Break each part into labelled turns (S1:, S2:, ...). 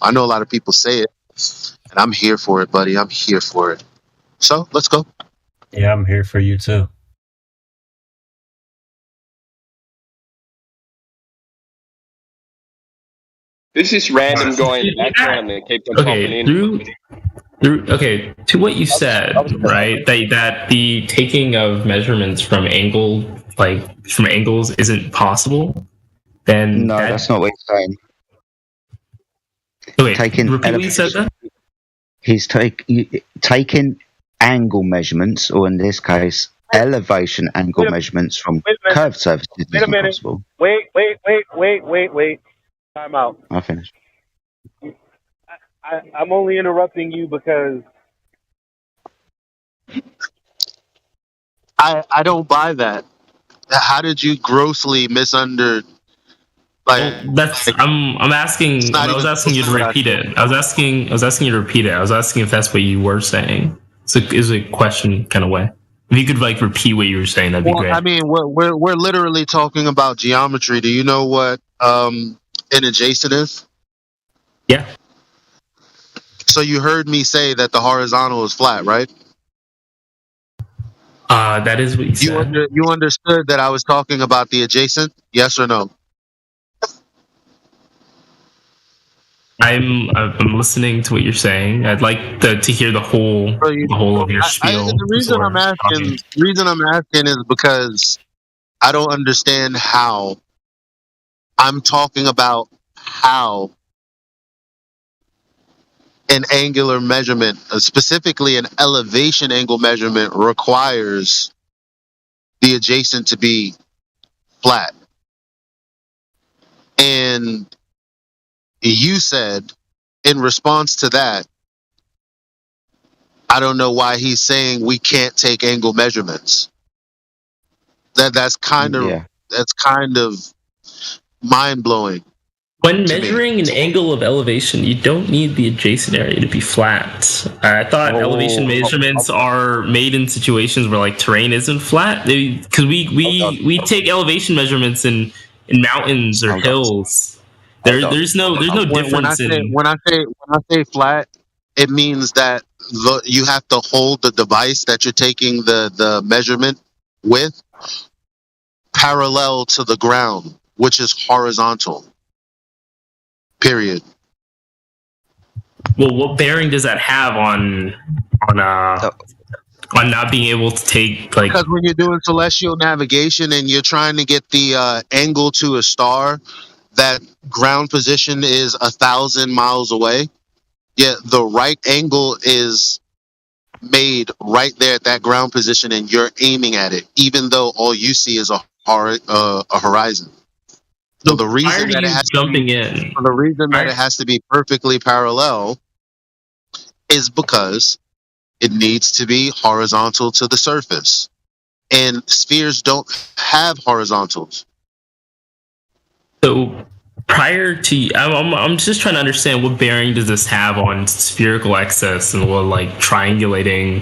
S1: I know a lot of people say it, and I'm here for it, buddy. I'm here for it. So let's go.
S2: Yeah, I'm here for you too.
S3: This is random going background and keep on popping
S4: Okay,
S3: in.
S4: through to what you said, right? That the taking of measurements from angles isn't possible. Then
S5: No, that's not what he's saying.
S4: wait,
S5: taking
S4: repeat what you said then?
S5: He's taking angle measurements, or in this case, elevation angle measurements from curved surfaces.
S6: Wait a minute.
S5: Possible.
S6: Wait. Time out.
S5: I finished.
S6: I'm only interrupting you because
S1: I don't buy that. How did you grossly misunderstand?
S4: That's I'm asking. I was asking you to repeat it. I was asking you to repeat it. I was asking if that's what you were saying. So it's a question kind of way. If you could repeat what you were saying, that'd be great.
S1: I mean, we're literally talking about geometry. Do you know what an adjacent is?
S4: Yeah.
S1: So you heard me say that the horizontal is flat, right?
S4: That is what you said.
S1: You understood that I was talking about the adjacent? Yes or no?
S4: I'm listening to what you're saying. I'd like to hear the whole of your spiel.
S1: The reason I'm asking is because I don't understand how. I'm talking about how an angular measurement, specifically an elevation angle measurement, requires the adjacent to be flat. And you said, in response to that, I don't know why he's saying we can't take angle measurements. That's kind of mind blowing.
S4: When measuring an angle of elevation, you don't need the adjacent area to be flat. I thought elevation measurements are made in situations where terrain isn't flat, because we take elevation measurements in mountains or hills. There's no difference
S1: when I say flat, it means that you have to hold the device that you're taking the measurement with parallel to the ground, which is horizontal. Period.
S4: Well, what bearing does that have on not being able to take
S1: because when you're doing celestial navigation and you're trying to get the angle to a star, that ground position is 1,000 miles away. Yet the right angle is made right there at that ground position, and you're aiming at it, even though all you see is a horizon. So the reason that it has to be perfectly parallel is because it needs to be horizontal to the surface, and spheres don't have horizontals.
S4: So prior to, I'm just trying to understand what bearing does this have on spherical excess and what triangulating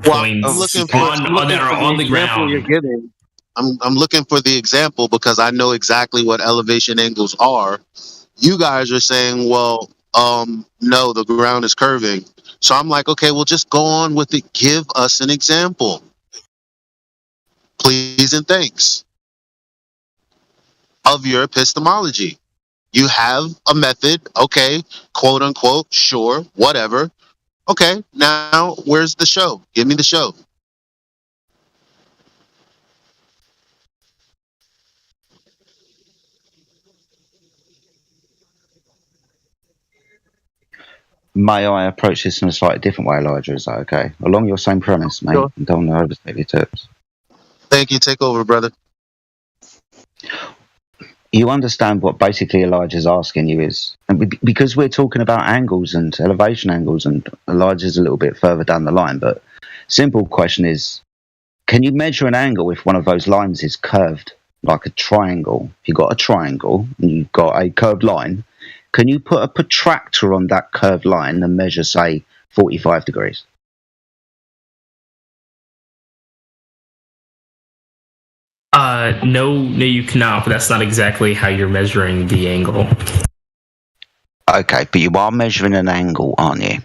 S4: points that are on the ground.
S1: You're giving. I'm looking for the example because I know exactly what elevation angles are. You guys are saying, well, no, the ground is curving. So I'm like, okay, well, just go on with it. Give us an example. Please and thanks. Of your epistemology. You have a method, okay, quote unquote, sure, whatever. Okay, now where's the show? Give me the show.
S5: May I approach this in a slightly different way, Elijah? Is that okay? Along your same premise, mate. Sure. Don't want to overstep your tips.
S1: Thank you. Take over, brother.
S5: You understand what basically Elijah's asking you is, and because we're talking about angles and elevation angles, and Elijah's a little bit further down the line, but simple question is, can you measure an angle if one of those lines is curved, like a triangle? If you've got a triangle and you've got a curved line, can you put a protractor on that curved line and measure, say, 45 degrees?
S4: No, you cannot, but that's not exactly how you're measuring the angle.
S5: Okay, but you are measuring an angle, aren't you?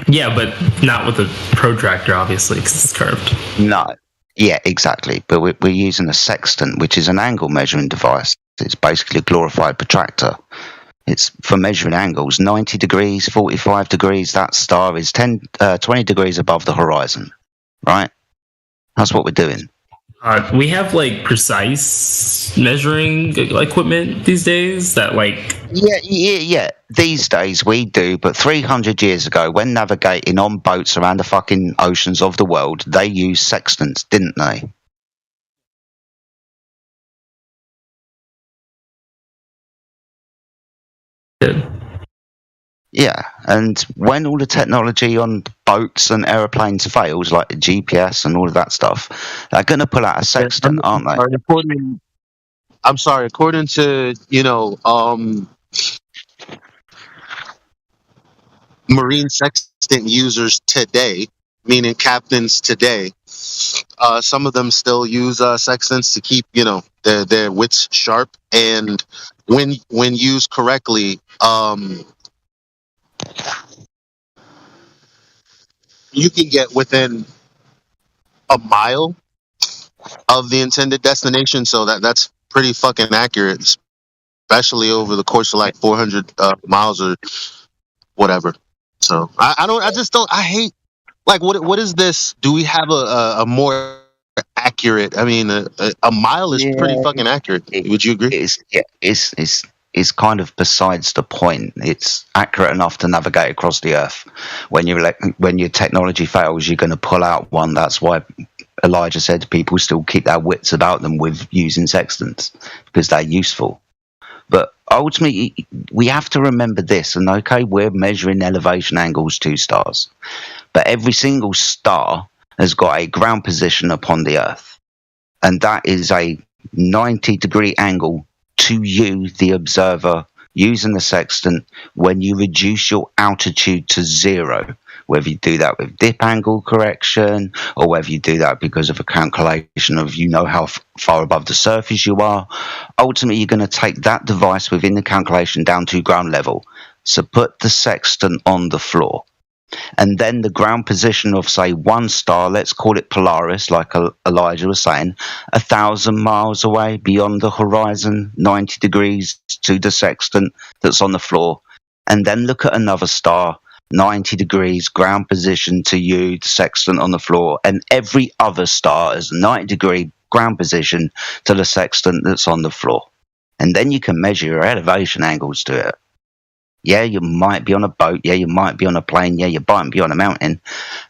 S4: Yeah, but not with a protractor, obviously, because it's curved.
S5: No. Yeah, exactly. But we're using a sextant, which is an angle measuring device. It's basically a glorified protractor. It's for measuring angles. 90 degrees, 45 degrees, that star is 20 degrees above the horizon, right? That's what we're doing.
S4: We have like precise measuring equipment these days that like.
S5: Yeah. These days we do, but 300 years ago, when navigating on boats around the fucking oceans of the world, they used sextants, didn't they? Yeah, and when all the technology on boats and aeroplanes fails, like the GPS and all of that stuff, they're going to pull out a sextant, aren't they?
S1: I'm sorry. According to marine sextant users today, meaning captains today, some of them still use sextants to keep their wits sharp, and when used correctly, you can get within a mile of the intended destination, so that's pretty fucking accurate, especially over the course of like 400 miles or whatever. So I hate, like, what is this? Do we have a more accurate? I mean, a mile is pretty fucking accurate. Would you agree?
S5: It's kind of besides the point. It's accurate enough to navigate across the Earth. When your technology fails, you're going to pull out one. That's why Elijah said people still keep their wits about them with using sextants, because they're useful. But ultimately, we have to remember this, and okay, we're measuring elevation angles to stars, but every single star has got a ground position upon the Earth, and that is a 90-degree angle to you, the observer, using the sextant when you reduce your altitude to 0. Whether you do that with dip angle correction, or whether you do that because of a calculation of how far above the surface you are, ultimately you're going to take that device within the calculation down to ground level. So put the sextant on the floor. And then the ground position of, say, one star, let's call it Polaris, like Elijah was saying, 1,000 miles away beyond the horizon, 90 degrees to the sextant that's on the floor. And then look at another star, 90 degrees, ground position to you, the sextant on the floor. And every other star is 90-degree ground position to the sextant that's on the floor. And then you can measure your elevation angles to it. Yeah, you might be on a boat. Yeah, you might be on a plane. Yeah, you might be on a mountain.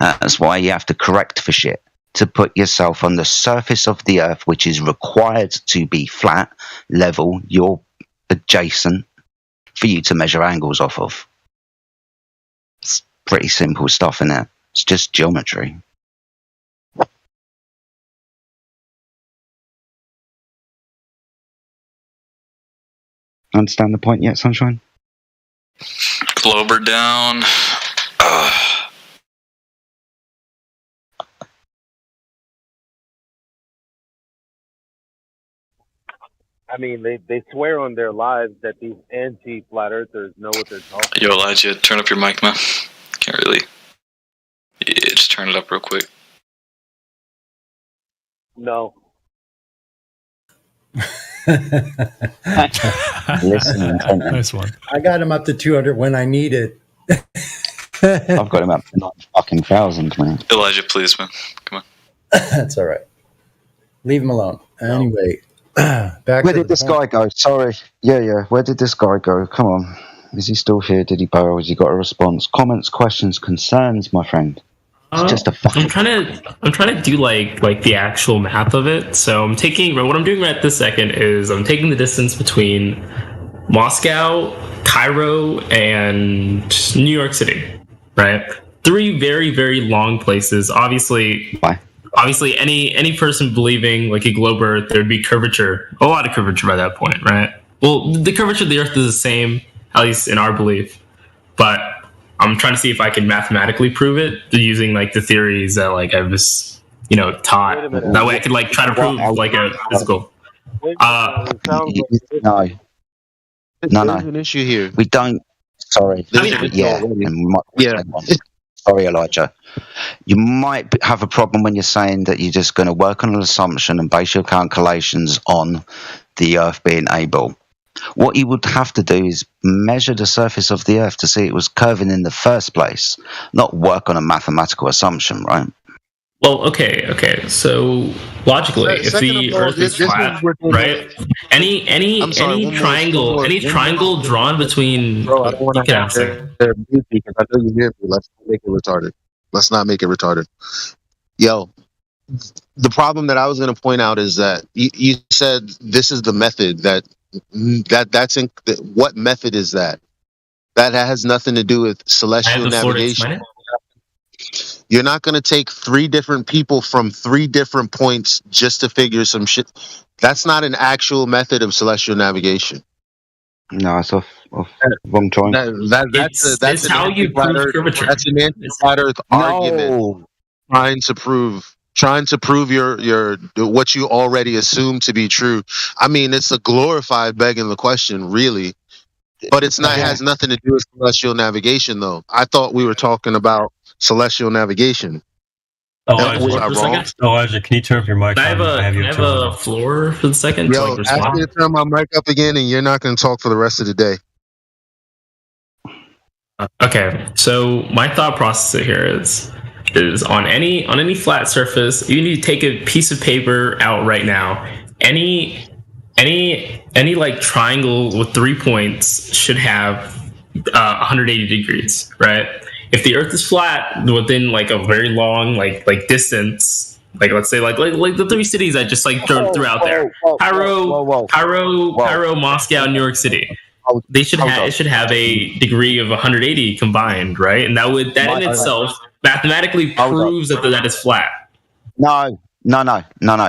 S5: That's why you have to correct for shit, to put yourself on the surface of the Earth, which is required to be flat, level, you're adjacent, for you to measure angles off of. It's pretty simple stuff, isn't it? It's just geometry. Understand the point yet, Sunshine?
S7: Glober down.
S6: I mean, they swear on their lives that these anti-flat earthers know what they're talking about.
S7: Yo, Elijah, turn up your mic, man. Can't really. Yeah, just turn it up real quick.
S6: No.
S5: Listen intently.
S8: Nice one.
S9: I got him up to 200 when I need it.
S5: I've got him up to 9,000, man.
S7: Elijah, please, man. Come on.
S9: That's all right. Leave him alone. Anyway, back
S5: Where
S9: to
S5: did this guy go? Sorry. Yeah. Where did this guy go? Come on. Is he still here? Did he bail? Has he got a response? Comments, questions, concerns, my friend? It's just a fucking...
S4: I'm trying to do like the actual math of it. So what I'm doing right this second is I'm taking the distance between Moscow, Cairo, and New York City. Right? 3 very, very long places. Obviously,
S5: Why?
S4: Obviously, any person believing like a globe Earth, there'd be curvature, a lot of curvature by that point, right? Well, the curvature of the Earth is the same, at least in our belief. But I'm trying to see if I can mathematically prove it using like the theories that like I was, taught. That way, I could like try to prove like a physical.
S6: It sounds like
S5: No.
S1: There's an issue here.
S5: We don't Sorry.
S1: There's
S4: I mean,
S1: a video
S5: Yeah.
S1: already.
S5: And we might-
S1: Yeah.
S5: Sorry, Elijah. You might have a problem when you're saying that you're just going to work on an assumption and base your calculations on the Earth being able. What you would have to do is measure the surface of the Earth to see it was curving in the first place, not work on a mathematical assumption, right?
S4: Well, okay. So logically, if
S1: Second
S4: the
S1: of all,
S4: Earth is
S1: this is
S4: flat,
S1: what-
S4: right? Any
S1: I'm sorry, one more-
S4: any triangle drawn between.
S1: Bro, I don't want
S4: You
S1: to
S4: can
S1: have
S4: answer.
S1: to mute because I know you hear me. Let's not make it retarded. Let's not make it retarded. Yo, the problem that I was going to point out is that you said this is the method that's in. What method is that? That has nothing to do with
S4: I have
S1: celestial
S4: the floor to
S1: navigation.
S4: explain it.
S1: You're not going to take 3 different people from 3 different points just to figure some shit. That's not an actual method of celestial navigation.
S5: No, it's off wrong time.
S1: That's
S4: It's how you
S1: anti-flat
S4: prove
S1: Earth-
S4: curvature.
S1: That's an anti-flat Earth argument
S5: No.
S1: trying to prove your what you already assume to be true. I mean, it's a glorified begging the question, really. But it's not has nothing to do with celestial navigation, though. I thought we were talking about celestial navigation.
S2: Elijah,
S1: Was I
S4: For a
S1: wrong?
S4: second.
S2: Can you turn up your mic?
S4: Can I have
S2: on?
S4: a,
S2: your
S4: can I have
S2: tone
S4: a
S2: on.
S4: floor for the second? to,
S1: Yo,
S4: like,
S1: ask me
S4: respond?
S1: to turn my mic up again, and you're not going to talk for the rest of the day.
S4: Okay, so my thought process here is on any flat surface, you need to take a piece of paper out right now. Any like triangle with 3 points should have 180 degrees, right? If the Earth is flat within like a very long like distance, like let's say like the 3 cities I just like threw out there, Cairo, Moscow, New York City. They should have it should have a degree of 180 combined, right? And that in itself mathematically proves that is flat.
S5: No.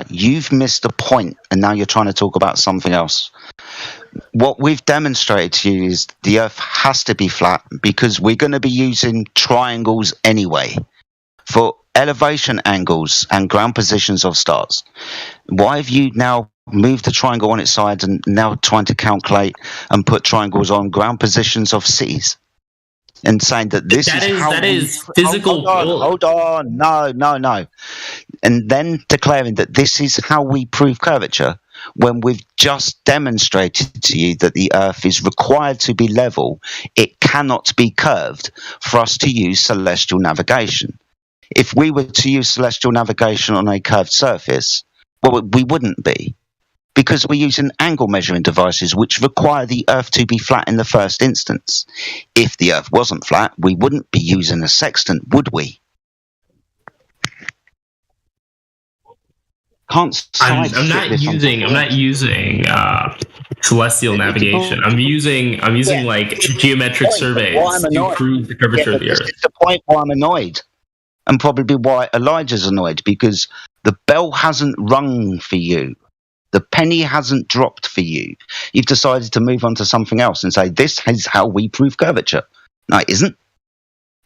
S5: You've missed the point, and now you're trying to talk about something else. What we've demonstrated to you is the Earth has to be flat because we're going to be using triangles anyway for elevation angles and ground positions of stars. Why have you now moved the triangle on its side and now trying to calculate and put triangles on ground positions of cities? And saying that
S4: that is physical.
S5: Hold on. No. And then declaring that this is how we prove curvature when we've just demonstrated to you that the Earth is required to be level. It cannot be curved for us to use celestial navigation. If we were to use celestial navigation on a curved surface, well, we wouldn't be. Because we're using angle measuring devices which require the Earth to be flat in the first instance. If the Earth wasn't flat, we wouldn't be using a sextant, would we?
S4: I'm not using celestial navigation. I'm using like geometric surveys to prove the curvature of the Earth.
S5: It's the point why I'm annoyed, and probably why Elijah's annoyed, because the bell hasn't rung for you. The penny hasn't dropped for you. You've decided to move on to something else and say, this is how we prove curvature. No, it isn't.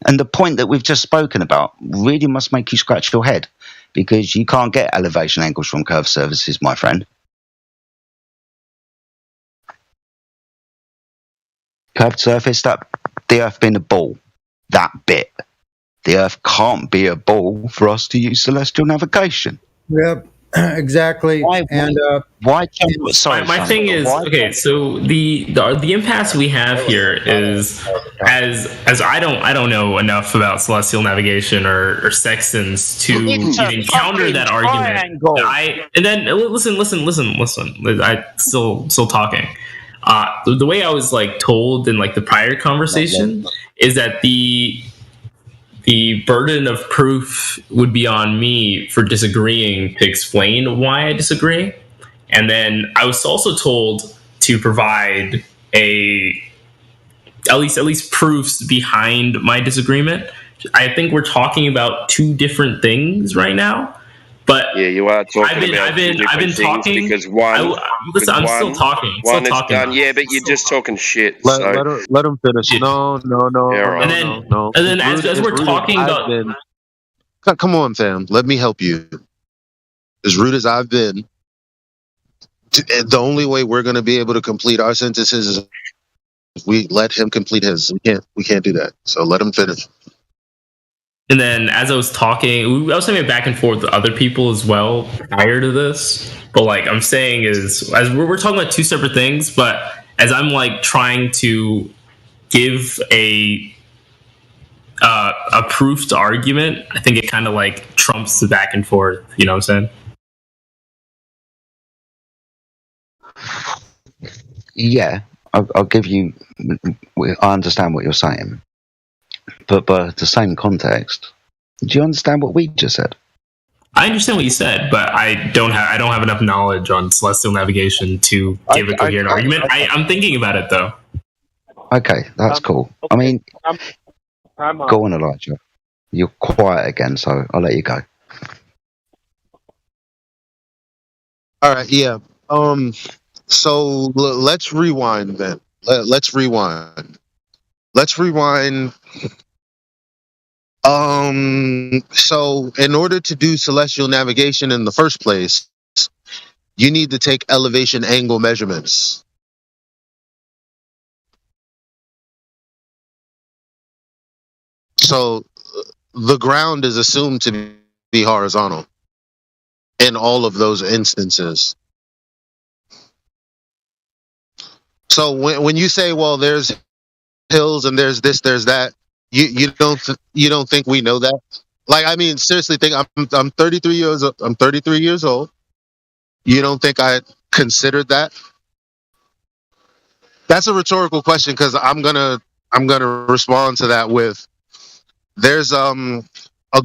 S5: And the point that we've just spoken about really must make you scratch your head, because you can't get elevation angles from curved surfaces, my friend. Curved surface, that the Earth being a ball, that bit. The Earth can't be a ball for us to use celestial navigation.
S9: Yep, exactly.
S5: Why sorry,
S4: my thing is okay. So the impasse we have here is as I don't know enough about celestial navigation or sextants to even counter that argument. Listen. I still talking. The way I was like told in like the prior conversation is that the burden of proof would be on me for disagreeing to explain why I disagree. And then I was also told to provide at least proofs behind my disagreement. I think we're talking about 2 different things right now. But
S3: yeah, you are talking
S4: I've been talking
S3: because one.
S4: I'm still talking.
S3: One is done. Yeah, but you're just talking shit.
S1: Let him finish.
S4: Yeah.
S1: No.
S4: And then as we're talking about,
S1: come on, fam. Let me help you. As rude as I've been, the only way we're going to be able to complete our sentences is We let him complete his. We can't do that. So let him finish.
S4: And then as I was talking, I was having a back and forth with other people as well prior to this. But like I'm saying is, as we're talking about two separate things, but as I'm like trying to give a proof to argument, I think it kind of like trumps the back and forth. You know what I'm saying?
S5: Yeah, I'll give you. I understand what you're saying, but the same context. Do you understand what we just said?
S4: I understand what you said, but I don't have enough knowledge on celestial navigation to give a coherent argument. I'm thinking about it though.
S5: Okay, that's cool.
S6: Okay.
S5: I mean,
S6: Time on.
S5: go on, Elijah. You're quiet again, so I'll let you go.
S1: All right. Yeah. So let's rewind then. Let's rewind. Let's rewind. So in order to do celestial navigation in the first place, you need to take elevation angle measurements. So the ground is assumed to be horizontal in all of those instances. So when you say, well, there's hills and there's this, there's that, you don't think we know that? Like, I mean, seriously, I'm 33 years old. I'm 33 years old. You don't think I considered that? That's a rhetorical question because I'm gonna respond to that with there's a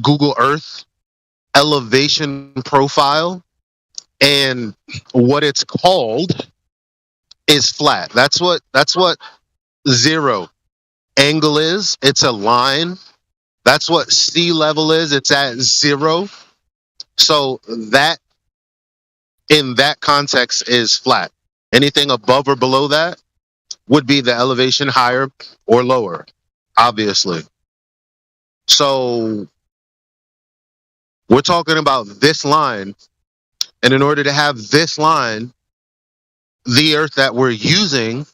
S1: Google Earth elevation profile, and what it's called is flat. That's what zero angle is. It's a line. That's what sea level is. It's at zero. So that in that context is flat. Anything above or below that would be the elevation higher or lower, obviously. So we're talking about this line, and in order to have this line, the Earth that we're using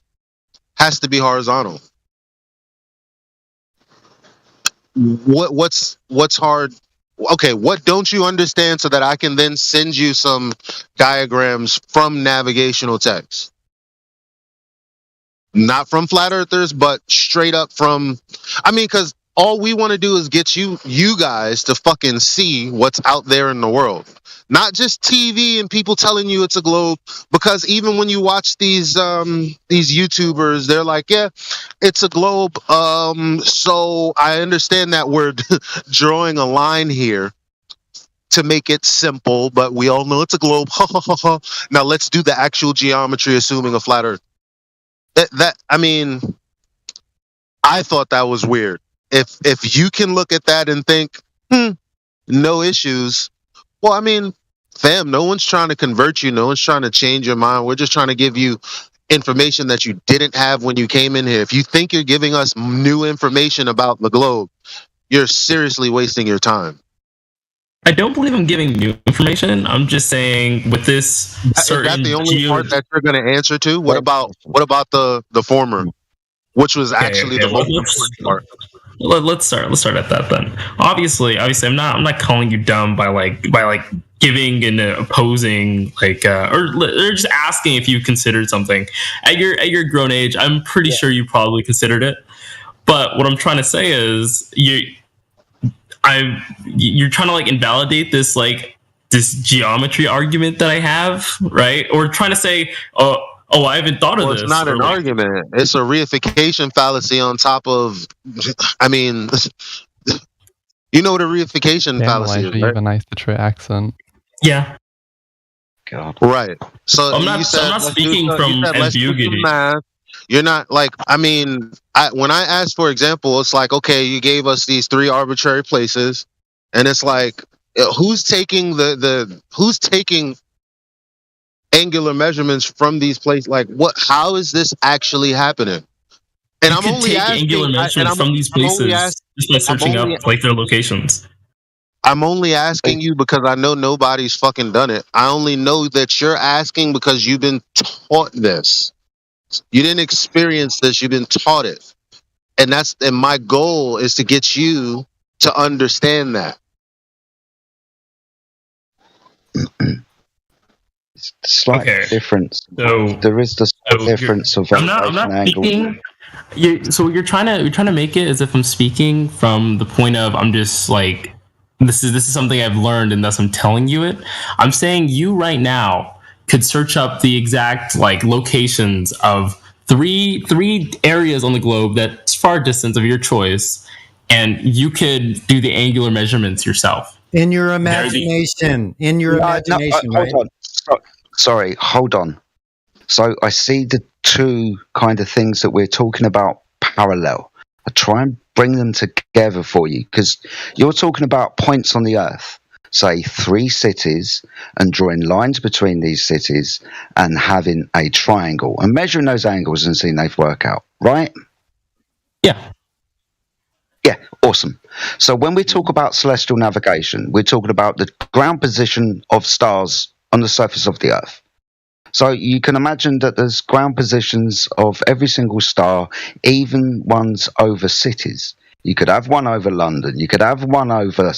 S1: has to be horizontal. What's hard? Okay, what don't you understand so that I can then send you some diagrams from navigational text? Not from flat earthers, but straight up from, I mean, because all we want to do is get you guys to fucking see what's out there in the world. Not just TV and people telling you it's a globe, because even when you watch these YouTubers, they're like, yeah, it's a globe. So I understand that we're drawing a line here to make it simple, but we all know it's a globe. Now let's do the actual geometry, assuming a flat earth. That I mean, I thought that was weird. If you can look at that and think, no issues. Well, I mean, fam, no one's trying to convert you. No one's trying to change your mind. We're just trying to give you information that you didn't have when you came in here. If you think you're giving us new information about the globe, you're seriously wasting your time.
S4: I don't believe I'm giving new information. I'm just saying with this certain.
S1: Is that the only part that you're going to answer to? What about the former, which was actually the most important part?
S4: Let's start at that then. Obviously, I'm not calling you dumb by giving an opposing or just asking if you considered something at your grown age. I'm pretty sure you probably considered it. But what I'm trying to say is you're trying to like invalidate this geometry argument that I have, right? Or trying to say, oh, I haven't thought of this.
S1: It's not an argument. It's a reification fallacy on top of, I mean, you know what a reification fallacy is, right?
S8: You have a nice Detroit accent.
S4: Yeah.
S5: God.
S1: Right. So
S4: I'm not speaking from ambiguity.
S1: You're not like, I mean, when I asked for example, it's like, okay, you gave us these 3 arbitrary places, and it's like, who's taking who's taking angular measurements from these places? Like, how is this actually happening? And
S4: I'm only asking angular measurements from these places just by searching up their locations.
S1: I'm only asking you because I know nobody's fucking done it. I only know that you're asking because you've been taught this. You didn't experience this. You've been taught it. And my goal is to get you to understand that.
S5: Slight
S4: Okay.
S5: difference.
S4: So
S5: There is the slight
S4: So
S5: difference of
S4: I'm not
S5: elevation angle.
S4: speaking. So you're trying to make it as if I'm speaking from the point of I'm just like this is something I've learned and thus I'm telling you it. I'm saying you right now could search up the exact like locations of three areas on the globe that's far distance of your choice, and you could do the angular measurements yourself.
S9: In your imagination. In your imagination, right?
S5: Hold on. Sorry, hold on. So I see the two kind of things that we're talking about parallel. I try and bring them together for you because you're talking about points on the Earth, say 3 cities, and drawing lines between these cities and having a triangle and measuring those angles and seeing they work out, right?
S4: Yeah.
S5: Yeah, awesome. So when we talk about celestial navigation, we're talking about the ground position of stars on the surface of the Earth. So you can imagine that there's ground positions of every single star, even ones over cities. You could have one over London. You could have one over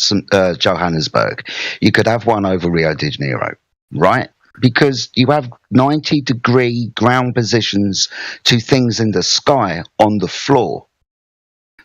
S5: Johannesburg. You could have one over Rio de Janeiro, right? Because you have 90-degree ground positions to things in the sky on the floor.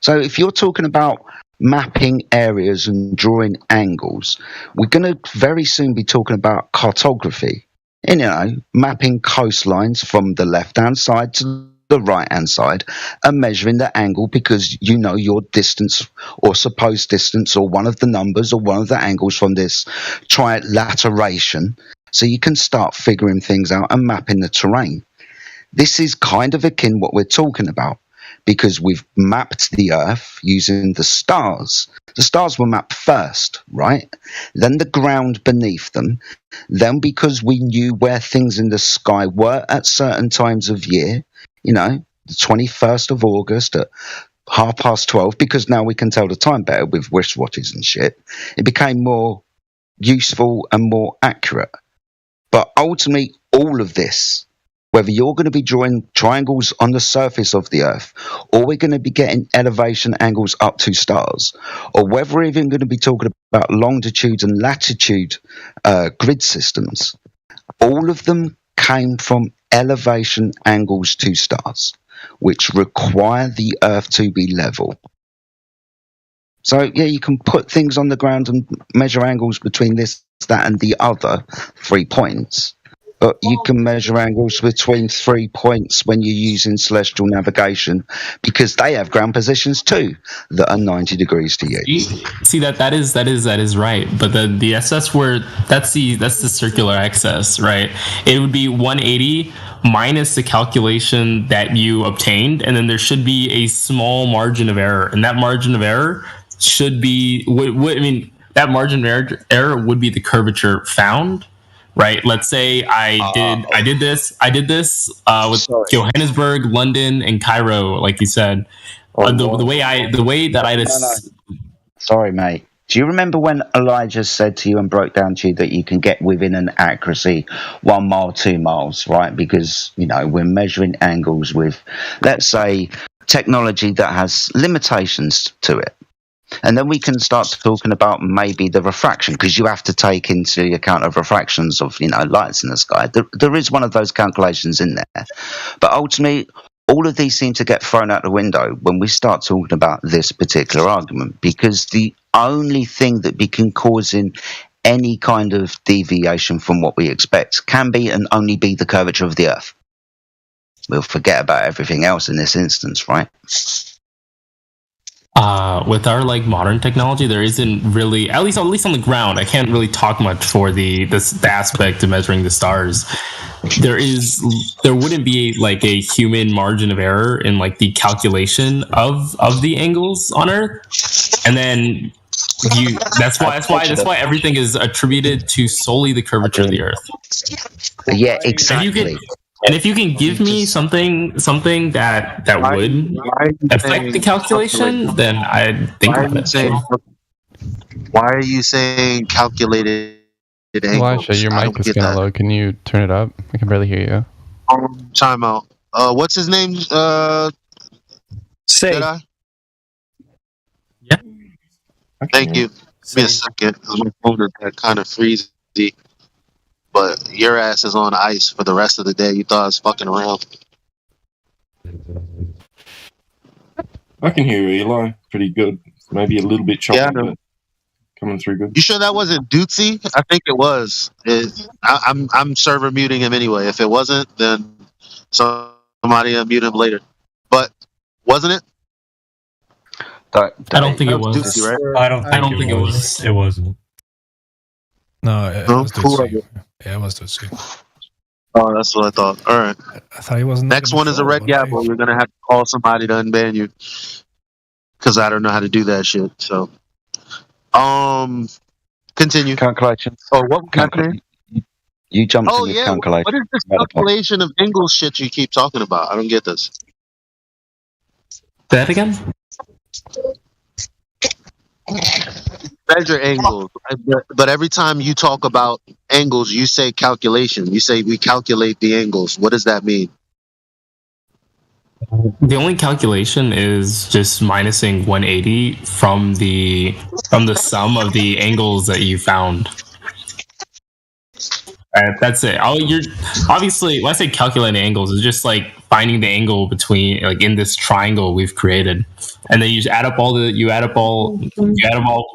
S5: So if you're talking about mapping areas and drawing angles, we're going to very soon be talking about cartography. And, mapping coastlines from the left-hand side to the right-hand side and measuring the angle because you know your distance or supposed distance or one of the numbers or one of the angles from this trilateration. So you can start figuring things out and mapping the terrain. This is kind of akin what we're talking about because we've mapped the Earth using the stars. The stars were mapped first, right? Then the ground beneath them. Then because we knew where things in the sky were at certain times of year, the 21st of August at 12:30, because now we can tell the time better with wristwatches and shit, it became more useful and more accurate. But ultimately, all of this, whether you're going to be drawing triangles on the surface of the Earth, or we're going to be getting elevation angles up to stars, or whether we're even going to be talking about longitude and latitude grid systems, all of them came from elevation angles to stars, which require the Earth to be level. So, yeah, you can put things on the ground and measure angles between this, that, and the other 3 points. But you can measure angles between 3 points when you're using celestial navigation because they have ground positions too that are 90 degrees to you.
S4: See that is right, but that's the circular excess, right? It would be 180 minus the calculation that you obtained, and then there should be a small margin of error, and that margin of error should be that margin of error would be the curvature found. Right. Let's say I did this with Johannesburg, London, and Cairo, like you said.
S5: Sorry, mate. Do you remember when Elijah said to you and broke down to you that you can get within an accuracy 1 mile, 2 miles, right? Because we're measuring angles with, let's say, technology that has limitations to it. And then we can start talking about maybe the refraction, because you have to take into account of refractions of, lights in the sky. There is one of those calculations in there. But ultimately, all of these seem to get thrown out the window when we start talking about this particular argument, because the only thing that can cause any kind of deviation from what we expect can be and only be the curvature of the Earth. We'll forget about everything else in this instance, right?
S4: With our modern technology, there isn't really, at least on the ground. I can't really talk much for the aspect of measuring the stars. There wouldn't be a human margin of error in the calculation of the angles on Earth, and then that's why everything is attributed to solely the curvature of the Earth.
S5: Yeah, exactly.
S4: And if you can give me something that would affect the calculation, then I'd think about it.
S1: Why are you saying calculated angles?
S8: Elisha, your mic is kind of low. Can you turn it up? I can barely hear you.
S1: Time out. what's his name?
S8: Say.
S1: Did I?
S4: Yeah.
S1: Thank you. Give me a second. 'Cause my phone is kind of freezy. But your ass is on ice for the rest of the day. You thought I was fucking around.
S10: I can hear you, Eli. Pretty good. Maybe a little bit choppy,
S1: Yeah, I know.
S10: but coming through good.
S1: You sure that wasn't Dootsy? I think it was. I'm server muting him anyway. If it wasn't, then somebody unmute him later. But wasn't it?
S4: I don't think it
S1: That was
S4: was.
S1: Dootsy, right?
S2: I don't think it was.
S4: was.
S2: It wasn't.
S11: No, it
S1: No?
S11: was
S1: Who was
S11: Dutzy.
S1: it?
S11: Yeah, it was Dutzy.
S1: Oh, that's what I thought. All right.
S11: I thought he wasn't.
S1: Next one is a red gavel. You're gonna have to call somebody to unban you because I don't know how to do that shit. So, continue.
S5: Calculation.
S1: Oh, what was happening?
S5: You jumped
S1: Oh
S5: in with
S1: yeah.
S5: calculation.
S1: What is this calculation of Engels shit you keep talking about? I don't get this.
S4: Say that again?
S1: Measure angles, but every time you talk about angles, you say calculation. You say we calculate the angles. What does that mean?
S4: The only calculation is just minusing 180 from the sum of the angles that you found. That's it. You're obviously, when I say calculating angles, it's just like finding the angle between, like, in this triangle we've created, and then you just add up all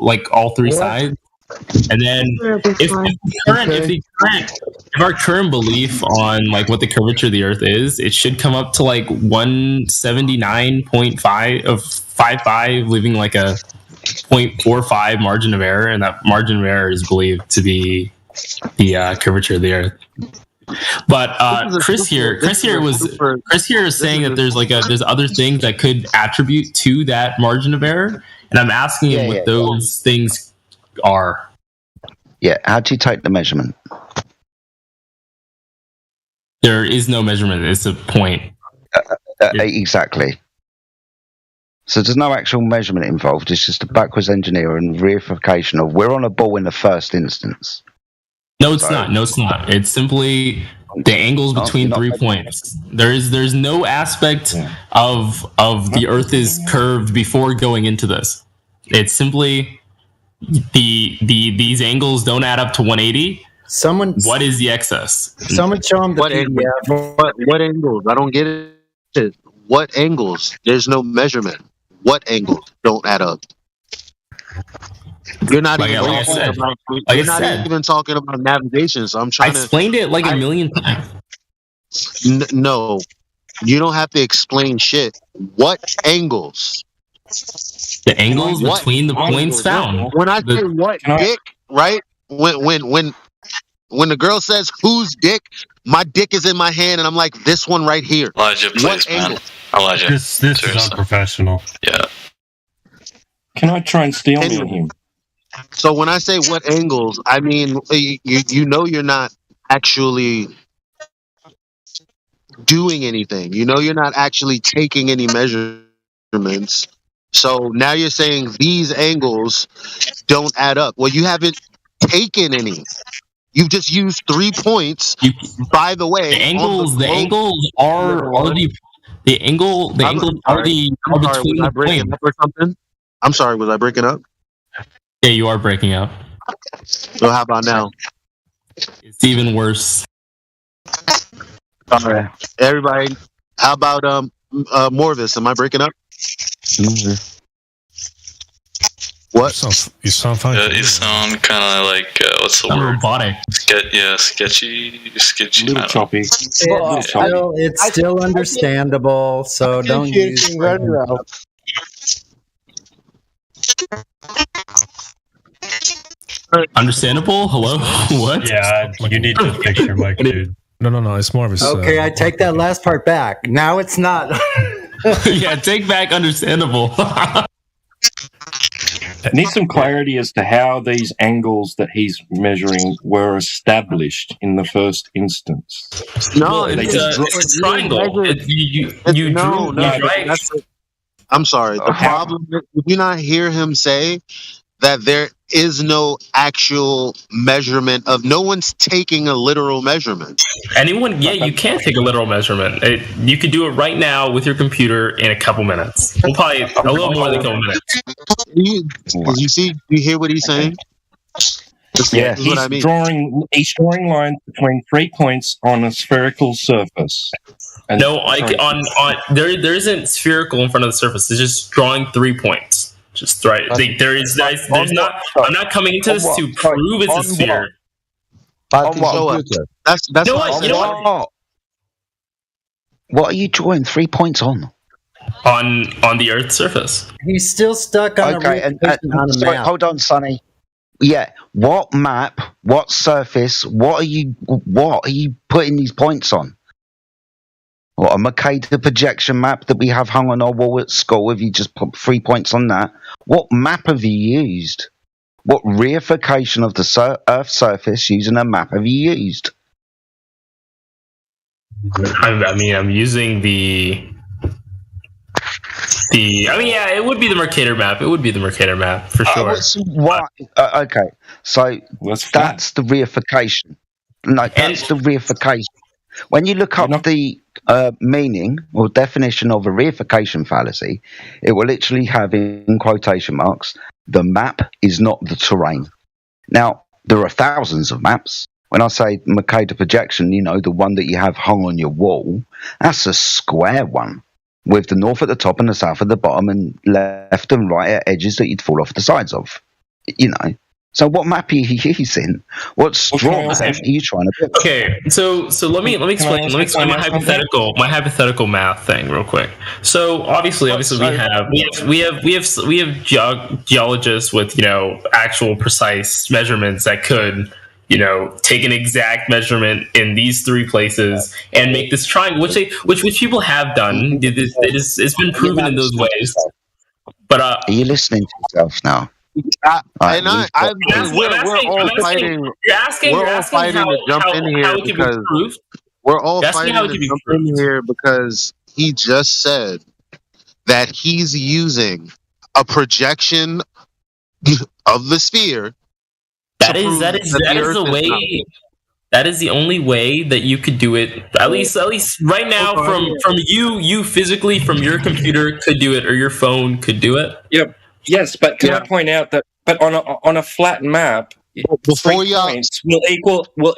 S4: like all three sides, and then if our current belief on like what the curvature of the Earth is, it should come up to like 179.5 of 55, leaving like a 0.45 margin of error, and that margin of error is believed to be the curvature of the Earth. But Chris here is saying that there's other things that could attribute to that margin of error, and I'm asking him what those things are.
S5: Yeah, how do you take the measurement?
S4: There is no measurement. It's a point.
S5: Exactly. So there's no actual measurement involved. It's just a backwards engineer and verification of we're on a ball in the first instance.
S4: No, it's not. No, it's not. It's simply the angles between 3 points. There's no aspect of the Earth is curved before going into this. It's simply these angles don't add up to 180. What is the excess?
S9: Someone show him the PDF.
S1: What angles? I don't get it. What angles? There's no measurement. What angles don't add up? You're not even talking about navigation, so I'm trying to...
S4: I explained it like a million times.
S1: No, you don't have to explain shit. What angles?
S4: The angles between the points found.
S1: When I say what dick, right? When the girl says whose dick, my dick is in my hand, and I'm like, this one right here.
S7: Elijah, please, man. Elijah.
S2: This is unprofessional.
S7: Yeah.
S10: Can I try and steal me on him?
S1: So when I say what angles, I mean you know you're not actually doing anything. You know you're not actually taking any measurements. So now you're saying these angles don't add up. Well, you haven't taken any. You've just used 3 points. By the way,
S4: the angles are between the points.
S1: Or something? I'm sorry, was I breaking up?
S4: Yeah, you are breaking up.
S1: So how about now?
S4: It's even worse.
S1: All right, everybody. How about Morvis? Am I breaking up? What?
S11: You sound fine.
S7: You sound kind of like what's the word?
S4: Robotic.
S7: Sketchy.
S10: Little choppy.
S9: It's still understandable. So don't use.
S4: Understandable? Hello? What?
S2: Yeah, you need to fix your mic, dude.
S11: No. It's more of a.
S9: Okay, I take that last part back. Now it's not.
S4: Yeah, take back understandable.
S10: I need some clarity as to how these angles that he's measuring were established in the first instance.
S1: No,
S4: it's a triangle. You drew a triangle.
S1: I'm sorry. The problem is, did you not hear him say that is no actual measurement of. No one's taking a literal measurement.
S4: Anyone? Yeah, you can take a literal measurement. You could do it right now with your computer in a couple minutes. Well, probably a little more than a couple minutes.
S1: You hear what he's saying?
S10: Yeah,
S1: This is what I mean.
S10: He's drawing lines between 3 points on a spherical surface. And
S4: No, there isn't spherical in front of the surface. It's just drawing 3 points. Just right. There's not. I'm not coming into this to prove it's a sphere.
S1: That's
S4: You know
S1: why I
S4: what?
S1: said
S4: You know what?
S5: What are you drawing 3 points on?
S4: On the Earth's surface.
S9: He's still stuck on
S5: Okay,
S9: a on a
S5: sorry,
S9: map.
S5: hold on, Sonny. Yeah, what map? What surface? What are you putting these points on? What, a Mercator projection map that we have hung on our wall at school? Have you just put 3 points on that? What map have you used? What reification of the Earth's surface using a map have you used?
S4: I'm using the. Yeah, it would be the Mercator map. It would be the Mercator map for sure.
S5: Okay, so that's the reification. No, that's the reification. When you look up the meaning or definition of a reification fallacy, it will literally have in quotation marks, the map is not the terrain. Now, there are thousands of maps. When I say Mercator projection, the one that you have hung on your wall, that's a square one with the north at the top and the south at the bottom and left and right at edges that you'd fall off the sides of. So what map are you using? What straw map are you trying to build?
S4: Okay, so let me explain my hypothetical math thing real quick. So obviously we have geologists with actual precise measurements that could take an exact measurement in these 3 places and make this triangle, which people have done. It's been proven in those ways. But
S5: are you listening to yourself now?
S1: We're all fighting to jump in here because he just said that he's using a projection of the sphere.
S4: That is the way. That is the only way that you could do it. At least right now, from you physically from your computer could do it, or your phone could do it.
S10: Yep. Yes, but can I point out that on a flat map, 3 points will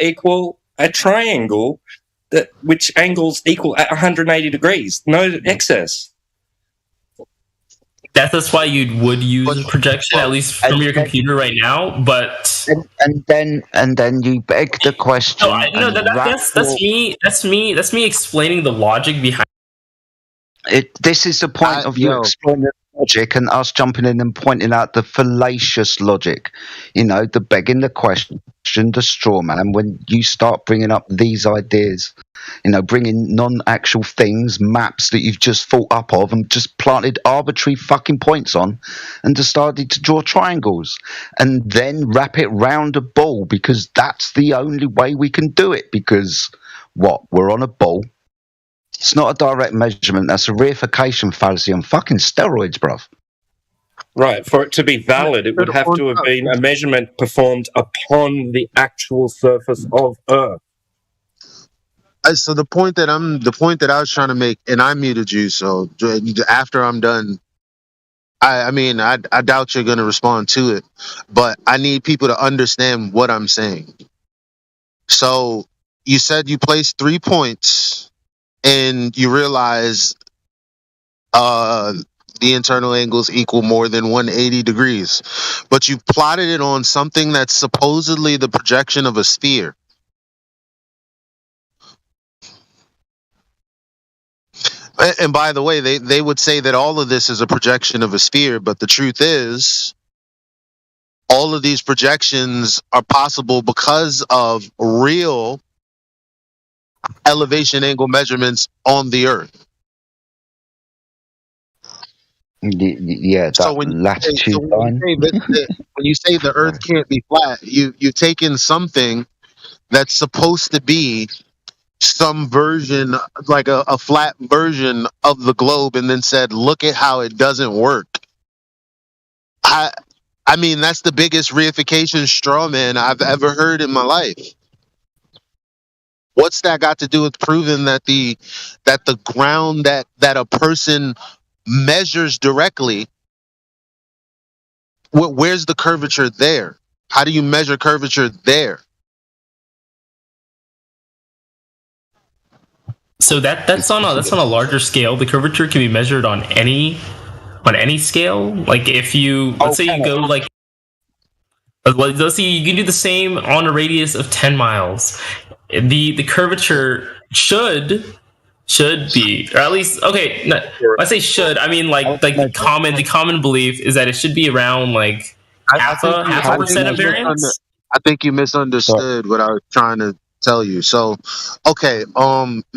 S10: equal a triangle which angles equal at 180 degrees, no excess.
S4: That's why you would use projection, at least from your computer right now. But
S5: and then you beg the question.
S4: That's me explaining the logic behind
S5: it. This is the point of you exploring the logic and us jumping in and pointing out the fallacious logic. The begging the question, the straw man. When you start bringing up these ideas, bringing non-actual things, maps that you've just thought up of and just planted arbitrary fucking points on and decided to draw triangles and then wrap it round a ball because that's the only way we can do it because we're on a ball. It's not a direct measurement. That's a reification fallacy on fucking steroids, bruv.
S10: Right. For it to be valid, it would have to have been a measurement performed upon the actual surface of Earth.
S1: So the point that I was trying to make, and I muted you. So after I'm done, I doubt you're going to respond to it, but I need people to understand what I'm saying. So you said you placed 3 points. And you realize the internal angles equal more than 180 degrees. But you've plotted it on something that's supposedly the projection of a sphere. And by the way, they would say that all of this is a projection of a sphere, but the truth is all of these projections are possible because of real elevation angle measurements on the Earth.
S5: Yeah,
S1: so when you say the Earth can't be flat, you take in something that's supposed to be some version, like a flat version of the globe, and then said, "Look at how it doesn't work." I I mean, that's the biggest reification straw man I've ever heard in my life. What's that got to do with proving that the ground that a person measures directly, where's the curvature there? How do you measure curvature there?
S4: So that's on a larger scale. The curvature can be measured on any scale. Like if you let's say you go like let's see you can do the same on a radius of 10 miles. The curvature should be, or at least okay. No, when I say should, I mean like the common belief is that it should be around like half a percent of variance.
S1: I think you misunderstood what I was trying to tell you. So, okay, not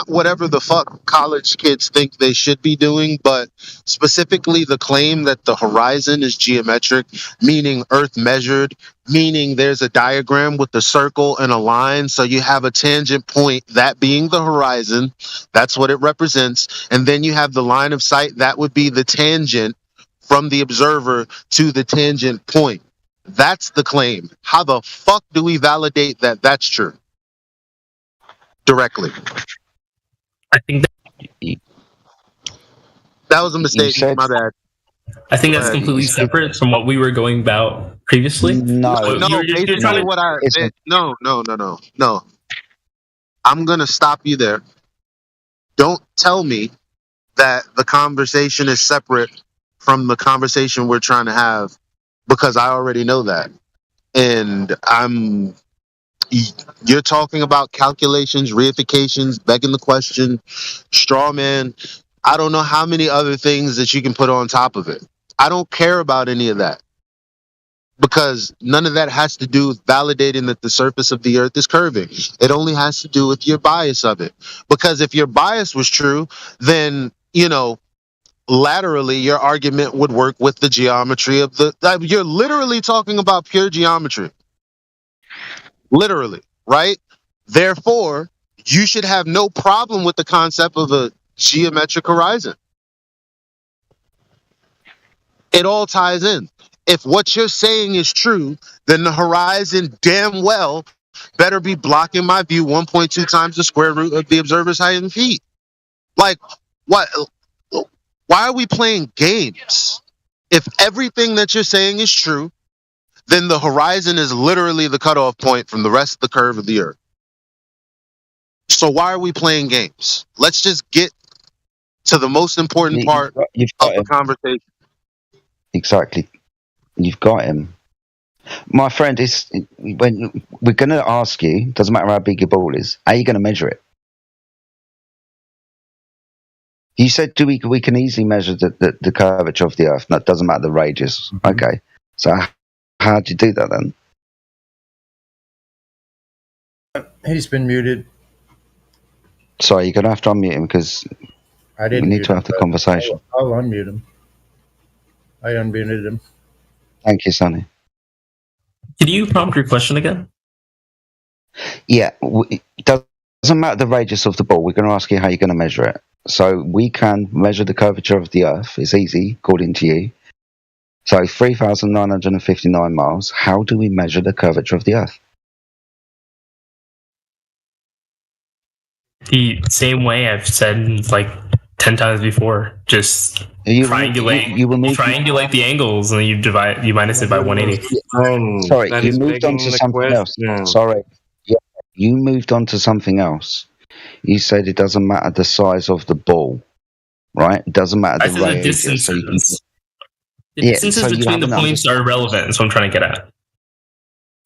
S1: whatever the fuck college kids think they should be doing, but specifically the claim that the horizon is geometric, meaning Earth measured, meaning there's a diagram with a circle and a line, so you have a tangent point, that being the horizon, that's what it represents, and then you have the line of sight, that would be the tangent from the observer to the tangent point. That's the claim. How the fuck do we validate that that's true? Directly.
S4: I think
S1: that was a mistake. My bad.
S4: I think that's completely separate from what we were going about previously.
S1: No. I'm gonna stop you there. Don't tell me that the conversation is separate from the conversation we're trying to have, because I already know that. And you're talking about calculations, reifications, begging the question, straw man. I don't know how many other things that you can put on top of it. I don't care about any of that, because none of that has to do with validating that the surface of the earth is curving. It only has to do with your bias of it. Because if your bias was true, then, laterally your argument would work with the geometry of you're literally talking about pure geometry. Literally, right? Therefore, you should have no problem with the concept of a geometric horizon. It all ties in. If what you're saying is true, then the horizon damn well better be blocking my view 1.2 times the square root of the observer's height in feet. Like, what? Why are we playing games? If everything that you're saying is true, then the horizon is literally the cutoff point from the rest of the curve of the earth. So why are we playing games? Let's just get to the most important part of the conversation.
S5: Exactly. You've got him. My friend, when we're going to ask you, doesn't matter how big your ball is, how are you going to measure it? You said we can easily measure the curvature of the Earth. That doesn't matter the radius. Mm-hmm. Okay. So how do you do that then?
S9: He's been muted.
S5: Sorry, you're going to have to unmute him because we need to have the conversation.
S9: I'll unmute him. I unmuted him.
S5: Thank you, Sonny.
S4: Could you prompt your question again?
S5: Yeah. It doesn't matter the radius of the ball. We're going to ask you how you're going to measure it. So we can measure the curvature of the Earth. It's easy, according to you. So 3,959 miles. How do we measure the curvature of the Earth?
S4: The same way I've said like 10 times before. Just triangulate the angles, and you minus it by 180.
S5: Sorry, you moved on to something else. Sorry. Yeah, you moved on to something else. You said it doesn't matter the size of the ball, right? It doesn't matter the radius.
S4: The distances between the points are irrelevant. That's what I'm trying to get at.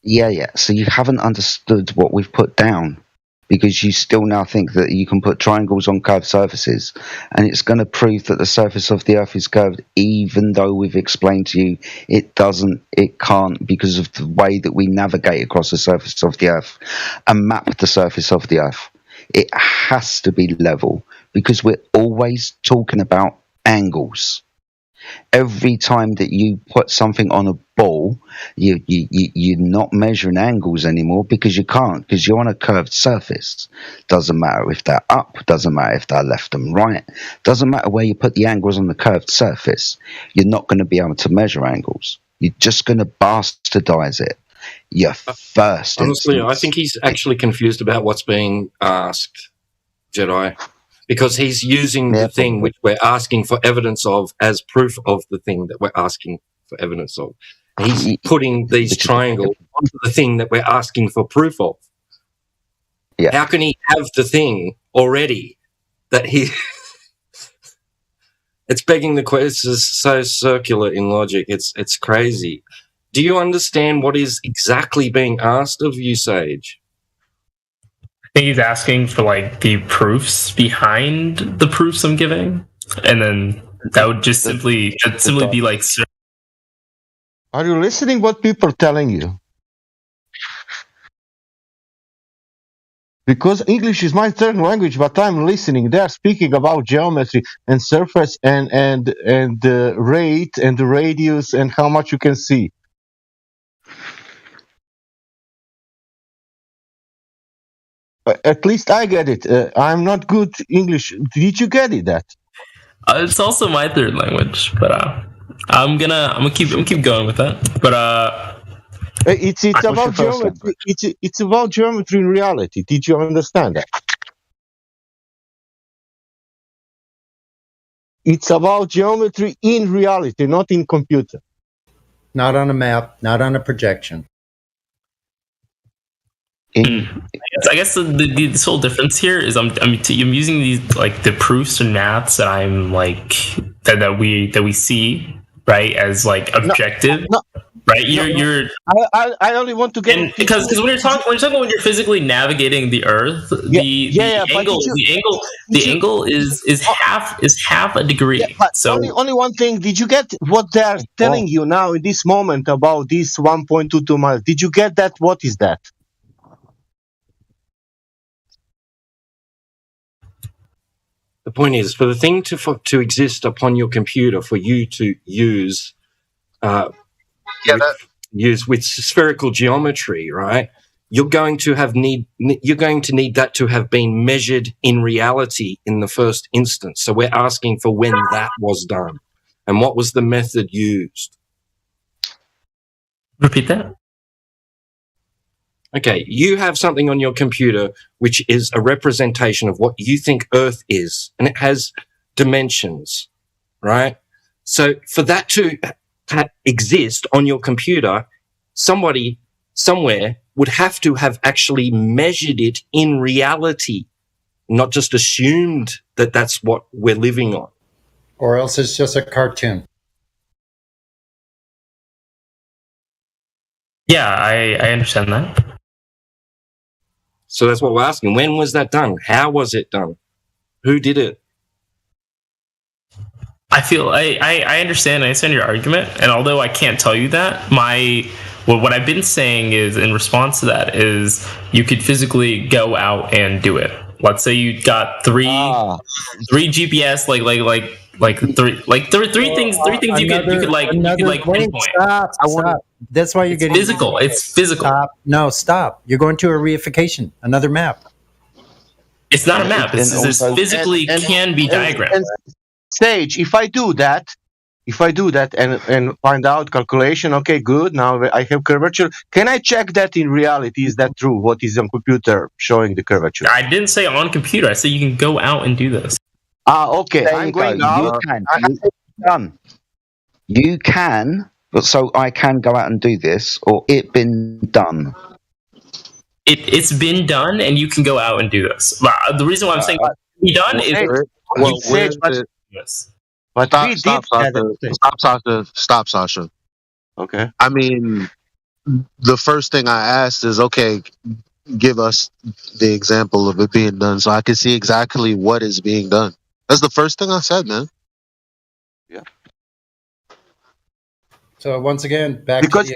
S5: Yeah. So you haven't understood what we've put down, because you still now think that you can put triangles on curved surfaces, and it's going to prove that the surface of the Earth is curved, even though we've explained to you it can't, because of the way that we navigate across the surface of the Earth and map the surface of the Earth. It has to be level, because we're always talking about angles. Every time that you put something on a ball, you're not measuring angles anymore, because you can't, because you're on a curved surface. Doesn't matter if they're up, doesn't matter if they're left and right, doesn't matter where you put the angles on the curved surface. You're not going to be able to measure angles, You're just going to bastardize it. Your first
S10: Honestly,
S5: instance.
S10: I think he's actually confused about what's being asked, Jedi, because he's using the thing which we're asking for evidence of as proof of the thing that we're asking for evidence of. He's putting these triangles onto the thing that we're asking for proof of.
S5: Yeah.
S10: How can he have the thing already that he... It's begging the question. It's so circular in logic. It's crazy. Do you understand what is exactly being asked of you, Sage?
S4: I think he's asking for like the proofs behind the proofs I'm giving, and then that would just simply be like.
S8: Are you listening what people are telling you? Because English is my third language, but I'm listening. They are speaking about geometry and surface and the rate and the radius and how much you can see. At least I get it. I'm not good English. Did you get it? That
S4: it's also my third language, but I'm gonna keep going with that. But
S8: it's about geometry. It's about geometry in reality. Did you understand that? It's about geometry in reality, not in computer.
S9: Not on a map, not on a projection.
S4: I guess this whole difference here is I'm using these like the proofs and maths that I'm like that we see, right, as like objective. Right,
S8: I only want to get
S4: because when you're talking when you're physically navigating the Earth, the angle is half a degree.
S8: Yeah, but
S4: so
S8: only one thing. Did you get what they are telling you now in this moment about this 1.22 miles? Did you get that? What is that?
S10: The point is, for the thing to exist upon your computer, for you to use with spherical geometry, right? You're going to need that to have been measured in reality in the first instance. So we're asking for when that was done and what was the method used.
S4: Repeat that.
S10: Okay, you have something on your computer which is a representation of what you think Earth is, and it has dimensions, right? So for that to exist on your computer, somebody somewhere would have to have actually measured it in reality, not just assumed that that's what we're living on.
S9: Or else it's just a cartoon.
S4: Yeah, I understand that.
S10: So that's what we're asking. When was that done? How was it done? Who did it?
S4: I feel I understand your argument, and although I can't tell you that, what I've been saying is in response to that is you could physically go out and do it. Let's say you got three GPS three things you could pinpoint.
S9: Stop. That's why you're getting
S4: physical. It's physical.
S9: Stop. No, stop. You're going to a reification, another map.
S4: It's not a map. It's physically can be diagrammed.
S8: Sage, if I do that and find out calculation, okay, good. Now I have curvature. Can I check that in reality? Is that true? What is on computer showing the curvature?
S4: I didn't say on computer. I said you can go out and do this.
S8: Okay.
S5: There
S8: I'm
S5: you
S8: going
S5: go.
S8: out.
S5: You can, but so I can go out and do this, or it been done.
S4: It's been done, and you can go out and do this. The reason why I'm saying be done is yes.
S1: But stop, Sasha.
S8: Okay.
S1: I mean, the first thing I asked is, okay, give us the example of it being done so I can see exactly what is being done. That's the first thing I said, man.
S8: Yeah.
S9: So once again, back
S8: because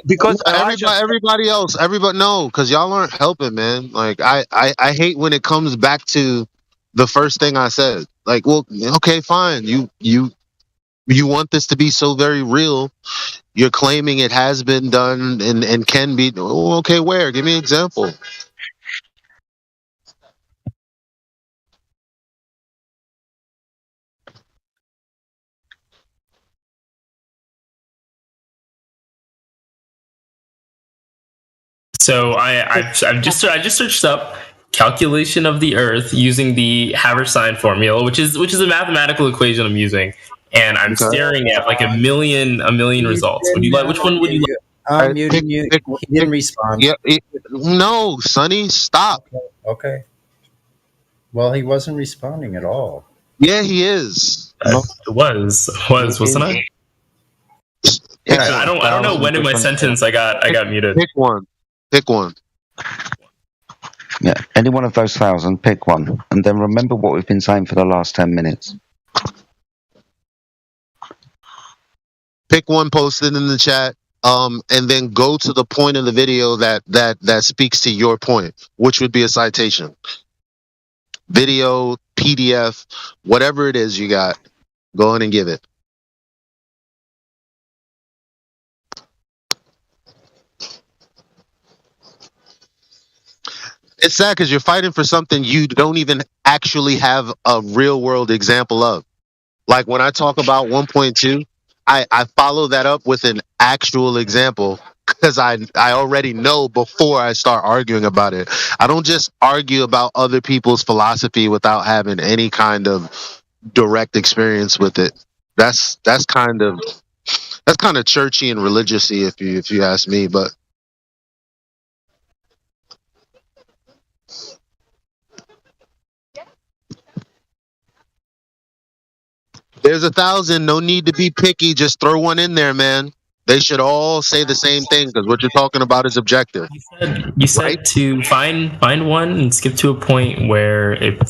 S1: everybody else, no, because y'all aren't helping, man. Like I hate when it comes back to the first thing I said. Like, well, okay, fine. You want this to be so very real. You're claiming it has been done and can be. Oh, okay, where? Give me an example.
S4: So I just searched up calculation of the Earth using the Haversine formula, which is a mathematical equation I'm using, and I'm staring at like a million results. Would you like? Which one would you like?
S9: I'm muting you. He didn't respond.
S1: Yeah, no, Sonny, stop.
S9: Okay. Well, he wasn't responding at all.
S1: Yeah, he is.
S4: Wasn't I?
S5: Yeah,
S4: I don't know when in my sentence I got muted.
S1: Pick one.
S5: Yeah, any one of those 1,000, pick one, and then remember what we've been saying for the last 10 minutes.
S1: Pick one, post it in the chat, and then go to the point of the video that speaks to your point, which would be a citation. Video, PDF, whatever it is you got, go in and give it. It's sad because you're fighting for something you don't even actually have a real world example of. Like when I talk about 1.2, I follow that up with an actual example because I already know before I start arguing about it. I don't just argue about other people's philosophy without having any kind of direct experience with it. That's kind of churchy and religious-y if you ask me, but there's 1,000. No need to be picky. Just throw one in there, man. They should all say the same thing because what you're talking about is objective.
S4: You said to find one and skip to a point where it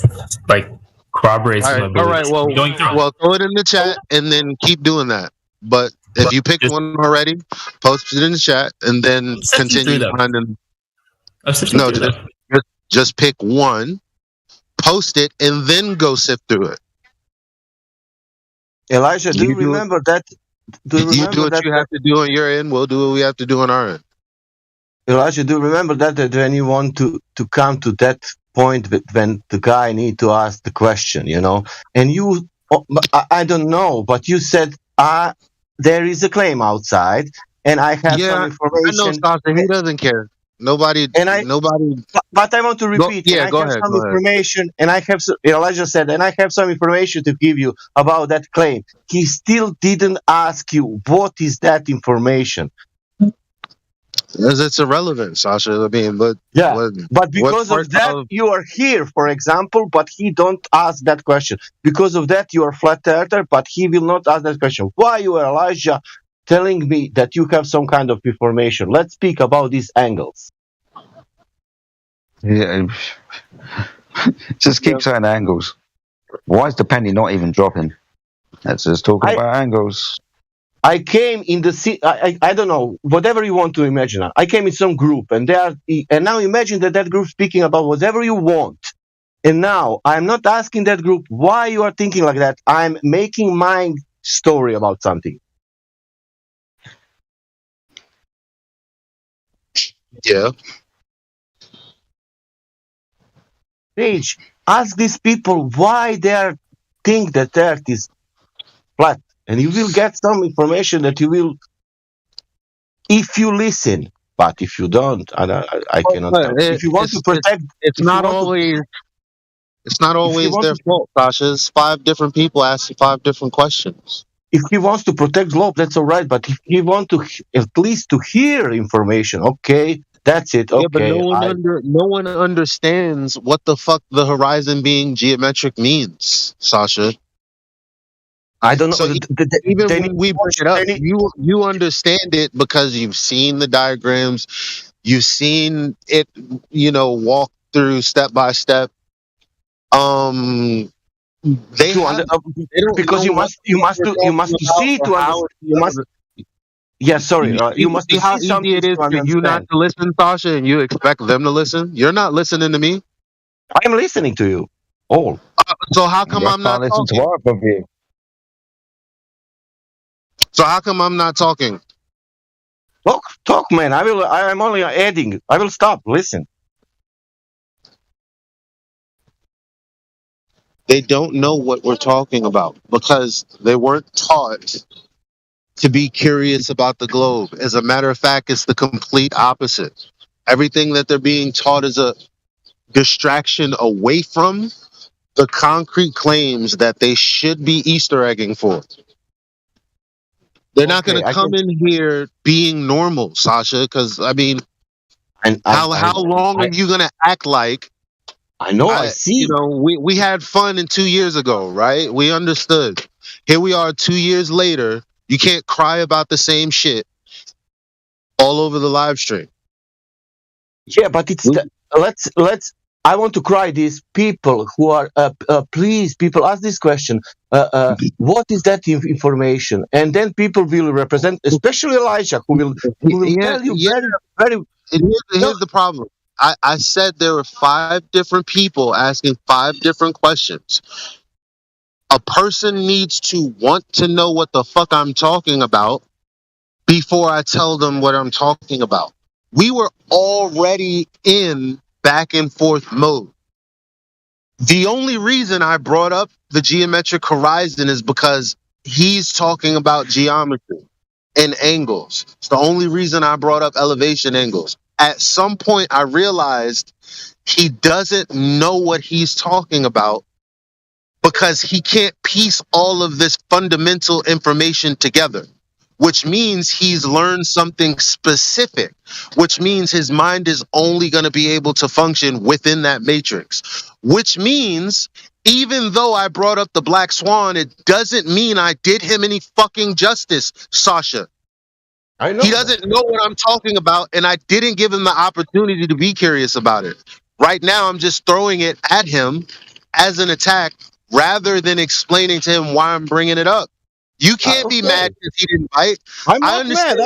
S4: like corroborates my beliefs.
S1: All right. Well, throw it in the chat and then keep doing that. But if you pick one already, post it in the chat and then continue finding. No, just pick one, post it, and then go sift through it.
S8: Elijah, do you remember that?
S1: You do what you have to do on your end. We'll do what we have to do on our end.
S8: Elijah, do you remember that when you want to come to that point when the guy need to ask the question, and you, I don't know, but you said, there is a claim outside, and I have some information.
S1: I know, Sasha, he doesn't care. Nobody. But
S8: I want to repeat.
S1: Go ahead.
S8: Information, and Elijah said, and I have some information to give you about that claim. He still didn't ask you what is that information.
S1: Because it's irrelevant, Sasha. I mean, but
S8: because of that, you are here, for example. But he don't ask that question. Because of that, you are flat earther, but he will not ask that question. Why you are Elijah? Telling me that you have some kind of information. Let's speak about these angles.
S5: Yeah, just keep saying angles. Why is the penny not even dropping? Let's just talk about angles.
S8: I came in the I don't know, whatever you want to imagine. I came in some group, and now imagine that group speaking about whatever you want. And now I'm not asking that group why you are thinking like that. I'm making my story about something.
S1: Yeah.
S8: Sage, ask these people why they think that Earth is flat, and you will get some information that you will, if you listen. But if you don't, I cannot. If you want to protect,
S1: it's not always their fault, Sasha. It's 5 different people asking 5 different questions.
S8: If he wants to protect globe, that's all right. But if he wants to at least to hear information, okay, that's it. Okay,
S1: yeah, but no one understands what the fuck the horizon being geometric means, Sasha.
S8: I don't know.
S1: So even when we bring it up, you understand it because you've seen the diagrams, you've seen it, walk through step by step.
S8: Because you must see to understand. You must. Yeah, sorry. You must
S1: see how easy it is for you not to listen, Sasha, and you expect them to listen. You're not listening to me.
S8: I am listening to you. All.
S1: So how come I'm not talking? So how come I'm not talking?
S8: Talk, man. I'm only adding. I will stop. Listen.
S1: They don't know what we're talking about because they weren't taught to be curious about the globe. As a matter of fact, it's the complete opposite. Everything that they're being taught is a distraction away from the concrete claims that they should be Easter egging for. They're not going to come in here being normal, Sasha, because, I mean, how long are you going to act like?
S8: I see.
S1: You know, we had fun 2 years ago, right? We understood. Here we are 2 years later. You can't cry about the same shit all over the live stream.
S8: Yeah, but it's let's. I want to cry. These people who are please, people ask this question. What is that information? And then people will represent, especially Elijah, who will tell you very.
S1: Here's the problem. I said there were 5 different people asking 5 different questions. A person needs to want to know what the fuck I'm talking about before I tell them what I'm talking about. We were already in back and forth mode. The only reason I brought up the geometric horizon is because he's talking about geometry and angles. It's the only reason I brought up elevation angles. At some point, I realized he doesn't know what he's talking about because he can't piece all of this fundamental information together, which means he's learned something specific, which means his mind is only going to be able to function within that matrix, which means even though I brought up the Black Swan, it doesn't mean I did him any fucking justice, Sasha.
S8: I know
S1: he doesn't know what I'm talking about, and I didn't give him the opportunity to be curious about it. Right now, I'm just throwing it at him as an attack rather than explaining to him why I'm bringing it up. You can't be mad because he didn't bite.
S8: I'm not mad.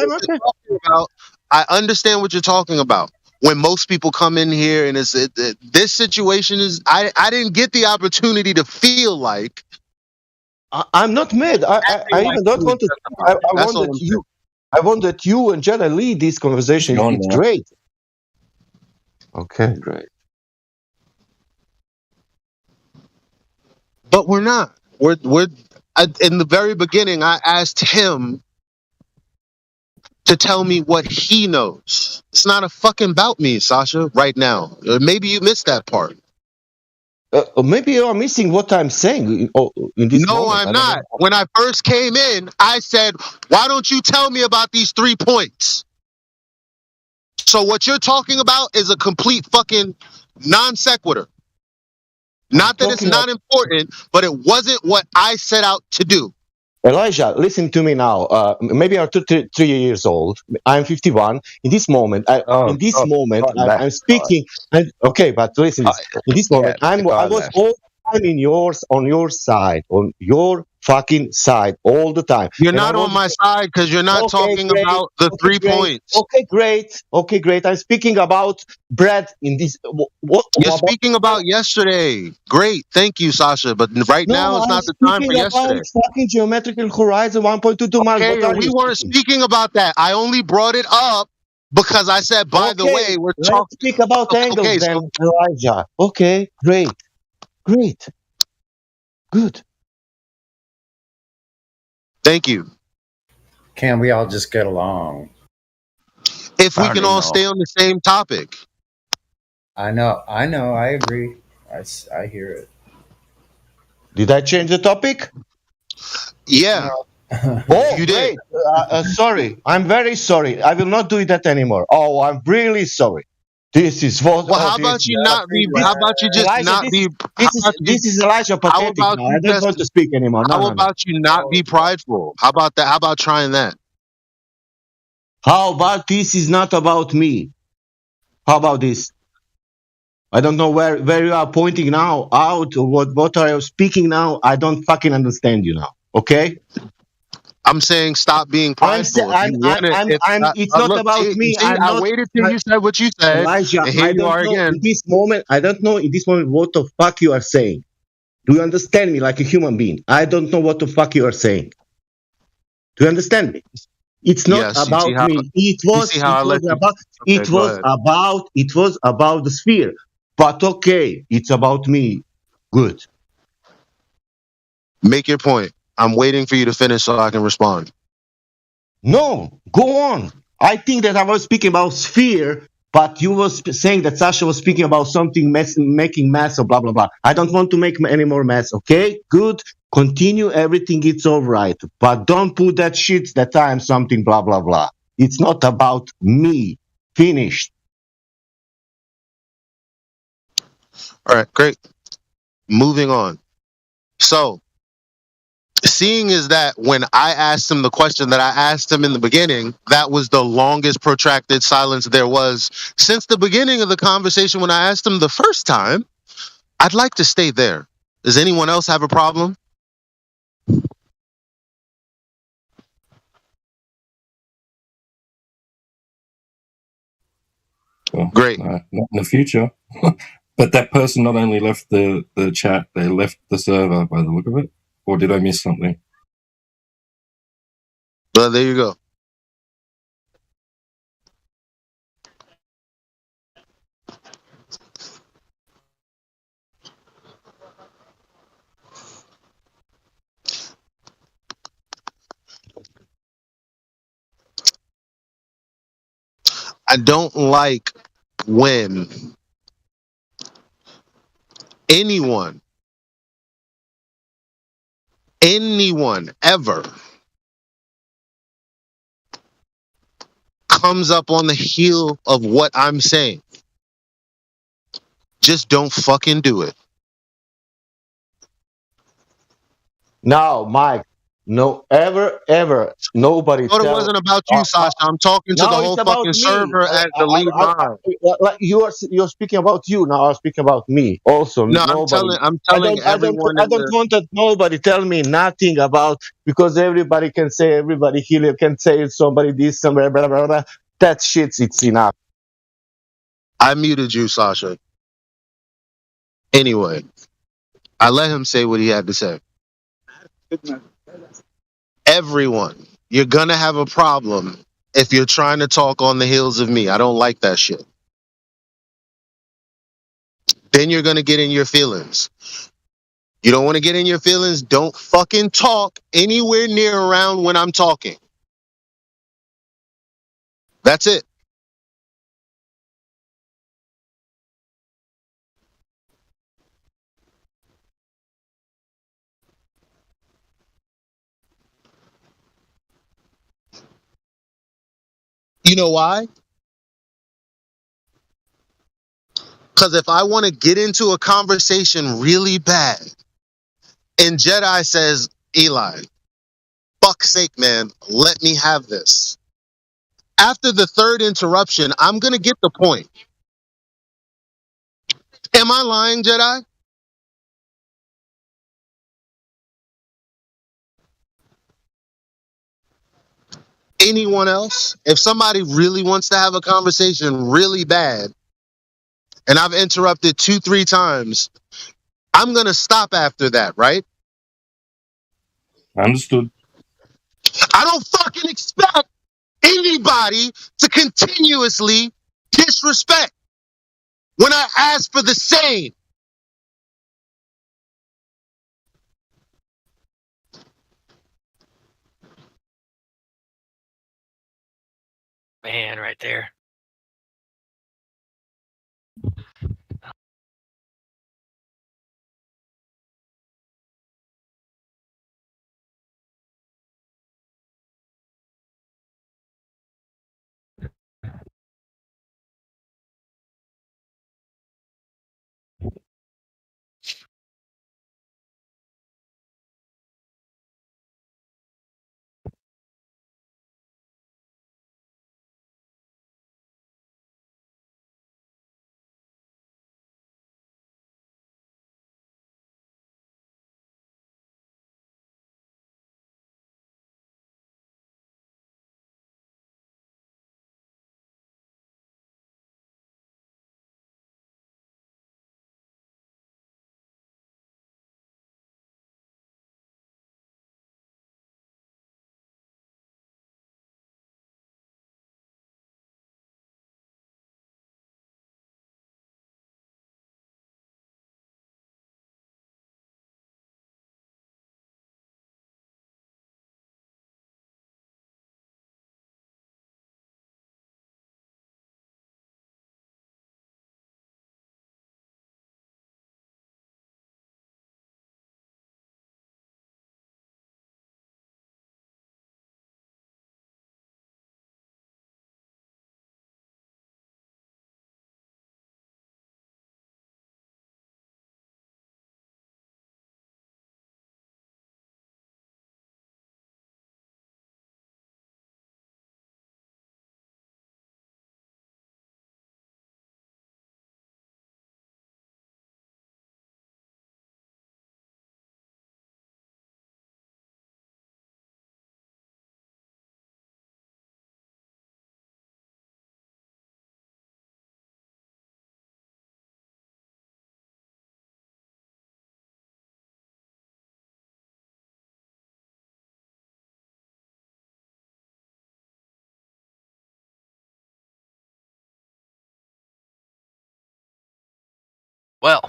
S1: I understand what you're talking about. When most people come in here and this situation is, I didn't get the opportunity to feel like.
S8: I'm not mad. I even don't want to. I want that you and Jenna lead this conversation. It's great. Okay, great.
S1: But we're not. We're in the very beginning, I asked him to tell me what he knows. It's not a fucking about me, Sasha, right now. Maybe you missed that part.
S8: Maybe you're missing what I'm saying in this
S1: No,
S8: moment.
S1: I'm not. When I first came in, I said, why don't you tell me about these 3 points? So what you're talking about is a complete fucking non sequitur. Not that it's not important, but it wasn't what I set out to do.
S8: Elijah, listen to me now. Maybe you're 3 years old. I'm 51. In this moment, I'm speaking. Okay, but listen. In this moment, I was all the time on your side, on your fucking side, all the time.
S1: You're not on my side because you're not talking about the 3 points.
S8: Okay, great. Okay, great. I'm speaking about bread in this. What
S1: you're speaking about yesterday? Great, thank you, Sasha. But right now it's not the time for yesterday.
S8: About fucking geometrical horizon 1.22 miles.
S1: Okay, we weren't speaking about that. I only brought it up because I said, by the way, we're talking.
S8: Let's speak about angles then, Elijah. Okay, great, good.
S1: Thank you.
S9: Can we all just get along?
S1: If we can all stay on the same topic.
S9: I know. I agree. I hear it.
S8: Did I change the topic?
S1: Yeah.
S8: Oh, you did. Sorry. I'm very sorry. I will not do that anymore. Oh, I'm really sorry. This is what.
S1: Well, how about you not be? How about you just
S8: Elijah,
S1: not be?
S8: This is Elijah pathetic. I don't want to speak anymore.
S1: How about you not be prideful? How about that? How about trying that?
S8: How about this is not about me? How about this? I don't know where you are pointing now out or what are you speaking now. I don't fucking understand you now. Okay.
S1: I'm saying stop being prideful.
S8: It's not about me.
S1: I waited till you said what you said.
S8: Elijah,
S1: and here you are again.
S8: In this moment, I don't know in this moment what the fuck you are saying. Do you understand me like a human being? I don't know what the fuck you are saying. Do you understand me? It's not about me. It was about the sphere. But okay, it's about me. Good.
S1: Make your point. I'm waiting for you to finish so I can respond.
S8: No, go on. I think that I was speaking about sphere But you was saying that Sasha was speaking about something making mess or blah blah blah. I don't want to make any more mess. Okay, good. Continue. Everything it's all right. But don't put that shit that I am something blah blah blah. It's not about me. Finished.
S1: All right, great. Moving on. So, seeing is that when I asked him the question that I asked him in the beginning, that was the longest protracted silence there was since the beginning of the conversation when I asked him the first time. I'd like to stay there. Does anyone else have a problem?
S10: Well,
S1: Great.
S10: not in the future. But that person not only left the chat, they left the server by the look of it. Or did I miss something?
S1: Well, there you go. I don't like when anyone ever comes up on the heel of what I'm saying. Just don't fucking do it.
S8: No, Mike. No, ever. Nobody.
S1: But it wasn't about you, Sasha. I'm talking to the
S8: No,
S1: whole
S8: it's about
S1: fucking
S8: me.
S1: server as the lead mod.
S8: Like you're speaking about you now. I'm speaking about me also.
S1: No,
S8: Nobody.
S1: I'm telling everyone
S8: I
S1: in
S8: don't
S1: the.
S8: want that nobody tell me nothing about because everybody can say everybody here can say somebody this somebody blah blah blah. That shit's it's enough.
S1: I muted you, Sasha. Anyway, I let him say what he had to say. Everyone, you're gonna have a problem if you're trying to talk on the heels of me. I don't like that shit. Then you're gonna get in your feelings. You don't want to get in your feelings. Don't fucking talk anywhere near around when I'm talking. That's it. You know why? Because if I want to get into a conversation really bad and Jedi says, Eli, fuck's sake, man, let me have this. After the third interruption, I'm going to get the point. Am I lying, Jedi? Anyone else? If somebody really wants to have a conversation really bad and I've interrupted 2-3 times, I'm going to stop after that, right?
S10: Understood.
S1: I don't fucking expect anybody to continuously disrespect when I ask for the same.
S12: Man, right there. Well,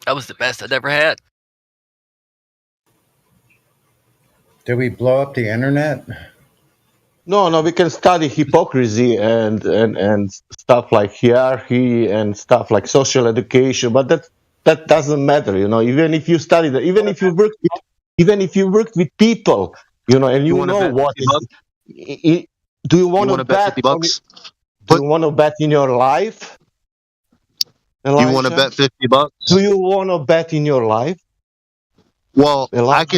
S12: that was the best I'd ever had.
S9: Did we blow up the internet?
S8: No, we can study hypocrisy and stuff like hierarchy and stuff like social education, but that doesn't matter, you know. Even if you study that, even if you worked with people, you know, and you
S1: want to
S8: know
S1: bet
S8: what
S1: 50
S8: is.
S1: bucks?
S8: Do you want
S1: You
S8: to
S1: want to bet
S8: bet?
S1: 50 bucks?
S8: Do you want to bet in your life,
S1: You want to
S8: Elijah?
S1: bet 50 bucks?
S8: Do you want to bet in your life,
S1: Well, I
S8: Elijah?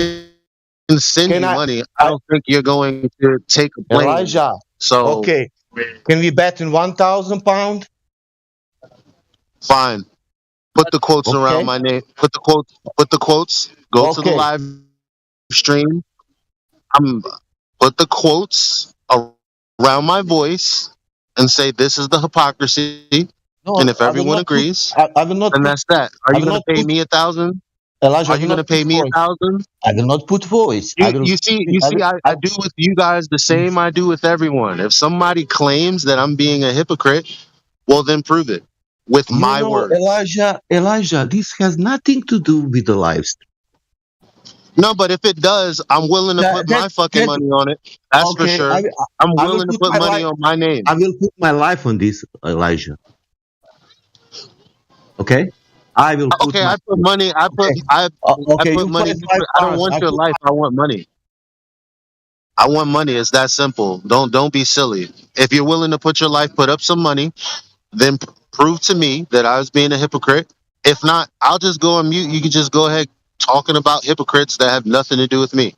S1: can send
S8: Can
S1: you
S8: I,
S1: money. I don't think you're going to take a plane.
S8: Elijah?
S1: So
S8: Okay, can we bet in £1,000?
S1: fine. Put the quotes around
S8: Okay,
S1: my name. Put the quotes. Put the quotes. Go to the
S8: okay.
S1: live stream. I'm put the quotes around my voice and say this is the hypocrisy.
S8: No,
S1: And if
S8: I will
S1: everyone
S8: not put.
S1: agrees,
S8: I will not
S1: then
S8: put.
S1: that's that. Are
S8: I
S1: you
S8: will
S1: going to
S8: not
S1: pay
S8: put.
S1: me 1,000?
S8: Elijah, I
S1: Are
S8: will
S1: you going to
S8: not put
S1: pay me
S8: voice.
S1: 1,000?
S8: I will not put voice. I will.
S1: You
S8: I
S1: see,
S8: will.
S1: I do with you guys the same I do with everyone. If somebody claims that I'm being a hypocrite, well, then prove it with
S8: You
S1: my
S8: know,
S1: words.
S8: Elijah, this has nothing to do with the live stream.
S1: No, but if it does, I'm willing to put my fucking money on it. That's for
S8: Okay.
S1: sure. I'm
S8: I will
S1: willing to
S8: put
S1: put
S8: my
S1: money
S8: life.
S1: on my name.
S8: I will put my life on this, Elijah. Okay. I will put
S1: Okay,
S8: my.
S1: I put money.
S8: Okay.
S1: I
S8: Okay.
S1: put
S8: You
S1: money.
S8: play
S1: I don't
S8: £5.
S1: want your life. I want money. I want money. It's that simple. Don't be silly. If you're willing to put your life, put up some money, then prove to me that I was being a hypocrite. If not, I'll just go on mute. You can just go ahead talking about hypocrites that have nothing to do with me.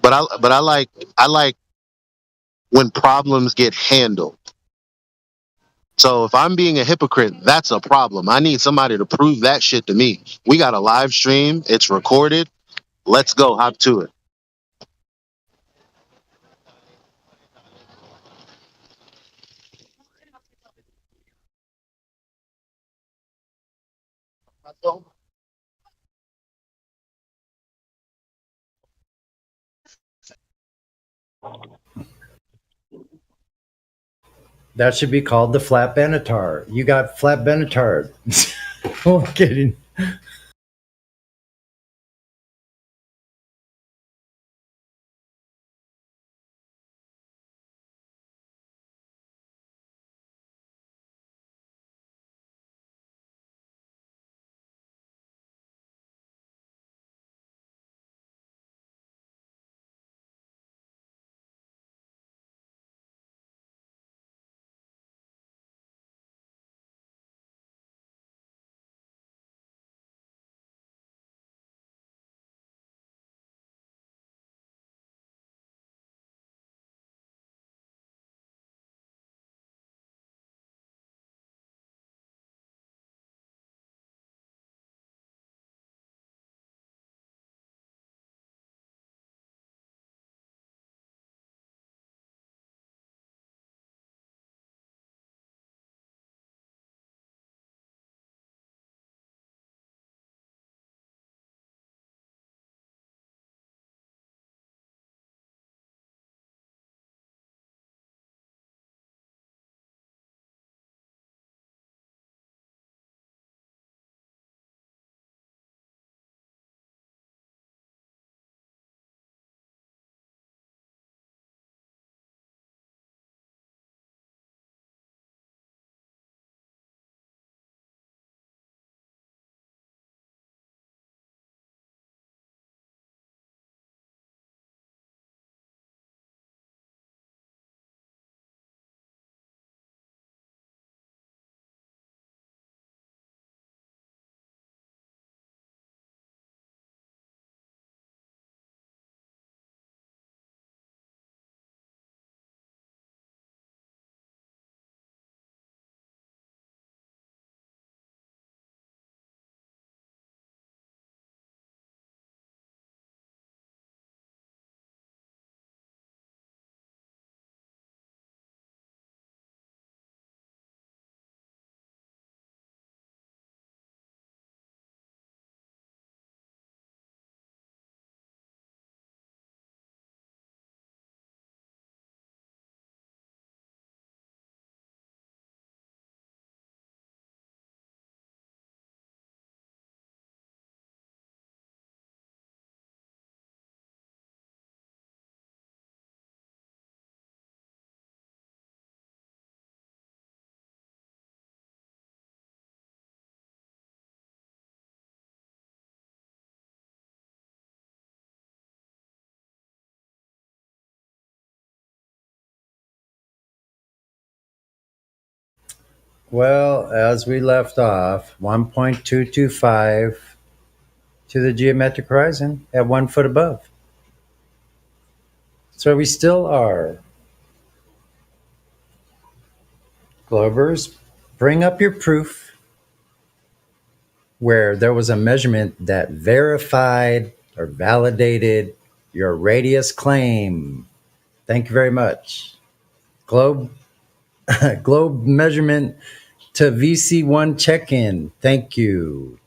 S1: But I like when problems get handled. So if I'm being a hypocrite, that's a problem. I need somebody to prove that shit to me. We got a live stream. It's recorded. Let's go. Hop to it.
S9: That should be called the flat Benatar. You got flat Benatar. Oh, I'm kidding. Well, as we left off, 1.225 to the geometric horizon at 1 foot above. So we still are. Glovers, bring up your proof where there was a measurement that verified or validated your radius claim. Thank you very much. Globe globe measurement to VC1 check-in. Thank you.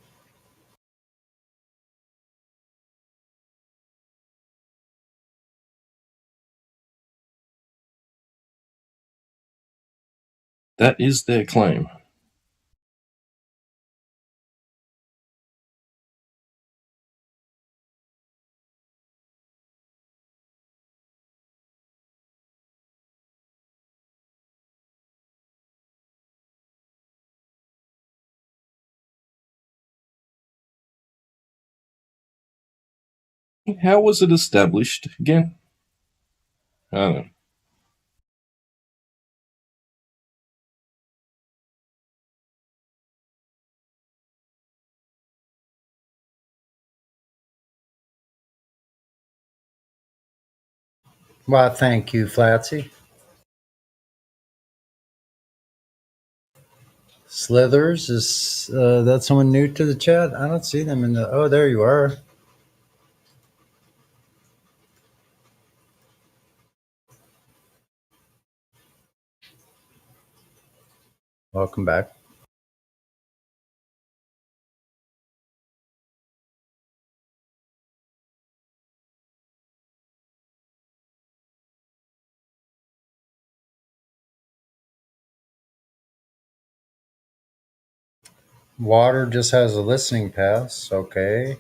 S10: That is their claim. How was it established again? I don't know.
S9: Well, thank you, Flatsy. Slithers, is that someone new to the chat? I don't see them in the. Oh, there you are. Welcome back. Water just has a listening pass. Okay.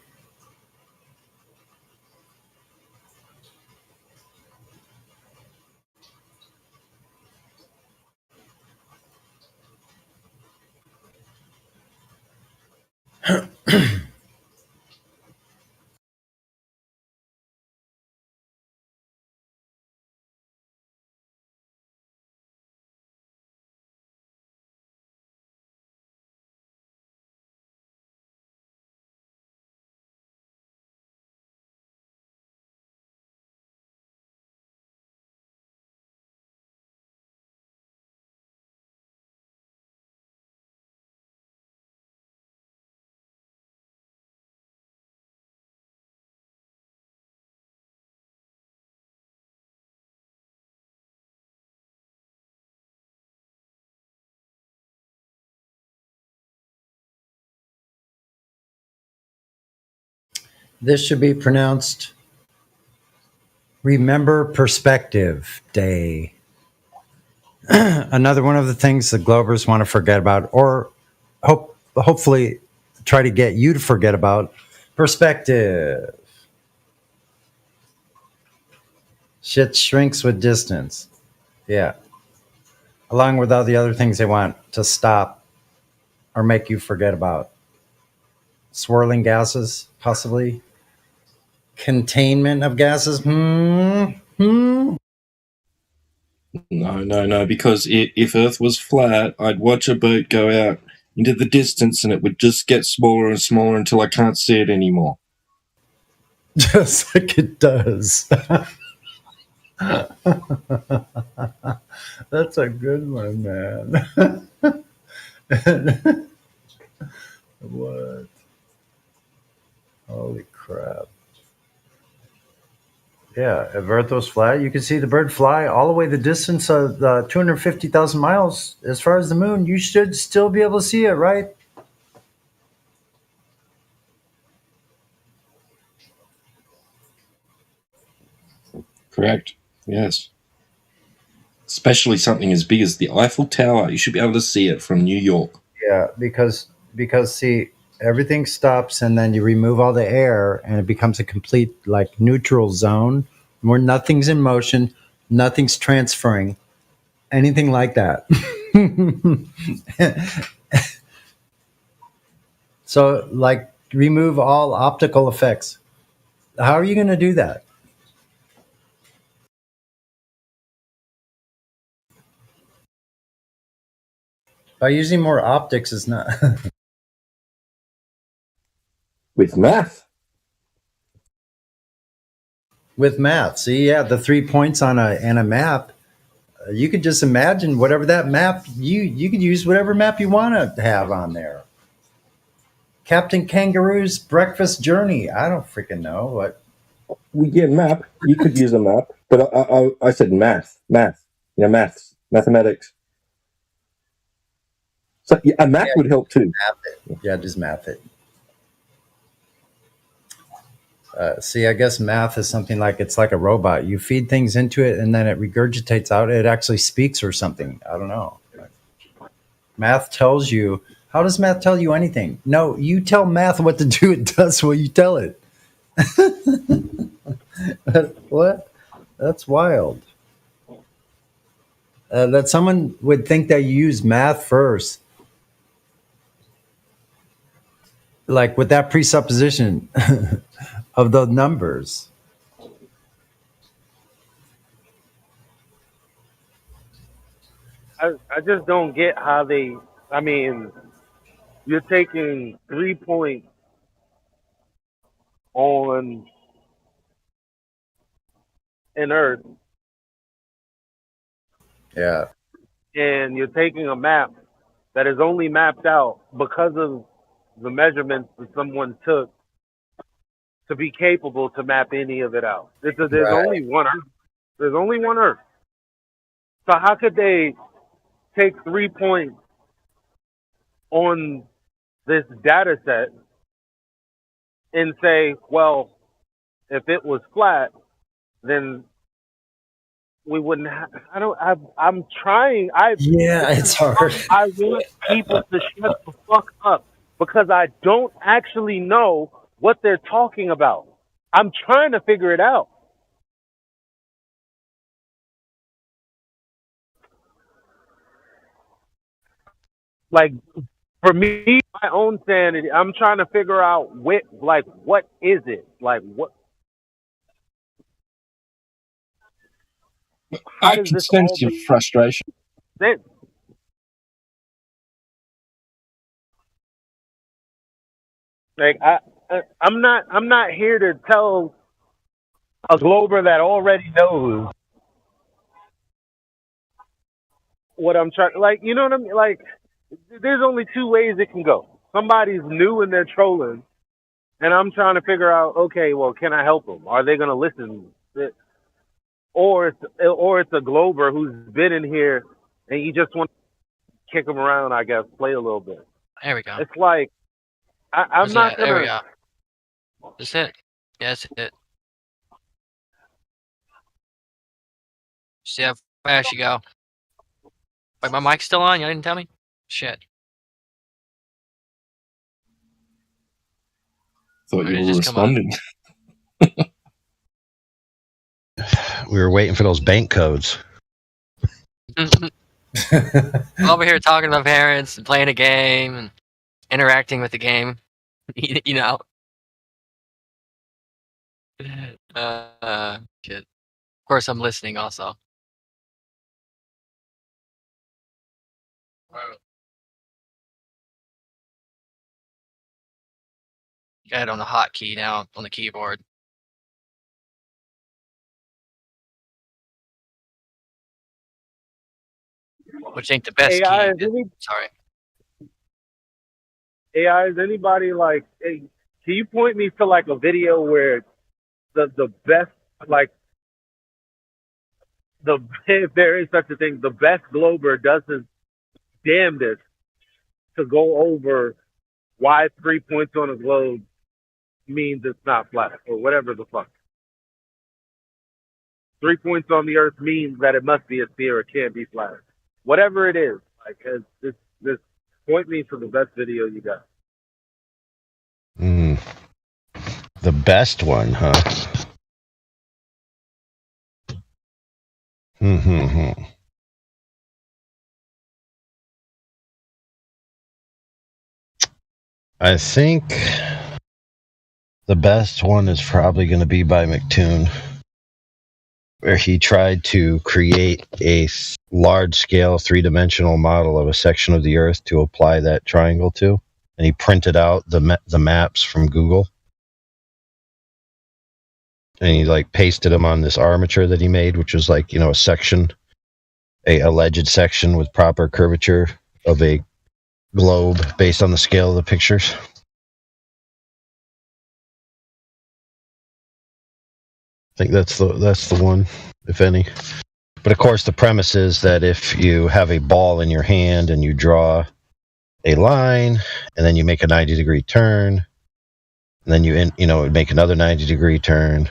S9: This should be pronounced Remember Perspective Day. Another one of the things the Glovers want to forget about, or hopefully try to get you to forget about, perspective. Shit shrinks with distance. Yeah. Along with all the other things they want to stop or make you forget about. Swirling gases, possibly. Containment of gases.
S10: No, because if Earth was flat, I'd watch a boat go out into the distance and it would just get smaller and smaller until I can't see it anymore.
S9: Just like it does. That's a good one, man. What? Holy crap. Yeah, if Earth was flat, you could see the bird fly all the way the distance of 250,000 miles as far as the moon. You should still be able to see it, right?
S10: Correct. Yes. Especially something as big as the Eiffel Tower. You should be able to see it from New York.
S9: Yeah, because see, everything stops and then you remove all the air and it becomes a complete like neutral zone where nothing's in motion, nothing's transferring, anything like that. So like remove all optical effects. How are you going to do that? By using more optics is not
S10: with math.
S9: With math. See, yeah, the 3 points on a map. You could just imagine whatever that map. You could use whatever map you want to have on there. Captain Kangaroo's breakfast journey. I don't freaking know what.
S10: We get map. You could use a map, but I said math. Mathematics. So yeah, a map would help too.
S9: Math it. Yeah, just math it. See, I guess math is something like it's like a robot. You feed things into it, and then it regurgitates out. It actually speaks or something. I don't know. Math tells you. How does math tell you anything? No, you tell math what to do. It does what you tell it. What? That's wild. That someone would think that you use math first. Like with that presupposition of the numbers.
S6: I just don't get how they. I mean, you're taking 3 points on an Earth,
S9: Yeah.
S6: and you're taking a map that is only mapped out because of the measurements that someone took to be capable to map any of it out. There's
S9: Right.
S6: only one Earth. There's only one Earth. So how could they take 3 points on this data set and say, well, if it was flat, then we wouldn't have, I'm trying.
S9: Yeah, it's hard.
S6: I want people to shut the fuck up because I don't actually know what they're talking about. I'm trying to figure it out. Like, for me, my own sanity, I'm trying to figure out what is it? Like, what?
S10: I can sense your frustration.
S6: Sense? Like, I'm not here to tell a Glober that already knows what I'm trying. Like, you know what I mean? Like, there's only two ways it can go. Somebody's new and they're trolling, and I'm trying to figure out, okay, well, can I help them? Are they going to listen? Or it's a Glober who's been in here, and you just want to kick them around, I guess, play a little bit.
S12: There we go.
S6: It's like, I'm not going
S12: There we
S6: to...
S12: go. That's it. Yeah, that's it. See how fast you go. Wait, my mic's still on? You didn't tell me? Shit.
S10: Thought
S12: Or
S10: you
S12: did it
S10: were
S12: just come on?
S10: responding.
S13: We were waiting for those bank codes.
S12: I'm over here talking to my parents and playing a game and interacting with the game. You know. Shit. Of course, I'm listening also. Got it on the hotkey now on the keyboard. Which ain't the best
S6: AI,
S12: key. Sorry.
S6: AI, is anybody like, hey, can you point me to like a video where the best, like, if there is such a thing, the best Glober does his damnedest to go over why 3 points on a globe means it's not flat, or whatever the fuck. 3 points on the Earth means that it must be a sphere, it can't be flat. Whatever it is, like, this point me to the best video you got.
S13: The best one, huh? I think the best one is probably going to be by McToon, where he tried to create a large-scale three-dimensional model of a section of the Earth to apply that triangle to, and he printed out the maps from Google, and he like pasted them on this armature that he made, which was like, you know, a section, a alleged section with proper curvature of a globe based on the scale of the pictures. I think that's the one, if any. But of course, the premise is that if you have a ball in your hand and you draw a line, and then you make a 90-degree turn, and then you make another 90-degree turn,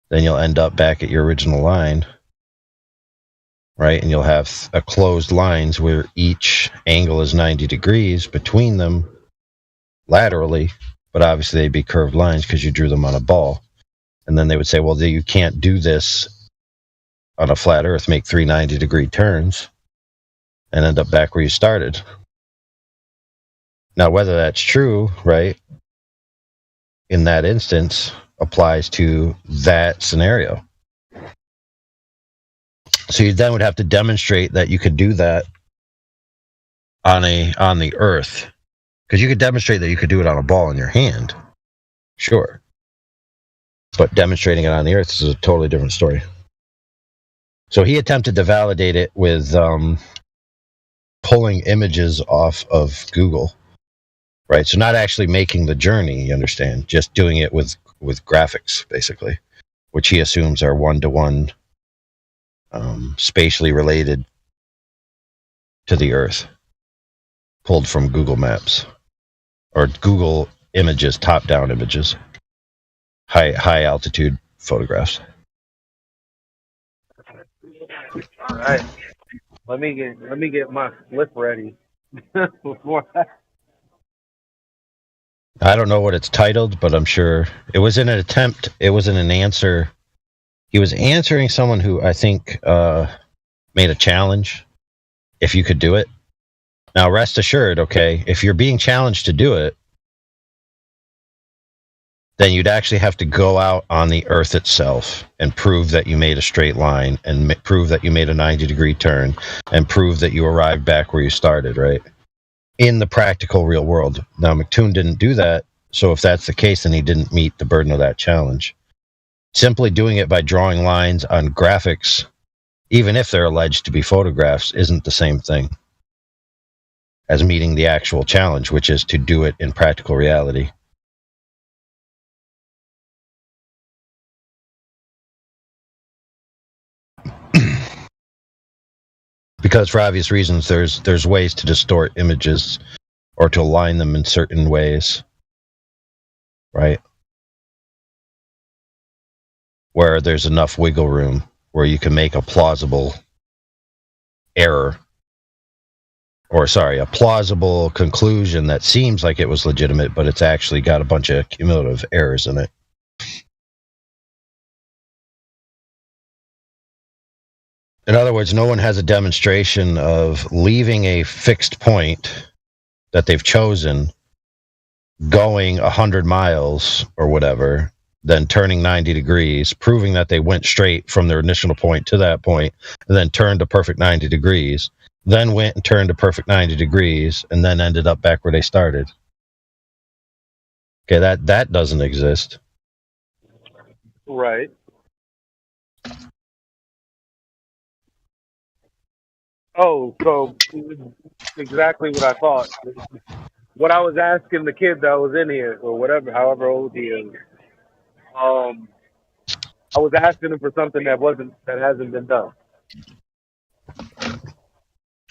S13: then you'll end up back at your original line, right? And you'll have a closed lines where each angle is 90 degrees between them laterally, but obviously they'd be curved lines because you drew them on a ball. And then they would say, well, you can't do this on a flat Earth, make 3 90-degree turns, and end up back where you started. Now, whether that's true, right, in that instance, applies to that scenario. So you then would have to demonstrate that you could do that on the Earth, because you could demonstrate that you could do it on a ball in your hand, sure, but demonstrating it on the Earth is a totally different story. So he attempted to validate it with pulling images off of Google, right? So not actually making the journey, you understand, just doing it with graphics, basically, which he assumes are one-to-one spatially related to the Earth, pulled from Google Maps or Google Images, top-down images, high altitude photographs.
S6: All right, let me get my slip ready before
S13: I don't know what it's titled, but I'm sure it was in an attempt. It was in an answer. He was answering someone who I think made a challenge, if you could do it. Now, rest assured, okay, if you're being challenged to do it, then you'd actually have to go out on the Earth itself and prove that you made a straight line, and prove that you made a 90-degree turn, and prove that you arrived back where you started, right? In the practical real world. Now, McToon didn't do that, so if that's the case, then he didn't meet the burden of that challenge. Simply doing it by drawing lines on graphics, even if they're alleged to be photographs, isn't the same thing as meeting the actual challenge, which is to do it in practical reality. Because for obvious reasons, there's ways to distort images or to align them in certain ways, right? Where there's enough wiggle room where you can make a plausible error, or a plausible conclusion that seems like it was legitimate, but it's actually got a bunch of cumulative errors in it. In other words, no one has a demonstration of leaving a fixed point that they've chosen, going 100 miles or whatever, then turning 90 degrees, proving that they went straight from their initial point to that point, and then turned a perfect 90 degrees, then went and turned a perfect 90 degrees, and then ended up back where they started. Okay, that doesn't exist.
S6: right. Oh, so exactly what I thought. What I was asking the kid that was in here, or whatever, however old he is, I was asking him for something that hasn't been done.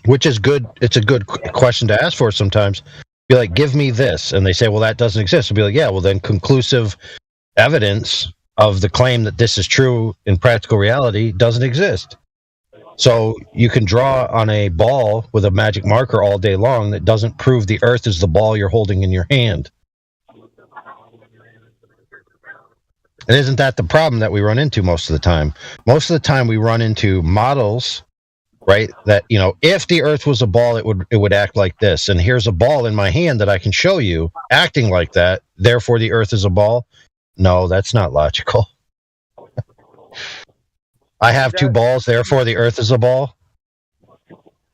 S13: Which is good. It's a good question to ask for sometimes. Be like, give me this. And they say, well, that doesn't exist. And be like, yeah, well, then conclusive evidence of the claim that this is true in practical reality doesn't exist. So you can draw on a ball with a magic marker all day long that doesn't prove the Earth is the ball you're holding in your hand. And isn't that the problem that we run into most of the time? Most of the time we run into models, right, that, you know, if the Earth was a ball, it would act like this. And here's a ball in my hand that I can show you acting like that. Therefore, the Earth is a ball. No, that's not logical. I have two balls, therefore the Earth is a ball.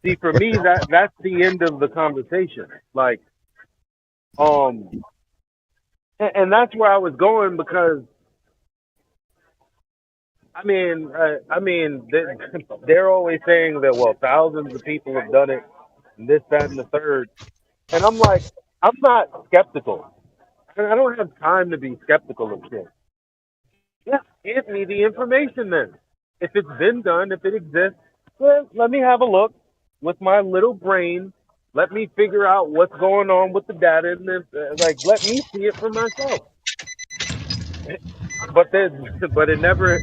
S6: See, for me, that's the end of the conversation. Like, and that's where I was going because, I mean, they're always saying that, well, thousands of people have done it, and this, that, and the third. And I'm like, I'm not skeptical. I don't have time to be skeptical of shit. Yeah, give me the information then. If it's been done, if it exists, well, let me have a look with my little brain. Let me figure out what's going on with the data, and then, like, let me see it for myself. But it never.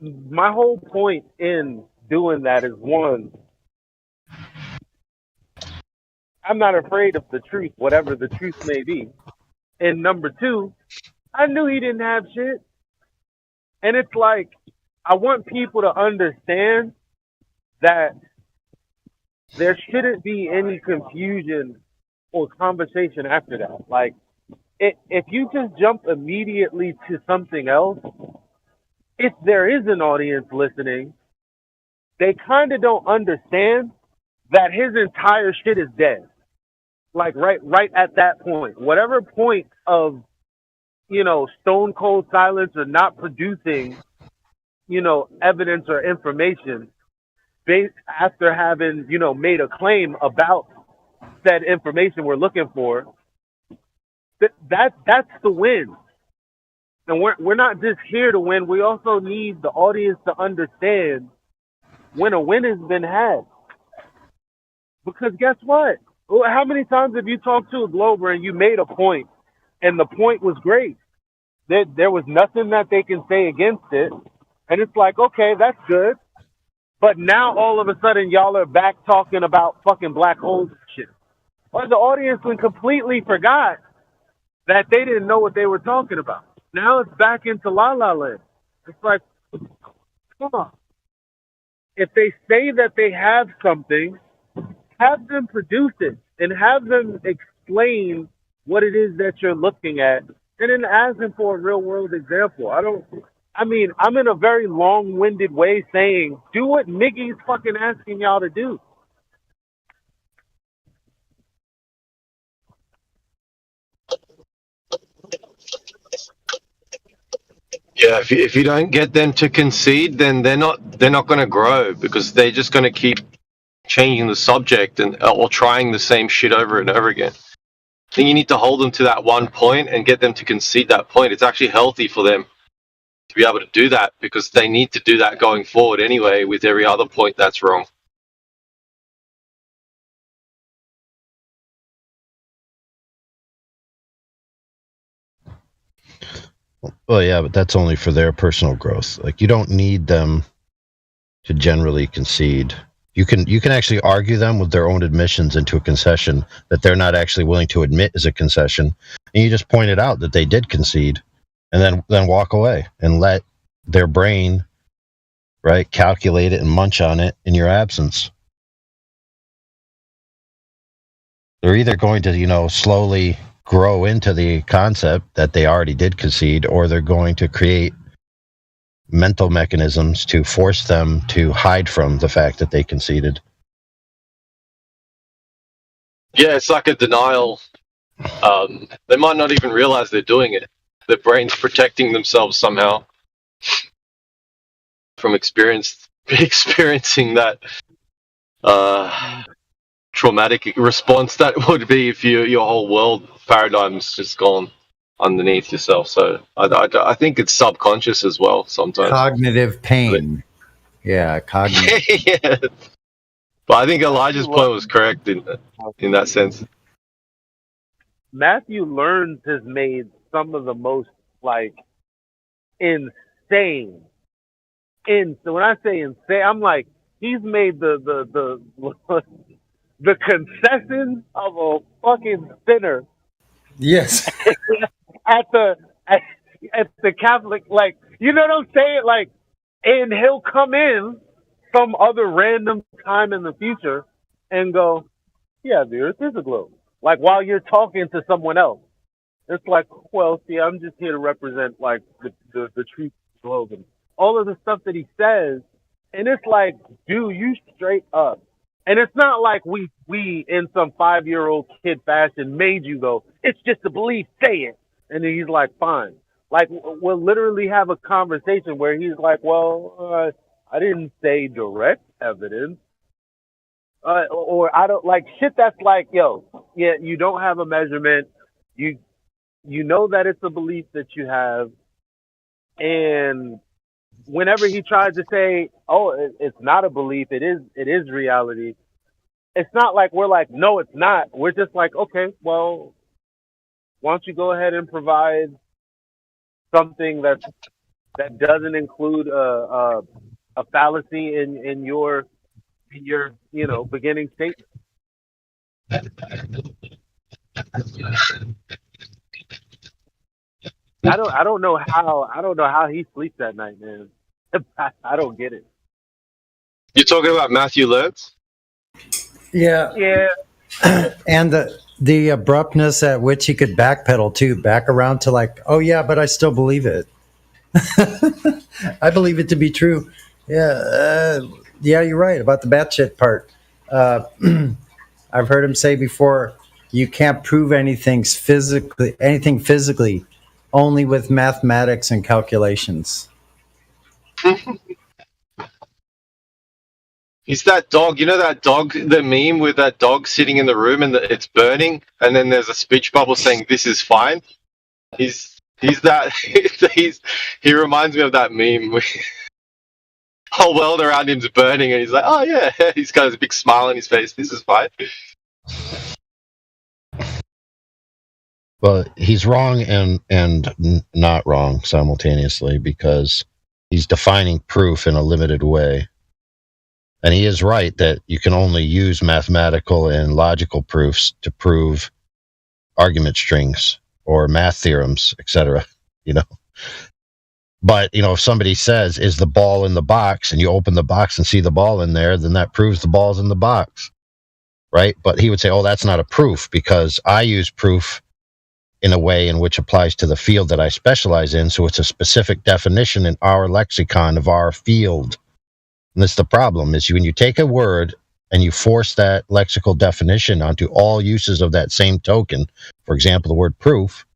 S6: My whole point in doing that is, one, I'm not afraid of the truth, whatever the truth may be. And number two, I knew he didn't have shit. And it's like, I want people to understand that there shouldn't be any confusion or conversation after that. Like, if you just jump immediately to something else, if there is an audience listening, they kind of don't understand that his entire shit is dead. Like, right at that point, whatever point of, stone cold silence or not producing, evidence or information based after having, made a claim about said information we're looking for, that's the win. And we're not just here to win. We also need the audience to understand when a win has been had. Because guess what? How many times have you talked to a Glober and you made a point and the point was great? There was nothing that they can say against it. And it's like, okay, that's good. But now all of a sudden y'all are back talking about fucking black holes and shit. Or the audience completely forgot that they didn't know what they were talking about. Now it's back into La La Land. It's like, come on. If they say that they have something, have them produce it and have them explain what it is that you're looking at, and then ask them for a real world example. I'm in a very long-winded way saying, do what Miggy's fucking asking y'all to do.
S14: Yeah, if you don't get them to concede, then they're not going to grow, because they're just going to keep changing the subject or trying the same shit over and over again. I think you need to hold them to that one point and get them to concede that point. It's actually healthy for them to be able to do that, because they need to do that going forward anyway with every other point that's wrong.
S13: Well, yeah, but that's only for their personal growth. Like, you don't need them to generally concede. You can actually argue them with their own admissions into a concession that they're not actually willing to admit is a concession, and you just point it out that they did concede, and then walk away and let their brain, right, calculate it and munch on it in your absence. They're either going to, slowly grow into the concept that they already did concede, or they're going to create mental mechanisms to force them to hide from the fact that they conceded.
S14: Yeah, it's like a denial. They might not even realize they're doing it. Their brain's protecting themselves somehow from experiencing that traumatic response that would be if your whole world paradigm's just gone underneath yourself. So I think it's subconscious as well sometimes.
S9: Cognitive pain. Yeah, cognitive.
S14: Yeah. But I think Elijah's point was correct in that sense.
S6: Matthew Learns has made some of the most, like, insane. So when I say insane, I'm like, he's made the concessions of a fucking sinner.
S9: Yes.
S6: at the Catholic, like, you know what I'm saying? Like, and he'll come in some other random time in the future and go, yeah, the Earth is a globe. Like, while you're talking to someone else. It's like, well, see, I'm just here to represent like the truth slogan. All of the stuff that he says, and it's like, dude, you straight up. And it's not like we in some 5-year-old kid fashion made you go, it's just a belief, say it. And then he's like, fine. Like, we'll literally have a conversation where he's like, well, I didn't say direct evidence. Or I don't like shit that's like, yo, yeah, you don't have a measurement. You know that it's a belief that you have. And whenever he tries to say, oh, it's not a belief, it is reality. It's not like we're like, no, it's not. We're just like, okay, well, why don't you go ahead and provide something that doesn't include a fallacy in your beginning statement. I don't know how he sleeps at night, man. I don't get it.
S14: You're talking about Matthew Lertz?
S9: Yeah.
S6: Yeah.
S9: And the abruptness at which he could backpedal too, back around to like, oh yeah, but I still believe it. I believe it to be true. Yeah, yeah, you're right about the batshit part. I've heard him say before, you can't prove anything physically, only with mathematics and calculations.
S14: He's that dog. You know that dog, the meme with that dog sitting in the room and it's burning, and then there's a speech bubble saying "This is fine." He's that. He reminds me of that meme. Whole world around him's burning, and he's like, "Oh yeah." He's got a big smile on his face. This is fine.
S13: Well, he's wrong and not wrong simultaneously, because he's defining proof in a limited way. And he is right that you can only use mathematical and logical proofs to prove argument strings or math theorems, etc. But if somebody says, "Is the ball in the box?" and you open the box and see the ball in there, then that proves the ball's in the box, right? But he would say, "Oh, that's not a proof, because I use proof in a way in which applies to the field that I specialize in, so it's a specific definition in our lexicon of our field." And that's the problem, is when you take a word and you force that lexical definition onto all uses of that same token, for example, the word proof,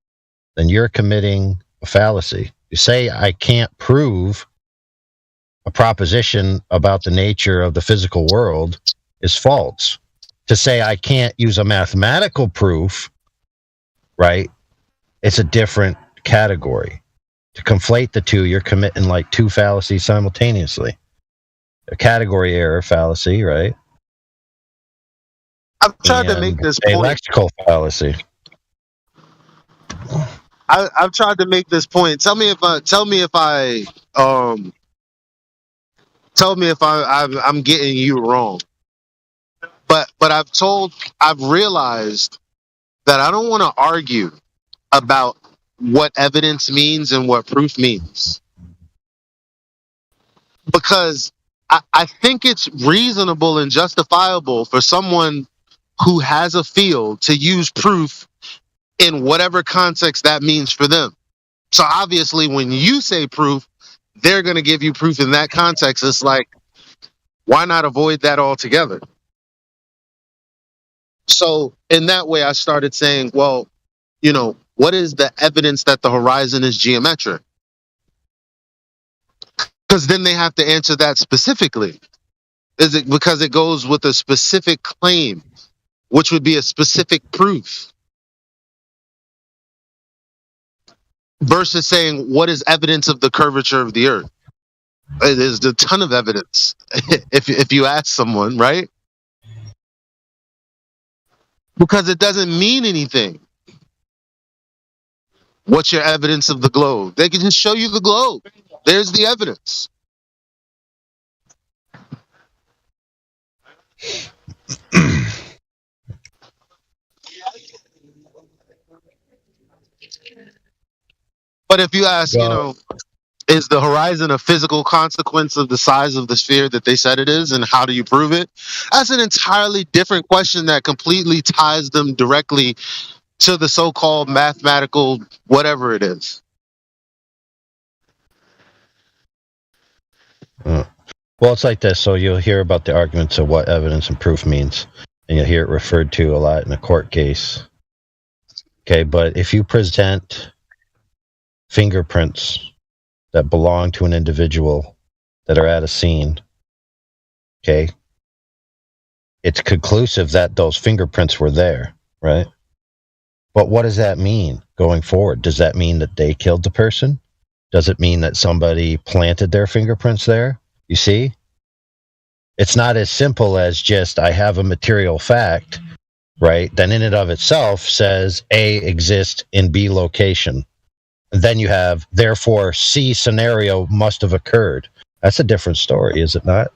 S13: then you're committing a fallacy. You say, I can't prove a proposition about the nature of the physical world is false. To say I can't use a mathematical proof, right, it's a different category. To conflate the two, you're committing like two fallacies simultaneously. A category error fallacy, right?
S1: I've tried to make this
S13: a
S1: point.
S13: Lexical fallacy.
S1: I've tried to make this point. Tell me if I'm getting you wrong. But I've realized that I don't want to argue about what evidence means and what proof means, because I think it's reasonable and justifiable for someone who has a field to use proof in whatever context that means for them. So obviously, when you say proof, they're going to give you proof in that context. It's like, why not avoid that altogether? So in that way, I started saying, well, what is the evidence that the horizon is geometric? Because then they have to answer that specifically. Is it because it goes with a specific claim, which would be a specific proof? Versus saying, what is evidence of the curvature of the earth? There's a ton of evidence if you ask someone, right? Because it doesn't mean anything. What's your evidence of the globe? They can just show you the globe. There's the evidence. But if you ask, is the horizon a physical consequence of the size of the sphere that they said it is, and how do you prove it? That's an entirely different question that completely ties them directly to the so-called mathematical whatever it is.
S13: Well, it's like this. So you'll hear about the arguments of what evidence and proof means, and you'll hear it referred to a lot in a court case. Okay, but if you present fingerprints that belong to an individual that are at a scene, okay, it's conclusive that those fingerprints were there, right? But what does that mean going forward? Does that mean that they killed the person? Does it mean that somebody planted their fingerprints there? You see? It's not as simple as just, I have a material fact, right? Then in and of itself says A exists in B location. And then you have, therefore, C scenario must have occurred. That's a different story, is it not?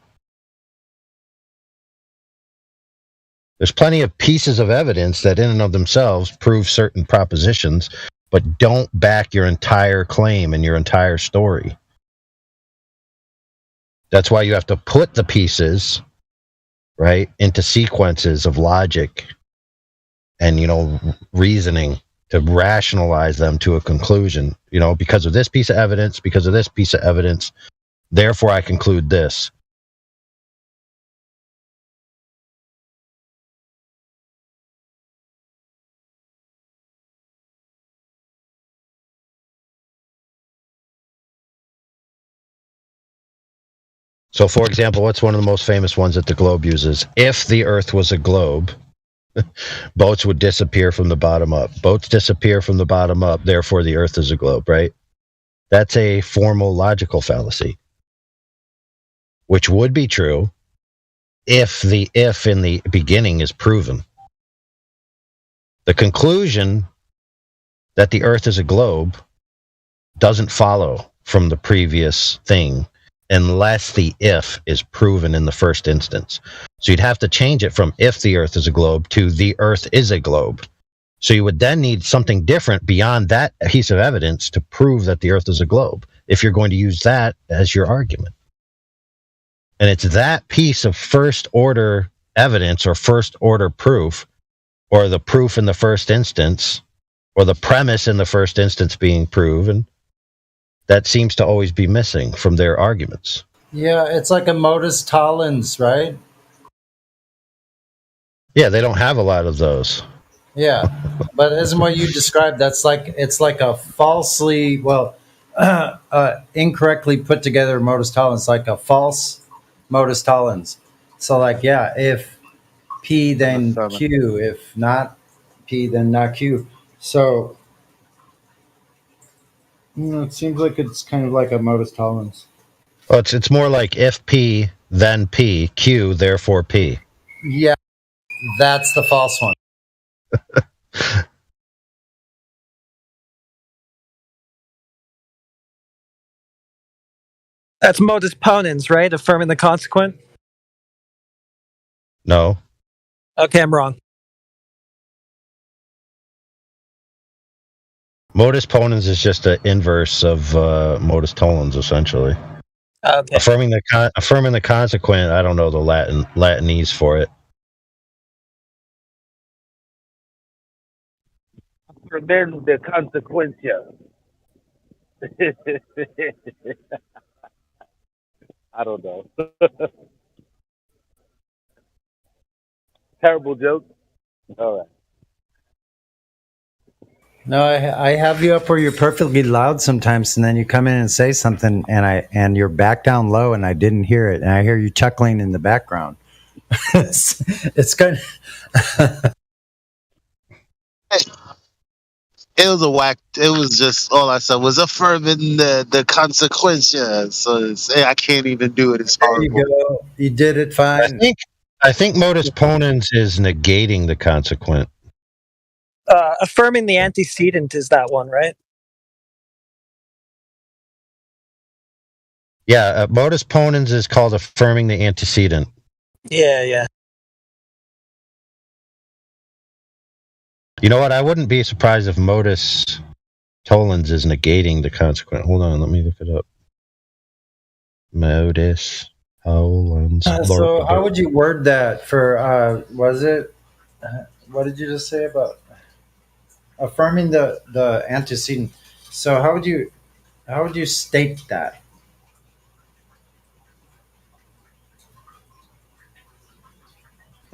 S13: There's plenty of pieces of evidence that in and of themselves prove certain propositions, but don't back your entire claim and your entire story. That's why you have to put the pieces, right, into sequences of logic and, reasoning to rationalize them to a conclusion. Because of this piece of evidence, because of this piece of evidence, therefore I conclude this. So, for example, what's one of the most famous ones that the globe uses? If the Earth was a globe, boats would disappear from the bottom up. Boats disappear from the bottom up, therefore the Earth is a globe, right? That's a formal logical fallacy, which would be true if the if in the beginning is proven. The conclusion that the Earth is a globe doesn't follow from the previous thing unless the if is proven in the first instance. So you'd have to change it from if the Earth is a globe to the Earth is a globe. So you would then need something different beyond that piece of evidence to prove that the Earth is a globe, if you're going to use that as your argument. And it's that piece of first order evidence or first order proof, or the proof in the first instance, or the premise in the first instance being proven, that seems to always be missing from their arguments.
S9: Yeah, it's like a modus tollens, right?
S13: Yeah, they don't have a lot of those.
S9: Yeah, but isn't what you described? It's like a falsely, incorrectly put together modus tollens, like a false modus tollens. So, if P then Q, if not P then not Q. So it seems like it's kind of like a modus tollens.
S13: Well, it's more like if P then P, Q therefore P.
S9: Yeah, that's the false one.
S15: That's modus ponens, right? Affirming the consequent?
S13: No.
S15: Okay, I'm wrong.
S13: Modus ponens is just an inverse of modus tollens, essentially.
S15: Okay.
S13: Affirming the consequent, I don't know the Latinese for it.
S6: Then the consequencia. I don't know. Terrible joke. All right.
S9: No, I have you up where you're perfectly loud sometimes, and then you come in and say something, and you're back down low, and I didn't hear it, and I hear you chuckling in the background. it's kind of
S1: It was a whack. It was just all I said was affirming the consequences. So I can't even do it. It's horrible.
S9: There you go. You did it fine.
S13: I think modus ponens is negating the consequent.
S15: Affirming the antecedent is that one, right?
S13: Yeah, modus ponens is called affirming the antecedent.
S15: Yeah.
S13: You know what? I wouldn't be surprised if modus tollens is negating the consequent. Hold on, let me look it up. Modus tollens.
S9: So how would you word that for, was it, what did you just say about? affirming the antecedent. So how would you state that?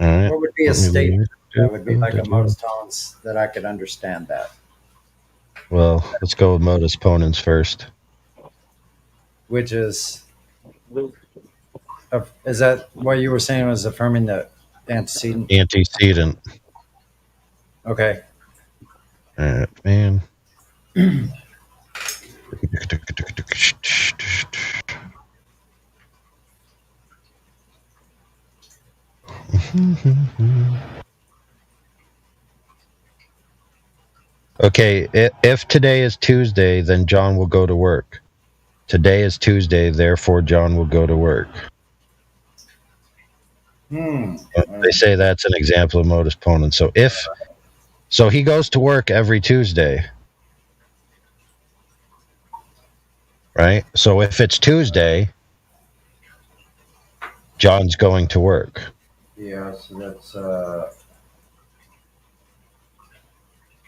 S13: All right.
S9: What would be a statement that would be like a modus tollens that I could understand that?
S13: Well, let's go with modus ponens first.
S9: Which is that what you were saying was affirming the antecedent?
S13: Antecedent.
S9: Okay.
S13: All right, man. Okay, if today is Tuesday, then John will go to work. Today is Tuesday, therefore John will go to work. They say that's an example of modus ponens. So he goes to work every Tuesday, right? So if it's Tuesday, John's going to work.
S9: Yeah, so that's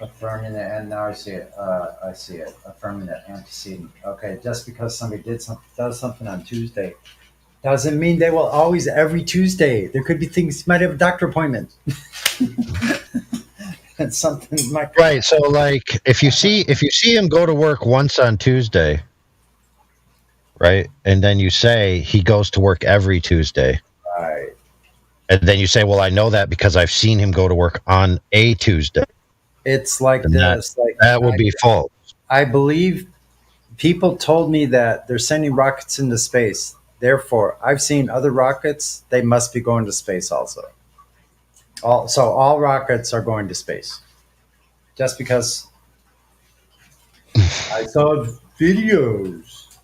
S9: affirming it, and now I see it. Affirming the antecedent. Okay, just because somebody does something on Tuesday doesn't mean they will always every Tuesday. There could be things. Might have a doctor appointment. And something might.
S13: Right. So like if you see him go to work once on Tuesday, right, and then you say he goes to work every Tuesday.
S9: Right.
S13: And then you say, well, I know that because I've seen him go to work on a Tuesday.
S9: It's like
S13: And
S9: this.
S13: that would be false.
S9: I believe people told me that they're sending rockets into space. Therefore, I've seen other rockets. They must be going to space also. All rockets are going to space. Just because I saw videos.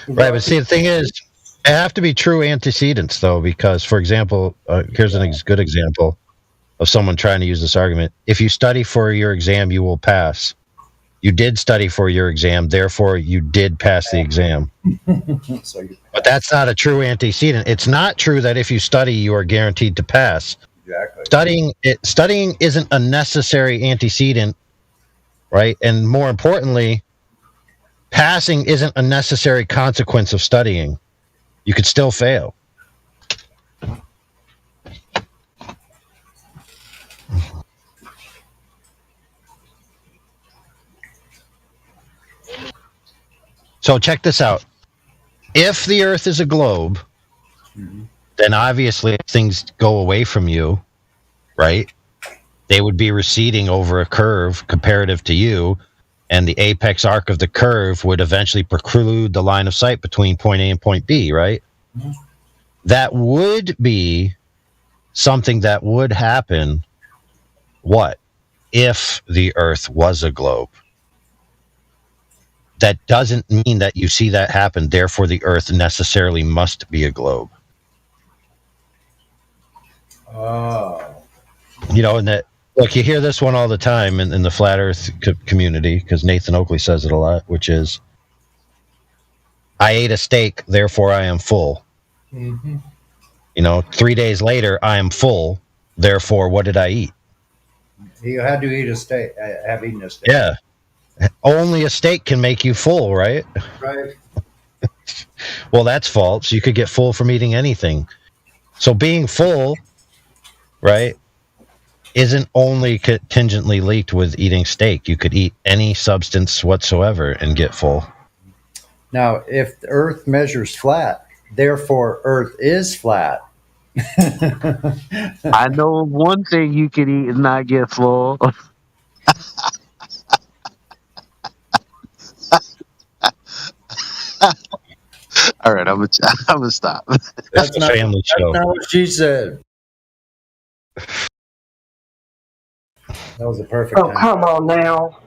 S13: Right, but see, the thing is, it have to be true antecedents, though, because, for example, here's a good example of someone trying to use this argument. If you study for your exam, you will pass. You did study for your exam, therefore you did pass the exam. But that's not a true antecedent. It's not true that if you study, you are guaranteed to pass.
S9: Exactly.
S13: Studying isn't a necessary antecedent, right? And more importantly, passing isn't a necessary consequence of studying. You could still fail. So check this out. If the Earth is a globe, then obviously if things go away from you, right? They would be receding over a curve comparative to you, and the apex arc of the curve would eventually preclude the line of sight between point A and point B, right? That would be something that would happen, what? If the Earth was a globe. That doesn't mean that you see that happen, therefore the Earth necessarily must be a globe.
S9: Oh.
S13: You know, and that, look, you hear this one all the time in the flat Earth community, because Nathan Oakley says it a lot, which is, I ate a steak, therefore I am full.
S9: Mm-hmm.
S13: You know, 3 days later, I am full, therefore what did I eat?
S9: You had to eat a steak. Have eaten a steak.
S13: Yeah. Only a steak can make you full, right?
S9: Right.
S13: Well, that's false. You could get full from eating anything. So being full, right, isn't only contingently linked with eating steak. You could eat any substance whatsoever and get full.
S9: Now, if the Earth measures flat, therefore Earth is flat.
S1: I know one thing you could eat and not get full. All right, I'm gonna stop.
S13: That's a family show.
S9: That's not what she said. That was a perfect.
S16: Oh, come on now.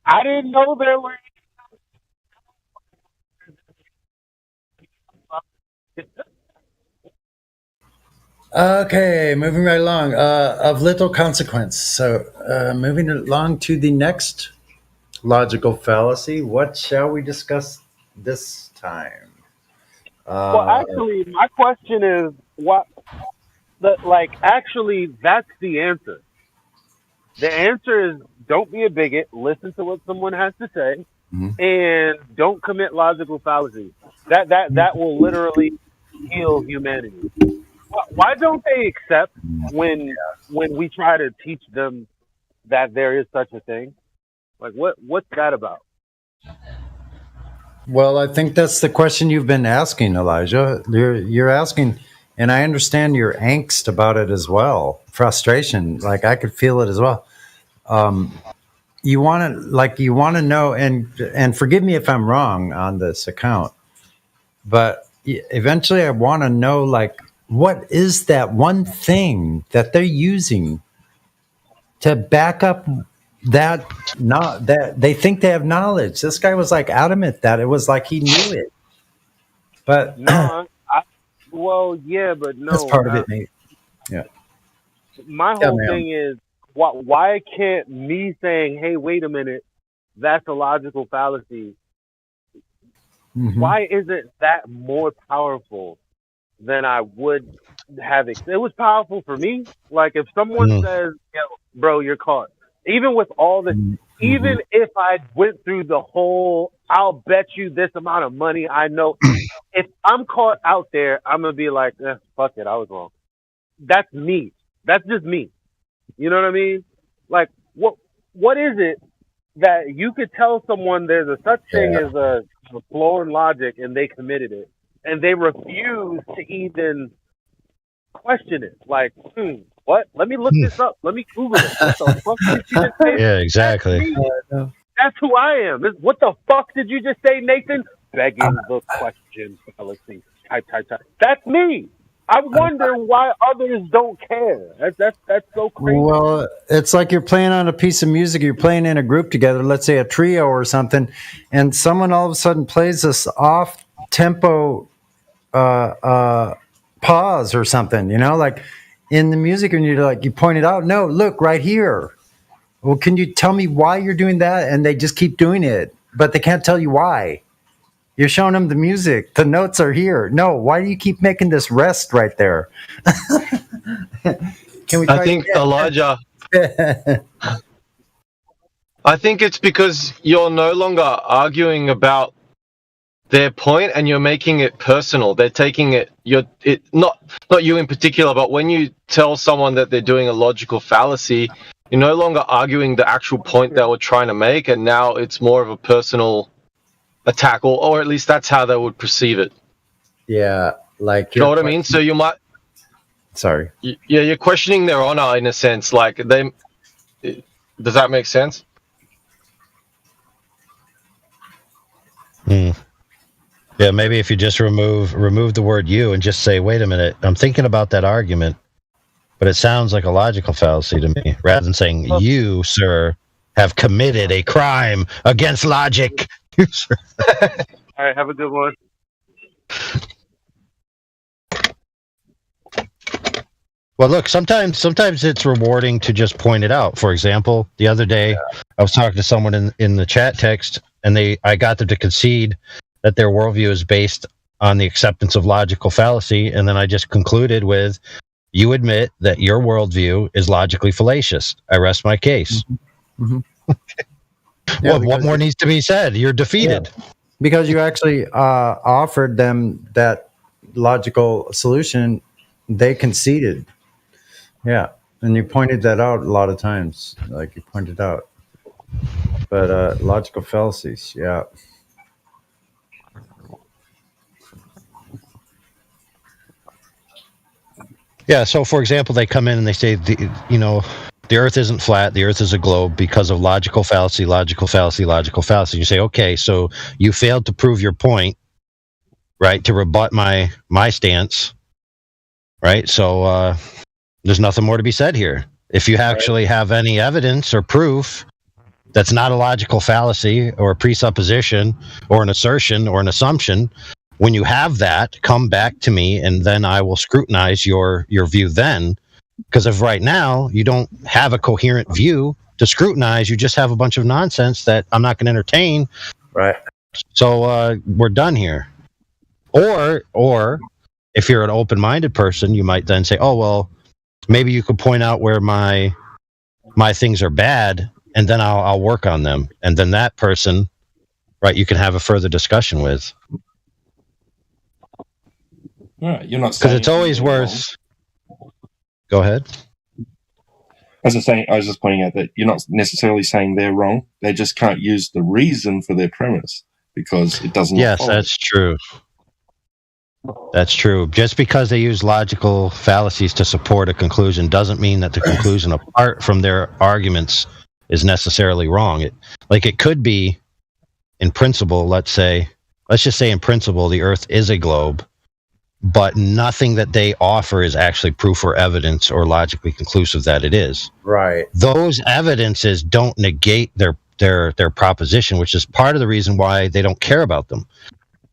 S6: I didn't know there were.
S9: Okay, moving right along. Of little consequence. So, moving along to the next logical fallacy. What shall we discuss this time?
S6: Well, actually, my question is what. Actually, that's the answer. The answer is don't be a bigot. Listen to what someone has to say, and don't commit logical fallacies. That will literally heal humanity. Why don't they accept when we try to teach them that there is such a thing? Like what's that about?
S9: Well, I think that's the question you've been asking, Elijah. You're asking, and I understand your angst about it as well, frustration. Like I could feel it as well. You want to know, and forgive me if I'm wrong on this account, but eventually I want to know, like, what is that one thing that they're using to back up that they think they have knowledge. This guy was like adamant that it was like he knew it, but
S6: no, but no,
S9: that's part of it, Nate. Yeah,
S6: my whole thing is why can't me saying, hey, wait a minute, that's a logical fallacy, why isn't that more powerful than I would have it was powerful for me. Like if someone says, yo, bro, you're caught. Even with all this, even if I went through the whole, I'll bet you this amount of money, I know. If I'm caught out there, I'm going to be like, fuck it, I was wrong. That's me. That's just me. You know what I mean? Like, what is it that you could tell someone there's a such thing as a flaw in logic and they committed it, and they refuse to even question it? Like, what? Let me look this up. Let me Google it. What the fuck did you just say?
S13: Yeah, exactly.
S6: That's who I am. What the fuck did you just say, Nathan? Begging the question fallacy. Type. That's me. I wonder why others don't care. That's so crazy.
S9: Well, it's like you're playing on a piece of music. You're playing in a group together, let's say a trio or something, and someone all of a sudden plays this off-tempo pause or something, like in the music, and you're like, you point it out. No, look right here. Well, can you tell me why you're doing that? And they just keep doing it, but they can't tell you why. You're showing them the music. The notes are here. No, why do you keep making this rest right there? Can we?
S14: I think Elijah. I think it's because you're no longer arguing about their point and you're making it personal. They're taking it. Not you in particular, but when you tell someone that they're doing a logical fallacy, you're no longer arguing the actual point they were trying to make, and now it's more of a personal attack, or at least that's how they would perceive it.
S9: Yeah, like
S14: you know what I mean. So you might.
S9: Sorry.
S14: You're questioning their honor in a sense. Like they. Does that make sense?
S13: Yeah, maybe if you just remove the word "you" and just say, "Wait a minute, I'm thinking about that argument, but it sounds like a logical fallacy to me," rather than saying, "You, sir, have committed a crime against logic."
S6: All right, have a good one.
S13: Well, look, sometimes it's rewarding to just point it out. For example, the other day I was talking to someone in the chat text, and I got them to concede that their worldview is based on the acceptance of logical fallacy, and then I just concluded with, "You admit that your worldview is logically fallacious. I rest my case." What more needs to be said? You're defeated.
S9: Yeah. Because you actually offered them that logical solution. They conceded. Yeah. And you pointed that out a lot of times. Like you pointed out. But logical fallacies, yeah.
S13: Yeah, so for example, they come in and they say, the Earth isn't flat, the Earth is a globe because of logical fallacy, logical fallacy, logical fallacy. You say, okay, so you failed to prove your point, right, to rebut my stance, right? So there's nothing more to be said here. If you actually have any evidence or proof that's not a logical fallacy or a presupposition or an assertion or an assumption, when you have that, come back to me and then I will scrutinize your view then. Because if right now you don't have a coherent view to scrutinize, you just have a bunch of nonsense that I'm not going to entertain.
S9: Right.
S13: So we're done here. Or if you're an open-minded person, you might then say, oh, well, maybe you could point out where my things are bad, and then I'll work on them. And then that person, right, you can have a further discussion with.
S10: Right, you're not
S13: Because it's always worth... Go ahead.
S10: As I say, I was just pointing out that you're not necessarily saying they're wrong. They just can't use the reason for their premise because it doesn't.
S13: Yes,
S10: follow.
S13: that's true. That's true. Just because they use logical fallacies to support a conclusion doesn't mean that the conclusion apart from their arguments is necessarily wrong. It could be, in principle, let's just say in principle, the Earth is a globe, but nothing that they offer is actually proof or evidence or logically conclusive that it is.
S9: Right.
S13: Those evidences don't negate their proposition, which is part of the reason why they don't care about them.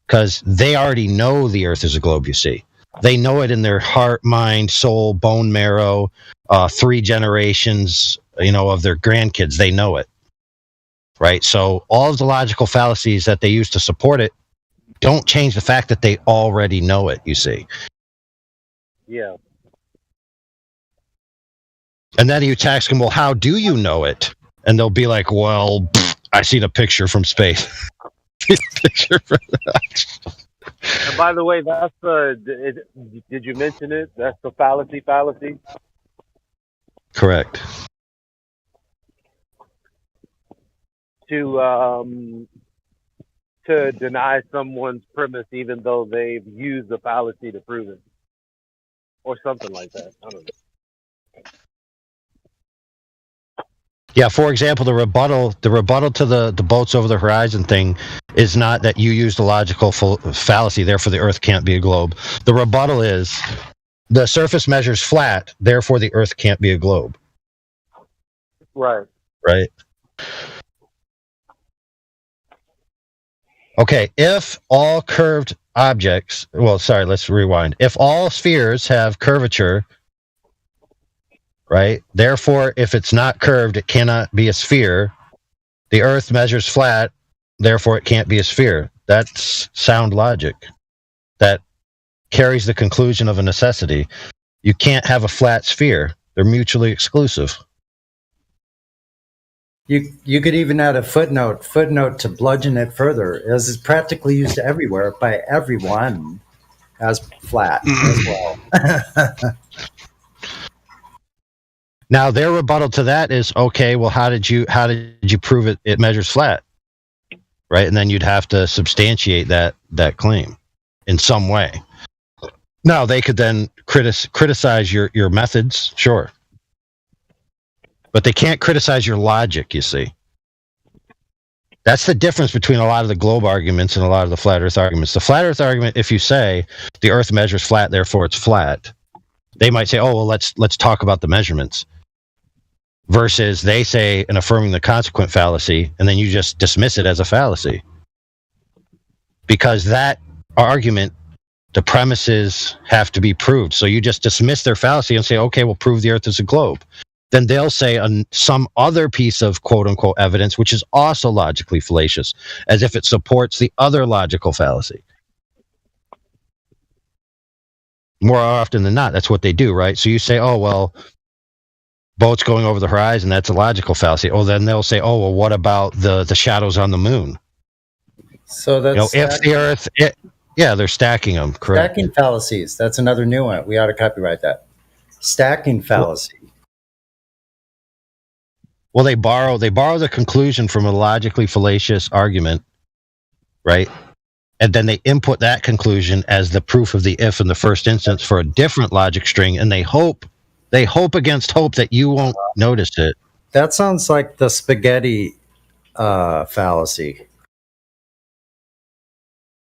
S13: Because they already know the Earth is a globe, you see. They know it in their heart, mind, soul, bone marrow, 3 generations, of their grandkids. They know it, right? So all of the logical fallacies that they use to support it don't change the fact that they already know it, you see.
S6: Yeah.
S13: And then you ask them, well, how do you know it? And they'll be like, well, I seen a picture from space.
S6: And by the way, that's did you mention it? That's the fallacy.
S13: Correct.
S6: To deny someone's premise even though they've used the fallacy to prove it, or something like that. I don't know.
S13: Yeah, for example, the rebuttal to the boats over the horizon thing is not that you used a logical fallacy, therefore the Earth can't be a globe. The rebuttal is the surface measures flat, therefore the Earth can't be a globe.
S6: Right.
S13: Right. Okay, if all curved objects, let's rewind. If all spheres have curvature, right? Therefore, if it's not curved, it cannot be a sphere. The Earth measures flat, therefore it can't be a sphere. That's sound logic. That carries the conclusion of a necessity. You can't have a flat sphere. They're mutually exclusive.
S9: You could even add a footnote to bludgeon it further, as it's practically used everywhere by everyone as flat as well.
S13: Now their rebuttal to that is, okay, well, how did you prove it measures flat? Right? And then you'd have to substantiate that claim in some way. Now they could then criticize your methods, sure. But they can't criticize your logic, you see. That's the difference between a lot of the globe arguments and a lot of the flat Earth arguments. The flat Earth argument, if you say the Earth measures flat, therefore it's flat, they might say, oh, well, let's talk about the measurements. Versus they say an affirming the consequent fallacy, and then you just dismiss it as a fallacy. Because that argument, the premises have to be proved. So you just dismiss their fallacy and say, okay, we'll prove the Earth is a globe. Then they'll say some other piece of quote-unquote evidence, which is also logically fallacious, as if it supports the other logical fallacy. More often than not, that's what they do, right? So you say, oh, well, boats going over the horizon, that's a logical fallacy. Oh, then they'll say, oh, well, what about the shadows on the moon?
S9: So that's
S13: if the Earth... they're stacking them, correct?
S9: Stacking fallacies. That's another new one. We ought to copyright that. Stacking fallacy.
S13: Well, they borrow the conclusion from a logically fallacious argument, right? And then they input that conclusion as the proof of the if in the first instance for a different logic string, and they hope against hope that you won't notice it.
S9: That sounds like the spaghetti fallacy.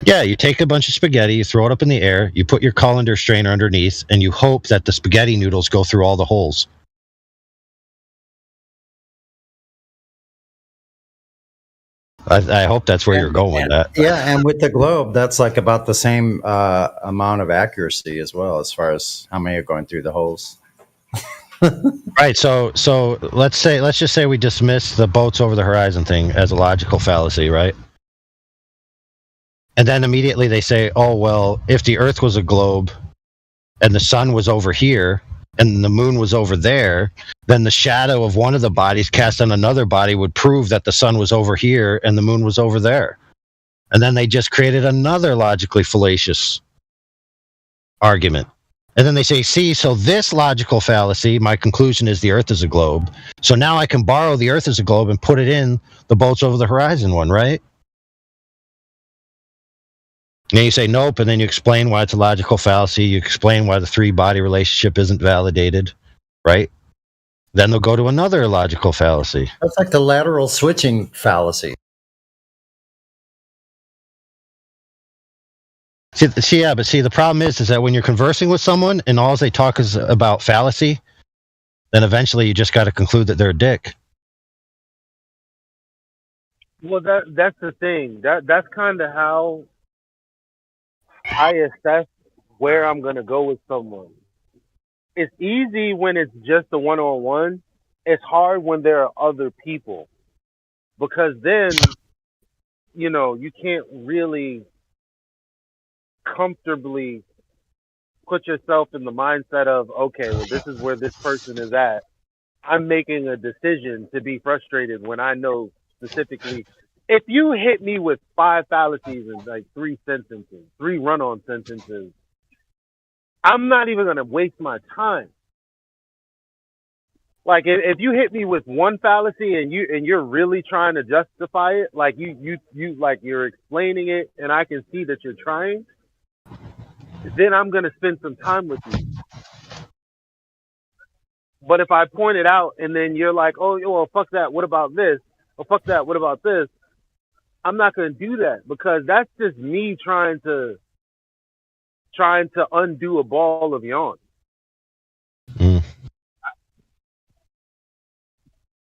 S13: Yeah, you take a bunch of spaghetti, you throw it up in the air, you put your colander strainer underneath, and you hope that the spaghetti noodles go through all the holes. I hope that's where you're going with that.
S9: Yeah, and with the globe, that's like about the same amount of accuracy as well, as far as how many are going through the holes.
S13: Right. So let's just say we dismiss the boats over the horizon thing as a logical fallacy, right? And then immediately they say, oh, well, if the Earth was a globe and the sun was over here and the moon was over there, then the shadow of one of the bodies cast on another body would prove that the sun was over here and the moon was over there. And then they just created another logically fallacious argument. And then they say, see, so this logical fallacy, my conclusion is the Earth is a globe. So now I can borrow the Earth as a globe and put it in the boats over the horizon one, right? And you say nope, and then you explain why it's a logical fallacy. You explain why the three-body relationship isn't validated, right? Then they'll go to another logical fallacy.
S9: That's like the lateral switching fallacy.
S13: See, the problem is that when you're conversing with someone and all they talk is about fallacy, then eventually you just got to conclude that they're a dick.
S6: Well, that's the thing. That's kind of how I assess where I'm gonna go with someone. It's easy when it's just a one-on-one. It's hard when there are other people, because then, you can't really comfortably put yourself in the mindset of, okay, well, this is where this person is at. I'm making a decision to be frustrated when I know specifically. If you hit me with 5 fallacies in like 3 sentences, 3 run-on sentences, I'm not even going to waste my time. Like if you hit me with one fallacy and you're really trying to justify it, like you like you're explaining it and I can see that you're trying, then I'm going to spend some time with you. But if I point it out and then you're like, oh, well, fuck that, what about this? Oh, fuck that, what about this? I'm not going to do that, because that's just me trying to undo a ball of yarn.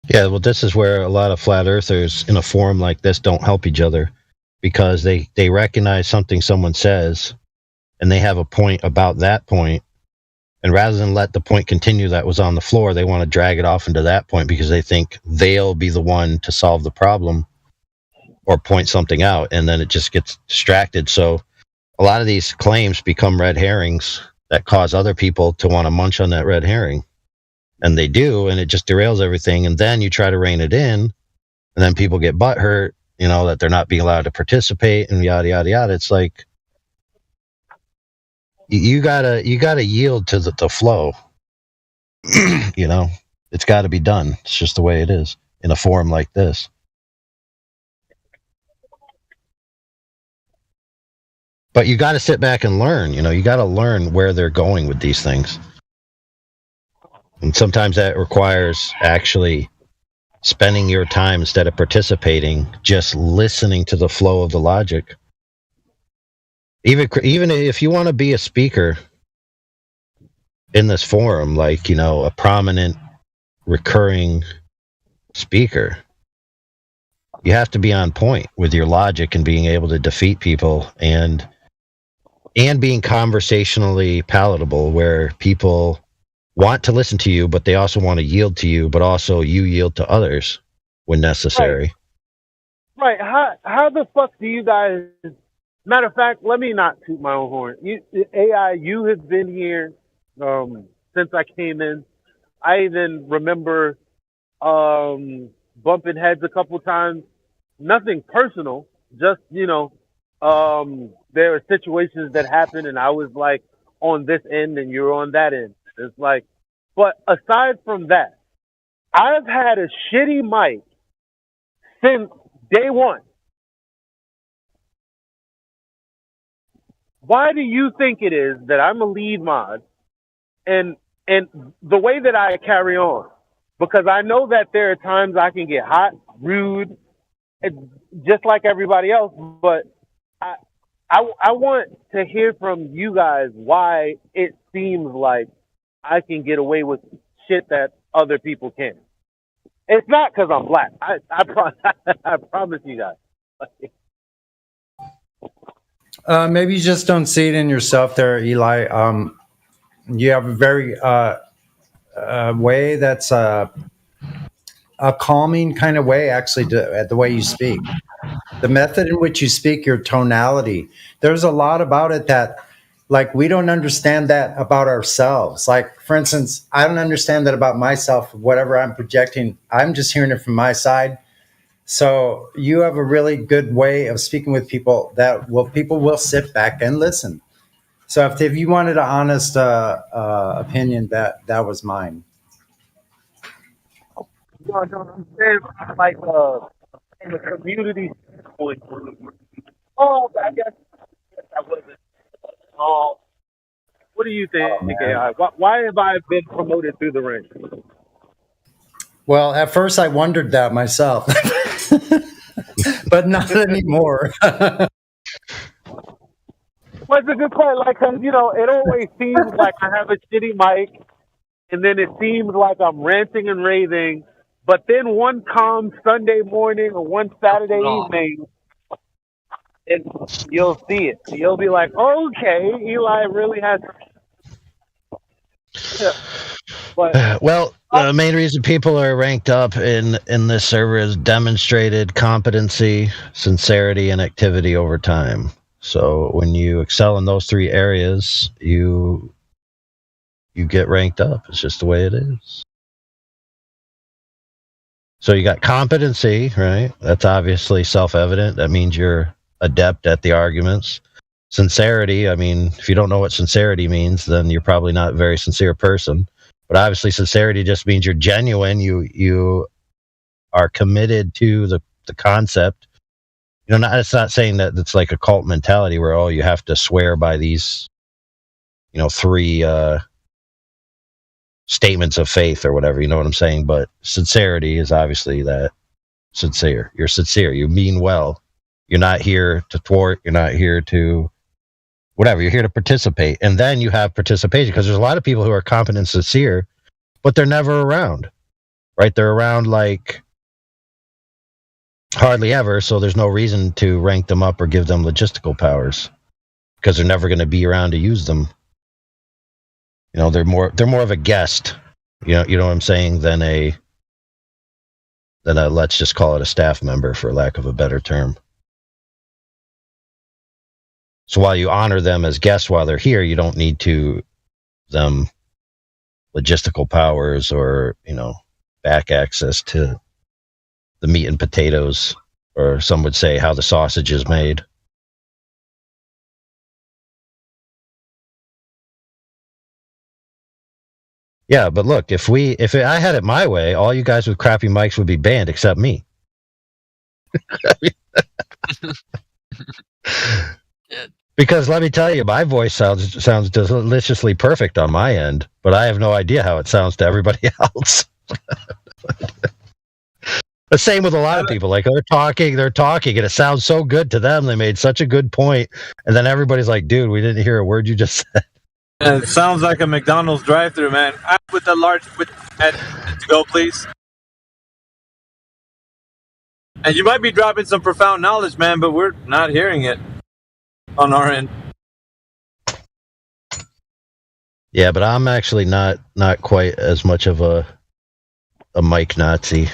S13: Yeah, well, this is where a lot of flat earthers in a forum like this don't help each other, because they recognize something someone says and they have a point about that point, and rather than let the point continue that was on the floor, they want to drag it off into that point because they think they'll be the one to solve the problem or point something out, and then it just gets distracted. So a lot of these claims become red herrings that cause other people to want to munch on that red herring. And they do, and it just derails everything. And then you try to rein it in, and then people get butthurt, that they're not being allowed to participate, and yada, yada, yada. It's like, you gotta yield to the flow. It's got to be done. It's just the way it is in a forum like this. But you got to sit back and learn. You got to learn where they're going with these things. And sometimes that requires actually spending your time, instead of participating, just listening to the flow of the logic. Even if you want to be a speaker in this forum, like, a prominent recurring speaker, you have to be on point with your logic and being able to defeat people and being conversationally palatable, where people want to listen to you, but they also want to yield to you, but also you yield to others when necessary.
S6: Right. How the fuck do you guys... Matter of fact, let me not toot my own horn. AI, you have been here since I came in. I even remember bumping heads a couple times. Nothing personal, just, there are situations that happen and I was like on this end and you're on that end. It's like, but aside from that, I've had a shitty mic since day one. Why do you think it is that I'm a lead mod and the way that I carry on? Because I know that there are times I can get hot, rude, just like everybody else, but I want to hear from you guys why it seems like I can get away with shit that other people can't. It's not because I'm black. I promise you guys.
S9: Maybe you just don't see it in yourself there, Eli. You have a very way that's a calming kind of way, actually, the way you speak. The method in which you speak, your tonality. There's a lot about it that, like, we don't understand that about ourselves. Like, for instance, I don't understand that about myself. Whatever I'm projecting, I'm just hearing it from my side. So you have a really good way of speaking with people that people will sit back and listen. So if you wanted an honest opinion, that was mine.
S6: I'm saying, like, from a community standpoint. Oh, I guess I wasn't. What do you think, AI? Why have I been promoted through the ranks?
S9: Well, at first I wondered that myself, but not anymore.
S6: Well, it's a good point. Like, 'cause, you know, it always seems like I have a shitty mic, and then it seems like I'm ranting and raving. But then one calm Sunday morning or one Saturday evening, you'll see it. You'll be like, okay, Eli really has. Yeah. But,
S13: well, the main reason people are ranked up in this server is demonstrated competency, sincerity, and activity over time. So when you excel in those three areas, you get ranked up. It's just the way it is. So you got competency, right? That's obviously self-evident. That means you're adept at the arguments. Sincerity, I mean, if you don't know what sincerity means, then you're probably not a very sincere person. But obviously sincerity just means you're genuine. You are committed to the concept. You know, it's not saying that it's like a cult mentality where, oh, you have to swear by these, you know, three statements of faith or whatever, you know what I'm saying? But sincerity is obviously that sincere. You're sincere. You mean well. You're not here to thwart. You're not here to whatever. You're here to participate. And then you have participation, because there's a lot of people who are competent and sincere, but they're never around, right? They're around like hardly ever, so there's no reason to rank them up or give them logistical powers, because they're never going to be around to use them. You know, they're more of a guest, you know what I'm saying, than a let's just call it a staff member, for lack of a better term. So while you honor them as guests while they're here, you don't need to them logistical powers or, you know, back access to the meat and potatoes, or some would say how the sausage is made. Yeah, but look, if I had it my way, all you guys with crappy mics would be banned except me. Because let me tell you, my voice sounds deliciously perfect on my end, but I have no idea how it sounds to everybody else. The same with a lot of people. Like, they're talking, and it sounds so good to them. They made such a good point, and then everybody's like, "Dude, we didn't hear a word you just said."
S16: It sounds like a McDonald's drive-thru, man. With the large to go, please. And you might be dropping some profound knowledge, man, but we're not hearing it on our end.
S13: Yeah, but I'm actually not quite as much of a mic Nazi.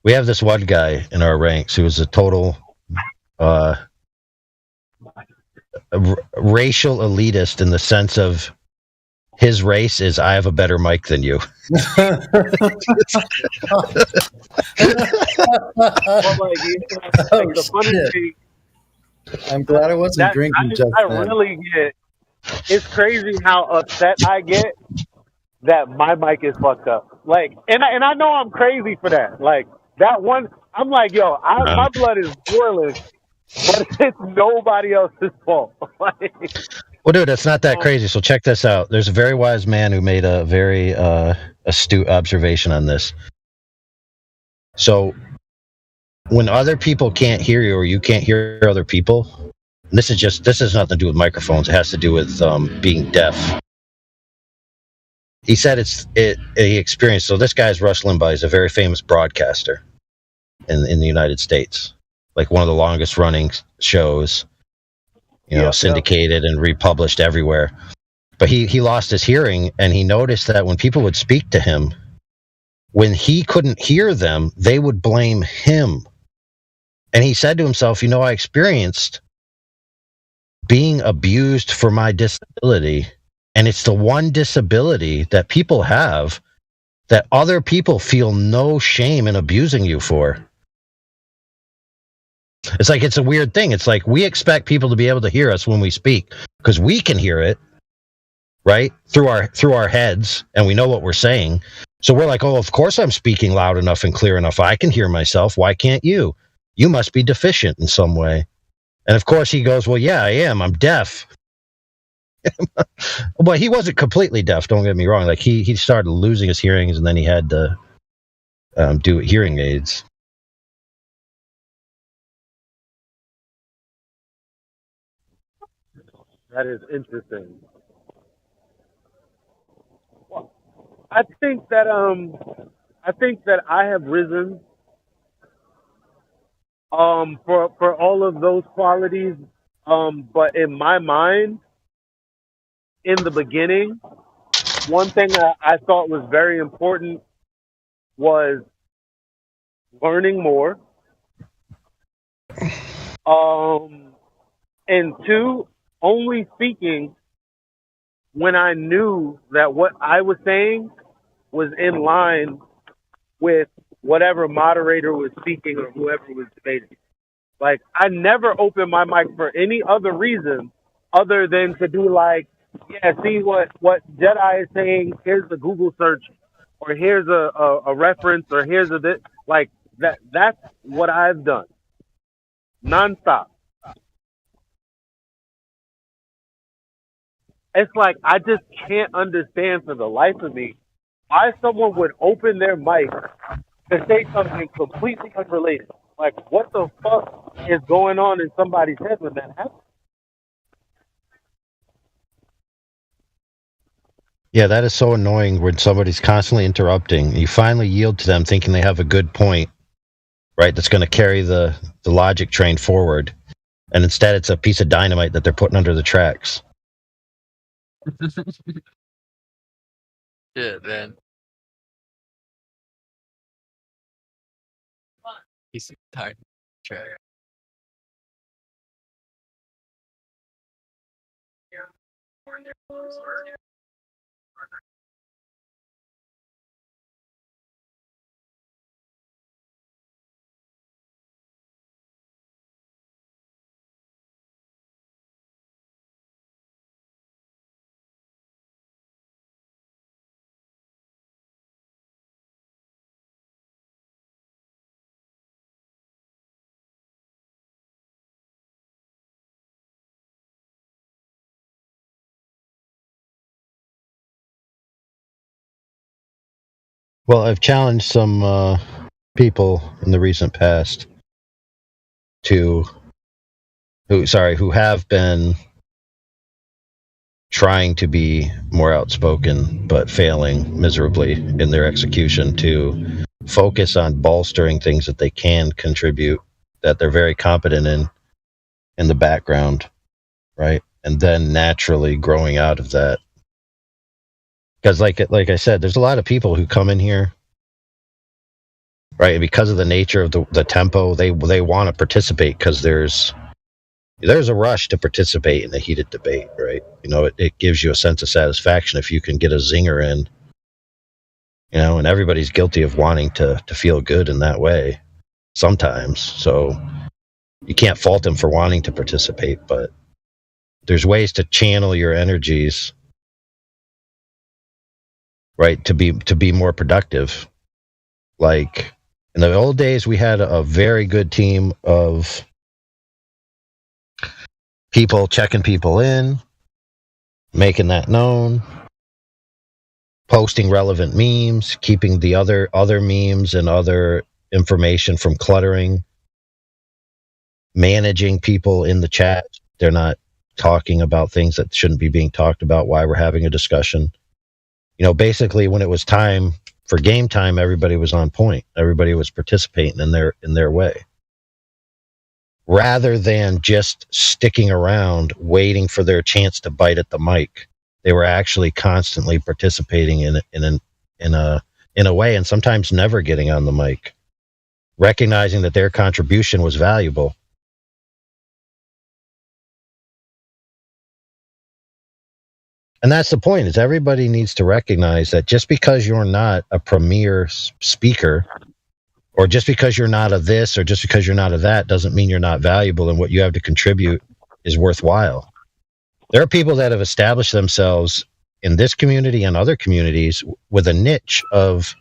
S13: We have this one guy in our ranks who is a total racial elitist, in the sense of his race is, I have a better mic than you.
S9: I'm glad I wasn't drinking just
S6: I
S9: then.
S6: really get. It's crazy how upset I get that my mic is fucked up. Like, and I know I'm crazy for that. Like, that one, I'm like, yo, my blood is boiling, but it's nobody else's fault. Like,
S13: Well, dude, it's not that crazy. So check this out. There's a very wise man who made a very astute observation on this. So when other people can't hear you, or you can't hear other people, and this has nothing to do with microphones. It has to do with being deaf. He said he experienced. So this guy's Rush Limbaugh. He's a very famous broadcaster in the United States, like one of the longest running shows, syndicated and republished everywhere. But he lost his hearing, and he noticed that when people would speak to him, when he couldn't hear them, they would blame him And he said to himself, I experienced being abused for my disability, and it's the one disability that people have that other people feel no shame in abusing you for. It's like, it's a weird thing. It's like we expect people to be able to hear us when we speak because we can hear it, right? Through our heads, and we know what we're saying. So we're like, oh, of course I'm speaking loud enough and clear enough. I can hear myself. Why can't you? You must be deficient in some way. And of course he goes, well, yeah, I am. I'm deaf. But he wasn't completely deaf. Don't get me wrong. Like he started losing his hearings, and then he had to do hearing aids.
S6: That is interesting. Well, I think that I have risen for all of those qualities. But in my mind, in the beginning, one thing that I thought was very important was learning more. And two, only speaking when I knew that what I was saying was in line with whatever moderator was speaking or whoever was debating. Like, I never opened my mic for any other reason other than to be like, yeah, see what Jedi is saying, here's the Google search, or here's a reference, or here's a this. Like, that's what I've done. Nonstop. It's like, I just can't understand for the life of me why someone would open their mic to say something completely unrelated. Like, what the fuck is going on in somebody's head when that happens?
S13: Yeah, that is so annoying when somebody's constantly interrupting. You finally yield to them thinking they have a good point, right, that's going to carry the logic train forward. And instead it's a piece of dynamite that they're putting under the tracks.
S12: Yeah, man. He's tired. Track.
S13: Well, I've challenged some people in the recent past who have been trying to be more outspoken but failing miserably in their execution, to focus on bolstering things that they can contribute, that they're very competent in the background, right? And then naturally growing out of that. Because like I said, there's a lot of people who come in here, right? And because of the nature of the tempo, they want to participate because there's a rush to participate in a heated debate, right? It gives you a sense of satisfaction if you can get a zinger in, and everybody's guilty of wanting to feel good in that way sometimes. So you can't fault them for wanting to participate, but there's ways to channel your energies, right, to be more productive. Like in the old days, we had a very good team of people checking people in, making that known, posting relevant memes, keeping the other memes and other information from cluttering, managing people in the chat. They're not talking about things that shouldn't be being talked about while we're having a discussion. Basically when it was time for game time, everybody was on point. Everybody was participating in their way. Rather than just sticking around waiting for their chance to bite at the mic, they were actually constantly participating in a way, and sometimes never getting on the mic. recognizing that their contribution was valuable. And that's the point, is everybody needs to recognize that just because you're not a premier speaker, or just because you're not a this, or just because you're not a that, doesn't mean you're not valuable, and what you have to contribute is worthwhile. There are people that have established themselves in this community and other communities with a niche of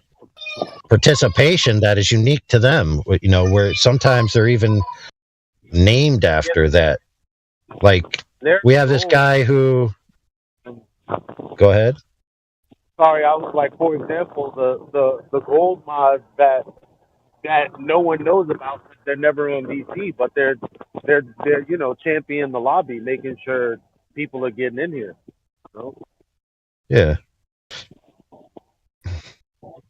S13: participation that is unique to them, you know, where sometimes they're even named after that. Like, we have this guy who... Go ahead.
S6: Sorry, I was like, for example, the gold mods that no one knows about, they're never on VC, but they're you know, championing the lobby, making sure people are getting in here. You know?
S13: Yeah.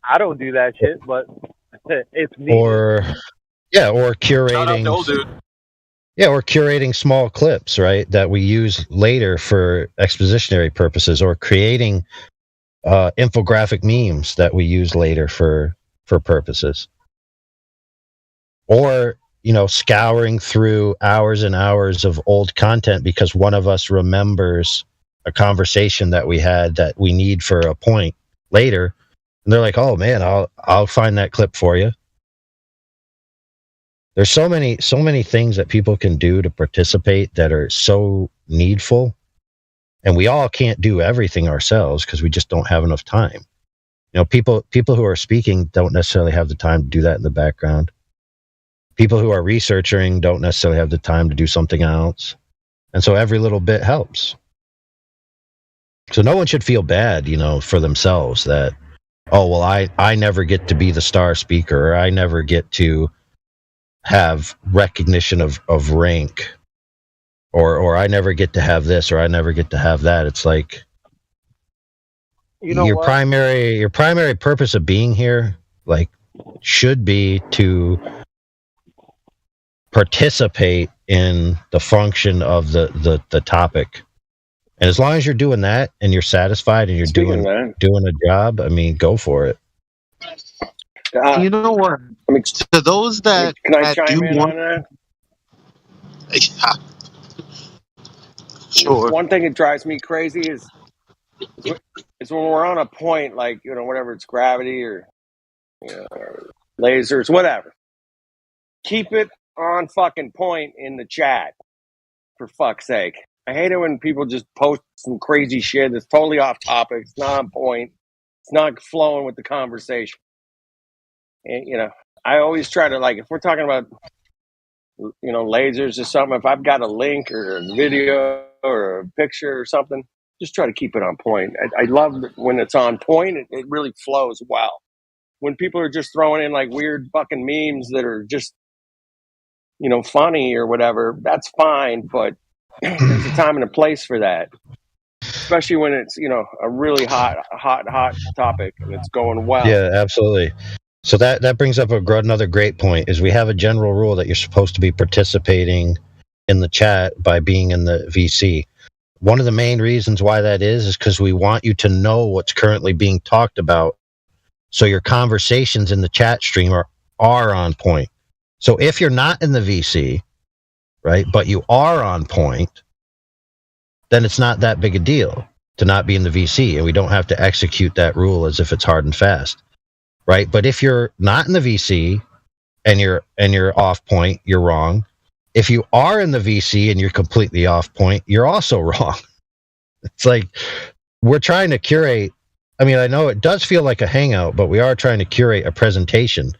S6: I don't do that shit, but it's me.
S13: Or curating. Yeah, or curating small clips, right, that we use later for expositionary purposes, or creating infographic memes that we use later for purposes. Or, you know, scouring through hours and hours of old content because one of us remembers a conversation that we had that we need for a point later, and they're like, "Oh man, I'll find that clip for you." There's so many things that people can do to participate that are so needful, and we all can't do everything ourselves because we just don't have enough time. You know, people who are speaking don't necessarily have the time to do that in the background. People who are researching don't necessarily have the time to do something else. And so every little bit helps. So no one should feel bad, you know, for themselves that, oh, well, I never get to be the star speaker, or I never get to have recognition of rank, or I never get to have this, or I never get to have that. It's like,
S6: you know,
S13: your primary purpose of being here, like, should be to participate in the function of the topic. And as long as you're doing that and you're satisfied and you're doing a job, I mean, go for it.
S1: You know what? To those that,
S17: Can I
S1: that
S17: chime
S1: do
S17: in
S1: want,
S17: on that?
S1: Sure.
S17: One thing that drives me crazy is when we're on a point, like, you know, whatever, it's gravity or, you know, lasers, whatever. Keep it on fucking point in the chat, for fuck's sake. I hate it when people just post some crazy shit that's totally off topic. It's not on point. It's not flowing with the conversation. And, you know, I always try to, like, if we're talking about, you know, lasers or something, if I've got a link or a video or a picture or something, just try to keep it on point. I love when it's on point. It really flows well. When people are just throwing in like weird fucking memes that are just, you know, funny or whatever, that's fine, but there's a time and a place for that. Especially when it's, you know, a really hot topic and it's going well.
S13: Yeah, absolutely. So that brings up another great point, is we have a general rule that you're supposed to be participating in the chat by being in the VC. One of the main reasons why that is because we want you to know what's currently being talked about, so your conversations in the chat stream are on point. So if you're not in the VC, right, but you are on point, then it's not that big a deal to not be in the VC, and we don't have to execute that rule as if it's hard and fast. Right, but if you're not in the VC and you're off point, you're wrong. If you are in the VC and you're completely off point, you're also wrong. It's like we're trying to curate. I mean, I know it does feel like a hangout, but we are trying to curate a presentation.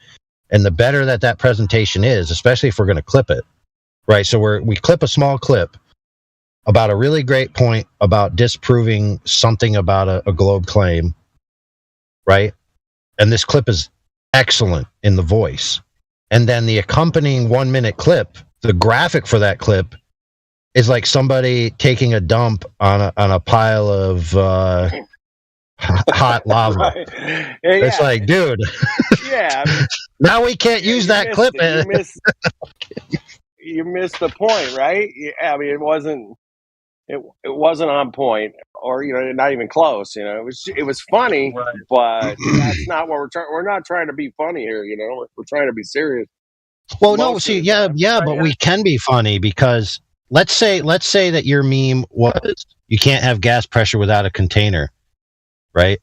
S13: And the better that presentation is, especially if we're going to clip it, right? So we clip a small clip about a really great point about disproving something about a globe claim, right? And this clip is excellent in the voice. And then the accompanying 1 minute clip, the graphic for that clip is like somebody taking a dump on a pile of hot lava.
S17: Right. Yeah,
S13: it's like, dude,
S17: yeah. I mean,
S13: now we can't use that clip.
S17: You missed the point, right? Yeah, I mean, it it wasn't on point, or not even close. It was funny, but that's not what we're trying. We're not trying to be funny here. We're trying to be serious.
S13: Well, no, see, yeah, but we can be funny because let's say that your meme was you can't have gas pressure without a container, right?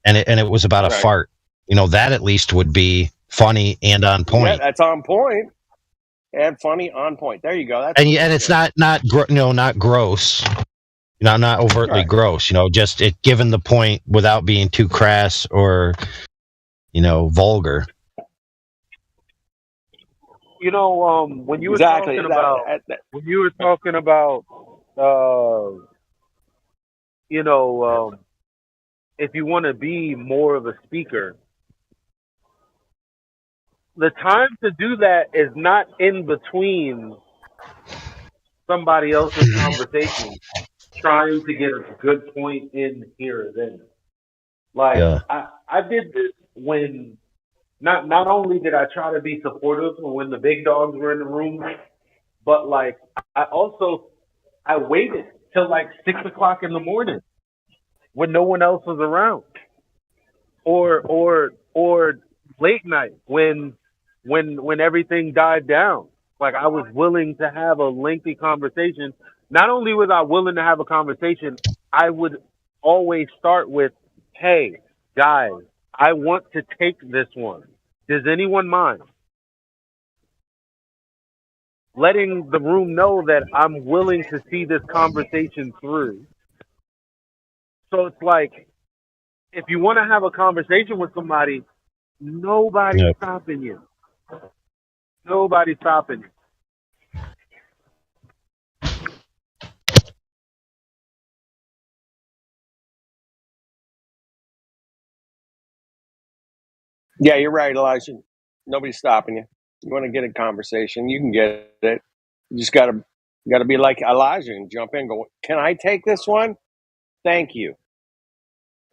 S13: And it was about a
S17: Right.
S13: fart. That at least would be funny and on
S17: Yeah,
S13: point.
S17: that's on point. And funny on point. There you go. That's
S13: And it's not gross. Not overtly
S17: Right.
S13: gross. Just it given the point without being too crass or vulgar.
S6: When you were
S17: Exactly.
S6: talking about if you want to be more of a speaker, the time to do that is not in between somebody else's conversation, trying to get a good point in here or there. Like
S13: Yeah.
S6: I did this when not only did I try to be supportive when the big dogs were in the room, but like I waited till like 6:00 in the morning when no one else was around, or late night when everything died down. Like I was willing to have a lengthy conversation. Not only was I willing to have a conversation, I would always start with, "Hey guys, I want to take this one. Does anyone mind?" Letting the room know that I'm willing to see this conversation through. So it's like, if you want to have a conversation with somebody, nobody's
S13: Yep.
S6: stopping you. Nobody's stopping you.
S17: Yeah, you're right, Elijah. Nobody's stopping you. You want to get a conversation, you can get it. You just gotta be like Elijah and jump in. And go, can I take this one? Thank you.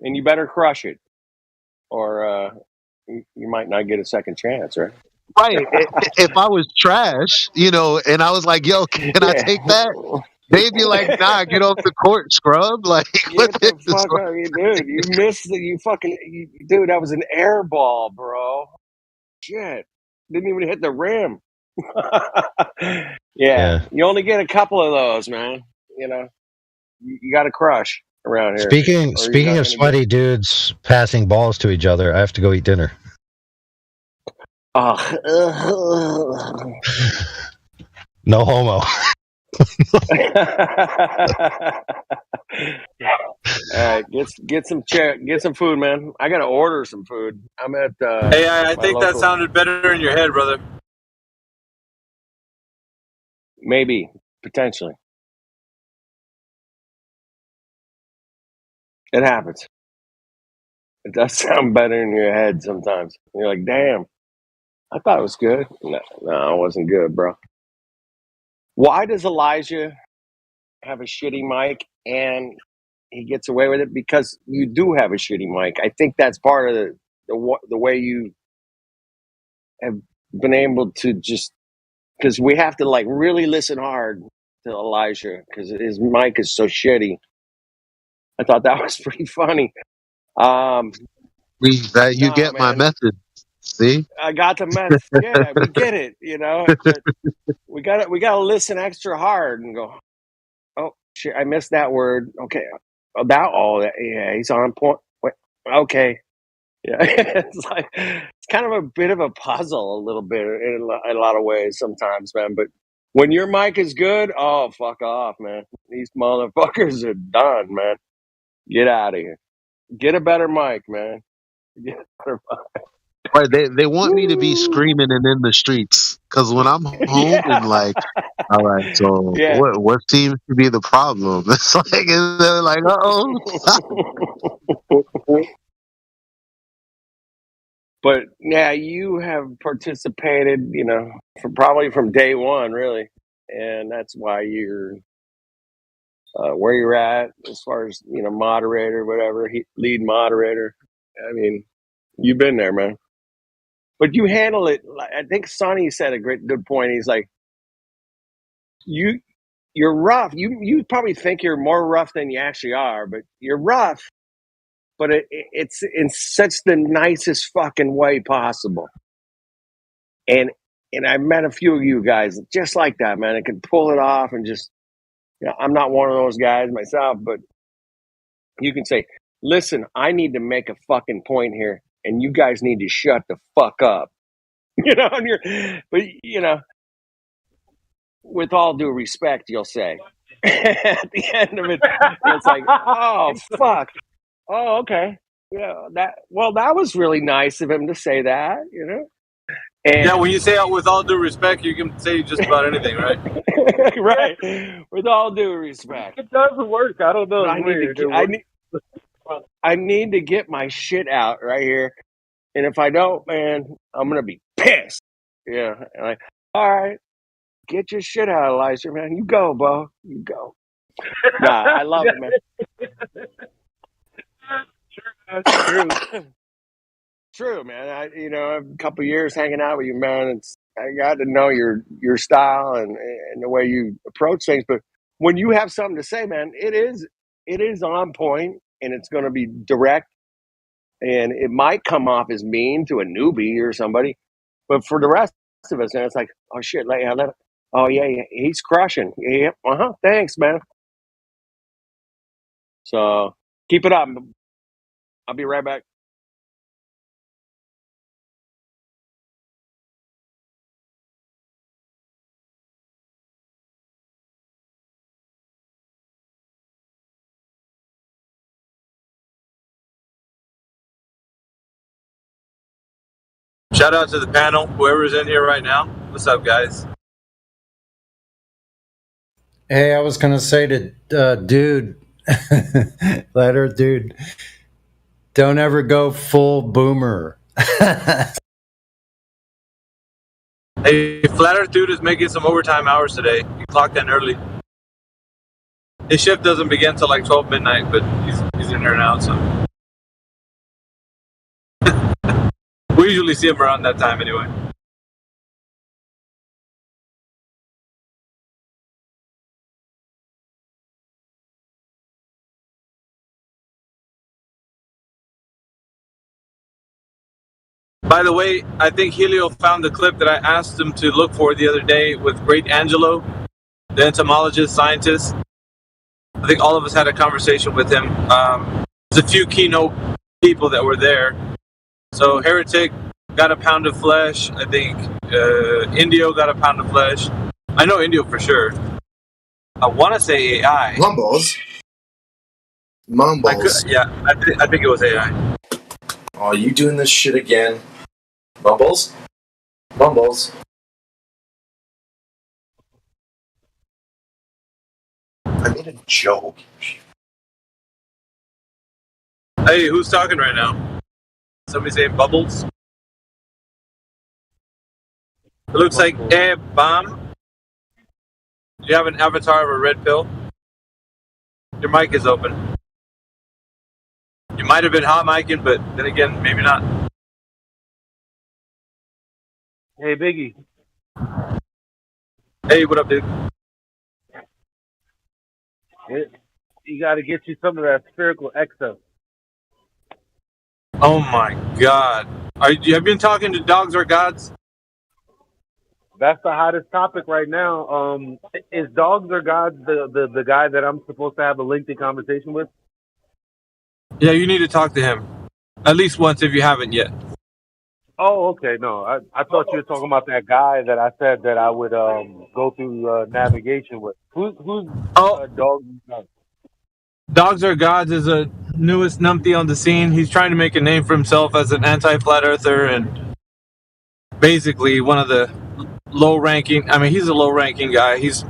S17: And you better crush it, or you might not get a second chance, right?
S1: Right. If I was trash, and I was like, "Yo, can I take that?" They'd be like, "Nah, get off the court, scrub." Like, what
S17: Get the
S1: is
S17: fuck out of here, dude. You missed it. Dude, that was an air ball, bro. Shit. Didn't even hit the rim.
S13: Yeah.
S17: You only get a couple of those, man. You got to crush around here.
S13: Speaking
S17: or you're not
S13: speaking
S17: gonna
S13: of sweaty dudes passing balls to each other, I have to go eat dinner. No homo.
S17: All right, get some food, man. I gotta order some food. I'm at.
S16: Hey, I
S17: my
S16: think that
S17: local-
S16: sounded better in your head, brother.
S17: Maybe, potentially. It happens. It does sound better in your head sometimes. You're like, damn, I thought it was good. No, it wasn't good, bro. Why does Elijah have a shitty mic and he gets away with it? Because you do have a shitty mic. I think that's part of the way you have been able to just, because we have to like really listen hard to Elijah because his mic is so shitty. I thought that was pretty funny.
S1: You get my method. See?
S17: I got the mess. Yeah, we get it. But we gotta listen extra hard and go, oh shit, I missed that word. Okay, about all that. Yeah, he's on point. Wait, okay. Yeah, it's kind of a bit of a puzzle, a little bit in a lot of ways sometimes, man. But when your mic is good, oh fuck off, man. These motherfuckers are done, man. Get out of here. Get a better mic, man. Get a better mic.
S1: Right, they want me to be screaming and in the streets because when I'm home and like, all right, so
S17: Yeah.
S1: what seems to be the problem? It's like, and they're like,
S17: But yeah, you have participated, probably from day one, really, and that's why you're where you're at as far as moderator, whatever, lead moderator. I mean, you've been there, man. But you handle it. I think Sonny said a good point. He's like, you you're rough. You probably think you're more rough than you actually are, but you're rough. But it's in such the nicest fucking way possible. And I've met a few of you guys just like that, man. I can pull it off and just, I'm not one of those guys myself, but you can say, listen, I need to make a fucking point here, and you guys need to shut the fuck up. But with all due respect, you'll say at the end of it, it's like, oh fuck, oh okay, that was really nice of him to say that, And
S16: yeah, when you say with all due respect, you can say just about anything, right?
S17: Right. With all due respect,
S6: it doesn't work. I don't know.
S17: I need to get my shit out right here, and if I don't, man, I'm gonna be pissed. Yeah, and all right. Get your shit out, Elijah, man. You go, Bo. You go. Nah, I love it, man.
S6: That's true.
S17: True, man. A couple years hanging out with you, man. I got to know your style and the way you approach things. But when you have something to say, man, it is on point, and it's going to be direct, and it might come off as mean to a newbie or somebody, but for the rest of us, man, it's like, oh shit, oh yeah, he's crushing. Yeah, thanks, man. So keep it up. I'll be right back.
S16: Shout out to the panel, whoever's in here right now. What's up, guys?
S9: Hey, I was gonna say to dude, letter dude, don't ever go full boomer.
S16: Hey, Flat Earth dude is making some overtime hours today. He clocked in early. His shift doesn't begin till like 12 midnight, but he's in here now, so. We usually see him around that time anyway. By the way, I think Helio found the clip that I asked him to look for the other day with Great Angelo, the entomologist, scientist. I think all of us had a conversation with him. There's a few keynote people that were there. So Heretic got a pound of flesh. I think Indio got a pound of flesh. I know Indio for sure. I want to say AI.
S18: Mumbles.
S16: I think it was AI.
S18: Oh, you doing this shit again? Mumbles? I made a joke.
S16: Hey, who's talking right now? Somebody saying Bubbles? It looks like Bomb. You have an avatar of a red pill. Your mic is open. You might have been hot micing, but then again, maybe not.
S6: Hey, Biggie.
S16: Hey, what up, dude?
S6: You got to get you some of that spherical exo.
S16: Oh my God! Have you been talking to Dogs or Gods?
S6: That's the hottest topic right now. Is Dogs or Gods the guy that I'm supposed to have a lengthy conversation with?
S16: Yeah, you need to talk to him at least once if you haven't yet.
S6: Oh, okay. No, I thought you were talking about that guy that I said that I would go through navigation with. Who's Dogs and Gods?
S16: Dogs Are Gods is a newest numpty on the scene. He's trying to make a name for himself as an anti-flat earther and basically one of the low-ranking. I mean, he's a low-ranking guy. He's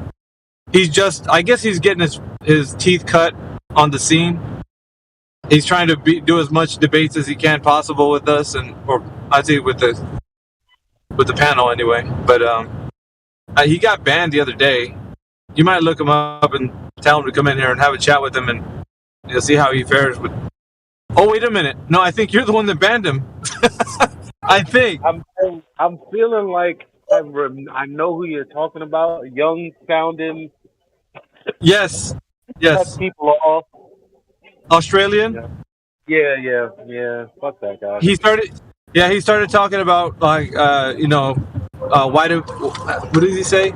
S16: just. I guess he's getting his teeth cut on the scene. He's trying to do as much debates as he can possible with us, or I'd say with the panel anyway. But he got banned the other day. You might look him up and tell him to come in here and have a chat with him, and you'll see how he fares with. Oh, wait a minute! No, I think you're the one that banned him. I think.
S6: I'm feeling like I know who you're talking about. Young sounding
S16: Yes. Yes.
S6: Cut people off.
S16: Australian.
S6: Yeah. Fuck that guy.
S16: He started talking about like what did he say?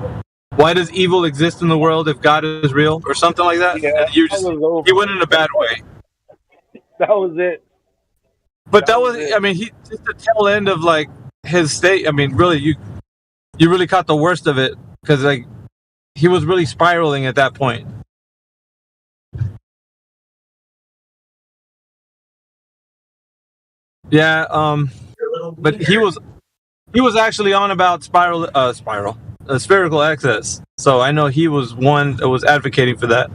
S16: Why does evil exist in the world if God is real or something like that?
S6: Yeah,
S16: And he went in a bad way.
S6: That was it.
S16: But that was I mean, he just the tail end of like his state. I mean, really, you really caught the worst of it because like he was really spiraling at that point. Yeah, but he was actually on about spherical access. So I know he was one that was advocating for that.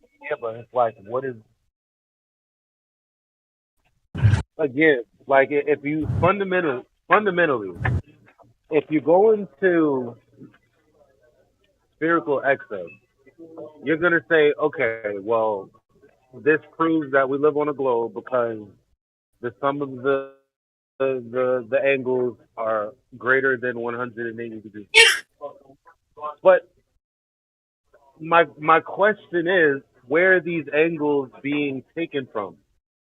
S6: Yeah, but it's like, what is again? Like, if you fundamentally, if you go into spherical excess, you're gonna say, okay, well, this proves that we live on a globe because the sum of the angles are greater than 180 degrees. But my question is, where are these angles being taken from?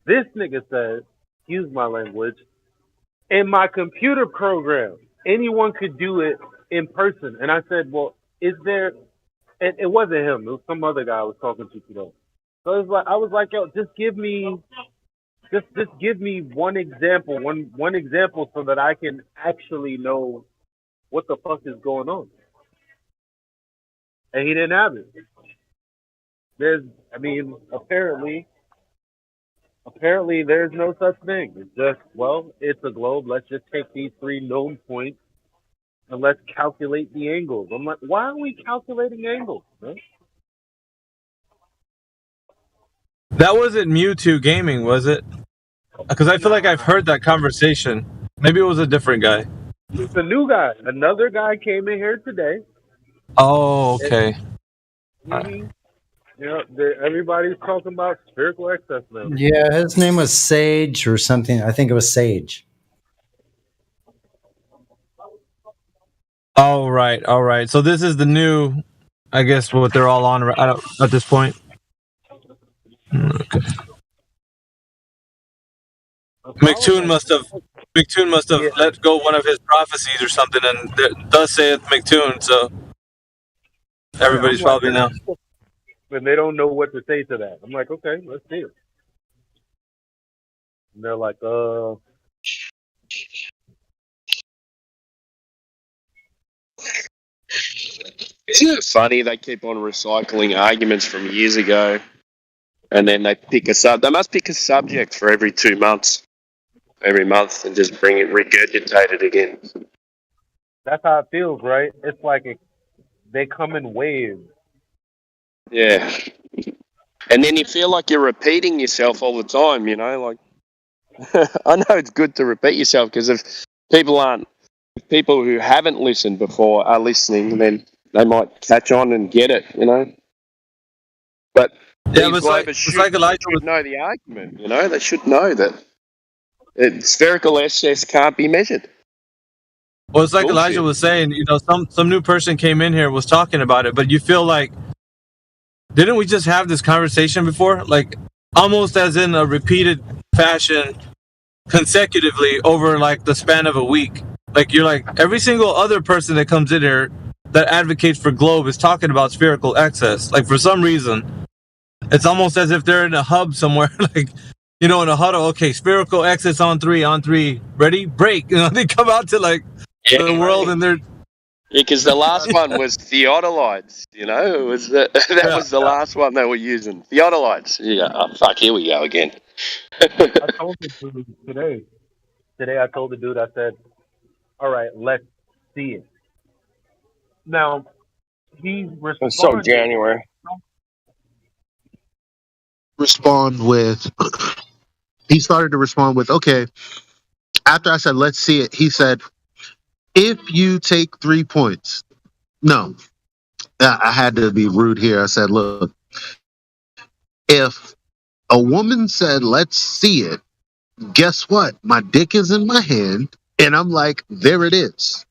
S6: This nigga said, excuse my language, in my computer program, anyone could do it in person. And I said, well, is there? It wasn't him. It was some other guy I was talking to today. So it was like, I was like, yo, just give me one example, one example, so that I can actually know what the fuck is going on. And he didn't have it. Apparently there's no such thing. It's just, well, it's a globe. Let's just take these 3 known points and let's calculate the angles. I'm like, why are we calculating angles, man?
S16: That wasn't Mewtwo Gaming, was it? Because I feel like I've heard that conversation. Maybe it was a different guy.
S6: It's a new guy. Another guy came in here today.
S16: Oh, okay.
S6: Everybody's talking about spherical excess now.
S9: Yeah, his name was Sage or something. I think it was Sage.
S16: All right. So this is the new, I guess, what they're all on at this point. Okay. McToon must have let go one of his prophecies or something, and thus saith McToon. So everybody's probably now.
S6: And they don't know what to say to that. I'm like, okay, let's see it. And they're like,
S3: Isn't it funny they keep on recycling arguments from years ago, and then they pick they must pick a subject for every 2 months, every month, and just bring it regurgitated again.
S6: That's how it feels, right? It's like they come in waves.
S3: Yeah. And then you feel like you're repeating yourself all the time, you know, like I know it's good to repeat yourself because if people who haven't listened before are listening, then they might catch on and get it, you know. But
S16: yeah, it's like Elijah
S3: should know the argument, you know. They should know that spherical SS can't be measured.
S16: Well, it's like Elijah was saying, you know, some new person came in here was talking about it, but you feel like, didn't we just have this conversation before? Like almost as in a repeated fashion consecutively over like the span of a week. Like you're like every single other person that comes in here that advocates for globe is talking about spherical excess. Like for some reason, it's almost as if they're in a hub somewhere, like, you know, in a huddle. Okay, spherical excess on three, ready, break. You know, they come out to like the world and they're.
S3: Yeah, because the last one was theodolites, you know. It was that was the last one they were using. Theodolites. Yeah. Oh, fuck. Here we go again.
S6: I told the dude today. Today I told the dude. I said, "All right, let's see it." Now he's responding.
S3: It's so January.
S1: He started to respond with, okay. After I said, let's see it, he said, if you take 3 points. No, I had to be rude here. I said, look, if a woman said, let's see it, guess what? My dick is in my hand, and I'm like, there it is.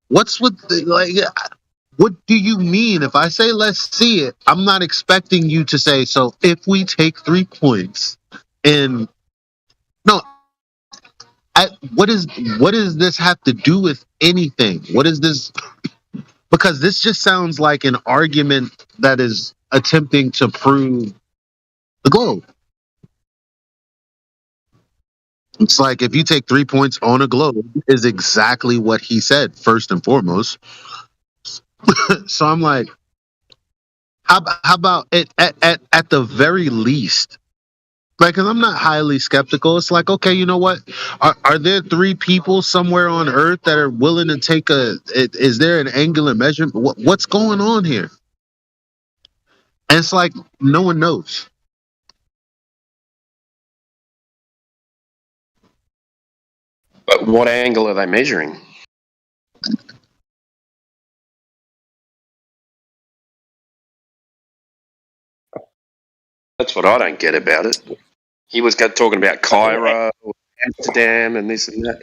S1: What's with what do you mean? If I say let's see it, I'm not expecting you to say, so if we take 3 points and no, what does this have to do with anything? What is this? Because this just sounds like an argument that is attempting to prove the globe. It's like if you take 3 points on a globe is exactly what he said first and foremost. So I'm like, how about it at the very least? Like, cause I'm not highly skeptical. It's like, okay, you know what? Are there 3 people somewhere on Earth that are willing to take is there an angular measurement? What's going on here? And it's like, no one knows.
S3: But what angle are they measuring? That's what I don't get about it. He was talking about Cairo, Amsterdam, and this and that.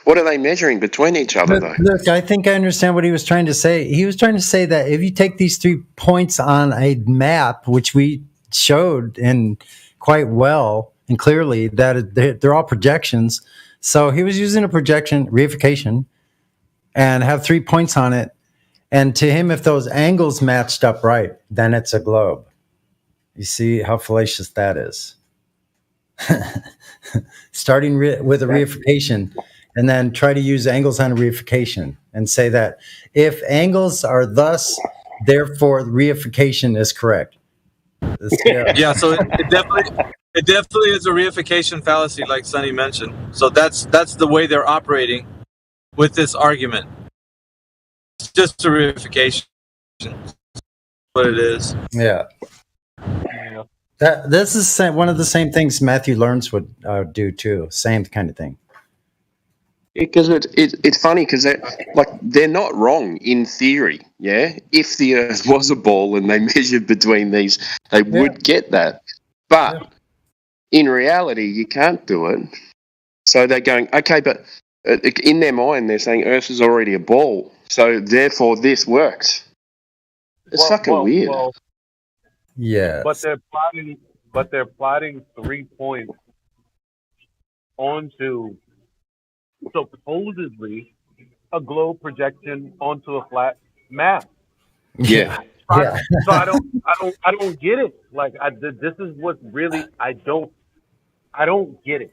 S3: What are they measuring between each other, though?
S9: Look, I think I understand what he was trying to say. He was trying to say that if you take these 3 points on a map, which we showed in quite well and clearly, that they're all projections. So he was using a projection, reification, and have 3 points on it. And to him, if those angles matched up right, then it's a globe. You see how fallacious that is. Starting with a reification and then try to use angles on a reification and say that if angles are thus, therefore reification is correct.
S16: Yeah, so it definitely is a reification fallacy, like Sonny mentioned. So that's the way they're operating with this argument. It's just a reification. That's what it is.
S9: Yeah. This is one of the same things Matthew Learns would do too. Same kind of thing.
S3: Because it's funny because they're not wrong in theory. Yeah, if the Earth was a ball and they measured between these, they would get that. But in reality, you can't do it. So they're going, okay, but in their mind, they're saying Earth is already a ball, so therefore this works. It's fucking weird.
S9: Yeah.
S6: But they're plotting 3 points onto supposedly a globe projection onto a flat map.
S3: Yeah.
S6: So I don't get it. Like this is what really I don't get it.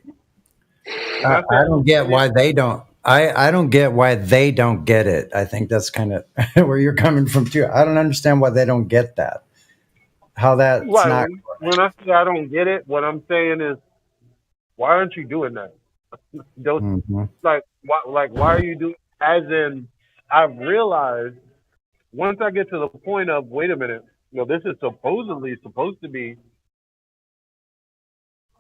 S9: I don't get why they don't. I don't get why they don't get it. I think that's kind of where you're coming from too. I don't understand why they don't get that. How that's not.
S6: When I say I don't get it, what I'm saying is, why aren't you doing that? Why are you doing? As in, I've realized once I get to the point of, wait a minute, this is supposedly supposed to be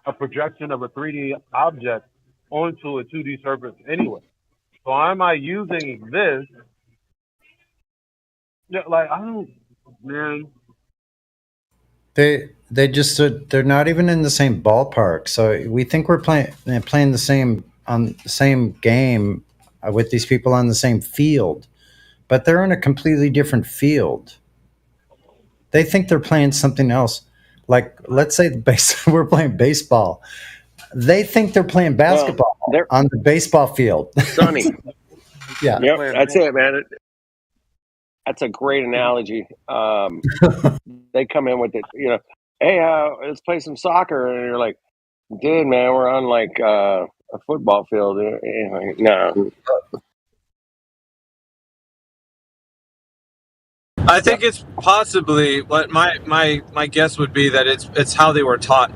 S6: a projection of a 3D object onto a 2D surface anyway. So am I using this? Yeah, I don't, man.
S9: They just they're not even in the same ballpark. So we think we're playing the same game with these people on the same field, but they're in a completely different field. They think they're playing something else. Like, let's say we're playing baseball. They think they're playing basketball on the baseball field.
S17: Sonny.
S9: Yeah.
S17: Yep, that's it, man. That's a great analogy. They come in with it, hey, let's play some soccer. And you're like, dude, man, we're on like a football field. No.
S16: I think it's possibly what my guess would be that it's how they were taught.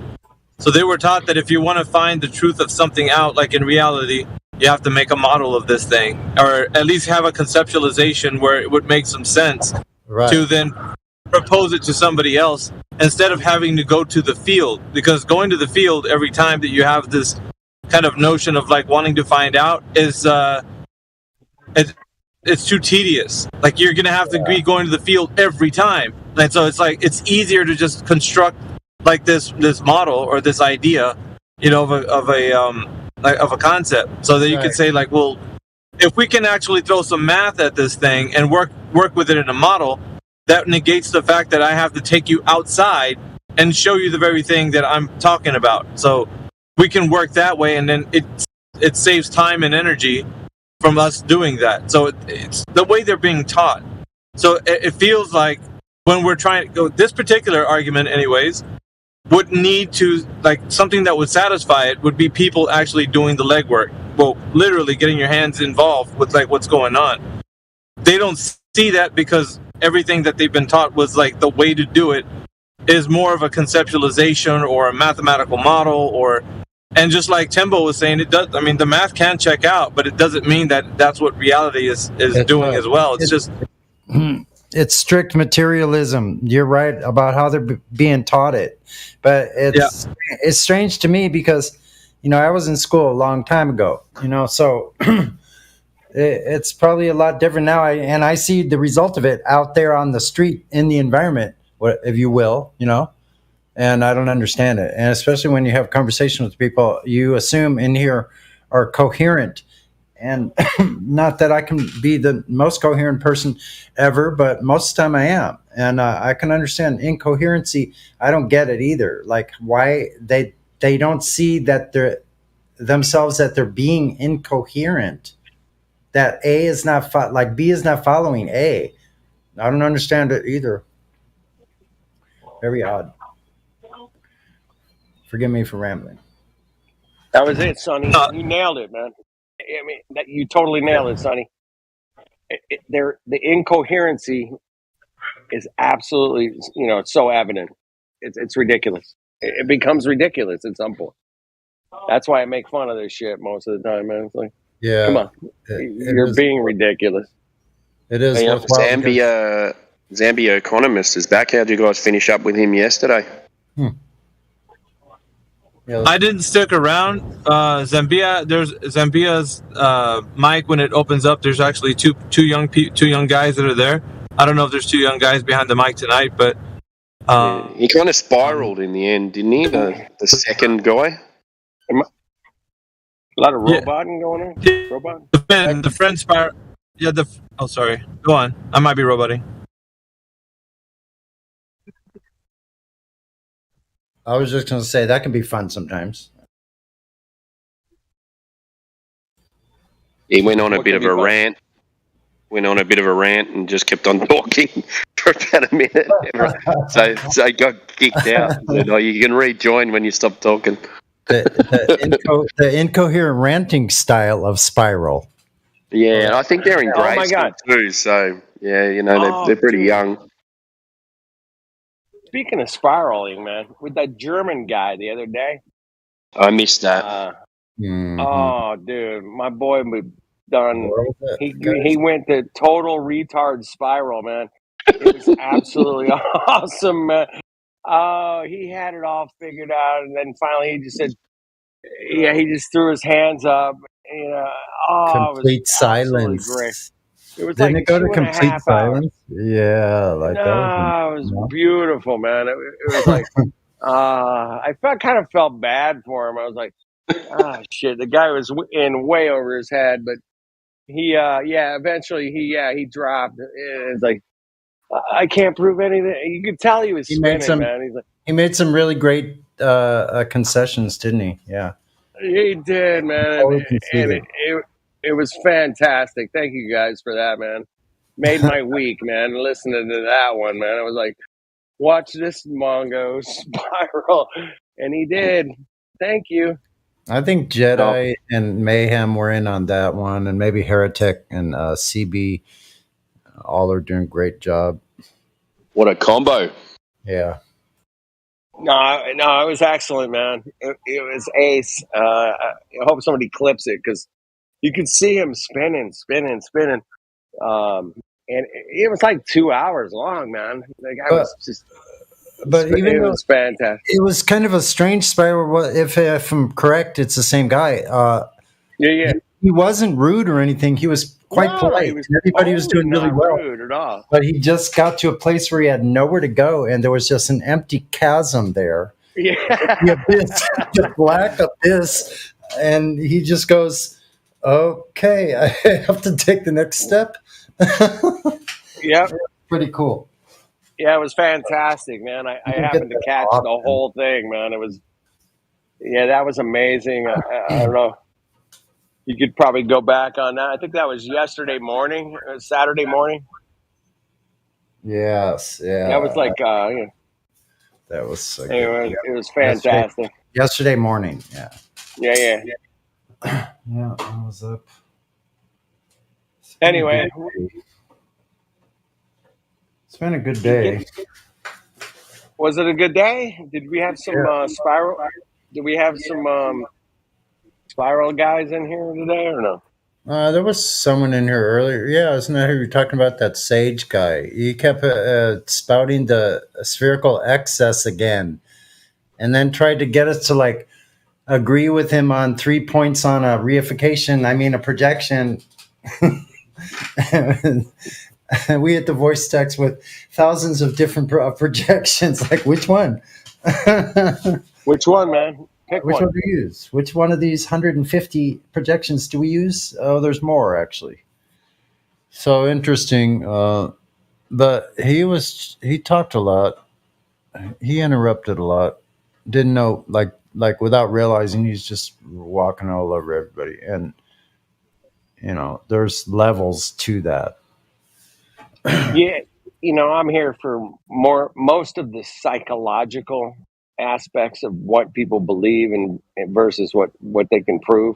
S16: So they were taught that if you want to find the truth of something out, like in reality, you have to make a model of this thing, or at least have a conceptualization where it would make some sense to then propose it to somebody else instead of having to go to the field. Because going to the field every time that you have this kind of notion of like wanting to find out is it's too tedious. Like you're gonna have to be going to the field every time, and so it's like it's easier to just construct like this model or this idea, of a concept, so that you can say like, well, if we can actually throw some math at this thing and work work with it in a model, that negates the fact that I have to take you outside and show you the very thing that I'm talking about. So we can work that way, and then it saves time and energy from us doing that. So it's the way they're being taught. So it feels like when we're trying to go, this particular argument anyways, would need to, like, something that would satisfy it would be people actually doing the legwork. Well, literally getting your hands involved with like what's going on. They don't see that because everything that they've been taught was like the way to do it is more of a conceptualization or a mathematical model, and just like Timbo was saying, it does. I mean, the math can check out, but it doesn't mean that that's what reality is doing as well. It's just
S9: it's strict materialism. You're right about how they're being taught it, but it's strange to me because, you know, I was in school a long time ago, you know, so it's probably a lot different now. And I see the result of it out there on the street in the environment, if you will, you know, and I don't understand it. And especially when you have conversations with people, you assume in here are coherent. And not that I can be the most coherent person ever, but most of the time I am. And I can understand incoherency. I don't get it either. Like why they don't see that they're themselves, that they're being incoherent, that A is not like B is not following A. I don't understand it either. Very odd. Forgive me for rambling.
S17: That was it, Sonny. You nailed it, man. I mean, you totally nailed it, Sonny. The incoherency is absolutely, you know, it's so evident. It's ridiculous. It becomes ridiculous at some point. That's why I make fun of this shit most of the time, man. It's like,
S9: yeah,
S17: come on, you're being ridiculous.
S9: It is.
S3: Hey, Zambia Economist is back. How did you guys finish up with him yesterday?
S16: I didn't stick around. Zambia's mic, when it opens up, there's actually two young guys that are there. I don't know if there's two young guys behind the mic tonight, but
S3: he kind of spiraled in the end, didn't he? The second guy.
S17: A lot of roboting going on. Robot.
S16: The friend spiral. Yeah. Oh, sorry. Go on. I might be roboting.
S9: I was just going to say that can be fun sometimes.
S3: He went on a bit of a rant. And just kept on talking for about a minute. So he got kicked out. So you can rejoin when you stop talking.
S9: The incoherent ranting style of Spiral.
S3: Yeah, I think they're in grade school too. So yeah, you know, they're pretty young.
S17: Speaking of spiraling, man, with that German guy the other day.
S3: I missed that.
S17: Oh, dude, my boy was done. He went to total retard spiral, man. It was absolutely awesome, man. Oh, he had it all figured out, and then finally he just said, "Yeah." He just threw his hands up. You know,
S9: complete silence.
S17: Great. It was
S9: Didn't
S17: like
S9: it go to
S17: 2.5
S9: complete silence? Yeah, like that.
S17: It was beautiful, man. It was like, I kind of felt bad for him. I was like, shit. The guy was in way over his head, but he, eventually he dropped. It's like, I can't prove anything. You could tell he was spinning, man. He's like,
S9: he made some really great concessions, didn't he? Yeah,
S17: he did, man. And it was fantastic. Thank you guys for that, man. Made my week, man. Listening to that one, man. I was like, watch this Mongo spiral. And he did. Thank you.
S9: I think Jedi and Mayhem were in on that one, and maybe Heretic and CB all are doing a great job.
S3: What a combo.
S9: Yeah.
S17: No, it was excellent, man. It was ace. I hope somebody clips it because you could see him spinning. And it was like 2 hours long, man. The guy was just.
S9: But even though
S17: it was fantastic,
S9: it was kind of a strange spiral. If I'm correct, it's the same guy.
S17: Yeah.
S9: He wasn't rude or anything. He was quite polite. Everybody was doing really well.
S17: Rude at all.
S9: But he just got to a place where he had nowhere to go, and there was just an empty chasm there.
S17: Yeah,
S9: the abyss, the black abyss, and he just goes, "Okay, I have to take the next step."
S17: Yep.
S9: Pretty cool.
S17: Yeah, it was fantastic, man. I happened to catch the whole thing, man. It was, yeah, that was amazing. I don't know. You could probably go back on that. I think that was yesterday morning, Saturday morning.
S9: Yes, yeah.
S17: That was like,
S9: that was so
S17: anyway,
S9: good.
S17: it was fantastic.
S9: Yesterday morning, yeah.
S17: Yeah.
S9: Yeah, I was up.
S17: Anyway.
S9: It's been a good day.
S17: Was it a good day? Did we have some spiral? Did we have some spiral guys in here today or no?
S9: There was someone in here earlier. Yeah, isn't that who you were talking about? That Sage guy. He kept spouting the spherical excess again, and then tried to get us to like agree with him on 3 points on a reification. I mean, a projection. We had the voice text with thousands of different projections. Like, which one?
S17: Which one, man? Pick
S9: Which
S17: one.
S9: one do we use? Which one of these 150 projections do we use? Oh, there's more actually. So interesting. But he talked a lot. He interrupted a lot. Didn't know, like without realizing, he's just walking all over everybody. And there's levels to that.
S17: Yeah, I'm here for most of the psychological aspects of what people believe and versus what they can prove.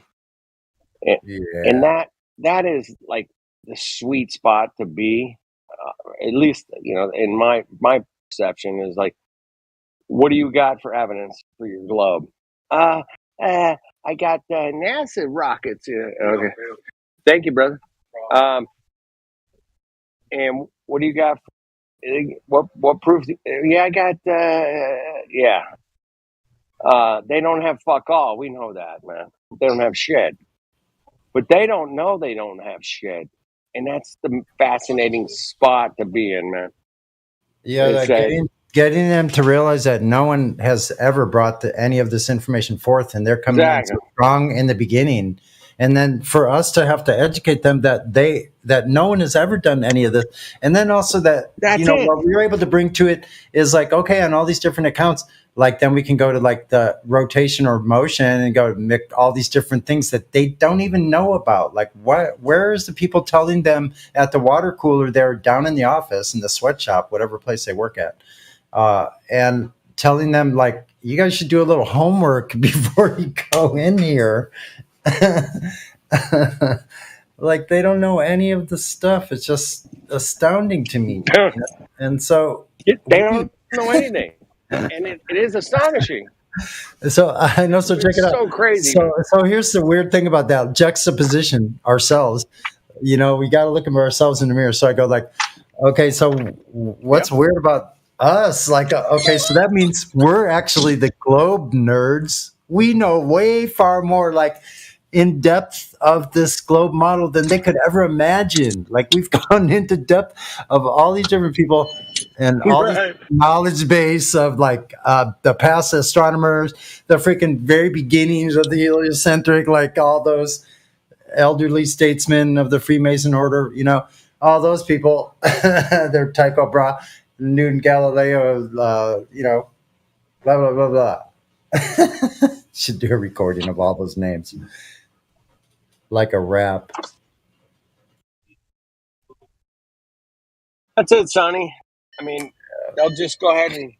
S17: And that is like the sweet spot to be, at least, in my perception is like, what do you got for evidence for your globe? I got NASA rockets. Okay. Thank you, brother. And what do you got? What proof? Yeah, I got. They don't have fuck all. We know that, man. They don't have shit. But they don't know they don't have shit, and that's the fascinating spot to be in, man.
S9: Yeah, like getting them to realize that no one has ever brought any of this information forth, and they're coming in so strong in the beginning. And then for us to have to educate them that no one has ever done any of this, and then also that what we were able to bring to it is like, okay, on all these different accounts, like then we can go to like the rotation or motion and go make all these different things that they don't even know about. Like where is the people telling them at the water cooler there down in the office, in the sweatshop, whatever place they work at, and telling them like, you guys should do a little homework before you go in here. Like they don't know any of the stuff. It's just astounding to me. And so
S17: they don't know anything. And it is astonishing.
S9: So I know. So check it out.
S17: So crazy.
S9: So here's the weird thing about that juxtaposition ourselves. We got to look at ourselves in the mirror. So I go like, okay, so what's weird about us? Like, okay, so that means we're actually the globe nerds. We know way far more, like in depth of this globe model than they could ever imagine. Like we've gone into depth of all these different people and all this knowledge base of like the past astronomers, the freaking very beginnings of the heliocentric, like all those elderly statesmen of the Freemason order, all those people, they're Tycho Brahe, Newton, Galileo, blah, blah, blah, blah. Should do a recording of all those names. Like a rap.
S17: That's it, Sonny. I mean, they'll just go ahead and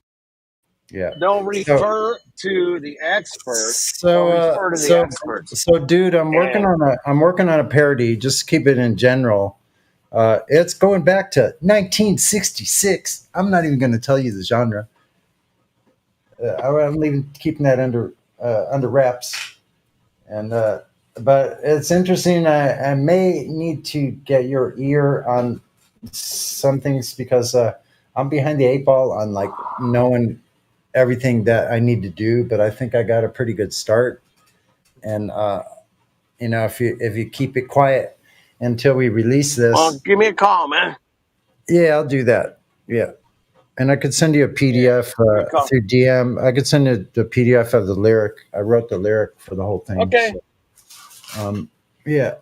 S17: don't refer to the experts. Refer to the experts.
S9: So, dude, I'm working on a parody. Just keep it in general. It's going back to 1966. I'm not even going to tell you the genre. I'm keeping that under wraps. And but it's interesting. I may need to get your ear on some things because I'm behind the 8 ball on like knowing everything that I need to do. But I think I got a pretty good start. And if you keep it quiet until we release this,
S17: give me a call, man.
S9: Yeah, I'll do that. Yeah. And I could send you a PDF through DM. I could send you the PDF of the lyric. I wrote the lyric for the whole thing.
S17: Okay.
S9: So, yeah.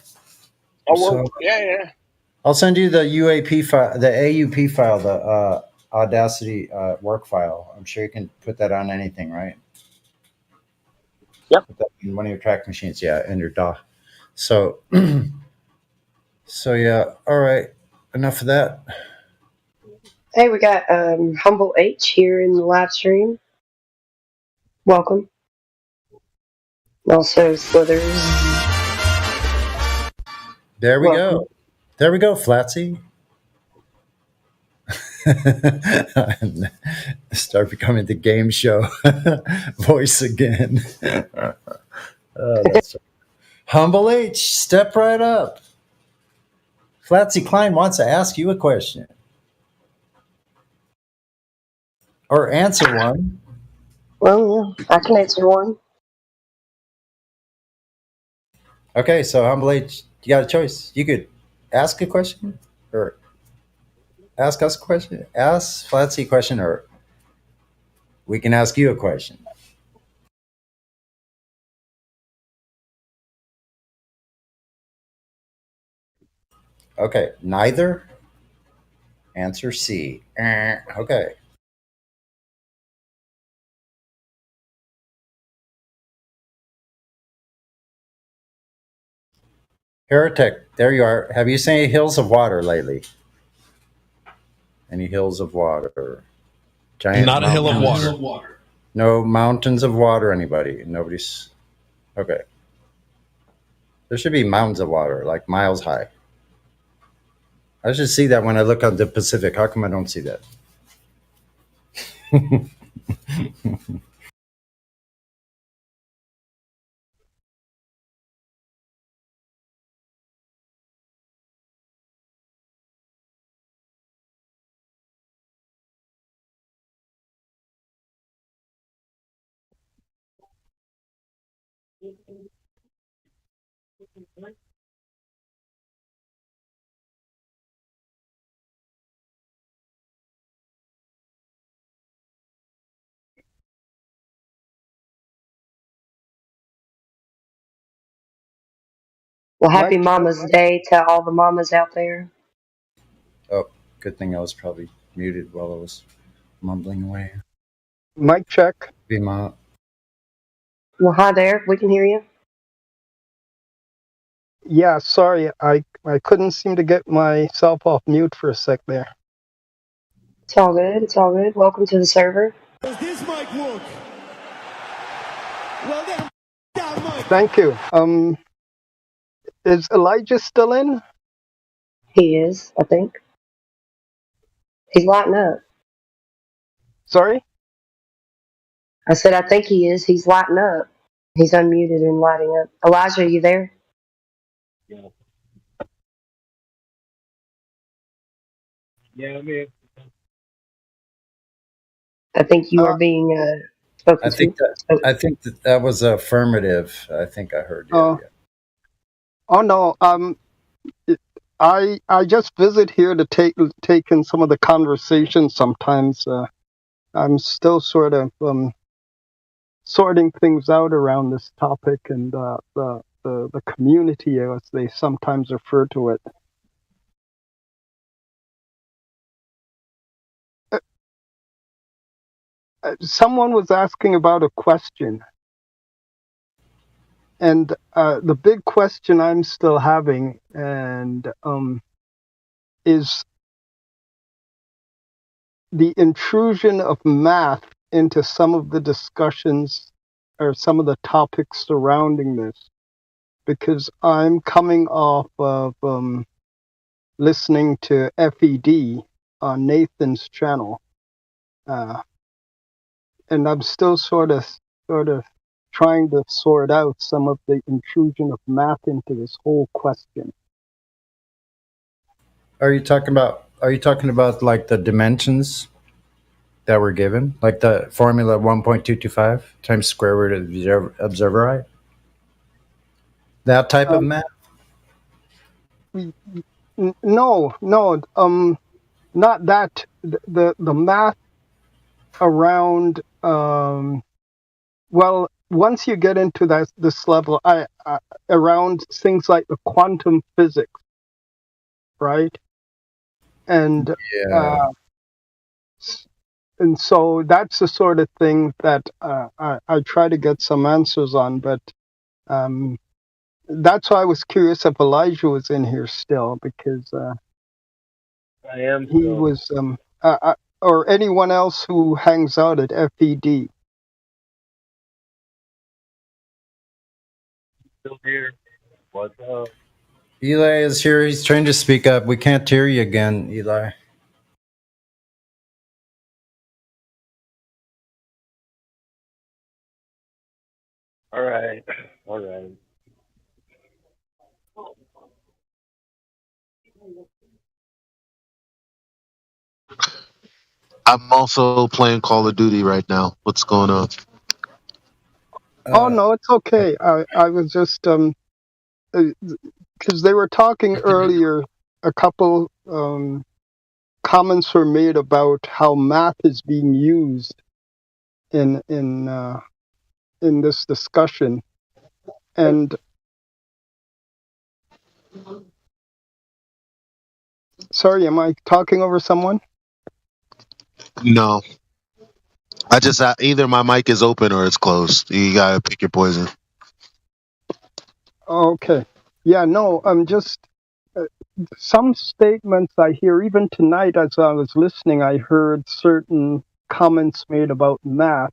S17: Yeah.
S9: I'll send you the UAP file, the AUP file, the Audacity work file. I'm sure you can put that on anything, right?
S3: Yep.
S9: Put that in one of your track machines, yeah, in your DAW. So, so yeah. All right. Enough of that.
S19: Hey, we got Humble H here in the live stream. Welcome. Also, Slithers.
S9: There we
S19: Welcome.
S9: go. There we go, Flatsy. Start becoming the game show voice again. That's Humble H, step right up. Flatsy Klein wants to ask you a question. Or answer one.
S19: Well, yeah, I can answer one.
S9: Okay, so Humble H, you got a choice. You could ask a question or ask us a question, ask Flatsy a question, or we can ask you a question. Okay, neither. Answer C. Okay. Heretic, there you are. Have you seen Hills of Water lately? Any hills of water? Giant
S20: Not a hill of
S9: mountains?
S20: water.
S9: No mountains of water, anybody? Nobody's. Okay. There should be mountains of water, like miles high. I should see that when I look on the Pacific. How come I don't see that?
S19: Well, happy Mama's Day to all the mamas out there.
S9: Oh, good thing I was probably muted while I was mumbling away.
S21: Mic check.
S9: Be my.
S19: Well, hi there. We can hear you.
S21: Yeah, sorry, I couldn't seem to get myself off mute for a sec there.
S19: It's all good. It's all good. Welcome to the server.
S21: Does this mic work? Well then, thank you. Is Elijah still in?
S19: He is, I think. He's lighting up.
S21: Sorry?
S19: I said, I think he is. He's lighting up. He's unmuted and lighting up. Elijah, are you there?
S21: Yeah, I'm here.
S19: I think you are being spoken
S9: I think
S19: to.
S9: I think that was affirmative. I think I heard you.
S21: Oh no, I just visit here to take in some of the conversation. Sometimes I'm still sort of sorting things out around this topic and the community, as they sometimes refer to it. Someone was asking about a question, and the big question I'm still having is the intrusion of math into some of the discussions or some of the topics surrounding this, because I'm coming off of listening to FED on Nathan's channel, and I'm still sort of trying to sort out some of the intrusion of math into this whole question.
S9: Are you talking about like the dimensions that were given, like the formula 1.225 times square root of the observerite? That type of math?
S21: No, not that. The math around well, once you get into this level, I around things like the quantum physics, right? And
S9: Yeah.
S21: and so that's the sort of thing that I try to get some answers on. But that's why I was curious if Elijah was in here still, because
S6: I am
S21: he
S6: still.
S21: was, or anyone else who hangs out at FED.
S6: Still here. What's up?
S9: Eli is here. He's trying to speak up. We can't hear you again, Eli.
S6: All right. All right.
S1: I'm also playing Call of Duty right now. What's going on?
S21: Oh no, it's okay. I was just because they were talking earlier. A couple comments were made about how math is being used in this discussion, and sorry, am I talking over someone?
S1: No, I just either my mic is open or it's closed. You gotta pick your poison.
S21: Okay. Yeah, no, I'm just some statements I hear, even tonight as I was listening, I heard certain comments made about math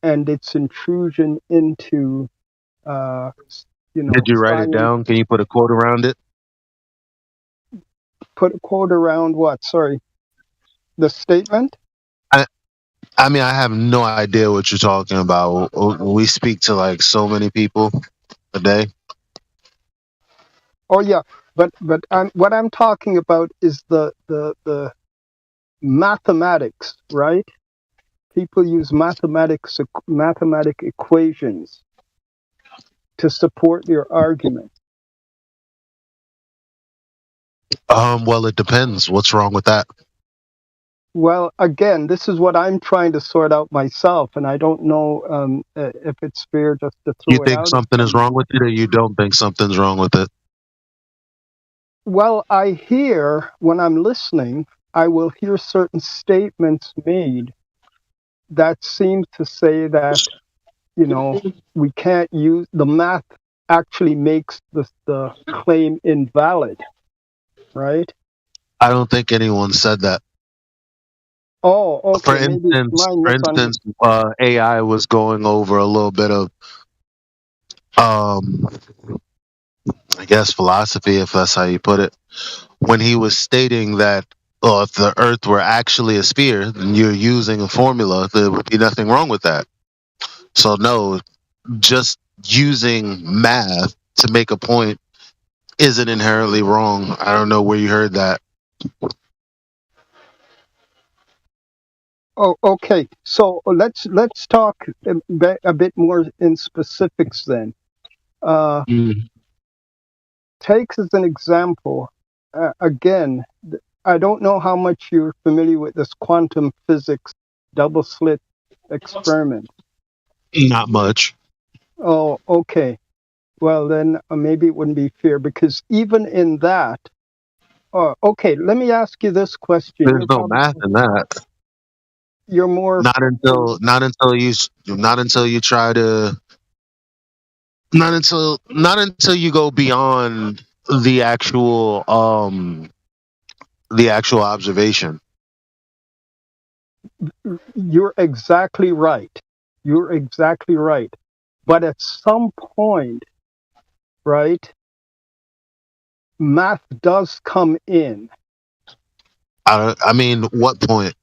S21: and its intrusion into,
S1: Did you write it
S21: science.
S1: down? Can you put a quote around it?
S21: Put a quote around what? Sorry. The statement?
S1: I mean, I have no idea what you're talking about. We speak to like so many people a day.
S21: Oh yeah, but what I'm talking about is the mathematics, right? People use mathematic equations to support their argument.
S1: Well, it depends. What's wrong with that?
S21: Well, again, this is what I'm trying to sort out myself, and I don't know if it's fair just to throw
S1: You
S21: it
S1: think
S21: out.
S1: something is wrong with it, or you don't think something's wrong with it?
S21: Well, I hear when I'm listening, I will hear certain statements made that seem to say that, we can't use the math actually makes the claim invalid, right?
S1: I don't think anyone said that.
S21: Oh, okay.
S1: For
S21: Maybe it's my
S1: instance, AI was going over a little bit of, I guess, philosophy, if that's how you put it, when he was stating that, if the Earth were actually a sphere, then you're using a formula. There would be nothing wrong with that. So no, just using math to make a point isn't inherently wrong. I don't know where you heard that.
S21: Oh, okay. So let's talk a bit more in specifics then. Takes as an example, again, I don't know how much you're familiar with this quantum physics double slit experiment.
S1: Not much.
S21: Oh, okay. Well, then maybe it wouldn't be fair because even in that, okay, let me ask you this question.
S1: There's no math in that.
S21: You're more
S1: not until you go beyond the actual observation.
S21: You're exactly right. You're exactly right. But at some point, right, math does come in.
S1: I mean, what point?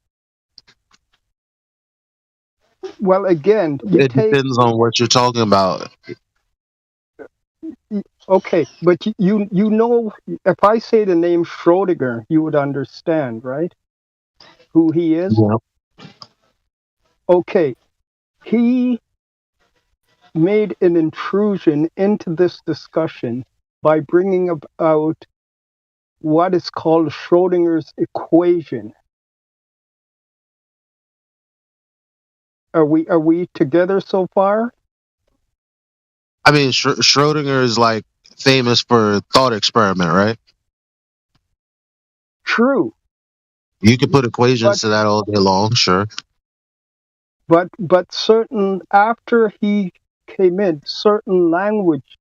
S21: Well, again,
S1: it depends on what you're talking about.
S21: Okay, but you know, if I say the name Schrodinger, you would understand, right? Who he is?
S1: Yeah.
S21: Okay, he made an intrusion into this discussion by bringing about what is called Schrodinger's equation. Are we together so far?
S1: I mean, Schrodinger is like famous for thought experiment, right?
S21: True.
S1: You can put equations to that all day long, sure.
S21: But certain, after he came in, certain language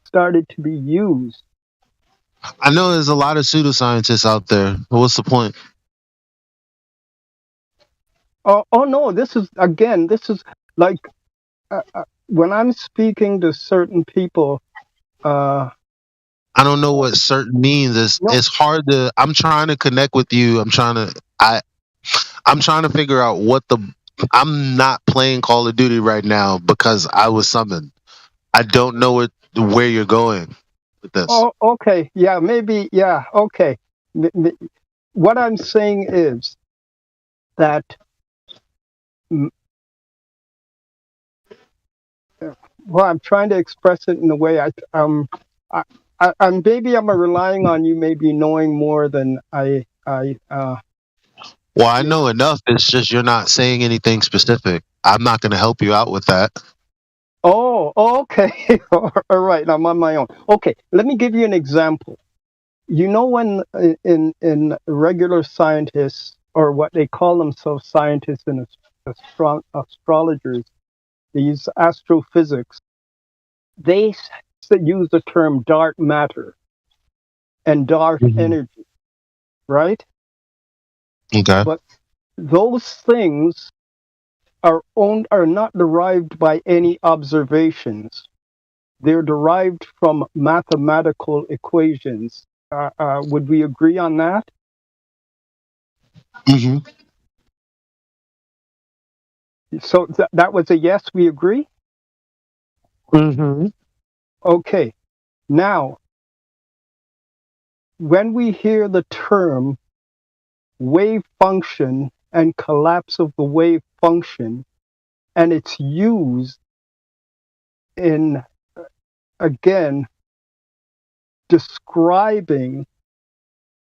S21: started to be used.
S1: I know there's a lot of pseudoscientists out there. But what's the point?
S21: Oh no, this is like when I'm speaking to certain people.
S1: I don't know what certain means. It's hard to. I'm trying to connect with you. I'm trying to figure out what the. I'm not playing Call of Duty right now because I was summoned. I don't know where you're going with this.
S21: Oh, okay, yeah, maybe, yeah, okay. What I'm saying is that. Well, I'm trying to express it in a way maybe I'm relying on you maybe knowing more than
S1: Well, I know enough. It's just you're not saying anything specific. I'm not going to help you out with that.
S21: Oh, okay. All right, I'm on my own. Okay, let me give you an example. You know, when in regular scientists, or what they call themselves scientists and astrologers, they use astrophysics. They use the term dark matter and dark energy, right?
S1: Okay.
S21: But those things are not derived by any observations. They're derived from mathematical equations. Would we agree on that?
S1: Mm-hmm.
S21: So that was a yes, we agree?
S1: Mm-hmm.
S21: Okay. Now, when we hear the term wave function and collapse of the wave function, and it's used in, again, describing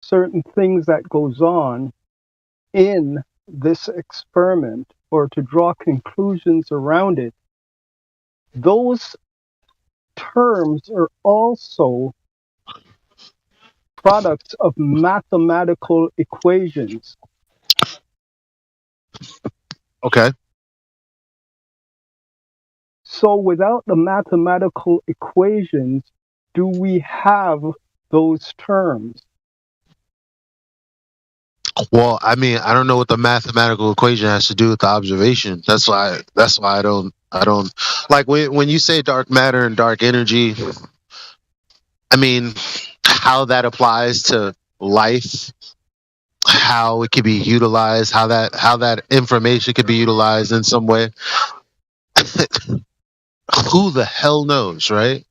S21: certain things that goes on in this experiment, or to draw conclusions around it, those terms are also products of mathematical equations.
S1: Okay.
S21: So without the mathematical equations, do we have those terms?
S1: Well, I mean, I don't know what the mathematical equation has to do with the observation. That's why I don't like when you say dark matter and dark energy. I mean, how that applies to life, how it could be utilized, how that information could be utilized in some way. Who the hell knows, right?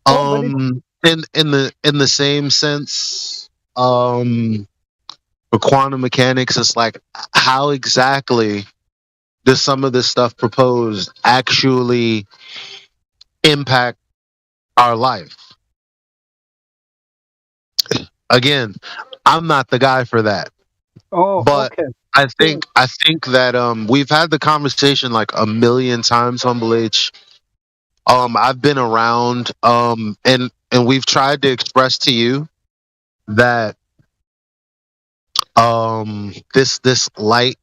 S1: In the same sense, for quantum mechanics, it's like, how exactly does some of this stuff proposed actually impact our life? Again, I'm not the guy for that. But
S21: okay.
S1: I think that we've had the conversation like a million times, Humble H. I've been around, and we've tried to express to you that this light,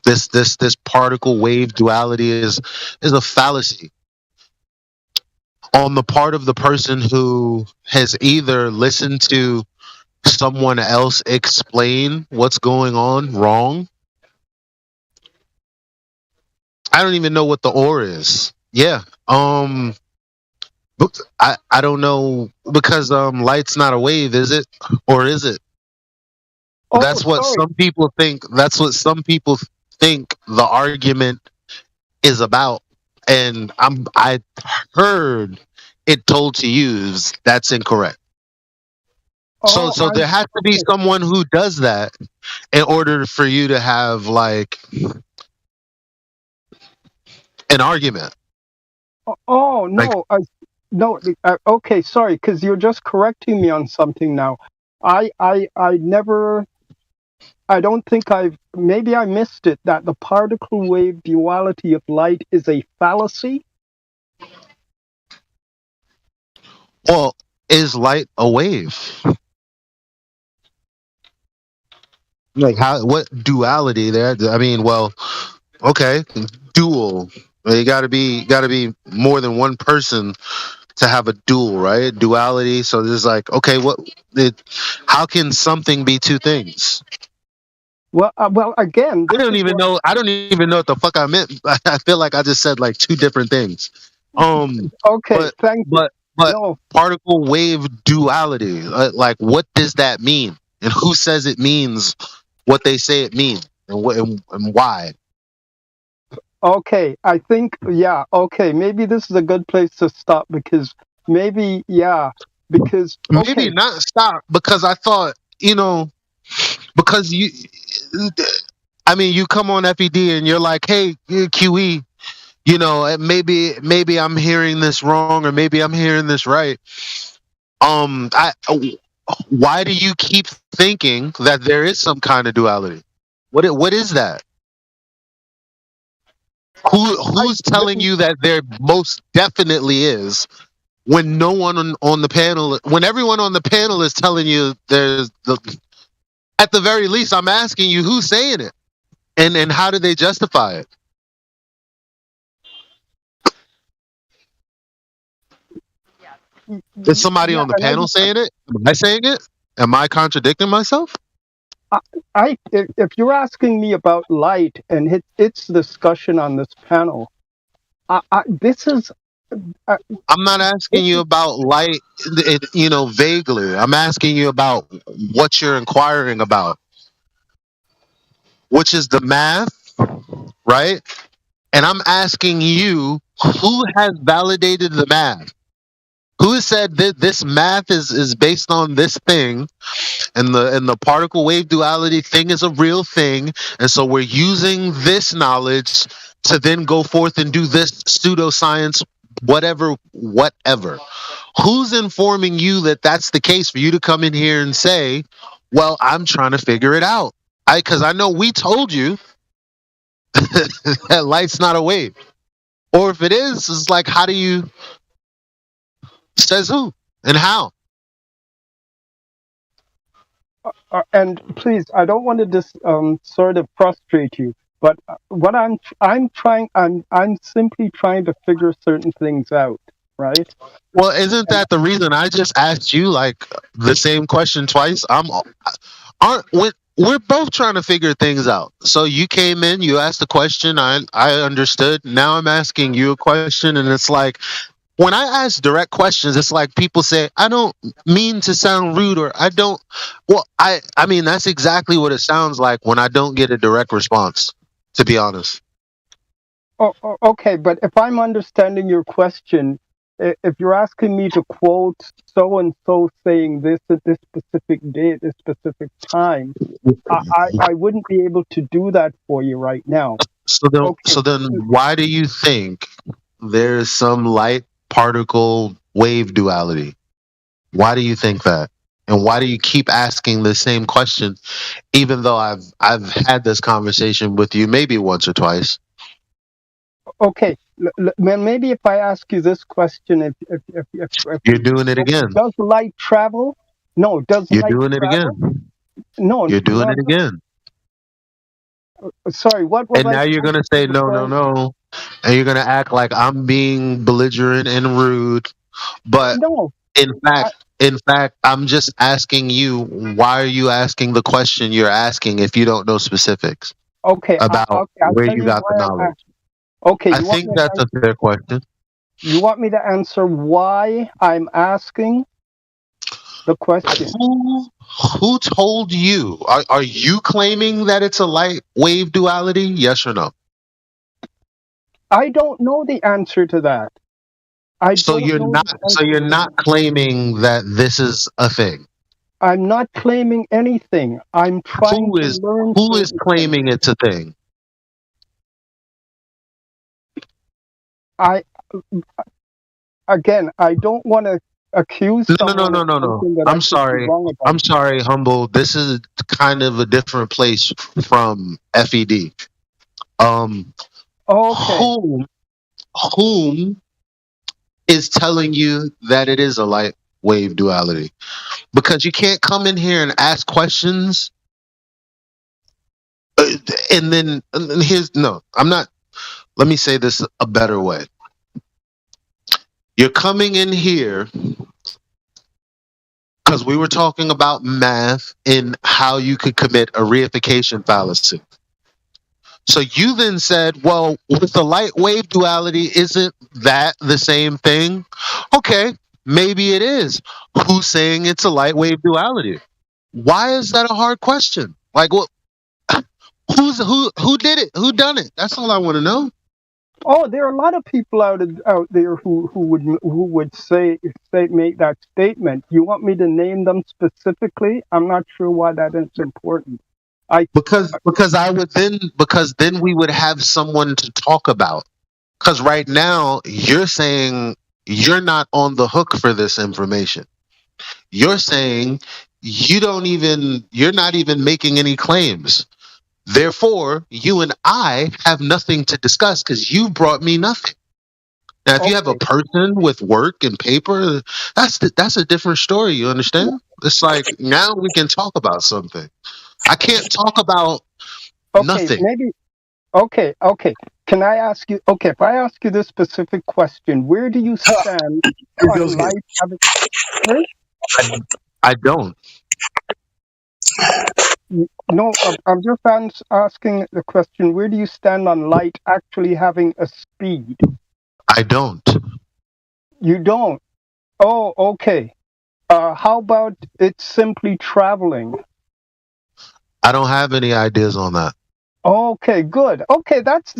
S1: this particle wave duality is a fallacy on the part of the person who has either listened to someone else explain what's going on wrong. I don't even know what the or is. Yeah. I don't know, because light's not a wave, is it? Or is it? That's what some people think. That's what some people think the argument is about. And I heard it told to you that's incorrect. So there has to be someone who does that in order for you to have like an argument.
S21: Oh no, no. Okay, sorry, because you're just correcting me on something now. I don't think maybe I missed it, that the particle wave duality of light is a fallacy.
S1: Well, is light a wave? Like how? What duality there? I mean, well, okay, dual. You gotta be more than one person to have a dual, right? Duality. So there's like, okay, how can something be two things?
S21: Well, again,
S1: I don't even know what the fuck I meant. I feel like I just said like two different things.
S21: Okay, thank you.
S1: But
S21: No.
S1: particle wave duality, like what does that mean? And who says it means what they say it means, and why?
S21: Okay, I think, yeah, okay, maybe this is a good place to stop because maybe, yeah, because, okay.
S1: Maybe not stop because I thought, because I mean, you come on FED and you're like, hey, QE, maybe I'm hearing this wrong or maybe I'm hearing this right. Why do you keep thinking that there is some kind of duality? What is that? Who's telling you that there most definitely is when no one on the panel, when everyone on the panel is telling you at the very least, I'm asking you who's saying it and how do they justify it? Is somebody on the panel saying it? Am I saying it? Am I contradicting myself?
S21: If you're asking me about light and its discussion on this panel, this is.
S1: I'm not asking you about light, vaguely. I'm asking you about what you're inquiring about, which is the math, right? And I'm asking you, who has validated the math? Who said that this math is based on this thing, and the particle wave duality thing is a real thing, and so we're using this knowledge to then go forth and do this pseudoscience, whatever. Who's informing you that that's the case for you to come in here and say, well, I'm trying to figure it out? Because I know we told you that light's not a wave. Or if it is, it's like, how do you... Says who and how?
S21: And please, I don't want to just sort of frustrate you, but what I'm simply trying to figure certain things out, right?
S1: Well, isn't that the reason I just asked you like the same question twice? We're both trying to figure things out. So you came in, you asked a question, I understood. Now I'm asking you a question, and it's like, when I ask direct questions, it's like people say, I don't mean to sound rude, or I don't. Well, I mean, that's exactly what it sounds like when I don't get a direct response, to be honest.
S21: Okay, but if I'm understanding your question, if you're asking me to quote so-and-so saying this at this specific date, this specific time, I wouldn't be able to do that for you right now.
S1: So then why do you think there's some light particle wave duality? Why do you think that? And why do you keep asking the same question, even though I've had this conversation with you maybe once or twice?
S21: Okay, maybe if I ask you this question, if
S1: you're doing it again.
S21: Does light travel? No. Does
S1: you're
S21: light
S1: doing it
S21: travel?
S1: again?
S21: No,
S1: you're doing it again.
S21: Sorry, what?
S1: And now you're gonna say no, and you're gonna act like I'm being belligerent and rude, but
S21: no.
S1: In fact, I'm just asking you, why are you asking the question you're asking if you don't know specifics?
S21: Okay,
S1: about where you got the knowledge.
S21: Okay,
S1: I think that's a fair question.
S21: You want me to answer why I'm asking the question?
S1: Who told you? Are you claiming that it's a light wave duality? Yes or no?
S21: I don't know the answer to that.
S1: So you're not claiming that this is a thing.
S21: I'm not claiming anything. I'm trying to learn.
S1: Who is claiming it's a thing?
S21: I don't want to accuse someone.
S1: No. I'm sorry. I'm sorry, Humble. This is kind of a different place from FED.
S21: Okay.
S1: Whom is telling you that it is a light wave duality? Because you can't come in here and ask questions And then here's no, I'm not. Let me say this a better way. You're coming in here because we were talking about math and how you could commit a reification fallacy. So you then said, well, with the light wave duality, isn't that the same thing? Okay, maybe it is. Who's saying it's a light wave duality? Why is that a hard question? Like, what? Who did it? Who done it? That's all I want to know.
S21: Oh, there are a lot of people out there who would say make that statement. You want me to name them specifically? I'm not sure why that is important.
S1: Because then we would have someone to talk about. Because right now you're saying you're not on the hook for this information. You're saying you're not even making any claims. Therefore, you and I have nothing to discuss because you brought me nothing. Now, if you have a person with work and paper, that's a different story. You understand? It's like now we can talk about something. I can't talk about nothing.
S21: Maybe. Okay. Can I ask you? Okay, if I ask you this specific question, where do you stand on light having?
S1: I don't.
S21: No, I'm just asking the question. Where do you stand on light actually having a speed?
S1: I don't.
S21: You don't. Oh, okay. How about it simply traveling?
S1: I don't have any ideas on that.
S21: Okay, good. Okay, that's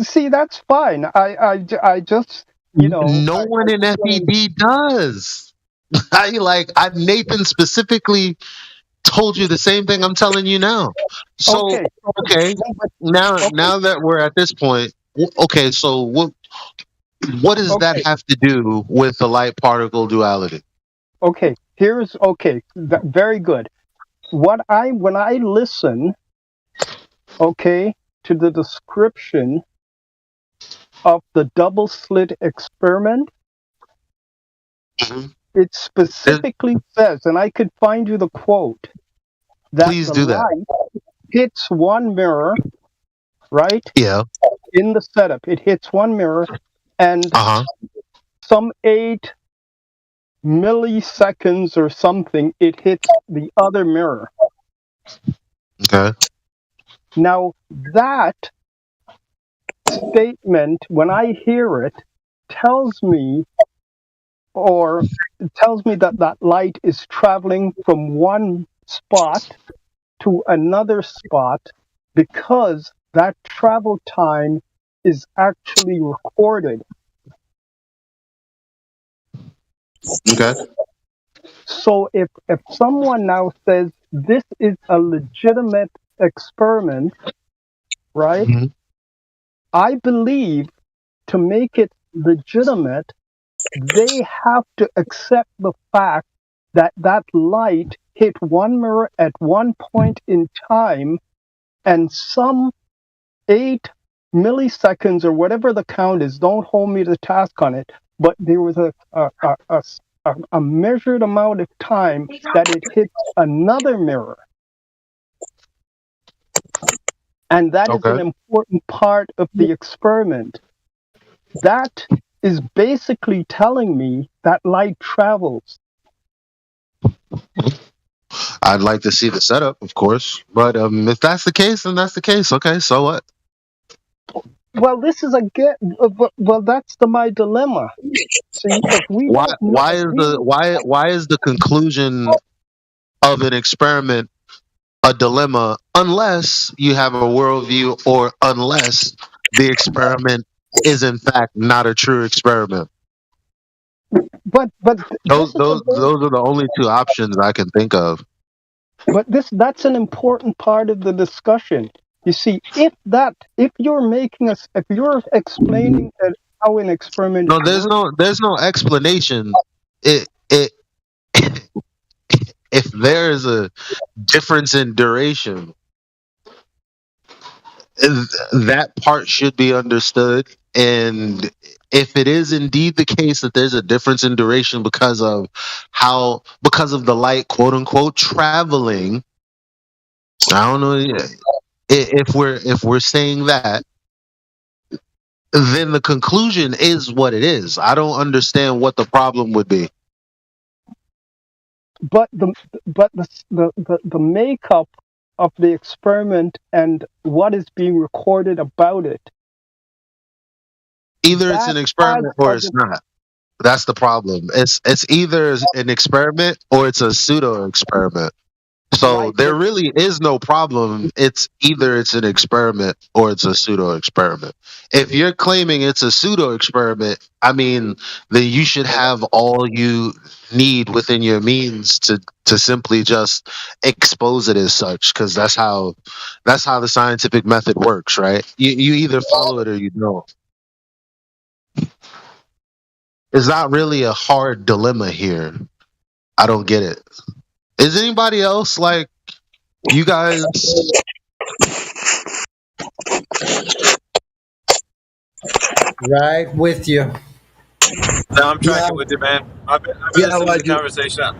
S21: fine. I just
S1: no one in FED does. Nathan specifically told you the same thing I'm telling you now. So okay, now that we're at this point, okay, so what does that have to do with the light particle duality?
S21: Okay, very good. When I listen, okay, to the description of the double slit experiment, it specifically says, and I could find you the quote, that
S1: Please
S21: the
S1: do that.
S21: light hits one mirror, right?
S1: Yeah.
S21: In the setup, it hits one mirror, and some 8 milliseconds or something, it hits the other mirror.
S1: Okay.
S21: Now, that statement, when I hear it, tells me that light is traveling from one spot to another spot because that travel time is actually recorded.
S1: Okay.
S21: So if someone now says this is a legitimate experiment, right? I believe to make it legitimate, they have to accept the fact that that light hit one mirror at one point in time, and some 8 milliseconds or whatever the count is, don't hold me to task on it, but there was a measured amount of time that it hit another mirror. And that is an important part of the experiment. That is basically telling me that light travels.
S1: I'd like to see the setup, of course, but if that's the case, then that's the case. Okay, so what?
S21: Well, this is that's my dilemma. See, if we
S1: why is the conclusion of an experiment a dilemma unless you have a worldview or unless the experiment is in fact not a true experiment?
S21: But
S1: those are the only two options I can think of.
S21: But that's an important part of the discussion. You see, if you're explaining how an experiment
S1: there's no explanation. If there is a difference in duration, that part should be understood. And if it is indeed the case that there's a difference in duration because of the light, quote unquote, traveling, I don't know. If we're saying that, then the conclusion is what it is. I don't understand what the problem would be.
S21: But the makeup of the experiment and what is being recorded about it.
S1: Either it's an experiment or it's not. That's the problem. It's either an experiment or it's a pseudo experiment. So there really is no problem. It's either it's an experiment or it's a pseudo experiment. If you're claiming it's a pseudo experiment, I mean, then you should have all you need within your means to simply just expose it as such, because that's how the scientific method works, right? You either follow it or you don't. It's not really a hard dilemma here. I don't get it. Is anybody else like you guys?
S9: Right with you.
S16: No, I'm tracking with you, man. I've been listening to the conversation.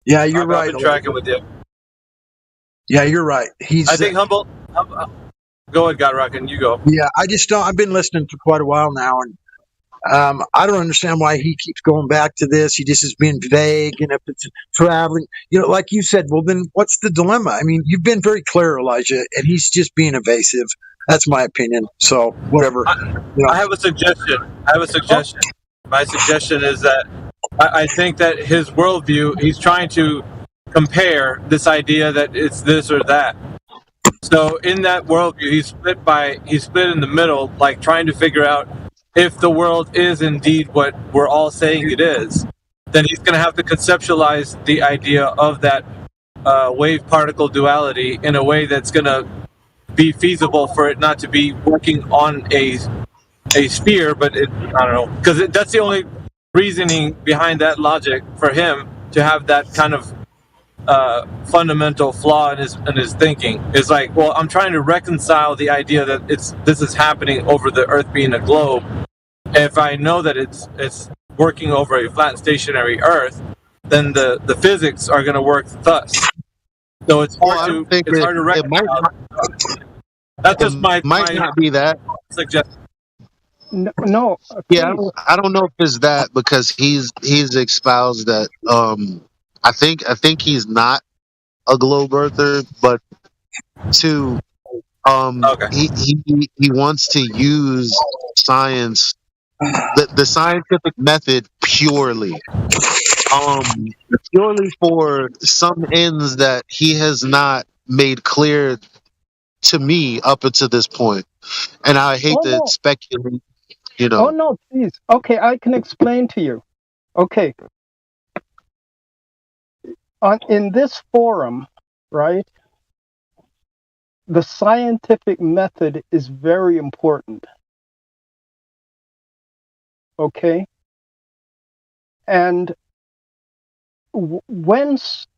S20: Yeah, you're right.
S16: I've been tracking with you.
S20: Yeah, you're right.
S16: I think Humble. Go ahead, God Rockin', you go.
S20: Yeah, I just don't. I've been listening for quite a while now, and I don't understand why he keeps going back to this. He just is being vague, and if it's traveling, like you said, well, then what's the dilemma? I mean, you've been very clear, Elijah, and he's just being evasive. That's my opinion. So whatever.
S16: I have a suggestion. My suggestion is that I think that his worldview, he's trying to compare this idea that it's this or that. So in that worldview, he's split in the middle, like trying to figure out if the world is indeed what we're all saying it is. Then he's going to have to conceptualize the idea of that wave particle duality in a way that's going to be feasible for it not to be working on a sphere, but I don't know, because that's the only reasoning behind that logic for him to have that kind of fundamental flaw in his thinking. Is like, well, I'm trying to reconcile the idea that this is happening over the Earth being a globe. If I know that it's working over a flat and stationary Earth, then the physics are going to work thus. So it's hard to reconcile. That's just my
S1: not be that
S16: suggestion.
S21: No.
S1: Yeah, I don't know if it's that, because he's espoused that. I think he's not a globe earther, but two, he wants to use science, the scientific method purely for some ends that he has not made clear to me up until this point. And I hate to speculate,
S21: Oh no, please. Okay, I can explain to you. Okay. In this forum, right, the scientific method is very important. Okay? And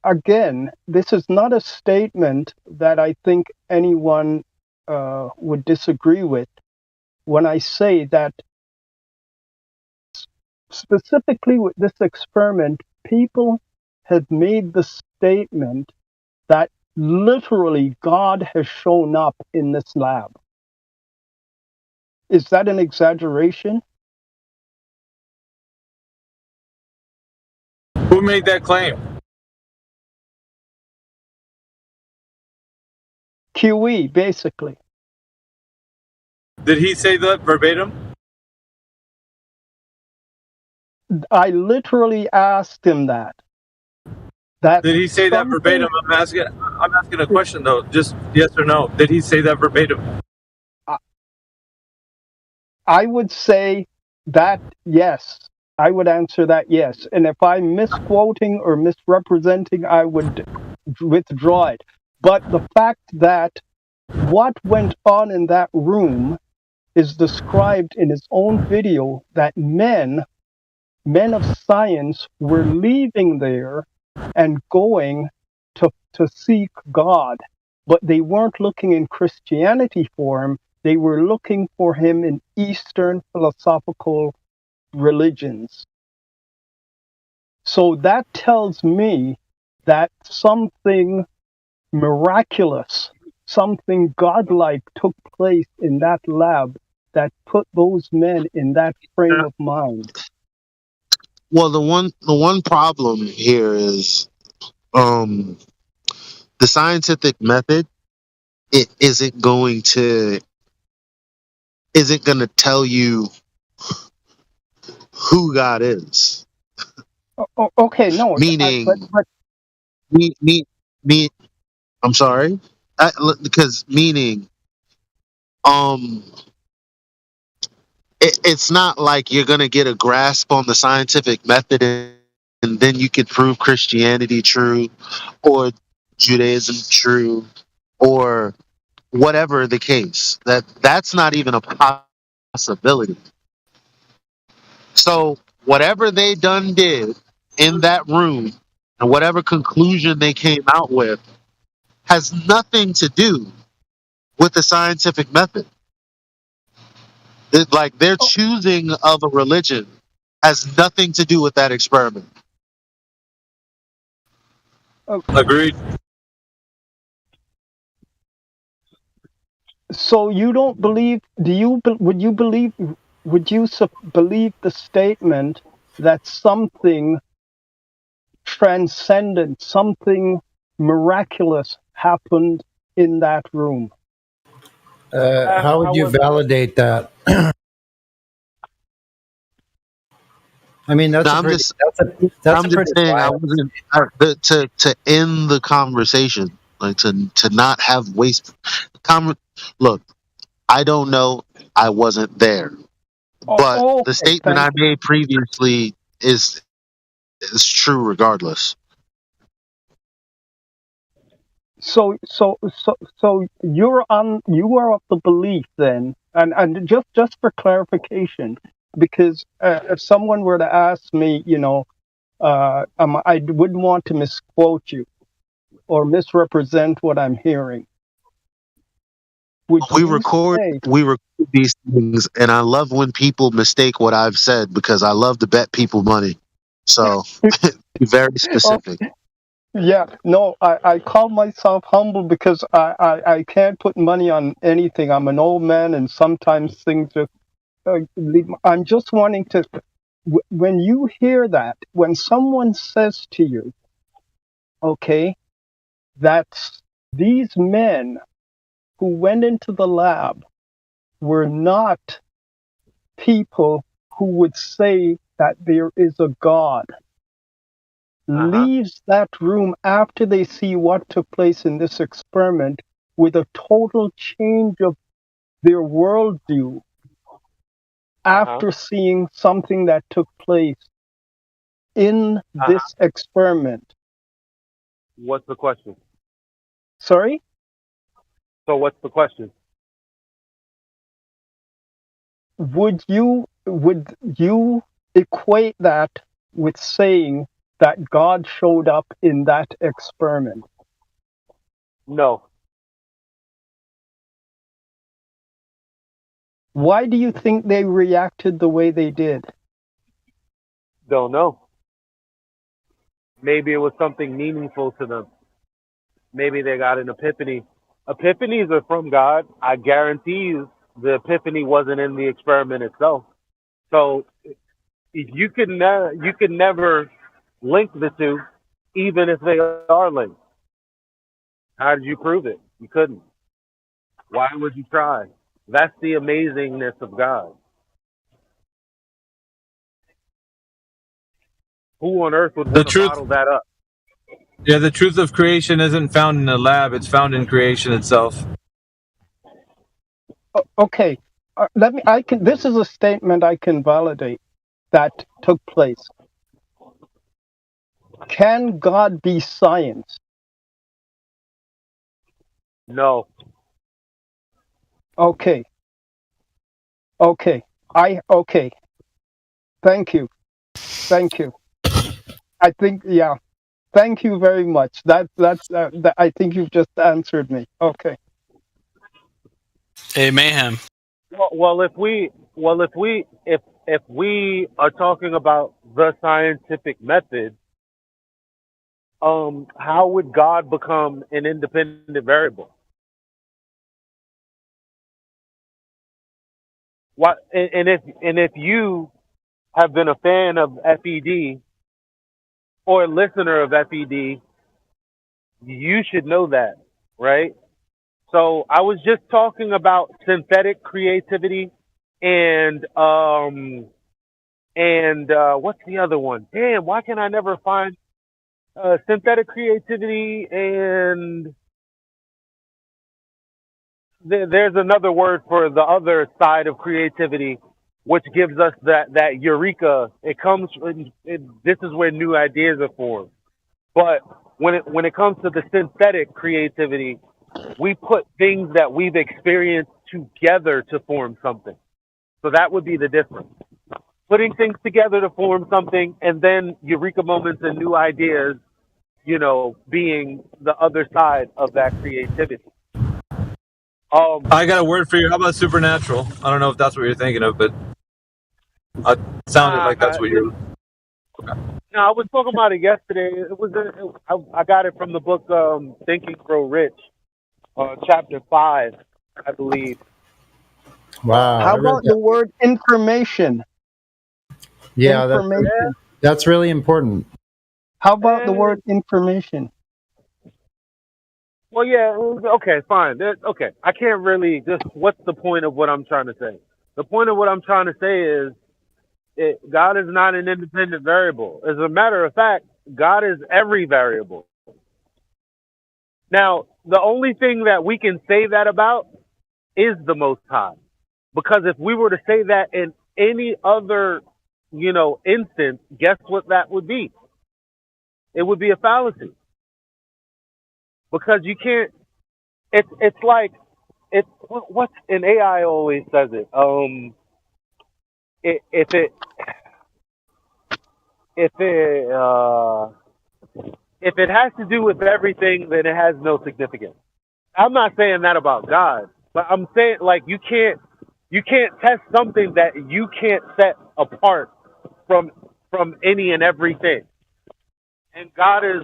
S21: again, this is not a statement that I think anyone would disagree with when I say that specifically with this experiment, people have made the statement that literally God has shown up in this lab. Is that an exaggeration?
S16: Who made that claim?
S21: QE, basically.
S16: Did he say that verbatim?
S21: I literally asked him that.
S16: Did he say that verbatim? I'm asking a question though. Just yes or no. Did he say that verbatim?
S21: I would say that yes. I would answer that yes. And if I'm misquoting or misrepresenting, I would withdraw it. But the fact that what went on in that room is described in his own video, that men of science were leaving there and going to seek God, but they weren't looking in Christianity for him. They were looking for him in Eastern philosophical religions. So that tells me that something miraculous something godlike took place in that lab that put those men in that frame of mind?
S1: Well, the one problem here is the scientific method. It isn't going to tell you who God is.
S21: Okay, no,
S1: Meaning,
S21: but
S1: me. I'm sorry, because meaning, um, it's not like you're going to get a grasp on the scientific method and then you could prove Christianity true or Judaism true or whatever the case. That's not even a possibility. So whatever they did in that room and whatever conclusion they came out with has nothing to do with the scientific method. Like their choosing of a religion has nothing to do with that experiment.
S16: Agreed.
S21: so you don't believe? Would you believe? Would you believe the statement that something transcendent, something miraculous happened in that room?
S9: How would you validate that? I mean, that's
S1: No,
S9: a
S1: I'm
S9: pretty.
S1: just
S9: That's a pretty
S1: saying I
S9: wild.
S1: wasn't to end the conversation, like to not have waste. Look, I don't know. I wasn't there, but the
S21: Okay,
S1: statement
S21: thank
S1: I
S21: you.
S1: made previously is true regardless.
S21: So you are of the belief then, and just for clarification, because if someone were to ask me, I wouldn't want to misquote you or misrepresent what I'm hearing. Would
S1: We
S21: you
S1: record
S21: say?
S1: these things, and I love when people mistake what I've said because I love to bet people money. So be very specific.
S21: Yeah, no, I call myself humble because I can't put money on anything. I'm an old man, and sometimes things just leave. I'm just wanting to. When you hear that, when someone says to you, okay, that these men who went into the lab were not people who would say that there is a God, leaves that room after they see what took place in this experiment with a total change of their worldview after seeing something that took place in this experiment.
S6: What's the question?
S21: Sorry?
S6: So what's the question?
S21: Would you equate that with saying that God showed up in that experiment?
S6: No.
S21: Why do you think they reacted the way they did?
S6: Don't know. Maybe it was something meaningful to them. Maybe they got an epiphany. Epiphanies are from God. I guarantee you the epiphany wasn't in the experiment itself. So you can never link the two, even if they are linked. How did you prove it? You couldn't. Why would you try? That's the amazingness of God. Who on earth would
S16: The
S6: want to
S16: truth.
S6: bottle that up?
S16: Yeah, the truth of creation isn't found in a lab; it's found in creation itself.
S21: Okay, this is a statement I can validate that took place. Can God be science?
S6: No.
S21: Okay. Thank you. I think, yeah. Thank you very much. I think you've just answered me. Okay.
S7: Hey, Mayhem.
S6: Well, if we are talking about the scientific method, how would God become an independent variable? What and if you have been a fan of FED or a listener of FED, you should know that, right? So I was just talking about synthetic creativity and what's the other one? Damn, why can I never find synthetic creativity and there's another word for the other side of creativity, which gives us that eureka. It comes. This is where new ideas are formed. But when it comes to the synthetic creativity, we put things that we've experienced together to form something. So that would be the difference. Putting things together to form something, and then eureka moments and new ideas, being the other side of that creativity.
S16: I got a word for you. How about supernatural? I don't know if that's what you're thinking of, but it sounded like that's what you're.
S6: No, I was talking about it yesterday. I got it from the book Think and Grow Rich, chapter 5, I believe.
S9: Wow.
S21: How about the word information?
S9: Yeah,
S21: Information.
S9: that's really important.
S21: How about the word information?
S6: Well, yeah, okay, fine. Okay, I can't really what's the point of what I'm trying to say? The point of what I'm trying to say is God is not an independent variable. As a matter of fact, God is every variable. Now, the only thing that we can say that about is the Most High. Because if we were to say that in any other, instance, guess what that would be? It would be a fallacy. Because you can't, it's like, what's, an AI always says it. If it has to do with everything, then it has no significance. I'm not saying that about God, but I'm saying you can't test something that you can't set apart from any and everything. And God is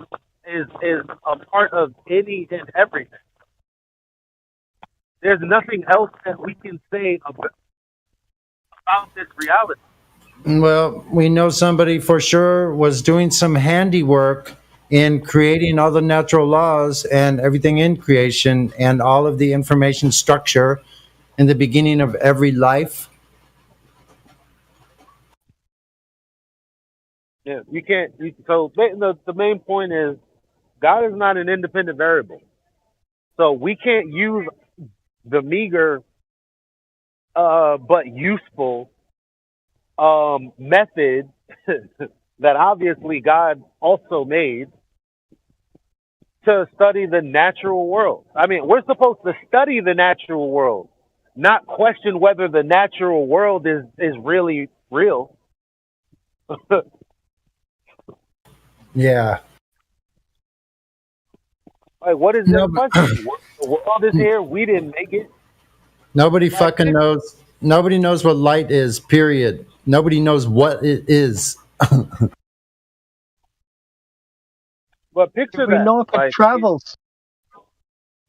S6: a part of any and everything. There's nothing else that we can say about this reality.
S9: Well, we know somebody for sure was doing some handiwork in creating all the natural laws and everything in creation and all of the information structure in the beginning of every life.
S6: Yeah, you can't. So the main point is, God is not an independent variable. So we can't use the meager but useful method that obviously God also made to study the natural world. I mean, we're supposed to study the natural world, not question whether the natural world is really real.
S9: Yeah.
S6: Like, what is the question? The world is here. We didn't make it.
S9: Nobody fucking knows. Nobody knows what light is, period. Nobody knows what it is.
S6: But picture
S21: we
S6: that.
S21: know if it travels.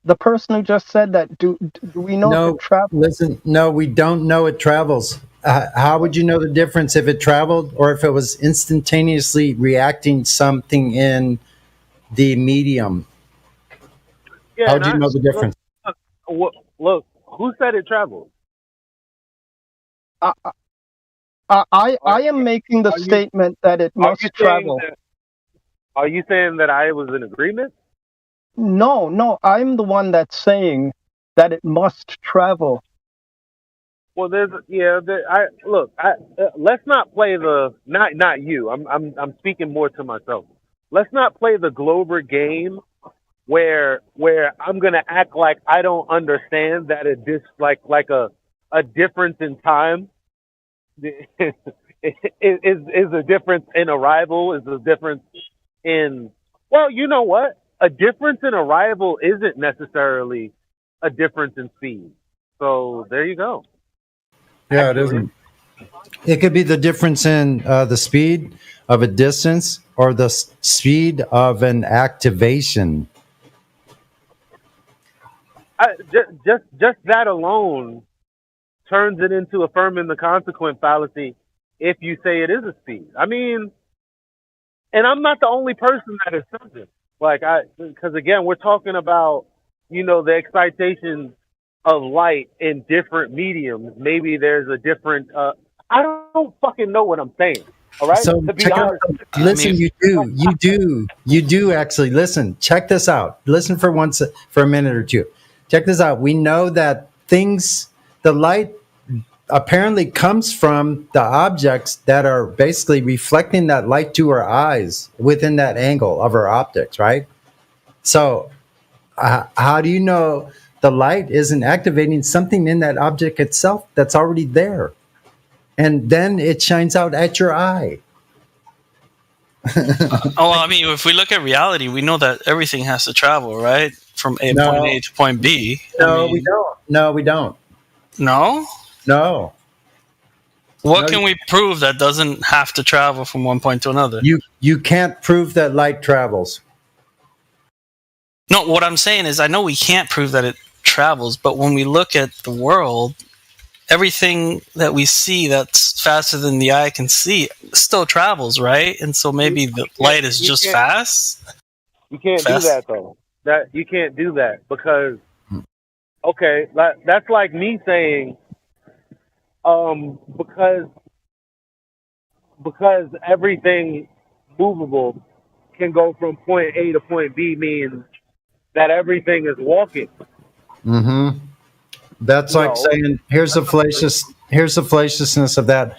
S21: The person who just said that, do we know if it travels?
S9: Listen, no, we don't know it travels. How would you know the difference if it traveled or if it was instantaneously reacting something in the medium?
S6: Yeah,
S9: How would you know the difference?
S6: Look, who said it traveled?
S21: I am making the statement that it must travel.
S6: Are you saying that I was in agreement?
S21: No, I'm the one that's saying that it must travel.
S6: Well, let's not play not you. I'm speaking more to myself. Let's not play the Glober game where I'm gonna act like I don't understand that a difference in time is a difference in arrival, is a difference in, well, you know what? A difference in arrival isn't necessarily a difference in speed. So there you go.
S9: Yeah, it isn't. It could be the difference in the speed of a distance or the speed of an activation.
S6: Just that alone turns it into affirming the consequent fallacy if you say it is a speed. I mean, and I'm not the only person that is subject. Like, because again, we're talking about, the excitation of light in different mediums. Maybe there's a different, I don't fucking know what I'm saying. All right.
S9: So
S6: To be
S9: check
S6: honest,
S9: out. Listen, you do actually listen. Check this out. Listen for a minute or two. Check this out. We know that the light apparently comes from the objects that are basically reflecting that light to our eyes within that angle of our optics, right? So, how do you know the light isn't activating something in that object itself that's already there? And then it shines out at your eye.
S7: I mean, if we look at reality, we know that everything has to travel, right? From point A to point B.
S9: We don't. No, we don't.
S7: No?
S9: No.
S7: What can we prove that doesn't have to travel from one point to another?
S9: You can't prove that light travels.
S7: No, what I'm saying is I know we can't prove that it travels, but when we look at the world, everything that we see that's faster than the eye can see still travels, right? And so maybe the light is just fast.
S6: You can't do that though. You can't do that because that's like me saying because everything movable can go from point A to point B means that everything is walking.
S9: Mm-hmm. That's like saying, here's the fallaciousness of that.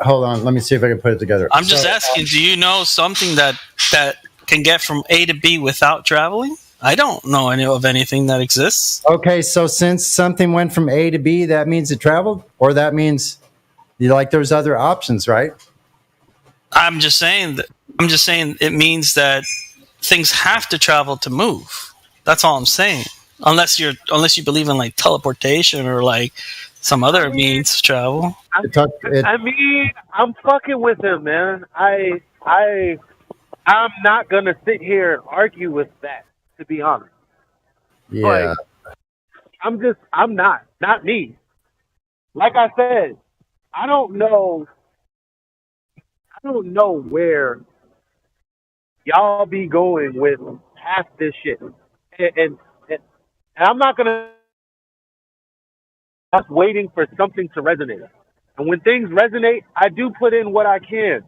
S9: Hold on, let me see if I can put it together.
S7: I'm just asking, do you know something that can get from A to B without traveling? I don't know of anything that exists.
S9: Okay, so since something went from A to B, that means it traveled? Or that means, there's other options, right?
S7: I'm just saying it means that things have to travel to move. That's all I'm saying. Unless you believe in like teleportation or like some other means of travel.
S6: I mean, I'm fucking with him, man. I'm not gonna sit here and argue with that, to be honest.
S9: Yeah.
S6: Like, I'm not me. Like I said, I don't know where y'all be going with half this shit. And I'm not gonna just waiting for something to resonate. And when things resonate, I do put in what I can.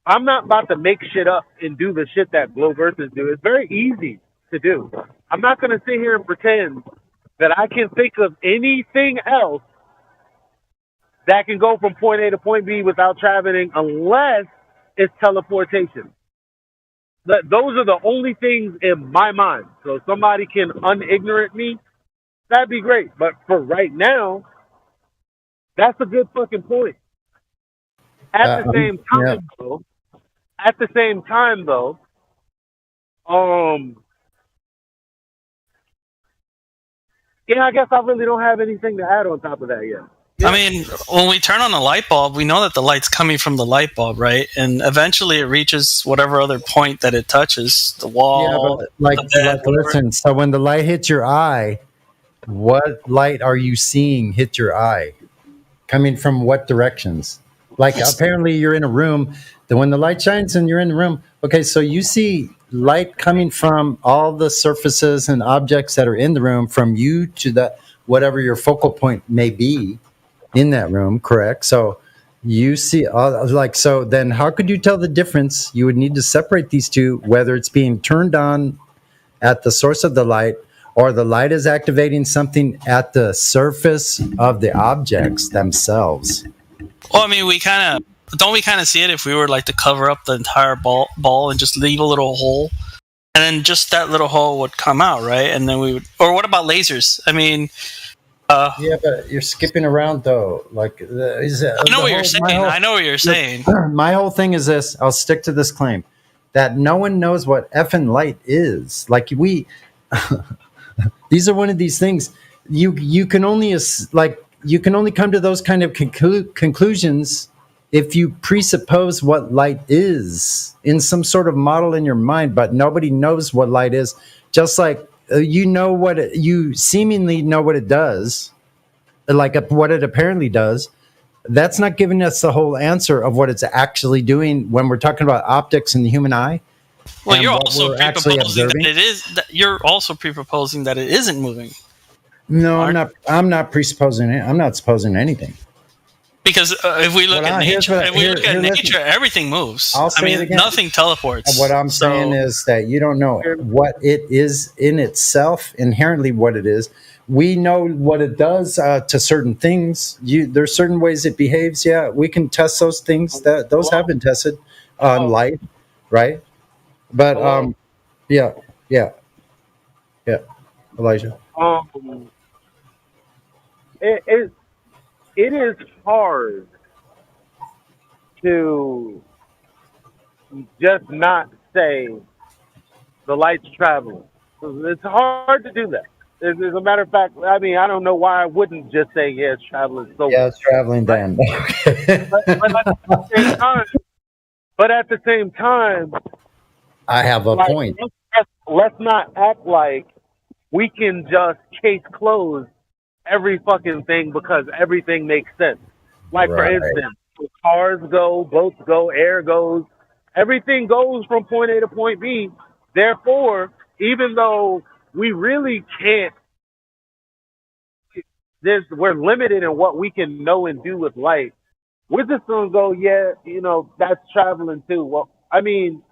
S6: I'm not about to make shit up and do the shit that Glowverses do. It's very easy to do. I'm not gonna sit here and pretend that I can think of anything else that can go from point A to point B without traveling unless it's teleportation. Those are the only things in my mind. So if somebody can unignorant me, that'd be great. But for right now, that's a good fucking point. At the same time, though, I guess I really don't have anything to add on top of that yet.
S7: I mean, when we turn on a light bulb, we know that the light's coming from the light bulb, right? And eventually it reaches whatever other point that it touches, the wall.
S9: Yeah, but listen, so when the light hits your eye, what light are you seeing hit your eye? Coming from what directions? Like, apparently you're in a room, when the light shines and you're in the room, okay, so you see light coming from all the surfaces and objects that are in the room from you to whatever your focal point may be in that room, correct? So you see, so then how could you tell the difference? You would need to separate these two, whether it's being turned on at the source of the light or the light is activating something at the surface of the objects themselves.
S7: Well, I mean, we kind of see it if we were like to cover up the entire ball and just leave a little hole, and then just that little hole would come out, right? And then we would, or what about lasers? I mean,
S9: yeah, but you're skipping around though. I
S7: know what you're saying.
S9: My whole thing is this. I'll stick to this claim that no one knows what effing light is. Like these are one of these things. You can only come to those kind of conclusions if you presuppose what light is in some sort of model in your mind. But nobody knows what light is. Just like you seemingly know what it does, like what it apparently does, that's not giving us the whole answer of what it's actually doing when we're talking about optics in the human eye.
S7: Well, you're also pre-proposing that it is. You're also pre-proposing that it isn't moving.
S9: No, I'm not presupposing it. I'm not supposing anything.
S7: Because if we look at nature, everything moves. I mean, nothing teleports.
S9: What I'm saying is that you don't know what it is in itself, inherently what it is. We know what it does to certain things. There's certain ways it behaves. Yeah, we can test those things. Those have been tested on light, right? But yeah, Elijah.
S6: It is hard to just not say the light's traveling. It's hard to do that. As a matter of fact, I mean, I don't know why I wouldn't just say, yeah, it's traveling. So
S9: yeah, it's traveling, Dan.
S6: But at the same time,
S9: I have a point.
S6: Let's not act like we can just case close every fucking thing because everything makes sense. Like, for instance, cars go, boats go, air goes. Everything goes from point A to point B. Therefore, even though we really can't, we're limited in what we can know and do with light, we're just going to go, yeah, that's traveling too. Well, I mean,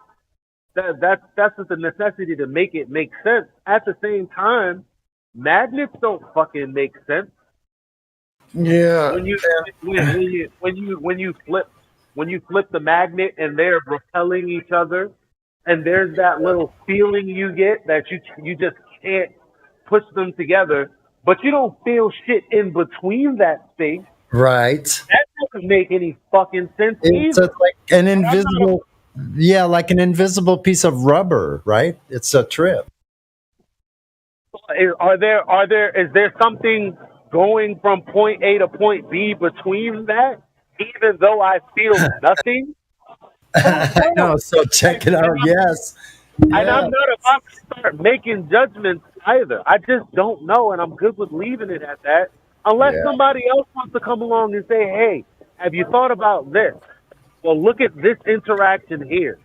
S6: that's just a necessity to make it make sense. At the same time, magnets don't fucking make sense.
S9: Yeah.
S6: When you flip the magnet and they're repelling each other, and there's that little feeling you get that you just can't push them together, but you don't feel shit in between that space.
S9: Right.
S6: That doesn't make any fucking sense
S9: It's
S6: either.
S9: like an invisible, like an invisible piece of rubber, right? It's a trip.
S6: Is there something going from point A to point B between that, even though I feel nothing?
S9: I know. So check it out. Yes.
S6: And I'm not about to start making judgments either. I just don't know, and I'm good with leaving it at that. Unless somebody else wants to come along and say, hey, have you thought about this? Well, look at this interaction here.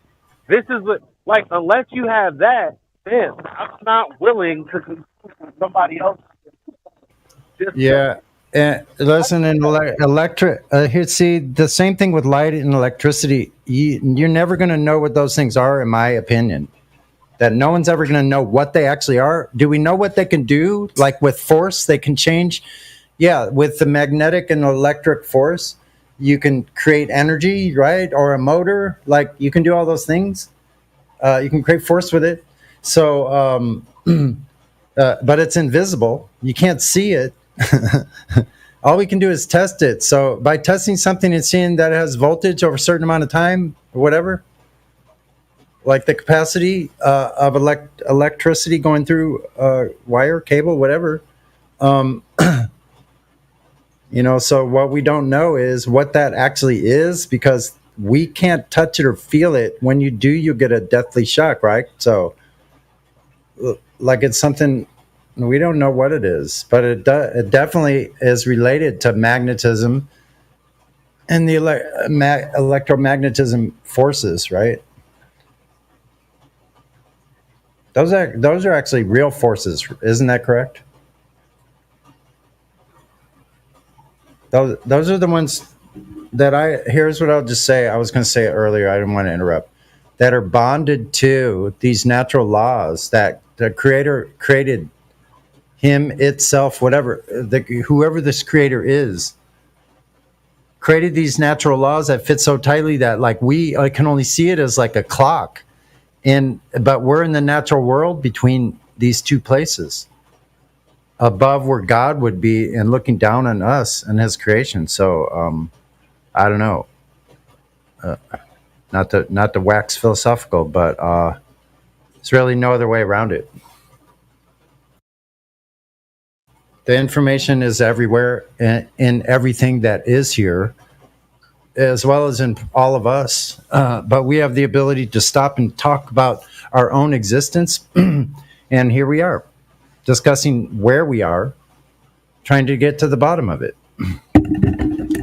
S6: This is like, unless you have that, then I'm not willing to conclude somebody else.
S9: Yeah. And listen, in here, see, the same thing with light and electricity. You're never going to know what those things are, in my opinion. That no one's ever going to know what they actually are. Do we know what they can do? Like with force, they can change. Yeah, with the magnetic and electric force, you can create energy, right? Or a motor. Like, you can do all those things. You can create force with it. So, but it's invisible. You can't see it. All we can do is test it. So by testing something and seeing that it has voltage over a certain amount of time or whatever, like the capacity of electricity going through wire, cable, whatever, so what we don't know is what that actually is, because we can't touch it or feel it. When you do, you get a deathly shock, right? So like, it's something we don't know what it is, but it definitely is related to magnetism and the electromagnetism forces, right? Those are actually real forces, isn't that correct? Those are the ones that here's what I'll just say. I was going to say it earlier. I didn't want to interrupt. That are bonded to these natural laws that the Creator created, him, itself, whatever, whoever this Creator is, created these natural laws that fit so tightly that, like, I can only see it as like a clock, but we're in the natural world between these two places, above where God would be and looking down on us and His creation. So I don't know, not to wax philosophical, but there's really no other way around it. The information is everywhere in everything that is here, as well as in all of us. But we have the ability to stop and talk about our own existence. And here we are, discussing where we are trying to get to the bottom of it.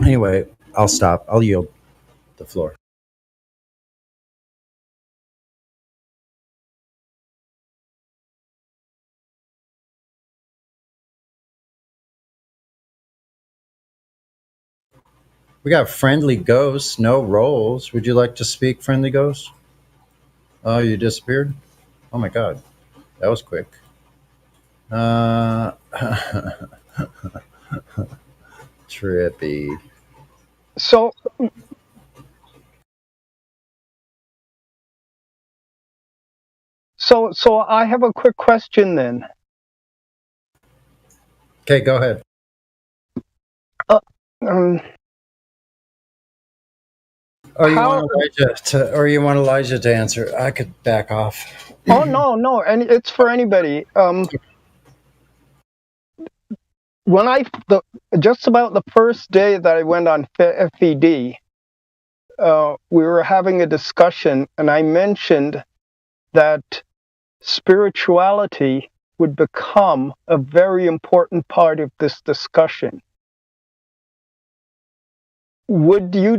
S9: Anyway, I'll stop. I'll yield the floor. We got Friendly Ghost, no rolls. Would you like to speak, Friendly Ghost? Oh, you disappeared? Oh my god. That was quick. Trippy.
S21: So I have a quick question then.
S9: Okay, go ahead. Or you want Elijah to answer? I could back off.
S21: Oh no, and it's for anybody. When just about the first day that I went on FED, we were having a discussion, and I mentioned that spirituality would become a very important part of this discussion. Would you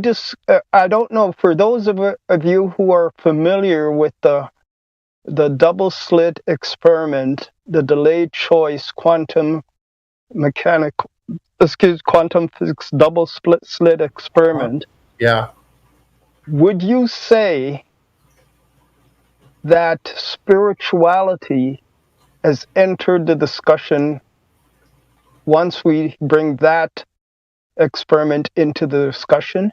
S21: I don't know, for those of you who are familiar with the double slit experiment, the delayed choice quantum physics double slit experiment.
S9: Yeah.
S21: Would you say that spirituality has entered the discussion once we bring that experiment into the discussion?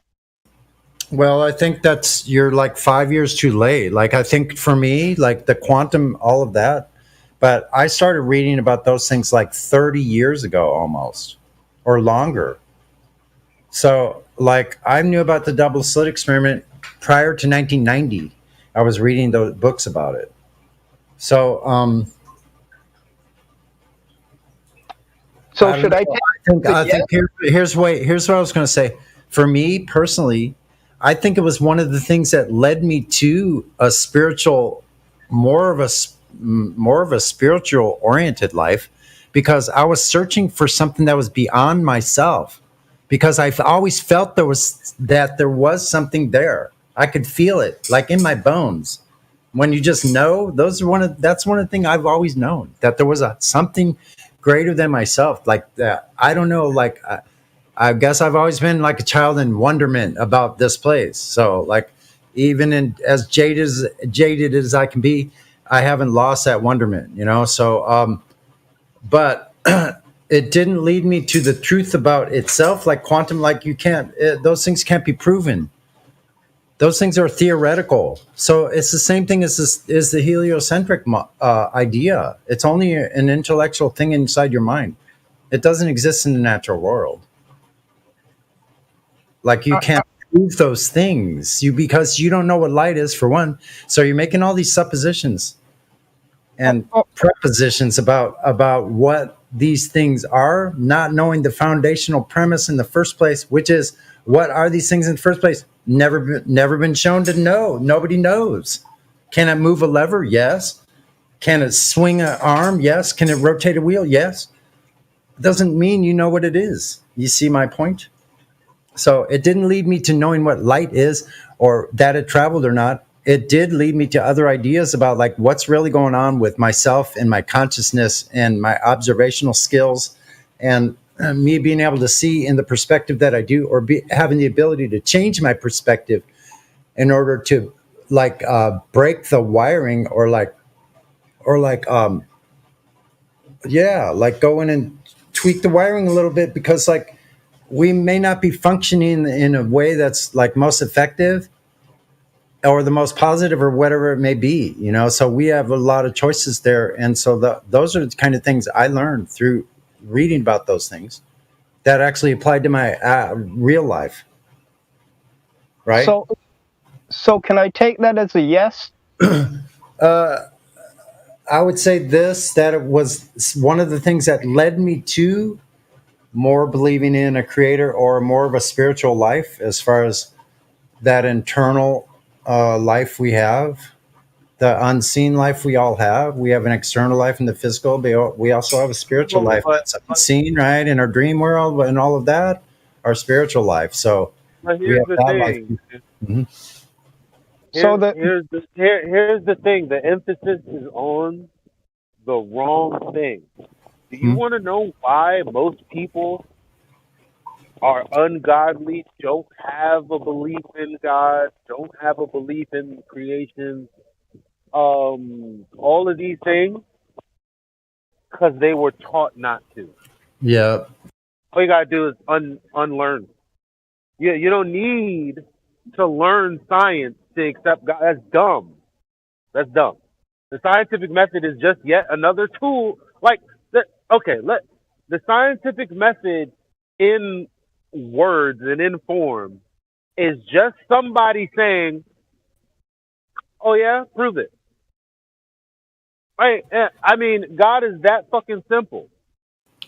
S9: Well, I think you're like 5 years too late. Like, I think for me, like the quantum, all of that, but I started reading about those things like 30 years ago almost, or longer. So like I knew about the double slit experiment prior to 1990. I was reading those books about it. So,
S21: should I take?
S9: I think here's what I was going to say. For me personally, I think it was one of the things that led me to a spiritual, more of a spiritual oriented life, because I was searching for something that was beyond myself. Because I've always felt there was something there. I could feel it, like in my bones. When you just know, that's one of the things I've always known, that there was something greater than myself, like that. I don't know, like I guess I've always been like a child in wonderment about this place. So like, even as jaded as I can be, I haven't lost that wonderment, you know. So, but it didn't lead me to the truth about itself, like quantum. Like those things can't be proven. Those things are theoretical. So it's the same thing as the heliocentric idea. It's only an intellectual thing inside your mind. It doesn't exist in the natural world. Like you can't prove those things because you don't know what light is, for one. So you're making all these suppositions and prepositions about what these things are, not knowing the foundational premise in the first place, which is, what are these things in the first place? Never been shown to know. Nobody knows. Can it move a lever? Yes. Can it swing an arm? Yes. Can it rotate a wheel? Yes. It doesn't mean you know what it is. You see my point? So it didn't lead me to knowing what light is or that it traveled or not. It did lead me to other ideas about like what's really going on with myself and my consciousness and my observational skills and me being able to see in the perspective that I do, or having the ability to change my perspective in order to like break the wiring or go in and tweak the wiring a little bit, because like we may not be functioning in a way that's like most effective or the most positive or whatever it may be, you know. So we have a lot of choices there, and so those are the kind of things I learned through reading about those things that actually applied to my real life. Right?
S21: So can I take that as a yes?
S9: I would say that it was one of the things that led me to more believing in a creator or more of a spiritual life, as far as that internal life we have. the unseen life we all have. We have an external life and the physical. We also have a spiritual life that's unseen, right? In our dream world and all of that, our spiritual life. So
S6: But
S9: we
S6: here's
S9: have
S6: the
S9: that life.
S6: thing.
S9: Mhm.
S6: Here's the thing. The emphasis is on the wrong thing. Do you want to know why most people are ungodly, don't have a belief in God, don't have a belief in creation, all of these things? Because they were taught not to.
S9: Yeah.
S6: All you gotta do is unlearn. You don't need to learn science to accept God. That's dumb. That's dumb. The scientific method is just yet another tool. Like the scientific method in words and in form is just somebody saying, "Oh yeah, prove it." Right? I mean, God is that fucking simple.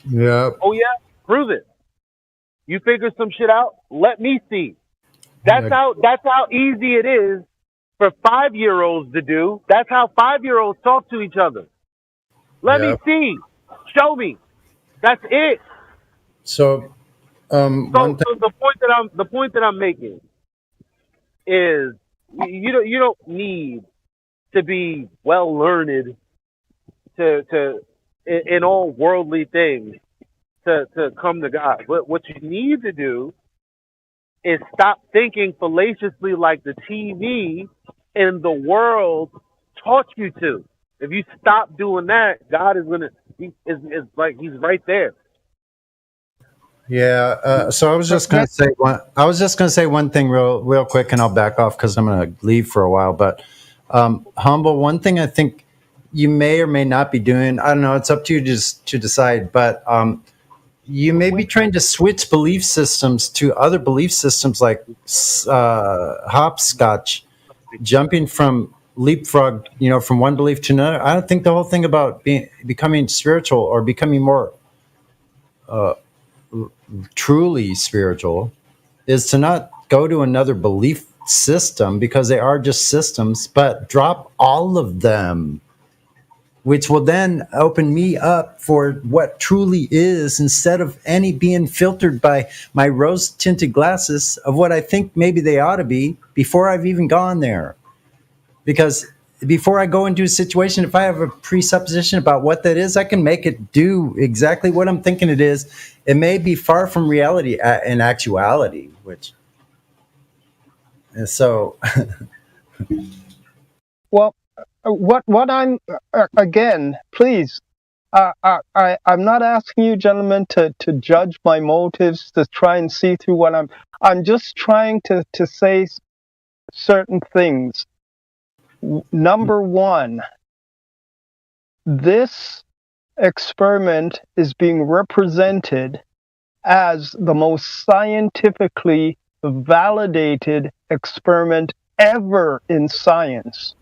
S9: Yeah.
S6: Oh yeah, prove it. You figure some shit out. Let me see. That's how easy it is for 5-year-olds to do. That's how 5-year-olds talk to each other. Let me see. Show me. That's it.
S9: So,
S6: So the point that I'm making is you don't need to be well learned to in all worldly things to come to God. What you need to do is stop thinking fallaciously like the TV and the world taught you to. If you stop doing that, God is is like He's right there.
S9: Yeah. So I was just going to say one. I was just going to say one thing real quick, and I'll back off because I'm going to leave for a while. But Humble, one thing I think you may or may not be doing. I don't know. It's up to you to decide. But you may be trying to switch belief systems to other belief systems like hopscotch, jumping from leapfrog, from one belief to another. I don't think the whole thing about becoming spiritual or becoming more truly spiritual is to not go to another belief system because they are just systems, but drop all of them, which will then open me up for what truly is instead of any being filtered by my rose-tinted glasses of what I think maybe they ought to be before I've even gone there. Because before I go into a situation, if I have a presupposition about what that is, I can make it do exactly what I'm thinking it is. It may be far from reality in actuality, which... And so...
S21: Well, what I'm again, please, I'm not asking you gentlemen to judge my motives, to try and see through what I'm just trying to say certain things. Number one, this experiment is being represented as the most scientifically validated experiment ever in science.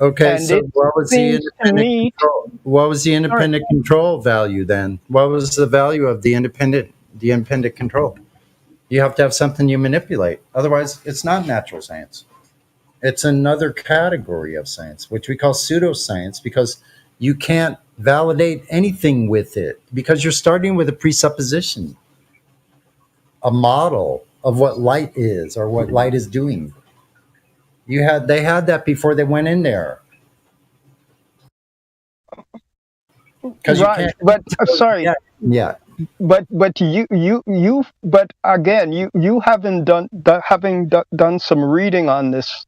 S9: Okay,
S21: And
S9: so
S21: it
S9: what was the
S21: seems to
S9: independent
S21: me-
S9: control? What was the independent control value then? What was the value of the independent control? You have to have something you manipulate. Otherwise, it's not natural science. It's another category of science, which we call pseudoscience, because you can't validate anything with it because you're starting with a presupposition, a model of what light is or what light is doing. They had that before they went in there.
S21: Right, but sorry.
S9: Yeah.
S21: But again, you haven't done some reading on this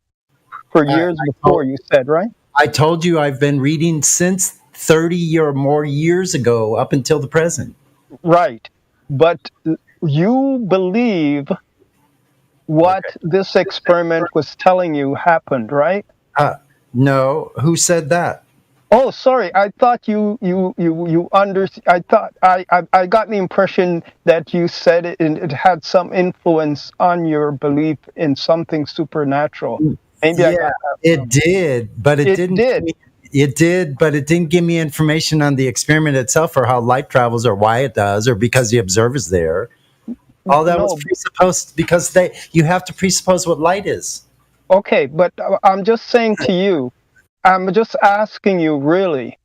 S21: for years before, you said, right?
S9: I told you I've been reading since 30 or more years ago up until the present.
S21: Right. But you believe what this experiment was telling you happened, right?
S9: No. Who said that?
S21: Oh, sorry. I thought I thought I got the impression that you said it had some influence on your belief in something supernatural. Maybe
S9: it did, but it didn't. It did, but it didn't give me information on the experiment itself or how light travels or why it does or because the observer's there. All that was presupposed because you have to presuppose what light is.
S21: Okay, but I'm just saying to you I'm just asking you, really,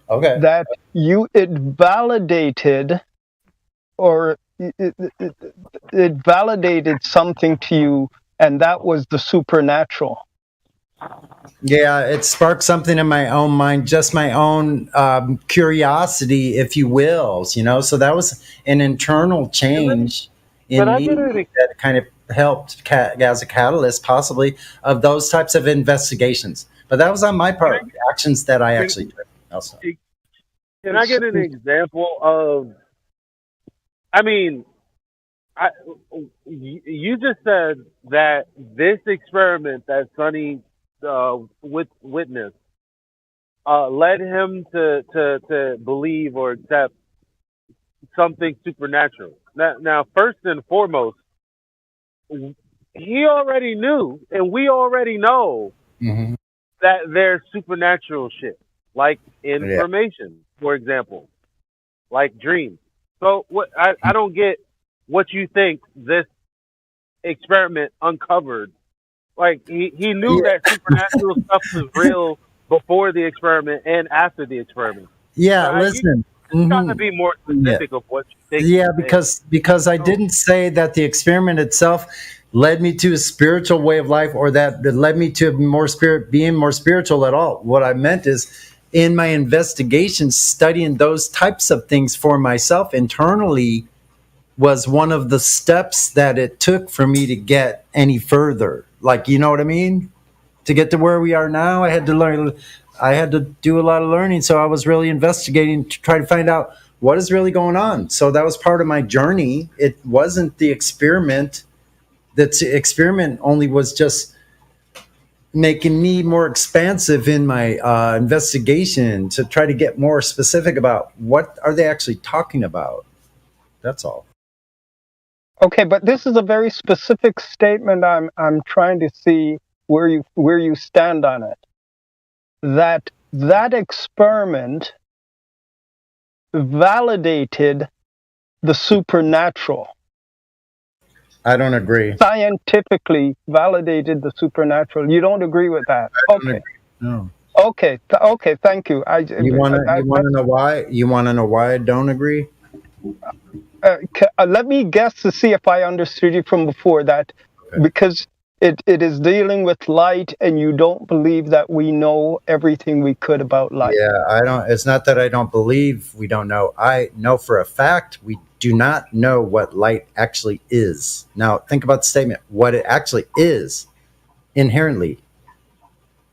S9: Okay.
S21: that it validated, or it validated something to you, and that was the supernatural.
S9: Yeah, it sparked something in my own mind, just my own curiosity, if you will. So that was an internal change
S6: But
S9: in
S6: I
S9: me
S6: get it.
S9: that kind of helped as a catalyst, possibly, of those types of investigations. But that was on my part, actions that I actually took. Also.
S6: Can I get an example of? I mean, you just said that this experiment that Sonny witnessed led him to believe or accept something supernatural. Now, first and foremost, he already knew, and we already know
S9: Mm-hmm.
S6: that there's supernatural shit, like information, for example, like dreams. So what I don't get what you think this experiment uncovered. Like he knew that supernatural stuff was real before the experiment and after the experiment.
S9: Yeah, listen.
S6: You got to be more specific of what you think.
S9: Yeah, because I didn't say that the experiment itself led me to a spiritual way of life, or that it led me to being more spiritual at all. What I meant is, in my investigation, studying those types of things for myself internally was one of the steps that it took for me to get any further. Like, you know what I mean? To get to where we are now, I had to learn. I had to do a lot of learning. So I was really investigating to try to find out what is really going on. So that was part of my journey. It wasn't the experiment. That experiment only was just making me more expansive in my investigation to try to get more specific about what are they actually talking about. That's all.
S21: Okay, but this is a very specific statement. I'm trying to see where you stand on it. That experiment validated the supernatural.
S9: I don't agree.
S21: Scientifically validated the supernatural. You don't agree with that?
S9: I don't agree. No.
S21: Okay. Okay. Thank you.
S9: You want to know why? You want to know why I don't agree?
S21: Let me guess to see if I understood you from before. That because it is dealing with light, and you don't believe that we know everything we could about light.
S9: Yeah, I don't. It's not that I don't believe we don't know. I know for a fact we do not know what light actually is. Now, think about the statement. What it actually is inherently.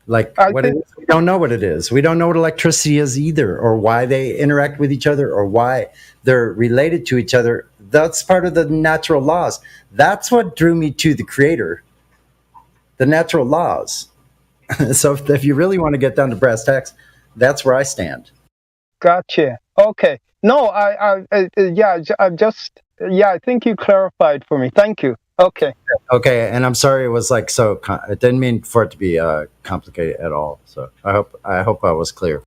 S9: Like what it is, we don't know what it is. We don't know what electricity is either, or why they interact with each other, or why they're related to each other. That's part of the natural laws. That's what drew me to the Creator, the natural laws. So if you really want to get down to brass tacks, that's where I stand.
S21: Gotcha. Okay. No, I think you clarified for me. Thank you. Okay.
S9: Okay, and I'm sorry it was like so. It didn't mean for it to be complicated at all. So I hope I was clear.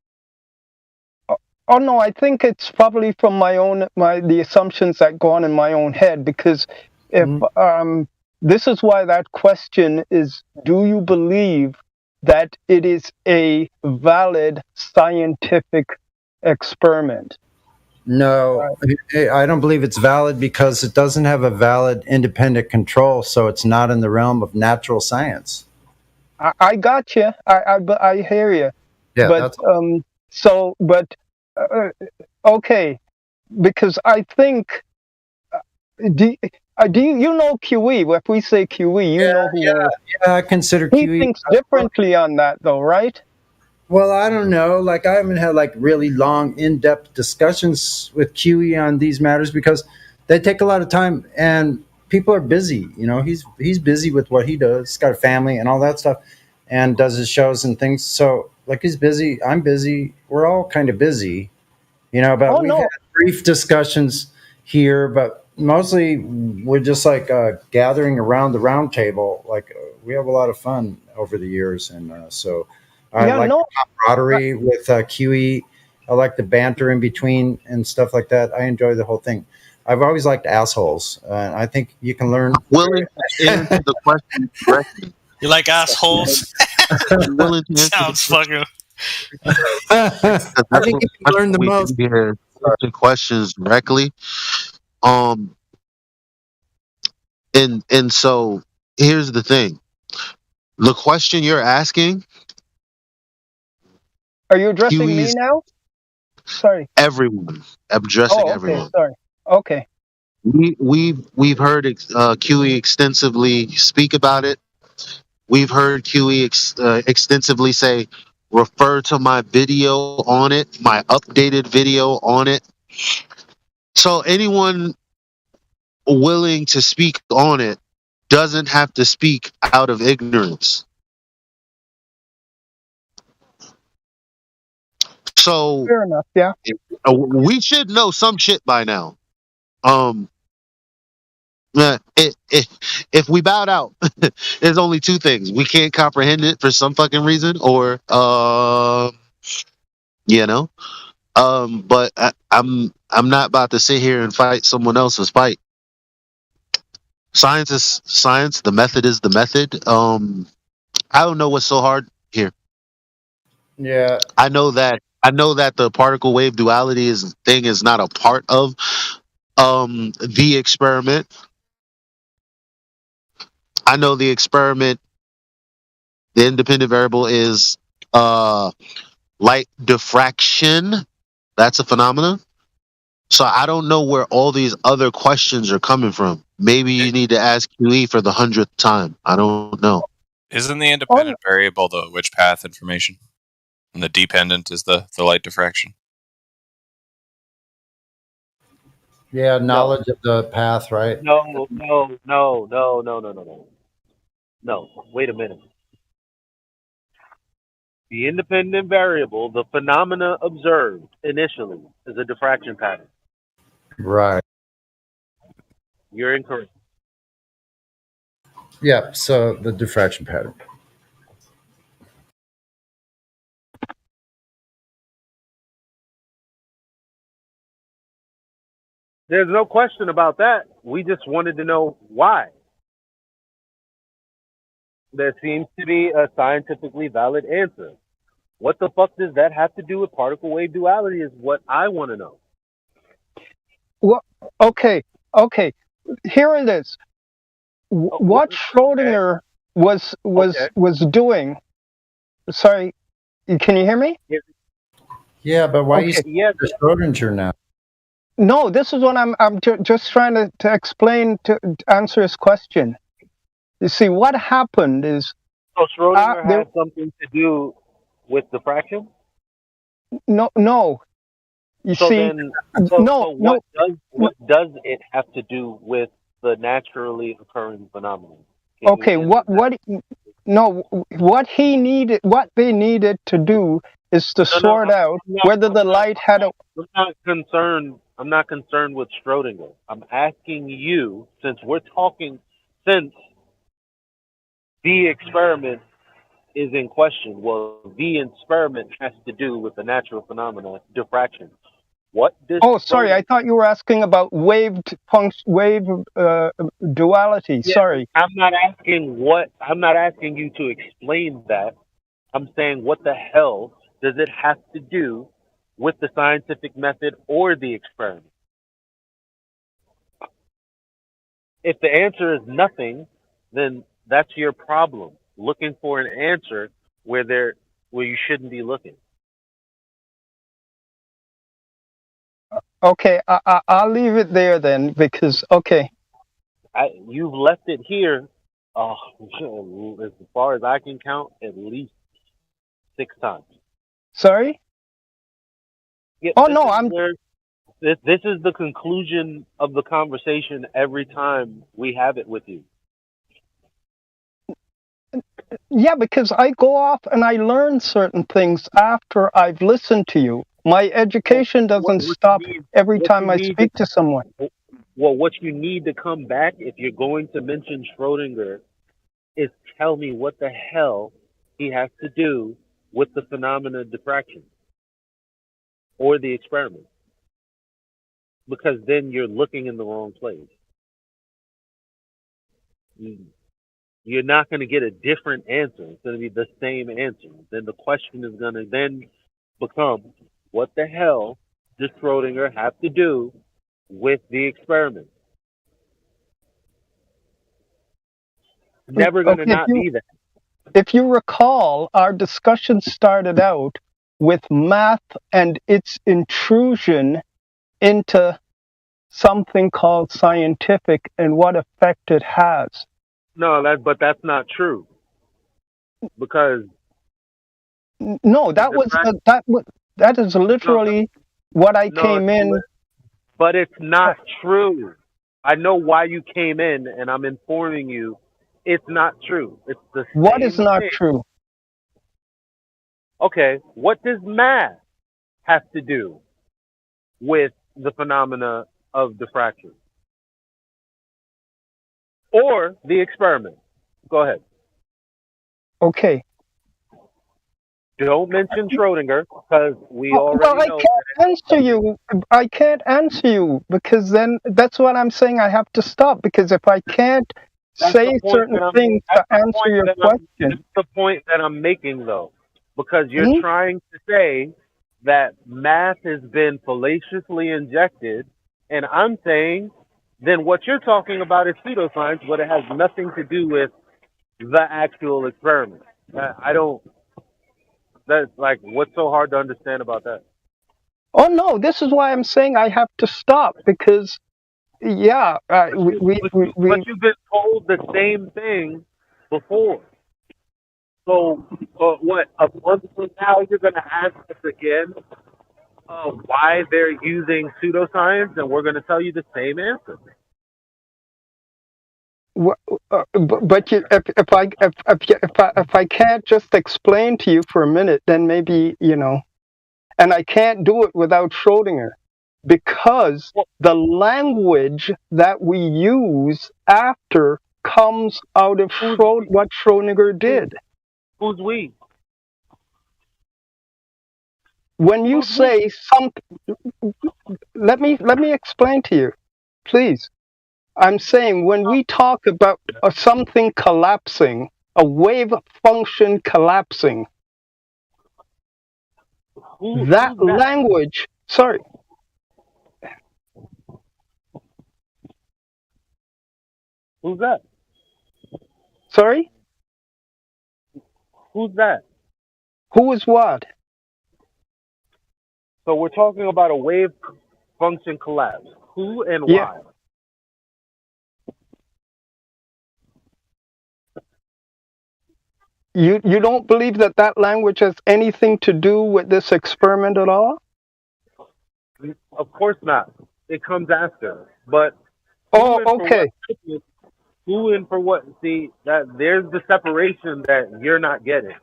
S21: Oh no, I think it's probably from the assumptions that go on in my own head, because if this is why that question is: do you believe that it is a valid scientific experiment?
S9: No, I don't believe it's valid because it doesn't have a valid independent control, so it's not in the realm of natural science.
S21: I got you. I hear you.
S9: Yeah,
S21: but okay, because I think do you know QE? If we say QE, you know who?
S9: Yeah, I consider
S21: he
S9: QE.
S21: thinks differently on that, though, right?
S9: Well, I don't know. Like, I haven't had like really long, in-depth discussions with QE on these matters because they take a lot of time, and people are busy. You know, he's busy with what he does. He's got a family and all that stuff, and does his shows and things. So, like, he's busy. I'm busy. We're all kind of busy, you know. But we've had brief discussions here, but mostly we're just like gathering around the round table. Like, we have a lot of fun over the years, and so. I like the camaraderie with QE. I like the banter in between and stuff like that. I enjoy the whole thing. I've always liked assholes. I think you can learn.
S1: Willing to answer the question correctly.
S7: You like assholes?
S1: willing to answer
S7: Sounds fucking.
S9: I think if you learn the most.
S1: Here, answer questions directly. And so here's the thing: the question you're asking.
S21: Are you addressing me
S1: Huey's
S21: now? Sorry.
S1: everyone. Addressing
S21: Oh, okay.
S1: everyone.
S21: Sorry. Okay.
S1: We've heard QE extensively speak about it. We've heard QE extensively say, refer to my video on it, my updated video on it. So anyone willing to speak on it doesn't have to speak out of ignorance. So
S21: fair enough. Yeah.
S1: We should know some shit by now. If we bowed out, there's only two things: we can't comprehend it for some fucking reason, or you know. But I'm not about to sit here and fight someone else's fight. Science is science. The method is the method. I don't know what's so hard here.
S9: Yeah.
S1: I know that the particle wave duality thing is not a part of the experiment. I know the experiment, the independent variable is light diffraction. That's a phenomenon. So I don't know where all these other questions are coming from. Maybe you need to ask QE for the 100th time. I don't know.
S2: Isn't the independent variable the which path information? And the dependent is the light diffraction?
S9: Yeah, knowledge of the path, right?
S6: No. No, wait a minute. The independent variable, the phenomena observed initially, is a diffraction pattern.
S9: Right.
S6: You're incorrect.
S9: Yeah, so the diffraction pattern.
S6: There's no question about that. We just wanted to know why. There seems to be a scientifically valid answer. What the fuck does that have to do with particle wave duality is what I want to know.
S21: Well, okay. Here it is. What Schrodinger was doing. Sorry, can you hear me?
S9: Yeah, but why
S21: Okay.
S9: you saying Schrodinger now?
S21: No, this is what I'm just trying to explain to answer his question. You see, what happened is
S6: So Schrodinger had something to do with diffraction?
S21: no. You
S6: So
S21: see,
S6: then, what does it have to do with the naturally occurring phenomenon?
S21: Okay, what they needed to do is to sort out whether the light had a.
S6: I'm not concerned with Schrodinger. I'm asking you, since the experiment is in question. Well, the experiment has to do with the natural phenomena, diffraction. What does
S21: Sorry, I thought you were asking about wave duality.
S6: Yeah,
S21: Sorry.
S6: I'm not asking you to explain that. I'm saying, what the hell does it have to do with the scientific method or the experiment? If the answer is nothing, then that's your problem. Looking for an answer where you shouldn't be looking.
S21: Okay, I'll leave it there then because
S6: You've left it here, as far as I can count, at least 6 times.
S21: Sorry.
S6: Yeah, this is the conclusion of the conversation every time we have it with you.
S21: Yeah, because I go off and I learn certain things after I've listened to you. My education doesn't stop every time I speak to someone.
S6: Well, what you need to come back, if you're going to mention Schrodinger, is tell me what the hell he has to do with the phenomena of diffraction or the experiment. Because then you're looking in the wrong place. You're not going to get a different answer. It's going to be the same answer. Then the question is going to then become, what the hell does Schrodinger have to do with the experiment? Never going to
S21: Okay,
S6: not be that.
S21: if you recall, our discussion started out with math and its intrusion into something called scientific and what effect it has.
S6: No,
S21: but
S6: that's not true. Because
S21: no, that was that is literally what I came in.
S6: But it's not true. I know why you came in, and I'm informing you. It's not true. It's the same
S21: What is not
S6: thing.
S21: true?
S6: Okay, what does math have to do with the phenomena of diffraction? Or the experiment? Go ahead.
S21: Okay.
S6: Don't mention Schrodinger, because we
S21: Well,
S6: already
S21: I
S6: know
S21: can't answer you. I can't answer you because then that's what I'm saying. I have to stop because if I can't say certain things to answer your question.
S6: That's the point that I'm making, though, because you're trying to say that math has been fallaciously injected, and I'm saying then what you're talking about is pseudoscience, but it has nothing to do with the actual experiment. I don't. That's like, what's so hard to understand about that?
S21: Oh no, this is why I'm saying I have to stop because, yeah,
S6: But you've been told the same thing before. So, what, a month from now you're going to ask us again why they're using pseudoscience, and we're going to tell you the same answer.
S21: But if I can't just explain to you for a minute, then maybe and I can't do it without Schrodinger, because the language that we use after comes out of what Schrodinger did.
S6: Who's we?
S21: When you say something, let me explain to you, please. I'm saying when we talk about something collapsing, a wave function collapsing, that language, sorry.
S6: Who's that?
S21: Sorry?
S6: Who's that?
S21: Who is what?
S6: So we're talking about a wave function collapse. Who and why?
S21: You don't believe that language has anything to do with this experiment at all?
S6: Of course not. It comes after. But
S21: okay.
S6: Who and for what? See, that there's the separation that you're not getting.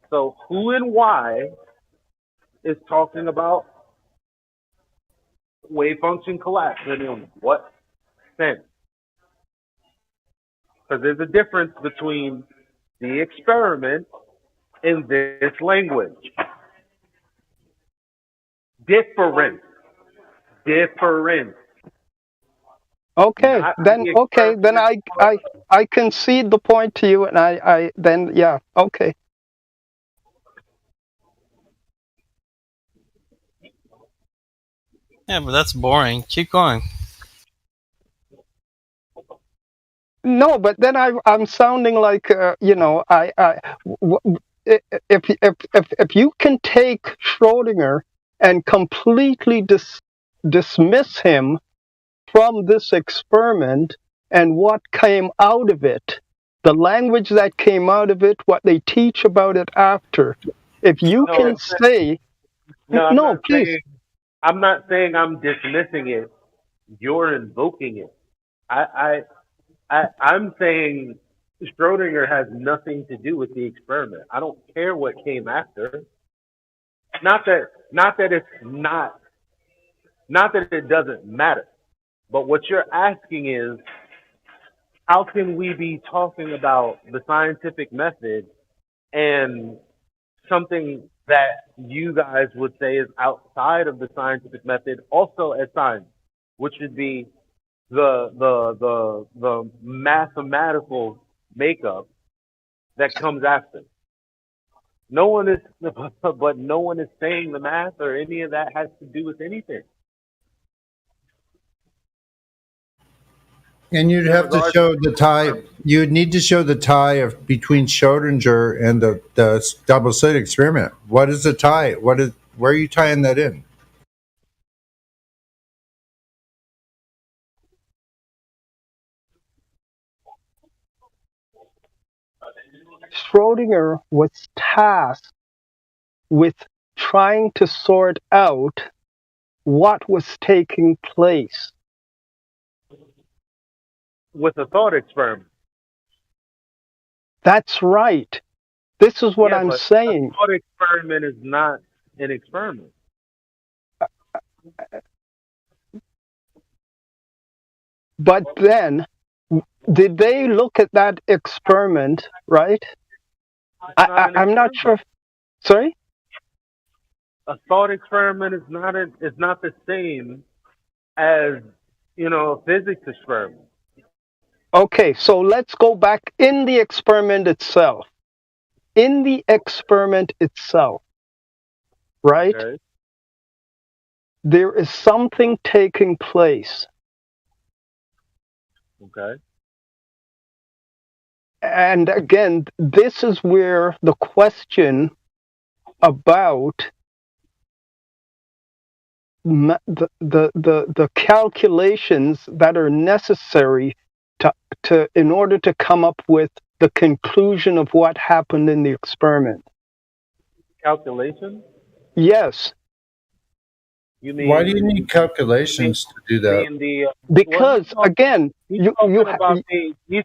S6: So who and why is talking about wave function collapse, and in what sense? Because there's a difference between the experiment and this language. Different.
S21: Okay, then I concede the point to you, and I then yeah, okay.
S7: Yeah, but that's boring. Keep going.
S21: No, but then I'm sounding like if you can take Schrodinger and completely dismiss him from this experiment and what came out of it, the language that came out of it, what they teach about it after, if you can say no, please.
S6: I'm not saying I'm dismissing it. You're invoking it. I'm saying Schrodinger has nothing to do with the experiment. I don't care what came after. Not that it doesn't matter. But what you're asking is, how can we be talking about the scientific method and something that you guys would say is outside of the scientific method also as science, which would be the mathematical makeup that comes after. No one is, but no one is saying the math or any of that has to do with anything.
S11: And you'd have to show the tie. You'd need to show the tie of between Schrodinger and the double slit experiment. What is the tie? Where are you tying that in?
S21: Schrodinger was tasked with trying to sort out what was taking place.
S6: With a thought experiment.
S21: That's right. This is what I'm
S6: but
S21: saying.
S6: A thought experiment is not an experiment.
S21: But then, did they look at that experiment, right? I'm not sure. Sorry?
S6: A thought experiment is not the same as, a physics experiment.
S21: Okay, so let's go back in the experiment itself. In the experiment itself, right?
S6: Okay.
S21: There is something taking place.
S6: Okay.
S21: And again, this is where the question about the calculations that are necessary to in order to come up with the conclusion of what happened in the experiment.
S6: Calculation?
S21: Yes.
S6: You mean?
S11: Why do you need calculations to do that?
S21: Because again,
S6: he's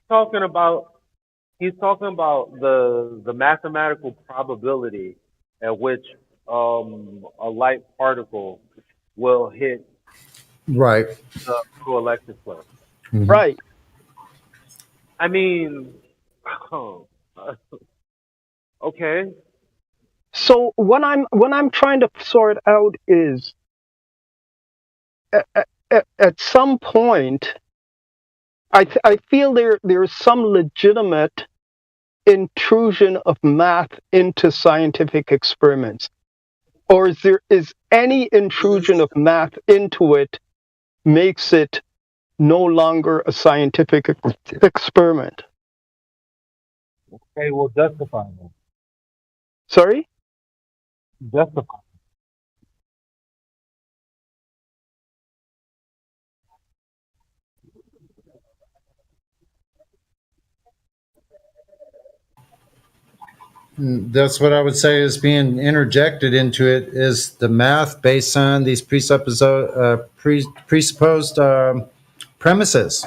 S6: talking about the mathematical probability at which a light particle will hit
S11: right
S6: the electric plate.
S11: Mm-hmm.
S21: Right.
S6: I mean, okay.
S21: So what I'm trying to sort out is at some point, I feel there's some legitimate intrusion of math into scientific experiments, or is any intrusion of math into it makes it no longer a scientific experiment.
S6: Okay, well, justify that.
S21: Sorry?
S6: Justify.
S11: That's what I would say is being interjected into it is the math based on these presupposed premises,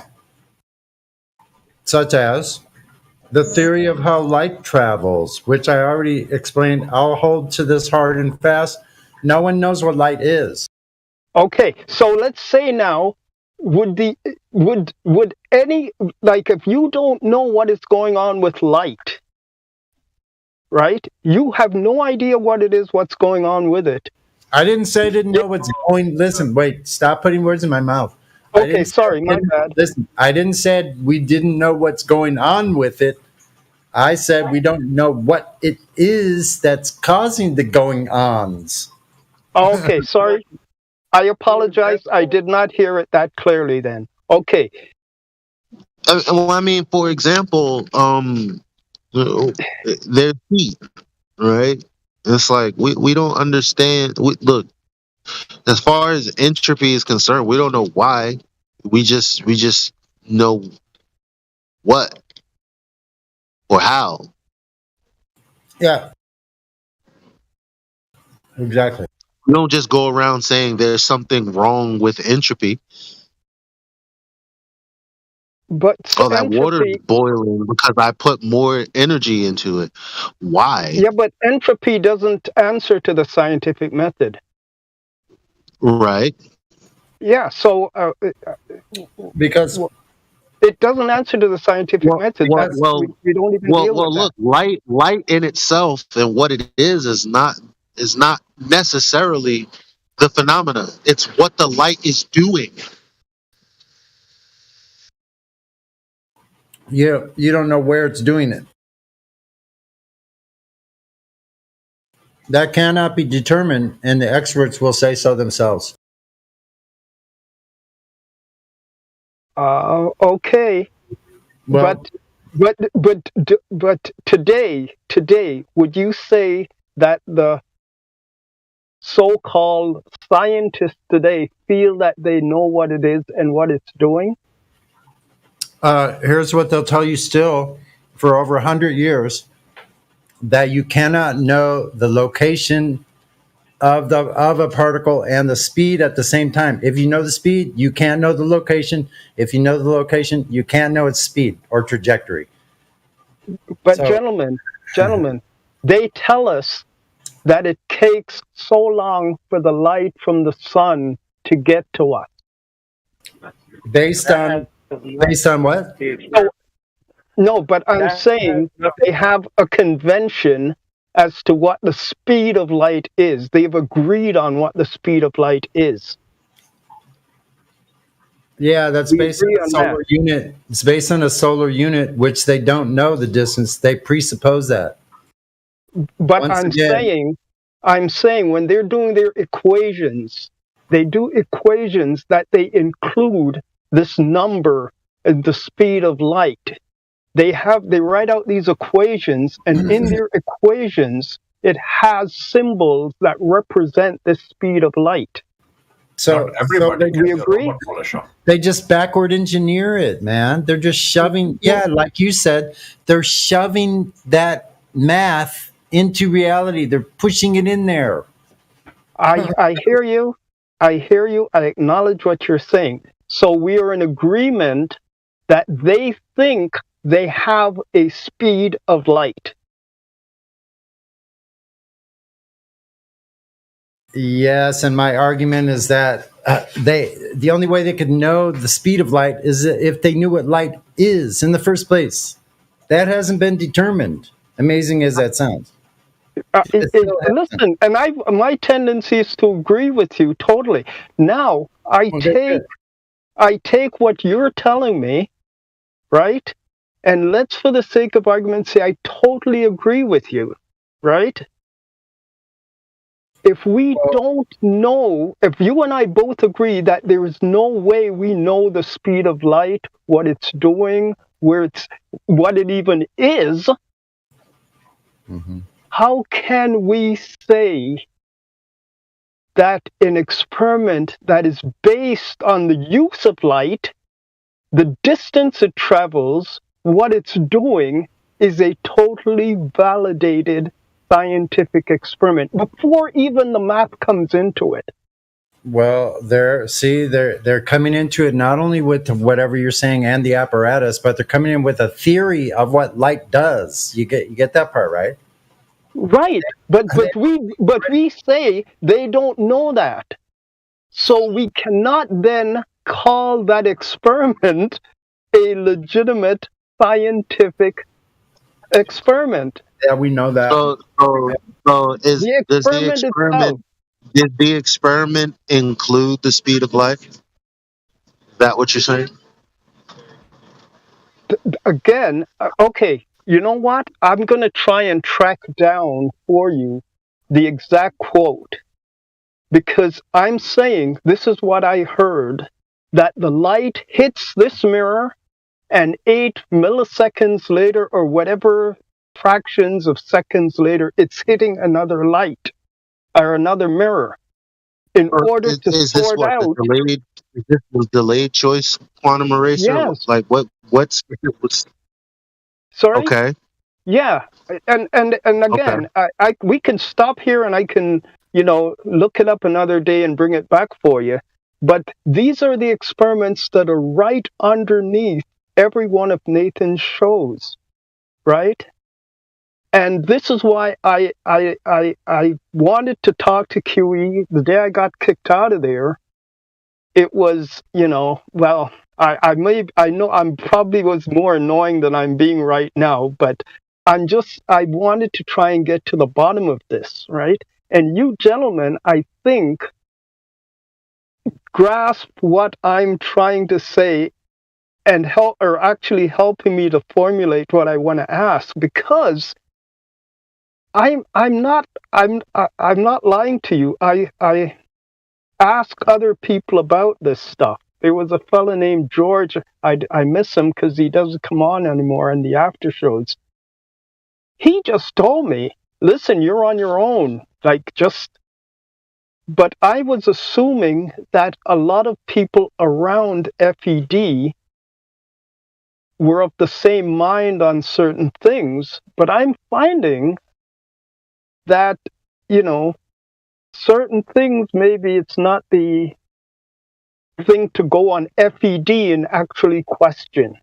S11: such as the theory of how light travels, which I already explained. I'll hold to this hard and fast. No one knows what light is.
S21: Okay, so let's say now, would any, like, if you don't know what is going on with light, right? You have no idea what it is, what's going on with it.
S11: I didn't say I didn't know what's going. Listen, wait, stop putting words in my mouth.
S21: Okay, sorry, my bad.
S11: Listen, I didn't say we didn't know what's going on with it. I said we don't know what it is that's causing the going-ons.
S21: Okay, sorry. I apologize. I did not hear it that clearly then. Okay.
S1: Well, I mean, for example, there's heat, right? It's like we don't understand. Look, as far as entropy is concerned, we don't know why. We just know what or how.
S11: Yeah. Exactly.
S1: We don't just go around saying there's something wrong with entropy.
S21: But
S1: that water's boiling because I put more energy into it. Why?
S21: Yeah, but entropy doesn't answer to the scientific method.
S1: Right.
S21: Yeah, so
S11: because
S21: it doesn't answer to the scientific method. We don't even deal with
S1: look,
S21: that.
S1: light in itself and what it is not necessarily the phenomena. It's what the light is doing.
S11: You don't know where it's doing it. That cannot be determined, and the experts will say so themselves.
S21: Okay.
S11: Well,
S21: But today, would you say that the so-called scientists today feel that they know what it is and what it's doing?
S11: here's what they'll tell you still for over 100 years, that you cannot know the location of a particle and the speed at the same time. If you know the speed, you can't know the location. If you know the location, you can't know its speed or trajectory.
S21: But gentlemen, they tell us that it takes so long for the light from the sun to get to us.
S11: Based on what?
S21: No, but I'm saying they have a convention as to what the speed of light is. They've agreed on what the speed of light is.
S11: Yeah, that's based on a solar unit. It's based on a solar unit, which they don't know the distance. They presuppose that.
S21: But I'm saying when they're doing their equations, they do equations that they include this number and the speed of light. They write out these equations, and in their equations, it has symbols that represent the speed of light.
S11: So
S21: we agree.
S11: They just backward engineer it, man. They're just shoving, like you said, they're shoving that math into reality. They're pushing it in there.
S21: I hear you. I acknowledge what you're saying. So we are in agreement that they think they have a speed of light.
S11: Yes, and my argument is that the only way they could know the speed of light is if they knew what light is in the first place. That hasn't been determined. Amazing as that sounds.
S21: Listen, and my tendency is to agree with you totally. Now I take what you're telling me, right? And let's, for the sake of argument, say I totally agree with you, right? If we don't know, if you and I both agree that there is no way we know the speed of light, what it's doing, what it even is, how can we say that an experiment that is based on the use of light, the distance it travels, what it's doing, is a totally validated scientific experiment before even the math comes into it?
S11: Well, they're coming into it not only with whatever you're saying and the apparatus, but they're coming in with a theory of what light does. You get that part, right?
S21: Right, but we say they don't know that, so we cannot then call that experiment a legitimate scientific experiment.
S11: Yeah, we know that.
S1: So does the experiment include the speed of light? Is that what you're saying?
S21: Again, okay. You know what? I'm going to try and track down for you the exact quote, because I'm saying this is what I heard, that the light hits this mirror and 8 milliseconds later, or whatever fractions of seconds later, it's hitting another light or another mirror in order to sort out.
S1: Is this the delayed choice quantum eraser?
S21: Yes.
S1: Like what's
S21: Sorry?
S1: Okay.
S21: Yeah, and again, okay. We can stop here, and I can look it up another day and bring it back for you. But these are the experiments that are right underneath every one of Nathan's shows, right? And this is why I wanted to talk to QE the day I got kicked out of there. It was, well, I know I'm probably was more annoying than I'm being right now, but I wanted to try and get to the bottom of this, right? And you gentlemen, I think, grasp what I'm trying to say and actually helping me to formulate what I want to ask, because I'm not lying to you. I ask other people about this stuff. There was a fella named George. I miss him because he doesn't come on anymore in the after shows. He just told me, listen, you're on your own. But I was assuming that a lot of people around FED were of the same mind on certain things, but I'm finding that, certain things, maybe it's not the thing to go on FED and actually question.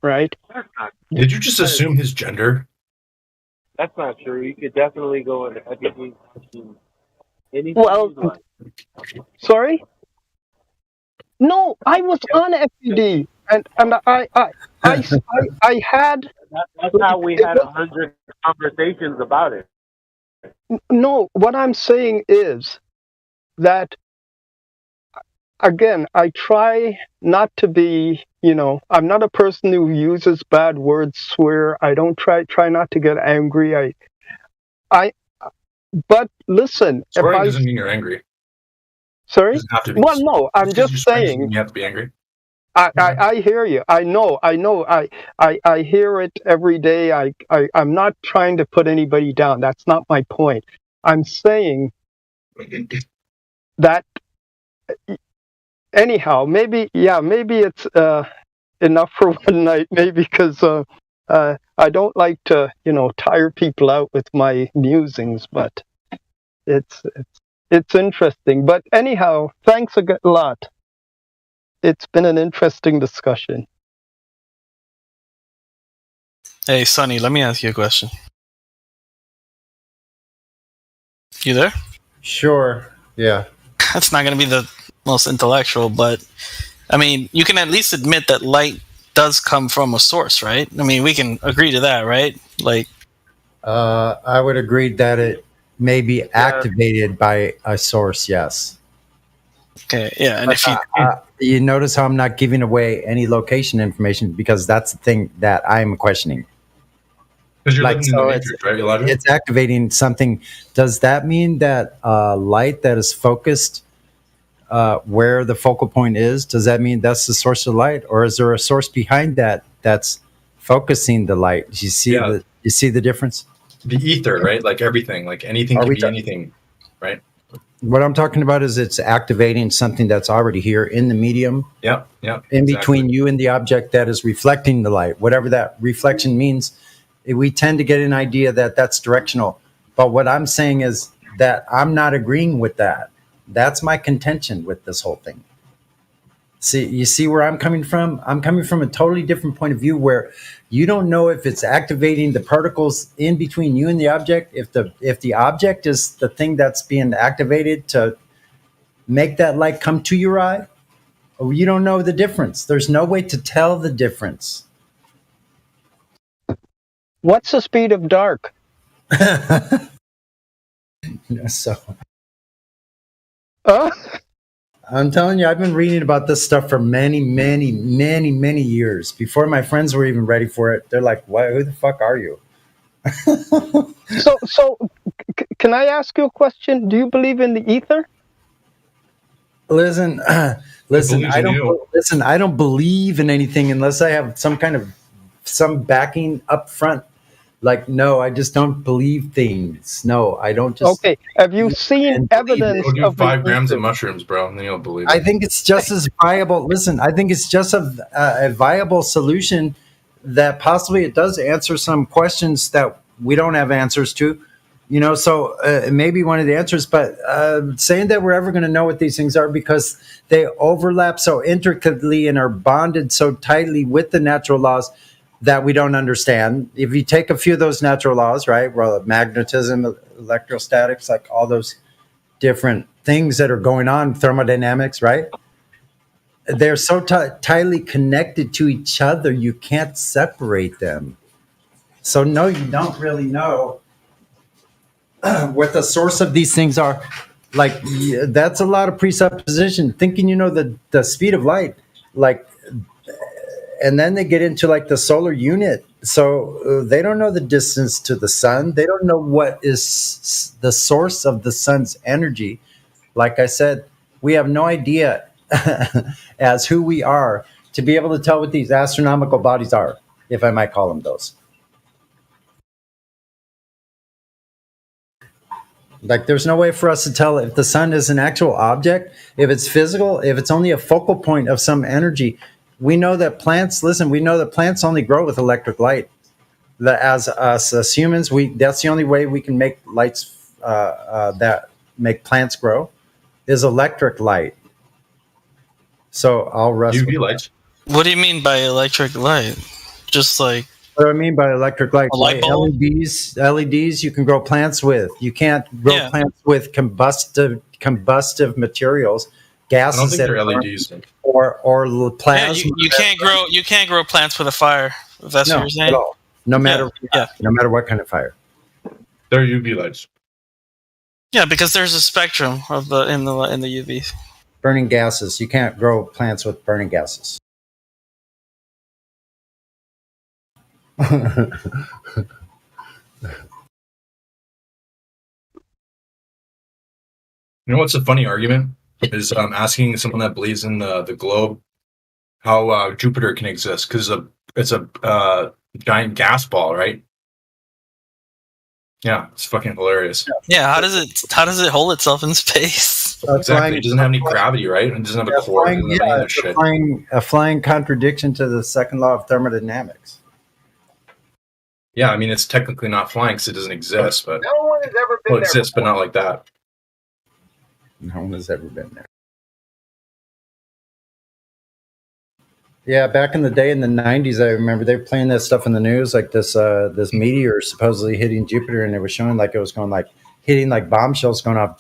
S21: Right?
S4: Did you just assume his gender?
S6: That's not true. You could definitely go into FED question anything
S21: Well,
S6: you like.
S21: sorry? No, I was on FED, and I had.
S6: That's how we had 100 conversations about it.
S21: No, what I'm saying is that, again, I try not to be, I'm not a person who uses bad words, swear. I don't try not to get angry. But listen,
S4: Swearing doesn't mean you're angry.
S21: Sorry?
S4: Doesn't have to be.
S21: Well, no, I'm just saying.
S4: You have to be angry.
S21: I hear you. I know. I hear it every day. I'm not trying to put anybody down. That's not my point. I'm saying that anyhow, maybe it's enough for one night, maybe, because I don't like to, tire people out with my musings, but it's interesting. But anyhow, thanks a lot. It's been an interesting discussion.
S7: Hey, Sonny, let me ask you a question. You there?
S11: Sure. Yeah.
S7: That's not going to be the most intellectual, but I mean, you can at least admit that light does come from a source, right? I mean, we can agree to that, right?
S11: I would agree that it may be activated by a source. Yes.
S7: Okay. Yeah. And
S11: but if you notice how I'm not giving away any location information, because that's the thing that I'm questioning.
S4: Because you're living in the matrix, right, Elijah?
S11: It's activating something. Does that mean that light that is focused where the focal point is, does that mean that's the source of light, or is there a source behind that that's focusing the light? Do you see the difference?
S4: The ether, right? Like everything, like anything can be anything, right?
S11: What I'm talking about is it's activating something that's already here in the medium.
S4: Yeah.
S11: In between you and the object that is reflecting the light, whatever that reflection means. We tend to get an idea that that's directional. But what I'm saying is that I'm not agreeing with that. That's my contention with this whole thing. You see where I'm coming from? I'm coming from a totally different point of view, where you don't know if it's activating the particles in between you and the object. If the object is the thing that's being activated to make that light come to your eye, or you don't know the difference. There's no way to tell the difference.
S21: What's the speed of dark?
S11: So, I'm telling you, I've been reading about this stuff for many, many, many, many years. Before my friends were even ready for it, they're like, who the fuck are you?
S21: So, can I ask you a question? Do you believe in the ether?
S11: Listen, I don't believe in anything unless I have some backing up front. Like, no, I just don't believe things. No, I don't just.
S21: Okay. Have you seen evidence
S4: of 5 grams of mushrooms, bro, and then you'll believe it.
S11: I think it's just as viable. Listen, I think it's just a viable solution that possibly it does answer some questions that we don't have answers to. So maybe one of the answers, but saying that we're ever going to know what these things are because they overlap so intricately and are bonded so tightly with the natural laws that we don't understand. If you take a few of those natural laws, right? Well, magnetism, electrostatics, like all those different things that are going on, thermodynamics, right? They're so tightly connected to each other, you can't separate them. So no, you don't really know what the source of these things are. that's a lot of presupposition. Thinking you know the speed of light, like, and then they get into like the solar unit. So they don't know the distance to the sun. They don't know what is the source of the sun's energy. Like I said, we have no idea as who we are to be able to tell what these astronomical bodies are, if I might call them those. Like, there's no way for us to tell if the sun is an actual object, if it's physical, if it's only a focal point of some energy. We know that plants, we know that plants only grow with electric light. As us, as humans, that's the only way we can make lights that make plants grow is electric light. So I'll rest.
S4: UV lights.
S7: What do you mean by electric light? Just like
S11: what I mean by electric light,
S7: a light bulb?
S11: LEDs you can grow plants with. You can't grow plants with combustive materials, gases.
S4: I don't think they're LEDs.
S11: Or plasma.
S7: Yeah, you can't grow plants with a fire. If that's what you're saying.
S11: At all. No matter what kind of fire.
S4: They're UV lights.
S7: Yeah, because there's a spectrum of in the UV.
S11: Burning gases. You can't grow plants with burning gases.
S4: You know what's a funny argument? Is asking someone that believes in the globe how Jupiter can exist, because it's a giant gas ball, right? Yeah, it's fucking hilarious.
S7: Yeah, how does it hold itself in space?
S4: Exactly, it doesn't have any gravity, right? It doesn't have a core.
S11: A flying contradiction to the second law of thermodynamics.
S4: Yeah, I mean, it's technically not flying because it doesn't exist, but
S17: No one has ever been
S4: it exists, but not like that.
S11: No one has ever been there. Yeah, back in the day in the 90s, I remember they were playing that stuff in the news, like this meteor supposedly hitting Jupiter, and it was showing like it was going like hitting like bombshells going off.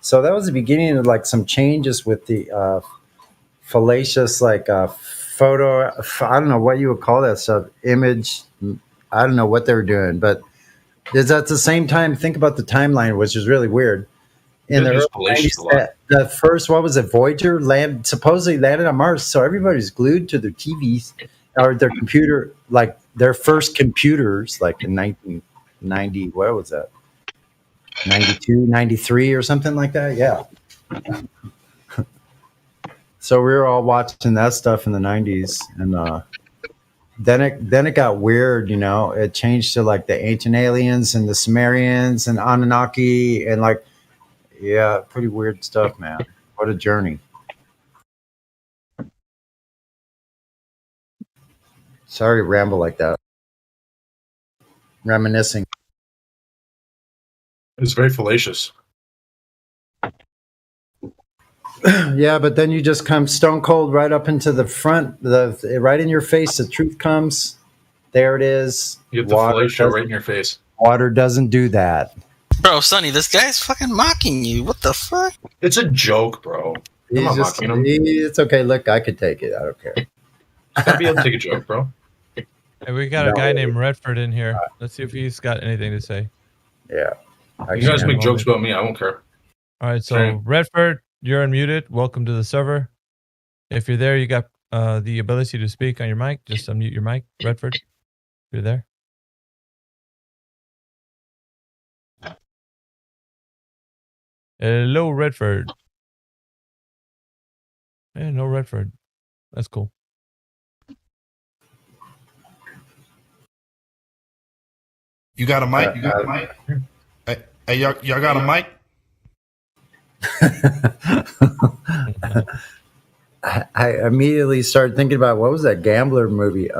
S11: So that was the beginning of like some changes with the fallacious like photo. I don't know what you would call that stuff. Image. I don't know what they were doing, but at the same time, think about the timeline, which is really weird. In the early 90s, the first, what was it, Voyager supposedly landed on Mars, so everybody's glued to their TVs or their computer, like their first computers, like in 1990, what was that, 92, 93 or something like that, yeah. So we were all watching that stuff in the 90s, and then it got weird, you know. It changed to like the ancient aliens and the Sumerians and Anunnaki and like, yeah, pretty weird stuff, man. What a journey. Sorry to ramble like that. Reminiscing.
S4: It's very fallacious.
S11: Yeah, but then you just come stone cold right up into the front, right in your face. The truth comes. There it is.
S4: You have the fallacia right in your face.
S11: Water doesn't do that.
S7: Bro, Sonny, this guy's fucking mocking you. What the fuck?
S4: It's a joke, bro. I'm not mocking him.
S11: It's okay. Look, I could take it. I don't care.
S4: I'd be able to take a joke, bro.
S5: Hey, we got a guy named Redford in here. Let's see if he's got anything to say.
S11: Yeah.
S4: You guys make jokes about me. I won't care.
S5: All right, so Redford, you're unmuted. Welcome to the server. If you're there, you got the ability to speak on your mic. Just unmute your mic, Redford. If you're there. Hello, Redford. Yeah, no Redford. That's cool.
S22: You got a mic? You got a mic? Hey, y'all got a mic?
S11: I immediately started thinking about what was that gambler movie?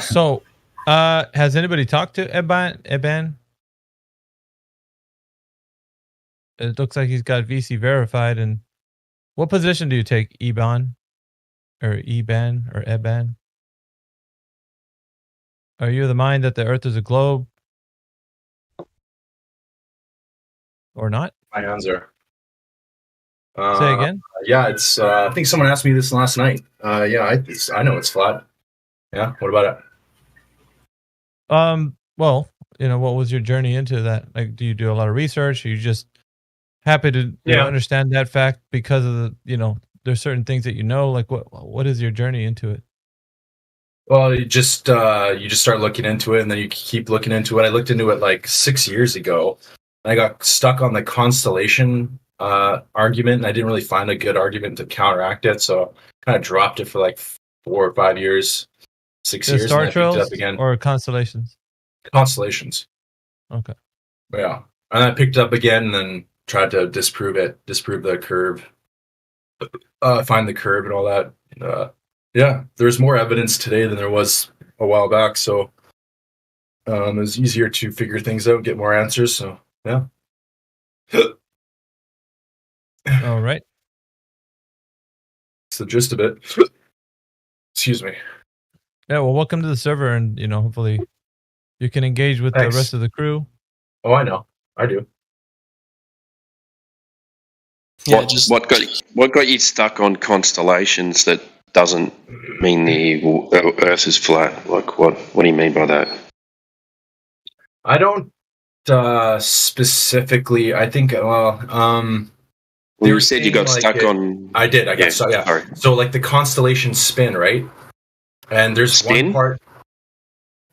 S5: So, has anybody talked to Eban? It looks like he's got VC verified. And what position do you take, Eban? Or Eban? Or Eban? Are you of the mind that the Earth is a globe? Or not?
S4: My answer.
S5: Say again?
S4: Yeah, it's. I think someone asked me this last night. Yeah, I know it's flat. Yeah. What about it?
S5: Well, what was your journey into that? Like, do you do a lot of research? Are you just happy to understand that fact because of the, there's certain things that like what is your journey into it?
S4: Well, you just start looking into it, and then you keep looking into it. I looked into it like 6 years ago. And I got stuck on the constellation argument, and I didn't really find a good argument to counteract it, so kind of dropped it for like 4 or 5 years, 6 years.
S5: Star
S4: and I picked it
S5: Trails
S4: up again.
S5: or constellations?
S4: Constellations.
S5: Okay.
S4: Yeah, and I picked it up again, and then tried to disprove the curve, find the curve and all that. Yeah, there's more evidence today than there was a while back, so it's easier to figure things out, get more answers. So yeah.
S5: All right.
S4: That's the gist of it. Excuse me.
S5: Yeah, well, welcome to the server, and hopefully you can engage with
S4: Thanks.
S5: the rest of the crew.
S4: Oh, I know. I do.
S7: Yeah,
S3: What got you stuck on constellations that doesn't mean the Earth is flat? Like, what do you mean by that?
S4: I don't specifically. I think.
S3: You said you got stuck on.
S4: I did. I got stuck. Yeah.
S3: Sorry.
S4: So like the constellation spin, right? And there's one part.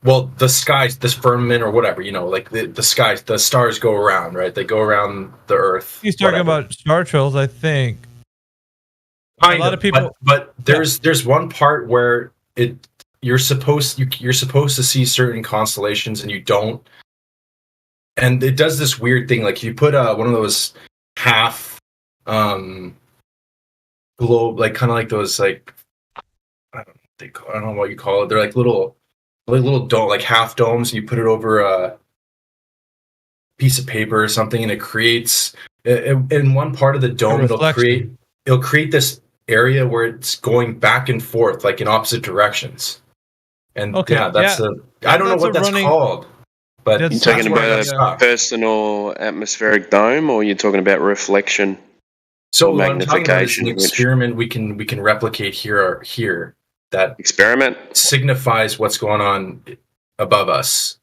S4: Well, the skies, this firmament or whatever, like the skies, the stars go around, right? They go around the Earth.
S5: He's talking about Star Trails, I think.
S4: A lot of people, but there's one part where you're supposed to see certain constellations and you don't, and it does this weird thing. Like you put one of those half globe, like kind of like those like I don't know what you call it. They're like little dome, like half domes. And you put it over a piece of paper or something, and it creates in one part of the dome. It'll create this area where it's going back and forth, like in opposite directions. And I don't know what that's called. But
S3: you're talking about a personal atmospheric dome, or you're talking about reflection?
S4: So
S3: or magnification.
S4: An experiment we can replicate here. That
S3: experiment
S4: signifies what's going on above us,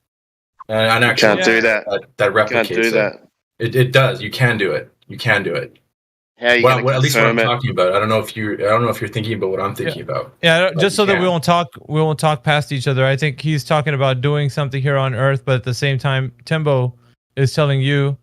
S4: and actually
S3: can't do that.
S4: That replicates
S3: can't do that.
S4: It does. You can do it. You can do it.
S3: How are you going to
S4: at least what I'm
S3: confirm it?
S4: talking about. I don't know if you're thinking about what I'm thinking about.
S5: Yeah, just so that we won't talk past each other. I think he's talking about doing something here on Earth, but at the same time, Timbo is telling you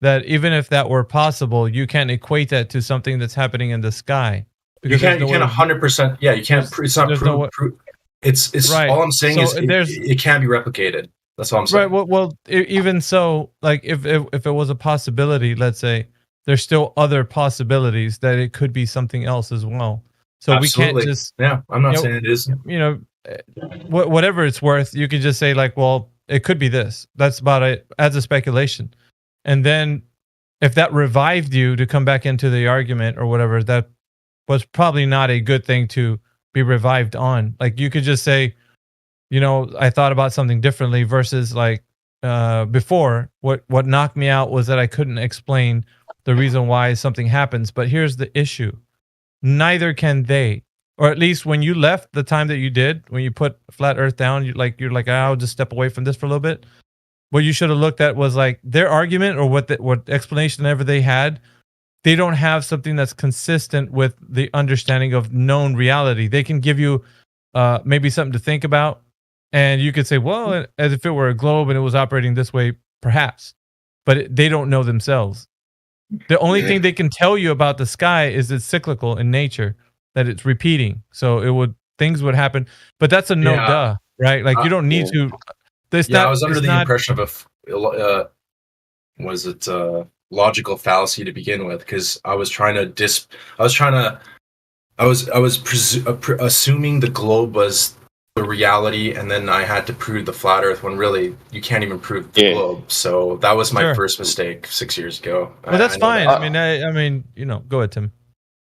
S5: that even if that were possible, you can't equate that to something that's happening in the sky.
S4: You can't 100%. Yeah, you can't. It's not proof. It's right. All I'm saying is it can be replicated. That's all I'm saying.
S5: Right. Well, even so, like if it was a possibility, let's say, there's still other possibilities that it could be something else as well. So
S4: Absolutely.
S5: We can't just.
S4: Yeah, I'm not saying it is.
S5: Whatever it's worth, you could just say like, well, it could be this. That's about it as a speculation. And then if that revived you to come back into the argument or whatever, that was probably not a good thing to be revived on. Like you could just say, I thought about something differently versus like before. What knocked me out was that I couldn't explain the reason why something happens. But here's the issue. Neither can they. Or at least when you left the time that you did, when you put flat Earth down, you're like, I'll just step away from this for a little bit. What you should have looked at was like their argument or what explanation ever they had. They don't have something that's consistent with the understanding of known reality. They can give you maybe something to think about. And you could say, well, as if it were a globe and it was operating this way, perhaps. But they don't know themselves. The only thing they can tell you about the sky is it's cyclical in nature, that it's repeating. So things would happen. But that's a duh, right? Like you don't need to.
S4: I was under the impression of logical fallacy to begin with, because I was assuming the globe was the reality, and then I had to prove the flat Earth when really you can't even prove the globe. So that was my first mistake 6 years ago.
S5: Well, that's fine. I mean, go ahead, Tim.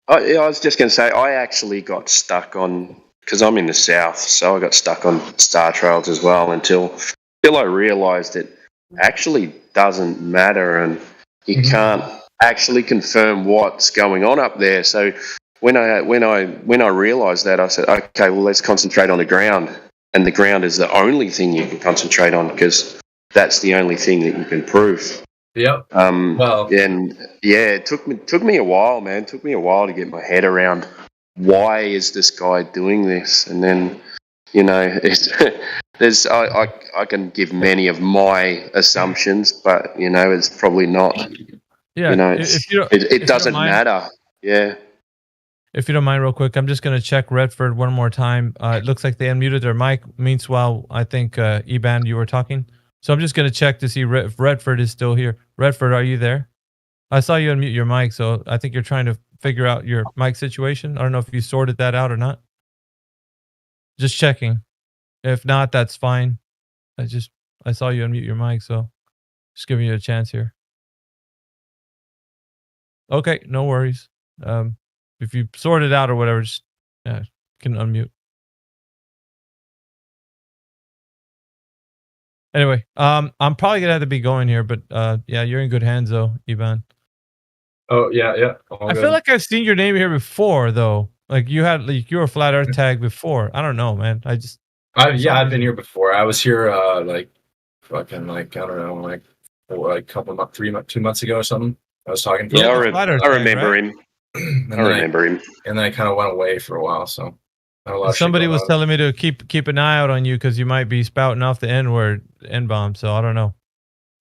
S3: I was just going to say, I actually got stuck on, because I'm in the south, so I got stuck on Star Trails as well until I realised it actually doesn't matter, and you can't actually confirm what's going on up there. So when I realised that, I said, okay, well, let's concentrate on the ground, and the ground is the only thing you can concentrate on, because that's the only thing that you can prove.
S4: Yep.
S3: And yeah, it took me a while, man. It took me a while to get my head around why is this guy doing this, and then I can give many of my assumptions, but it's probably not.
S5: Yeah,
S3: It doesn't matter. Yeah.
S5: If you don't mind, real quick, I'm just going to check Redford one more time. It looks like they unmuted their mic. Meanwhile, I think Eban, you were talking. So I'm just going to check to see if Redford is still here. Redford, are you there? I saw you unmute your mic, so I think you're trying to figure out your mic situation. I don't know if you sorted that out or not. Just checking. If not, that's fine. I saw you unmute your mic, so just giving you a chance here. Okay, no worries. If you sort it out or whatever, just can unmute. Anyway, I'm probably gonna have to be going here, but yeah, you're in good hands though, Eban.
S4: Oh yeah.
S5: I feel like I've seen your name here before though. Like you were a Flat Earth tag before. I don't know, man.
S4: I've been here before. I was here like fucking like I don't know like a couple months, 2 months ago or something. I was talking to
S3: Yeah,
S4: him.
S3: I remember him. I remember him.
S4: And then I kind of went away for a while, so.
S5: Somebody was telling me to keep an eye out on you because you might be spouting off the N-word, N-bomb. So I don't know.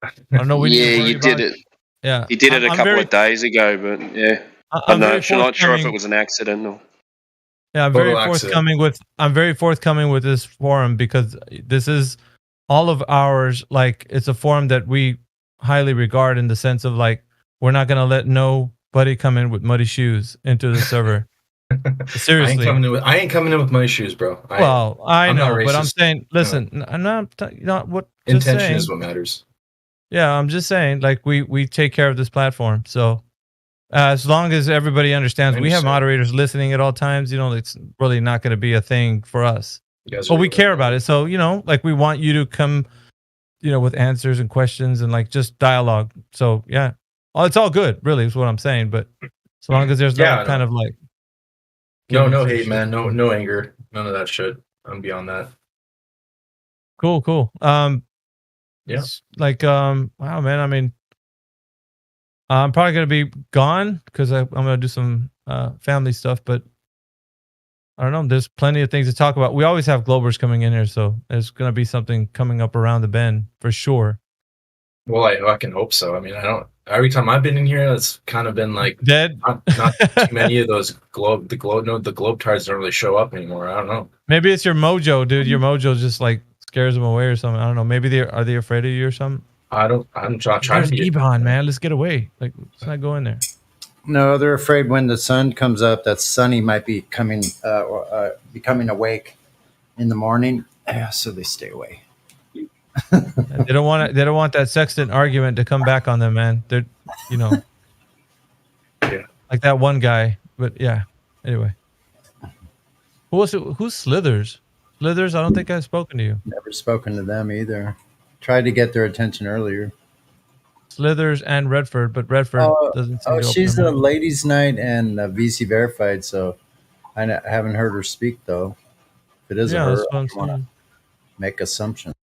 S5: I don't know.
S3: You did it.
S5: Yeah,
S3: he did it a couple of days ago, but yeah, I'm not sure if it was an accident or.
S5: Yeah, I'm very forthcoming with this forum because this is all of ours. Like it's a forum that we highly regard in the sense of like we're not gonna let nobody come in with muddy shoes into the server. Seriously,
S4: I ain't coming in with my shoes, bro.
S5: I know, but I'm saying, listen, I'm not what
S4: intention is what matters.
S5: Yeah, I'm just saying, like we take care of this platform, so as long as everybody understands, we have moderators listening at all times. It's really not going to be a thing for us, but we care about it. So like we want you to come, with answers and questions and like just dialogue. So yeah, it's all good, really, is what I'm saying. But as long as there's no kind of like.
S4: No hate, man. No anger. None of that shit. I'm beyond that.
S5: Cool.
S4: Yeah.
S5: Like, wow, man. I mean, I'm probably gonna be gone because I'm gonna do some family stuff. But I don't know. There's plenty of things to talk about. We always have Globers coming in here, so there's gonna be something coming up around the bend for sure.
S4: Well, I can hope so. I mean, I don't. Every time I've been in here, it's kind of been like
S5: dead.
S4: Not too many of those the globetards don't really show up anymore. I don't know.
S5: Maybe it's your mojo, dude. Your mojo just like scares them away or something. I don't know. Maybe are they afraid of you or something?
S4: I'm trying to
S5: get Ebon, man. Let's get away. Like, let's not go in there.
S11: No, they're afraid when the sun comes up that Sunny might be becoming awake in the morning. Yeah, so they stay away.
S5: They don't want that sextant argument to come back on them, man. They're like that one guy. But yeah, anyway, who's Slithers? I don't think I've spoken to you.
S11: Never spoken to them either. Tried to get their attention earlier.
S5: Slithers and Redford, but Redford doesn't seem to
S11: she's the ladies' night and VC verified, so I haven't heard her speak though. If it is her, I don't want to make assumptions.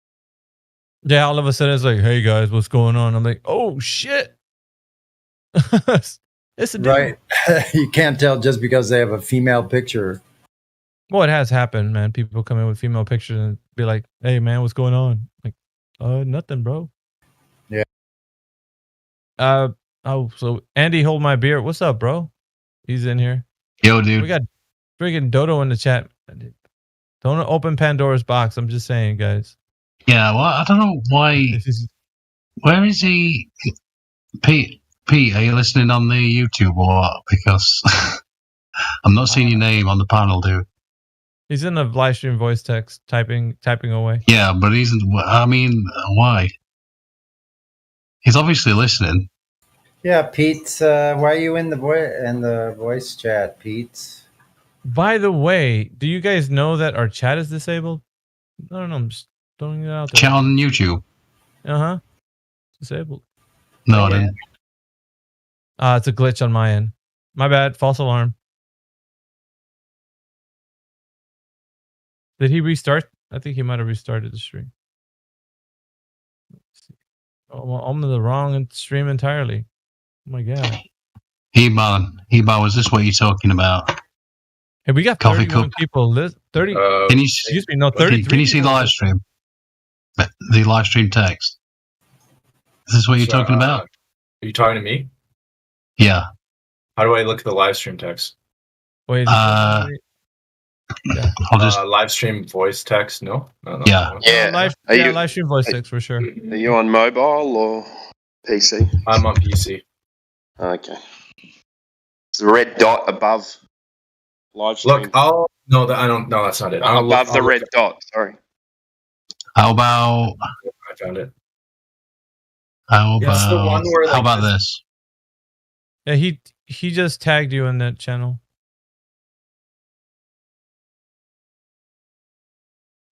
S5: Yeah, all of a sudden it's like, hey guys, what's going on? I'm like, oh shit. It's a dude.
S11: Right. You can't tell just because they have a female picture.
S5: Well, it has happened, man. People come in with female pictures and be like, hey man, what's going on? Like, nothing, bro.
S11: Yeah.
S5: So Andy, hold my beer. What's up, bro? He's in here.
S8: Yo, dude.
S5: We got freaking Dodo in the chat. Don't open Pandora's box. I'm just saying, guys.
S8: Yeah, well, I don't know why. Where is he? Pete, are you listening on the YouTube or what? Because I'm not seeing your name on the panel, dude.
S5: He's in the live stream voice text, typing away.
S8: Yeah, but he's. I mean, why? He's obviously listening.
S11: Yeah, Pete. Why are you in the voice chat, Pete?
S5: By the way, do you guys know that our chat is disabled? I don't know. I'm just throwing it out there.
S8: Chat on YouTube.
S5: Disabled.
S8: No, I didn't.
S5: It's a glitch on my end. My bad. False alarm. Did he restart? I think he might have restarted the stream. Oh, well, I'm in the wrong stream entirely. Oh my god.
S8: He-Bar, was this what you're talking about?
S5: Hey, we got
S8: Coffee
S5: 31
S8: cup.
S5: people. 30.
S8: Can you
S5: Excuse me, no, 33.
S8: Can you see the live stream? The live stream text. Is this what you're talking about?
S4: Are you talking to me?
S8: Yeah.
S4: How do I look at the live stream text?
S5: Wait.
S8: I'll just
S4: live stream voice text. No.
S8: Yeah.
S5: Live stream voice text for sure.
S3: Are you on mobile or PC?
S4: I'm on PC.
S3: Okay. It's the red dot above live stream.
S4: Look, I don't. No, that's not it.
S3: Above the red dot. Sorry.
S8: How about?
S4: I found it.
S8: How about?
S4: It's the one where,
S8: how about this?
S5: Yeah, he just tagged you in that channel.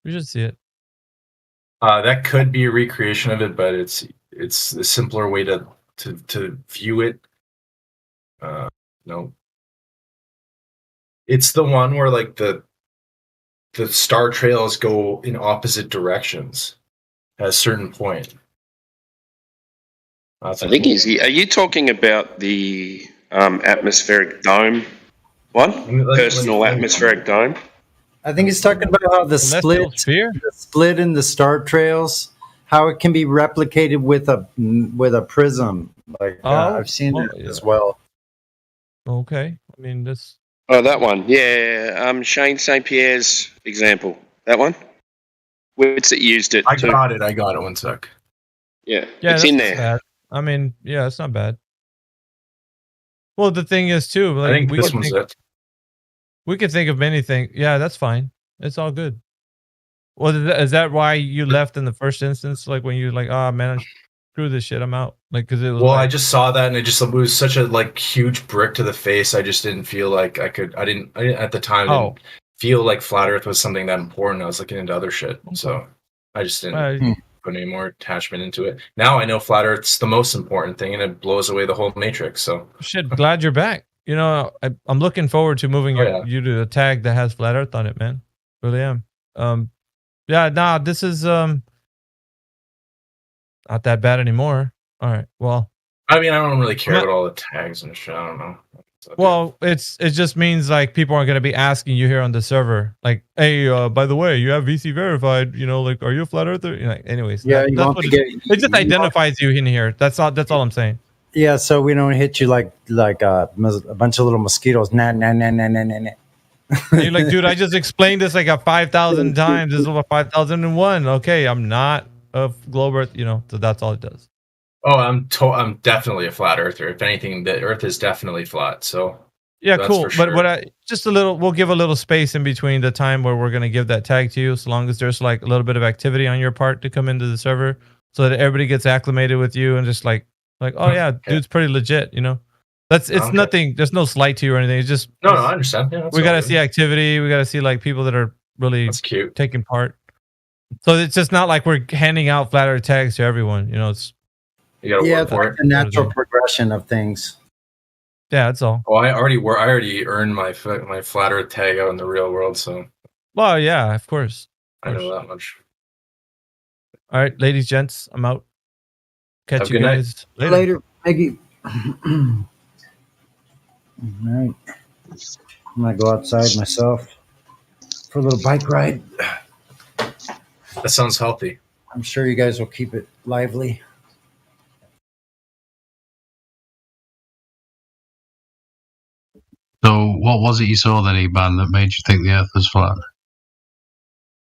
S5: We should see it.
S4: That could be a recreation of it, but it's a simpler way to view it. No. It's the one where like the star trails go in opposite directions at a certain point.
S3: I think are you talking about the atmospheric dome one? Personal atmospheric dome?
S11: I think he's talking about how the split in the star trails, how it can be replicated with a prism. Like I've seen it as well.
S5: Okay, I mean this.
S3: Oh, that one, yeah. Shane St. Pierre's example. That one. Witsit used it.
S4: I got it. 1 sec.
S3: Yeah, it's in there.
S5: Bad. I mean, yeah, it's not bad. Well, the thing is too. Like,
S4: I think this one's it.
S5: We could think of anything. Yeah, that's fine. It's all good. Well, is that why you left in the first instance? Like when you like, oh man, screw this shit, I'm out. Like because it was.
S4: Well, I just saw that and it was such a like huge brick to the face. I just didn't feel like I could. I didn't at the time. Didn't feel like flat Earth was something that important. I was looking into other shit, so I just didn't put any more attachment into it. Now I know flat Earth's the most important thing, and it blows away the whole matrix. So
S5: shit, glad you're back. You know, I'm looking forward to moving you to a tag that has flat Earth on it, man. Really am. This is not that bad anymore. All right, well.
S4: I mean, I don't really care about all the tags and shit. I don't know.
S5: Well, it just means like people aren't going to be asking you here on the server, like, hey, by the way, you have VC verified. You know, like, are you a flat earther? You know, anyways,
S11: yeah,
S5: it just identifies you in here. That's all I'm saying.
S11: Yeah, so we don't hit you like a bunch of little mosquitoes. Nah.
S5: You're like, dude, I just explained this like 5,000 times. This is over 5,001. Okay, I'm not a globe Earth. You know, so that's all it does.
S4: Oh, I'm definitely a flat earther. If anything, the Earth is definitely flat. So
S5: yeah, cool. But we'll give a little space in between the time where we're gonna give that tag to you, so long as there's like a little bit of activity on your part to come into the server, so that everybody gets acclimated with you and just like, oh yeah, dude's pretty legit. You know, it's nothing. There's no slight to you or anything. It's just
S4: no, I understand. Yeah,
S5: we gotta see activity. We gotta see like people that are really taking part. So it's just not like we're handing out flat Earth tags to everyone. You know, it's.
S11: It's like the natural progression of things.
S5: Yeah, that's all.
S4: Oh, I already earned my flat Earth tag out in the real world, so.
S5: Well, yeah, of course.
S4: I know that much.
S5: All right, ladies, gents, I'm out. Catch you guys
S11: later. Maggie. All right. I'm gonna go outside myself for a little bike ride.
S4: That sounds healthy.
S11: I'm sure you guys will keep it lively.
S8: So, what was it you saw then, Eban, that made you think the Earth was flat?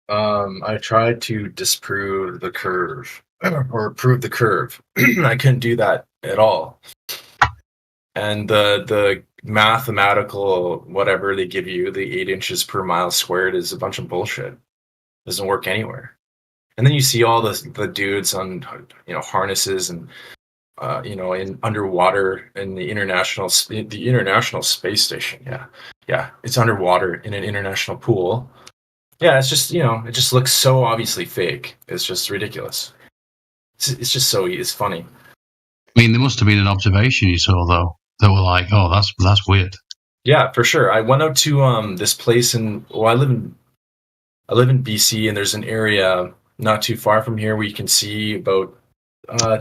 S4: I tried to disprove the curve, or prove the curve. I couldn't do that at all. And the mathematical whatever they give you, the 8 inches per mile squared, is a bunch of bullshit. Doesn't work anywhere. And then you see all the dudes on harnesses and. In underwater in the international space station. Yeah, it's underwater in an international pool. Yeah, it's just it just looks so obviously fake. It's just ridiculous. It's just it's funny.
S8: I mean, there must have been an observation you saw though that were like, oh, that's weird.
S4: Yeah, for sure. I went out to this place I live in BC, and there's an area not too far from here where you can see about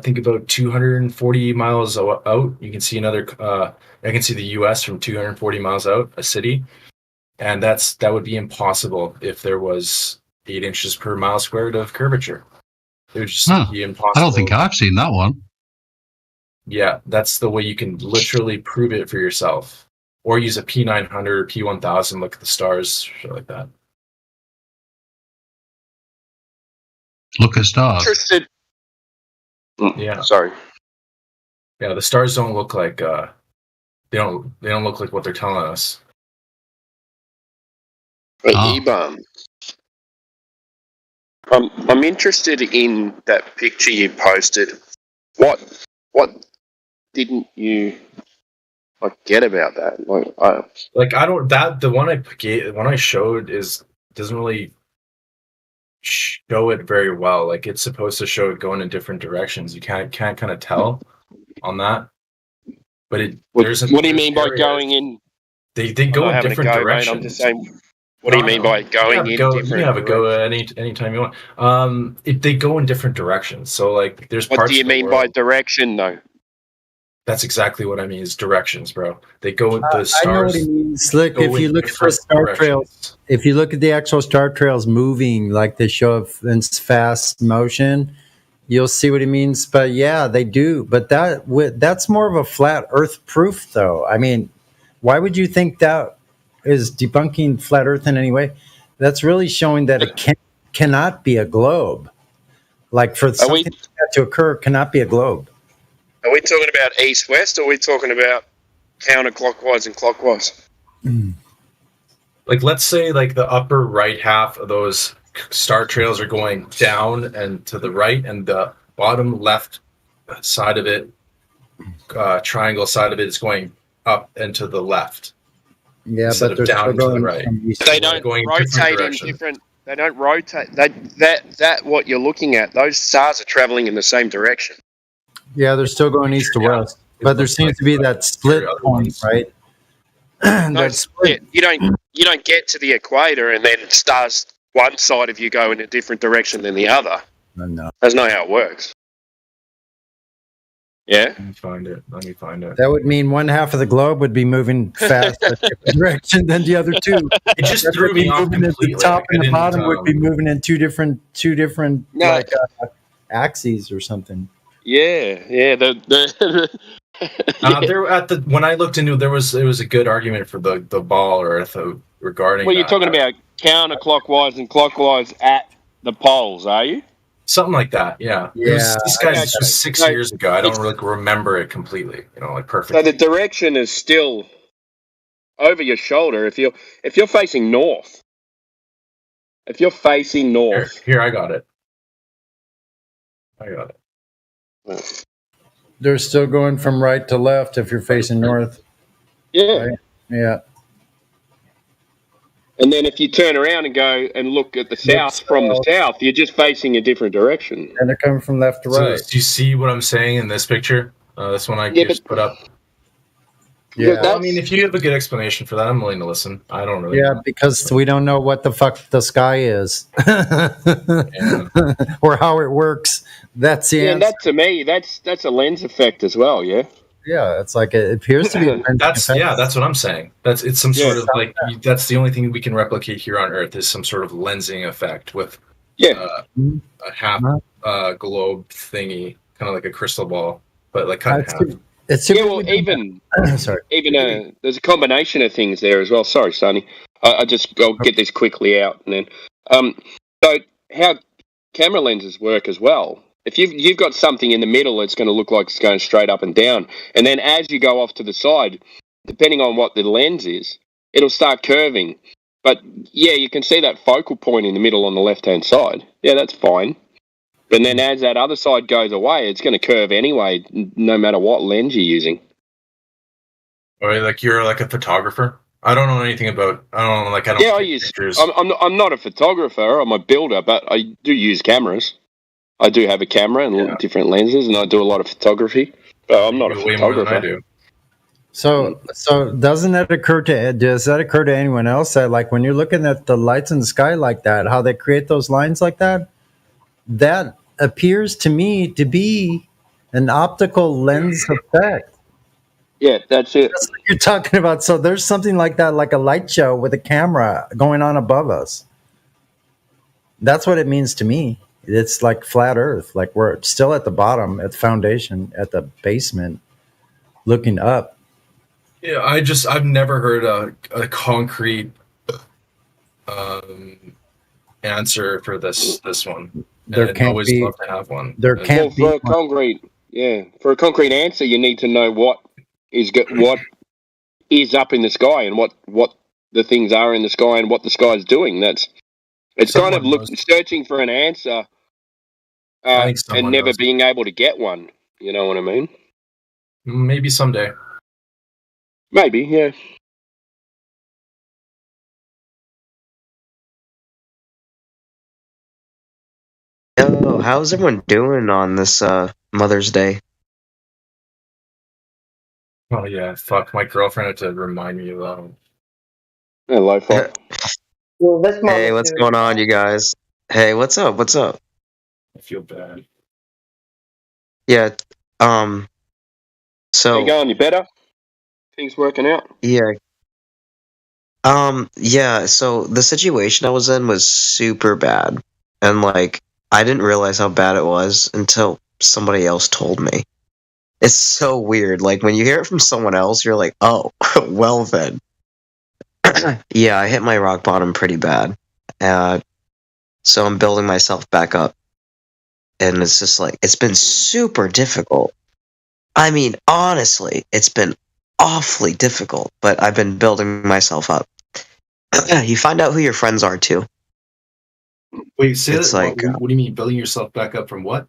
S4: think about 240 miles out, you can see another. I can see the U.S. from 240 miles out, a city, and that would be impossible if there was 8 inches per mile squared of curvature. It would just be impossible.
S8: I don't think I've seen that one.
S4: Yeah, that's the way you can literally prove it for yourself, or use a P900 or P1000. Look at the stars, shit like that.
S8: Look at stars.
S3: Interested.
S4: Yeah.
S3: Sorry.
S4: Yeah, the stars don't look like they don't look like what they're telling us.
S3: Ebum. I'm interested in that picture you posted. What didn't you get about that?
S4: The one I showed doesn't really show it very well. Like, it's supposed to show it going in different directions. You can't kind of tell on that. But what do you mean by going in? They go in different directions.
S3: Mate, I'm just saying. What do you mean by going in different?
S4: You can have a go anytime you want. If they go in different directions, so like there's parts.
S3: What do you mean by direction, though?
S4: That's exactly what I mean. Is directions, bro. They go with the stars.
S11: I know what he means. Look, if you look for star trails, if you look at the actual star trails moving, like they show up in fast motion, you'll see what he means. But yeah, they do. But that's more of a flat Earth proof, though. I mean, why would you think that is debunking flat Earth in any way? That's really showing that it cannot be a globe. Like, for something like that to occur, it cannot be a globe.
S3: Are we talking about east-west, or are we talking about counterclockwise and clockwise?
S4: Like, let's say like the upper right half of those star trails are going down and to the right, and the bottom left side of it, triangle side of it, is going up and to the left.
S11: Yeah, but they're down to the right.
S3: They don't rotate in different. They don't rotate. That what you're looking at. Those stars are traveling in the same direction.
S11: Yeah, they're still going east to west, but there seems to be that split point, right?
S3: No split. You don't get to the equator and then stars one side of you go in a different direction than the other.
S11: No,
S3: that's not how it works. Yeah.
S4: Let me find it.
S11: That would mean one half of the globe would be moving fast in a different direction than the other two.
S4: It just threw me off completely.
S11: The top and the bottom would be moving in two different axes or something.
S3: Yeah.
S4: When I looked into it, there was a good argument for the ball Earth regarding.
S3: Well, you're talking about counterclockwise and clockwise at the poles, are you?
S4: Something like that, yeah. This guy's just 6 years ago. I don't really remember it completely, perfect.
S3: So the direction is still over your shoulder if you're facing north. If you're facing north.
S4: Here I got it.
S11: They're still going from right to left if you're facing north.
S3: Yeah.
S11: Right? Yeah.
S3: And then if you turn around and go and look at the south from the south, you're just facing a different direction.
S11: And they're coming from left to right.
S4: So, do you see what I'm saying in this picture? This one I just put up.
S11: Yeah.
S4: I mean, if you have a good explanation for that, I'm willing to listen. I don't really know.
S11: Because we don't know what the fuck the sky is. Or how it works. That's the answer.
S3: And that, to me, that's a lens effect as well, yeah?
S11: Yeah, it's like it appears to be.
S4: That's what I'm saying. It's some sort of like that's the only thing we can replicate here on Earth is some sort of lensing effect with a half globe thingy, kind of like a crystal ball, but like cut in half.
S3: Even there's a combination of things there as well. Sorry, Sonny. I'll get this quickly out and then. So how camera lenses work as well. If you've got something in the middle, it's going to look like it's going straight up and down. And then as you go off to the side, depending on what the lens is, it'll start curving. But, yeah, you can see that focal point in the middle on the left-hand side. Yeah, that's fine. But then as that other side goes away, it's going to curve anyway, no matter what lens you're using.
S4: Or like you're like a photographer? I don't know anything about. I use pictures.
S3: I'm not a photographer. I'm a builder, but I do use cameras. I do have a camera and different lenses, and I do a lot of photography. But I'm not a photographer. Way more than I do.
S11: So does that occur to anyone else that, like, when you're looking at the lights in the sky like that, how they create those lines like that? That appears to me to be an optical lens effect.
S3: Yeah, that's it.
S11: That's what you're talking about. So there's something like that, like a light show with a camera going on above us. That's what it means to me. It's like flat Earth. Like we're still at the bottom, at the foundation, at the basement, looking up.
S4: Yeah, I've never heard a concrete answer for this one.
S11: There
S4: and I'd
S11: can't
S4: always
S11: be-
S4: love to have one.
S11: there
S4: And-
S11: can't
S3: For a concrete, for a concrete answer, you need to know what is up in the sky and what the things are in the sky and what the sky is doing. It's kind of searching for an answer and never
S4: knows.
S3: being able to get one. You know what I mean?
S4: Maybe someday.
S3: Maybe, yeah.
S14: Yo, how's everyone doing on this Mother's Day?
S4: Oh yeah, fuck. My girlfriend had to remind me of that.
S3: Hello, fuck.
S14: Hey, what's going on, you guys? Hey, what's up? What's up?
S4: I feel bad.
S14: Yeah, so
S3: How you going? You better? Things working out?
S14: yeah. Yeah, so the situation I was in was super bad. And like I didn't realize how bad it was until somebody else told me. It's so weird. Like when you hear it from someone else, you're like, "Oh, well then." Yeah, I hit my rock bottom pretty bad. So I'm building myself back up. And it's just like it's been super difficult. I mean, honestly, it's been awfully difficult, but I've been building myself up. You find out who your friends are too.
S4: Wait, say
S14: It's
S4: that.
S14: like,
S4: what do you mean building yourself back up from what?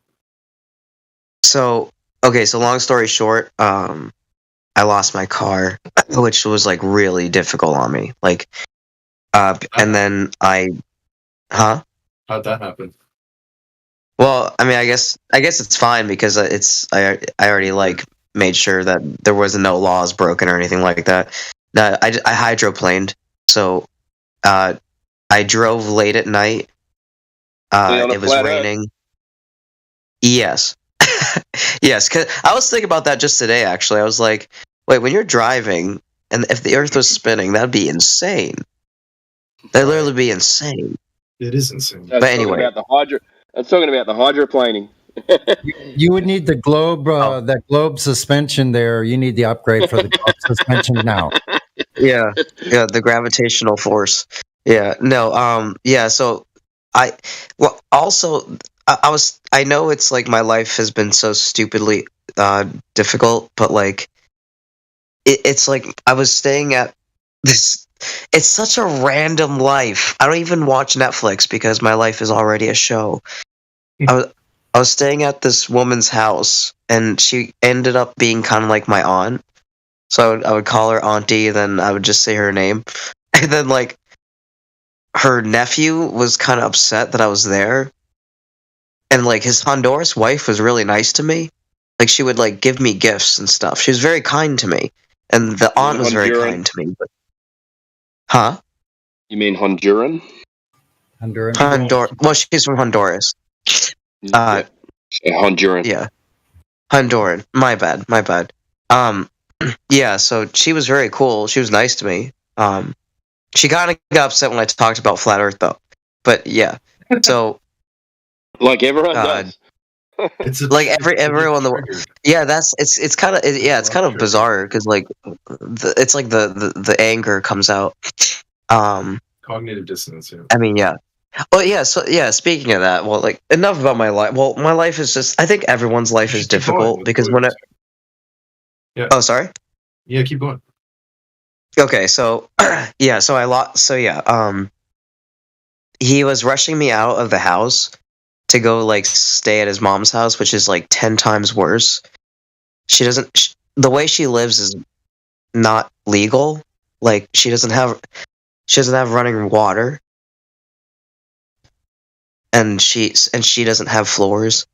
S14: So, okay, so long story short, I lost my car, which was like really difficult on me. Like, and then huh?
S4: How'd that happen?
S14: Well, I mean, I guess it's fine because I already like made sure that there wasn't no laws broken or anything like that. No, I hydroplaned, so I drove late at night. It was raining. Yes. Yes, because I was thinking about that just today, actually. I was like, wait, when you're driving, and if the Earth was spinning, that'd be insane. That'd literally be insane.
S4: It is insane.
S14: But anyway.
S3: I'm talking about the hydroplaning.
S11: You would need the globe, that globe suspension there. You need the upgrade for the globe suspension now.
S14: Yeah, the gravitational force. Yeah, no, yeah. So I know it's like my life has been so stupidly difficult, but like it's like I was staying at this. It's such a random life. I don't even watch Netflix because my life is already a show. I was staying at this woman's house, and she ended up being kind of like my aunt. So I would call her auntie, then I would just say her name, and then like her nephew was kind of upset that I was there, and like his Honduras wife was really nice to me. Like she would like give me gifts and stuff. She was very kind to me, and the aunt was very kind to me. But, huh?
S3: You mean Honduran?
S11: Honduran.
S14: Well, she's from Honduras.
S3: Honduran.
S14: Yeah, Honduran. My bad. Yeah. So she was very cool. She was nice to me. She kind of got upset when I talked about flat Earth, though. But yeah. So.
S3: Like everyone does.
S14: It's like everyone in the world. Yeah, it's kind of it's kind of bizarre because like it's like the anger comes out.
S4: Cognitive dissonance. Yeah.
S14: I mean, yeah. Well, yeah. So yeah. Speaking of that, well, like enough about my life. Well, my life is just. I think everyone's life is difficult because when it.
S4: Yeah.
S14: Oh, sorry.
S4: Yeah, keep going.
S14: Okay, so yeah, so I lost. So yeah, he was rushing me out of the house to go like stay at his mom's house, which is like 10 times worse. She doesn't. The way she lives is not legal. Like she doesn't have running water, and she doesn't have floors.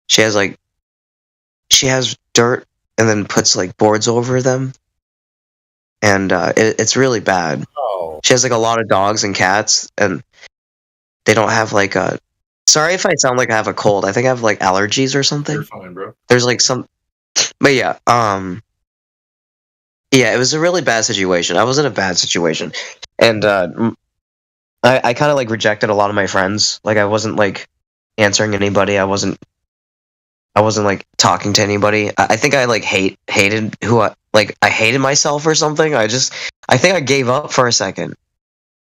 S14: She has dirt and then puts like boards over them, and it's really bad.
S11: Oh.
S14: She has like a lot of dogs and cats, and they don't have like Sorry if I sound like I have a cold. I think I have like allergies or something.
S4: You're fine, bro.
S14: There's like some, but yeah, it was a really bad situation. I was in a bad situation, and I kind of like rejected a lot of my friends. Like I wasn't like answering anybody. I wasn't like talking to anybody. I think I like hated I hated myself or something. I think I gave up for a second.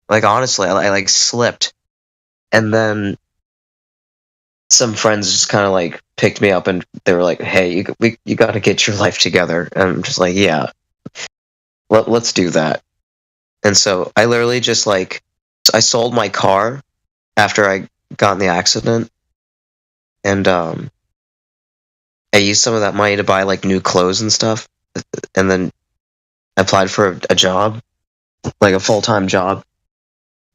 S14: Like honestly, I like slipped, and then some friends just kind of like picked me up and they were like, "Hey, you got to get your life together." And I'm just like, "Yeah, let's do that." And so I literally just like I sold my car after I got in the accident, and I used some of that money to buy like new clothes and stuff, and then I applied for a job, like a full-time job,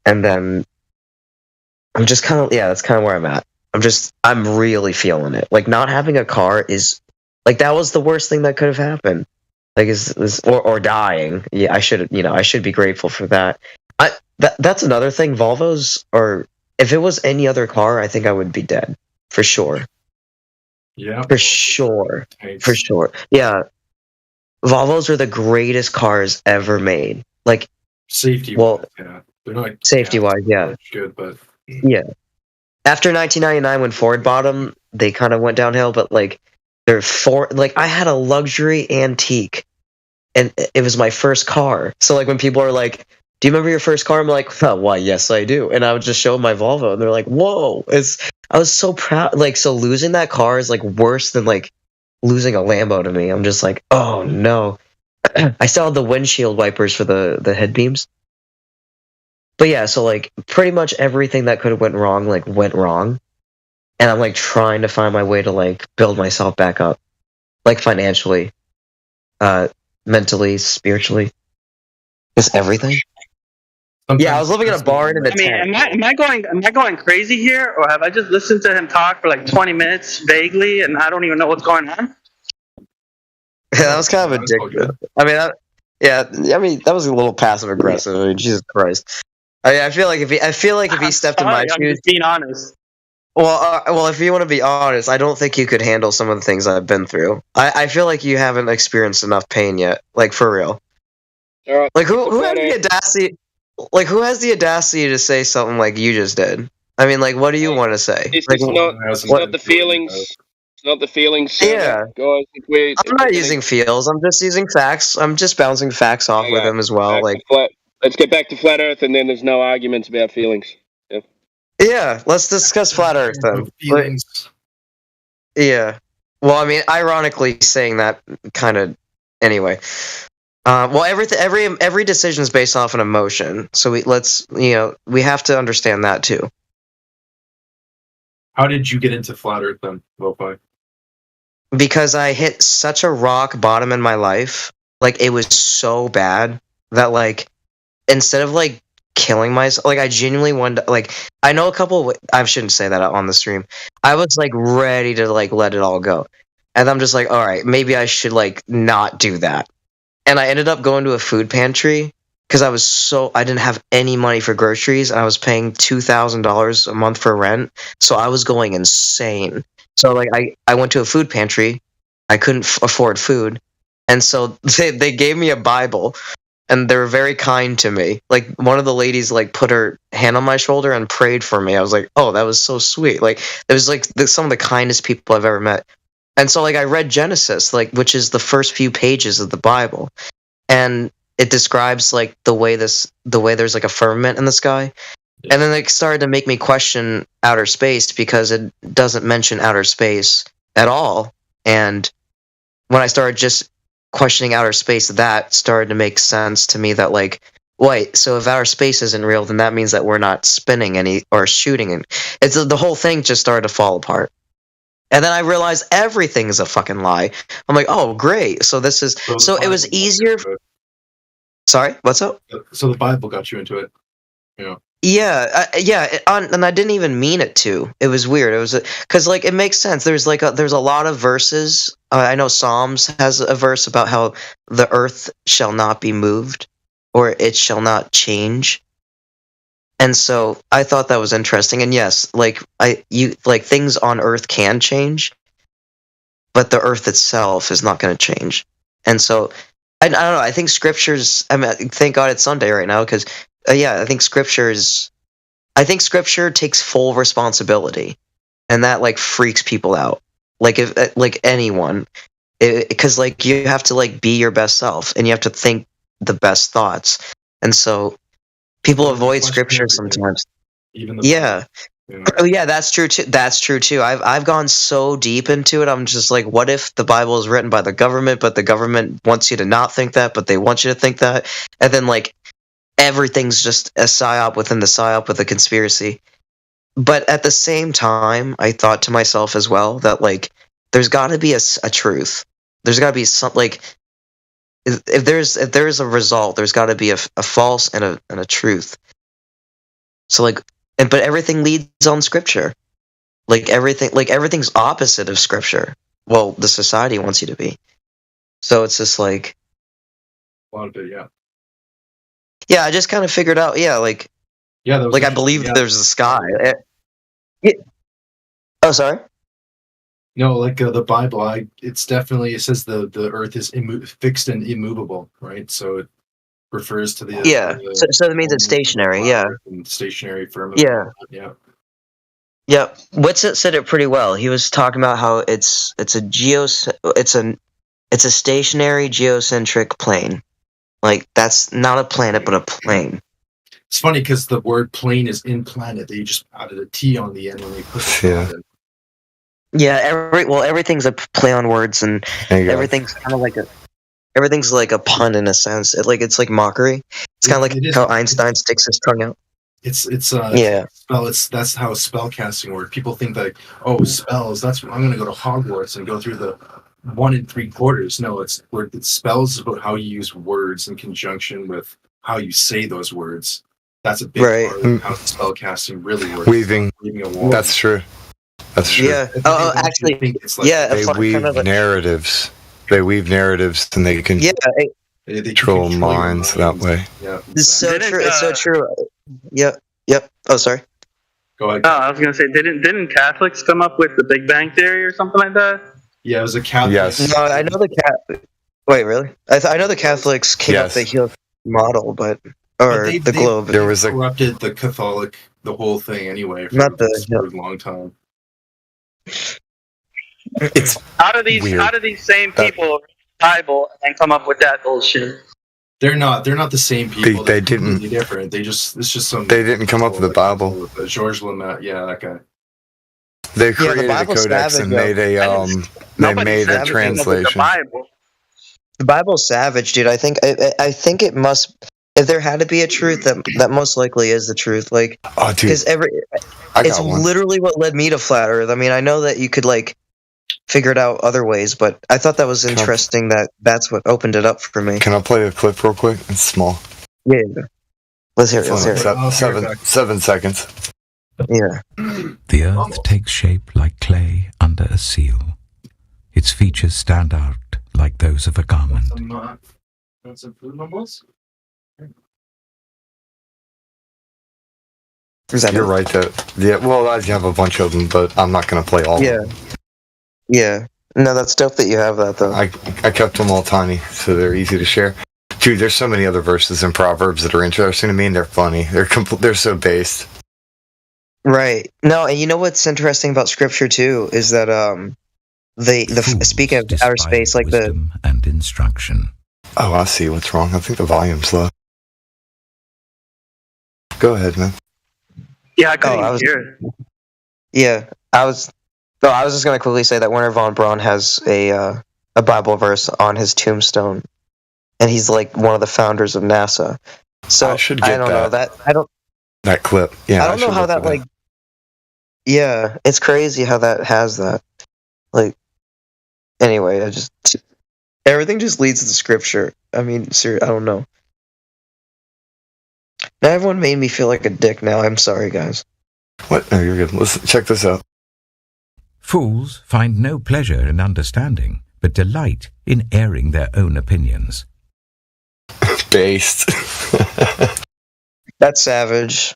S14: and then I'm just kind of that's kind of where I'm at. I'm really feeling it. Like not having a car is like that was the worst thing that could have happened. Like or dying. Yeah, I should be grateful for that. That's another thing. Volvos, or if it was any other car, I think I would be dead for sure.
S4: Yeah,
S14: for sure,
S4: Thanks.
S14: for sure. Yeah, Volvos are the greatest cars ever made. Like
S4: Safety.
S14: well,
S4: Yeah, they're not
S14: safety wise, yeah,
S4: good, but
S14: yeah. After 1999, when Ford bought them, they kind of went downhill. But like, I had a luxury antique, and it was my first car. So like, when people are like, "Do you remember your first car?" I'm like, "Oh, why? Yes, I do." And I would just show them my Volvo, and they're like, "Whoa!" I was so proud. Like, so losing that car is like worse than like losing a Lambo to me. I'm just like, oh no. I still had the windshield wipers for the head beams. But yeah, so like pretty much everything that could have went wrong went wrong, and I'm like trying to find my way to like build myself back up, like financially, mentally, spiritually, just everything. Yeah, I was living in a barn in a tent.
S7: am I going crazy here, or have I just listened to him talk for like 20 minutes vaguely, and I don't even know what's going on?
S14: Yeah, that was kind of addictive. I mean, that was a little passive aggressive. I mean, Jesus Christ. I feel like if he stepped in my shoes,
S7: I'm just being honest.
S14: Well, if you want to be honest, I don't think you could handle some of the things I've been through. I feel like you haven't experienced enough pain yet, like for real. Like who has the audacity? Like who has the audacity to say something like you just did? I mean, like, what do you want to say?
S3: It's
S14: Like,
S3: not the feelings. It's not the feelings.
S14: Yeah.
S3: guys.
S14: I'm not using feels. I'm just using facts. I'm just bouncing facts off with him as well. Like,
S3: Let's get back to flat Earth, and then there's no arguments about feelings. Yeah.
S14: yeah, let's discuss flat Earth then.
S4: Feelings.
S14: Yeah. Well, I mean, ironically saying that kind of anyway. Well, every decision is based off an emotion, so we have to understand that too.
S4: How did you get into flat Earth then, Lo-Fi?
S14: Because I hit such a rock bottom in my life, like it was so bad that like instead of like killing myself, like I genuinely wanted, like I know a couple. I shouldn't say that on the stream. I was like ready to like let it all go, and I'm just like, all right, maybe I should like not do that. And I ended up going to a food pantry because I didn't have any money for groceries, and I was paying $2,000 a month for rent, so I was going insane. So like I went to a food pantry, I couldn't afford food, and so they gave me a Bible, and they were very kind to me. Like one of the ladies like put her hand on my shoulder and prayed for me. I was like, oh, that was so sweet. Like it was like some of the kindest people I've ever met. And so like I read Genesis, like which is the first few pages of the Bible, and it describes like the way there's like a firmament in the sky. And then it started to make me question outer space because it doesn't mention outer space at all. And when I started just questioning outer space, that started to make sense to me that like, wait, so if outer space isn't real, then that means that we're not spinning any or shooting. And the whole thing just started to fall apart. And then I realized everything is a fucking lie. I'm like, oh, great. So this is, so it was easier. Sorry, what's up?
S4: So the Bible got you into it. Yeah.
S14: Yeah, and I didn't even mean it to. It was weird. It was because like it makes sense. There's a lot of verses. I know Psalms has a verse about how the earth shall not be moved, or it shall not change. And so I thought that was interesting. And yes, like things on Earth can change, but the Earth itself is not going to change. And so I don't know. I think scriptures. I mean, thank God it's Sunday right now because I think scripture takes full responsibility, and that like freaks people out. Like if like anyone, because like you have to like be your best self, and you have to think the best thoughts, and so people avoid scripture sometimes. Yeah. Oh yeah, that's true too. That's true too. I've gone so deep into it. I'm just like, what if the Bible is written by the government, but the government wants you to not think that, but they want you to think that, and then like everything's just a psyop within the psyop with a conspiracy. But at the same time, I thought to myself as well that like there's got to be a truth. There's got to be some like if there's a result, there's got to be a false and a truth. So like. But everything leads on scripture. Everything's opposite of scripture. Well, the society wants you to be. So it's just like
S4: a lot of it, yeah.
S14: Yeah, I just kind of figured out, I believe there's a sky. Oh, sorry?
S4: No, like the Bible, it says the earth is fixed and immovable, right? So it refers to the
S14: so that means it's stationary,
S4: and stationary firmament.
S14: Witsit said it pretty well. He was talking about how it's a stationary geocentric plane. Like that's not a planet but a plane.
S4: It's funny because the word plane is in planet. They just added a T on the end when they put it in.
S14: Yeah, everything's a play on words, and everything's kind of like everything's like a pun in a sense. It's like mockery. It's kind of like how Einstein sticks his tongue out.
S4: That's how spellcasting works. People think that spells. I'm going to go to Hogwarts and go through the 1 3/4. No, it's spells is about how you use words in conjunction with how you say those words. That's a big part of how spellcasting really works.
S10: Weaving
S4: a wall.
S10: That's true.
S14: Yeah. Actually,
S10: they weave narratives. They weave narratives, and they can control minds that way.
S14: Yeah, it's so true. It's so true. Yep. Oh, sorry.
S4: Go ahead.
S15: Oh, I was gonna say, didn't Catholics come up with the Big Bang Theory or something like that?
S4: Yeah, it was a Catholic.
S10: Yes.
S14: No, I know the Wait, really? I know the Catholics came up with the helix model, the globe.
S4: There was corrupted the Catholic, the whole thing anyway. For a long time.
S15: How do these same people read the Bible and then come up with that bullshit?
S4: They're not the same people.
S10: They
S4: They're
S10: didn't.
S4: completely different. It's just some.
S10: They didn't come up with the Bible.
S4: George Lamette, that guy.
S10: They created a codex and made a translation.
S14: The Bible's savage, dude. I think it must. If there had to be a truth, that most likely is the truth. Like, because it's literally what led me to flat Earth. I mean, I know that you could figure it out other ways, but I thought that was interesting. That's what opened it up for me.
S10: Can I play a clip real quick? It's small.
S14: Yeah. Let's hear it.
S10: 7 seconds.
S14: Yeah.
S23: The earth takes shape like clay under a seal. Its features stand out like those of a garment.
S4: Some food mumbles?
S10: You're right. I have a bunch of them, but I'm not going to play all of them.
S14: Yeah. No, that's dope that you have that, though.
S10: I kept them all tiny, so they're easy to share. Dude, there's so many other verses in Proverbs that are interesting to me, and they're funny. They're so based.
S14: Right. No, and you know what's interesting about Scripture, too, is that speaking of outer space, like
S23: and instruction.
S10: Oh, I see what's wrong. I think the volume's low. Go ahead, man.
S15: Yeah, I couldn't hear it.
S14: Yeah, I was just gonna quickly say that Wernher von Braun has a Bible verse on his tombstone, and he's like one of the founders of NASA. So I don't know that.
S10: That clip. Yeah,
S14: I don't know how that Yeah, it's crazy how that has that. Anyway, everything just leads to the Scripture. I mean, seriously, I don't know. Now everyone made me feel like a dick now. I'm sorry, guys.
S10: What? No, you're good. Listen, check this out.
S23: Fools find no pleasure in understanding, but delight in airing their own opinions.
S10: Based.
S14: That's savage.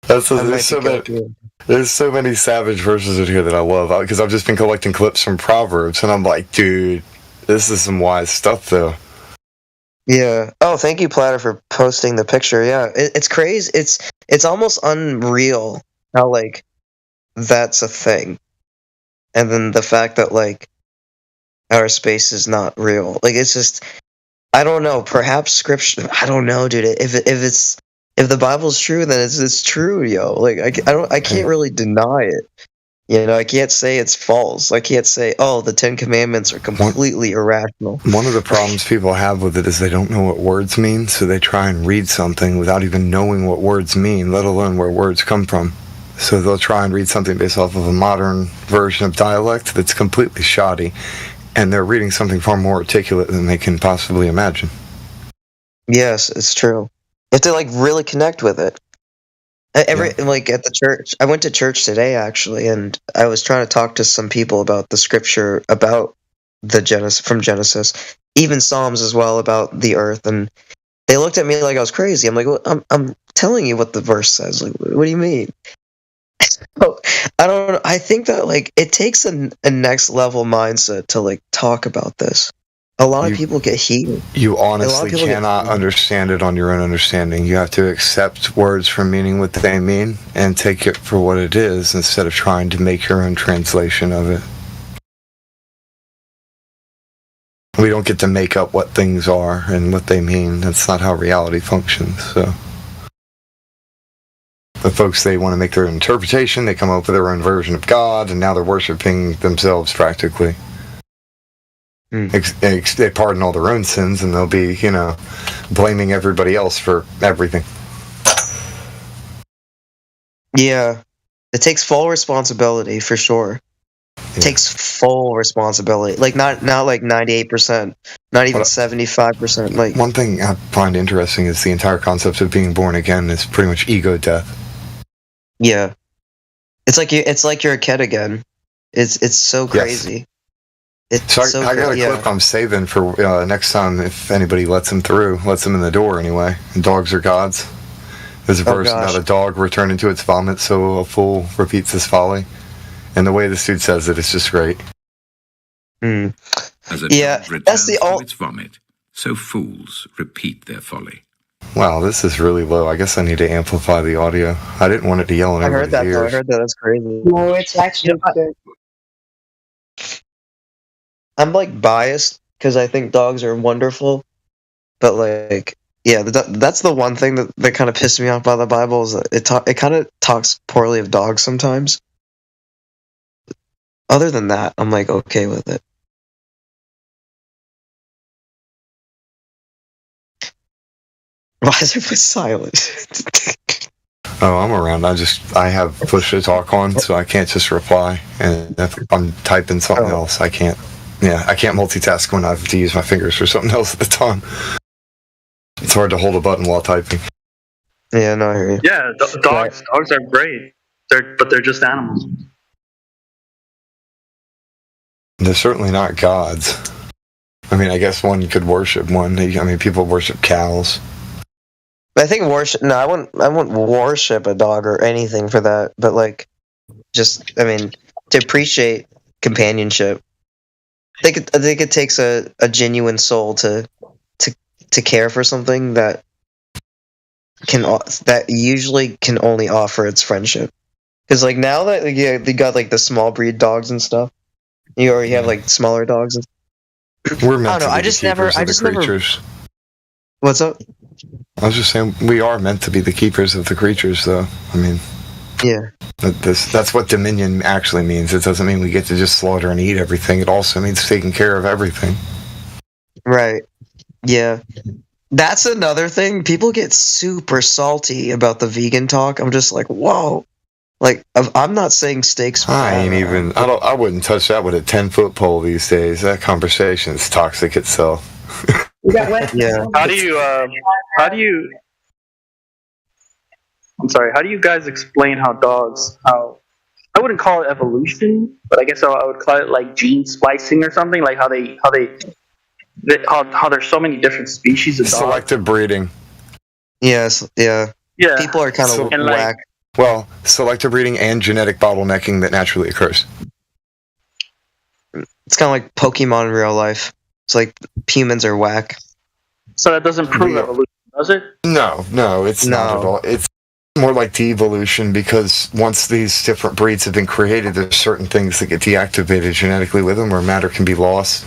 S10: There's so many savage verses in here that I love because I've just been collecting clips from Proverbs, and I'm like, dude, this is some wise stuff, though.
S14: Yeah. Oh, thank you, Platter, for posting the picture. Yeah, it's crazy. It's almost unreal how like that's a thing, and then the fact that like outer space is not real. Like it's just, I don't know. Perhaps scripture. I don't know, dude. If the Bible's true, then it's true, yo. Like I can't really deny it. You know, I can't say it's false. I can't say, oh, the Ten Commandments are completely irrational.
S10: One of the problems people have with it is they don't know what words mean, so they try and read something without even knowing what words mean, let alone where words come from. So they'll try and read something based off of a modern version of dialect that's completely shoddy, and they're reading something far more articulate than they can possibly imagine.
S14: Yes, it's true. You have to like really connect with it. Like at the church, I went to church today actually, and I was trying to talk to some people about the scripture about the Genesis, even Psalms as well about the earth, and they looked at me like I was crazy. I'm like, well, I'm telling you what the verse says. Like, what do you mean? So, I don't know. I think that like it takes a next level mindset to like talk about this. A lot of people get heated.
S10: You honestly cannot understand it on your own understanding. You have to accept words for meaning what they mean and take it for what it is instead of trying to make your own translation of it. We don't get to make up what things are and what they mean. That's not how reality functions. So, the folks, they want to make their own interpretation. They come up with their own version of God, and now they're worshiping themselves practically. They pardon all their own sins, and they'll be, blaming everybody else for everything.
S14: Yeah, it takes full responsibility for sure. It takes full responsibility, like not like 98%, not even 75%. Like
S10: one thing I find interesting is the entire concept of being born again is pretty much ego death.
S14: Yeah, it's like you're a kid again. It's so crazy.
S10: Yes. So I got a clip I'm saving for next time if anybody lets them through, lets them in the door anyway. And dogs are gods. There's a verse about a dog returned to its vomit, so a fool repeats his folly. And the way this dude says it is just great.
S12: As a dog returns to its vomit, so fools repeat their folly.
S10: Wow, this is really low. I guess I need to amplify the audio. I didn't want it to yell in everybody's ears.
S14: I heard that. That's crazy.
S19: No, it's actually good.
S14: I'm like biased because I think dogs are wonderful, but like, yeah, that's the one thing that kind of pissed me off by the Bible is that it kind of talks poorly of dogs sometimes. Other than that, I'm like okay with it. Why is everyone silent?
S10: Oh, I'm around. I have push to talk on, so I can't just reply. And if I'm typing something else, I can't. Yeah, I can't multitask when I have to use my fingers for something else at the time. It's hard to hold a button while typing.
S14: Yeah, no, I hear you.
S15: Yeah, dogs are great. But they're just animals.
S10: They're certainly not gods. I mean, I guess one could worship one. I mean, people worship cows.
S14: I think worship. No, I wouldn't worship a dog or anything for that. But like, just I mean, to appreciate companionship. I think it takes a genuine soul to care for something that usually can only offer its friendship. Because like now that they got like the small breed dogs and stuff, you already have like smaller dogs.
S10: We're meant to be the creatures.
S14: What's up?
S10: I was just saying we are meant to be the keepers of the creatures, though. I mean,
S14: yeah.
S10: That's what dominion actually means. It doesn't mean we get to just slaughter and eat everything. It also means taking care of everything.
S14: Right. Yeah. That's another thing. People get super salty about the vegan talk. I'm just like, whoa. Like, I'm not saying steaks.
S10: I wouldn't touch that with a 10-foot pole these days. That conversation is toxic itself.
S14: Yeah.
S15: How do you I'm sorry, how do you guys explain how I wouldn't call it evolution, but I guess I would call it like gene splicing or something, like how there's so many different species of dogs.
S10: Selective breeding.
S14: Yes, yeah.
S15: Yeah.
S14: People are kind of whack.
S10: Well, selective breeding and genetic bottlenecking that naturally occurs.
S14: It's kind of like Pokemon in real life. It's like humans are whack.
S15: So that doesn't prove evolution, does it?
S10: No, it's not at all. It's more like devolution, because once these different breeds have been created, there's certain things that get deactivated genetically with them, where matter can be lost.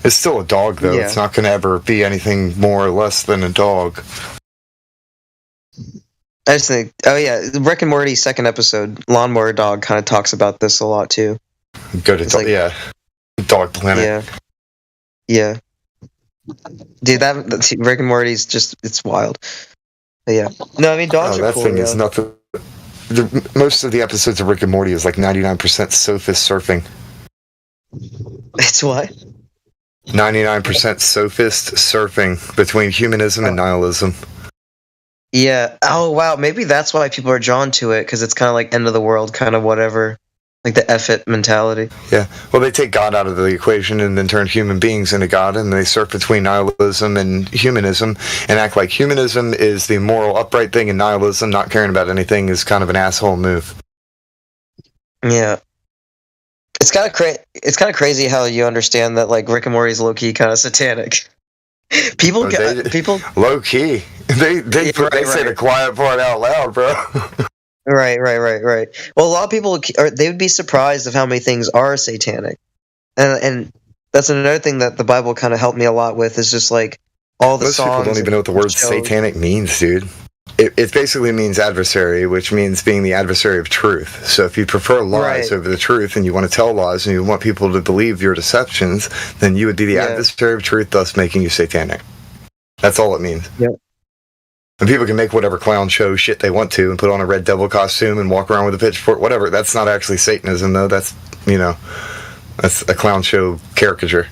S10: It's still a dog, though.
S14: Yeah.
S10: It's not going to ever be anything more or less than a dog.
S14: I just think, Rick and Morty's second episode, Lawnmower Dog, kind of talks about this a lot too.
S10: Go to Dog Planet.
S14: Yeah. Dude, that Rick and Morty's it's wild. But yeah. No, I mean, dogs are
S10: that
S14: cool.
S10: thing is nothing. Most of the episodes of Rick and Morty is like 99% sophist surfing.
S14: It's what?
S10: 99% sophist surfing between humanism and nihilism.
S14: Yeah. Oh, wow. Maybe that's why people are drawn to it, because it's kind of like end of the world, kind of whatever. Like the F-it mentality.
S10: Yeah. Well, they take God out of the equation and then turn human beings into God, and they surf between nihilism and humanism and act like humanism is the moral, upright thing, and nihilism, not caring about anything, is kind of an asshole move.
S14: Yeah. It's kind of crazy how you understand that, like, Rick and Morty's low-key kind of satanic. People
S10: low key. They say the quiet part out loud, bro.
S14: Right. Well, a lot of people they would be surprised of how many things are satanic, and that's another thing that the Bible kind of helped me a lot with, is just like all the
S10: Most
S14: songs.
S10: people don't even know what the word satanic means, dude. It basically means adversary, which means being the adversary of truth. So if you prefer lies over the truth, and you want to tell lies, and you want people to believe your deceptions, then you would be the adversary of truth, thus making you satanic. That's all it means.
S14: Yep.
S10: And people can make whatever clown show shit they want to, and put on a red devil costume and walk around with a pitchfork, whatever. That's not actually Satanism, though. That's that's a clown show caricature.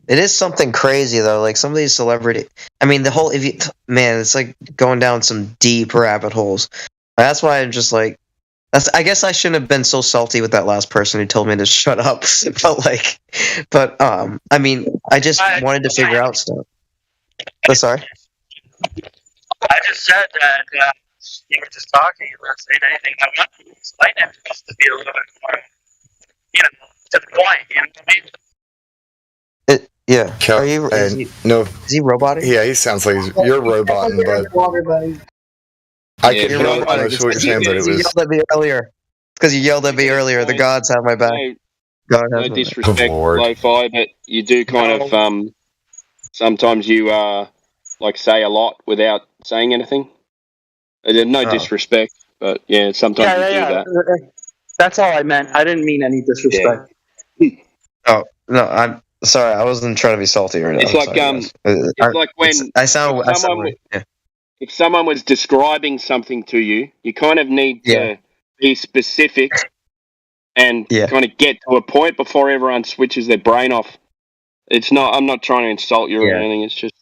S14: It is something crazy though, like some of these celebrity. I mean, it's like going down some deep rabbit holes. That's why I'm just like, I guess I shouldn't have been so salty with that last person who told me to shut up. I mean, I just wanted to figure out stuff. Oh, sorry.
S15: I just said that you were just talking and not saying anything. I want to explain it just to be a little bit more, to the point. You know what I mean?
S14: Yeah.
S10: Is
S14: he roboting?
S10: Yeah, he sounds like you're roboting, but I can understand what you're saying, but it was.
S14: You yelled at me earlier. Because you yelled at me earlier. The gods have my back. God has
S3: No
S14: my
S3: disrespect,
S10: Lord.
S3: Lo-Fi, but you do kind of sometimes you say a lot without saying anything. There's no disrespect, but yeah, sometimes you do that.
S15: That's all I meant. I didn't mean any disrespect.
S14: Oh no, I'm sorry. I wasn't trying to be salty or anything.
S3: It's like when if someone was describing something to you, you kind of need to be specific and kind of get to a point before everyone switches their brain off. I'm not trying to insult you or anything. It's just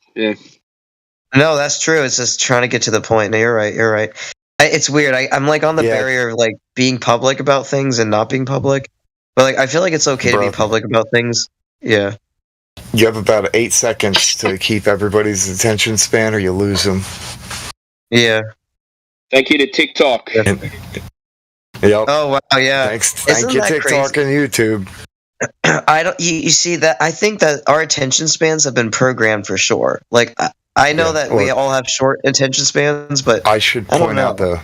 S14: No, that's true. It's just trying to get to the point. No, you're right. It's weird. I'm like on the barrier of like being public about things and not being public. But like I feel like it's okay to be public about things. Yeah.
S10: You have about 8 seconds to keep everybody's attention span, or you lose them.
S14: Yeah.
S3: Thank you to TikTok.
S10: Yep.
S14: Oh wow, yeah.
S10: Thank you, TikTok and YouTube.
S14: I don't. You see that? I think that our attention spans have been programmed for sure. Like I know that we all have short attention spans, but
S10: I should point out though,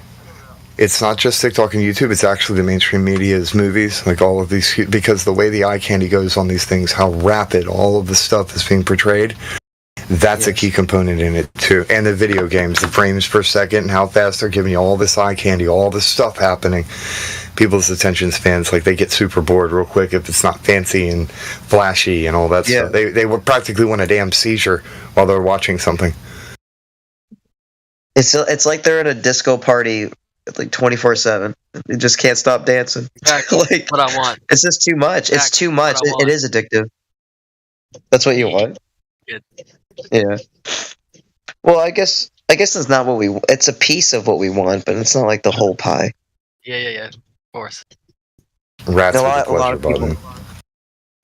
S10: it's not just TikTok and YouTube. It's actually the mainstream media's movies, like all of these, because the way the eye candy goes on these things, how rapid all of the stuff is being portrayed. That's a key component in it too. And the video games, the frames per second, and how fast they're giving you all this eye candy, all this stuff happening. People's attention spans, like they get super bored real quick if it's not fancy and flashy and all that stuff. They would practically want a damn seizure while they're watching something.
S14: It's like they're at a disco party like 24/7. You just can't stop dancing.
S13: Exactly.
S14: Like,
S13: what I want.
S14: It's just too much. It's too much. It is addictive. That's what you want.
S13: Good.
S14: Yeah. Well, I guess it's not what we. It's a piece of what we want, but it's not like the whole pie.
S13: Yeah. Of course.
S10: Rats
S14: a
S10: with
S14: lot,
S10: the pleasure
S14: of people.
S10: button.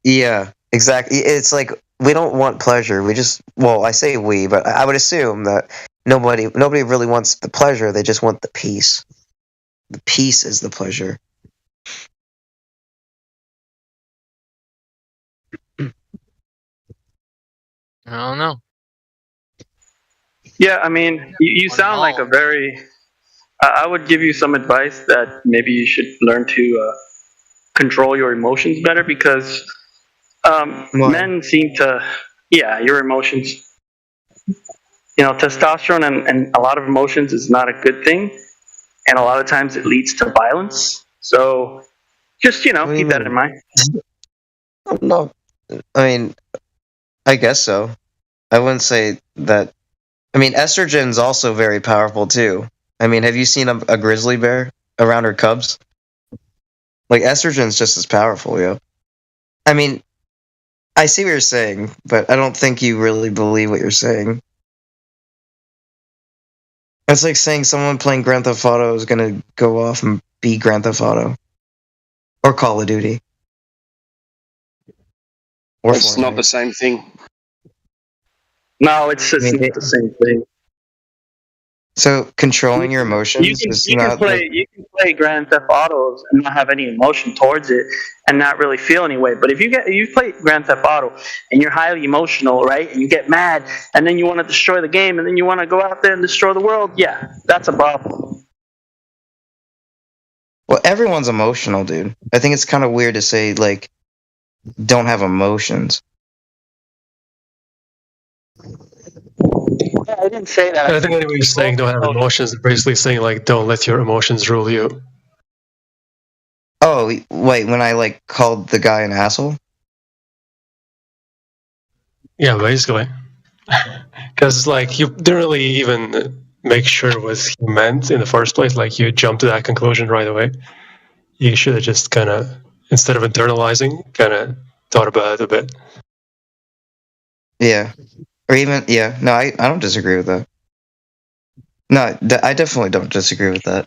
S14: Yeah, exactly. It's like we don't want pleasure. We just. Well, I say we, but I would assume that nobody really wants the pleasure. They just want the peace. The peace is the pleasure.
S13: I don't know.
S16: Yeah, I mean, you sound like a very. I would give you some advice that maybe you should learn to control your emotions better because men seem to, yeah, your emotions. You know, testosterone and a lot of emotions is not a good thing, and a lot of times it leads to violence. So, just keep that in mind.
S14: No, I mean, I guess so. I wouldn't say that. I mean, estrogen's also very powerful too. I mean, have you seen a grizzly bear around her cubs? Like, estrogen's just as powerful, yo. I mean, I see what you're saying, but I don't think you really believe what you're saying. It's like saying someone playing Grand Theft Auto is gonna go off and be Grand Theft Auto. Or Call of Duty. Or
S3: It's
S14: Fortnite.
S3: not the same thing.
S16: No, it's just not the same thing.
S14: So controlling your emotions is
S16: You can
S14: not
S16: play Grand Theft Autos and not have any emotion towards it and not really feel any way. But if you play Grand Theft Auto and you're highly emotional, right, and you get mad and then you want to destroy the game and then you want to go out there and destroy the world, yeah, that's a problem.
S14: Well, everyone's emotional, dude. I think it's kind of weird to say, like, don't have emotions.
S16: Yeah, I didn't say that.
S18: I think anyway, you're saying don't have emotions, they're basically saying, like, don't let your emotions rule you.
S14: Oh, wait, when I, like, called the guy an asshole?
S18: Yeah, basically. Because, like, you didn't really even make sure what he meant in the first place. Like, you jumped to that conclusion right away. You should have just kind of, instead of internalizing, kind of thought about it a bit.
S14: Yeah. Or even, yeah. No, I don't disagree with that. No, I definitely don't disagree with that.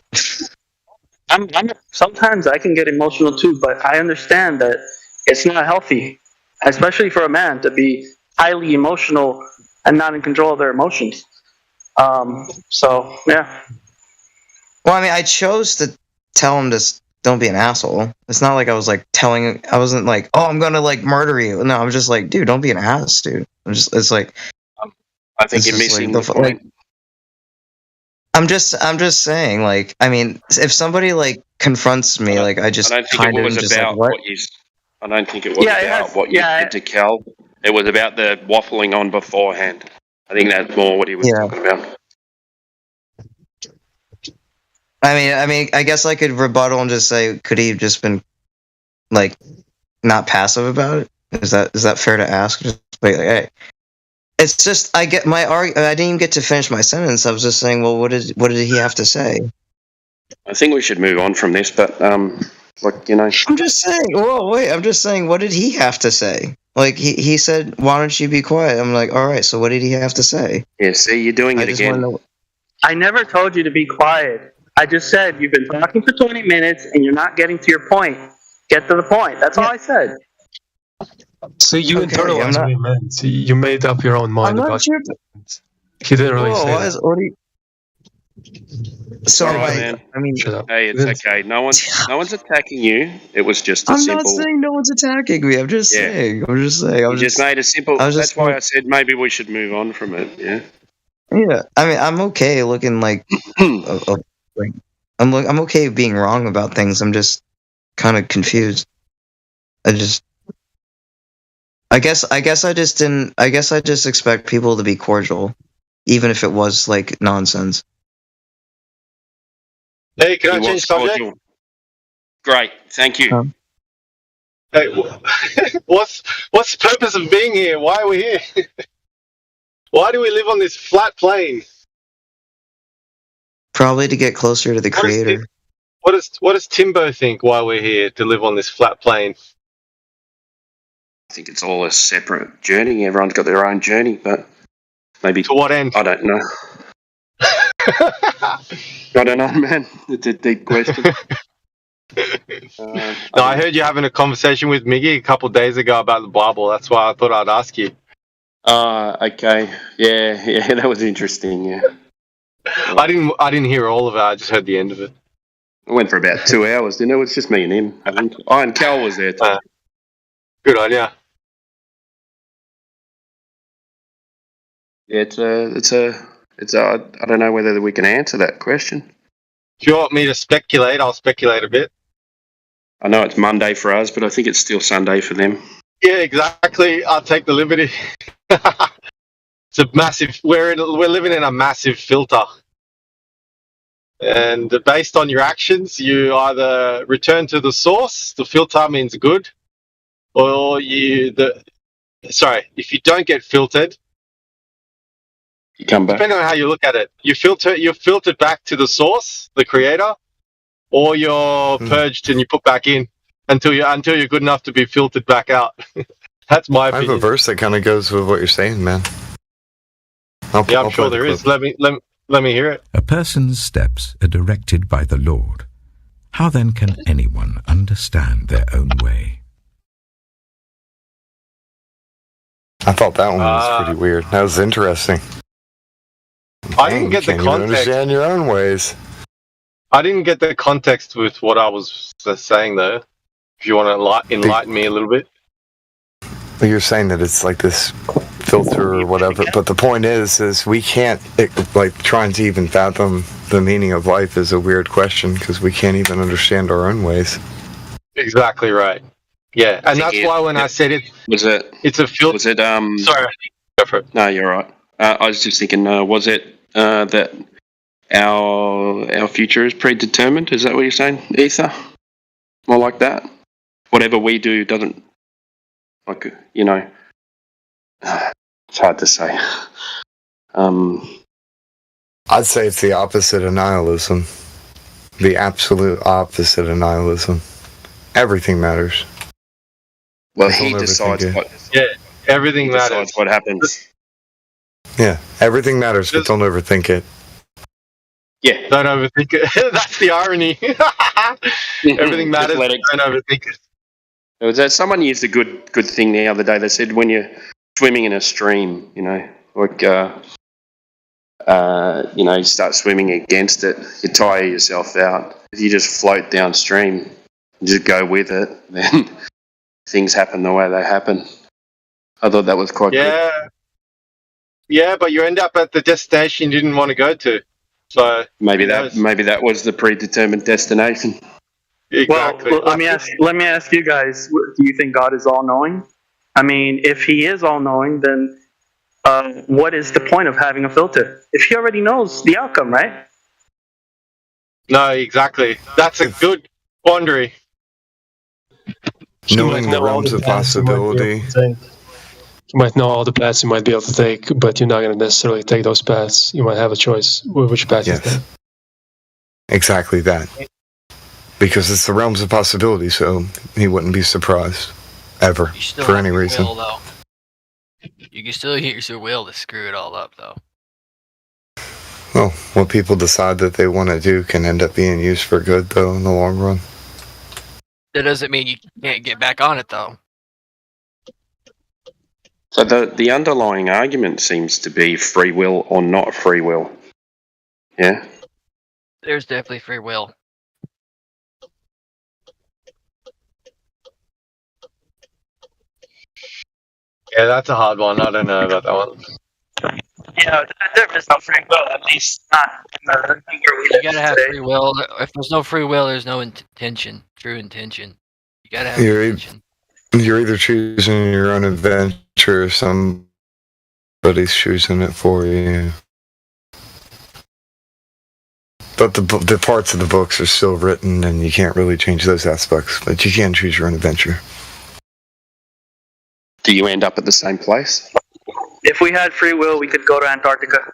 S16: Sometimes I can get emotional too, but I understand that it's not healthy, especially for a man to be highly emotional and not in control of their emotions. So, yeah.
S14: Well, I mean, I chose to tell him to don't be an asshole. It's not like I was like I wasn't like, oh, I'm gonna like murder you. No, I'm just like, dude, don't be an ass, dude. It's like,
S3: I think you're missing the point.
S14: I'm just saying, like, I mean, if somebody like confronts me, like, I don't
S3: think it was about what you did to Cal. It was about the waffling on beforehand. I think that's more what he was talking about.
S14: I mean, I guess I could rebuttal and just say, could he have just been like not passive about it? Is that fair to ask? Just like, hey, it's just I didn't even get to finish my sentence. I was just saying, well, what did he have to say?
S3: I think we should move on from this, but like, you know,
S14: I'm just saying. Whoa, wait! I'm just saying, what did he have to say? Like he said, why don't you be quiet? I'm like, all right. So what did he have to say?
S3: Yeah, see, you're doing it again.
S16: I never told you to be quiet. I just said you've been talking for 20 minutes and you're not getting to your point. Get to the point. That's all I said.
S18: So you internalized what he meant. You made up your own mind about it. He didn't really say that.
S14: Sorry,
S3: man.
S14: I mean,
S3: hey, it's okay. No one's attacking you. It was just a simple.
S14: I'm not saying no one's attacking me. I'm just saying. I'm just saying.
S3: You just made a simple. That's why I said maybe we should move on from it. Yeah.
S14: Yeah. I mean, I'm okay looking like. I'm okay being wrong about things. I'm just kind of confused. I guess I just expect people to be cordial, even if it was like nonsense.
S20: Hey, can I change subject?
S3: Great, thank you.
S20: Hey, what's the purpose of being here? Why are we here? Why do we live on this flat plane?
S14: Probably to get closer to the creator.
S20: What does Timbo think? Why we're here to live on this flat plane?
S3: I think it's all a separate journey. Everyone's got their own journey, but maybe
S20: to what end?
S3: I don't know. I don't know, man. It's a deep question.
S20: No, I heard you having a conversation with Miggy a couple of days ago about the Bible. That's why I thought I'd ask you.
S3: Okay. Yeah, that was interesting. Yeah.
S20: I didn't hear all of it. I just heard the end of it.
S3: I went for about 2 hours, didn't it? It was just me and him. I think. Oh, and Cal was there too.
S20: Good on ya.
S3: Yeah, it's a. I don't know whether we can answer that question.
S20: If you want me to speculate, I'll speculate a bit.
S3: I know it's Monday for us, but I think it's still Sunday for them.
S20: Yeah, exactly. I'll take the liberty. It's a massive. We're living in a massive filter, and based on your actions, you either return to the source. The filter means good, or if you don't get filtered,
S3: you come back.
S20: Depending on how you look at it, you're filtered back to the source, the creator, or you're purged and you put back in until you're good enough to be filtered back out. That's my opinion.
S10: I have a verse that kind of goes with what you're saying, man.
S20: I'm sure there is. Let me hear it.
S23: A person's steps are directed by the Lord. How then can anyone understand their own way?
S10: I thought that one was pretty weird. That was interesting.
S20: I didn't get the
S10: Can't even
S20: context.
S10: understand your own ways.
S20: I didn't get the context with what I was saying, though. If you want to enlighten me a little bit.
S10: You're saying that it's like this filter or whatever, but the point is we can't, trying to even fathom the meaning of life is a weird question because we can't even understand our own ways.
S20: Exactly right. Yeah, and that's why when I said it, it's a filter.
S3: Was it
S20: Sorry, go for it.
S3: No, you're right. I was just thinking, was it that our future is predetermined? Is that what you're saying, Ether? More like that? Whatever we do doesn't, it's hard to say.
S10: I'd say it's the opposite of nihilism. The absolute opposite of nihilism. Everything matters.
S3: Well, he decides what.
S20: Yeah, everything matters.
S3: Decides what happens.
S10: Yeah, everything matters, but don't overthink it.
S3: Yeah,
S20: don't overthink it. That's the irony. Everything matters. Don't overthink it.
S3: It was that someone used a good thing the other day. They said when you're swimming in a stream, you start swimming against it, you tire yourself out. If you just float downstream and just go with it, then things happen the way they happen. I thought that was quite good.
S20: Yeah, but you end up at the destination you didn't want to go to. So
S3: maybe that was the predetermined destination.
S20: Exactly.
S16: Well, let me ask you guys: do you think God is all-knowing? I mean, if He is all-knowing, then what is the point of having a filter? If He already knows the outcome, right?
S20: No, exactly. That's a good quandary.
S10: Knowing the realms of possibility.
S18: You might know all the paths you might be able to take, but you're not going to necessarily take those paths. You might have a choice which path you take.
S10: Exactly that. Because it's the realms of possibility, so he wouldn't be surprised. Ever. For any reason.
S13: Will, though. You can still use your will to screw it all up, though.
S10: Well, what people decide that they want to do can end up being used for good, though, in the long run.
S13: That doesn't mean you can't get back on it, though.
S3: So the underlying argument seems to be free will or not free will. Yeah?
S13: There's definitely free will.
S20: Yeah, that's a hard one. I don't know about that one.
S15: Yeah, there is no free will, at least not where we
S13: You gotta have free will. If there's no free will, there's no intention, true intention. You gotta have intention.
S10: You're either choosing your own adventure or somebody's choosing it for you. But the parts of the books are still written and you can't really change those aspects. But you can choose your own adventure.
S3: Do you end up at the same place?
S16: If we had free will, we could go to Antarctica.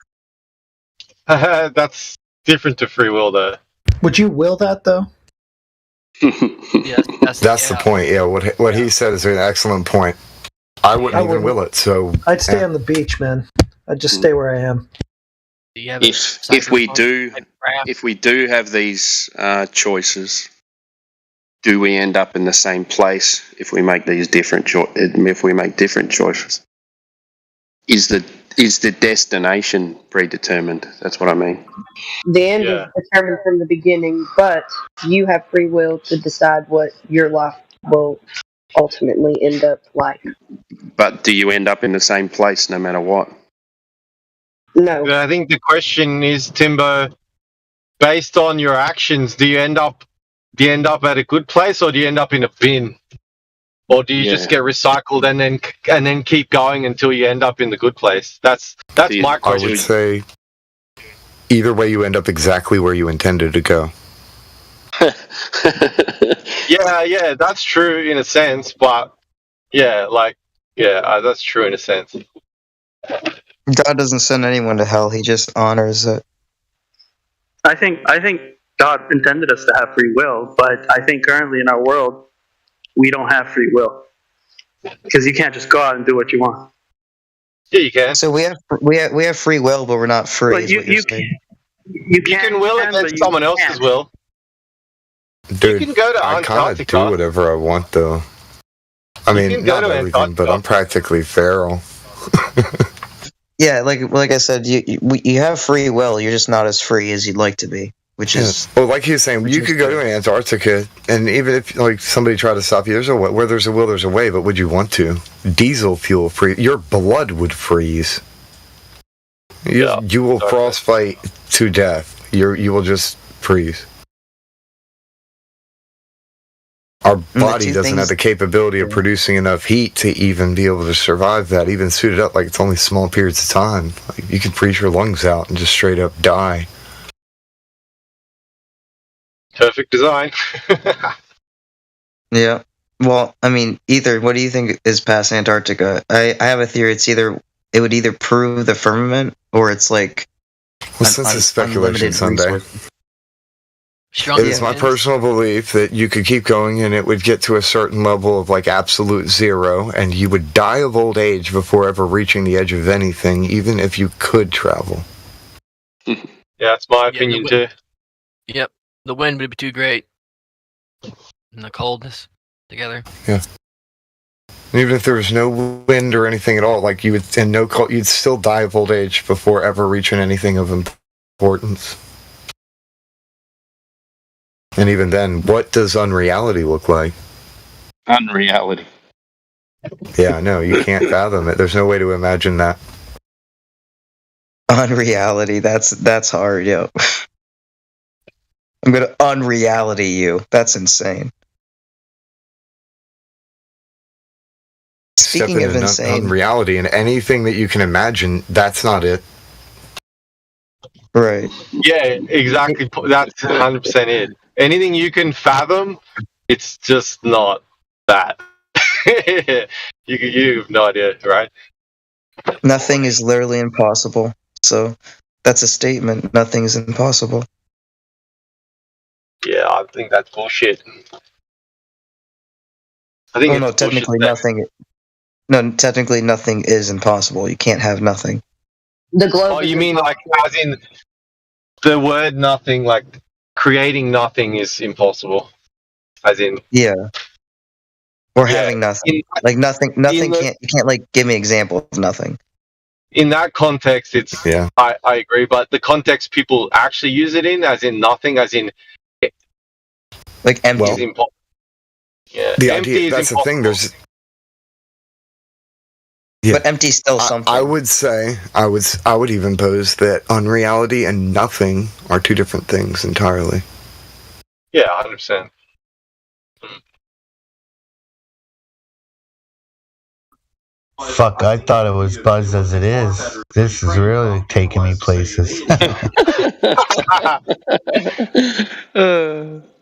S20: That's different to free will, though.
S1: Would you will that, though?
S13: Yes,
S10: that's the point. Yeah, what he said is an excellent point. I wouldn't even will it. So
S1: I'd stay on the beach, man. I'd just stay where I am.
S3: If we do have these choices, do we end up in the same place if we make these different choices? Is the destination predetermined? That's what I mean.
S19: The end is determined from the beginning, but you have free will to decide what your life will ultimately end up like.
S3: But do you end up in the same place no matter what?
S19: No.
S20: I think the question is, Timbo, based on your actions, do you end up at a good place, or do you end up in a bin? Or do you just get recycled and then keep going until you end up in the good place? That's my question.
S10: I would say either way, you end up exactly where you intended to go.
S20: Yeah, that's true in a sense, but that's true in a sense.
S14: God doesn't send anyone to hell; He just honors it.
S16: I think God intended us to have free will, but I think currently in our world we don't have free will because you can't just go out and do what you want.
S20: Yeah, you can.
S14: So we have free will, but we're not free.
S16: But you
S20: can will against someone else's will.
S10: Dude,
S20: you can go to
S10: I kind of
S20: Antarctica.
S10: do whatever I want, though. I mean,
S20: can go
S10: not
S20: to
S10: everything, but I'm practically feral.
S14: Yeah, like I said, you have free will. You're just not as free as you'd like to be, which is
S10: well, like he was saying, you could go to Antarctica, and even if like somebody tried to stop you, where there's a will, there's a way. But would you want to? Diesel fuel your blood would freeze. You will frostbite to death. You will just freeze. Our body doesn't have the capability of producing enough heat to even be able to survive that, even suited up. Like, it's only small periods of time. Like, you can freeze your lungs out and just straight up die.
S20: Perfect design.
S14: Yeah. Well, I mean, what do you think is past Antarctica? I have a theory. It would either prove the firmament, or it's like
S10: since it's speculation Sunday. It is my personal belief that you could keep going and it would get to a certain level of like absolute zero, and you would die of old age before ever reaching the edge of anything, even if you could travel.
S20: Yeah, that's my opinion too.
S13: Yep, the wind would be too great, and the coldness together.
S10: Yeah. And even if there was no wind or anything at all, like you'd still die of old age before ever reaching anything of importance. And even then, what does unreality look like?
S3: Unreality.
S10: Yeah, I know. You can't fathom it. There's no way to imagine that.
S14: Unreality. That's hard, yo. I'm gonna unreality you. That's insane. Speaking of insane,
S10: unreality and anything that you can imagine, that's not it.
S14: Right.
S20: Yeah, exactly. That's 100% it. Anything you can fathom, it's just not that. You have no idea, right?
S14: Nothing is literally impossible. So that's a statement. Nothing is impossible.
S20: Yeah, I think that's bullshit. I think
S14: technically nothing. No, technically nothing is impossible. You can't have nothing.
S19: The globe.
S20: Oh, you mean like as in the word nothing, like creating nothing is impossible, as in
S14: or having nothing. Like nothing can't. You can't like give me an example of nothing.
S20: In that context, it's I agree, but the context people actually use it in, as in nothing, as in
S14: like empty.
S20: Is impossible. Yeah,
S10: the
S20: empty
S10: idea.
S20: is
S10: That's
S20: impossible.
S10: the thing.
S14: But empty still something.
S10: I would say I would even pose that unreality and nothing are two different things entirely.
S20: Yeah, 100%.
S2: Fuck, I thought it was buzzed as it is. This is really taking me places.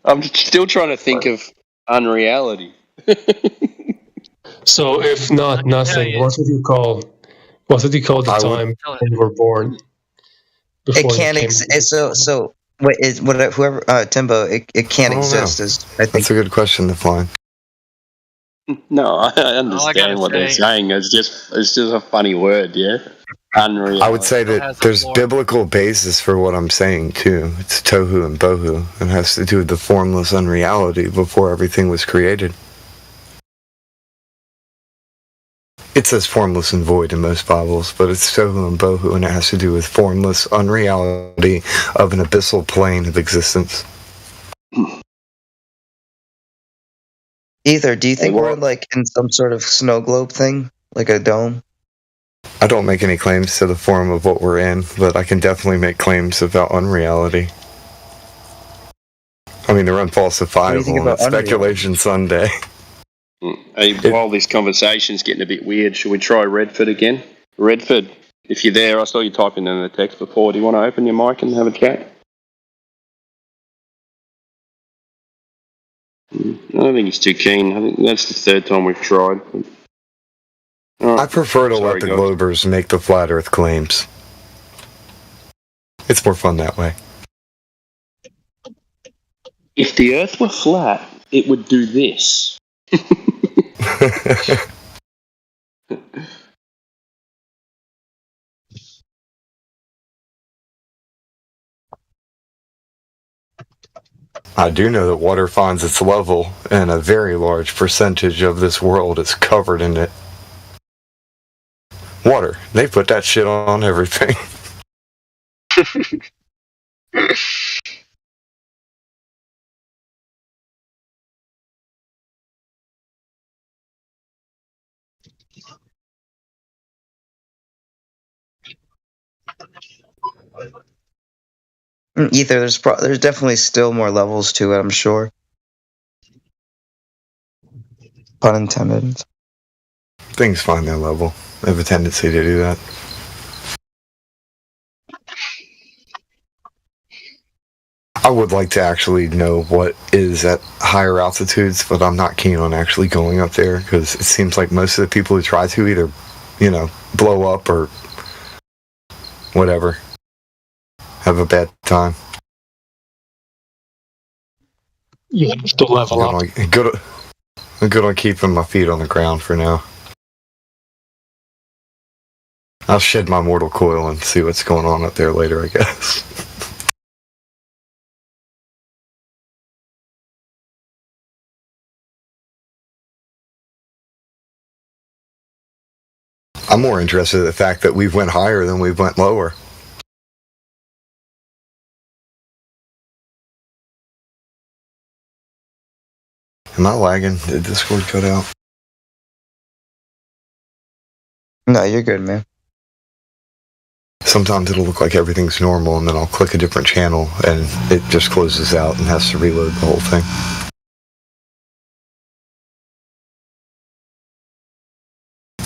S3: I'm still trying to think of unreality.
S18: So if not nothing, what would you call the time when you were born?
S14: It can't exist. So wait, whoever Timbo, it can't exist. I think
S10: that's a good question to find.
S3: No, I understand what they're saying. It's just a funny word, yeah. Unreal.
S10: I would say that there's biblical basis for what I'm saying too. It's tohu and bohu, and has to do with the formless unreality before everything was created. It says formless and void in most Bibles, but it's Tohu and Bohu, and it has to do with formless unreality of an abyssal plane of existence.
S14: Ether, do you think we're like in some sort of snow globe thing, like a dome?
S10: I don't make any claims to the form of what we're in, but I can definitely make claims about unreality. I mean, they're unfalsifiable, and it's speculation Sunday.
S3: Hey, while this conversation's getting a bit weird, should we try Redford again? Redford, if you're there, I saw you typing in the text before. Do you want to open your mic and have a chat? I don't think he's too keen. I think that's the third time we've tried. Right.
S10: I prefer to let the Globers make the flat Earth claims. It's more fun that way.
S3: If the Earth were flat, it would do this.
S10: I do know that water finds its level, and a very large percentage of this world is covered in it. Water. They put that shit on everything.
S14: Ether, there's definitely still more levels to it, I'm sure. Pun intended.
S10: Things find their level. They have a tendency to do that. I would like to actually know what is at higher altitudes, but I'm not keen on actually going up there because it seems like most of the people who try to either, blow up or whatever. Have a bad time.
S18: You have to level up.
S10: I'm good on keeping my feet on the ground for now. I'll shed my mortal coil and see what's going on up there later, I guess. I'm more interested in the fact that we've went higher than we went lower. Am I lagging? Did Discord cut out?
S14: No, you're good, man.
S10: Sometimes it'll look like everything's normal, and then I'll click a different channel, and it just closes out and has to reload the whole thing.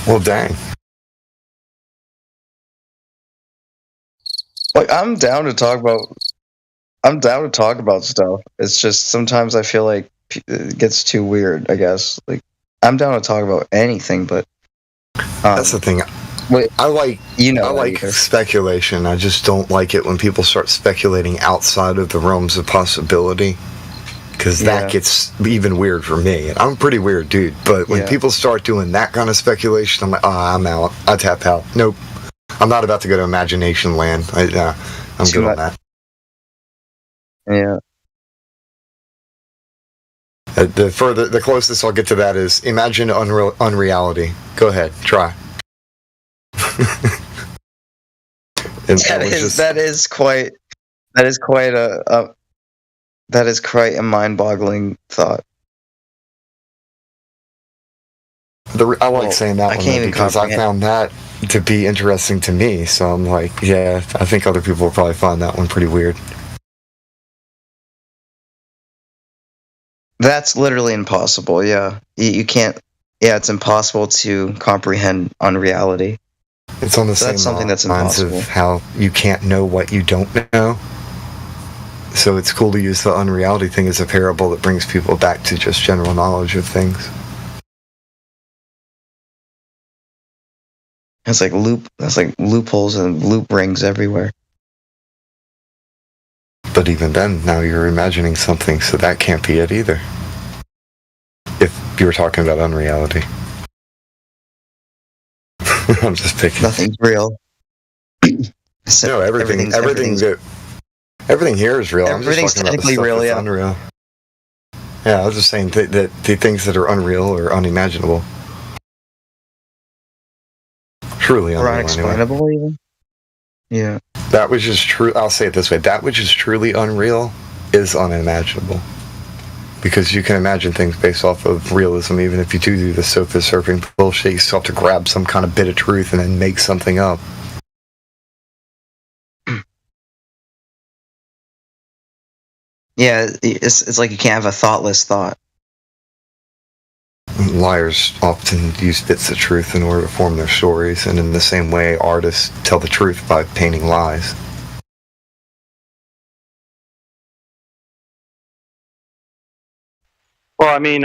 S10: Well, dang.
S14: Like, I'm down to talk about stuff. It's just sometimes I feel like it gets too weird, I guess. Like, I'm down to talk about anything, but
S10: that's the thing. I like speculation. I just don't like it when people start speculating outside of the realms of possibility, because that gets even weird for me. And I'm a pretty weird dude, but when people start doing that kind of speculation, I'm like, I'm out. I tap out. Nope. I'm not about to go to imagination land. I'm good on that.
S14: Yeah.
S10: The closest I'll get to that is imagine unreality. Go ahead, try.
S14: That is quite a mind-boggling thought.
S10: I like saying that one because I found that to be interesting to me. So I'm like, yeah, I think other people will probably find that one pretty weird.
S14: That's literally impossible. Yeah, you can't. Yeah, it's impossible to comprehend unreality.
S10: It's on the same
S14: that's something that's
S10: lines
S14: impossible.
S10: of how you can't know what you don't know. So it's cool to use the unreality thing as a parable that brings people back to just general knowledge of things.
S14: That's like loopholes and loop rings everywhere.
S10: But even then, now you're imagining something, so that can't be it either. If you were talking about unreality. I'm just picking.
S14: Nothing's real.
S10: No, everything here is real.
S14: Everything's technically real, yeah.
S10: Unreal. Yeah, I was just saying that the things that are unreal or unimaginable. Truly
S14: Or
S10: unreal. Anyway.
S14: unexplainable, even. Yeah.
S10: That which is true. I'll say it this way: that which is truly unreal is unimaginable. Because you can imagine things based off of realism, even if you do the sofa surfing bullshit. You still have to grab some kind of bit of truth and then make something up.
S14: Yeah, it's like you can't have a thoughtless thought.
S10: Liars often use bits of truth in order to form their stories, and in the same way, artists tell the truth by painting lies.
S16: Well, I mean,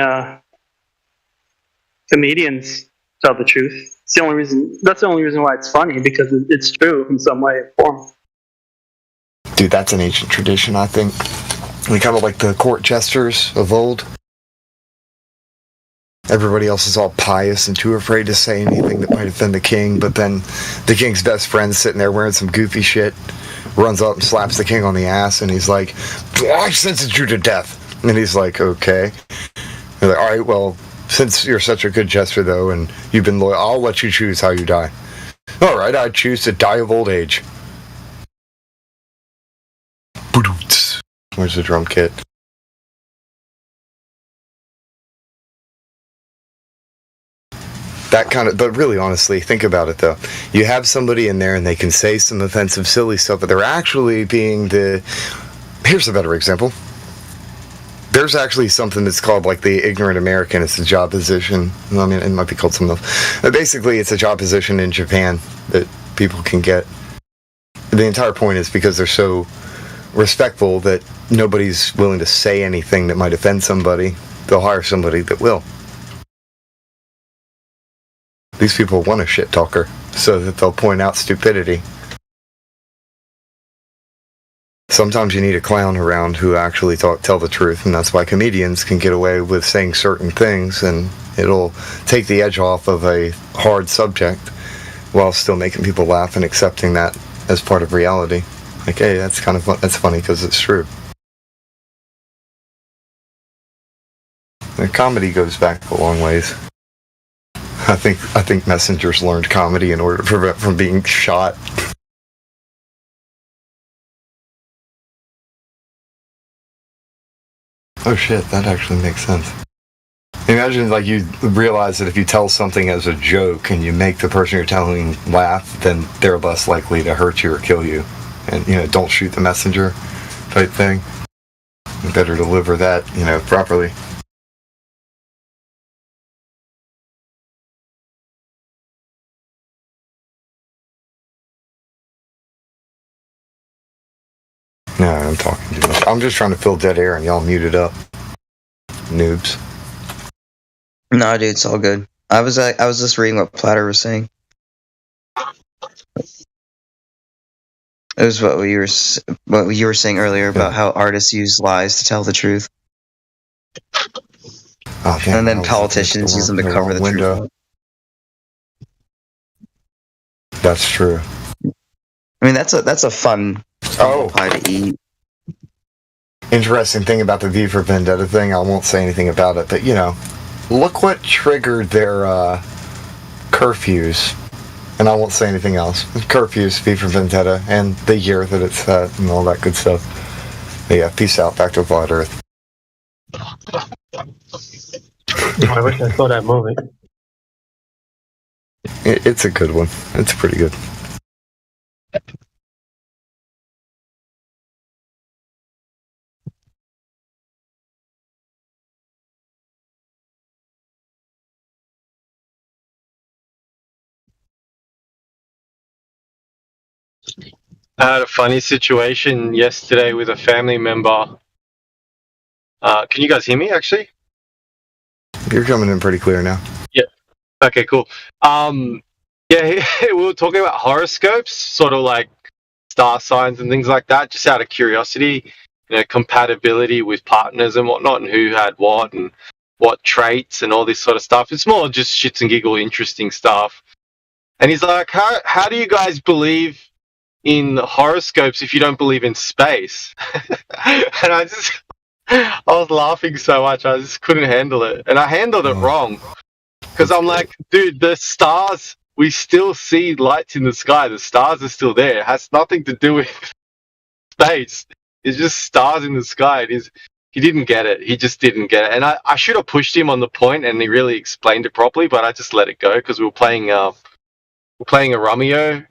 S16: comedians tell the truth. It's the only reason. That's the only reason why it's funny, because it's true in some way or form.
S10: Dude, that's an ancient tradition, I think. We kind of like the court jesters of old. Everybody else is all pious and too afraid to say anything that might offend the king, but then the king's best friend's sitting there wearing some goofy shit, runs up and slaps the king on the ass, and he's like, I sentenced you to death. And he's like, okay. They're like, all right, well, since you're such a good jester, though, and you've been loyal, I'll let you choose how you die. All right, I choose to die of old age. Where's the drum kit? That kind of, but really, honestly, think about it, though. You have somebody in there, and they can say some offensive, silly stuff, but they're actually being the... Here's a better example. There's actually something that's called like the ignorant American. It's a job position. I mean, it might be called something else. But basically, it's a job position in Japan that people can get. The entire point is because they're so respectful that nobody's willing to say anything that might offend somebody. They'll hire somebody that will. These people want a shit talker so that they'll point out stupidity. Sometimes you need a clown around who actually tell the truth, and that's why comedians can get away with saying certain things, and it'll take the edge off of a hard subject while still making people laugh and accepting that as part of reality. Like, hey, that's kind of that's funny because it's true. The comedy goes back a long ways. I think messengers learned comedy in order to prevent from being shot. Oh shit, that actually makes sense. Imagine like you realize that if you tell something as a joke and you make the person you're telling laugh, then they're less likely to hurt you or kill you. And, don't shoot the messenger type thing. You better deliver that, properly. No, I'm talking too much. I'm just trying to fill dead air and y'all muted up. Noobs.
S14: No, dude, it's all good. I was just reading what Platter was saying. It was what you were saying earlier about how artists use lies to tell the truth.
S10: Oh, damn,
S14: and then politicians use them to cover the truth.
S10: That's true.
S14: I mean, that's a fun pie to eat.
S10: Interesting thing about the V for Vendetta thing, I won't say anything about it, but look what triggered their curfews. And I won't say anything else. Curfews, V for Vendetta, and the year that it's set, and all that good stuff. But yeah, peace out. Back to Flat Earth.
S18: I wish I saw that movie.
S10: It's a good one. It's pretty good.
S20: I had a funny situation yesterday with a family member. Can you guys hear me, actually?
S10: You're coming in pretty clear now.
S20: Yeah. Okay, cool. Yeah, we were talking about horoscopes, sort of like star signs and things like that, just out of curiosity, compatibility with partners and whatnot, and who had what and what traits and all this sort of stuff. It's more just shits and giggle, interesting stuff. And he's like, how do you guys believe in horoscopes if you don't believe in space? And I was laughing so much, I just couldn't handle it. And I handled it wrong. Because I'm like, dude, the stars we still see lights in the sky. The stars are still there. It has nothing to do with space. It's just stars in the sky. He didn't get it. He just didn't get it. And I should have pushed him on the point, and he really explained it properly, but I just let it go because we were playing a Romeo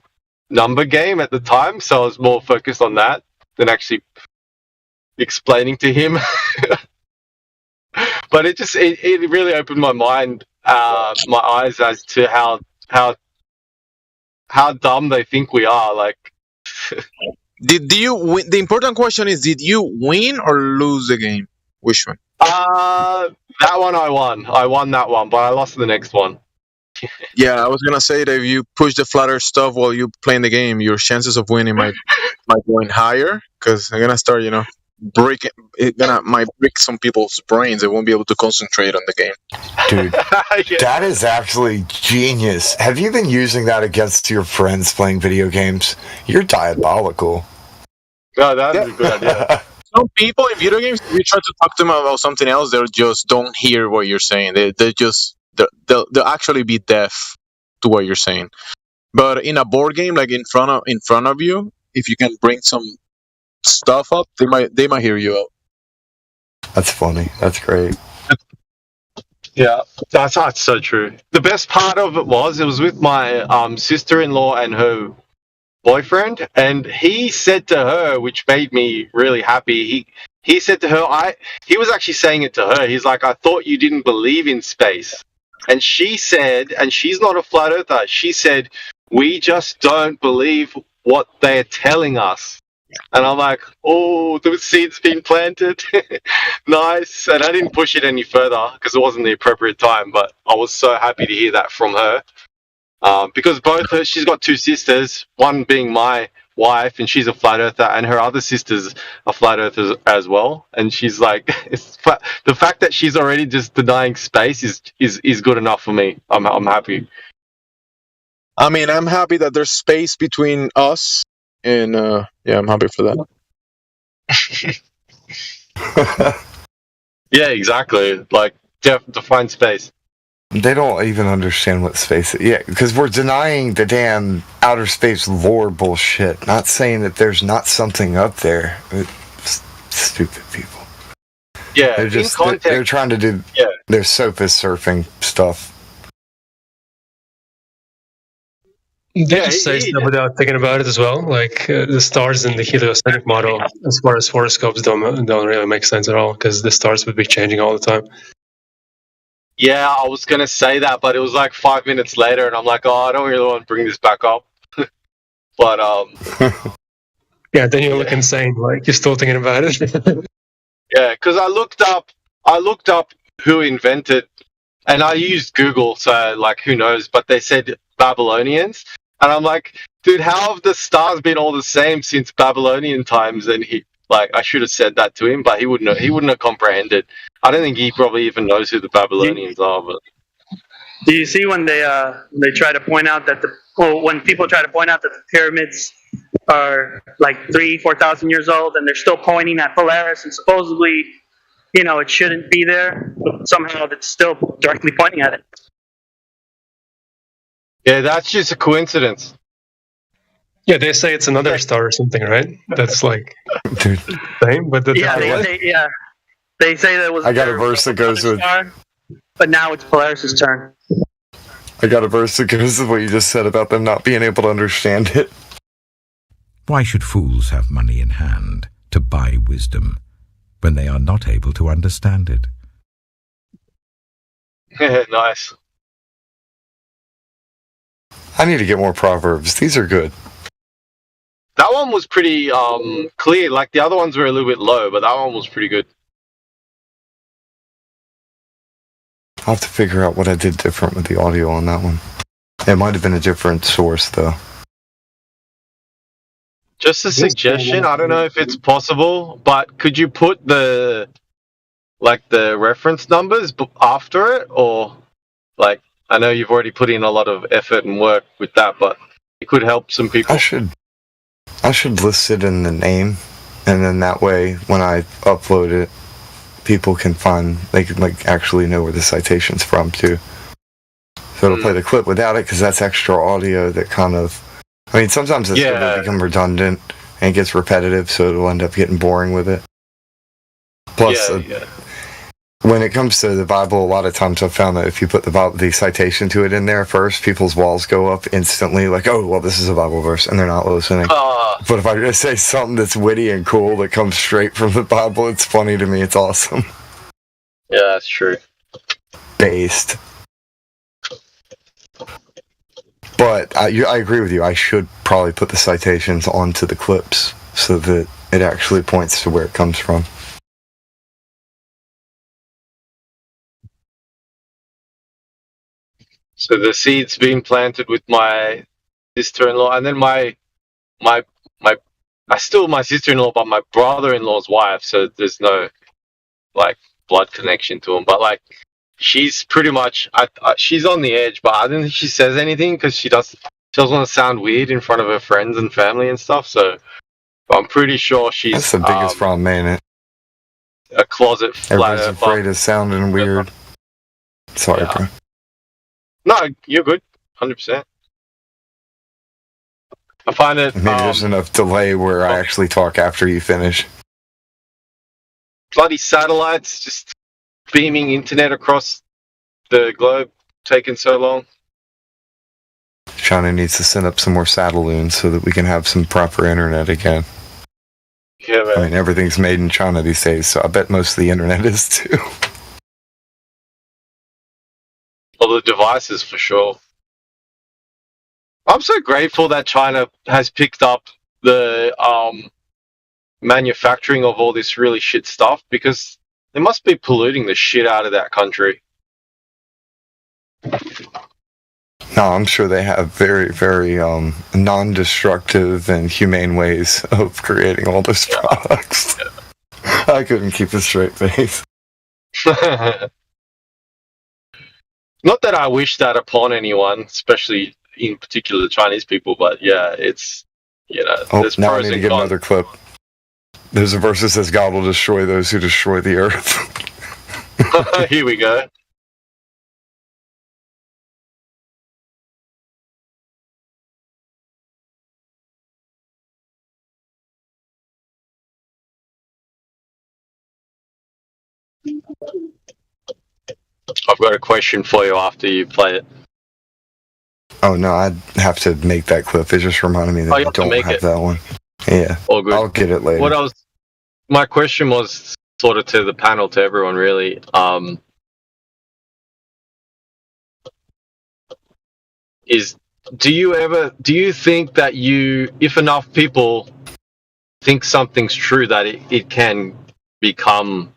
S20: number game at the time, so I was more focused on that than actually explaining to him. But it really opened my mind, my eyes as to how dumb they think we are. Like,
S6: did you win? The important question is, did you win or lose the game? Which one?
S20: that one I won. I won that one, but I lost the next one.
S6: Yeah, I was gonna say that if you push the flatter stuff while you playing the game, your chances of winning might go in higher, because they're gonna start, might break some people's brains. They won't be able to concentrate on the game.
S10: Dude, that is actually genius. Have you been using that against your friends playing video games? You're diabolical.
S20: No, that's a good idea.
S6: Some people in video games, if you try to talk to them about something else, they just don't hear what you're saying. They'll actually be deaf to what you're saying. But in a board game, like in front of you, if you can bring some stuff up, they might hear you out.
S10: That's funny. That's great.
S20: Yeah, that's so true. The best part of it was with my sister-in-law and her boyfriend, and he said to her, which made me really happy. He said to her, he was actually saying it to her. He's like, I thought you didn't believe in space. And she said, and she's not a flat earther, she said, we just don't believe what they're telling us. And I'm like, oh, the seed's been planted. Nice. And I didn't push it any further because it wasn't the appropriate time, but I was so happy to hear that from her. Because she's got two sisters, one being my wife, and she's a flat earther, and her other sister's a flat earther as well. And she's like, the fact that she's already just denying space is good enough for me. I'm happy.
S6: I mean, I'm happy that there's space between us, and yeah, I'm happy for that.
S20: Yeah, exactly. Like, define space.
S10: They don't even understand what space is. Yeah, because we're denying the damn outer space lore bullshit. Not saying that there's not something up there. Stupid people.
S20: Yeah,
S10: they're just they're trying to do their sophist surfing stuff.
S18: They just say stuff without thinking about it as well. Like the stars in the heliocentric model, as far as horoscopes, don't really make sense at all, because the stars would be changing all the time.
S20: Yeah, I was going to say that, but it was like 5 minutes later, and I'm like, oh, I don't really want to bring this back up. But,
S18: yeah, then you look insane, like, you're still thinking about it.
S20: Yeah, because I looked up who invented, and I used Google, so, like, who knows, but they said Babylonians, and I'm like, dude, how have the stars been all the same since Babylonian times? And I should have said that to him, but he wouldn't have comprehended. I don't think he probably even knows who the Babylonians are. But
S16: do you see when they try to point out that when people try to point out that the pyramids are like 3,000-4,000 years old, and they're still pointing at Polaris, and supposedly, it shouldn't be there, but somehow it's still directly pointing at it.
S20: Yeah, that's just a coincidence.
S18: Yeah, they say it's another star or something, right? That's like same, but
S16: they say that it was.
S10: I got a verse that goes with.
S16: Star, but now it's Polaris's turn.
S10: I got a verse that goes with what you just said about them not being able to understand it.
S23: Why should fools have money in hand to buy wisdom when they are not able to understand it?
S20: Nice.
S10: I need to get more proverbs. These are good.
S20: That one was pretty clear. Like the other ones were a little bit low, but that one was pretty good.
S10: I'll have to figure out what I did different with the audio on that one. It might have been a different source, though.
S20: Just a suggestion. I don't know if it's possible, but could you put the reference numbers after it, or like I know you've already put in a lot of effort and work with that, but it could help some people.
S10: I should list it in the name, and then that way, when I upload it, people can actually know where the citation's from too. So it'll play the clip without it because that's extra audio that kind of. I mean, sometimes it's going to become redundant and it gets repetitive, so it'll end up getting boring with it. Plus, when it comes to the Bible, a lot of times I've found that if you put the citation to it in there first, people's walls go up instantly, like, oh, well, this is a Bible verse, and they're not listening. But if I just say something that's witty and cool that comes straight from the Bible, it's funny to me. It's awesome.
S20: Yeah, that's true.
S10: Based. But I agree with you. I should probably put the citations onto the clips so that it actually points to where it comes from.
S20: So the seed's been planted with my sister-in-law, and then my sister-in-law, but my brother-in-law's wife. So there's no like blood connection to him, but like she's pretty much she's on the edge, but I don't think she says anything because she doesn't want to sound weird in front of her friends and family and stuff. So I'm pretty sure she's
S10: that's the biggest problem, ain't it?
S20: A closet flatter.
S10: Everybody's afraid of sounding weird. Sorry, bro.
S20: No, you're good. 100%. I find it.
S10: Maybe there's enough delay where I actually talk after you finish.
S20: Bloody satellites just beaming internet across the globe taking so long.
S10: China needs to send up some more satelloons so that we can have some proper internet again.
S20: Yeah, man.
S10: I mean, everything's made in China these days, so I bet most of the internet is too.
S20: All the devices for sure. I'm so grateful that China has picked up the manufacturing of all this really shit stuff because they must be polluting the shit out of that country.
S10: No, I'm sure they have very, very non-destructive and humane ways of creating all those products. I couldn't keep a straight face.
S20: Not that I wish that upon anyone, especially in particular the Chinese people, but yeah, it's, there's
S10: now I
S20: pros
S10: need to
S20: and
S10: get
S20: cons.
S10: another clip. There's a verse that says God will destroy those who destroy the earth.
S20: Here we go. I've got a question for you after you play it.
S10: Oh no, I'd have to make that clip. It just reminded me that I don't have that one. Yeah,
S20: all good.
S10: I'll get it later.
S20: My question was sort of to the panel, to everyone really. Do you think that if enough people think something's true, that it can become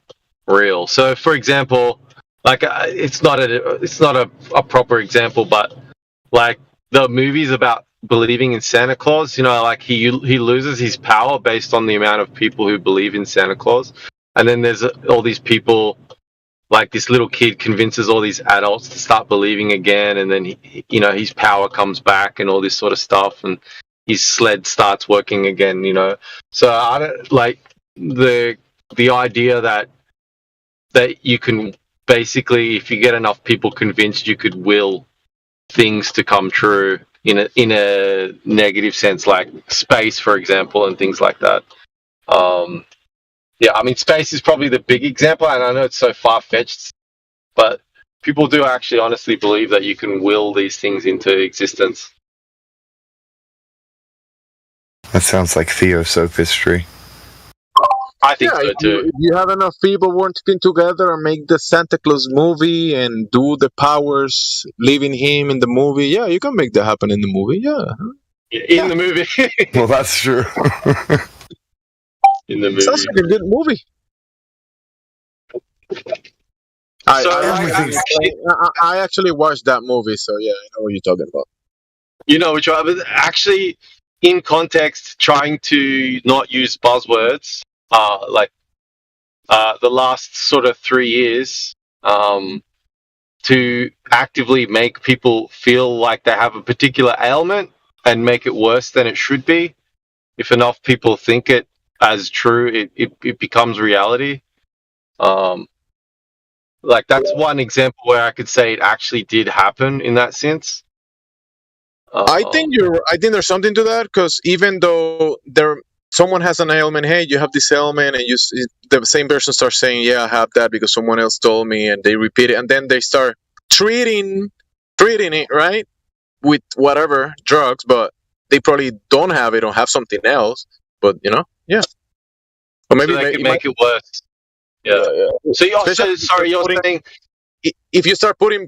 S20: real? So, for example, like it's not a proper example, but like the movies about believing in Santa Claus, like he loses his power based on the amount of people who believe in Santa Claus, and then there's all these people, like this little kid convinces all these adults to start believing again, and then his power comes back and all this sort of stuff, and his sled starts working again. So I don't like the idea that you can basically, if you get enough people convinced, you could will things to come true in a negative sense, like space, for example, and things like that. Yeah, I mean, space is probably the big example, and I know it's so far-fetched, but people do actually honestly believe that you can will these things into existence.
S10: That sounds like theosophistry.
S20: I think so too.
S6: If you have enough people working together and make the Santa Claus movie and do the powers, leaving him in the movie, yeah, you can make that happen in the movie,
S20: In the movie.
S10: Well, that's true.
S20: In the movie.
S6: Sounds like a good movie. I actually watched that movie, so yeah, I know what you're talking about.
S20: You know which one? But actually, in context, trying to not use buzzwords, the last sort of 3 years, to actively make people feel like they have a particular ailment and make it worse than it should be. If enough people think it as true, it becomes reality. Like that's one example where I could say it actually did happen in that sense.
S6: I think there's something to that, because even though someone has an ailment, hey, you have this ailment, and the same person starts saying, yeah, I have that because someone else told me, and they repeat it, and then they start treating it, right, with whatever drugs, but they probably don't have it or have something else, but yeah. Or maybe
S20: so they can make it worse. Yeah. So you're saying
S6: if you start putting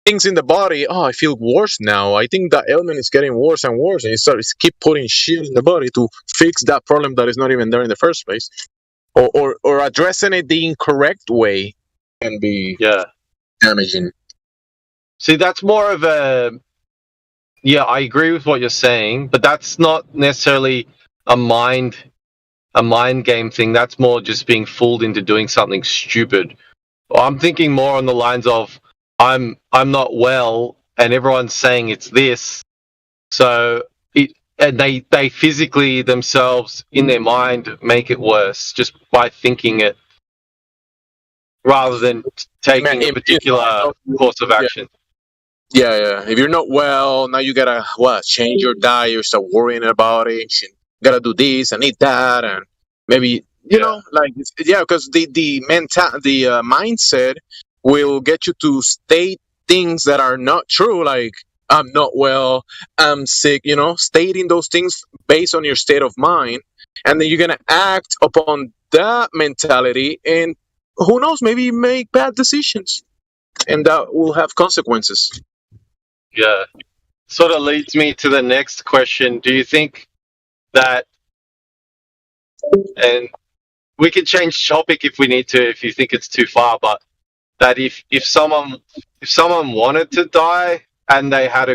S6: things in the body, I feel worse now. I think that ailment is getting worse and worse, and you start to keep putting shit in the body to fix that problem that is not even there in the first place, or addressing it the incorrect way can be damaging.
S20: See, that's more of a I agree with what you're saying, but that's not necessarily a mind game thing. That's more just being fooled into doing something stupid. I'm thinking more on the lines of I'm not well, and everyone's saying it's this, so they physically themselves in their mind make it worse just by thinking it, rather than taking a particular course of action.
S6: Yeah. If you're not well, now you gotta change your diet. You start worrying about it. You gotta do this and eat that, and maybe because the mindset will get you to state things that are not true, like I'm not well, I'm sick. Stating those things based on your state of mind, and then you're gonna act upon that mentality, and who knows, maybe make bad decisions, and that will have consequences.
S20: Yeah. Sort of leads me to the next question. Do you think that, and we can change topic if we need to, if you think it's too far, but that if someone wanted to die and they had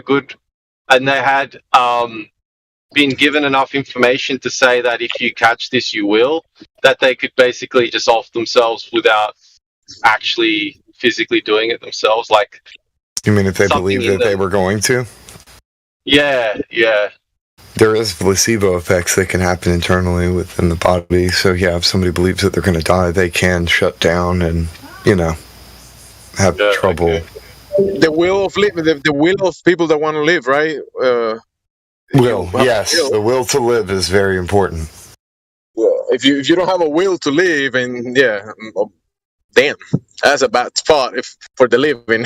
S20: been given enough information to say that if you catch this you will, that they could basically just off themselves without actually physically doing it themselves, like.
S10: You mean if they believed that they were going to?
S20: Yeah.
S10: There is placebo effects that can happen internally within the body. So yeah, if somebody believes that they're going to die, they can shut down and have trouble.
S6: Okay. The will of living, the will of people that want to live, right?
S10: Yes, the will to live is very important.
S6: Well, if you don't have a will to live, and damn, that's a bad spot for the living.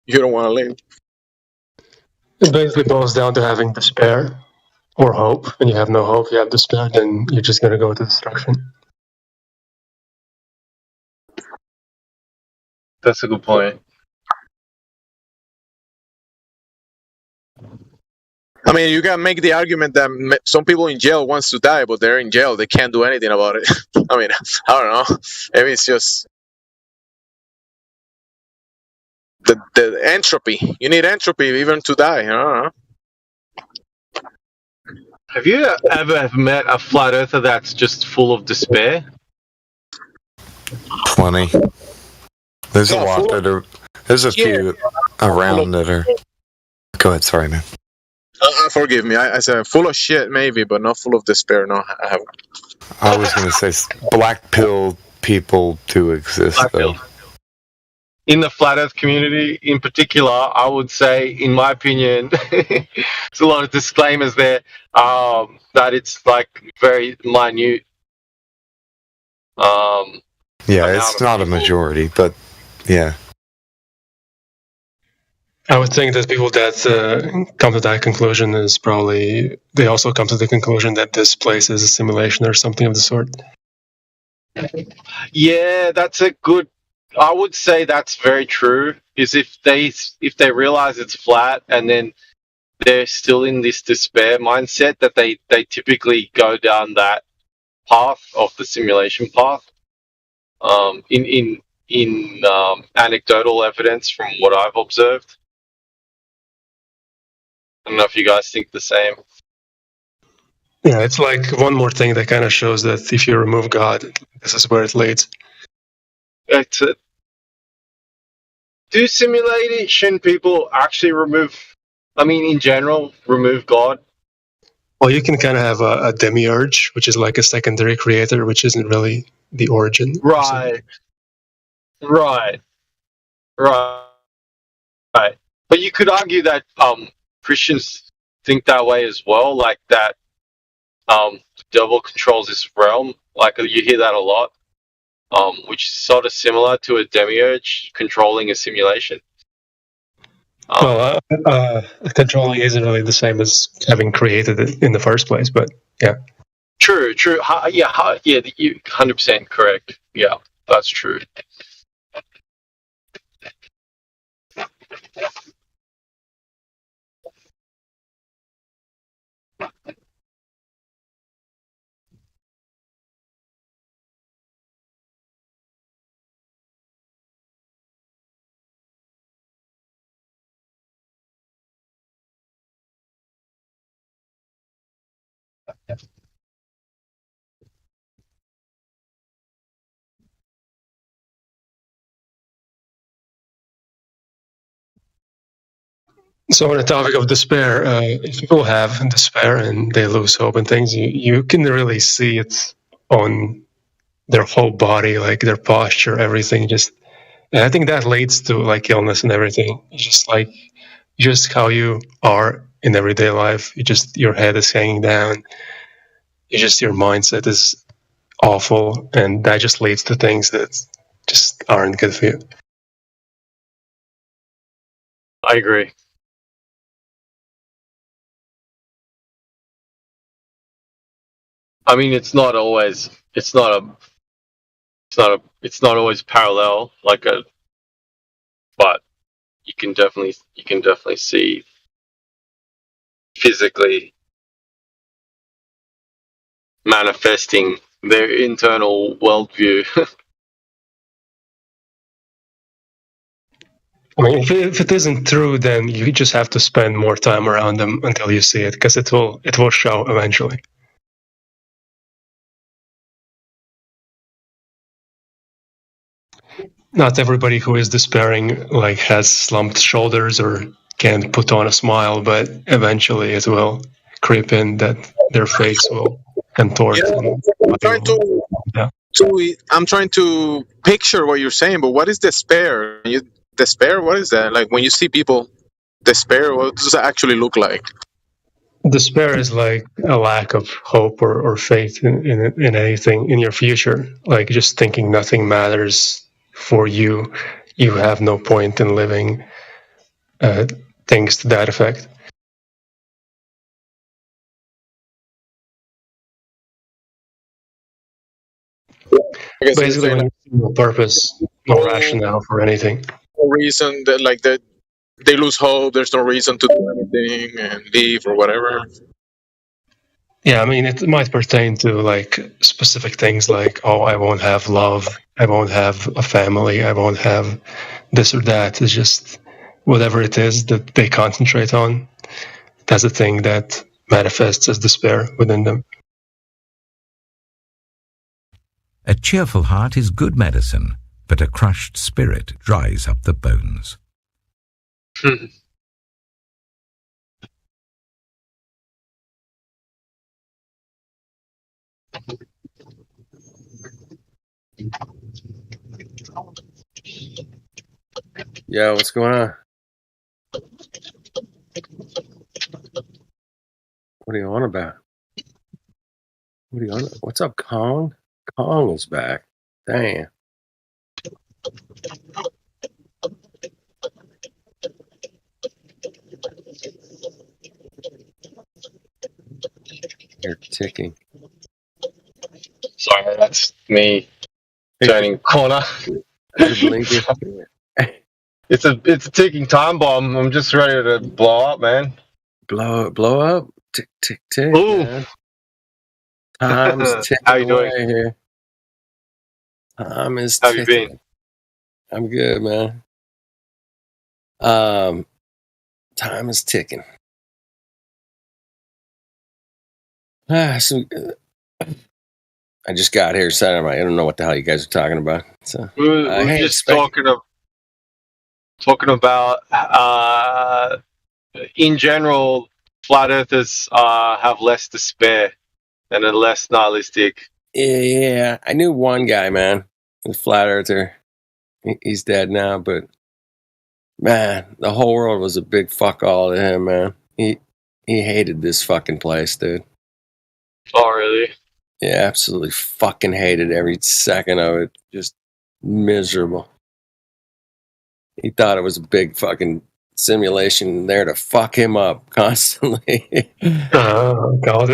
S6: You don't want to live.
S18: It basically boils down to having despair or hope. When you have no hope, you have despair, then you're just going to go to destruction.
S20: That's a good point.
S6: I mean, you can make the argument that some people in jail wants to die, but they're in jail. They can't do anything about it. I mean, I don't know. Maybe it's just the entropy. You need entropy even to die. I don't know.
S20: Have you ever met a flat earther that's just full of despair?
S10: Plenty. There's a lot that are. There's a few around that are. Go ahead, sorry, man.
S6: Forgive me. I said full of shit, maybe, but not full of despair. No, I haven't.
S10: I was going to say black pill people do exist, though.
S20: In the flat earth community in particular, I would say, in my opinion, there's a lot of disclaimers there, that it's like very minute.
S10: Yeah, it's not a majority, but yeah.
S18: I would think that people that come to that conclusion is probably, they also come to the conclusion that this place is a simulation or something of the sort.
S20: Yeah, that's a good. I would say that's very true. Is if they realize it's flat and then they're still in this despair mindset, that they typically go down that path of the simulation path. In anecdotal evidence from what I've observed. I don't know if you guys think the same.
S18: Yeah, it's like one more thing that kind of shows that if you remove God, this is where it leads.
S20: That's it. Do simulation people actually remove, I mean, in general, remove God?
S18: Well, you can kind of have a demiurge, which is like a secondary creator, which isn't really the origin.
S20: Right. Right. Right. But you could argue that Christians think that way as well, like that the devil controls this realm. Like you hear that a lot, which is sort of similar to a demiurge controlling a simulation.
S18: Controlling isn't really the same as having created it in the first place, but yeah.
S20: True. Yeah, you 100% correct. Yeah, that's true.
S18: So on the topic of despair, if people have despair and they lose hope and things, you can really see it on their whole body, like their posture, everything. And I think that leads to like illness and everything. It's just how you are in everyday life. Your head is hanging down. Your mindset is awful, and that just leads to things that just aren't good for you.
S20: I agree. I mean, it's not always parallel, but you can definitely see physically manifesting their internal worldview.
S18: I mean, if it isn't true, then you just have to spend more time around them until you see it, because it will show eventually. Not everybody who is despairing like has slumped shoulders or can't put on a smile, but eventually it will creep in that their face will contort.
S6: I'm trying to picture what you're saying, but what is despair? Despair? What is that? Like when you see people despair, what does that actually look like?
S18: Despair is like a lack of hope or faith in anything in your future. Like just thinking nothing matters for you. You have no point in living. Things to that effect. Basically, when you see no purpose, no rationale for anything.
S6: No reason that they lose hope. There's no reason to do anything and leave or whatever.
S18: Yeah, I mean, it might pertain to like specific things like, oh, I won't have love, I won't have a family, I won't have this or that. It's just whatever it is that they concentrate on. That's the thing that manifests as despair within them.
S23: A cheerful heart is good medicine, but a crushed spirit dries up the bones.
S9: Yeah, what's going on? What are you on about? What are you on? What's up, Kong? Kong is back. Damn. You're ticking.
S20: Sorry, that's me turning corner. It's a ticking time bomb. I'm just ready to blow up, man.
S9: Blow up. Tick tick tick.
S20: Ooh.
S9: Man. Time's ticking
S20: How you
S9: away
S20: doing?
S9: here. Time is
S20: How
S9: ticking.
S20: you been?
S9: I'm good, man. Time is ticking. So I just got here Saturday night. I don't know what the hell you guys are talking about. So
S20: We're
S9: hey,
S20: just talking about in general, flat earthers have less despair and are less nihilistic.
S9: Yeah, I knew one guy, man, a flat earther. He's dead now, but Man, the whole world was a big fuck all to him, man. He hated this fucking place, dude.
S18: Oh, really?
S9: Yeah, absolutely fucking hated every second of it. Just miserable. He thought it was a big fucking simulation there to fuck him up constantly.
S18: Oh, God.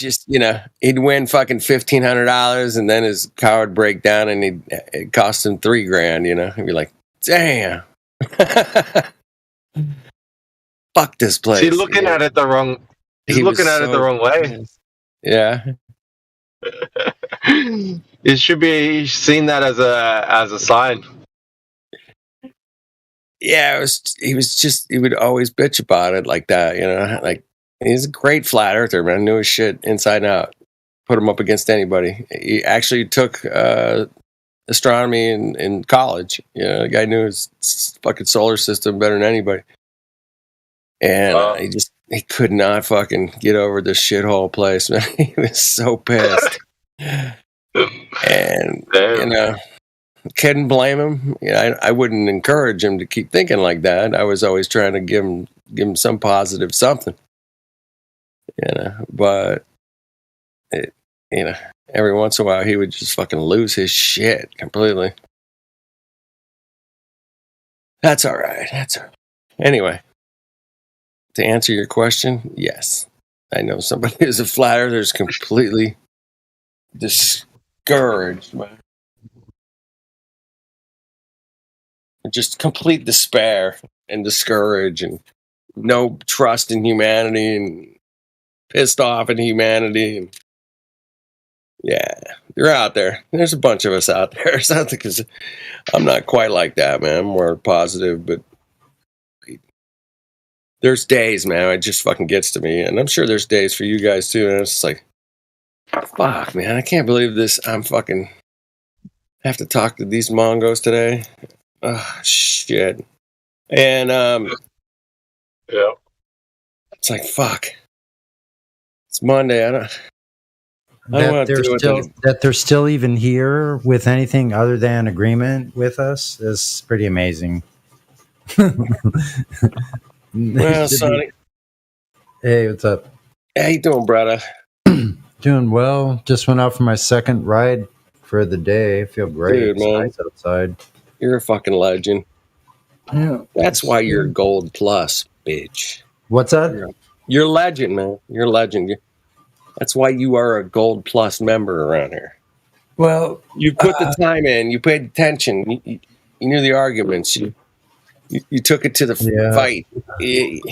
S9: Just, he'd win fucking $1,500 and then his car would break down and it cost him $3,000, He'd be like, damn. Fuck this place.
S20: He's looking at it the wrong. He's looking at it the wrong way.
S9: Yeah.
S20: It should be seen that as a sign.
S9: Yeah, he would always bitch about it like that, like he's a great flat earther, man. Knew his shit inside and out. Put him up against anybody. He actually took astronomy in college. The guy knew his fucking solar system better than anybody. And he could not fucking get over this shithole place, man. He was so pissed. And couldn't blame him. I wouldn't encourage him to keep thinking like that. I was always trying to give him some positive something. But every once in a while he would just fucking lose his shit completely. That's all right. Anyway, to answer your question, yes. I know somebody who's a flat earther is completely discouraged, man. Just complete despair and discourage and no trust in humanity and pissed off at humanity. And yeah, you're out there. There's a bunch of us out there. It's not because I'm not quite like that, man. I'm more positive, but there's days, man, it just fucking gets to me. And I'm sure there's days for you guys too. And it's just like, fuck, man, I can't believe this. I'm fucking have to talk to these Mongos today. Oh, shit. And,
S20: yeah.
S9: It's like, fuck. It's Monday. I don't
S11: That
S9: want to do it.
S11: that they're still even here with anything other than agreement with us is pretty amazing.
S9: Well, Sonny.
S11: Hey, what's up?
S9: How you doing, brother?
S11: Doing well. Just went out for my second ride for the day. I feel great.
S9: Dude,
S11: It's
S9: man.
S11: nice outside.
S9: You're a fucking legend.
S11: Yeah.
S9: That's why you're gold plus, bitch.
S11: What's that?
S9: You're a legend, man. You're a legend. That's why you are a gold plus member around here.
S11: Well,
S9: you put the time in. You paid attention. You knew the arguments. You took it to the fight. You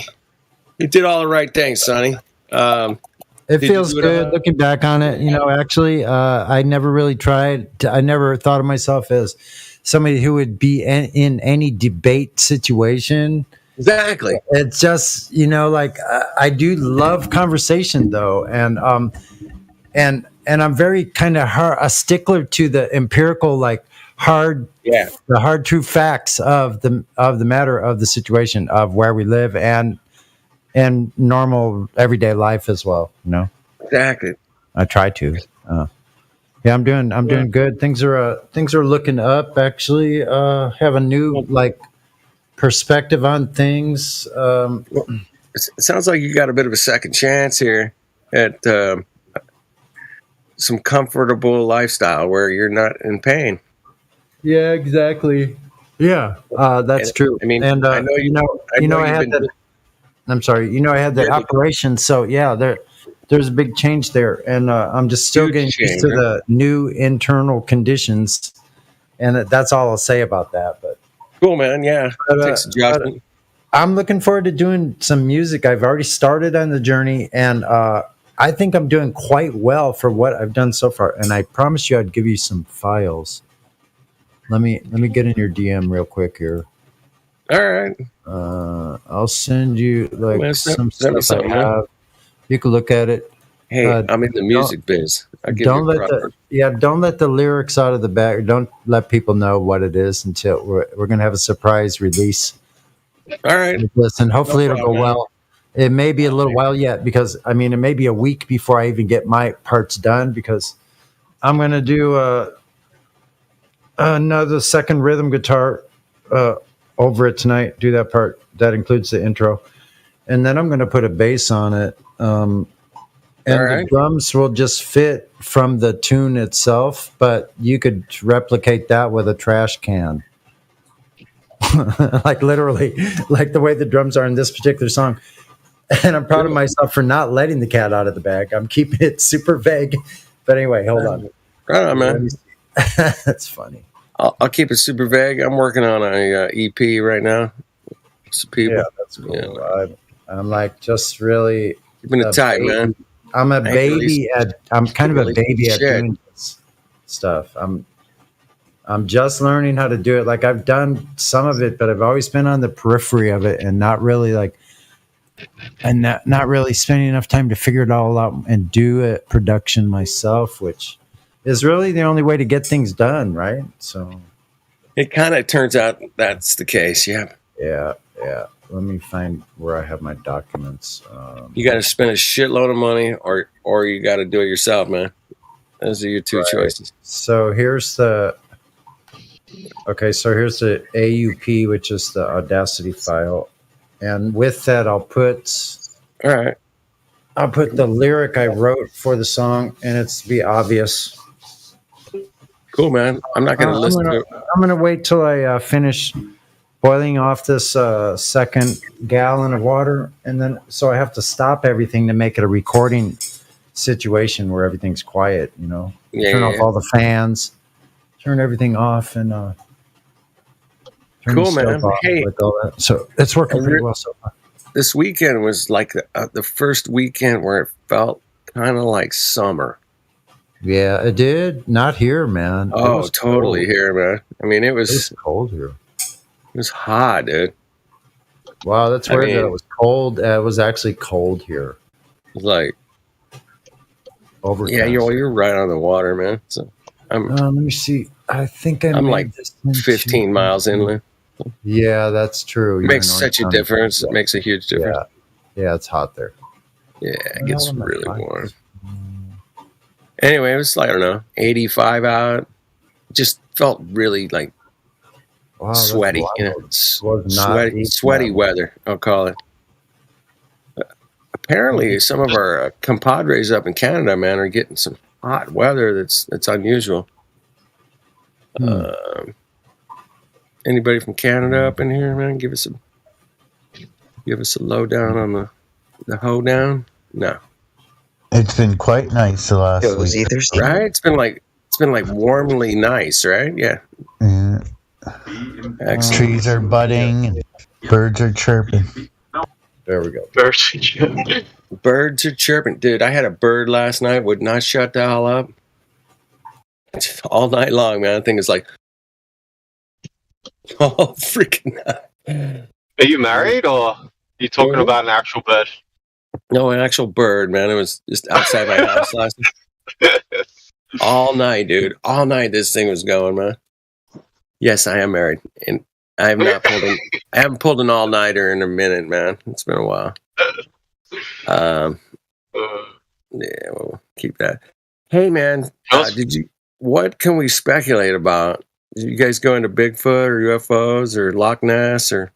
S9: did all the right things, Sonny.
S11: It feels good looking back on it. Actually, I never really tried. I never thought of myself as somebody who would be in any debate situation.
S9: Exactly.
S11: It's just, I do love conversation though. And I'm very kind of a stickler to the empirical, the hard true facts of the matter of the situation of where we live and normal everyday life as well.
S9: Exactly.
S11: I try to. I'm doing good. Things are looking up. Actually, have a new perspective on things.
S9: It sounds like you got a bit of a second chance here at some comfortable lifestyle where you're not in pain.
S11: Yeah, exactly. Yeah, that's true.
S9: I mean,
S11: and
S9: I know
S11: I had that. I'm sorry. I had that operation. So yeah, there's a big change there, and I'm just still getting used to the new internal conditions, and that's all I'll say about that. But
S9: cool, man. Yeah, takes adjustment.
S11: I'm looking forward to doing some music. I've already started on the journey, and I think I'm doing quite well for what I've done so far. And I promised you I'd give you some files. Let me get in your DM real quick here.
S9: All right.
S11: I'll send you some stuff I have. You can look at it.
S9: Hey, I'm in the music biz.
S11: Don't let the lyrics out of the bag. Don't let people know what it is until we're going to have a surprise release.
S9: All right.
S11: Listen, hopefully it'll go well. It may be a little while yet because it may be a week before I even get my parts done because I'm going to do another second rhythm guitar over it tonight. Do that part. That includes the intro, and then I'm going to put a bass on it. And the drums will just fit from the tune itself, but you could replicate that with a trash can. Like literally, like the way the drums are in this particular song. And I'm proud of myself for not letting the cat out of the bag. I'm keeping it super vague. But anyway, hold on.
S9: Right on, man.
S11: That's funny.
S9: I'll keep it super vague. I'm working on a EP right now. Some people.
S11: Yeah, that's cool. Yeah. I'm like just really
S9: keeping it tight, man.
S11: I'm a baby I'm kind of a baby at doing this stuff. I'm just learning how to do it. Like I've done some of it, but I've always been on the periphery of it and not really not really spending enough time to figure it all out and do it production myself, which is really the only way to get things done, right? So
S9: it kind of turns out that's the case. Yeah.
S11: Yeah. Let me find where I have my documents.
S9: You got to spend a shitload of money, or you got to do it yourself, man. Those are your two choices.
S11: So here's the AUP, which is the Audacity file, and with that, I'll put the lyric I wrote for the song, and it's to be obvious.
S9: Cool, man. I'm not going to listen to it.
S11: I'm going to wait till I finish boiling off this second gallon of water, and then so I have to stop everything to make it a recording situation where everything's quiet, you know. Turn off all the fans, turn everything off, and turn
S9: cool,
S11: the stove
S9: man.
S11: off,
S9: Hey,
S11: like all that. So it's working pretty well so far.
S9: This weekend was like the first weekend where it felt kind of like summer.
S11: Yeah, it did. Not here, man.
S9: Oh, totally here, man. I mean, it was
S11: cold here.
S9: It was hot, dude.
S11: Wow, that's weird that it was cold. It was actually cold here.
S9: It was like
S11: overcast.
S9: Yeah, you're right on the water, man. So
S11: let me see. I think I'm
S9: like 15 miles inland.
S11: Yeah, that's true.
S9: It makes such a difference. It makes a huge difference.
S11: Yeah, it's hot there.
S9: Yeah, it gets really warm. Anyway, it was, I don't know, 85 out. Just felt really like sweaty. You know, sweaty weather, I'll call it. Apparently, some of our compadres up in Canada, man, are getting some hot weather that's unusual. Anybody from Canada up in here, man? Give us a lowdown on the hoedown. No,
S2: it's been quite nice the last week.
S9: Right? It's been like warmly nice, right? Yeah. Excellent.
S2: Trees are budding and birds are chirping.
S11: There we go.
S9: Birds are chirping. Dude, I had a bird last night, would not shut the hell up. All night long, man. I think it's like all freaking night.
S20: Are you married, or are you talking about an actual bird?
S9: No, an actual bird, man. It was just outside my house last night. All night, dude. All night this thing was going, man. Yes, I am married, and I haven't pulled an all-nighter in a minute, man. It's been a while. Yeah, we'll keep that. Hey, man, what can we speculate about? Did you guys go into Bigfoot or UFOs or Loch Ness or?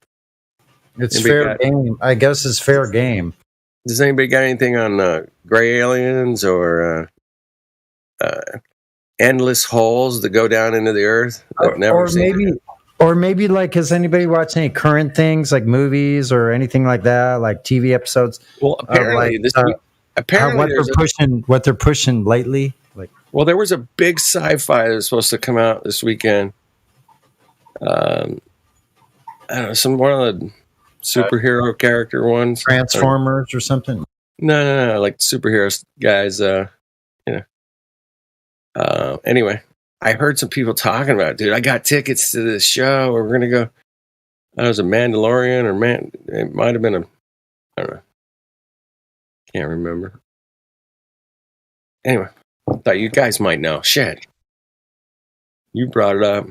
S11: It's fair game. I guess it's fair game.
S9: Does anybody got anything on gray aliens or endless holes that go down into the earth?
S11: Or maybe like, has anybody watched any current things like movies or anything like that, like TV episodes?
S9: Well, apparently
S11: what they're pushing lately. Like,
S9: well, there was a big sci-fi that was supposed to come out this weekend. I don't know, one of the superhero character ones,
S11: Transformers or something.
S9: No, like superheroes guys. Anyway, I heard some people talking about it, dude. I got tickets to this show. We're gonna go. I was a Mandalorian, or it might have been I don't know. Can't remember. Anyway, I thought you guys might know. Shit, you brought it up.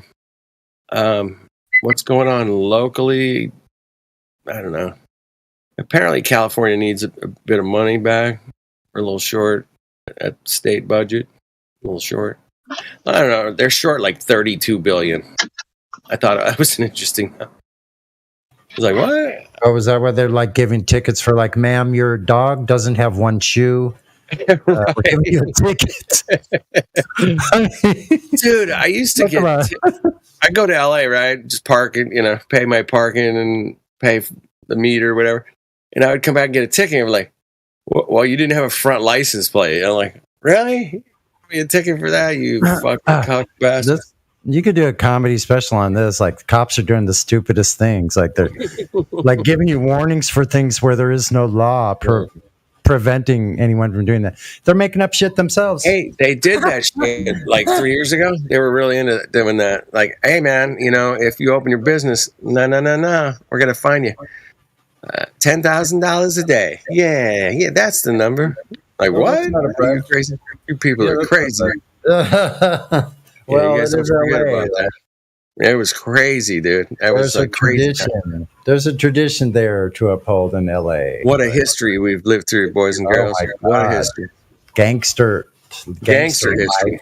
S9: What's going on locally? I don't know. Apparently, California needs a bit of money back. We're a little short at state budget. A little short. I don't know. They're short like $32 billion. I thought that was an interesting. was like, what?
S11: Oh, was that where they're like giving tickets for like, ma'am, your dog doesn't have one shoe? We're giving you a ticket.
S9: Dude, I used to get. I go to LA, right? Just parking, pay my parking and pay the meter or whatever. And I would come back and get a ticket. And be like, well, you didn't have a front license plate. I'm like, really? Give me a ticket for that, you fucking cock bastard.
S11: You could do a comedy special on this. Like, cops are doing the stupidest things. Like, they're like giving you warnings for things where there is no law preventing anyone from doing that. They're making up shit themselves.
S9: Hey, they did that shit like 3 years ago. They were really into doing that. Like, hey, man, if you open your business, no, we're going to fine you. $10,000 a day. Yeah, that's the number. Like, what? Are you crazy? You people are crazy.
S11: Well,
S9: you guys don't forget about that. It was crazy, dude. That was like crazy.
S11: Tradition. There's a tradition there to uphold in LA.
S9: What a history we've lived through, boys and girls. What a history.
S11: Gangster
S9: history.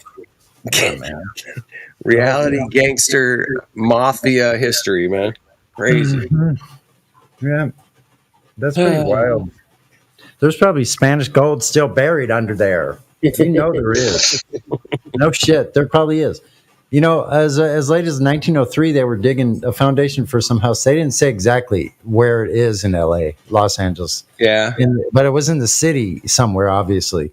S9: Reality gangster mafia history, man. Crazy.
S11: Mm-hmm. Yeah. That's pretty wild. There's probably Spanish gold still buried under there. You know there is. No shit, there probably is. As late as 1903, they were digging a foundation for some house. They didn't say exactly where it is in L.A., Los Angeles.
S9: Yeah.
S11: But it was in the city somewhere, obviously.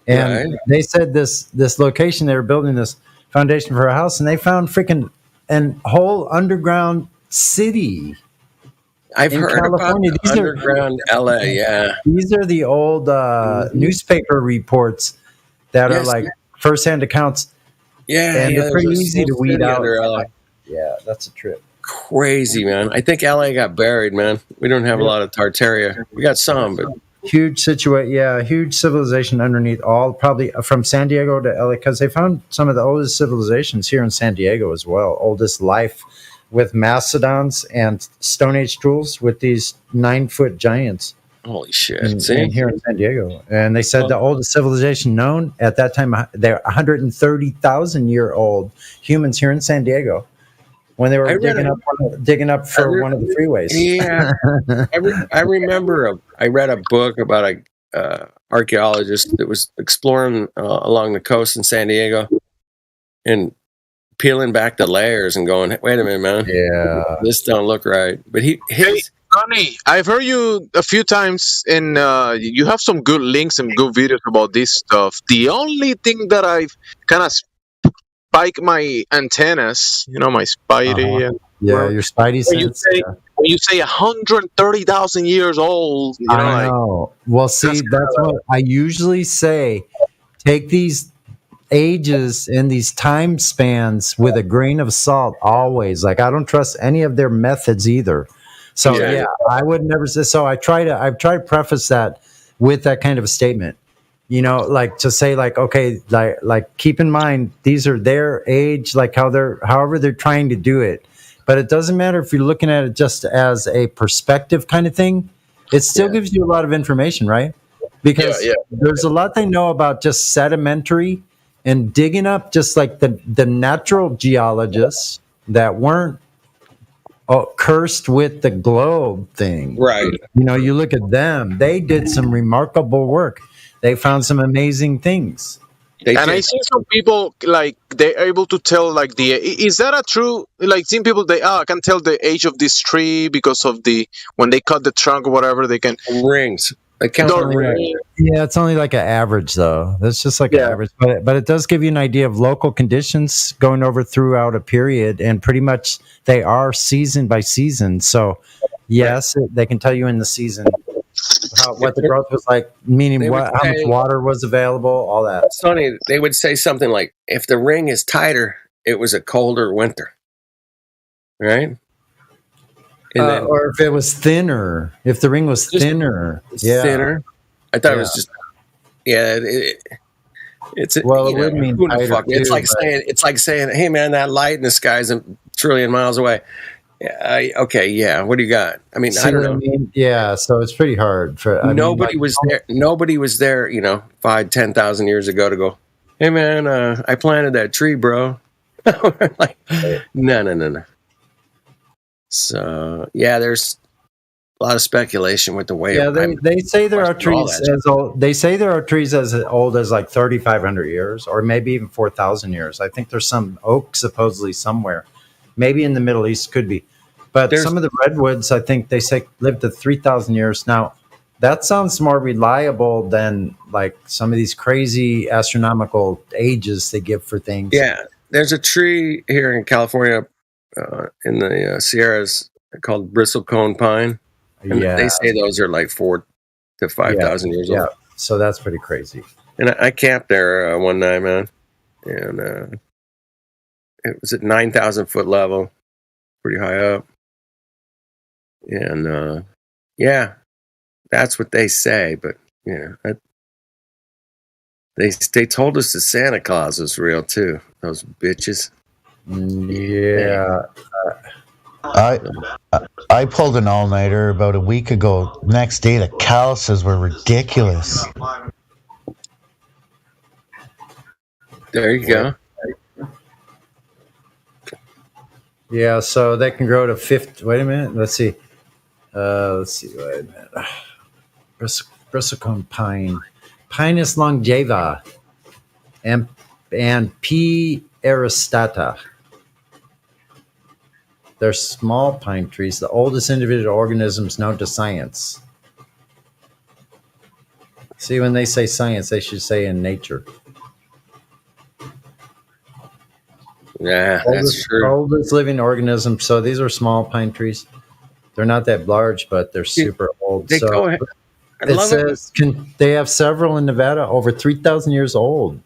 S11: And they said this location, they were building this foundation for a house, and they found freaking an whole underground city.
S9: I've heard California. About underground LA, yeah.
S11: These are the old newspaper reports that are like first-hand accounts.
S9: Yeah,
S11: and they're pretty easy to weed out.
S9: LA.
S11: Yeah, that's a trip.
S9: Crazy, man. I think LA got buried, man. We don't have a lot of Tartaria. We got some, but
S11: huge civilization underneath all, probably from San Diego to LA, because they found some of the oldest civilizations here in San Diego as well. Oldest life with mastodons and Stone Age tools with these 9-foot giants.
S9: Holy shit.
S11: In here in San Diego. And they said the oldest civilization known at that time, they're 130,000-year-old humans here in San Diego when they were digging up for one of the freeways.
S9: Yeah. I remember I read a book about a archaeologist that was exploring along the coast in San Diego and peeling back the layers and going, wait a minute, man.
S11: Yeah.
S9: This don't look right. But
S6: Ronnie, I've heard you a few times, and you have some good links and good videos about this stuff. The only thing that I've kind of spiked my antennas, my Spidey. And,
S11: your Spidey sense.
S6: When you say 130,000 years old,
S11: I know. Well, see, that's what I usually say. Take these ages and these time spans with a grain of salt always. Like, I don't trust any of their methods either. So I would never say. So I've tried to preface that with that kind of a statement, like to say like, okay, like keep in mind, these are their age, like however they're trying to do it. But it doesn't matter if you're looking at it just as a perspective kind of thing. It still gives you a lot of information, right? Because there's a lot they know about just sedimentary and digging up, just like the natural geologists that weren't cursed with the globe thing.
S9: Right.
S11: You look at them, they did some remarkable work. They found some amazing things.
S6: I see some people like they're able to tell like is that a true, like some people I can tell the age of this tree because of when they cut the trunk or whatever, they can
S9: rings.
S11: Yeah, it's only like an average though. That's just like an average, but it does give you an idea of local conditions going over throughout a period, and pretty much they are season by season. So yes, they can tell you in the season what the growth was like, meaning how much water was available, all that.
S9: It's funny. They would say something like, if the ring is tighter, it was a colder winter, right?
S11: Or if it was thinner, if the ring was thinner.
S9: Thinner. I thought it was just, it's
S11: it would mean tighter.
S9: It's like saying, hey man, that light in the sky is a trillion miles away. Yeah, what do you got? I mean, I don't know.
S11: Yeah, so it's pretty hard for
S9: nobody was there. Nobody was there, 5,000-10,000 years ago to go, hey man, I planted that tree, bro. Like, no. So there's a lot of speculation with the way.
S11: Yeah, they say there are trees as old. They say there are trees as old as like 3,500 years, or maybe even 4,000 years. I think there's some oak supposedly somewhere, maybe in the Middle East, could be. But some of the redwoods, I think they say lived to 3,000 years. Now, that sounds more reliable than like some of these crazy astronomical ages they give for things.
S9: Yeah, there's a tree here in California, in the Sierras, called bristlecone pine. And they say those are like 4,000 to 5,000 years old.
S11: Yeah, so that's pretty crazy.
S9: And I camped there one night, man, and it was at 9,000 foot level, pretty high up. And yeah, that's what they say. But yeah, they told us that Santa Claus was real too. Those bitches.
S11: Yeah.
S2: I pulled an all-nighter about a week ago. Next day, the calluses were ridiculous.
S9: There you go.
S11: Yeah, so they can grow to 50. Wait a minute. Let's see. Wait a minute. Bristlecone pine, Pinus longeva, and P. aristata. They're small pine trees, the oldest individual organisms known to science. See, when they say science, they should say in nature.
S9: Yeah, that's true.
S11: Oldest living organism. So these are small pine trees. They're not that large, but they're super old.
S9: They go ahead.
S11: It says they have several in Nevada over 3,000 years old.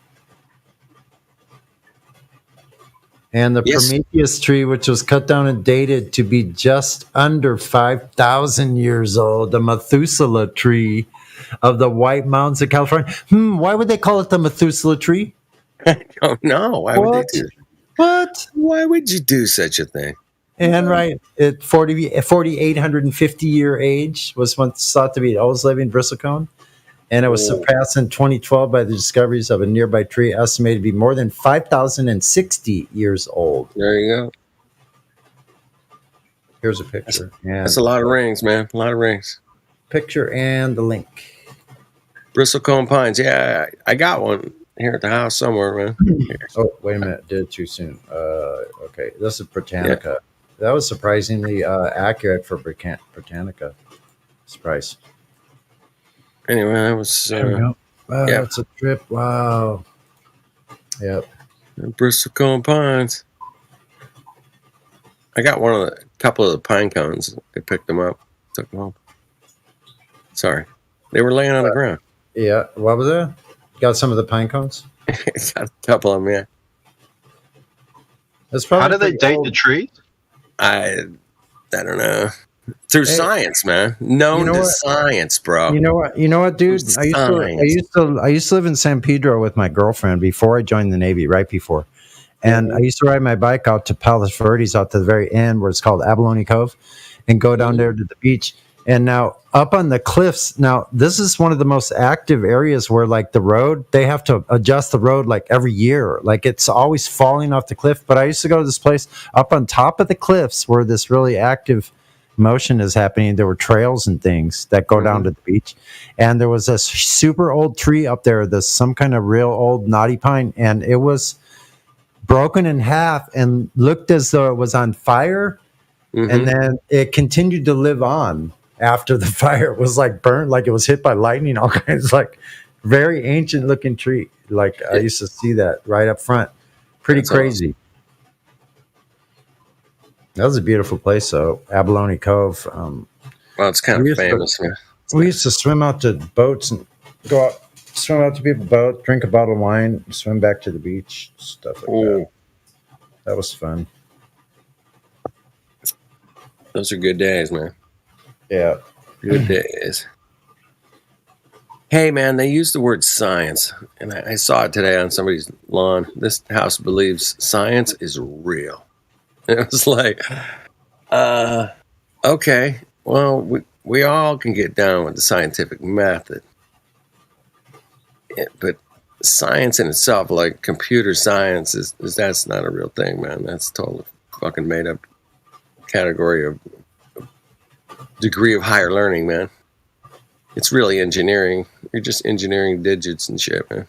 S11: And the Prometheus tree, which was cut down and dated to be just under 5,000 years old, the Methuselah tree of the White Mountains of California. Why would they call it the Methuselah tree?
S9: I don't know. Why would they do?
S11: What?
S9: Why would you do such a thing?
S11: And right at 4,850 year age was once thought to be the oldest living bristlecone. And it was surpassed in 2012 by the discoveries of a nearby tree estimated to be more than 5,060 years old.
S9: There you go.
S11: Here's a picture.
S9: That's a lot of rings, man. A lot of rings.
S11: Picture and the link.
S9: Bristlecone pines. Yeah, I got one here at the house somewhere, man.
S11: Oh, wait a minute. Did it too soon. Okay. This is Britannica. Yeah. That was surprisingly accurate for Britannica. Surprise.
S9: Anyway, that was.
S11: Wow, it's a trip. Wow. Yep.
S9: Bristlecone pines. I got a couple of the pine cones. I picked them up, took them home. Sorry, they were laying on the ground.
S11: Yeah. What was that? Got some of the pine cones?
S9: Got a couple of them. Yeah.
S11: That's probably
S20: how do they date the trees?
S9: I don't know. Through science, man. Known to science, bro.
S11: You know what, dude? I used to live in San Pedro with my girlfriend before I joined the Navy, right before. And I used to ride my bike out to Palos Verdes, out to the very end where it's called Abalone Cove, and go down there to the beach. And now up on the cliffs, now this is one of the most active areas where like the road, they have to adjust the road like every year. Like it's always falling off the cliff. But I used to go to this place up on top of the cliffs where this really active motion is happening. There were trails and things that go down to the beach. And there was a super old tree up there, some kind of real old knotty pine. And it was broken in half and looked as though it was on fire. And then it continued to live on after the fire. It was like burnt, like it was hit by lightning, all kinds, like very ancient looking tree. Like I used to see that right up front. Pretty crazy. Awesome. That was a beautiful place, though. Abalone Cove.
S9: Well, it's kind of famous.
S11: We used to swim out to boats and go out, swim out to people's boats, drink a bottle of wine, swim back to the beach, stuff like that. That was fun.
S9: Those are good days, man.
S11: Yeah.
S9: Good days. Hey, man, they use the word science, and I saw it today on somebody's lawn. This house believes science is real. It was like, okay, well, we all can get down with the scientific method. But science in itself, like computer science, is that's not a real thing, man. That's totally fucking made up category of degree of higher learning, man. It's really engineering. You're just engineering digits and shit, man.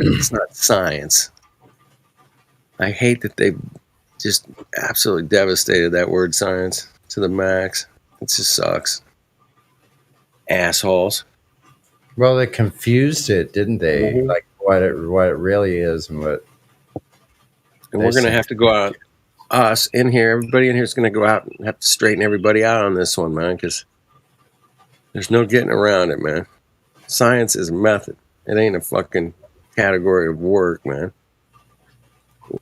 S9: It's not science. I hate that they just absolutely devastated that word science to the max. It just sucks. Assholes.
S11: Well, they confused it, didn't they?
S9: Mhm.
S11: Like what it really is and what.
S9: And we're going to have to go out, us in here, everybody in here is going to go out and have to straighten everybody out on this one, man, because there's no getting around it, man. Science is a method. It ain't a fucking category of work, man.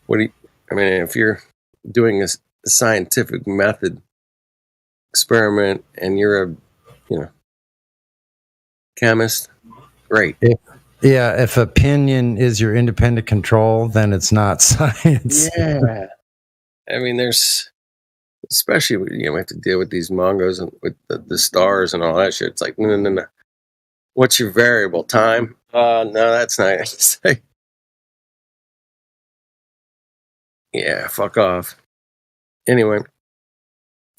S9: If you're doing a scientific method experiment and you're a, chemist, great.
S11: If opinion is your independent control, then it's not science.
S9: Yeah. There's, especially we have to deal with these Mongos and with the stars and all that shit. It's like, no. What's your variable? Time? No, that's not. Yeah, fuck off. Anyway,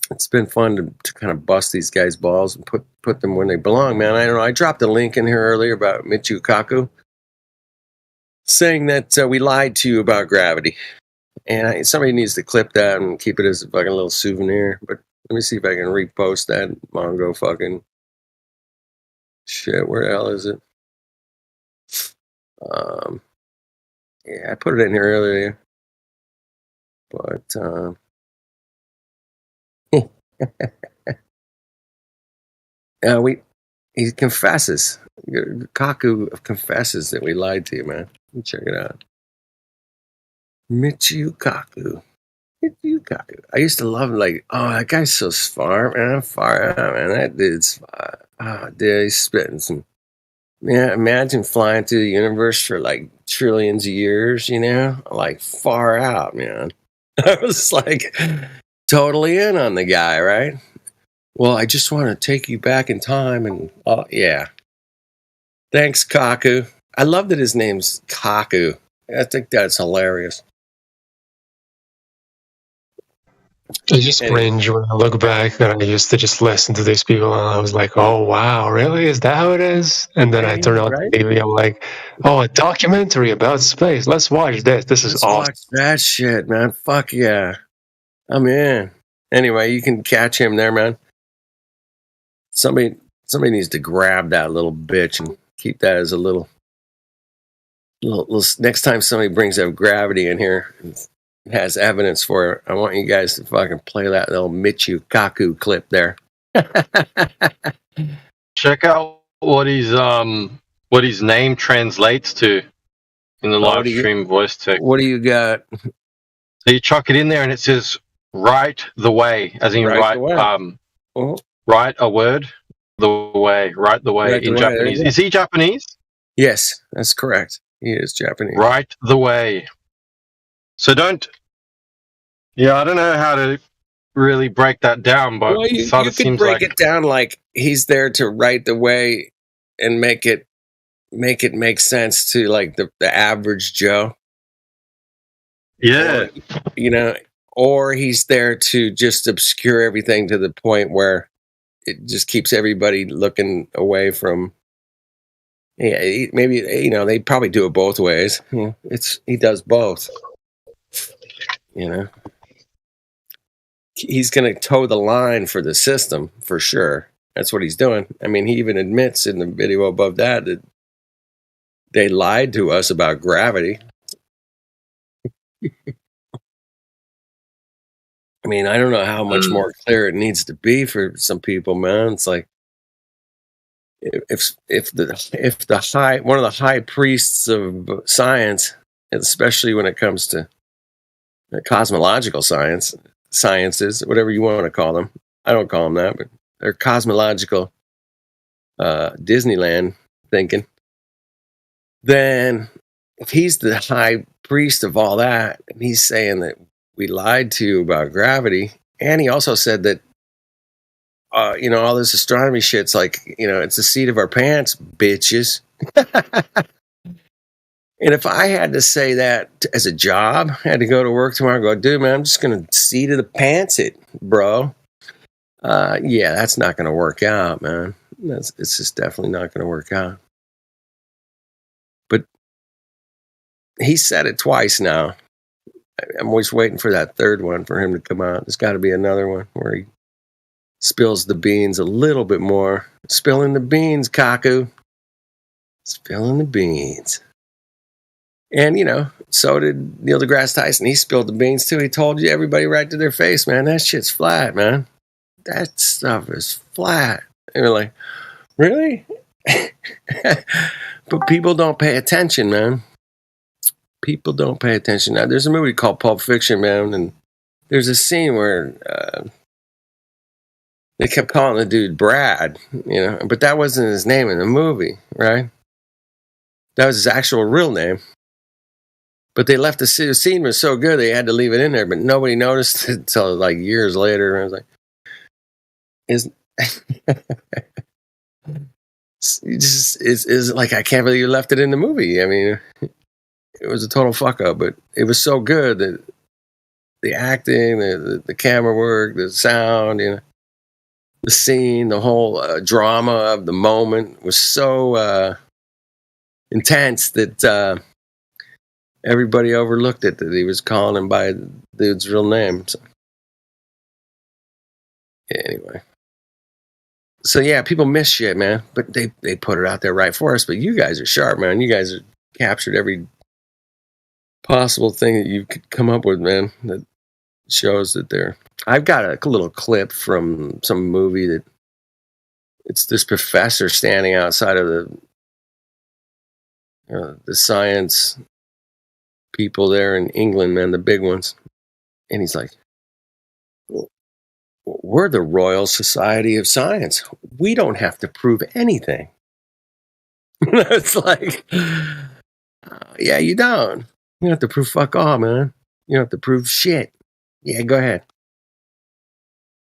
S9: it's been fun to kind of bust these guys' balls and put them where they belong, man. I don't know. I dropped a link in here earlier about Michio Kaku saying that we lied to you about gravity. And somebody needs to clip that and keep it as a fucking little souvenir. But let me see if I can repost that Mongo fucking shit. Where the hell is it? Yeah, I put it in here earlier. But he confesses. Kaku confesses that we lied to you, man. Check it out. Michio Kaku. I used to love him, like, oh, that guy's so far, man. Far out, man. That dude's far. Oh, dude, he's spitting some. Man, imagine flying through the universe for like trillions of years, like far out, man. I was like totally in on the guy, right? Well, I just want to take you back in time and, yeah. Thanks, Kaku. I love that his name's Kaku. I think that's hilarious.
S18: I just cringe when I look back that I used to just listen to these people and I was like, oh, wow, really? Is that how it is? And then I turn on the TV, I'm like, oh, a documentary about space. Let's watch this. This is awesome.
S9: Watch that shit, man. Fuck yeah. I'm in. Anyway, you can catch him there, man. Somebody needs to grab that little bitch and keep that as a little next time somebody brings up gravity in here and has evidence for it, I want you guys to fucking play that little Michio Kaku clip there.
S20: Check out what his name translates to in the live stream voice text.
S9: What do you got?
S20: So you chuck it in there and it says right the way, as in right a word the way, right the way in Japanese. Is he Japanese?
S9: Yes, that's correct. He is Japanese.
S20: Right the way. So I don't know how to really break that down, but
S9: you can break it down like he's there to right the way and make it make sense to like the average Joe.
S20: Yeah.
S9: Or he's there to just obscure everything to the point where it just keeps everybody looking away from. Yeah, maybe they probably do it both ways. He does both. He's going to toe the line for the system for sure. That's what he's doing. I mean, he even admits in the video above that they lied to us about gravity. I mean, I don't know how much more clear it needs to be for some people, man. It's like if one of the high priests of science, especially when it comes to cosmological sciences, whatever you want to call them. I don't call them that, but they're cosmological Disneyland thinking. Then if he's the high priest of all that, and he's saying that we lied to you about gravity, and he also said that all this astronomy shit's like, it's the seat of our pants, bitches. And if I had to say that as a job, I had to go to work tomorrow and go, dude, man, I'm just going to see to the pants it, bro. yeah, that's not going to work out, man. It's just definitely not going to work out. But he said it twice now. I'm always waiting for that third one for him to come out. There's got to be another one where he spills the beans a little bit more. Spilling the beans, Kaku. Spilling the beans. And, you know, so did Neil deGrasse Tyson. He spilled the beans, too. He told you everybody right to their face, man, that shit's flat, man. That stuff is flat. And you're like, really? But people don't pay attention, man. People don't pay attention. Now, there's a movie called Pulp Fiction, man, and there's a scene where they kept calling the dude Brad, you know, but that wasn't his name in the movie, right? That was his actual real name. But they left the scene was so good they had to leave it in there, but nobody noticed it until like years later. I was like, is like, I can't believe you left it in the movie. I mean, it was a total fuck up, but it was so good that the acting, the camera work, the sound, you know, the scene, the whole drama of the moment was so intense that everybody overlooked it, that he was calling him by the dude's real name. So, anyway. So yeah, people miss shit, man, but they put it out there right for us. But you guys are sharp, man. You guys are captured every possible thing that you could come up with, man, that shows that they're... I've got a little clip from some movie that it's this professor standing outside of the science people there in England, man, the big ones. And he's like, we're the Royal Society of Science. We don't have to prove anything. It's like, yeah, you don't. You don't have to prove fuck all, man. You don't have to prove shit. Yeah, go ahead.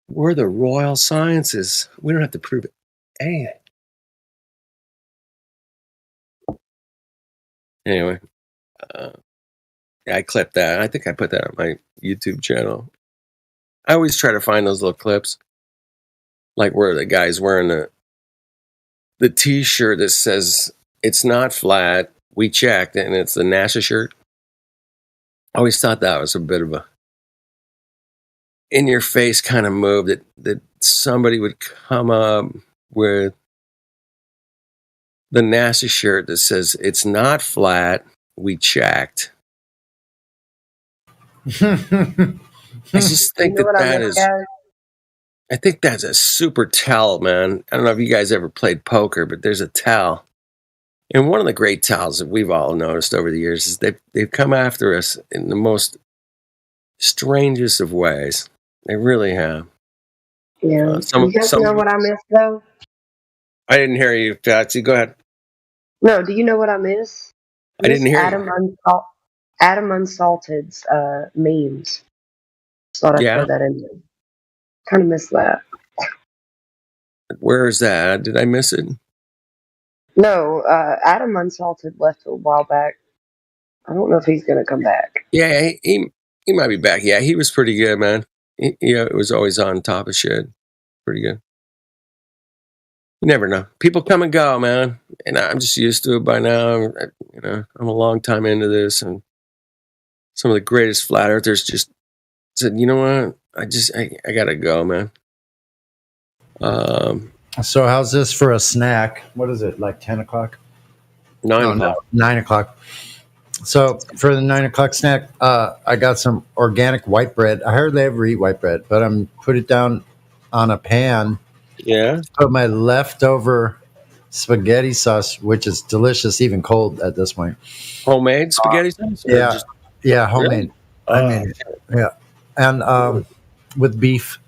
S9: We're the Royal Sciences. We don't have to prove anything. Anyway, yeah, I clipped that. I think I put that on my YouTube channel. I always try to find those little clips, like where the guy's wearing the T-shirt that says "It's not flat. We checked," and it's the NASA shirt. I always thought that was a bit of a in-your-face kind of move, that somebody would come up with the NASA shirt that says "It's not flat. We checked." I just think that is... I think that's a super tell, man. I don't know if you guys ever played poker, but there's a tell. And one of the great tells that we've all noticed over the years is they've come after us in the most strangest of ways. They really have.
S19: Yeah. You guys know what I missed, though?
S9: I didn't hear you, Patsy. Go ahead.
S19: No, do you know what I miss?
S9: I didn't hear you.
S19: Adam Unsalted's memes. Thought I'd throw that in there. Kind of missed that.
S9: Where is that? Did I miss it?
S19: No, Adam Unsalted left a while back. I don't know if he's going to come back.
S9: Yeah, he might be back. Yeah, he was pretty good, man. He was always on top of shit. Pretty good. You never know. People come and go, man. And I'm just used to it by now. You know, I'm a long time into this, and some of the greatest flat earthers just said, you know what? I gotta go, man.
S11: So how's this for a snack? What is it, like 10 o'clock?
S9: 9 o'clock.
S11: 9 o'clock. So for the 9 o'clock snack, I got some organic white bread. I hardly ever eat white bread, but I'm put it down on a pan.
S9: Yeah.
S11: Put my leftover spaghetti sauce, which is delicious, even cold at this point.
S9: Homemade spaghetti sauce?
S11: Yeah, homemade.
S9: Really?
S11: I mean, yeah. And with beef.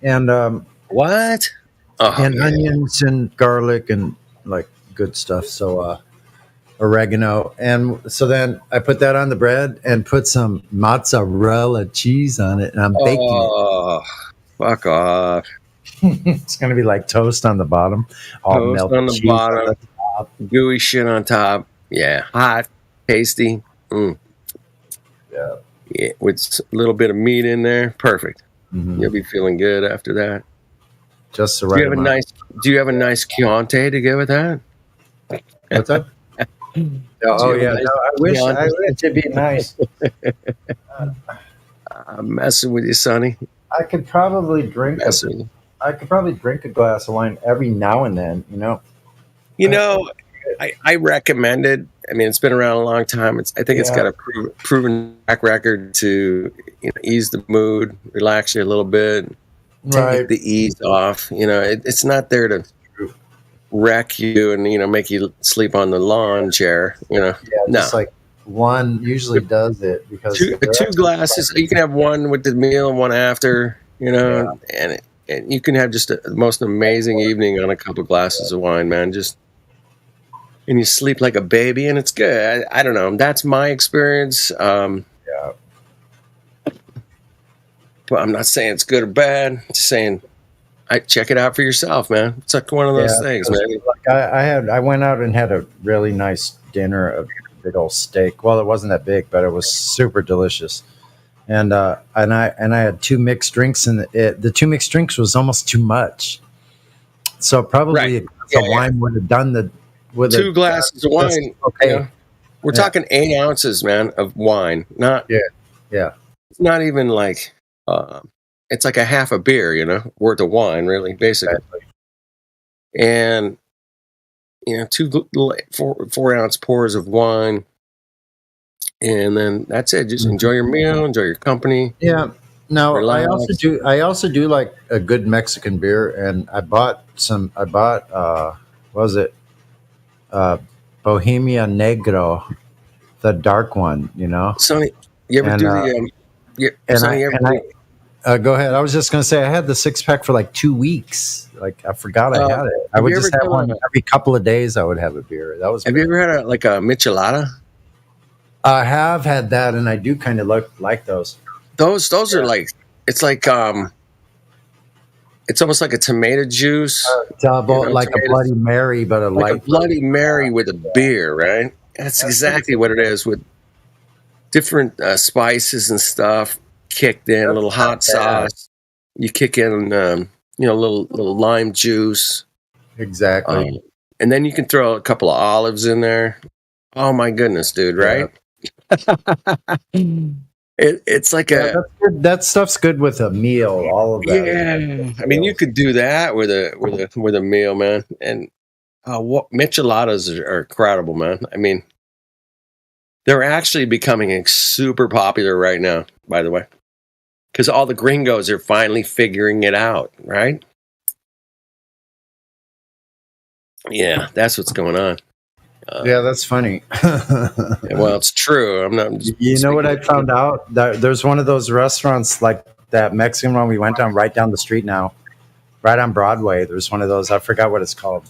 S11: And
S9: what?
S11: And onions and garlic and like good stuff. So oregano. And so then I put that on the bread and put some mozzarella cheese on it, and I'm baking it.
S9: Oh, fuck off.
S11: It's going to be like toast on the bottom. All
S9: Toast on the bottom. Gooey shit on top. Yeah. Hot. Tasty. Mm.
S11: Yeah.
S9: Yeah. With a little bit of meat in there. Perfect. Mm-hmm. You'll be feeling good after that.
S11: just the
S9: Do
S11: right
S9: you have a
S11: amount.
S9: nice? Do you have a nice Chianti to go with that?
S11: What's up? Oh yeah, no, I wish it'd be nice.
S9: I'm messing with you, Sonny.
S11: I could probably drink. I could probably drink a glass of wine every now and then.
S9: You know, I recommend it. I mean, it's been around a long time. I think it's got a proven track record to ease the mood, relax you a little bit, take the ease off. It's not there to wreck you and make you sleep on the lawn chair.
S11: Just like one usually does it because
S9: two glasses. You can have one with the meal and one after. And you can have just the most amazing evening on a couple glasses of wine, man. And you sleep like a baby, and it's good. I don't know. That's my experience. But I'm not saying it's good or bad. I'm just saying, check it out for yourself, man. It's like one of those things, man.
S11: Like I went out and had a really nice dinner, a big old steak. Well, it wasn't that big, but it was super delicious. And I had 2 mixed drinks, and the 2 mixed drinks was almost too much. So probably a glass of wine would have done the. With
S9: 2 glasses of wine. Okay, we're talking 8 ounces, man, of wine. Not It's not even like it's like a half a beer, worth of wine, really, basically. And 4 ounce pours of wine, and then that's it. Just enjoy your meal, enjoy your company.
S11: Yeah. No,
S9: relax.
S11: I also do like a good Mexican beer, and I bought what was it? Bohemia Negro, the dark one,
S9: Sonny, you ever do the?
S11: Go ahead. I was just going to say I had the 6-pack for like 2 weeks. Like I forgot I had it. I would just have one every couple of days. I would have a beer. That was.
S9: Have you ever had a michelada?
S11: I have had that, and I do kind of like those.
S9: Those are like it's like it's almost like a tomato juice,
S11: like a Bloody Mary, but
S9: a Bloody Mary with a beer, right? That's exactly what it is, with different spices and stuff kicked in, a little hot sauce. You kick in, a little lime juice,
S11: exactly,
S9: and then you can throw a couple of olives in there. Oh my goodness, dude! Right? It's like
S11: that stuff's good with a meal. All of that.
S9: Yeah, I mean, you could do that with a meal, man. And micheladas are incredible, man. I mean, they're actually becoming super popular right now. By the way, because all the gringos are finally figuring it out, right? Yeah, that's what's going on.
S11: Yeah, that's funny.
S9: Well, it's true. I'm not.
S11: You know what I found out? There's one of those restaurants like that Mexican one we went right down the street now, right on Broadway. There's one of those. I forgot what it's called.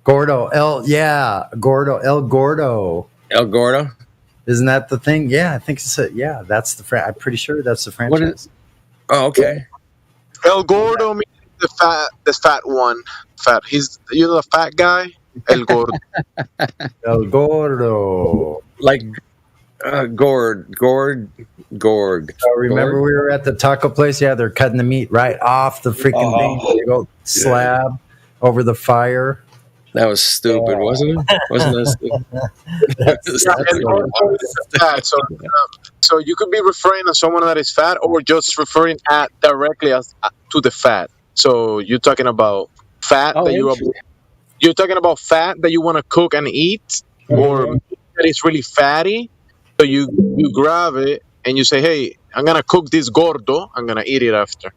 S11: Gordo. El Gordo.
S9: El Gordo.
S11: Isn't that the thing? Yeah, I think it's that's the I'm pretty sure that's the franchise.
S9: What is? Oh, okay.
S6: El Gordo means the fat one. He's the fat guy. El Gordo.
S11: El Gordo.
S9: Like gourd.
S11: Remember we were at the taco place? Yeah, they're cutting the meat right off the freaking thing. They go slab over the fire.
S9: That was stupid, wasn't it? Wasn't that
S6: stupid? So you could be referring to someone that is fat, or just referring directly to the fat. So you're talking about fat you're talking about fat that you want to cook and eat, or that is really fatty. So you grab it and you say, "Hey, I'm gonna cook this gordo. I'm gonna eat it after."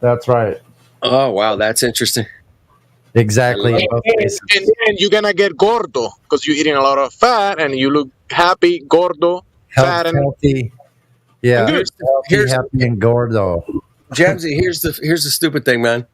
S11: That's right.
S9: Oh wow, that's interesting.
S11: Exactly.
S6: And you're gonna get gordo because you're eating a lot of fat and you look happy, gordo, fat, and
S11: healthy. Yeah, here's happy and gordo.
S9: Jamsey, here's the stupid thing, man.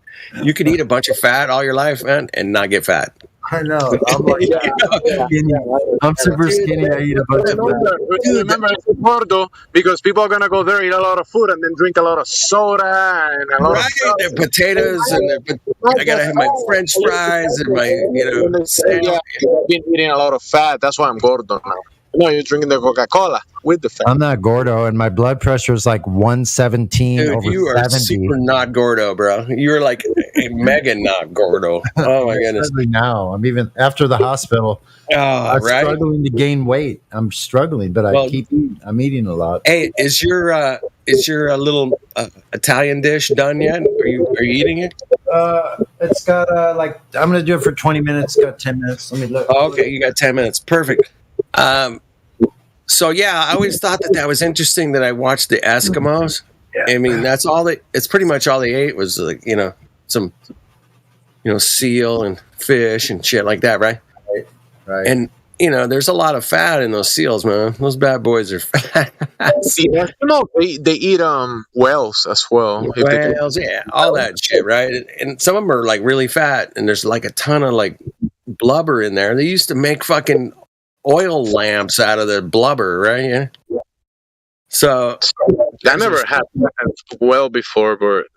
S9: You could eat a bunch of fat all your life, man, and not get fat.
S11: I know. I'm like, skinny. I'm super skinny. I eat a bunch of fat.
S6: Remember, it's gordo because people are gonna go there, eat a lot of food, and then drink a lot of soda and a lot of stuff.
S9: Their potatoes, and I gotta have my French fries and my,
S6: I've been eating a lot of fat. That's why I'm gordo now. No, you're drinking the Coca-Cola with the fat.
S11: I'm not Gordo, and my blood pressure is like 117
S9: Dude,
S11: over
S9: you are
S11: 70.
S9: super not Gordo, bro. You're like a mega not Gordo. Oh my goodness.
S11: Especially now, I'm even after the hospital. I'm
S9: Right?
S11: struggling to gain weight. I'm struggling, but
S9: Well,
S11: I'm eating a lot.
S9: Hey, is your little Italian dish done yet? Are you eating it?
S11: It's got like I'm gonna do it for 20 minutes. It's got 10 minutes. Let me look.
S9: Oh, okay, you got 10 minutes. Perfect. So yeah, I always thought that was interesting that I watched the Eskimos. I mean, that's all it's pretty much all they ate was like, some seal and fish and shit like that, right?
S11: Right.
S9: And there's a lot of fat in those seals, man. Those bad boys are fat.
S6: They eat whales as well.
S9: Whales, yeah, all that shit, right? And some of them are like really fat, and there's like a ton of like blubber in there. They used to make fucking oil lamps out of the blubber, right? Yeah. So
S6: I never had whale before, but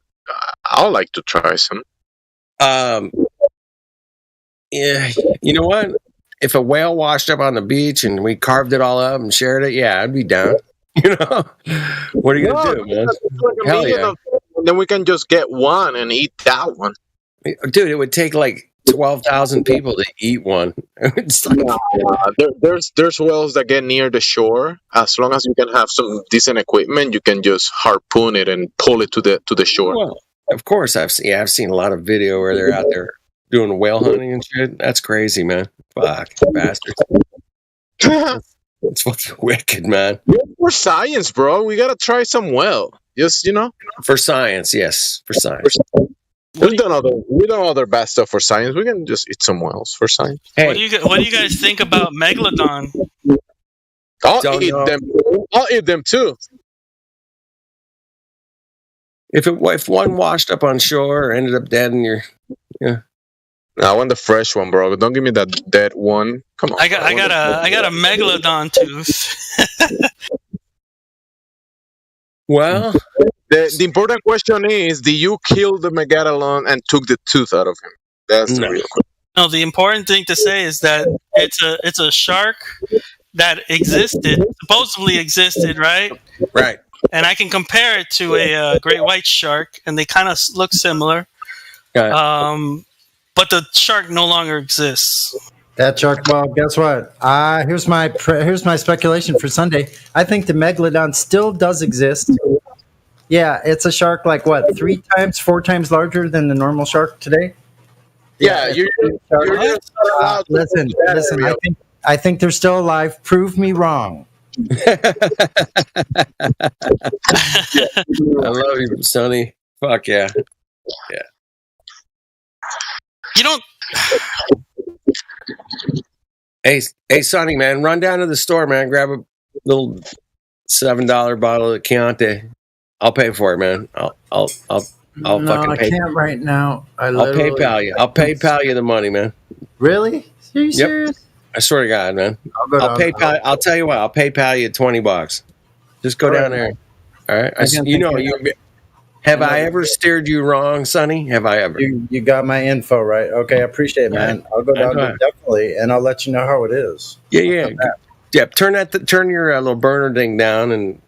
S6: I'd like to try some.
S9: Yeah, you know what? If a whale washed up on the beach and we carved it all up and shared it, yeah, I'd be down. What are you gonna do, man? Hell yeah!
S6: Then we can just get one and eat that one,
S9: dude. It would take like 12,000 people to eat one. It's like,
S6: there's whales that get near the shore. As long as you can have some decent equipment, you can just harpoon it and pull it to the shore.
S9: Well, of course, I've seen a lot of video where they're out there doing whale hunting and shit. That's crazy, man. Fuck, bastards. It's fucking wicked, man.
S6: For science, bro. We gotta try some whale. Just
S9: for science, yes, for science.
S6: We've done other bad stuff for science. We can just eat some whales for science.
S7: Hey. What do you guys think about Megalodon?
S6: I'll eat them too.
S9: If one washed up on shore or ended up dead in your,
S6: I want the fresh one, bro. Don't give me that dead one. Come on.
S7: I got a Megalodon tooth.
S6: Well, the important question is: did you kill the Megalodon and took the tooth out of him? That's the real question.
S7: No, the important thing to say is that it's a shark that supposedly existed, right?
S9: Right.
S7: And I can compare it to a great white shark, and they kind of look similar.
S9: Okay.
S7: But the shark no longer exists.
S11: That shark. Well, guess what? Here's my speculation for Sunday. I think the Megalodon still does exist. Yeah, it's a shark like what, 4 times larger than the normal shark today?
S6: Yeah,
S11: listen. I think they're still alive. Prove me wrong.
S9: I love you, Sonny. Fuck yeah. Yeah.
S7: You don't.
S9: Hey, Sonny, man, run down to the store, man. Grab a little $7 bottle of Chianti. I'll pay for it, man. I'll fucking pay.
S11: I can't right now.
S9: I'll PayPal you. I'll PayPal you the money, man.
S11: Really? Are you serious?
S9: I swear to God, man. I'll PayPal. I'll tell you what. I'll PayPal you $20. Just go down there. All right. Have I ever steered you wrong, Sonny? Have I ever?
S11: You got my info right. Okay, I appreciate it, man. I'll go down there definitely, and I'll let you know how it is.
S9: Yeah. Turn your little burner thing down and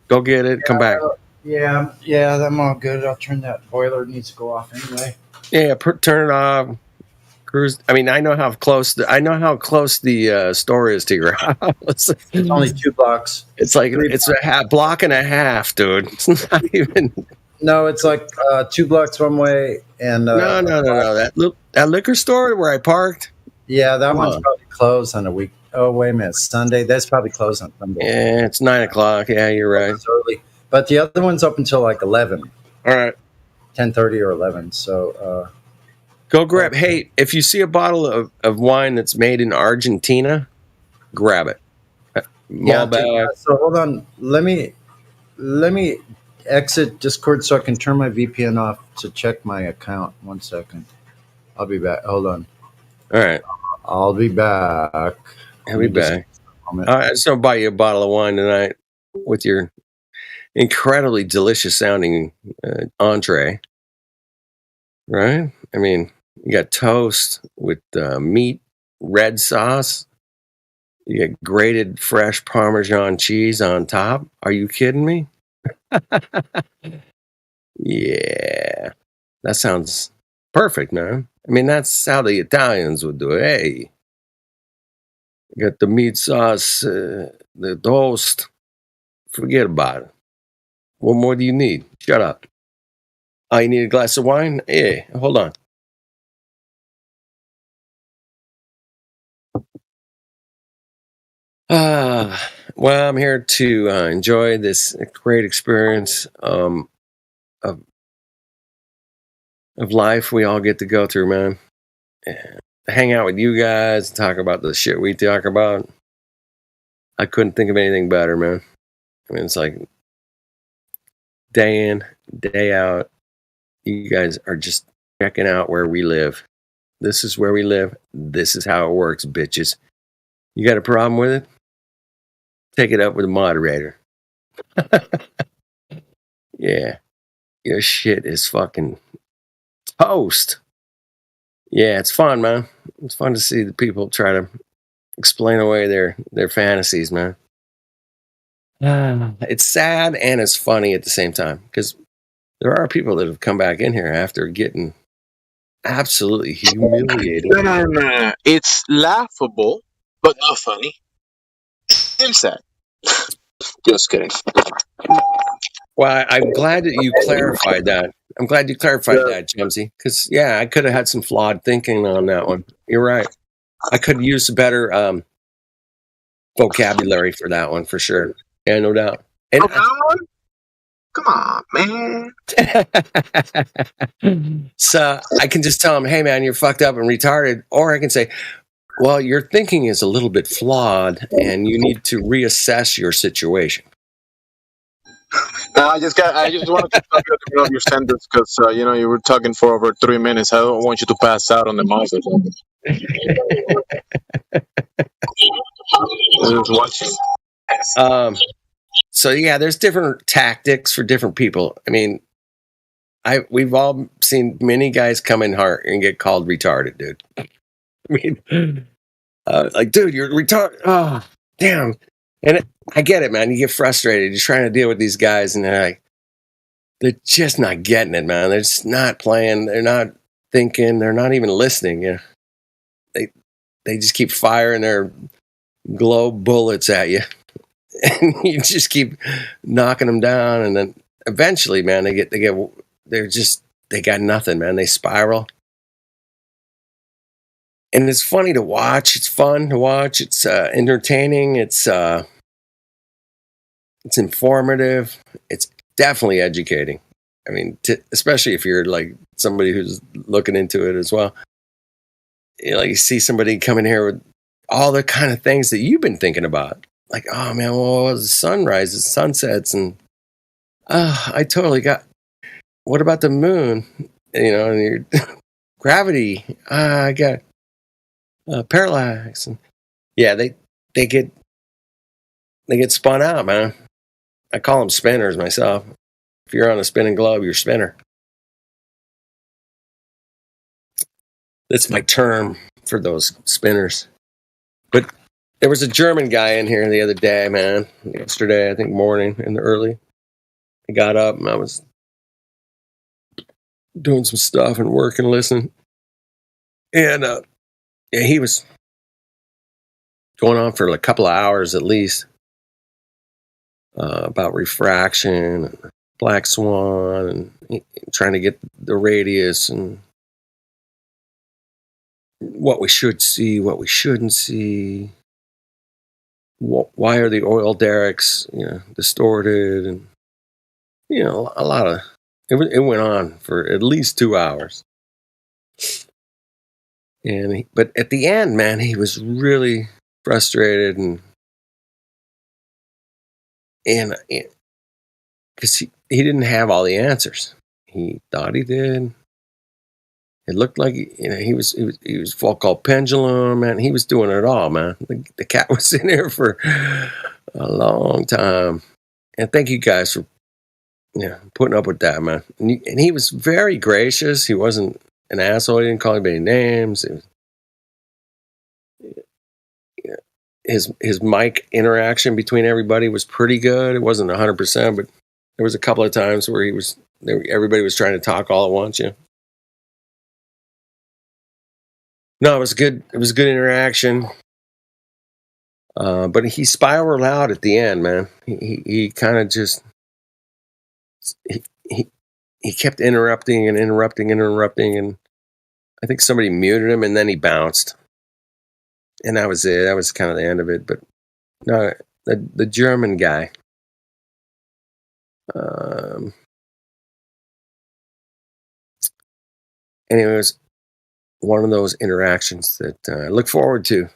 S9: go get it. Come back.
S11: Yeah, I'm all good. I'll turn that boiler. It needs to go off anyway.
S9: Yeah, turn it off. Cruise. I mean, I know how close the store is to your house.
S11: It's only 2 blocks.
S9: It's like it's a block and a half, dude. It's not even.
S11: No, it's like 2 blocks one way, and
S9: no. That liquor store where I parked.
S11: Yeah, that one's probably closed on a week. Oh, wait a minute, Sunday. That's probably closed on Sunday.
S9: Yeah, it's 9:00. Yeah, you're right.
S11: It's early, but the other one's up until like 11.
S9: All right,
S11: 10:30 or 11. So.
S9: Go grab. Hey, if you see a bottle of wine that's made in Argentina, grab it.
S11: So hold on. Let me exit Discord so I can turn my VPN off to check my account. 1 second. I'll be back. Hold on.
S9: All right.
S11: I'll be back.
S9: I'll be back. All right, I just want to buy you a bottle of wine tonight with your incredibly delicious sounding entree. Right? I mean, you got toast with meat, red sauce, You get grated fresh Parmesan cheese on top. Are you kidding me? Yeah. That sounds perfect, man. I mean, that's how the Italians would do it. Hey, you got the meat sauce, the toast. Forget about it. What more do you need? Shut up. Oh, you need a glass of wine? Yeah, hold on. Well, I'm here to enjoy this great experience of life we all get to go through, man. And hang out with you guys, talk about the shit we talk about. I couldn't think of anything better, man. I mean, it's like day in, day out. You guys are just checking out where we live. This is where we live. This is how it works, bitches. You got a problem with it? Take it up with the moderator. Yeah. Your shit is fucking toast. Yeah, it's fun, man. It's fun to see the people try to explain away their fantasies, man. It's sad and it's funny at the same time because there are people that have come back in here after getting absolutely humiliated.
S6: No. It's laughable, but not funny. I'm sad. Just kidding.
S9: Well, I'm glad that you clarified that. I'm glad you clarified that, Jimsy. Because, yeah, I could have had some flawed thinking on that one. You're right. I could use better vocabulary for that one, for sure. Yeah, no doubt. And
S6: Come on, man.
S9: So I can just tell him, hey, man, you're fucked up and retarded. Or I can say, well, your thinking is a little bit flawed and you need to reassess your situation.
S6: No, I just wanted to stop you at the middle of your sentence because you were talking for over 3 minutes. I don't want you to pass out on the mouse or something. I was watching.
S9: So yeah, there's different tactics for different people. I mean, we've all seen many guys come in hard and get called retarded, dude. I mean, like, dude, you're retarded. Oh, damn. And I get it, man. You get frustrated. You're trying to deal with these guys, and they're just not getting it, man. They're just not playing. They're not thinking. They're not even listening. Yeah, they just keep firing their glow bullets at you, and you just keep knocking them down. And then eventually, man, they got nothing, man. They spiral. And it's funny to watch. It's fun to watch. It's entertaining. It's informative. It's definitely educating. I mean, especially if you're like somebody who's looking into it as well. You see somebody coming here with all the kind of things that you've been thinking about. Like, oh man, well, the sunrises, sunsets, and I totally got. What about the moon? And your gravity. I got. Parallax, and yeah, they get spun out, man. I call them spinners myself. If you're on a spinning globe, you're a spinner. That's my term for those spinners. But there was a German guy in here the other day, man. Yesterday, I think morning in the early. I got up and I was doing some stuff and work and listening, and yeah, he was going on for a couple of hours at least about refraction, and black swan, and trying to get the radius and what we should see, what we shouldn't see. Why are the oil derricks, distorted, and a lot of it went on for at least 2 hours. But at the end, man, he was really frustrated, and because he didn't have all the answers. He thought he did. It looked like he was Foucault pendulum, man. He was doing it all, man. The cat was in there for a long time, and thank you guys for putting up with that, man. And he was very gracious. He wasn't an asshole. He didn't call anybody names. his mic interaction between everybody was pretty good. It wasn't 100%, but there was a couple of times where everybody was trying to talk all at once. Yeah. No, it was good. It was good interaction. But he spiraled out at the end, man. He kind of just he kept interrupting, and I think somebody muted him, and then he bounced, and that was it. That was kind of the end of it. But no, the German guy. Anyway, it was one of those interactions that I look forward to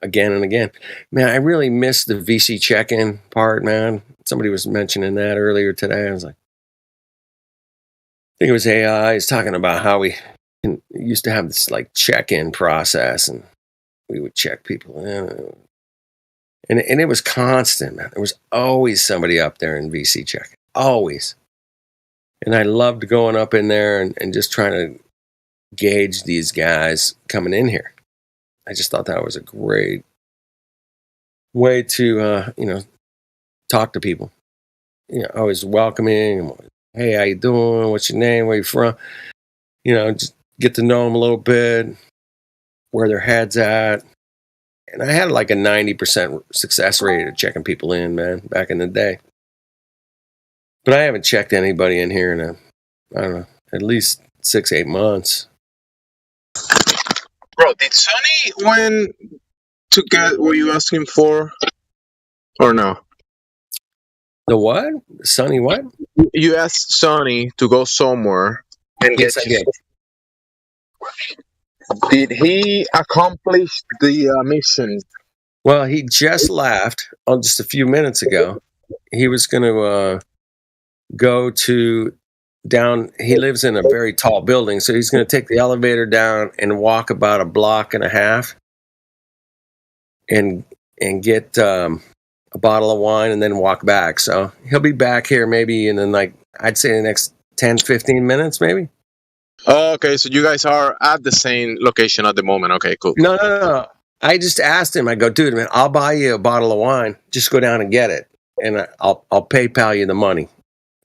S9: again and again. Man, I really missed the VC check-in part, man. Somebody was mentioning that earlier today. I was like, I think it was AI. He's talking about how we used to have this like check-in process, and we would check people in. And it was constant, man. There was always somebody up there in VC check. Always. And I loved going up in there and just trying to gauge these guys coming in here. I just thought that was a great way to, talk to people. Always welcoming. Hey, how you doing? What's your name? Where you from? Just get to know them a little bit, where their head's at. And I had like a 90% success rate of checking people in, man, back in the day. But I haven't checked anybody in here in I don't know, at least 6-8 months.
S6: Bro, did Sonny win to get what you asked him for? Or no?
S9: The what? Sonny what?
S6: You asked Sonny to go somewhere and
S9: Yes,
S6: get
S9: I
S6: you.
S9: did.
S6: Did he accomplish the mission?
S9: Well, he just left just a few minutes ago. He was going to go to down. He lives in a very tall building, so he's going to take the elevator down and walk about a block and a half, and get a bottle of wine, and then walk back. So he'll be back here maybe in I'd say the next 10-15 minutes, maybe.
S6: Oh, okay, so you guys are at the same location at the moment. Okay, cool.
S9: No. I just asked him. I go, dude, man, I'll buy you a bottle of wine. Just go down and get it, and I'll PayPal you the money.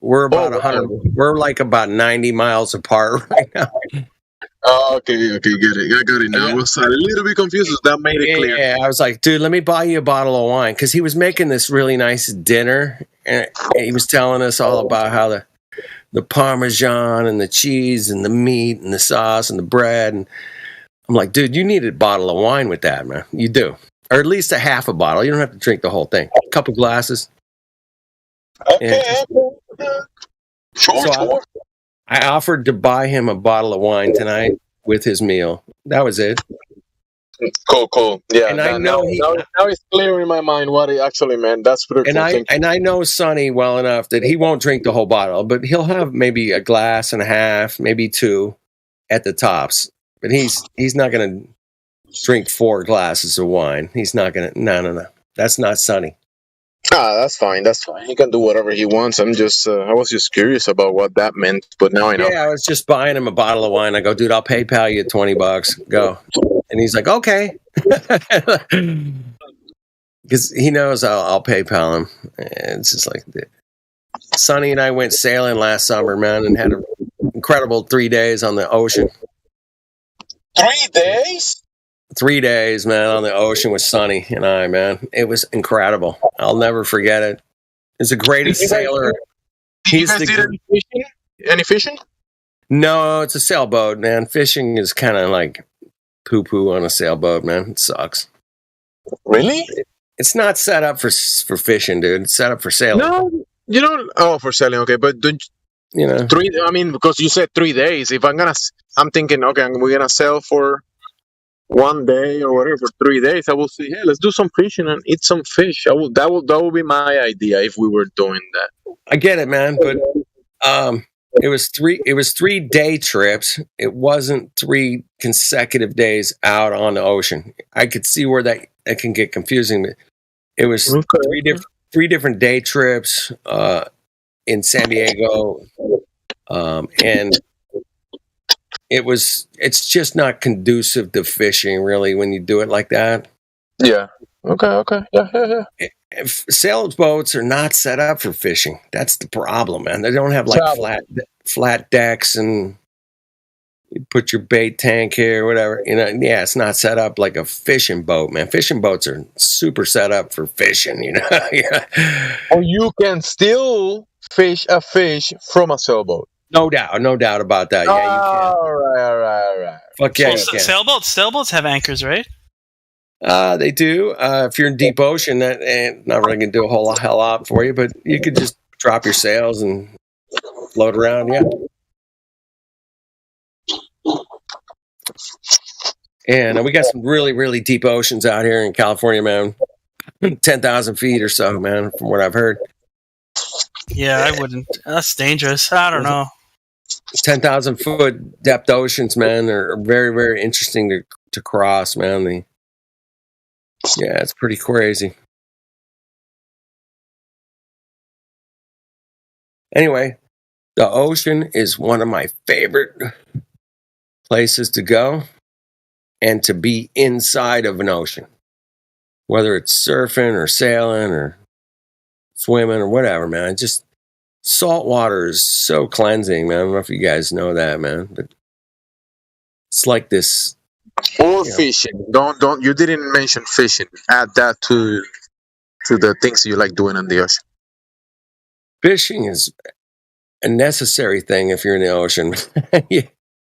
S9: We're about 100. We're like about 90 miles apart right now.
S6: Oh, okay, get it. I got it now. I was a little bit confused. That made it clear.
S9: Yeah, I was like, dude, let me buy you a bottle of wine, because he was making this really nice dinner, and he was telling us all about how the Parmesan and the cheese and the meat and the sauce and the bread. And I'm like, dude, you need a bottle of wine with that, man. You do. Or at least a half a bottle. You don't have to drink the whole thing. A couple glasses.
S6: Okay. Sure.
S9: I offered to buy him a bottle of wine tonight with his meal. That was it.
S6: Cool. Yeah.
S9: And
S6: now it's clear in my mind what it actually meant. That's pretty cool.
S9: And I know Sonny well enough that he won't drink the whole bottle, but he'll have maybe a glass and a half, maybe 2 at the tops. But he's not going to drink 4 glasses of wine. He's not going to. No. That's not Sonny.
S6: That's fine. He can do whatever he wants. I was just curious about what that meant, but now I know.
S9: Yeah, I was just buying him a bottle of wine. I go, dude, I'll PayPal you $20. Go. And he's like, okay. Because he knows I'll PayPal him. And it's just like, Sonny and I went sailing last summer, man, and had an incredible 3 days on the ocean.
S6: 3 days?
S9: 3 days, man, on the ocean with Sonny and I, man. It was incredible. I'll never forget it. He's the greatest sailor.
S6: Did you guys do any fishing?
S9: No, it's a sailboat, man. Fishing is kind of like poo-poo on a sailboat, man. It sucks.
S6: Really?
S9: It's not set up for fishing, dude. It's set up for sailing.
S6: No, you don't. Oh, for sailing, okay. But don't
S9: you know?
S6: Because you said 3 days. I'm thinking, okay, we're gonna sail for 1 day or whatever, 3 days. I will say, hey, let's do some fishing and eat some fish. That would be my idea if we were doing that.
S9: I get it, man, but it was 3 day trips. It wasn't 3 consecutive days out on the ocean. I could see where that can get confusing. But it was 3 different day trips in San Diego, and it's just not conducive to fishing, really, when you do it like that.
S6: Yeah. Okay. Yeah.
S9: If sailboats are not set up for fishing. That's the problem, man. They don't have like flat decks and you put your bait tank here, whatever. Yeah, it's not set up like a fishing boat, man. Fishing boats are super set up for fishing, Yeah.
S6: Or you can still fish a fish from a sailboat.
S9: No doubt about that. Yeah, you can.
S6: All right.
S9: Fuck yeah,
S7: Well,
S9: you can.
S7: sailboats have anchors, right?
S9: They do. If you're in deep ocean, that ain't not really gonna do a whole hell lot for you, but you could just drop your sails and float around. Yeah. And we got some really, really deep oceans out here in California, man. 10,000 feet or so, man, from what I've heard.
S7: Yeah, I wouldn't. That's dangerous. I don't know.
S9: 10,000 foot depth oceans, man, are very, very interesting to cross, man. Yeah, it's pretty crazy. Anyway, the ocean is one of my favorite places to go and to be inside of an ocean. Whether it's surfing or sailing or swimming or whatever, man. Just salt water is so cleansing, man. I don't know if you guys know that, man, but it's like this.
S6: Or fishing. Don't. You didn't mention fishing. Add that to the things you like doing in the ocean.
S9: Fishing is a necessary thing if you're in the ocean.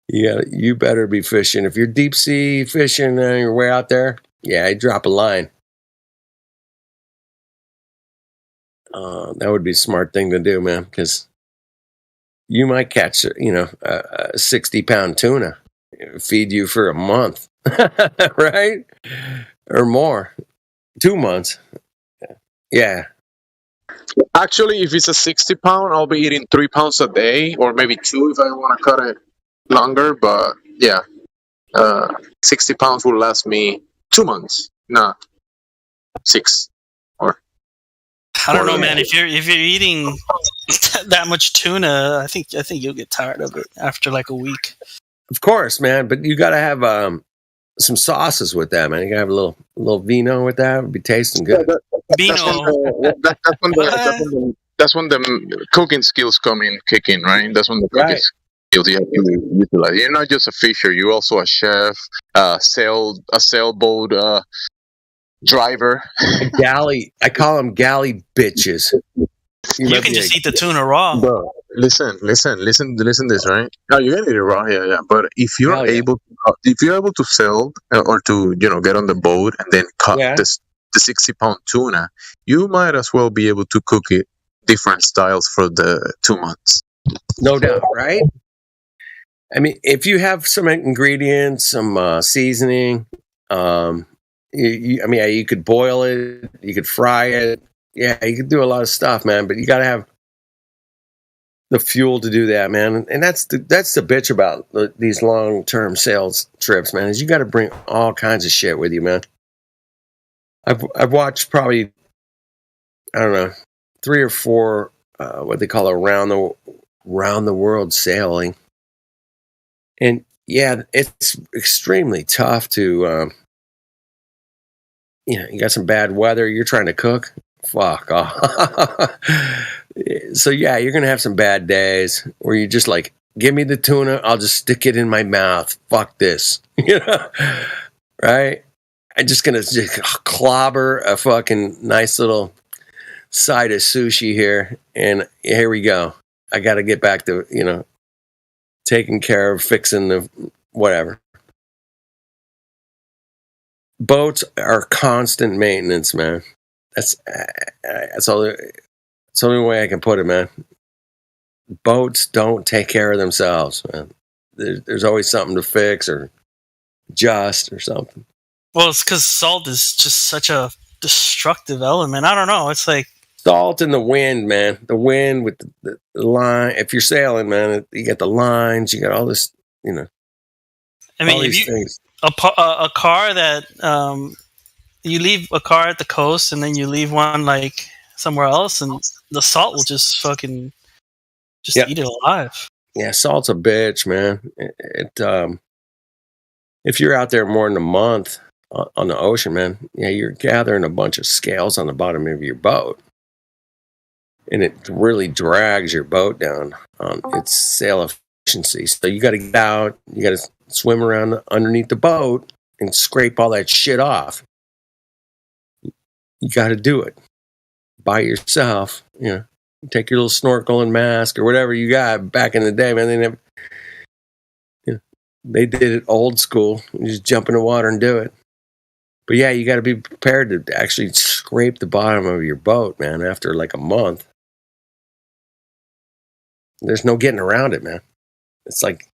S9: You better be fishing. If you're deep sea fishing and you're way out there, you drop a line. That would be a smart thing to do, man, because you might catch, a 60-pound tuna, feed you for a month, right? Or more. 2 months. Yeah.
S6: Actually, if it's a 60-pound, I'll be eating 3 pounds a day, or maybe 2 if I want to cut it longer. But yeah, 60 pounds will last me 2 months, not 6.
S7: I don't know, man. If you're eating that much tuna, I think you'll get tired of it after like a week.
S9: Of course, man. But you got to have some sauces with that, man. You got to have a little vino with that. It would be tasting good.
S6: That's when the cooking skills kick in, right? That's when the cooking skills you have to utilize. You're not just a fisher; you're also a chef, a sailboat driver,
S9: a galley. I call them galley bitches.
S7: You can just eat the tuna raw.
S6: Bro, listen this, right? No, you can eat it raw, yeah. But if you're able to sail or to get on the boat and then cut the 60-pound tuna, you might as well be able to cook it different styles for the 2 months.
S9: No doubt, right? I mean, if you have some ingredients, some seasoning, you could boil it, you could fry it. Yeah, you could do a lot of stuff, man, but you got to have the fuel to do that, man. And that's the bitch about these long-term sales trips, man, is you got to bring all kinds of shit with you, man. I've watched probably, I don't know, 3 or 4 what they call around the world sailing. And yeah, it's extremely tough to you got some bad weather, you're trying to cook. Fuck off. So yeah, you're gonna have some bad days where you just like, give me the tuna, I'll just stick it in my mouth. Fuck this. Right? I'm just gonna clobber a fucking nice little side of sushi here, and here we go. I gotta get back to, taking care of fixing the whatever. Boats are constant maintenance, man. That's all. It's the only way I can put it, man. Boats don't take care of themselves, man. There's always something to fix or adjust or something.
S7: Well, it's because salt is just such a destructive element. I don't know. It's like
S9: salt and the wind, man. The wind with the line. If you're sailing, man, you got the lines. You got all this,
S7: I mean,
S9: all these things.
S7: A car that you leave a car at the coast and then you leave one like somewhere else, and the salt will just fucking eat it alive.
S9: Yeah, salt's a bitch, man. If you're out there more than a month, on the ocean, man, yeah, you're gathering a bunch of scales on the bottom of your boat, and it really drags your boat down on its sail efficiency. So you got to get out, you got to swim around underneath the boat and scrape all that shit off. You got to do it by yourself. You know, take your little snorkel and mask or whatever you got. Back in the day, man, they did it old school. You just jump in the water and do it. But yeah, you got to be prepared to actually scrape the bottom of your boat, man, after like a month. There's no getting around it, man. It's like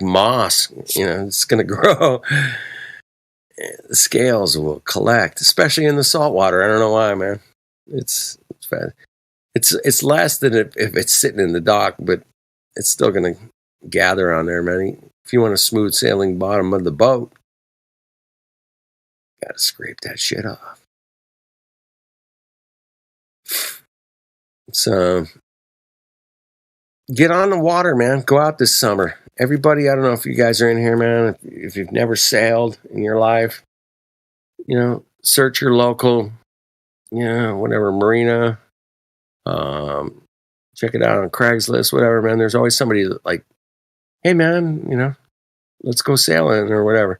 S9: moss, you know, it's going to grow. The scales will collect, especially in the salt water. I don't know why, man. It's bad. It's less than if it's sitting in the dock, but it's still going to gather on there, man. If you want a smooth sailing bottom of the boat, you got to scrape that shit off. So get on the water, man. Go out this summer. Everybody, I don't know if you guys are in here, man. If you've never sailed in your life, you know, search your local, you know, whatever, marina. Check it out on Craigslist, whatever, man. There's always somebody that, like, hey, man, you know, let's go sailing or whatever.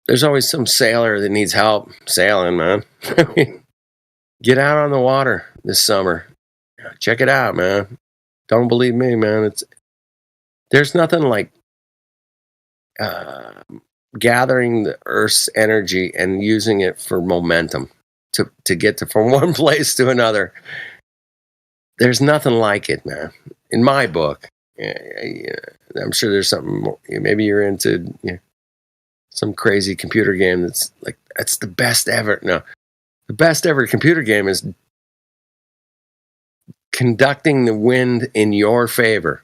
S9: There's always some sailor that needs help sailing, man. Get out on the water this summer. Check it out, man. Don't believe me, man. There's nothing like gathering the Earth's energy and using it for momentum to get from one place to another. There's nothing like it, man. In my book, I'm sure there's something more. Maybe you're into some crazy computer game that's the best ever. No, the best ever computer game is conducting the wind in your favor.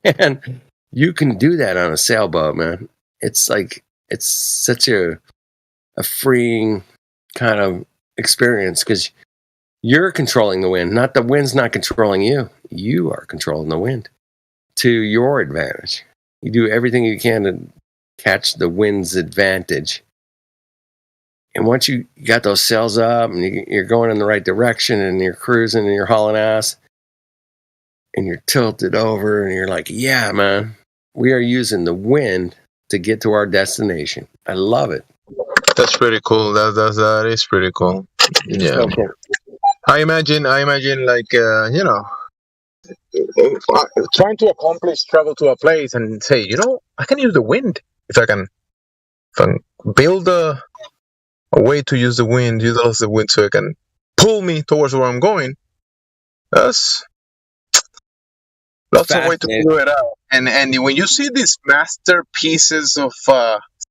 S9: And you can do that on a sailboat, man. It's such a freeing kind of experience because you're controlling the wind. Not the wind's not controlling you. You are controlling the wind to your advantage. You do everything you can to catch the wind's advantage. And once you got those sails up and you're going in the right direction and you're cruising and you're hauling ass and you're tilted over and you're like, yeah, man, we are using the wind to get to our destination. I love it.
S6: That's pretty cool. That is pretty cool. Yeah.
S9: So cool.
S6: I imagine like, you know, trying to travel to a place and say, you know, I can use the wind. If I can build a way to use the wind, utilize the wind so it can pull me towards where I'm going. That's lots of way to figure it out. And when you see these masterpieces of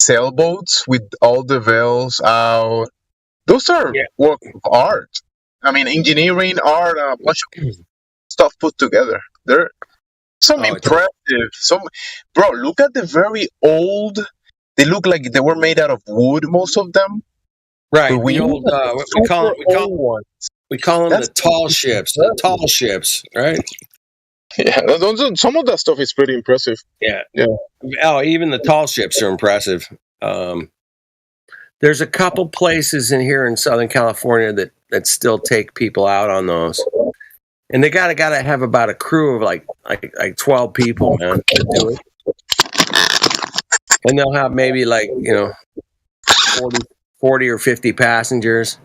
S6: sailboats with all the veils out, those are work of art. I mean, engineering, art, a bunch of stuff put together. They're impressive. Bro, look at the very old. They look like they were made out of wood, most of them.
S9: Right. The old, we call them the tall ships. The tall ships, right?
S6: Yeah, some of that stuff is pretty impressive.
S9: Yeah. Oh, even the tall ships are impressive. There's a couple places in here in Southern California that still take people out on those, and they gotta have about a crew of like 12 people, man, to do it. And they'll have maybe 40 or 50 passengers,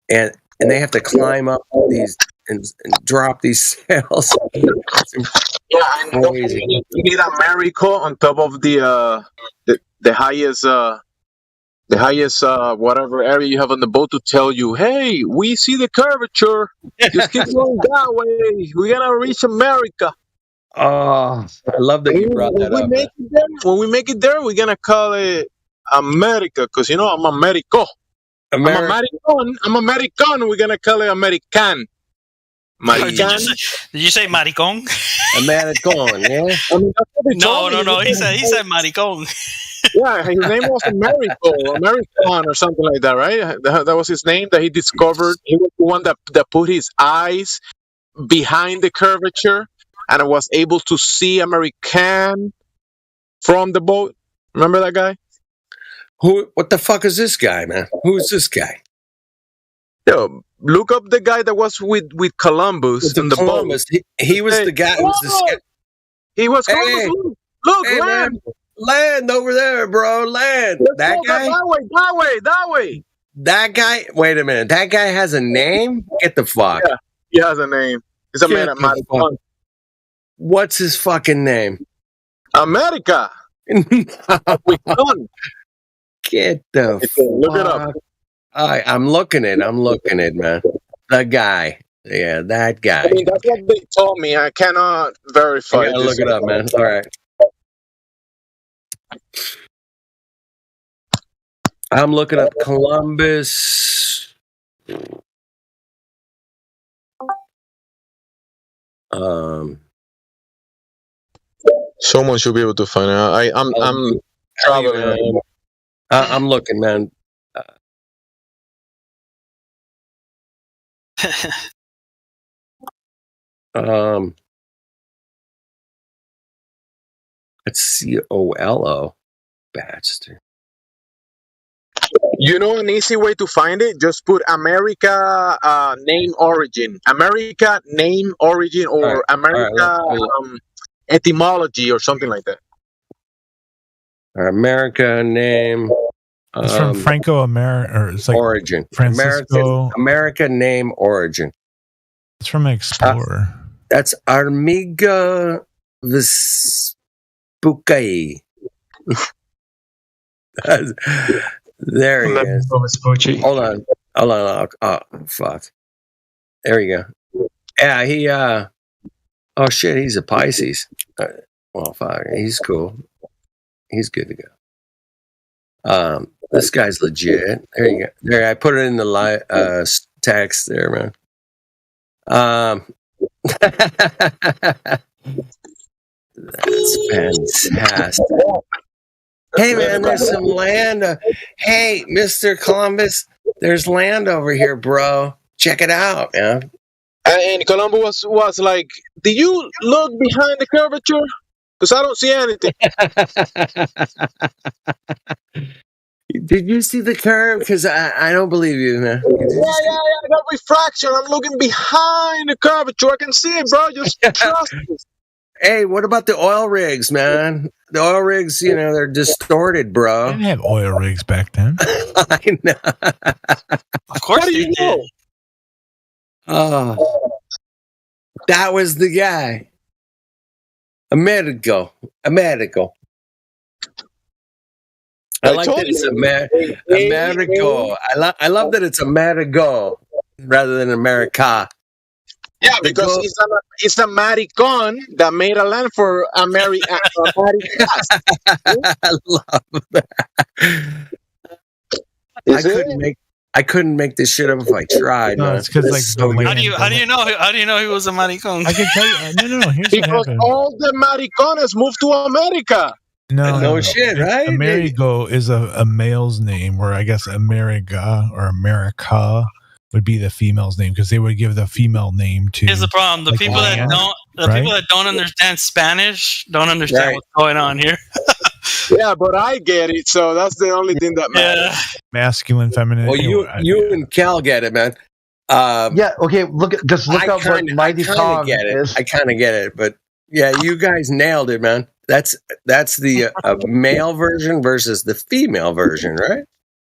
S9: and they have to climb up these and drop these sails.
S6: Yeah, and crazy. You need America on top of the highest whatever area you have on the boat to tell you, hey, we see the curvature. Just keep going that way. We're gonna reach America.
S9: Oh, I love that you brought that up.
S6: When we make it there, we're gonna call it America, because you know I'm Americo. I'm American. We're gonna call it American.
S7: Did you say maricón?
S9: Maricón, yeah.
S6: I mean, that's what they told me.
S7: No. He said maricón.
S6: Yeah, his name was American or something like that, right? That was his name that he discovered. He was the one that put his eyes behind the curvature and was able to see American. from the boat. Remember that guy?
S9: What the fuck is this guy, man? Who is this guy?
S6: Yo, look up the guy that was with Columbus in the
S9: Columbus.
S6: boat.
S9: He was the guy.
S6: He was Columbus.
S9: Hey,
S6: look,
S9: hey,
S6: land.
S9: Land over there, bro. Land. That guy.
S6: That way.
S9: That guy. Wait a minute. That guy has a name. Get the fuck.
S6: Yeah, he has a name. He's a man at Maricon.
S9: What's his fucking name?
S6: America. We done.
S9: Get the
S6: look it up.
S9: I'm looking it, man. The guy. Yeah, that guy.
S6: I mean, that's what they told me. I cannot verify.
S9: I gotta look it up, man. All right. I'm looking up Columbus.
S6: Someone should be able to find out. I'm traveling.
S9: I'm looking, man. It's COLO. Bastard.
S6: You know an easy way to find it? Just put America name origin. America name origin or America etymology or something like that.
S9: America name.
S17: It's from Franco America, or it's like
S9: origin.
S17: Francisco.
S9: America name origin.
S17: It's from Explorer.
S9: That's Armiga Vespucci. There he is. Hold on. Oh, fuck. There you go. Yeah, he. Oh shit, he's a Pisces. Well, fuck, he's cool. He's good to go. This guy's legit. There you go. There, I put it in the text there, man. That's fantastic. Hey, man, there's some land. Hey, Mr. Columbus, there's land over here, bro. Check it out, man.
S6: And Columbus was like, "Did you look behind the curvature? Because I don't see anything."
S9: Did you see the curve? Because I don't believe you, man.
S6: Yeah, I got refraction. I'm looking behind the curvature. I can see it, bro. Just trust me.
S9: Hey, what about the oil rigs, man? The oil rigs, you know, they're distorted, bro.
S17: They didn't have oil rigs back then.
S9: I know.
S7: Of course you did.
S9: Oh, that was the guy. Amerigo. I like that it's Amerigo. I love that it's Amerigo rather than America.
S6: Yeah, because it's a Maricon that made a land for America.
S9: I love that. I couldn't make this shit up if I tried.
S17: No, it's because
S7: how do you know he was a maricon?
S17: I can tell you. No. Here's what
S6: because
S17: happened.
S6: all the Maricones moved to America.
S17: No
S9: shit, right?
S17: Amerigo is a male's name, where I guess America or America would be the female's name, because they would give the female name to.
S7: Here's the problem: the people
S17: land,
S7: people that don't understand Spanish don't understand what's going on here.
S6: Yeah, but I get it, so that's the only thing that matters.
S7: Yeah.
S17: Masculine, feminine.
S9: Well, you and Cal get it, man.
S2: Yeah. Okay. Look up what Mighty Kong is.
S9: I kind of get it, but yeah, you guys nailed it, man. That's the male version versus the female version, right?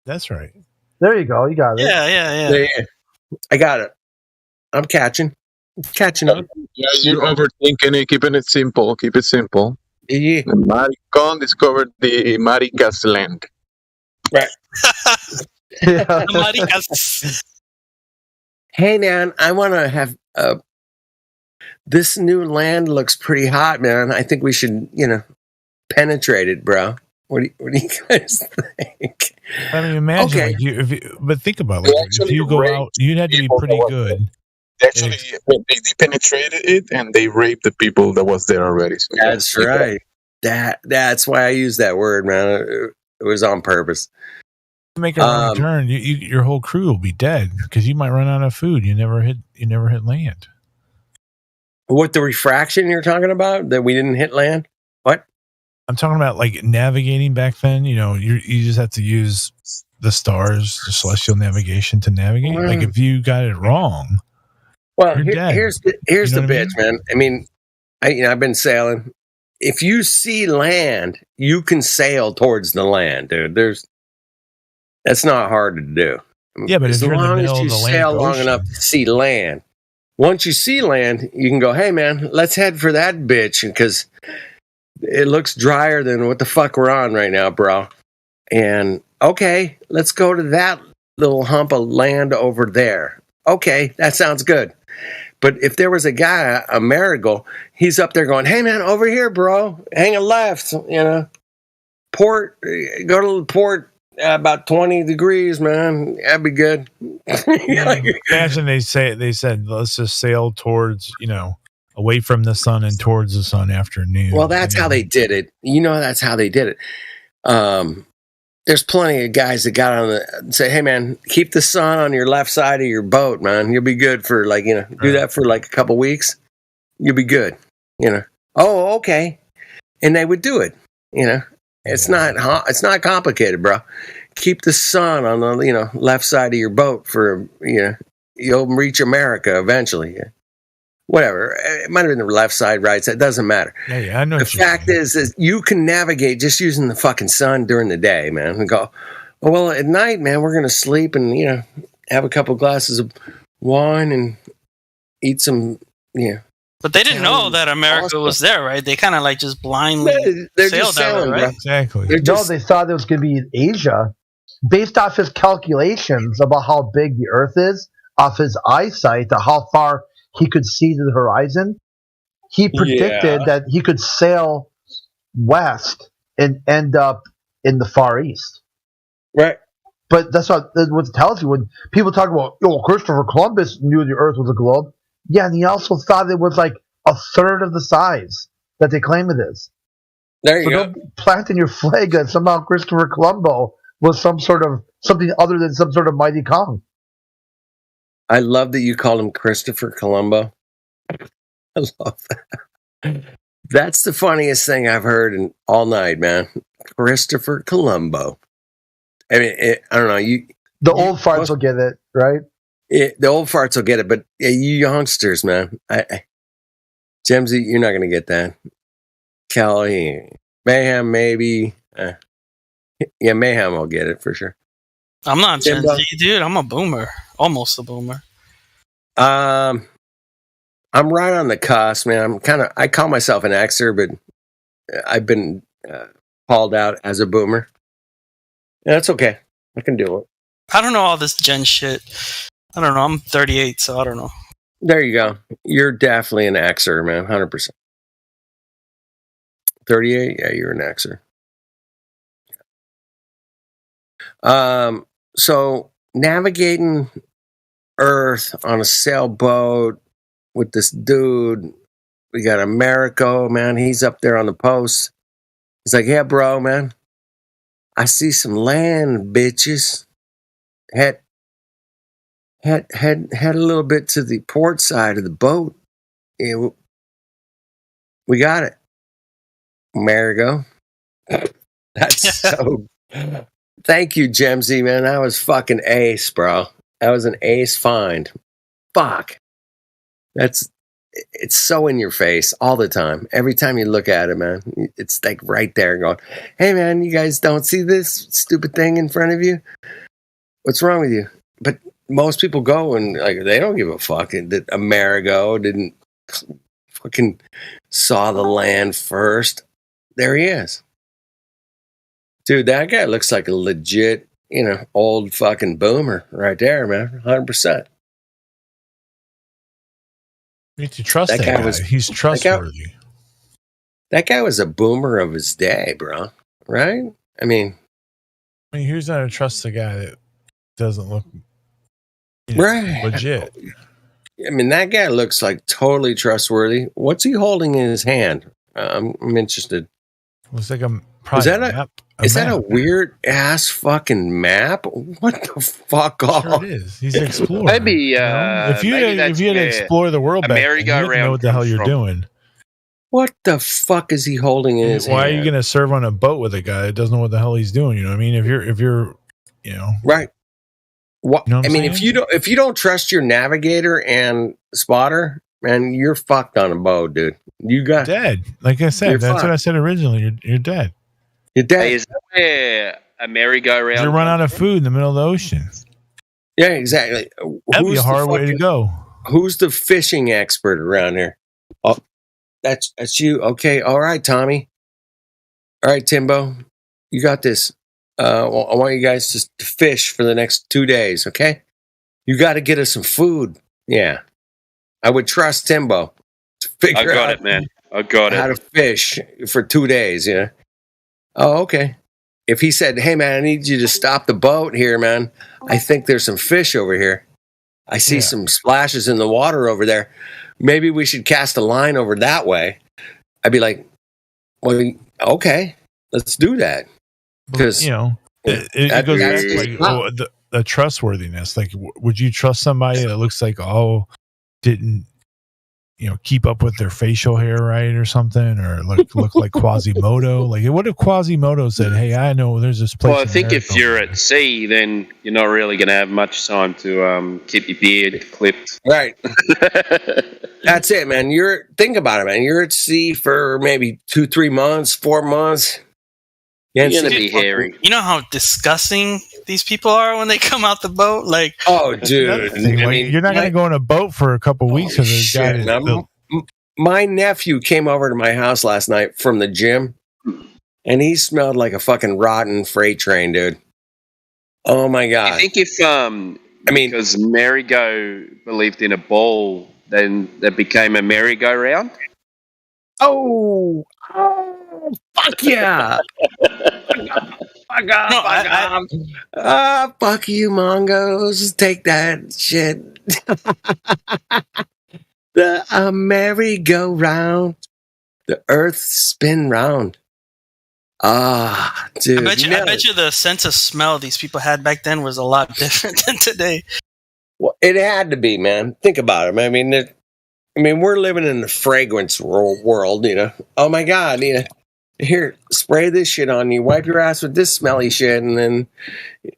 S17: That's right.
S1: There you go. You got it.
S7: Yeah.
S9: I got it. I'm catching up.
S6: Yeah, you're overthinking it. Keeping it simple. Keep it simple.
S9: Yeah.
S6: The Maricon discovered the Marica's land.
S9: Right.
S7: Maricas.
S9: Hey, man, I want to have this new land looks pretty hot, man. I think we should, penetrate it, bro. What do you guys think?
S17: I mean, imagine, but think about it. If you go out, you'd have to be pretty good.
S6: Actually, they penetrated it and they raped the people that was there already. So
S9: that's right. That's why I use that word, man. It was on purpose.
S17: Make a wrong turn, your whole crew will be dead because you might run out of food. You never hit land.
S9: What, the refraction you're talking about that we didn't hit land? What?
S17: I'm talking about like navigating back then. You know, you just have to use the stars, the celestial navigation to navigate. Like if you got it wrong,
S9: well,
S17: you're dead.
S9: here's the bitch, man. I mean, I've been sailing. If you see land, you can sail towards the land, dude. That's not hard to do.
S17: Yeah, but
S9: as
S17: if you're in the
S9: long as
S17: middle
S9: you
S17: of the
S9: sail
S17: Atlantic
S9: long
S17: Ocean.
S9: enough to see land. Once you see land, you can go, hey man, let's head for that bitch, because it looks drier than what the fuck we're on right now, bro. And okay, let's go to that little hump of land over there. Okay, that sounds good. But if there was a guy, a Marigold, he's up there going, hey man, over here, bro, hang a left, you know, port, go to the port, about 20 degrees, man. That'd be good.
S17: Imagine they said, let's just sail towards, you know, away from the sun and towards the sun after noon.
S9: Well, that's how they did it. You know, that's how they did it. There's plenty of guys that got on and say, hey man, keep the sun on your left side of your boat, man. You'll be good for like, you know, do that for like a couple weeks. You'll be good. You know, oh, okay. And they would do it, you know. It's not complicated, bro. Keep the sun on the, you know, left side of your boat for, you know, you'll reach America eventually. Whatever. It might have been the left side, right side. It doesn't matter.
S17: Yeah, I know.
S9: The fact is you can navigate just using the fucking sun during the day, man. And go, oh, well, at night, man, we're going to sleep and, you know, have a couple glasses of wine and eat some, you know.
S7: But they didn't know that America was there, right? They kind of like just blindly
S9: they're
S7: sailed
S9: just
S7: that way,
S9: sailing,
S7: right?
S9: bro.
S17: Exactly.
S1: No, they thought it was going to be in Asia. Based off his calculations about how big the Earth is, off his eyesight, to how far he could see to the horizon, he predicted that he could sail west and end up in the Far East.
S9: Right.
S1: But that's what it tells you. When people talk about, Christopher Columbus knew the Earth was a globe. Yeah, and he also thought it was like a third of the size that they claim it is.
S9: There you go.
S1: Don't plant in your flag that somehow Christopher Columbo was something other than some sort of mighty Kong.
S9: I love that you called him Christopher Columbo. I love that. That's the funniest thing I've heard in all night, man. Christopher Columbo. I mean, I don't know.
S1: The old farts will get it, right?
S9: The old farts will get it, but you youngsters, man. Jemsy, you're not going to get that. Kelly, Mayhem, maybe. Yeah, Mayhem will get it for sure.
S7: I'm not Gen Z, dude. I'm a boomer. Almost a boomer.
S9: I'm right on the cusp, man. I call myself an Xer, but I've been called out as a boomer. Yeah, that's okay. I can do it.
S7: I don't know all this Gen shit. I don't know. I'm 38, so I don't know.
S9: There you go. You're definitely an Xer, man. 100%. 38? Yeah, you're an Xer. So navigating Earth on a sailboat with this dude, we got Americo, man. He's up there on the post. He's like, yeah, bro, man. I see some land, bitches. Head a little bit to the port side of the boat. Yeah, we got it. Amerigo. That's so... Thank you, Jemsy, man. That was fucking ace, bro. That was an ace find. Fuck. It's so in your face all the time. Every time you look at it, man, it's like right there going, hey, man, you guys don't see this stupid thing in front of you? What's wrong with you? But most people go and like they don't give a fuck that Amerigo didn't fucking saw the land first. There he is. Dude, that guy looks like a legit, old fucking boomer right there, man. 100%.
S17: You need to trust that guy. He's trustworthy.
S9: That guy was a boomer of his day, bro. Right? I mean,
S17: who's not to trust a guy that doesn't look
S9: right
S17: legit?
S9: I mean, that guy looks like totally trustworthy. What's he holding in his hand? I'm interested.
S17: Looks like a
S9: map. Is that a weird ass fucking map? What the fuck off?
S17: Sure it is. He's an explorer.
S3: Maybe
S17: if you had to explore the world back then, you didn't know what the hell you're doing.
S9: What the fuck is he holding in his
S17: Why are
S9: hand?
S17: you going to serve on a boat with a guy that doesn't know what the hell he's doing? You know what I mean? If you're, you know,
S9: right. What,
S17: You know what
S9: I
S17: I'm
S9: mean,
S17: saying?
S9: if you don't trust your navigator and spotter, man, you're fucked on a boat, dude. You got
S17: dead. Like I said,
S9: You're
S17: that's what
S9: fine.
S17: I said originally. You're dead.
S9: You're dead.
S3: Hey, is that where a merry-go-round?
S17: You run out of food in the middle of the ocean.
S9: Yeah, exactly.
S17: That'd be a
S9: the
S17: hard way to
S9: fucking-
S17: go.
S9: Who's the fishing expert around here? Oh, that's you. Okay, all right, Tommy. All right, Timbo, you got this. Well, I want you guys to fish for the next 2 days. Okay, you got to get us some food. Yeah, I would trust Timbo to figure
S3: I got
S9: out
S3: it, man. I got
S9: how
S3: it.
S9: to fish for 2 days. Yeah. Oh, okay. If he said, "Hey, man, I need you to stop the boat here, man. I think there's some fish over here. I see some splashes in the water over there. Maybe we should cast a line over that way." I'd be like, "Well, okay, let's do that." Because
S17: You know, it
S9: that-
S17: goes back
S9: that's-
S17: to like the trustworthiness. Like, would you trust somebody that looks like didn't keep up with their facial hair right or something, or look like Quasimodo? Like, what if Quasimodo said, "Hey, I know there's this place."
S3: Well, I
S17: in
S3: think if
S17: America."
S3: you're at sea, then you're not really going to have much time to keep your beard clipped.
S9: Right. That's it, man. Think about it, man. You're at sea for maybe 2-3 months, 4 months.
S3: You're going to be hairy.
S7: You know how disgusting these people are when they come out the boat? Like,
S9: oh, dude.
S17: Like, you're not going to go on a boat for a couple weeks because the guy
S9: Shit,
S17: that-
S9: man. My nephew came over to my house last night from the gym, and he smelled like a fucking rotten freight train, dude. Oh my god!
S3: I think if because merry-go believed in a ball, then that became a merry-go-round.
S9: Oh, fuck yeah! Fuck off! Fuck you, Mongos! Take that shit. The merry-go-round, the earth spin round. Ah, dude!
S7: I bet you the sense of smell these people had back then was a lot different than today.
S9: Well, it had to be, man. Think about it. I mean, we're living in the fragrance world, you know. Oh my god, you know. Here, spray this shit on you. Wipe your ass with this smelly shit, and then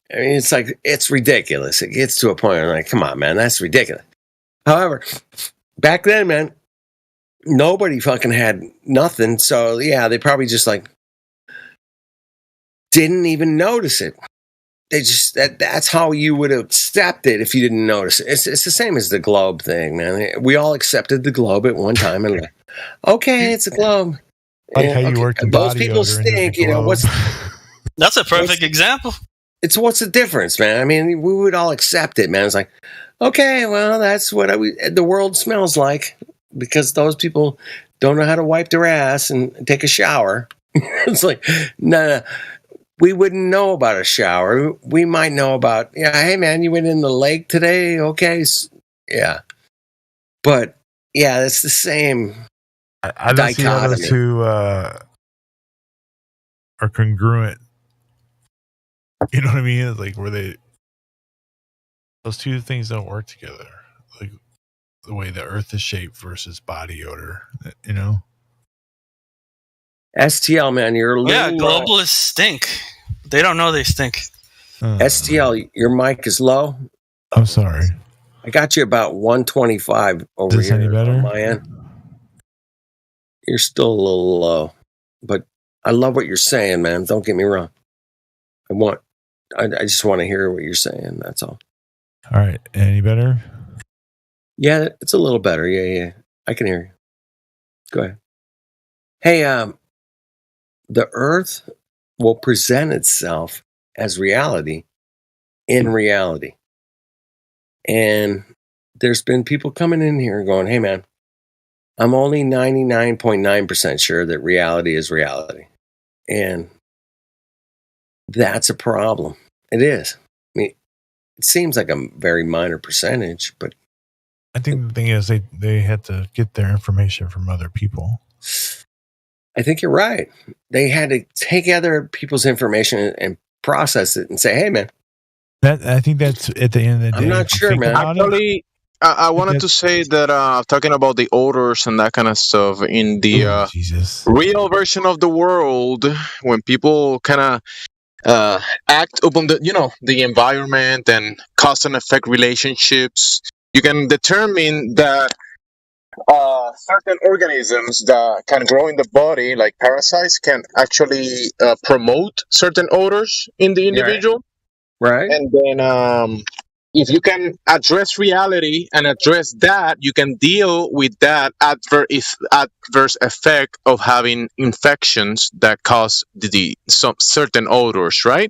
S9: it's like it's ridiculous. It gets to a point where I'm like, come on, man, that's ridiculous. However, back then, man, nobody fucking had nothing. So yeah, they probably just like didn't even notice it. They just that's how you would accept it if you didn't notice it. It's the same as the globe thing, man. We all accepted the globe at one time and like, okay, it's a globe.
S17: Like how you work the
S9: those
S17: body
S9: people
S17: odor into the
S9: stink, you know.
S17: globe.
S7: That's a perfect example.
S9: What's the difference, man? I mean, we would all accept it, man. It's like, okay, well, that's what the world smells like because those people don't know how to wipe their ass and take a shower. It's like, no. We wouldn't know about a shower. We might know about, hey, man, you went in the lake today? Okay. Yeah. But, yeah, it's the same
S17: I don't see how those
S9: dichotomy.
S17: two are congruent. You know what I mean? It's like those two things don't work together. Like the way the earth is shaped versus body odor, you know?
S9: STL, man, you're a little
S7: Yeah,
S9: low.
S7: globalists stink. They don't know they stink.
S9: STL, your mic is low.
S17: I'm sorry.
S9: I got you about 125 over
S17: Is this
S9: here
S17: any better?
S9: on my end. You're still a little low, but I love what you're saying, man. Don't get me wrong. I just want to hear what you're saying. That's all.
S17: All right. Any better?
S9: Yeah, it's a little better. Yeah. I can hear you. Go ahead. Hey, the earth will present itself as reality in reality. And there's been people coming in here going, hey, man, I'm only 99.9% sure that reality is reality. And that's a problem. It is. I mean, it seems like a very minor percentage, but
S17: I think the thing is they had to get their information from other people.
S9: I think you're right. They had to take other people's information and process it and say, hey, man.
S17: I think that's at the end of the day.
S9: I'm not sure, man.
S6: I wanted to say that talking about the odors and that kind of stuff in the real version of the world, when people kind of act upon the environment and cause and effect relationships, you can determine that certain organisms that can grow in the body, like parasites, can actually promote certain odors in the individual.
S9: Right.
S6: And then if you can address reality and address that, you can deal with that adverse effect of having infections that cause some certain odors, right?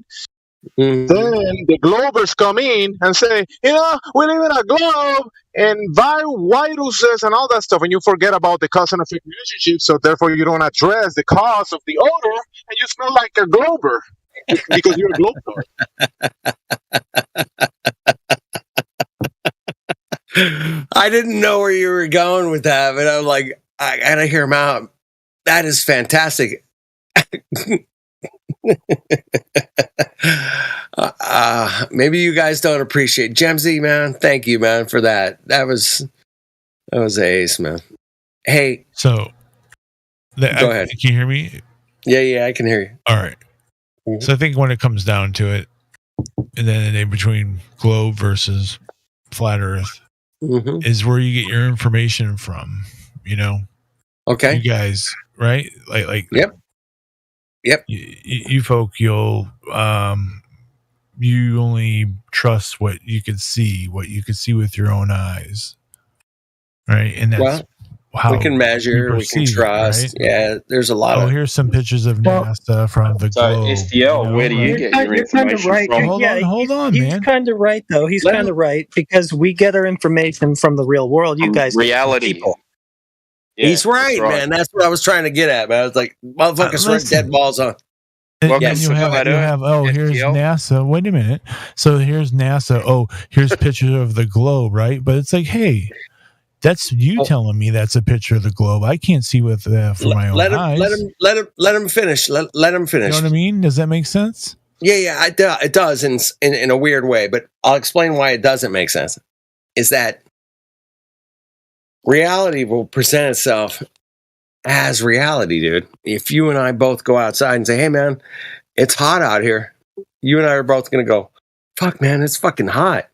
S9: Mm-hmm.
S6: Then the globers come in and say, we live in a globe and viruses and all that stuff, and you forget about the cause and effect relationship, so therefore you don't address the cause of the odor, and you smell like a glober because you're a glober.
S9: I didn't know where you were going with that, but I'm like, I gotta hear him out. That is fantastic. Maybe you guys don't appreciate Gemsy, man. Thank you, man, for that. That was ace, man. Hey,
S17: so
S9: go ahead.
S17: Can you hear me?
S9: Yeah, I can hear you.
S17: All right. So I think when it comes down to it, and then between globe versus flat Earth, is where you get your information from.
S9: Okay,
S17: you guys, right? Like.
S9: Yep.
S17: You folk, you only trust what you can see with your own eyes, right? And that's how
S9: we can measure, we can trust. Right? Yeah, there's a lot of.
S17: Here's some pictures of NASA from the globe.
S3: STL, where do you get your information from?
S17: Hold on, man.
S5: He's kind of right, though. He's kind of right because we get our information from the real world. You guys,
S3: reality.
S5: People.
S9: Yeah, he's right, man. That's what I was trying to get at, man. I was like, motherfuckers run dead balls on.
S17: And you have here's NASA. Wait a minute. So here's NASA. Oh, here's pictures of the globe, right? But it's like, hey, that's you telling me that's a picture of the globe. I can't see with for my own eyes.
S9: Let him finish. Let him finish.
S17: You know what I mean? Does that make sense?
S9: Yeah, it does in a weird way. But I'll explain why it doesn't make sense. Is that reality will present itself as reality, dude. If you and I both go outside and say, hey, man, it's hot out here, you and I are both going to go, fuck, man, it's fucking hot.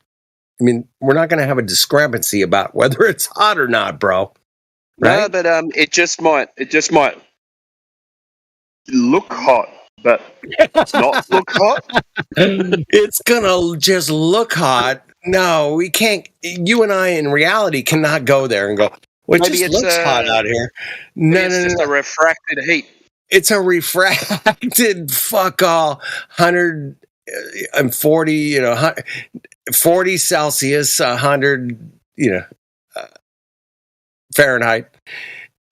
S9: I mean, we're not going to have a discrepancy about whether it's hot or not, bro. Right?
S3: No, but it just might look hot, but it's not look hot.
S9: It's going to just look hot. No, we can't. You and I in reality cannot go there and go, well, it just looks hot out here.
S3: It's just a refracted heat.
S9: It's a refracted fuck all 140, 40 Celsius, 100, Fahrenheit.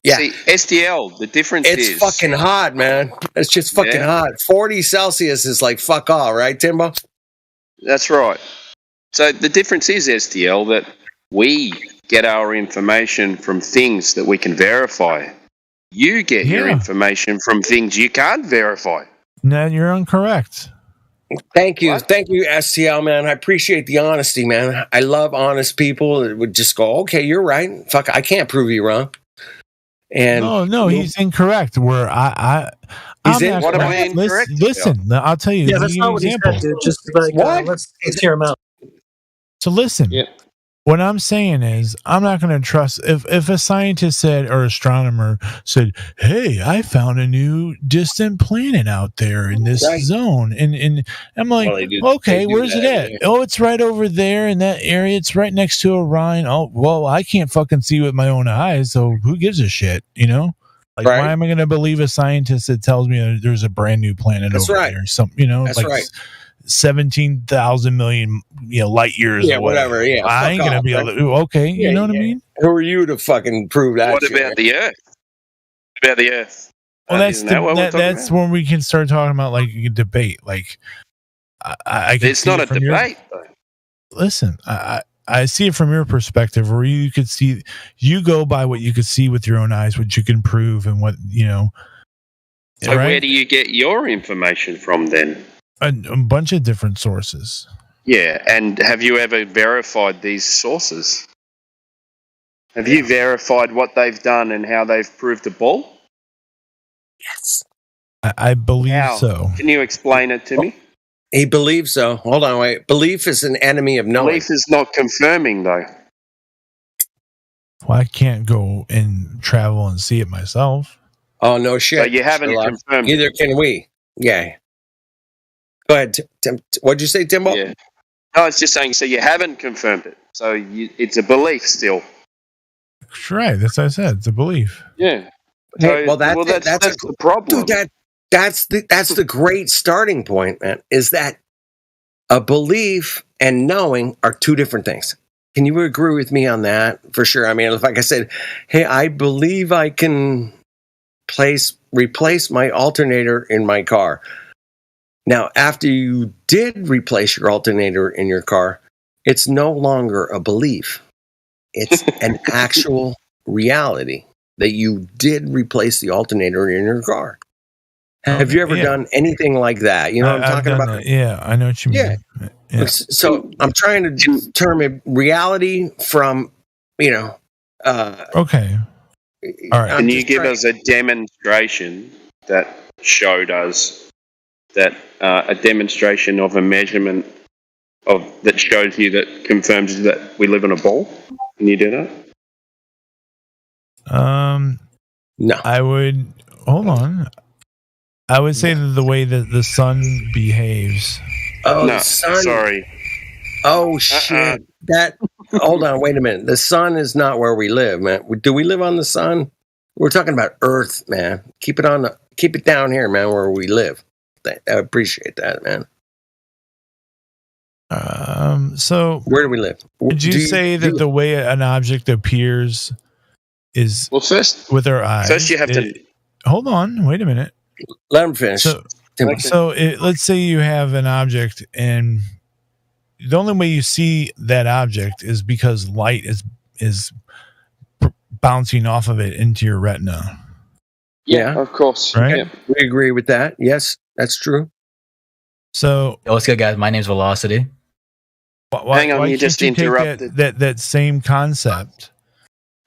S9: Yeah.
S3: See, STL, the difference is...
S9: It's fucking hot, man. It's just fucking hot. 40 Celsius is like fuck all, right, Timbo?
S3: That's right. So the difference is, STL, that we get our information from things that we can verify. You get your information from things you can't verify.
S17: No, you're incorrect.
S9: Thank you. Thank you, STL, man. I appreciate the honesty, man. I love honest people that would just go, okay, you're right. Fuck, I can't prove you wrong. And
S17: no, he's incorrect. Where
S9: he's in. What am I
S17: incorrect? Listen, I'll tell you.
S5: Yeah, that's not what he said, dude. Just like, let's hear him out.
S17: So listen, what I'm saying is I'm not going to trust if a scientist said or astronomer said, hey, I found a new distant planet out there in this zone. And I'm like, okay, where's it at? Yeah. Oh, it's right over there in that area. It's right next to Orion. Oh, well, I can't fucking see with my own eyes. So who gives a shit, Like, why am I going to believe a scientist that tells me there's a brand new planet over there? That's like 17,000 million, light years.
S9: Yeah,
S17: away.
S9: Whatever. Yeah,
S17: I ain't gonna be able to. Okay, you know what I mean?
S9: Who are you to fucking prove that?
S3: What about the Earth? About the Earth?
S17: Well, that's when we can start talking about like a debate. Like, I
S3: it's not a debate.
S17: Listen, I see it from your perspective, where you could see, you go by what you could see with your own eyes, what you can prove, and what
S3: So where do you get your information from then?
S17: A bunch of different sources.
S3: Yeah, and have you ever verified these sources? Have you verified what they've done and how they've proved a ball?
S9: Yes.
S17: I believe
S3: How?
S17: so.
S3: Can you explain it to me?
S9: He believes so. Hold on, wait. Belief is an enemy of knowing.
S3: Belief is not confirming, though.
S17: Well, I can't go and travel and see it myself.
S9: Oh, no shit.
S3: So you haven't
S9: Sherlock.
S3: confirmed
S9: Neither
S3: it.
S9: can we. Yeah. Go ahead. What'd you say, Timbo?
S3: Yeah. No, it's just saying, so you haven't confirmed it. So it's a belief still.
S17: Right, that's what I said. It's a belief.
S3: Yeah.
S9: Hey, well, that's
S3: the problem.
S9: Dude, that's the great starting point, man. Is that a belief and knowing are two different things. Can you agree with me on that? For sure. I mean, like I said, hey, I believe I can replace my alternator in my car. Now, after you did replace your alternator in your car, it's no longer a belief. It's an actual reality that you did replace the alternator in your car. Have you ever done anything like that? You know what I'm talking about?
S17: That. Yeah, I know what you mean. Yeah.
S9: So I'm trying to determine reality from,
S17: Okay. All right.
S3: Can you give us a demonstration that showed us that a demonstration of a measurement that shows you that confirms that we live on a ball? Can you do that?
S9: No.
S17: I would hold on. I would say that the way that the sun behaves.
S9: Oh,
S3: no,
S9: the sun.
S3: Sorry.
S9: Oh shit! Hold on, wait a minute. The sun is not where we live, man. Do we live on the sun? We're talking about Earth, man. Keep it down here, man, where we live. I appreciate that, man.
S17: So
S9: where do we live?
S17: Would you say that the way an object appears is
S3: first
S17: with our eyes?
S3: First, you have to
S17: hold on. Wait a minute.
S9: Let him finish.
S17: Let's say you have an object, and the only way you see that object is because light is bouncing off of it into your retina.
S9: Yeah,
S3: of course.
S17: Right?
S3: Yeah.
S9: We agree with that. Yes, that's true.
S17: So,
S8: what's good, guys? My name's Velocity.
S3: Hang on, you just interrupted.
S17: That same concept.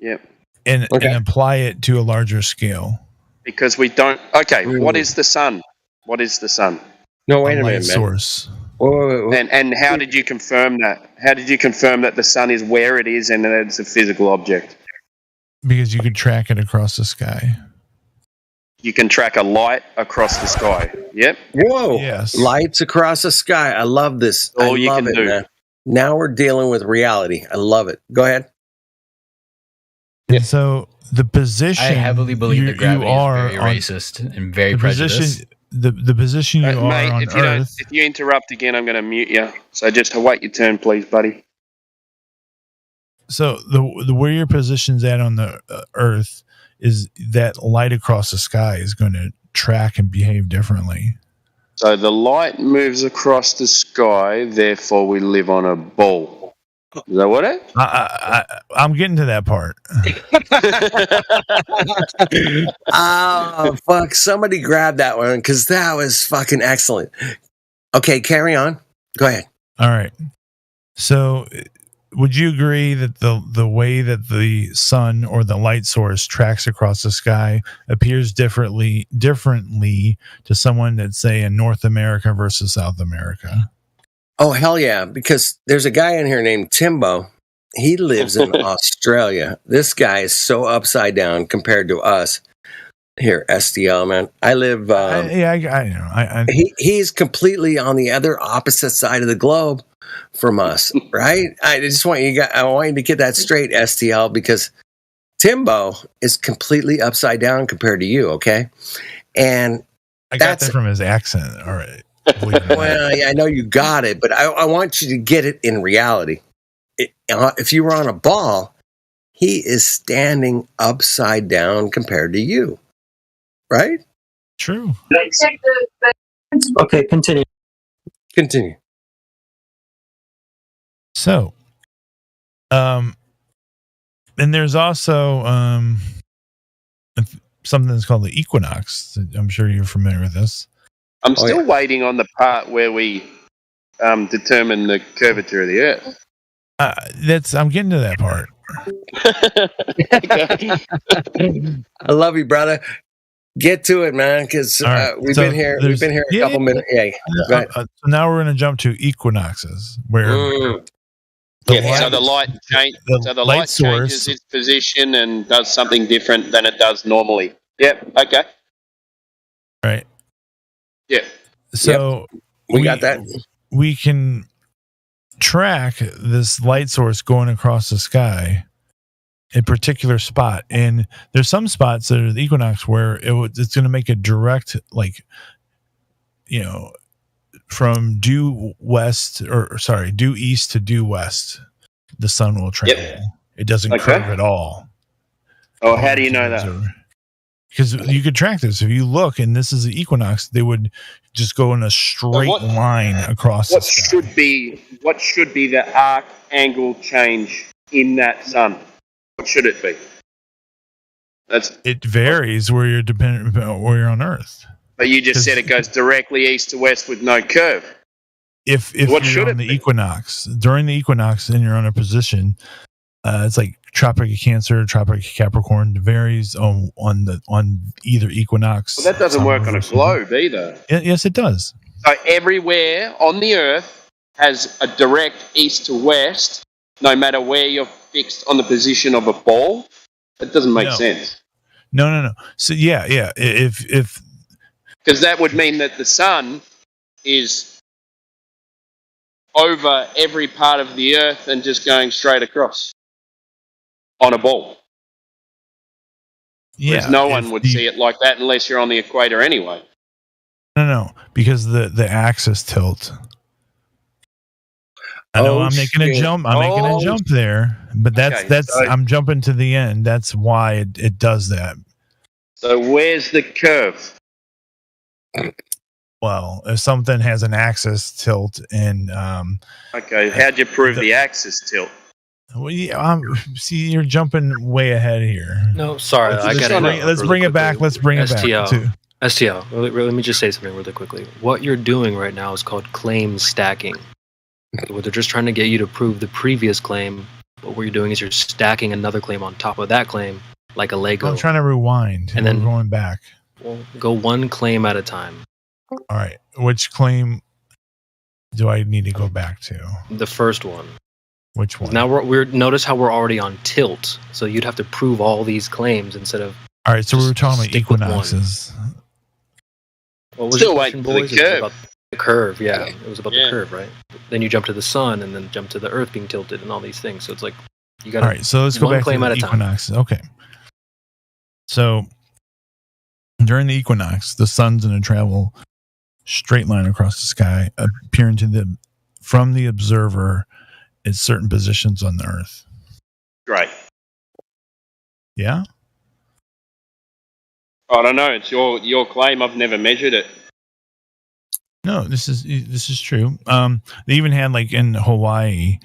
S3: Yep.
S17: And apply it to a larger scale.
S3: Because we don't. Okay, what is the sun? What is the sun?
S9: No, wait a minute, man.
S17: Source.
S9: Whoa.
S3: And how did you confirm that? How did you confirm that the sun is where it is and that it's a physical object?
S17: Because you could track it across the sky.
S3: You can track a light across the sky. Yep.
S9: Whoa.
S17: Yes.
S9: Lights across the sky. I love this.
S3: All
S9: I
S3: you
S9: love
S3: can
S9: it,
S3: do.
S9: man. Now we're dealing with reality. I love it. Go ahead.
S17: And so the position
S8: I heavily believe that gravity
S17: you are
S8: is very racist and very
S17: the
S8: prejudiced.
S17: position, the position you are
S3: mate,
S17: on Earth.
S3: If you interrupt again, I'm going to mute you. So just wait your turn, please, buddy.
S17: So the where your position's at on the Earth is that light across the sky is going to track and behave differently.
S3: So the light moves across the sky, therefore we live on a ball. Is that what it?
S17: I'm getting to that part.
S9: Oh, fuck. Somebody grab that one because that was fucking excellent. Okay, carry on. Go ahead.
S17: All right. So would you agree that the way that the sun or the light source tracks across the sky appears differently to someone that's, say, in North America versus South America?
S9: Oh, hell yeah. Because there's a guy in here named Timbo. He lives in Australia. This guy is so upside down compared to us here, STL, man. I live...
S17: I know.
S9: He's completely on the other opposite side of the globe from us, right? I just want you to get that straight, STL, because Timbo is completely upside down compared to you, okay? And
S17: I got that from his accent. All right.
S9: Well, yeah, I know you got it, but I want you to get it in reality. If you were on a ball, he is standing upside down compared to you, right?
S17: True.
S5: Okay, continue.
S9: Continue.
S17: So, and there's also something that's called the equinox. I'm sure you're familiar with this.
S3: I'm still waiting on the part where we determine the curvature of the Earth.
S17: I'm getting to that part.
S9: I love you, brother. Get to it, man, because
S17: right,
S9: we've
S17: so
S9: been here. We've been here a couple minutes. Yeah, go ahead.
S17: So now we're going to jump to equinoxes, where
S3: So the light light changes its position and does something different than it does normally. Yep. Okay.
S17: Right.
S3: Yeah.
S17: So
S9: we got that.
S17: We can track this light source going across the sky, a particular spot, and there's some spots that are the equinox where it's going to make a direct, like, from due east to due west, the sun will travel. Yep. It doesn't curve at all.
S3: Oh, how do you know that?
S17: Because you could track this. If you look, and this is the equinox, they would just go in a straight line across the sky.
S3: What should be the arc angle change in that sun? What should it be?
S17: It varies where you're where you're on Earth.
S3: But you just said it goes directly east to west with no curve.
S17: If you're on the equinox, during the equinox, and you're on a position, it's like Tropic of Cancer, Tropic of Capricorn. It varies on either equinox.
S3: Well, that doesn't work on a globe either.
S17: Yes, it does.
S3: So everywhere on the Earth has a direct east to west, no matter where you're fixed on the position of a ball. That doesn't make sense.
S17: No. So yeah. If
S3: because that would mean that the sun is over every part of the Earth and just going straight across on a ball.
S17: Yeah.
S3: Whereas no one would see it like that unless you're on the equator anyway.
S17: No, because the axis tilt. I know I'm making a jump. I'm making a jump there, but that's I'm jumping to the end. That's why it does that.
S3: So where's the curve?
S17: Well, if something has an axis tilt and
S3: okay, how'd you prove the axis tilt?
S17: Well, see, you're jumping way ahead here.
S4: No, sorry, I got it.
S17: Let's bring it back. Let's bring it back to
S4: STL. Let me just say something really quickly. What you're doing right now is called claim stacking. Where they're just trying to get you to prove the previous claim, but what you're doing is you're stacking another claim on top of that claim, like a Lego.
S17: I'm trying to rewind, and then we're going back.
S4: Well, go one claim at a time.
S17: All right. Which claim do I need to go back to?
S4: The first one.
S17: Which one?
S4: Now we're notice how we're already on tilt, so you'd have to prove all these claims instead of.
S17: All right, so we were talking about equinoxes.
S4: What was your question, boys? It was about the curve, yeah. It was about the curve, right? Then you jump to the sun, and then jump to the Earth being tilted, and all these things. So it's like you got.
S17: All right, so let's go back to the equinoxes. Okay. So during the equinox, the sun's going to travel straight line across the sky, appearing from the observer at certain positions on the Earth.
S3: Right.
S17: Yeah.
S3: I don't know. It's your claim. I've never measured it.
S17: No, this is true. They even had, like, in Hawaii,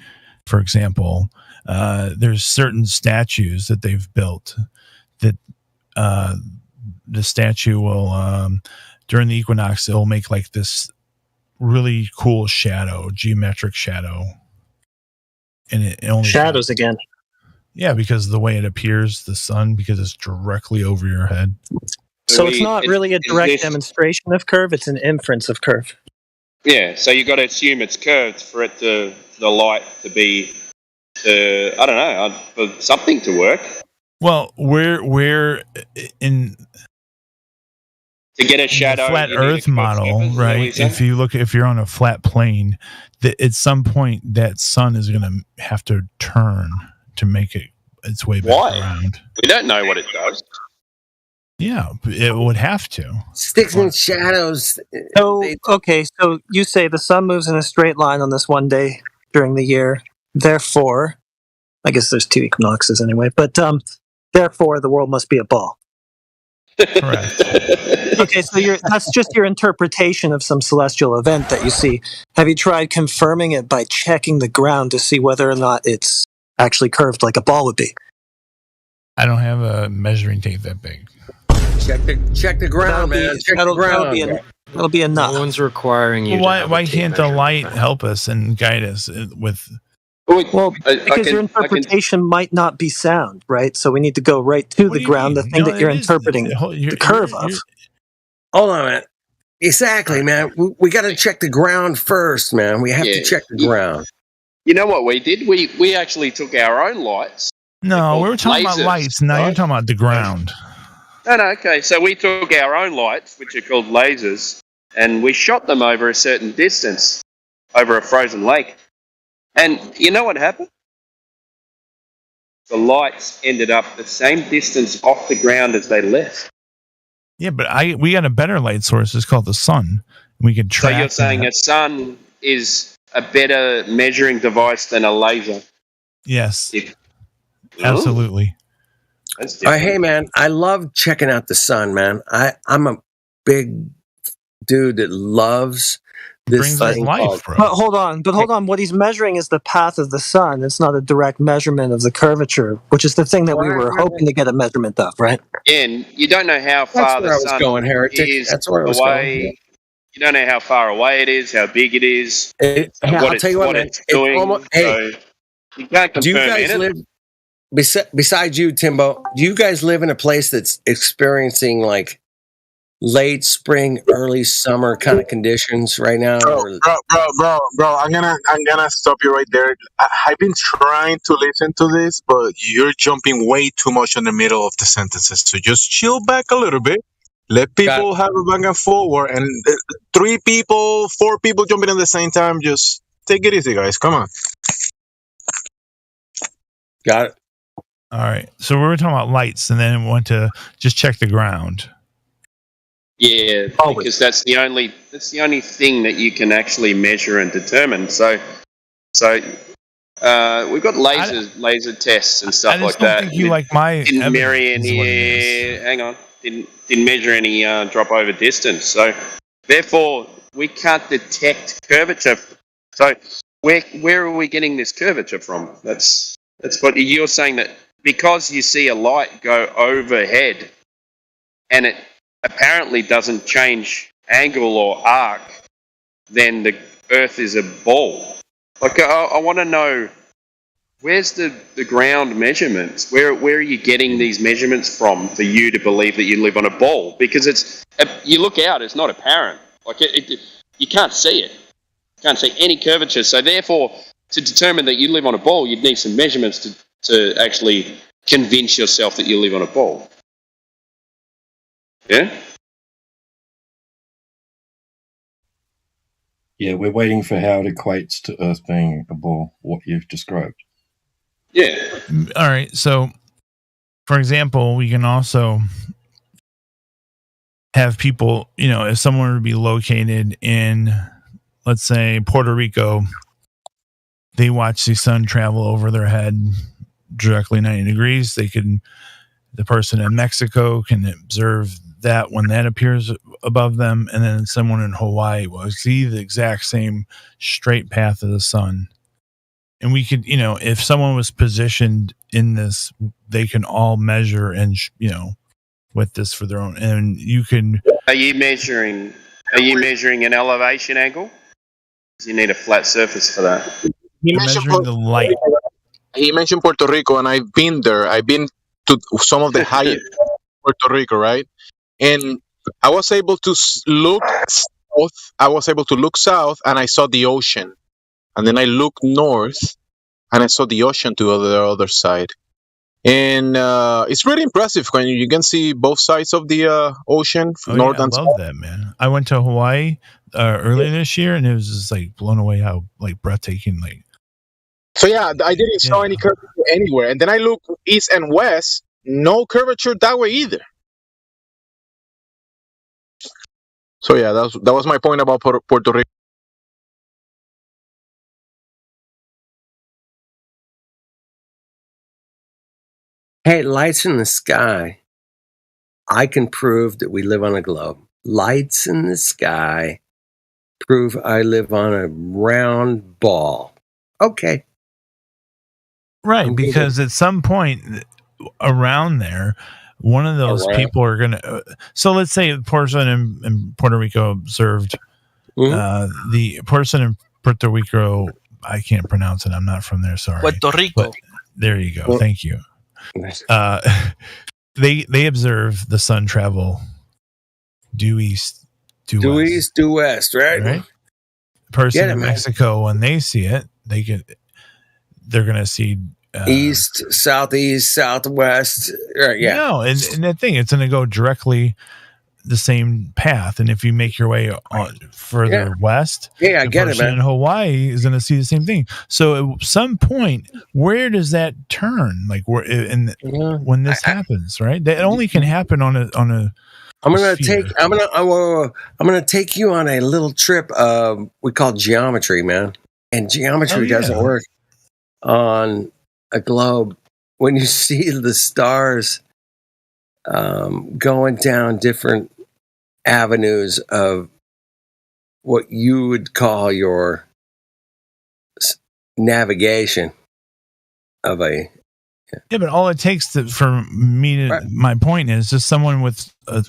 S17: for example, there's certain statues that they've built that the statue will during the equinox it'll make like this really cool geometric shadow, and it only
S5: shadows again.
S17: Yeah, because of the way it appears, the sun, because it's directly over your head.
S5: So it's not really a direct demonstration of curve; it's an inference of curve.
S3: Yeah, so you got to assume it's curved for it for the light to be, I don't know, for something to work.
S17: Well, we're in
S3: to get a shadow
S17: flat Earth model, right? If you're on a flat plane, at some point that sun is going to have to turn to make its way back around.
S3: We don't know what it does.
S17: Yeah, it would have to.
S9: Sticks and shadows.
S5: So you say the sun moves in a straight line on this one day during the year. Therefore, I guess there's two equinoxes anyway, but therefore the world must be a ball.
S17: Correct.
S5: Okay, so that's just your interpretation of some celestial event that you see. Have you tried confirming it by checking the ground to see whether or not it's actually curved like a ball would be?
S17: I don't have a measuring tape that big.
S9: Check the ground, man. Check the ground.
S5: That'll be enough.
S4: No one's requiring you.
S17: Why can't the light help us and guide us with
S5: Well, because your interpretation might not be sound, right? So we need to go right to the ground, the thing that you're interpreting, the curve of.
S9: Hold on a minute. Exactly, man. We got to check the ground first, man. We have to check the ground.
S3: You know what we did? We actually took our own lights.
S17: No, we were talking about
S3: lasers,
S17: lights. Now you're talking about the ground.
S3: No, okay. So we took our own lights, which are called lasers, and we shot them over a certain distance, over a frozen lake. And you know what happened? The lights ended up the same distance off the ground as they left.
S17: Yeah, but we got a better light source. It's called the sun. We can track.
S3: So you're saying a sun is a better measuring device than a laser?
S17: Yes. Absolutely.
S9: Hey, man, I love checking out the sun, man. I'm a big dude that loves this thing called-
S5: But hold on. What he's measuring is the path of the sun. It's not a direct measurement of the curvature, which is the thing that we were hoping to get a measurement of, right?
S3: And you don't know how far the sun is away. You don't know how far away it is, how big it is,
S9: I'll tell you what, man,
S3: it's doing. So you can't confirm
S9: do you guys
S3: anything.
S9: live besides you, Timbo? Do you guys live in a place that's experiencing like late spring, early summer kind of conditions right now?
S6: Bro, I'm gonna stop you right there. I've been trying to listen to this, but you're jumping way too much in the middle of the sentences. So just chill back a little bit. Let people have a back and forward, and 3 people, 4 people jumping at the same time. Just take it easy, guys. Come on.
S9: Got it.
S17: All right. So we were talking about lights, and then we went to just check the ground.
S3: Yeah, because that's the only thing that you can actually measure and determine. So we've got laser tests and stuff like that.
S17: I think you like my
S3: didn't marry any. Hang on, didn't measure any drop over distance. So therefore, we can't detect curvature. So where are we getting this curvature from? That's what you're saying, that because you see a light go overhead, and it apparently doesn't change angle or arc, then the Earth is a ball. Like I want to know, where's the ground measurements? Where are you getting these measurements from for you to believe that you live on a ball? Because you look out, it's not apparent. Like you can't see it. You can't see any curvature. So therefore, to determine that you live on a ball, you'd need some measurements to actually convince yourself that you live on a ball. Yeah?
S12: Yeah, we're waiting for how it equates to Earth being a ball, what you've described.
S3: Yeah.
S17: All right. So, for example, we can also have people, if someone would be located in, let's say, Puerto Rico, they watch the sun travel over their head directly 90 degrees. The person in Mexico can observe that when that appears above them, and then someone in Hawaii will see the exact same straight path of the sun. And we could, if someone was positioned in this, they can all measure and, with this for their own. And you can.
S3: Are you measuring an elevation angle? You need a flat surface for that.
S6: He mentioned
S17: the light.
S6: He mentioned Puerto Rico, and I've been there. I've been to some of the highest Puerto Rico, right? And I was able to look south. And I saw the ocean. And then I looked north, and I saw the ocean to the other side. And it's really impressive when you can see both sides of the ocean, north and south.
S17: I love that, man. I went to Hawaii earlier this year, and it was just like blown away how breathtaking.
S6: So yeah, I didn't saw any curvature anywhere. And then I looked east and west, no curvature that way either. So yeah, that was my point about Puerto Rico.
S9: Hey, lights in the sky. I can prove that we live on a globe. Lights in the sky prove I live on a round ball. Okay.
S17: Right, because at some point around there, one of those people are going to... So let's say the person in Puerto Rico observed the person in Puerto Rico I can't pronounce it. I'm not from there. Sorry.
S7: Puerto Rico.
S17: But there you go.
S9: Well-
S17: Thank you. They observe the sun travel due east, due
S9: Due
S17: west.
S9: east, due west, right?
S17: Right. The person
S9: Get it,
S17: in
S9: man.
S17: Mexico, when they see it, they're gonna see
S9: East, southeast, southwest. Right, yeah.
S17: No, and the thing, it's gonna go directly the same path. And if you make your way on further west,
S9: Yeah, I
S17: the
S9: get it,
S17: person
S9: man.
S17: in Hawaii is gonna see the same thing. So at some point, where does that turn? Like when this happens, right? That only can happen on a
S9: I'm gonna
S17: sphere.
S9: I'm gonna take you on a little trip. We call geometry, man, and geometry doesn't work on a globe. When you see the stars going down different avenues of what you would call your navigation of a
S17: Yeah, but all it takes for me to, my point is just someone with a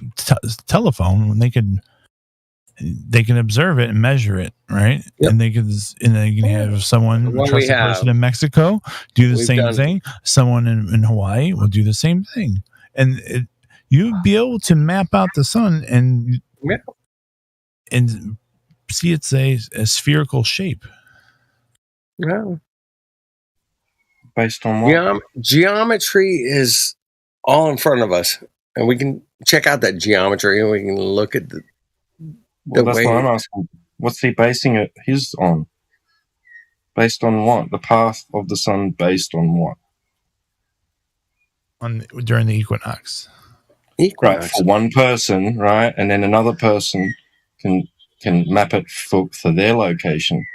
S17: telephone, when they can observe it and measure it, right? Yep. And they can have someone, a trusted person in Mexico, do the same thing. Someone in Hawaii will do the same thing, and you'd be able to map out the sun and see it's a spherical shape.
S9: Yeah.
S12: Based on what?
S9: Geometry is all in front of us, and we can check out that geometry, and we can look at the
S12: that's
S9: way.
S12: what I'm asking. What's he basing his on? Based on what? The path of the sun based on what?
S17: During the equinox.
S12: Right, for one person, right, and then another person can map it for their location.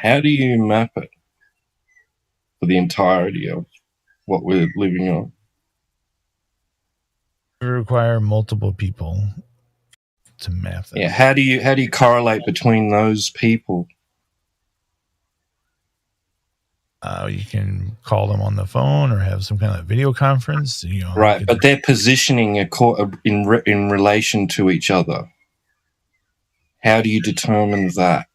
S12: How do you map it for the entirety of what we're living on?
S17: We require multiple people to map that.
S12: Yeah, how do you correlate between those people?
S17: You can call them on the phone or have some kind of video conference.
S12: Right, but they're positioning in relation to each other. How do you determine that?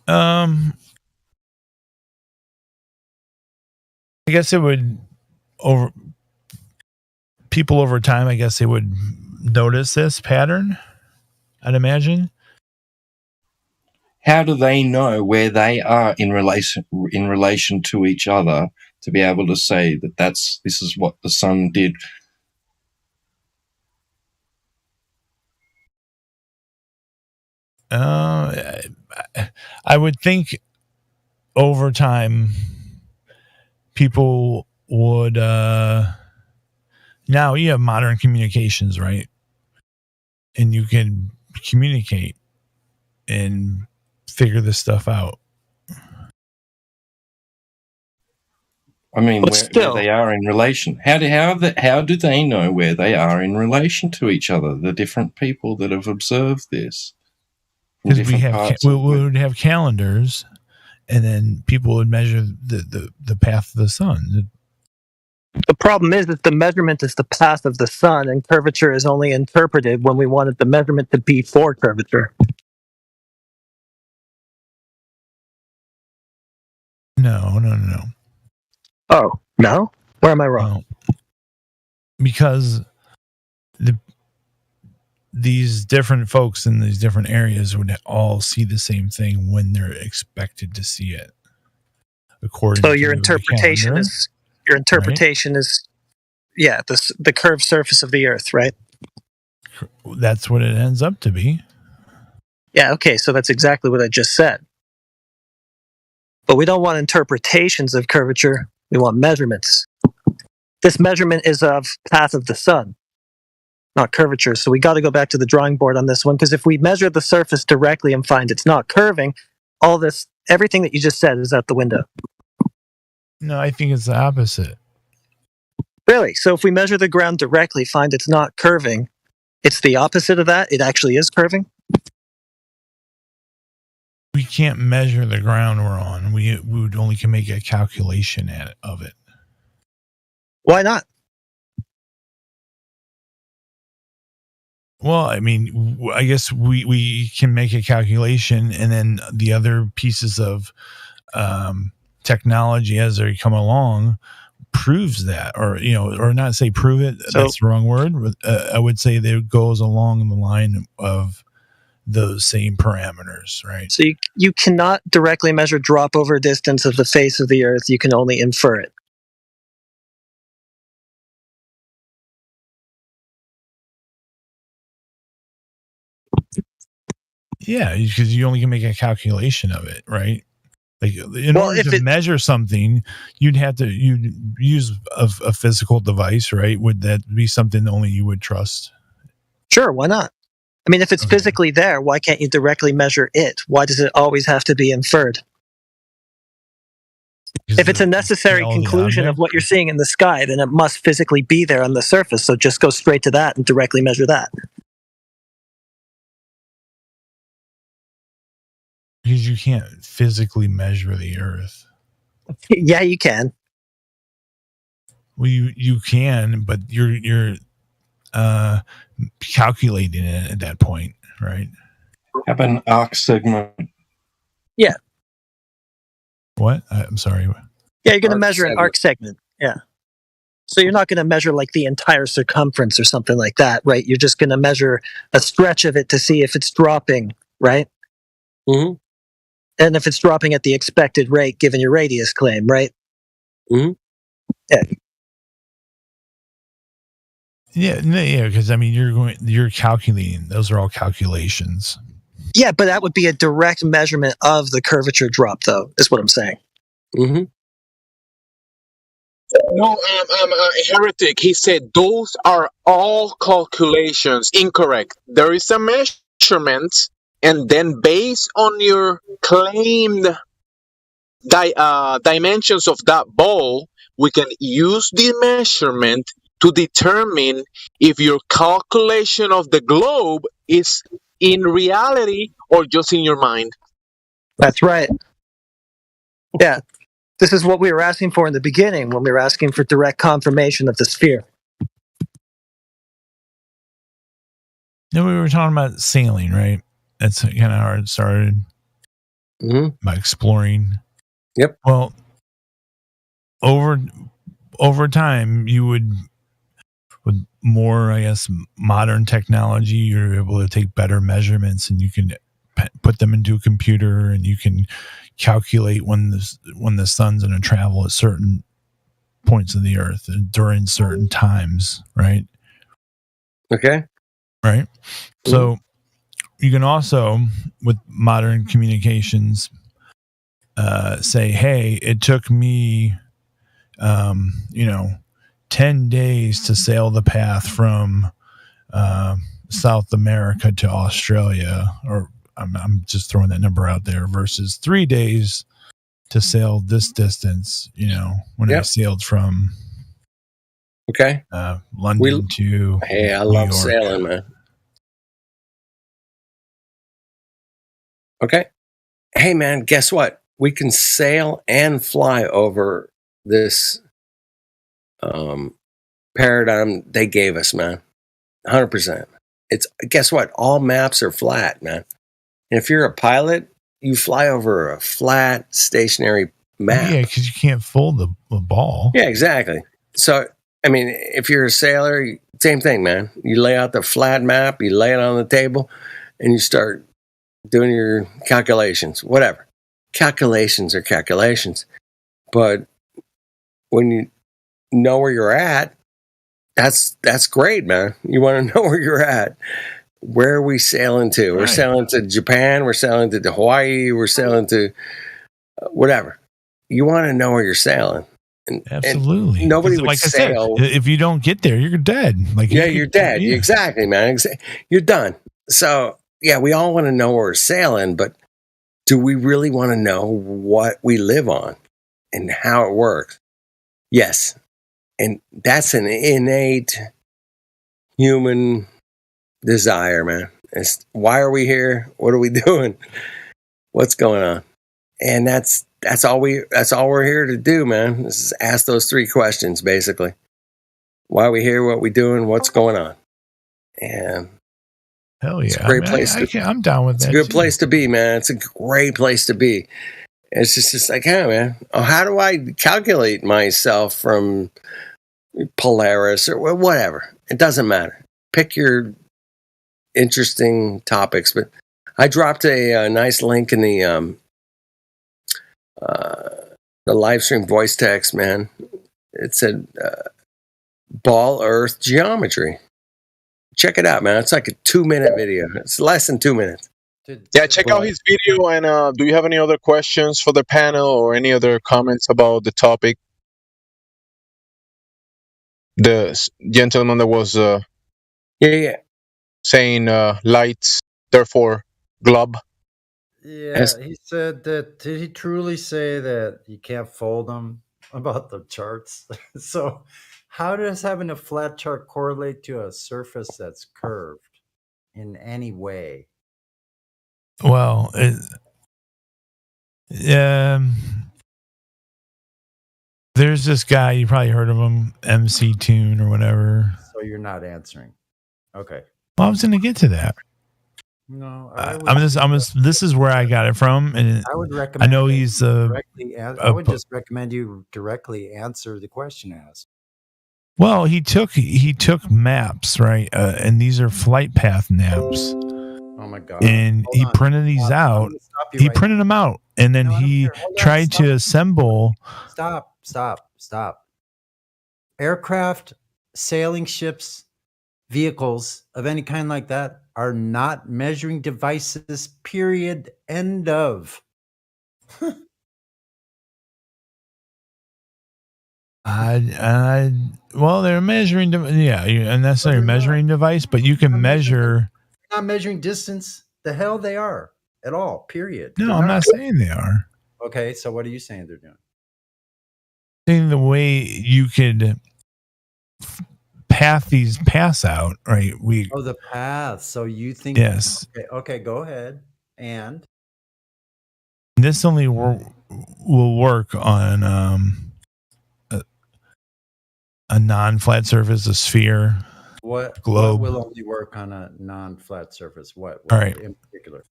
S17: I guess it would people over time. I guess they would notice this pattern, I'd imagine.
S12: How do they know where they are in relation to each other to be able to say that this is what the sun did?
S17: I would think over time people would now you have modern communications, right? And you can communicate and figure this stuff out.
S12: I mean, where they are in relation. How do they know where they are in relation to each other? The different people that have observed this.
S17: Because we would have calendars, and then people would measure the path of the sun.
S5: The problem is that the measurement is the path of the sun, and curvature is only interpreted when we wanted the measurement to be for curvature.
S17: No.
S5: Oh, no? Where am I wrong?
S17: No. Because these different folks in these different areas would all see the same thing when they're expected to see it. According
S5: so
S17: to
S5: your interpretation
S17: calendar,
S5: is the curved surface of the earth, right?
S17: That's what it ends up to be.
S5: Yeah, okay, so that's exactly what I just said. But we don't want interpretations of curvature, we want measurements. This measurement is of path of the sun, not curvature. So we got to go back to the drawing board on this one, because if we measure the surface directly and find it's not curving, everything that you just said is out the window.
S17: No, I think it's the opposite.
S5: Really? So if we measure the ground directly, find it's not curving, it's the opposite of that? It actually is curving?
S17: We can't measure the ground we're on. We would only can make a calculation of it.
S5: Why not?
S17: Well, I mean, I guess we can make a calculation, and then the other pieces of technology as they come along proves that, or or not say prove it. That's the wrong word. I would say that it goes along the line of those same parameters, right?
S5: So you cannot directly measure drop over distance of the face of the Earth. You can only infer it.
S17: Yeah, because you only can make a calculation of it, right? Like in order to measure something, you'd use a physical device, right? Would that be something only you would trust?
S5: Sure, why not? I mean, if it's physically there, why can't you directly measure it? Why does it always have to be inferred? If it's a necessary conclusion of what you're seeing in the sky, then it must physically be there on the surface. So just go straight to that and directly measure that.
S17: Because you can't physically measure the Earth.
S5: Yeah, you can.
S17: Well, you can, but you're calculating it at that point, right?
S12: Have an arc segment.
S5: Yeah.
S17: What? I'm sorry.
S5: Yeah, you're going to measure an arc segment. Yeah. So you're not going to measure like the entire circumference or something like that, right? You're just going to measure a stretch of it to see if it's dropping, right?
S9: Mm-hmm.
S5: And if it's dropping at the expected rate given your radius claim, right?
S9: Mm-hmm.
S5: Yeah.
S17: Yeah, because I mean, you're calculating. Those are all calculations.
S5: Yeah, but that would be a direct measurement of the curvature drop, though. Is what I'm saying.
S9: Mm-hmm.
S6: No, Heretic, he said those are all calculations. Incorrect. There is a measurement, and then based on your claimed dimensions of that ball, we can use the measurement to determine if your calculation of the globe is in reality or just in your mind.
S5: That's right. Yeah. This is what we were asking for in the beginning when we were asking for direct confirmation of the sphere.
S17: Then we were talking about sailing, right? That's kind of how it started.
S9: Mm-hmm.
S17: By exploring.
S9: Yep.
S17: Well, over time, you would, with more, I guess, modern technology, you're able to take better measurements, and you can put them into a computer, and you can calculate when the sun's going to travel at certain points of the Earth and during certain times, right?
S9: Okay.
S17: Right. So you can also, with modern communications, say, hey, it took me, 10 days to sail the path from South America to Australia, or I'm just throwing that number out there, versus 3 days to sail this distance, when I sailed from London to
S9: Hey, I
S17: New
S9: love
S17: York.
S9: sailing, man. Okay. Hey, man, guess what? We can sail and fly over this paradigm they gave us, man. 100%. It's, guess what? All maps are flat, man. And if you're a pilot, you fly over a flat, stationary map.
S17: Yeah, because you can't fold the ball.
S9: Yeah, exactly. So, I mean, if you're a sailor, same thing, man. You lay out the flat map, you lay it on the table, and you start doing your calculations, whatever. Calculations are calculations. But when you know where you're at, that's great, man. You want to know where you're at. Where are we sailing to? We're sailing to Japan. We're sailing to Hawaii. We're sailing to whatever. You want to know where you're sailing.
S17: Absolutely.
S9: And nobody
S17: Because,
S9: would
S17: like
S9: sail.
S17: I said, if you don't get there, you're dead.
S9: You're dead.
S17: Yeah.
S9: Exactly, man. You're done. So, yeah, we all want to know where we're sailing, but do we really want to know what we live on and how it works? Yes. And that's an innate human desire, man. It's, why are we here? What are we doing? What's going on? And that's all we're here to do, man. Is ask those three questions, basically. Why are we here? What we doing? What's going on? And
S17: Hell yeah.
S9: It's a great place.
S17: I'm down with
S9: it's
S17: that.
S9: It's a good
S17: too.
S9: place to be, man. It's a great place to be. It's just like, yeah, man. Oh, how do I calculate myself from Polaris or whatever? It doesn't matter. Pick your interesting topics. But I dropped a nice link in the live stream voice text, man. It said ball earth geometry. Check it out, man. It's like a 2-minute video. It's less than 2 minutes.
S6: Yeah, check out his video. And do you have any other questions for the panel or any other comments about the topic? The gentleman that was saying lights, therefore glob.
S11: Yeah, he said that. Did he truly say that you can't fold them about the charts? So, how does having a flat chart correlate to a surface that's curved in any way?
S17: Well, there's this guy, you probably heard of him, MC Tune or whatever.
S11: So you're not answering. Okay.
S17: Well, I was going to get to that.
S11: No,
S17: this is where I got it from, and
S11: I would recommend.
S17: I know he's
S11: I would just recommend you directly answer the question asked.
S17: Well, he took maps, right? And these are flight path maps.
S11: Oh my god!
S17: And he printed these out. He printed them out, and then he tried to assemble.
S11: Stop. Aircraft, sailing ships, vehicles of any kind like that are not measuring devices. Period. End of.
S17: Well, they're measuring, a necessary measuring device, but you can measure.
S11: Not measuring distance. The hell they are at all. Period.
S17: No, I'm not saying they are.
S11: Okay, so what are you saying they're doing?
S17: Saying the way you could path these paths out, right?
S11: The path. So you think?
S17: Yes.
S11: Okay, go ahead. And
S17: this only will work on a non-flat surface, a sphere.
S11: What
S17: globe
S11: will only work on a non-flat surface? What
S17: all right
S11: in particular?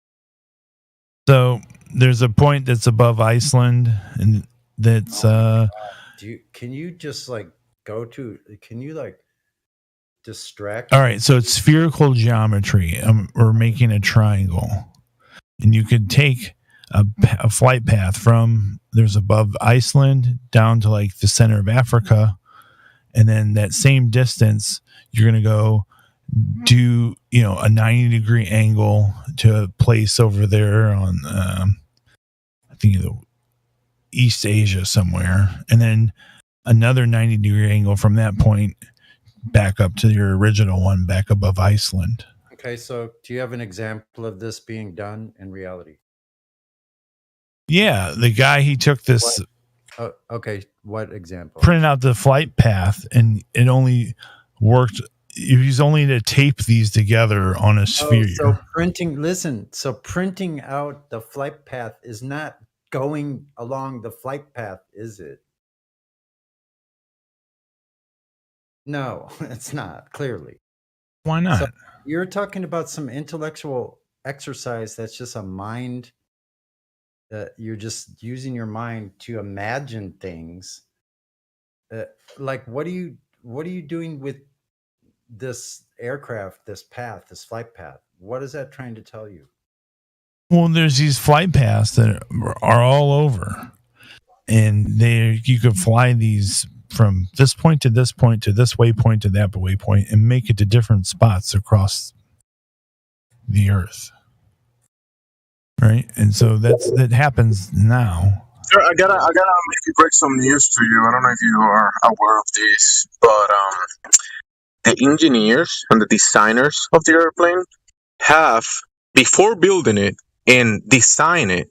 S17: So there's a point that's above Iceland, and that's
S11: can you just like can you like distract?
S17: All right, so it's spherical geometry. We're making a triangle, and you could take a flight path from there's above Iceland down to like the center of Africa, and then that same distance you're going to go do a 90-degree angle to a place over there on I think East Asia somewhere, and then another 90-degree angle from that point back up to your original one back above Iceland.
S11: Okay, so do you have an example of this being done in reality?
S17: Yeah, the guy, he took this.
S11: Okay, what example?
S17: Printed out the flight path, and it only worked. He's only to tape these together on a sphere.
S11: So printing out the flight path is not going along the flight path, is it? No, it's not, clearly.
S17: Why not?
S11: So you're talking about some intellectual exercise that's just a mind. You're just using your mind to imagine things. Like, what are you doing with this aircraft, this flight path? What is that trying to tell you?
S17: Well, there's these flight paths that are all over, and you can fly these from this point to this point to this waypoint to that waypoint, and make it to different spots across the Earth. Right, and so that happens now.
S6: Sure, I gotta maybe break some news to you. I don't know if you are aware of this, but the engineers and the designers of the airplane have, before building it and design it,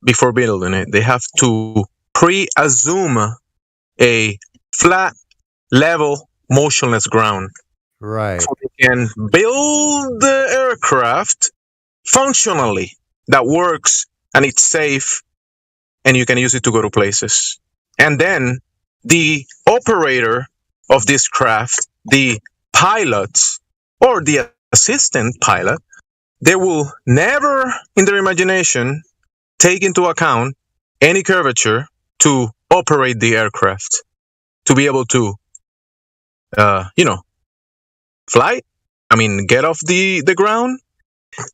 S6: before building it, they have to pre-assume a flat, level, motionless ground.
S11: Right.
S6: So they can build the aircraft functionally that works and it's safe and you can use it to go to places. And then the operator of this craft, the pilots or the assistant pilot, they will never, in their imagination, take into account any curvature to operate the aircraft, to be able to, fly. I mean, get off the ground,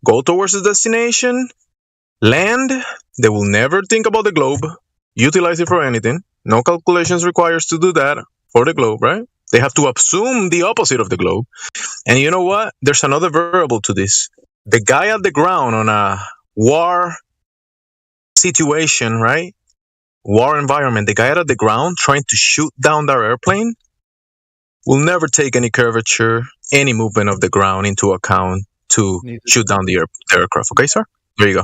S6: go towards the destination, land. They will never think about the globe, utilize it for anything. No calculations requires to do that for the globe, right? They have to assume the opposite of the globe. And you know what? There's another variable to this. The guy at the ground on a war situation, right? War environment, the guy at the ground trying to shoot down their airplane will never take any curvature, any movement of the ground into account to shoot down the aircraft. Okay, sir? There you go.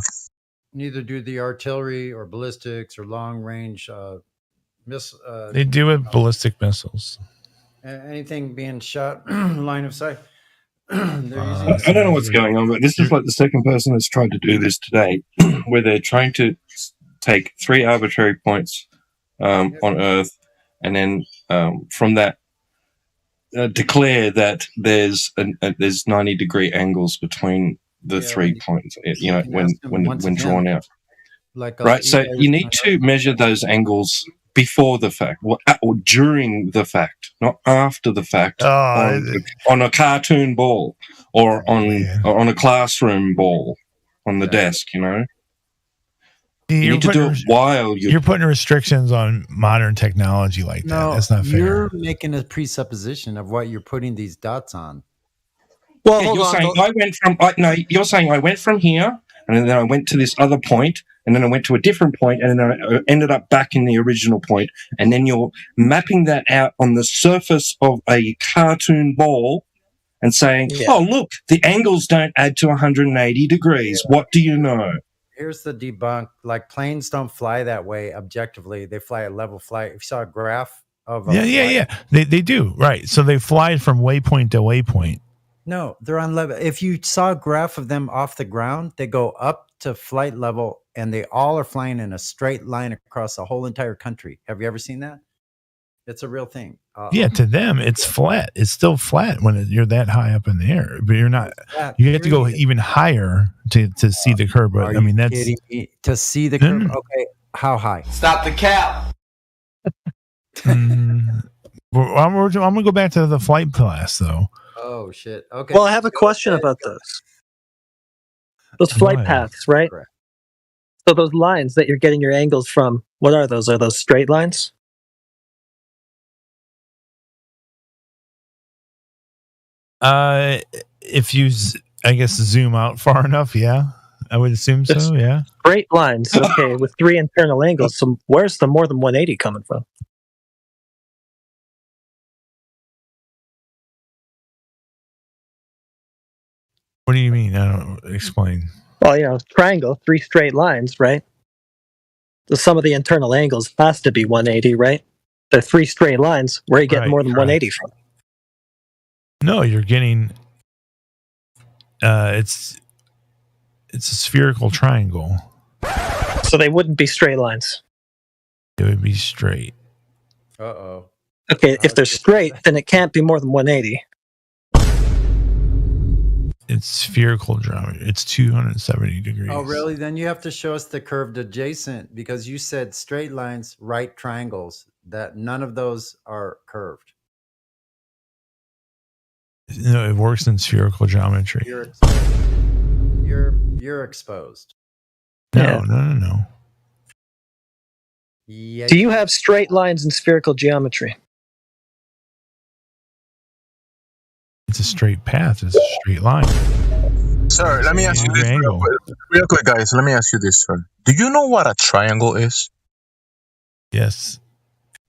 S11: Neither do the artillery or ballistics or long range
S17: They do with ballistic missiles.
S11: anything being shot line of sight.
S12: I don't know what's going on, but this is like the second person that's tried to do this today, where they're trying to take 3 arbitrary points on Earth, and then from that declare that there's 90-degree angles between the 3 points. When drawn out, right. So you need to measure those angles before the fact, or during the fact, not after the fact, on a cartoon ball or on a classroom ball on the desk. You need to do it while
S17: you're putting restrictions on modern technology like that.
S11: No,
S17: That's not fair.
S11: You're making a presupposition of what you're putting these dots on.
S12: Well, you're saying you're saying I went from here, and then I went to this other point, and then I went to a different point, and then I ended up back in the original point, and then you're mapping that out on the surface of a cartoon ball and saying, oh, look, the angles don't add to 180 degrees. What do you know?
S11: Here's the debunk. Like, planes don't fly that way objectively. They fly at level flight. If you saw a graph of a
S17: yeah. They do, right. So they fly from waypoint to waypoint.
S11: No, they're on level. If you saw a graph of them off the ground, they go up to flight level, and they all are flying in a straight line across the whole entire country. Have you ever seen that? It's a real thing.
S17: Yeah, to them, it's flat. It's still flat when you're that high up in the air, but you're not. You have to go even higher to see the curve. But I mean, that's
S11: to see the curve. Okay, how high?
S15: Stop the cap.
S17: I'm gonna go back to the flight class, though.
S11: Oh shit. Okay.
S5: Well, I have a question about those. Those flight paths, right?
S11: Correct.
S5: So those lines that you're getting your angles from, what are those? Are those straight lines?
S17: If you, I guess, zoom out far enough, yeah, I would assume so. Yeah.
S5: Straight lines, okay, with 3 internal angles. So where's the more than 180 coming from?
S17: What do you mean? I don't explain.
S5: Well, triangle, 3 straight lines, right? The sum of the internal angles has to be 180, right? The 3 straight lines, where are you getting more than 180 from?
S17: No, you're getting. It's a spherical triangle.
S5: So they wouldn't be straight lines.
S17: It would be straight.
S11: Uh-oh.
S5: Okay, if they're straight, then it can't be more than 180.
S17: It's spherical geometry. It's 270 degrees.
S11: Oh, really? Then you have to show us the curved adjacent, because you said straight lines, right triangles. That none of those are curved.
S17: No, it works in spherical geometry.
S11: You're exposed. You're exposed.
S17: No.
S11: Yeah.
S5: Do you have straight lines in spherical geometry?
S17: It's a straight path. It's a straight line.
S6: Sir, let me ask you this real quick, guys. Let me ask you this, sir. Do you know what a triangle is?
S17: Yes.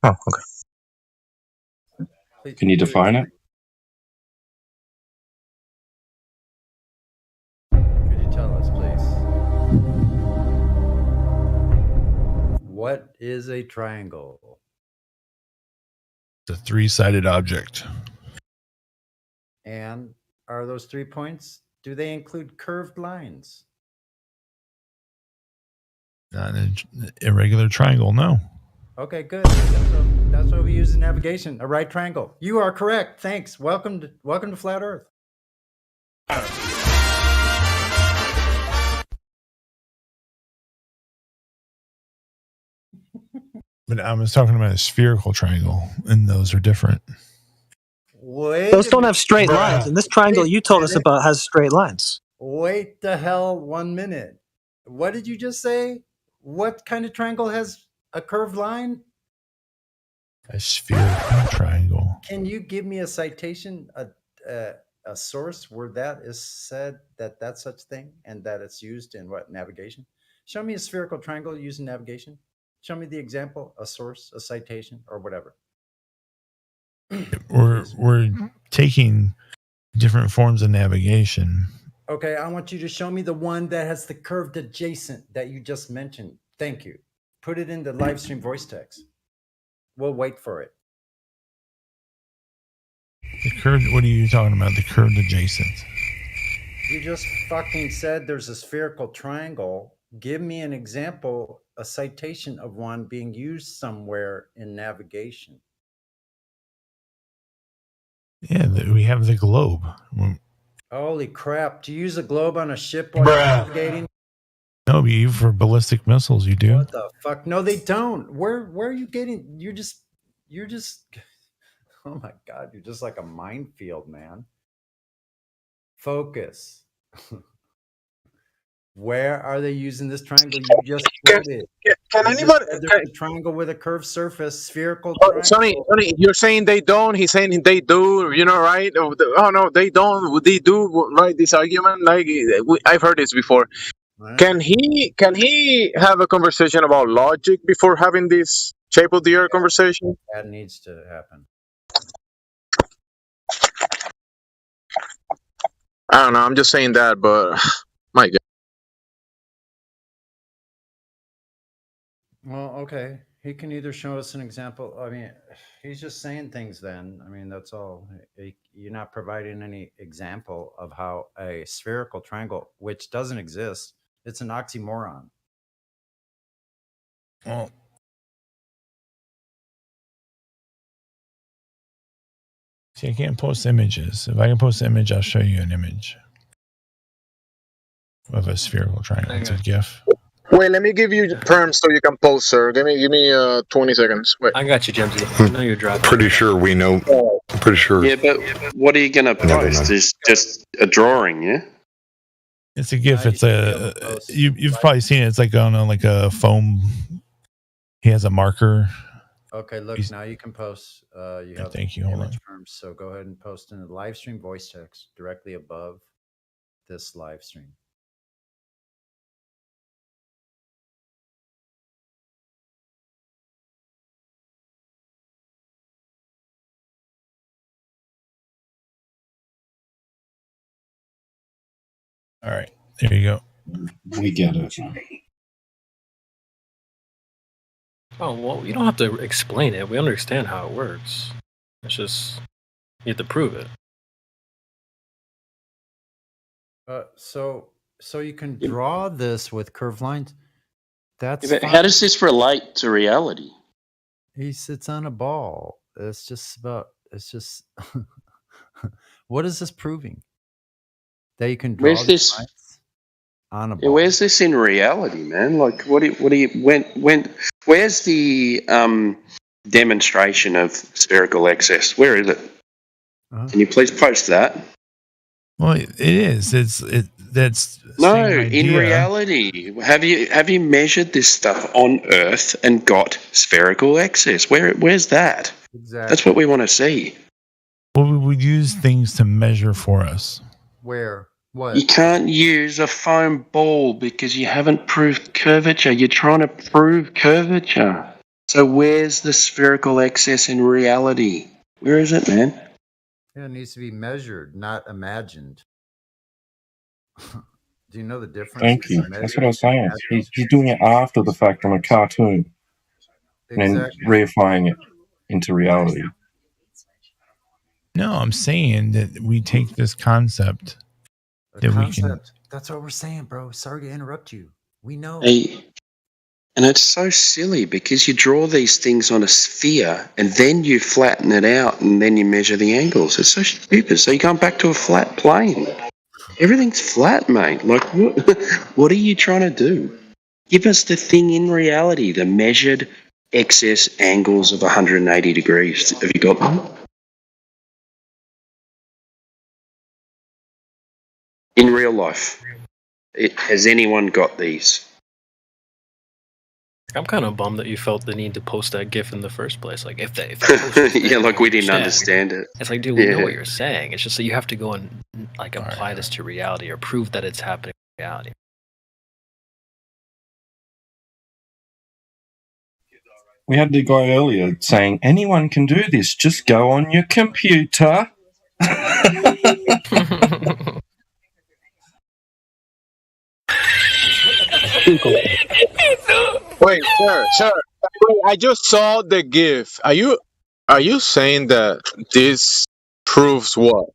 S6: Oh, okay.
S12: Can you define it?
S11: Could you tell us, please? What is a triangle?
S17: It's a 3-sided object.
S11: And are those 3 points? Do they include curved lines?
S17: Not an irregular triangle, no.
S11: Okay, good. That's what we use in navigation. A right triangle. You are correct. Thanks. Welcome to Flat Earth.
S17: But I was talking about a spherical triangle, and those are different.
S5: Those don't have straight lines, and this triangle you told us about has straight lines.
S11: Wait the hell 1 minute. What did you just say? What kind of triangle has a curved line?
S17: A spherical triangle.
S11: Can you give me a citation, a source where that is said that that's such thing and that it's used in what, navigation? Show me a spherical triangle used in navigation. Show me the example, a source, a citation, or whatever.
S17: We're taking different forms of navigation.
S11: Okay, I want you to show me the one that has the curved adjacent that you just mentioned. Thank you. Put it in the live stream voice text. We'll wait for it.
S17: The curved. What are you talking about? The curved adjacent.
S11: You just fucking said there's a spherical triangle. Give me an example, a citation of one being used somewhere in navigation.
S17: Yeah, we have the globe.
S11: Holy crap. Do you use a globe on a ship while you're navigating?
S17: No, but you for ballistic missiles, you do.
S11: What the fuck? No, they don't. Where are you getting? You're just oh my God, you're just like a minefield, man. Focus. Where are they using this triangle you just quoted?
S6: Can anybody?
S11: There's a triangle with a curved surface, spherical triangle.
S6: Sonny, you're saying they don't. He's saying they do. You know, right? Oh no, they don't. They do. Right? This argument, like I've heard this before. Right. Can he have a conversation about logic before having this shape of the earth conversation?
S11: That needs to happen.
S6: I don't know. I'm just saying that, but my God.
S11: Well, okay. He can either show us an example. I mean, he's just saying things then. I mean, that's all. You're not providing any example of how a spherical triangle, which doesn't exist, it's an oxymoron.
S17: Well, see, I can't post images. If I can post an image, I'll show you an image of a spherical triangle. It's a GIF.
S6: Wait, let me give you terms so you can post, sir. Give me 20 seconds. Wait.
S4: I got you, Jimsy. I know you're driving.
S10: Pretty sure we know. I'm pretty sure.
S3: Yeah, but what are you going to post? Is just a drawing, yeah?
S17: It's a GIF. It's a you've probably seen it. It's like on like a foam. He has a marker.
S11: Okay, look, now you can post. You have
S17: thank you. Hold on.
S11: image terms, so go ahead and post in the live stream voice text directly above this live stream.
S17: All right, there you go.
S12: We get it.
S4: Oh, well, you don't have to explain it. We understand how it works. It's just, you have to prove it.
S11: So you can draw this with curved lines. That's
S3: Yeah, but how does this relate to reality?
S11: He sits on a ball. It's just what is this proving? That you can draw
S3: Where's
S11: these
S3: this?
S11: lines on a
S3: Yeah,
S11: ball.
S3: where's this in reality, man? Like, where's the demonstration of spherical excess? Where is it? Can you please post that?
S17: Well, it is. That's
S3: No,
S17: same
S3: in
S17: idea.
S3: reality, have you measured this stuff on Earth and got spherical excess? Where's that?
S11: Exactly.
S3: That's what we want to see.
S17: Well, we would use things to measure for us.
S11: Where? What?
S3: You can't use a foam ball because you haven't proved curvature. You're trying to prove curvature. So where's the spherical excess in reality? Where is it, man?
S11: Yeah, it needs to be measured, not imagined. Do you know the difference?
S12: Thank you. That's what I was saying. He's doing it after the fact on a cartoon, and then reifying it into reality.
S17: No, I'm saying that we take this concept that we can.
S11: That's what we're saying, bro. Sorry to interrupt you. We know.
S3: Hey, and it's so silly because you draw these things on a sphere and then you flatten it out and then you measure the angles. It's so stupid. So you come back to a flat plane. Everything's flat, mate. Like, what are you trying to do? Give us the thing in reality, the measured excess angles of 180 degrees. Have you got them? In real life, has anyone got these?
S4: I'm kind of bummed that you felt the need to post that GIF in the first place. Like, if they
S3: Yeah, like we didn't understand it.
S4: It's like, dude, we know
S3: Yeah.
S4: what you're saying. It's just that you have to go and like apply this to reality or prove that it's happening in reality.
S12: We had the guy earlier saying, anyone can do this, just go on your computer.
S6: Wait, sir. I just saw the GIF. Are you saying that this proves what?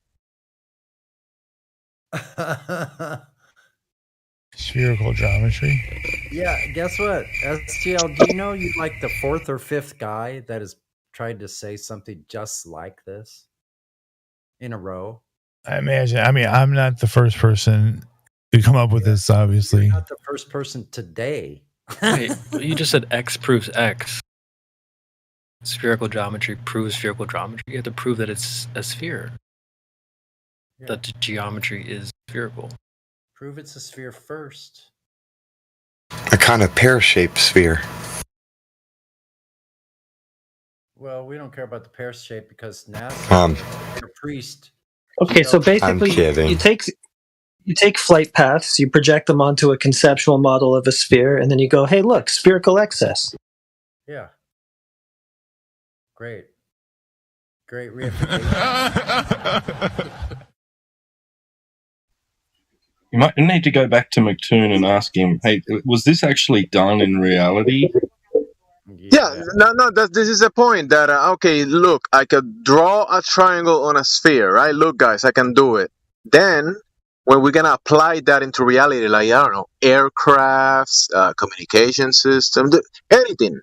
S17: Spherical geometry.
S11: Yeah, guess what? STL, do you know you're like the fourth or fifth guy that has tried to say something just like this in a row?
S17: I imagine. I mean, I'm not the first person to come up with this, obviously.
S11: You're not the first person today.
S4: Wait, you just said X proves X. Spherical geometry proves spherical geometry. You have to prove that it's a sphere.
S11: Yeah.
S4: That the geometry is spherical.
S11: Prove it's a sphere first.
S10: A kind of pear-shaped sphere.
S11: Well, we don't care about the pear shape because NASA, your priest.
S5: Okay, so basically,
S10: kidding.
S5: you take flight paths, you project them onto a conceptual model of a sphere, and then you go, "Hey, look, spherical excess."
S11: Yeah. Great reification.
S12: You might need to go back to McToon and ask him, hey, was this actually done in reality?
S6: Yeah, no. This is the point that okay, look, I could draw a triangle on a sphere, right? Look, guys, I can do it. Then, when we're gonna apply that into reality, like I don't know, aircrafts, communication system, anything,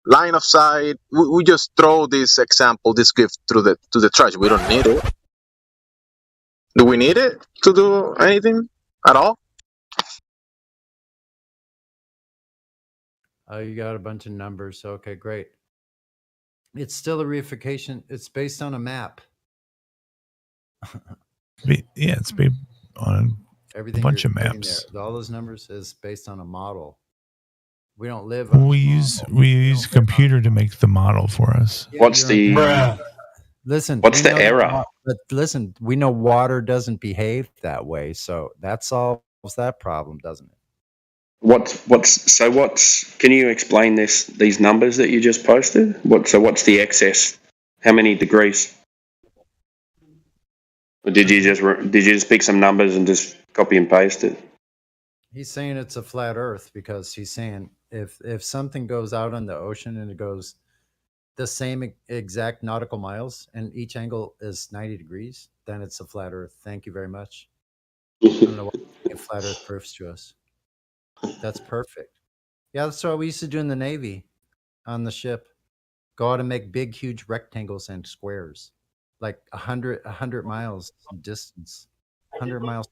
S6: line of sight, we just throw this example, this gift to the trash. We don't need it. Do we need it to do anything at all?
S11: Oh, you got a bunch of numbers. Okay, great. It's still a reification. It's based on a map.
S17: It's based on
S11: Everything
S17: a bunch
S11: you're
S17: of
S11: putting
S17: maps.
S11: there, all those numbers is based on a model. We don't live.
S17: We use a computer to make the model for us.
S3: What's the
S11: Listen.
S3: What's
S11: we
S3: the
S11: know
S3: error?
S11: But listen, we know water doesn't behave that way, so that solves that problem, doesn't it?
S3: Can you explain these numbers that you just posted? What's the excess? How many degrees? Or did you just pick some numbers and just copy and paste it?
S11: He's saying it's a flat Earth because he's saying if something goes out on the ocean and it goes the same exact nautical miles and each angle is 90 degrees, then it's a flat Earth. Thank you very much. I don't know what flat Earth proves to us. That's perfect. Yeah, that's what we used to do in the Navy on the ship. Go out and make big, huge rectangles and squares, like 100 miles distance, 100 miles.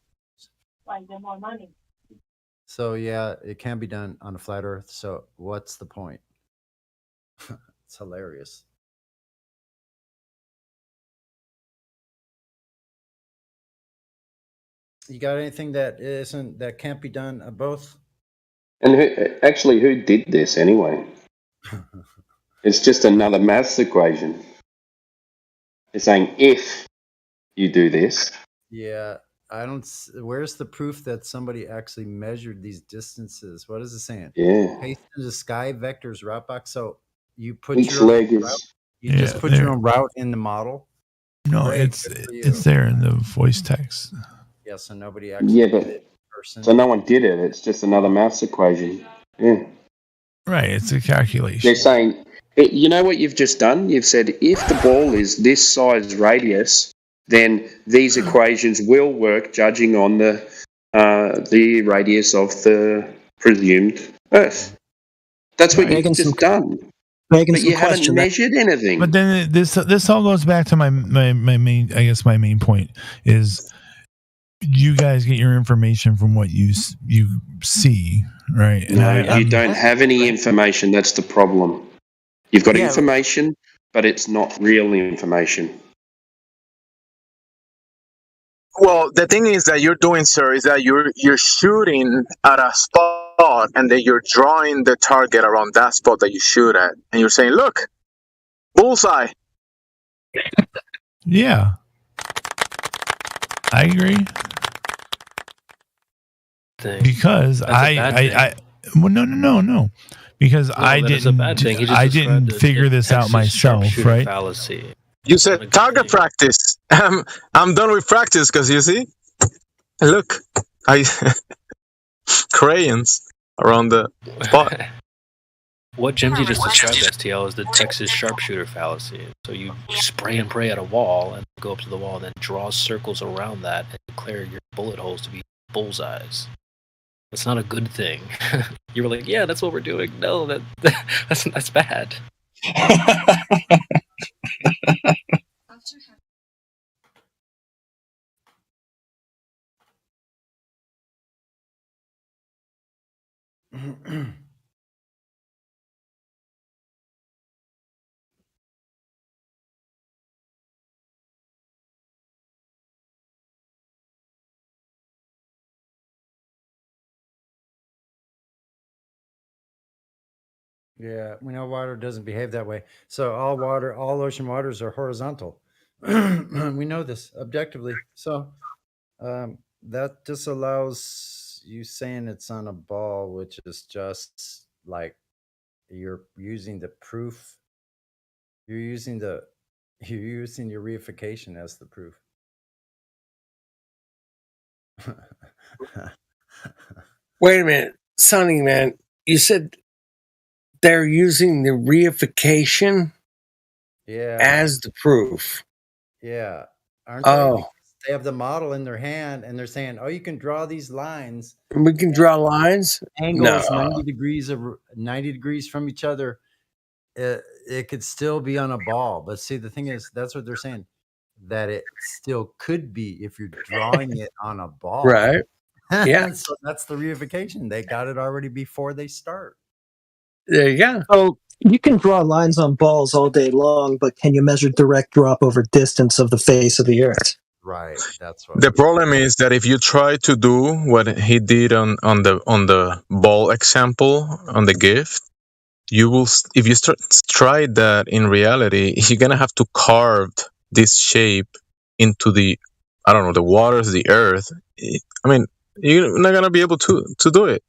S15: More money.
S11: So yeah, it can be done on a flat Earth. So what's the point? It's hilarious. You got anything that can't be done both?
S3: And who did this anyway? It's just another maths equation. It's saying if you do this.
S11: Yeah, I don't. Where's the proof that somebody actually measured these distances? What is it saying?
S3: Yeah.
S11: Paste into sky vectors route box. So you put
S3: Each
S11: your own
S3: leg
S11: route.
S3: is.
S11: You just put your own route in the model.
S17: No,
S11: Great,
S17: it's
S11: good for you.
S17: it's there in the voice text.
S11: Yeah, so nobody actually
S3: Yeah,
S11: did
S3: but
S11: it in person.
S3: so no one did it. It's just another maths equation. Yeah.
S17: Right, it's a calculation.
S3: They're saying, you know what you've just done? You've said if the ball is this size radius, then these equations will work, judging on the radius of the presumed Earth. That's what you've just done. But you haven't measured anything.
S17: But then this all goes back to my main, I guess my main point is you guys get your information from what you see, right? And
S3: No, you don't have any information. That's the problem. You've got
S5: Yeah.
S3: information, but it's not real information.
S6: Well, the thing is that you're doing, sir, is that you're shooting at a spot, and then you're drawing the target around that spot that you shoot at, and you're saying, "Look, bullseye."
S17: Yeah, I agree. Because well, no. Because I
S4: that is a bad thing. He just
S17: I
S4: described
S17: didn't figure this out
S4: Texas
S17: myself,
S4: sharpshooter
S17: right?
S4: Fallacy.
S6: You said target practice. I'm done with practice because you see, look, I crayons around the spot.
S4: What Jimsy just described, STL, is the Texas sharpshooter fallacy. So you spray and pray at a wall and go up to the wall, and then draw circles around that and declare your bullet holes to be bullseyes. That's not a good thing. You were like, yeah, that's what we're doing. No, that's bad.
S11: Yeah, we know water doesn't behave that way. So all ocean waters are horizontal. We know this objectively. So that disallows you saying it's on a ball, which is just like you're using the proof. You're using your reification as the proof.
S9: Wait a minute, Sonny, man. You said they're using the reification
S11: Yeah.
S9: as the proof.
S11: Yeah. Aren't they?
S9: Oh.
S11: Because they have the model in their hand and they're saying, oh, you can draw these lines.
S9: We can draw lines?
S11: Angles
S9: No.
S11: 90 degrees from each other. It could still be on a ball. But see, the thing is, that's what they're saying, that it still could be if you're drawing it on a ball.
S9: Right. Yeah.
S11: So that's the reification. They got it already before they start.
S9: There you go.
S5: So you can draw lines on balls all day long, but can you measure direct drop over distance of the face of the Earth?
S11: Right. That's what.
S6: The problem is that if you try to do what he did on the ball example on the gift, you will. If you try that in reality, you're gonna have to carve this shape into the, I don't know, the waters, the earth. I mean, you're not gonna be able to do it.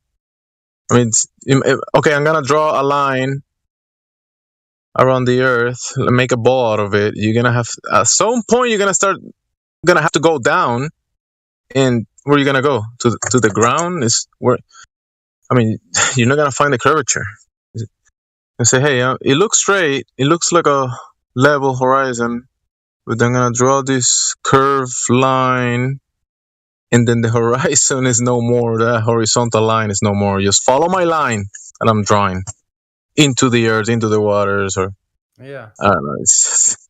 S6: I mean, okay, I'm gonna draw a line around the earth, make a ball out of it. You're gonna have, at some point, you're gonna have to go down, and where are you gonna go? To the ground is where. I mean, you're not gonna find the curvature. And say, hey, it looks straight. It looks like a level horizon, but I'm gonna draw this curved line, and then the horizon is no more. That horizontal line is no more. Just follow my line that I'm drawing into the earth, into the waters, or
S11: Yeah.
S6: I don't know. It's just,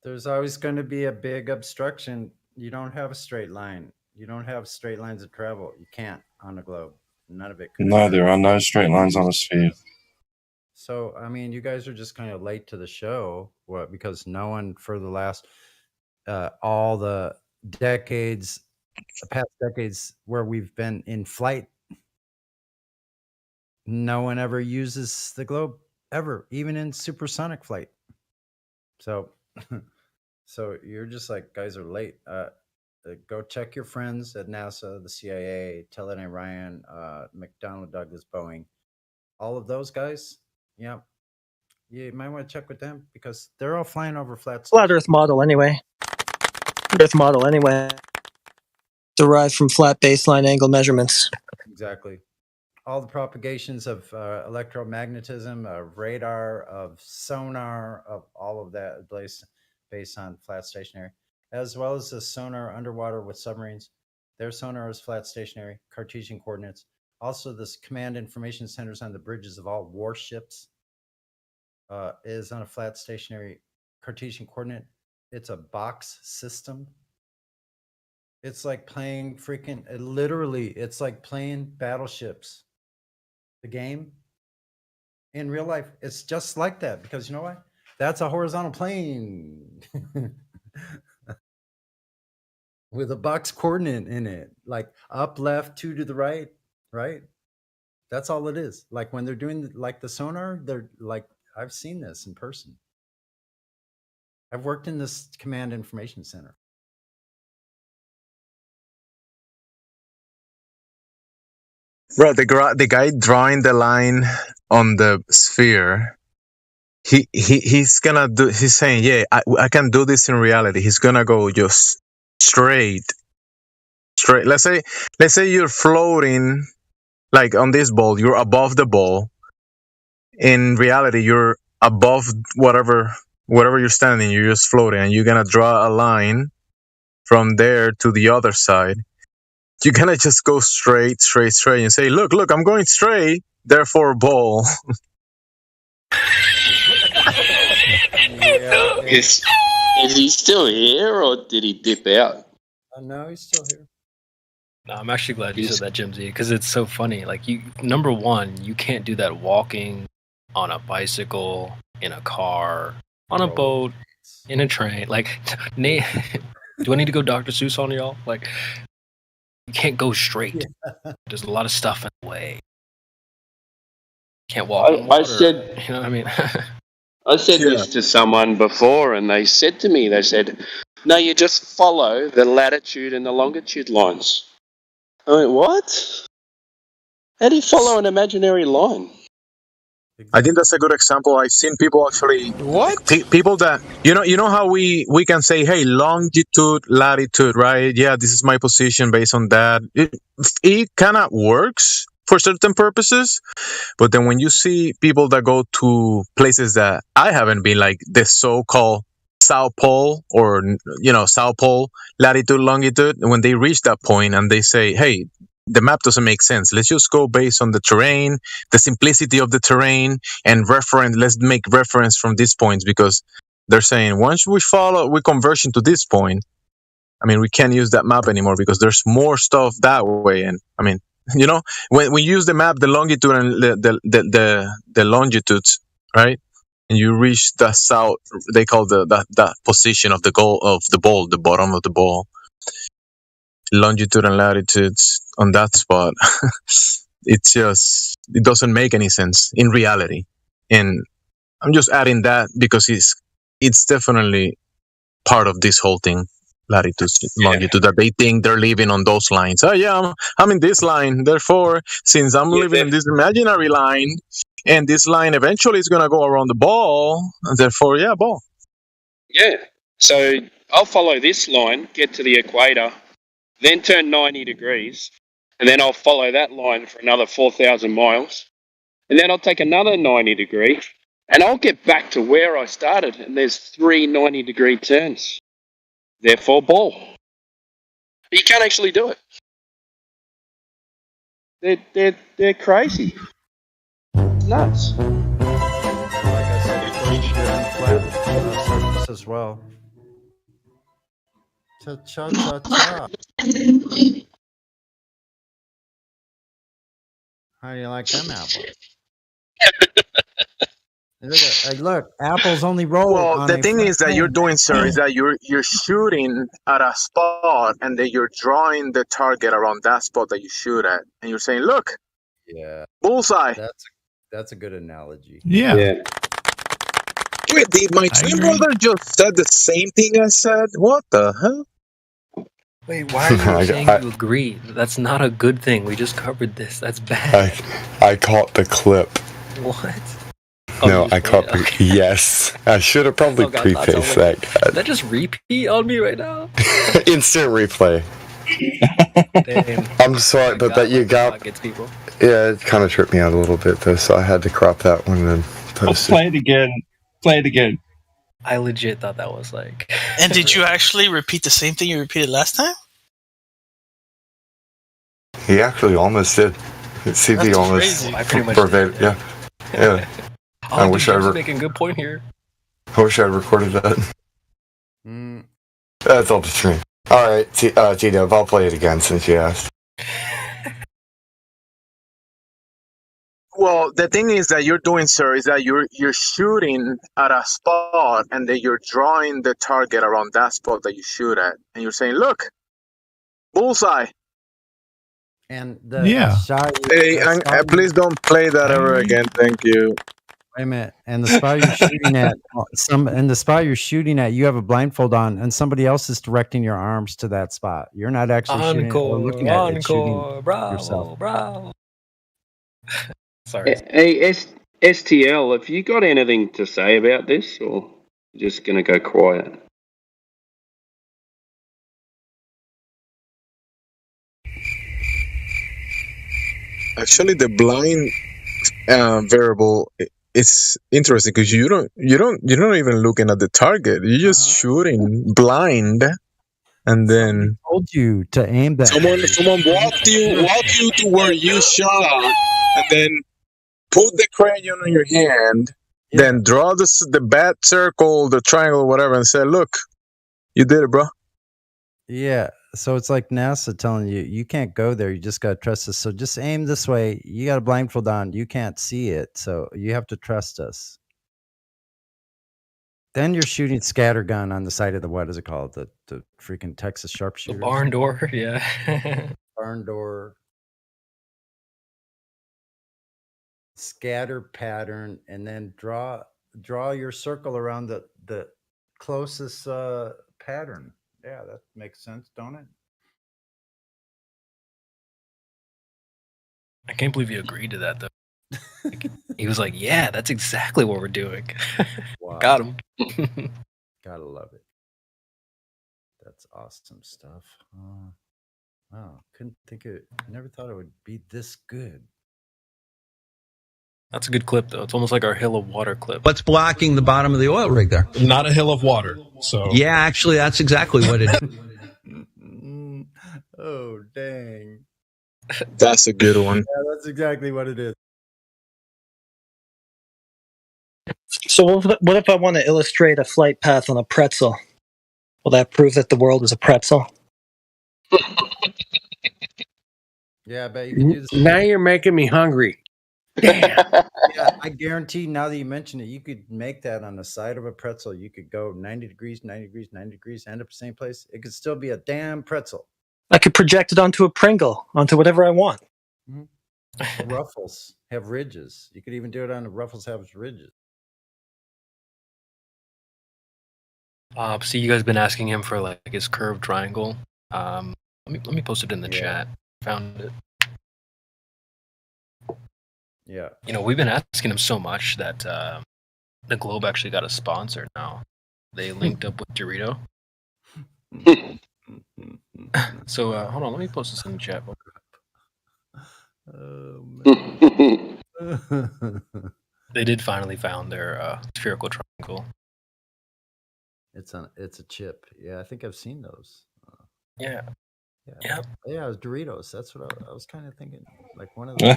S11: There's always going to be a big obstruction. You don't have a straight line. You don't have straight lines of travel. You can't on a globe. None of it.
S12: No, there are no straight lines on a sphere.
S11: So, I mean, you guys are just kind of late to the show. What? Because no one for the last all the decades, past decades where we've been in flight, no one ever uses the globe ever, even in supersonic flight. So, so you're just like, guys are late. Go check your friends at NASA, the CIA, Telenet Ryan, McDonnell Douglas, Boeing, all of those guys. Yeah, you might want to check with them because they're all flying over flat.
S5: Flat Earth model anyway. Earth model anyway. Derived from flat baseline angle measurements.
S11: Exactly. All the propagations of electromagnetism, of radar, of sonar, of all of that based on flat stationary, as well as the sonar underwater with submarines. Their sonar is flat stationary, Cartesian coordinates. Also, this command information centers on the bridges of all warships is on a flat stationary Cartesian coordinate. It's a box system. It's like playing literally, it's like playing Battleships, the game, in real life, it's just like that because you know what? That's a horizontal plane with a box coordinate in it, like up, left, 2 to the right, right? That's all it is. Like when they're doing like the sonar, they're like, I've seen this in person. I've worked in this command information center.
S6: Bro, the guy drawing the line on the sphere, he's gonna do. He's saying, "Yeah, I can do this in reality." He's gonna go just straight. Let's say you're floating, like on this ball, you're above the ball. In reality, you're above whatever you're standing. You're just floating, and you're gonna draw a line from there to the other side. You're gonna just go straight, and say, look, I'm going straight, therefore ball.
S3: Is he still here, or did he dip out?
S11: No, he's still here.
S4: No, I'm actually glad you said that, Jimsy, because it's so funny. Like, number one, you can't do that walking, on a bicycle, in a car, on a boat, in a train. Like, do I need to go Dr. Seuss on y'all? Like, you can't go straight. Yeah. There's a lot of stuff in the way. Can't walk on water.
S3: I said,
S4: you know what I mean?
S3: I said this to someone before, and they said to me, no, you just follow the latitude and the longitude lines. I went, what? How do you follow an imaginary line?
S6: I think that's a good example. I've seen people actually people that you know how we can say, hey, longitude, latitude, right? Yeah, this is my position based on that. It kind of works for certain purposes, but then when you see people that go to places that I haven't been, like the so-called South Pole or South Pole latitude, longitude, when they reach that point and they say, hey, the map doesn't make sense. Let's just go based on the terrain, the simplicity of the terrain, and let's make reference from these points, because they're saying once we conversion to this point, I mean, we can't use that map anymore because there's more stuff that way. And I mean, when we use the map, the longitude and the longitudes, right? And you reach the south, they call that position of the goal of the ball, the bottom of the ball. Longitude and latitudes on that spot. It doesn't make any sense in reality. And I'm just adding that because it's definitely part of this whole thing, latitude, longitude, that they think they're living on those lines. Oh yeah, I'm in this line, therefore since I'm living in this imaginary line, and this line eventually is gonna go around the ball, and therefore ball.
S3: Yeah, so I'll follow this line, get to the equator, then turn 90 degrees, and then I'll follow that line for another 4,000 miles, and then I'll take another 90 degree, and I'll get back to where I started, and there's 3 90-degree turns. Therefore, ball. But you can't actually do it. They're crazy. It's nuts.
S11: Like I said, it's flat surface as well. Cha-cha-cha-cha. How do you like them apples? Look, apples only roll.
S6: Well, the thing is that you're doing, sir, is that you're shooting at a spot, and then you're drawing the target around that spot that you shoot at, and you're saying, "Look, bullseye."
S11: That's a good analogy.
S17: Yeah.
S6: Wait, did my twin brother just said the same thing I said? What the hell?
S4: Wait, why are you saying you agree? That's not a good thing. We just covered this. That's bad.
S10: I caught the clip.
S4: What?
S10: No, I caught the... Okay. Yes. I should have probably prefaced that, guy.
S4: Did that just repeat on me right now?
S10: Instant replay.
S4: Damn.
S10: I'm sorry, but that you got...
S4: people.
S10: Yeah, it kind of tripped me out a little bit, though, so I had to crop that one and post it.
S12: Play it again.
S4: I legit thought that was like...
S7: And did you actually repeat the same thing you repeated last time?
S10: He actually almost did. CB almost...
S4: I pretty much did,
S10: yeah.
S4: I wish I was making a good point here.
S10: I wish I recorded that. That's all the stream. Alright, G-Dub, I'll play it again since you asked.
S6: Well, the thing is that you're doing, sir, is that you're shooting at a spot, and then you're drawing the target around that spot that you shoot at, and you're saying, "Look, bullseye."
S11: And the shot.
S6: Hey, please don't play that ever again. Thank you.
S11: Wait a minute. And the spot you're shooting at, you have a blindfold on, and somebody else is directing your arms to that spot. You're not actually shooting or looking at it. It's shooting yourself.
S4: Bravo. Sorry.
S3: Hey, STL, have you got anything to say about this, or you just going to go quiet?
S6: Actually, the blind variable is interesting because you're not even looking at the target. You're just shooting blind, and then
S11: told you to aim that.
S6: Someone walked you to where you shot, and then put the crayon on your hand. Then draw the bat circle, the triangle, whatever, and say, "Look, you did it, bro."
S11: Yeah. So it's like NASA telling you, you can't go there. You just got to trust us. So just aim this way. You got a blindfold on. You can't see it. So you have to trust us. Then you're shooting scattergun on the side of the, what is it called? The freaking Texas sharpshooter.
S4: The barn door. Yeah.
S11: Barn door. Scatter pattern. And then draw your circle around the closest pattern. Yeah, that makes sense, don't it?
S4: I can't believe you agreed to that, though. He was like, yeah, that's exactly what we're doing.
S11: Wow.
S4: Got him.
S11: Gotta love it. That's awesome stuff. Wow, couldn't think of it. I never thought it would be this good.
S4: That's a good clip, though. It's almost like our hill of water clip.
S13: What's blocking the bottom of the oil rig there?
S21: Not a hill of water. So
S13: yeah, actually, that's exactly what it is.
S11: Oh, dang.
S6: That's a good one.
S11: Yeah, that's exactly what it is.
S5: So what if I want to illustrate a flight path on a pretzel? Will that prove that the world is a pretzel?
S11: Yeah, I bet you can do this.
S9: Now you're making me hungry.
S11: Yeah, I guarantee now that you mention it, you could make that on the side of a pretzel. You could go 90 degrees, 90 degrees, 90 degrees, end up the same place. It could still be a damn pretzel.
S5: I could project it onto a Pringle, onto whatever I want.
S11: Mm-hmm. Ruffles have ridges. You could even do it on the Ruffles have ridges.
S4: See, you guys been asking him for like his curved triangle. Let me post it in the chat. Found it.
S11: Yeah.
S4: You know, we've been asking him so much that the Globe actually got a sponsor now. They linked up with Dorito. So hold on, let me post this in the chat.
S11: Oh, man.
S4: They did finally found their spherical triangle.
S11: It's a chip. Yeah, I think I've seen those.
S4: Yeah.
S11: Yeah, it was Doritos. That's what I was kind of thinking. Like one of those.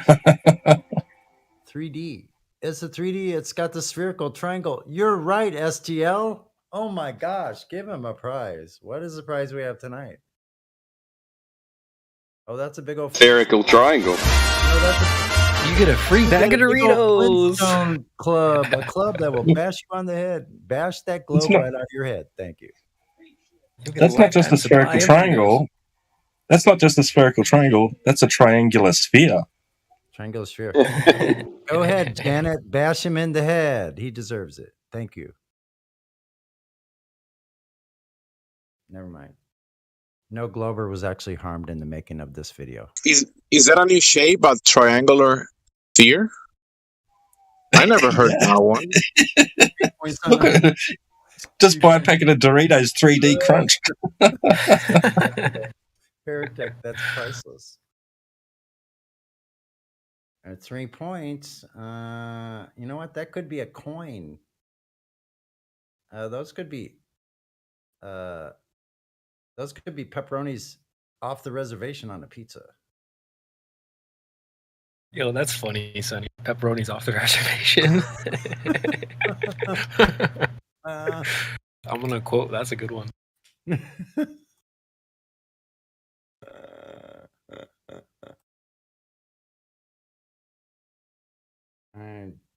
S11: 3D. It's a 3D. It's got the spherical triangle. You're right, STL. Oh my gosh. Give him a prize. What is the prize we have tonight? Oh, that's a big old
S3: spherical triangle.
S11: No,
S4: you get a free bag of Doritos.
S11: Flintstone Club, a club that will bash you on the head. Bash that globe right out of your head. Thank you.
S12: That's not just a spherical triangle. That's not just a spherical triangle. That's a triangular sphere.
S11: Triangular sphere. Go ahead, Janet. Bash him in the head. He deserves it. Thank you. Never mind. No Glober was actually harmed in the making of this video.
S6: Is that a new shape, a triangular sphere? I never heard that one.
S12: Just buy a packet of Doritos 3D Crunch.
S11: Heretic, that's priceless. At 3 points, you know what? That could be a coin. Those could be pepperonis off the reservation on a pizza.
S4: Yo, that's funny, Sonny. Pepperoni's off the reservation. I'm gonna quote. That's a good one.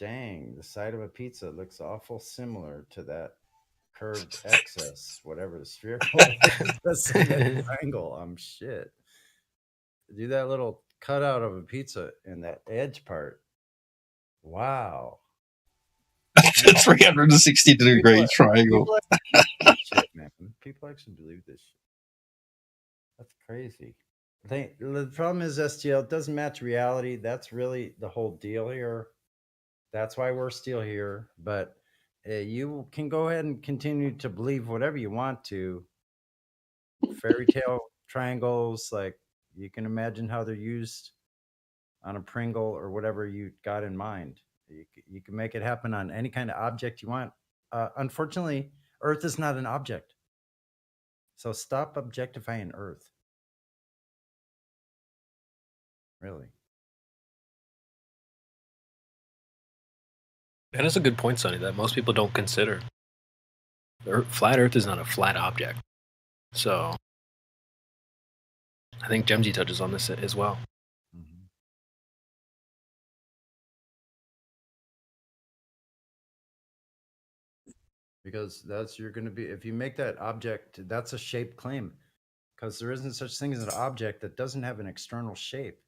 S11: dang, the side of a pizza looks awful similar to that curved excess, whatever the spherical is in that triangle. I'm shit. Do that little cutout of a pizza in that edge part. Wow.
S12: That's a 360-degree triangle.
S11: Shit, man. People actually believe this shit. That's crazy. The problem is STL, it doesn't match reality. That's really the whole deal here. That's why we're still here. But you can go ahead and continue to believe whatever you want to. Fairy tale triangles, like you can imagine how they're used on a Pringle or whatever you got in mind. You can make it happen on any kind of object you want. Unfortunately, Earth is not an object. So stop objectifying Earth. Really.
S4: And that's a good point, Sonny, that most people don't consider. Flat Earth is not a flat object. So I think Gemji touches on this as well.
S11: Because you're going to be, if you make that object, that's a shape claim. Because there isn't such thing as an object that doesn't have an external shape.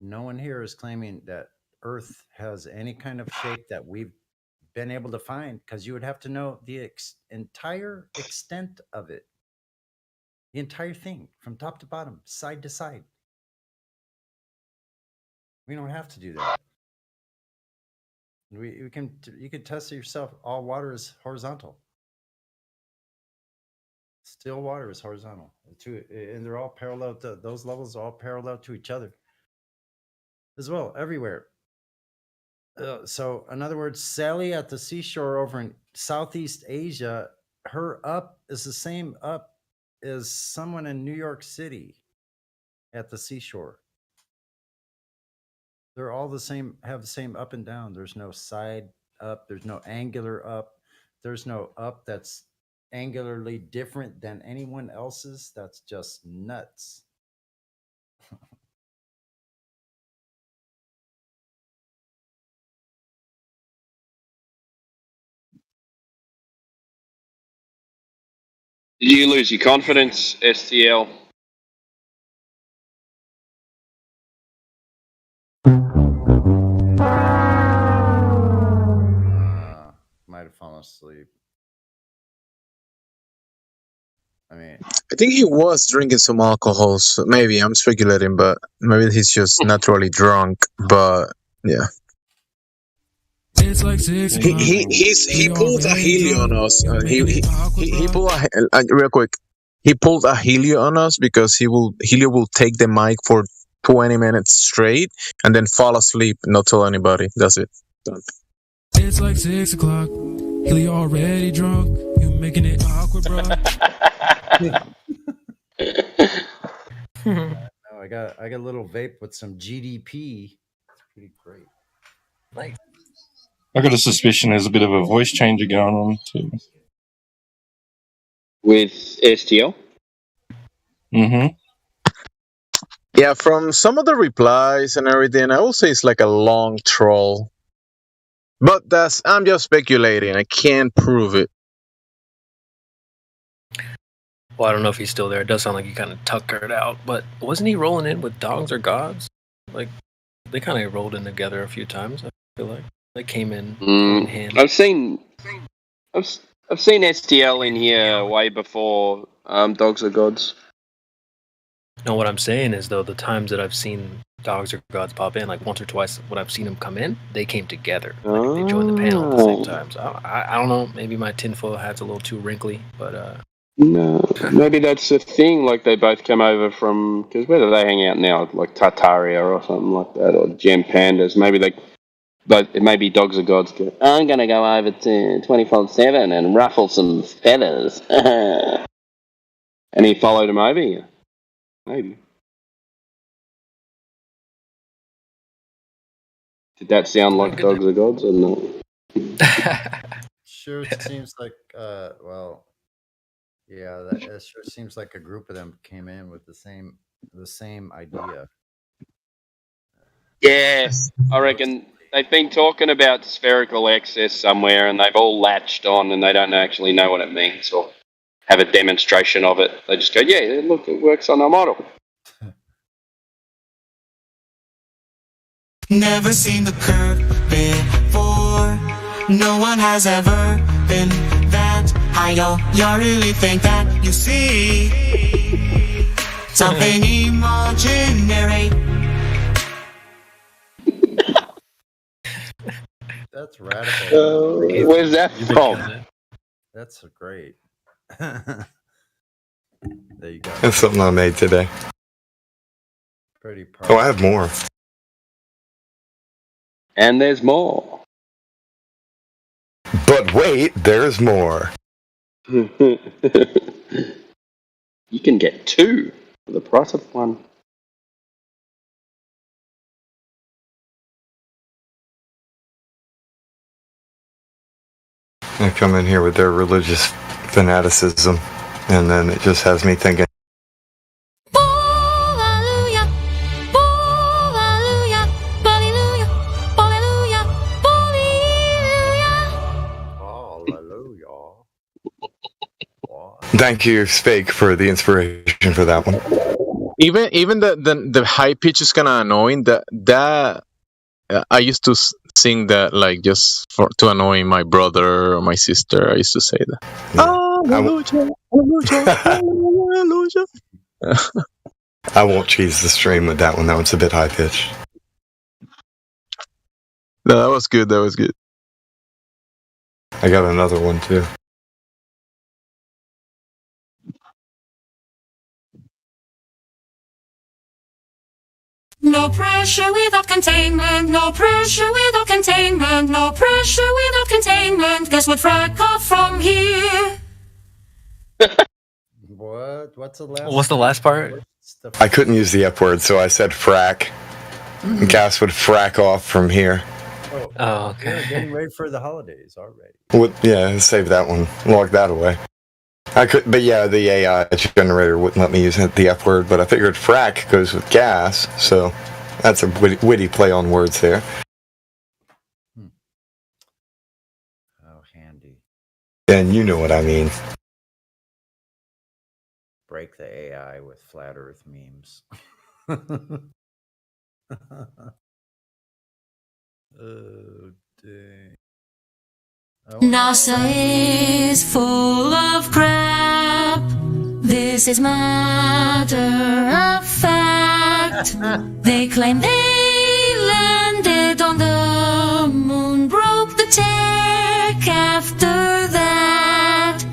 S11: No one here is claiming that Earth has any kind of shape that we've been able to find, because you would have to know the entire extent of it. The entire thing, from top to bottom, side to side. We don't have to do that. You can test it yourself. All water is horizontal. Still water is horizontal. And they're all parallel to, those levels are all parallel to each other as well, everywhere. So in other words, Sally at the seashore over in Southeast Asia, her up is the same up as someone in New York City at the seashore. They're all the same, have the same up and down. There's no side up. There's no angular up. There's no up that's angularly different than anyone else's. That's just nuts.
S3: Did you lose your confidence, STL?
S11: Might have fallen asleep. I mean,
S6: I think he was drinking some alcohol. So maybe I'm speculating, but maybe he's just naturally drunk. But yeah.
S14: It's like 6 o'clock.
S6: He pulled a helio on us. He pulled a real quick. He pulled a helio on us because helio will take the mic for 20 minutes straight and then fall asleep, not tell anybody. That's it. Done.
S14: It's like 6 o'clock. Helio already drunk. You making it awkward, bro.
S11: No, I got a little vape with some GDP. It's pretty great.
S4: Like,
S12: I got a suspicion there's a bit of a voice changer going on too.
S3: With STL?
S12: Mm-hmm.
S6: Yeah, from some of the replies and everything, I will say it's like a long troll. But I'm just speculating. I can't prove it.
S4: well, I don't know if he's still there. It does sound like he kind of tuckered out, but wasn't he rolling in with Dogs or Gods? Like, they kind of rolled in together a few times, I feel like. They came in hand.
S3: I've seen STL in here way before Dogs or Gods.
S4: No, what I'm saying is, though, the times that I've seen Dogs or Gods pop in, like once or twice when I've seen them come in, they came together. Like, they joined the panel at the same time. So I don't know, maybe my tinfoil hat's a little too wrinkly, but...
S3: No, maybe that's the thing, like they both come over from... Because where do they hang out now? Like Tartaria or something like that, or Gem Pandas. Maybe maybe Dogs or Gods go, I'm going to go over to 24/7 and ruffle some feathers. And he followed him over here. Maybe. Did that sound like Dogs or Gods or not?
S11: Sure seems like, well, yeah, that sure seems like a group of them came in with the same idea.
S3: Yes, I reckon they've been talking about spherical excess somewhere, and they've all latched on, and they don't actually know what it means or have a demonstration of it. They just go, "Yeah, look, it works on our model."
S16: Never seen the curve before. No one has ever been that high. Y'all really think that you see something imaginary?
S11: That's radical.
S3: Where's that from?
S11: That's great. There you go.
S10: That's something I made today.
S11: Pretty proud.
S10: Oh, I have more.
S3: And there's more.
S10: But wait, there's more.
S3: You can get 2 for the price of 1.
S10: They come in here with their religious fanaticism, and then it just has me thinking. Thank you, Spake, for the inspiration for that one.
S6: Even the high pitch is kind of annoying. That I used to sing that like just to annoy my brother or my sister. I used to say that.
S10: I won't cheese the stream with that one. That one's a bit high pitched.
S6: No, that was good. That was good.
S10: I got another one too.
S16: No pressure without containment, no pressure without containment, no pressure without containment. Guess what, frack off from here.
S11: What? What's the last?
S4: What's the last part?
S10: I couldn't use the F word, so I said frack. Gas would frack off from here.
S11: Oh, okay. We're getting ready for the holidays already.
S10: Well, yeah, save that one. Log that away. I could, but yeah, the AI generator wouldn't let me use the F word, but I figured frack goes with gas, so that's a witty play on words there.
S11: Oh, handy.
S10: And you know what I mean.
S11: Break the AI with flat Earth memes. Oh, dang.
S16: NASA is full of crap. This is matter of fact. They claim they landed on the moon, broke the tech after that.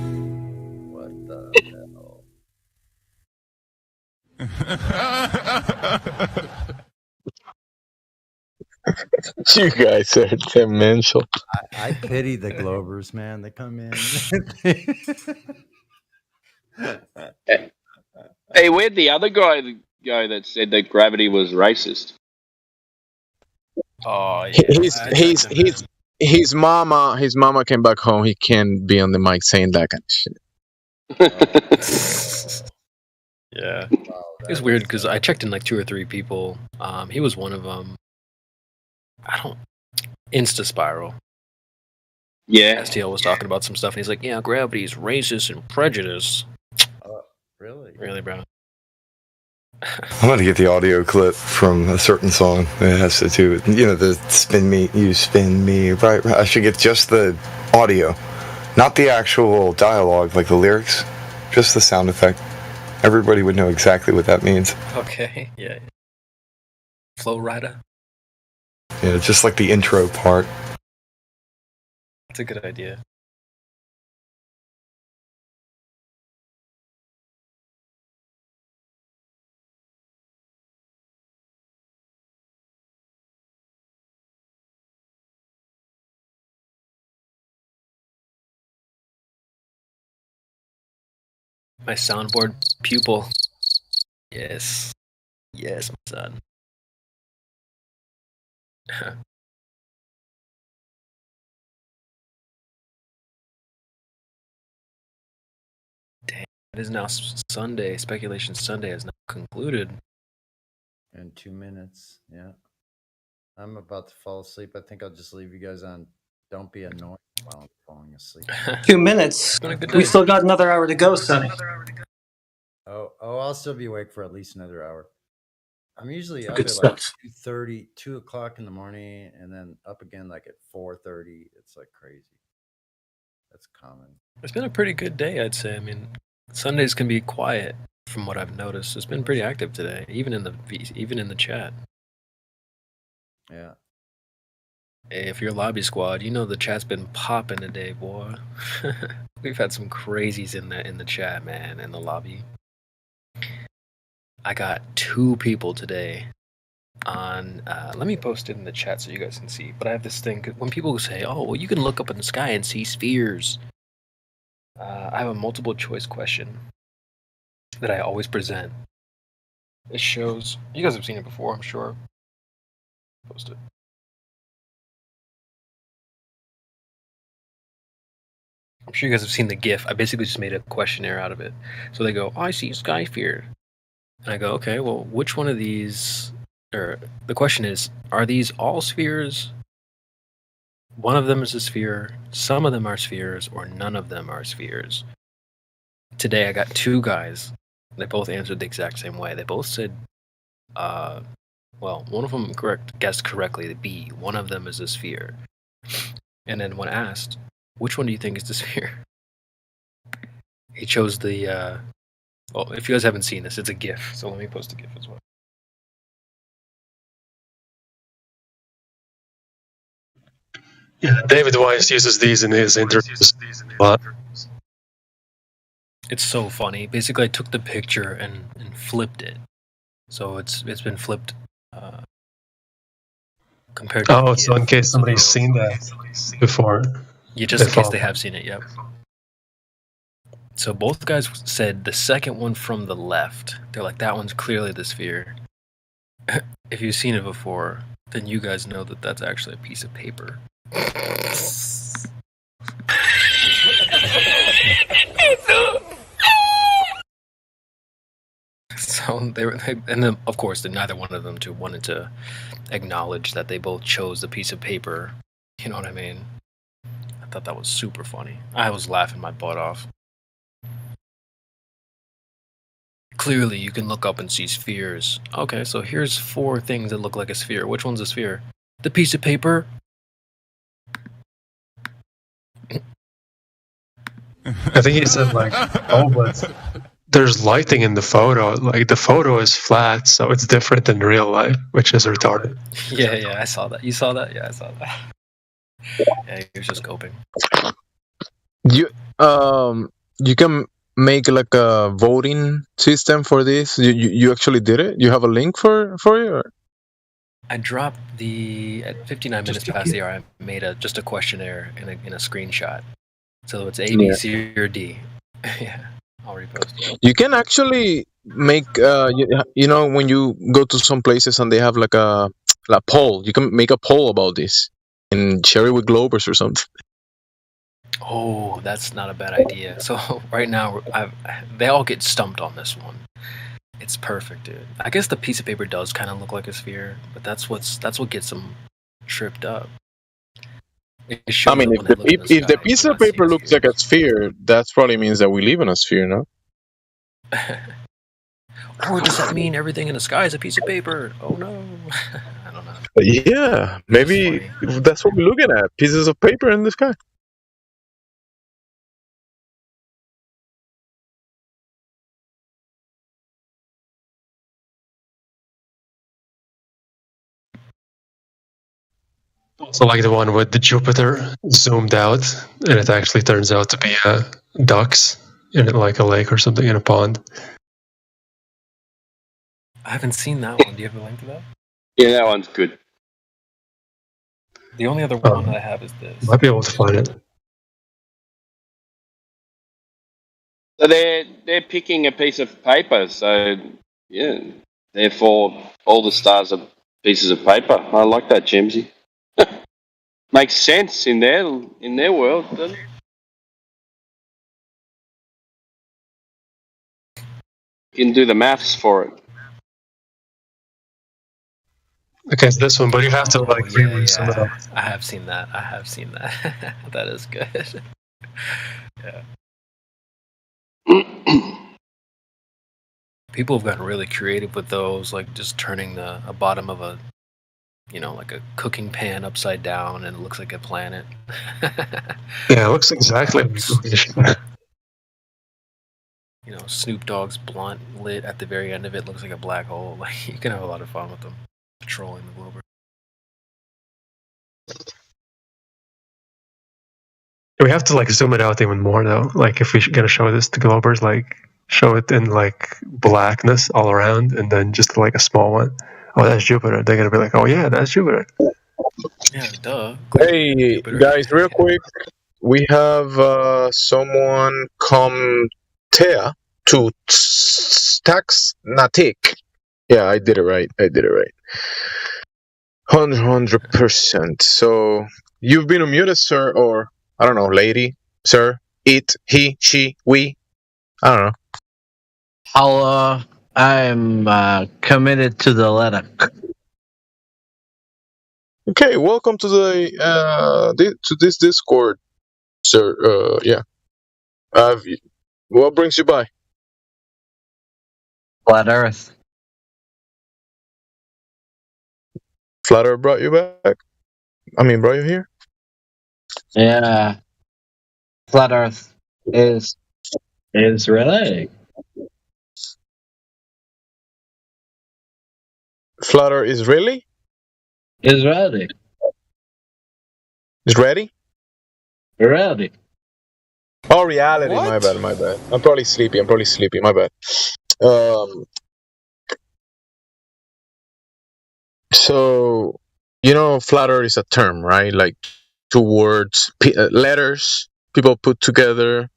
S11: What the hell?
S6: You guys are dementia.
S11: I pity the Glovers, man. They come in.
S3: Hey, where'd the other guy go that said that gravity was racist?
S9: Oh, yeah.
S6: His mama came back home. He can't be on the mic saying that kind of shit.
S4: Yeah. It's weird because I checked in like 2 or 3 people. He was one of them. Insta Spiral.
S3: Yeah.
S4: STL was talking about some stuff, and he's like, yeah, gravity's racist and prejudice.
S11: Really?
S4: Really, bro?
S10: I'm going to get the audio clip from a certain song that has to do with, the spin me, you spin me, right? I should get just the audio, not the actual dialogue, like the lyrics, just the sound effect. Everybody would know exactly what that means.
S4: Okay, yeah. Flow Rider?
S10: Yeah, just like the intro part.
S4: That's a good idea. My soundboard pupil. Yes. Yes, my son. Damn, it is now Sunday. Speculation Sunday has now concluded.
S11: In 2 minutes, yeah. I'm about to fall asleep. I think I'll just leave you guys on. Don't be annoying while I'm falling asleep.
S5: 2 minutes. We still got another hour to go, Sonny.
S11: I'll still be awake for at least another hour. I'm usually up
S5: Good
S11: at like
S5: stuff.
S11: 2:30, 2 o'clock in the morning, and then up again like at 4:30. It's like crazy. That's common.
S4: It's been a pretty good day, I'd say. I mean, Sundays can be quiet from what I've noticed. It's been pretty active today, even in the chat.
S11: Yeah.
S4: Hey, if you're lobby squad, you know the chat's been popping today, boy. We've had some crazies in the chat, man, in the lobby. I got 2 people today on. Let me post it in the chat so you guys can see. But I have this thing when people say, "Oh, well, you can look up in the sky and see spheres." I have a multiple choice question that I always present. It shows. You guys have seen it before, I'm sure. Post it. I'm sure you guys have seen the GIF. I basically just made a questionnaire out of it. So they go, I see a sky sphere. And I go, okay, well, which one of these, or the question is, are these all spheres? One of them is a sphere, some of them are spheres, or none of them are spheres. Today I got 2 guys. They both answered the exact same way. They both said, well, one of them guessed correctly, the B. One of them is a sphere. And then when asked, which one do you think is the sphere? He chose the, well, if you guys haven't seen this, it's a GIF, so let me post a GIF as well.
S18: Yeah, David Weiss uses these in his interviews a lot.
S4: It's so funny. Basically, I took the picture and flipped it. So it's been flipped compared to
S18: Oh, so in case somebody's seen that before.
S4: Yeah, just in case they have seen it, yep. So both guys said the second one from the left. They're like, that one's clearly the sphere. If you've seen it before, then you guys know that that's actually a piece of paper. So and then of course, neither one of them wanted to acknowledge that they both chose the piece of paper. You know what I mean? I thought that was super funny. I was laughing my butt off. Clearly, you can look up and see spheres. Okay, so here's 4 things that look like a sphere. Which one's a sphere? The piece of paper.
S18: I think he said like, oh, but there's lighting in the photo. Like the photo is flat, so it's different than real life, which is retarded.
S4: Yeah, I saw that. You saw that? Yeah, I saw that. Yeah, he was just coping.
S6: You can make like a voting system for this. You actually did it. You have a link for it. Or?
S4: I dropped at 59 minutes past the hour. I made just a questionnaire in a screenshot. So it's A, B, C, or D. Yeah, I'll repost it.
S6: You can actually make you know, when you go to some places and they have like a poll. You can make a poll about this and share it with Globers or something.
S4: Oh, that's not a bad idea. So right now, they all get stumped on this one. It's perfect, dude. I guess the piece of paper does kind of look like a sphere, but that's what gets them tripped up.
S6: I mean, if the piece of paper looks like a sphere, that probably means that we live in a sphere, no?
S4: Or does that mean everything in the sky is a piece of paper? Oh no. I don't know.
S6: Yeah, maybe that's what we're looking at. Pieces of paper in the sky.
S18: Also like the one with the Jupiter zoomed out, and it actually turns out to be ducks in like a lake or something in a pond.
S4: I haven't seen that one. Do you have a link to that?
S3: Yeah, that one's good.
S4: The only other one that I have is this.
S18: Might be able to find it.
S3: So they're picking a piece of paper. So yeah, therefore all the stars are pieces of paper. I like that, Jimsy. Makes sense in their world, doesn't it? You can do the maths for it.
S18: against this one, but you have to like reroute some of them.
S4: I have seen that. That is good. Yeah. People have gotten really creative with those, like just turning a bottom of a, like a cooking pan upside down, and it looks like a planet.
S18: Yeah, it looks exactly like
S4: Snoop Dogg's blunt lit at the very end of it looks like a black hole. Like, you can have a lot of fun with them, trolling the Glober.
S18: We have to like zoom it out even more though. Like if we're gonna show this to Globers, like show it in like blackness all around, and then just like a small one. Oh, that's Jupiter. They're gonna be like, oh yeah, that's Jupiter.
S4: Yeah, duh.
S6: Hey guys, real quick, we have someone come to Taxnatic. Yeah, I did it right. 100%. So you've been unmuted, sir, or I don't know, lady, sir, it, he, she, we. I don't know.
S20: I'm committed to the letter.
S6: Okay, welcome to to this Discord, sir. Yeah. What brings you by?
S20: Flat Earth.
S6: Flat Earth brought you back? Brought you here?
S20: Yeah. Flat Earth is really.
S6: Flat Earth is really?
S20: Is ready.
S6: Is ready?
S20: Reality.
S6: Oh, reality.
S20: What?
S6: My bad. I'm probably sleepy. My bad. So, flat earth is a term, right? Like 2 words, letters people put together,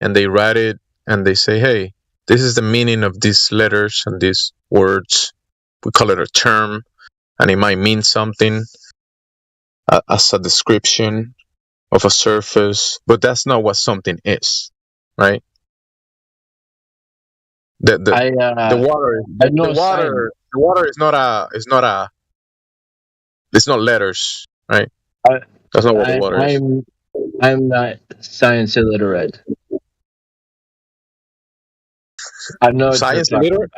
S6: and they write it, and they say, hey, this is the meaning of these letters and these words. We call it a term, and it might mean something as a description of a surface, but that's not what something is, right? The water is not it's not letters, right? That's not what the water is.
S20: I'm not science illiterate. I know
S6: Science illiterate?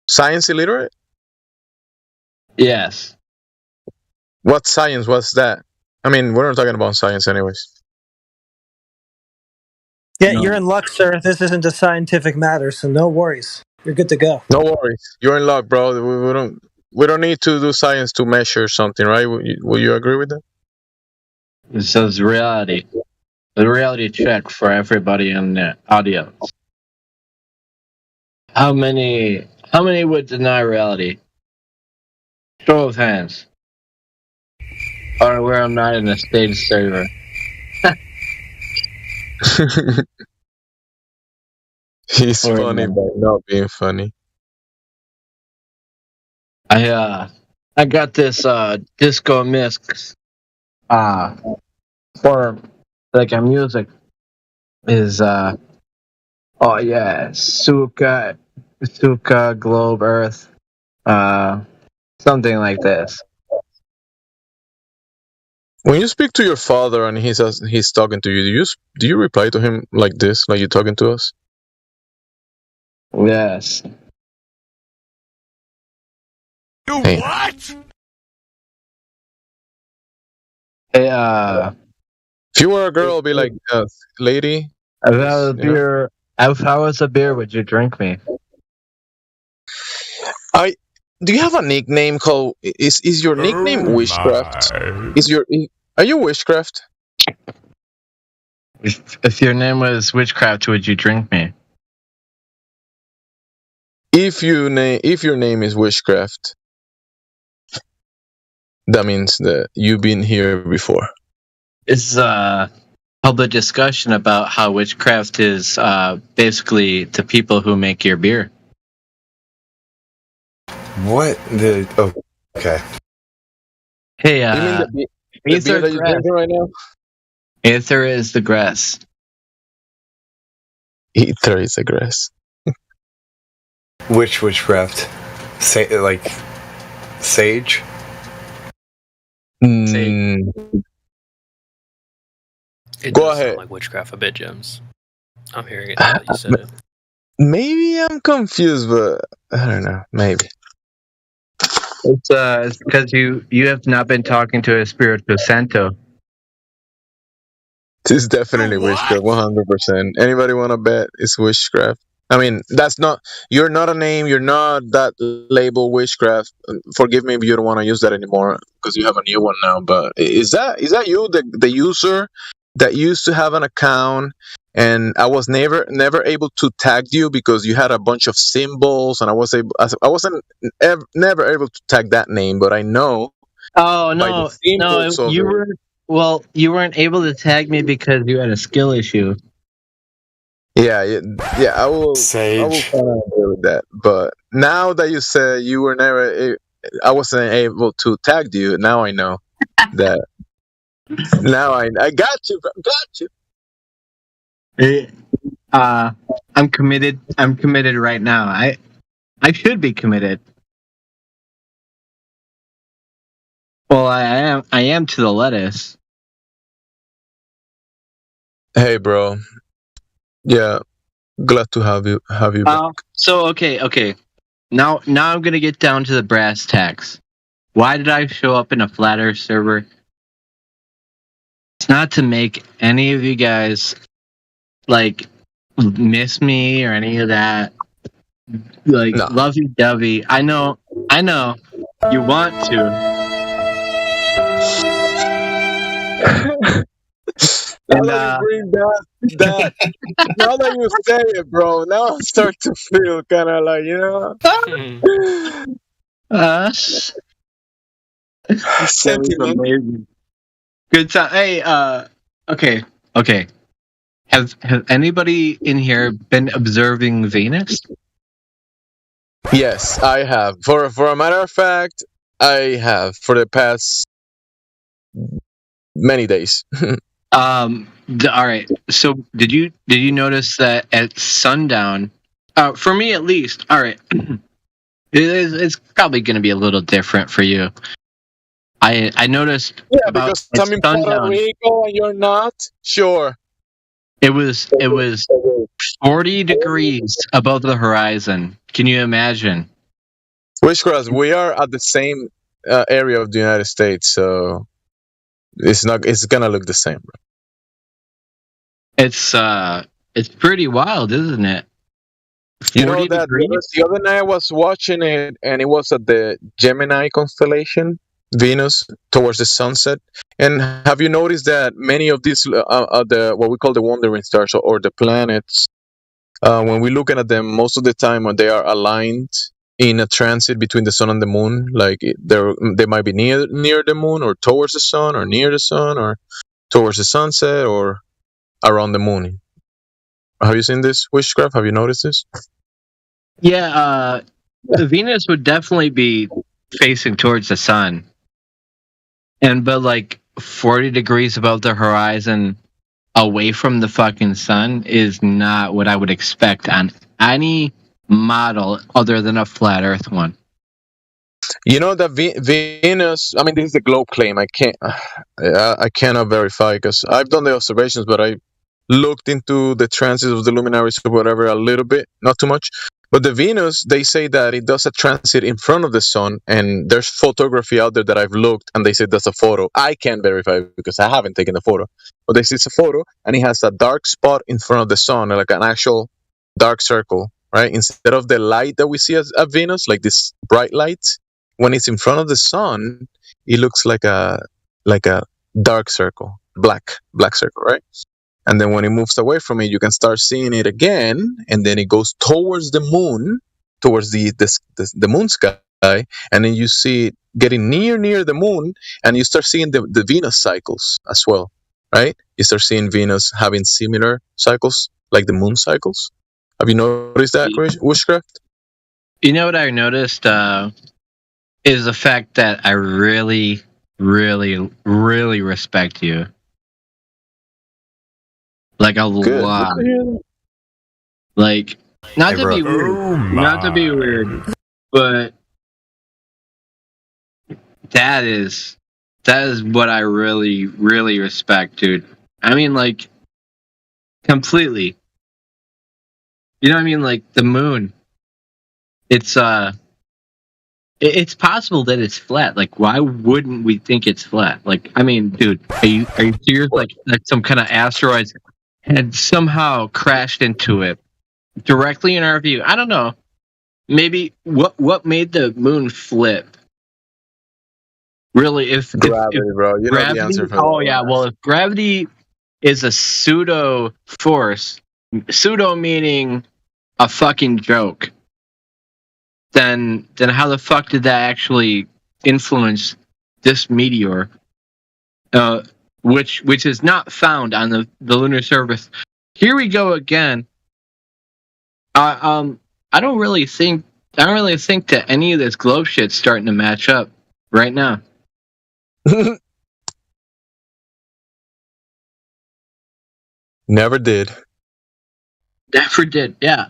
S6: Science illiterate?
S20: Yes.
S6: What science was that? We're not talking about science anyways.
S5: Yeah, you're in luck, sir. This isn't a scientific matter, so no worries. You're good to go.
S6: No worries. You're in luck, bro. We don't need to do science to measure something, right? Will you agree with that?
S20: It says reality. The reality check for everybody in the audience. How many would deny reality? Show of hands. Or where I'm not in a stage server.
S6: He's funny, but not being funny.
S20: I got this disco mix for like a music is Suka Globe Earth something like this.
S6: When you speak to your father and he's talking to you, do you reply to him like this, like you're talking to us?
S20: Yes.
S6: You hey.
S20: What? Hey,
S6: if you were a girl, it'd be like, lady.
S20: If I was a beer, would you drink me?
S6: Do you have a nickname called? Is your nickname Wishcraft? Are you Wishcraft?
S20: If your name was Witchcraft, would you drink me?
S6: If your name is Wishcraft, that means that you've been here before.
S20: It's public discussion about how witchcraft is basically the people who make your beer.
S10: What the? Oh, okay.
S20: Hey,
S6: you mean the beer that you're drinking right now?
S20: Aether is the grass.
S6: Aether is the grass.
S10: Which witchcraft? Sage?
S4: It
S6: Go
S4: does
S6: ahead.
S4: sound like witchcraft a bit, Gems. I'm hearing it now that you said it.
S6: Maybe I'm confused, but I don't know. Maybe.
S19: It's because you have not been talking to a Espiritu Santo.
S6: It's definitely witchcraft, 100%. Anybody want to bet it's witchcraft? I mean, that's not. You're not a name. You're not that label witchcraft. Forgive me if you don't want to use that anymore because you have a new one now. But is that you, the user that used to have an account, and I was never able to tag you because you had a bunch of symbols, and I wasn't never able to tag that name, but I know.
S19: Oh
S6: by the
S19: no,
S6: symbols of
S19: you
S6: it.
S19: were you weren't able to tag me because you had a skill issue.
S6: Yeah. I will kind of agree with that. But now that you said you were never, I wasn't able to tag you. Now I know that. Now I got you, bro. Got you.
S19: I'm committed. I'm committed right now. I should be committed. Well, I am to the lettuce.
S6: Hey, bro. Yeah, glad to have you.
S19: So okay. Now I'm gonna get down to the brass tacks. Why did I show up in a flat Earth server? It's not to make any of you guys like miss me or any of that. Like lovey dovey. I know you want to.
S6: Now that you bring that now that you say it, bro, now I start to feel kind of like, sentiment.
S19: Amazing. Good time. Hey, okay. Has anybody in here been observing Venus?
S6: Yes, I have. For a matter of fact, I have for the past many days.
S19: All right. So did you notice that at sundown? For me at least. All right. It's probably going to be a little different for you. I noticed.
S6: Yeah, because I'm in Puerto Rico and you're not. Sure.
S19: It was 40 degrees above the horizon. Can you imagine?
S6: Witchcraft. We are at the same area of the United States, so it's gonna look the same.
S19: It's pretty wild, isn't it?
S6: You know that the other night I was watching it, and it was at the Gemini constellation, Venus, towards the sunset. And have you noticed that many of these are the what we call the wandering stars or the planets? When we're looking at them, most of the time when they are aligned in a transit between the sun and the moon, like they might be near the moon, or towards the sun, or near the sun, or towards the sunset, or around the moon. Have you seen this witchcraft? Have you noticed this?
S19: Yeah, Venus would definitely be facing towards the sun. But like 40 degrees above the horizon away from the fucking sun is not what I would expect on any model other than a flat Earth one.
S6: You know that Venus. I mean, this is the globe claim. I cannot verify because I've done the observations, but I looked into the transits of the luminaries or whatever a little bit, not too much. But the Venus, they say that it does a transit in front of the sun, and there's photography out there that I've looked, and they say that's a photo. I can't verify it because I haven't taken the photo, but they say it's a photo, and it has a dark spot in front of the sun, like an actual dark circle, right? Instead of the light that we see at Venus, like this bright light, when it's in front of the sun, it looks like a dark circle, black circle, right? And then when it moves away from it, you can start seeing it again, and then it goes towards the moon, towards the moon sky, and then you see it getting near the moon, and you start seeing the Venus cycles as well, right? You start seeing Venus having similar cycles like the moon cycles. Have you noticed that, witchcraft?
S19: You know what I noticed is the fact that I really, really, really respect you. Like a lot. Like, not to be weird, but
S20: that is what I really, really respect, dude. I mean, like, completely. You know what I mean? Like, the moon. It's possible that it's flat. Like, why wouldn't we think it's flat? Like, I mean, dude, are you serious? Like some kind of asteroid had somehow crashed into it directly in our view. I don't know. Maybe what made the moon flip? Really, if
S6: Gravity, bro. You know
S20: gravity,
S6: the answer for
S20: oh
S6: that.
S20: yeah, well, if gravity is a pseudo force, pseudo meaning a fucking joke, then how the fuck did that actually influence this meteor, which is not found on the lunar surface? Here we go again. I don't really think that any of this globe shit's starting to match up right now.
S6: Never did.
S20: Never did. Yeah.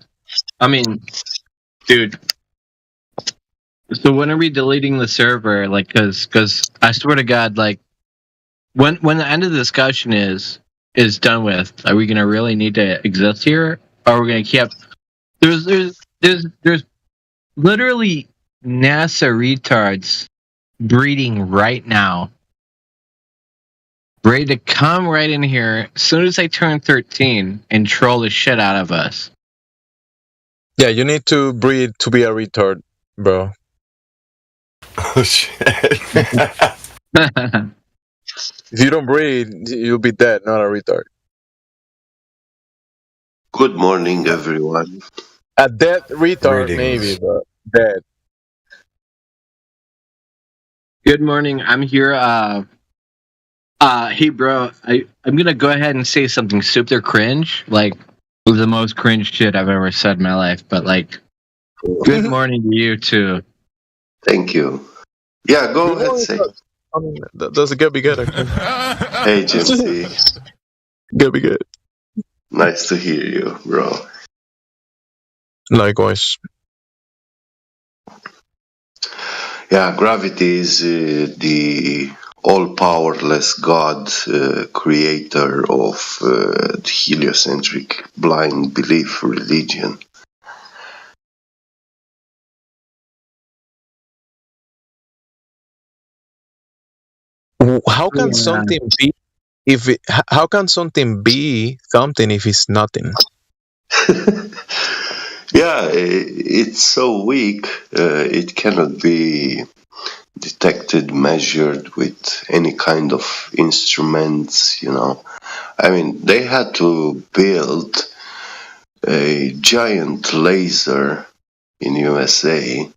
S20: I mean, dude. So when are we deleting the server? Like, cause I swear to God, like, when the end of the discussion is done with, are we gonna really need to exist here? Or are we gonna keep? There's literally NASA retards breeding right now, ready to come right in here as soon as they turn 13 and troll the shit out of us.
S6: Yeah, you need to breed to be a retard, bro.
S10: Oh shit.
S6: If you don't breed, you'll be dead, not a retard.
S2: Good morning, everyone.
S6: A dead retard,
S10: Greetings.
S6: maybe, but dead.
S20: Good morning. I'm here. Hey, bro. I'm gonna go ahead and say something super cringe, like the most cringe shit I've ever said in my life. But like, good morning to you too.
S2: Thank you. Yeah, go ahead, say.
S6: I mean, does it be good?
S2: Hey, Jimsy.
S6: Good be good.
S2: Nice to hear you, bro.
S6: Likewise.
S2: Yeah, gravity is the all-powerless God, creator of the heliocentric blind belief religion.
S6: How can something be how can something be something if it's nothing?
S2: Yeah, it's so weak, it cannot be detected, measured with any kind of instruments, you know. I mean, they had to build a giant laser in USA,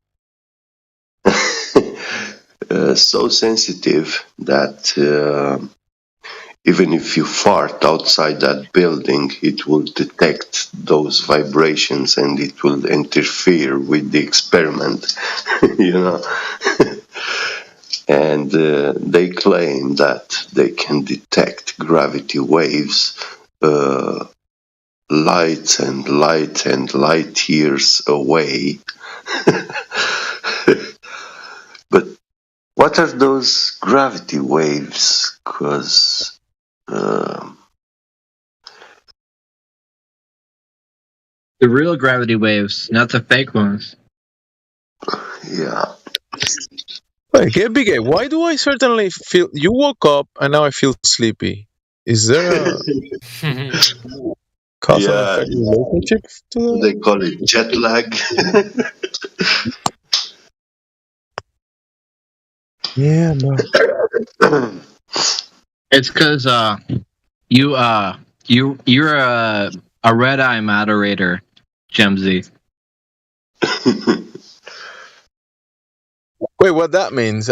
S2: so sensitive that even if you fart outside that building, it will detect those vibrations and it will interfere with the experiment, you know. And they claim that they can detect gravity waves light and light years away. But what are those gravity waves? Because
S20: The real gravity waves, not the fake ones.
S2: Yeah.
S6: Hey, Big, why do I certainly feel you woke up and now I feel sleepy? Is there a cause and effect relationship to that?
S2: They call it jet lag.
S6: Yeah, no.
S20: It's because you're a red eye moderator, Gemsy.
S6: Wait, what that means?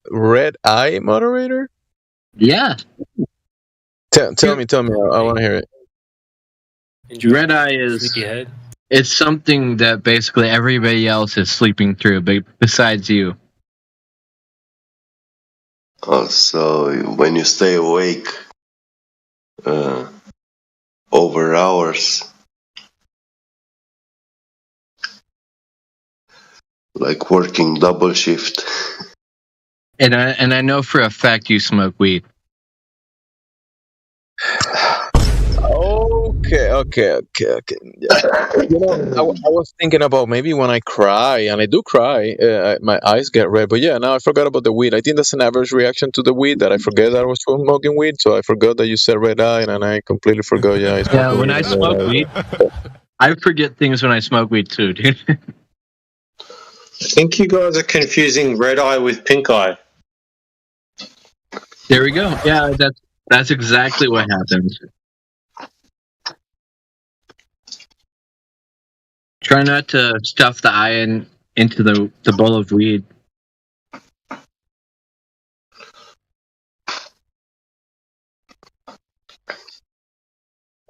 S6: Red eye moderator?
S20: Yeah.
S6: Tell me. I want to hear it.
S20: Red eye is it's something that basically everybody else is sleeping through, besides you.
S2: Also, when you stay awake over hours, like working double shift.
S20: And I know for a fact you smoke weed.
S6: Okay. Yeah. I was thinking about maybe when I cry, and I do cry, my eyes get red. But yeah, now I forgot about the weed. I think that's an average reaction to the weed that I forget that I was smoking weed. So I forgot that you said red eye, and I completely forgot. Yeah, I
S20: Yeah, when I smoke weed, I forget things when I smoke weed too, dude.
S1: I think you guys are confusing red eye with pink eye.
S20: There we go. Yeah, that's exactly what happens. Try not to stuff the eye into the bowl of weed.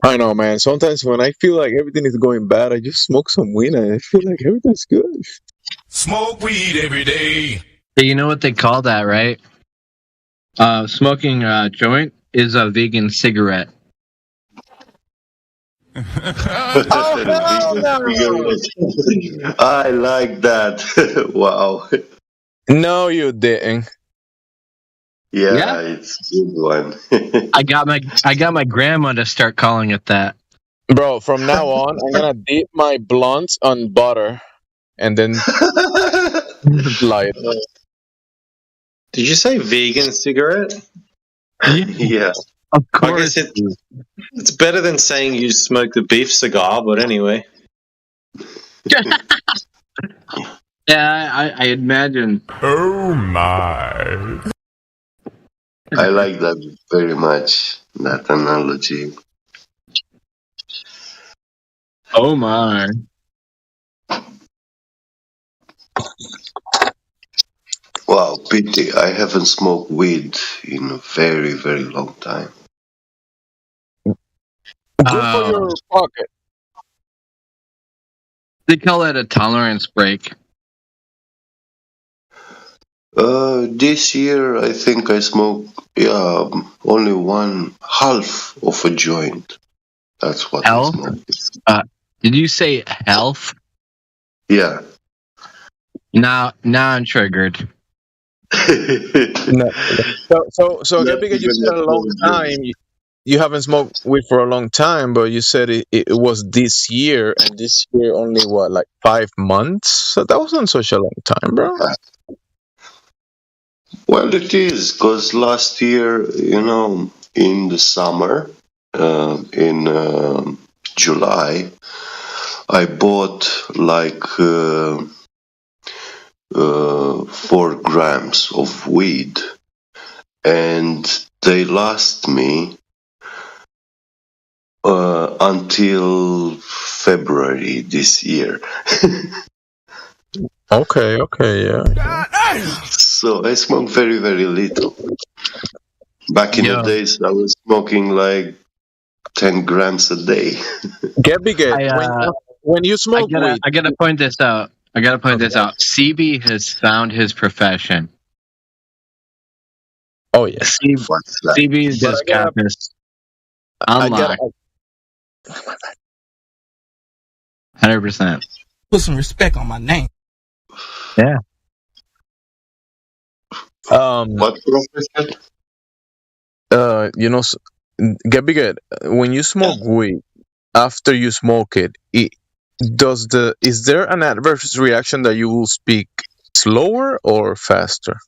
S6: I know, man. Sometimes when I feel like everything is going bad, I just smoke some weed, and I feel like everything's good.
S14: Smoke weed every day.
S20: Hey, you know what they call that, right? Smoking a joint is a vegan cigarette.
S6: Oh, hell no!
S2: I like that. Wow.
S6: No, you didn't.
S2: Yeah, it's a good one.
S20: I got my grandma to start calling it that.
S6: Bro, from now on, I'm gonna dip my blunts on butter, and then light.
S1: Did you say vegan cigarette?
S2: Yeah.
S20: Of
S1: I guess it's better than saying you smoke the beef cigar, but anyway.
S20: Yeah, I imagine.
S14: Oh my.
S2: I like that very much, that analogy.
S20: Oh my.
S2: Wow, pity. I haven't smoked weed in a very, very long time.
S6: Good for your pocket.
S20: They call it a tolerance break.
S2: This year, I think I smoked, only one half of a joint. That's what
S20: Health?
S2: I smoked.
S20: Did you say health?
S2: Yeah.
S20: Now I'm triggered.
S6: No. So because you said a long time, you haven't smoked weed for a long time, but you said it was this year, and this year only what, like 5 months? So that wasn't such a long time, bro.
S2: Well, it is, because last year, in the summer, in July, I bought like 4 grams of weed, and they last me until February this year.
S6: Okay, yeah.
S2: So I smoke very, very little. Back in the days, I was smoking like 10 grams a day.
S6: When you smoke weed,
S20: I gotta point this out. CB has found his profession.
S6: Oh yeah.
S20: CB's just got this unlocked. 100%.
S13: Put some respect on my name.
S20: Yeah.
S2: What profession?
S6: Get bigger. When you smoke weed, after you smoke it, is there an adverse reaction that you will speak slower or faster?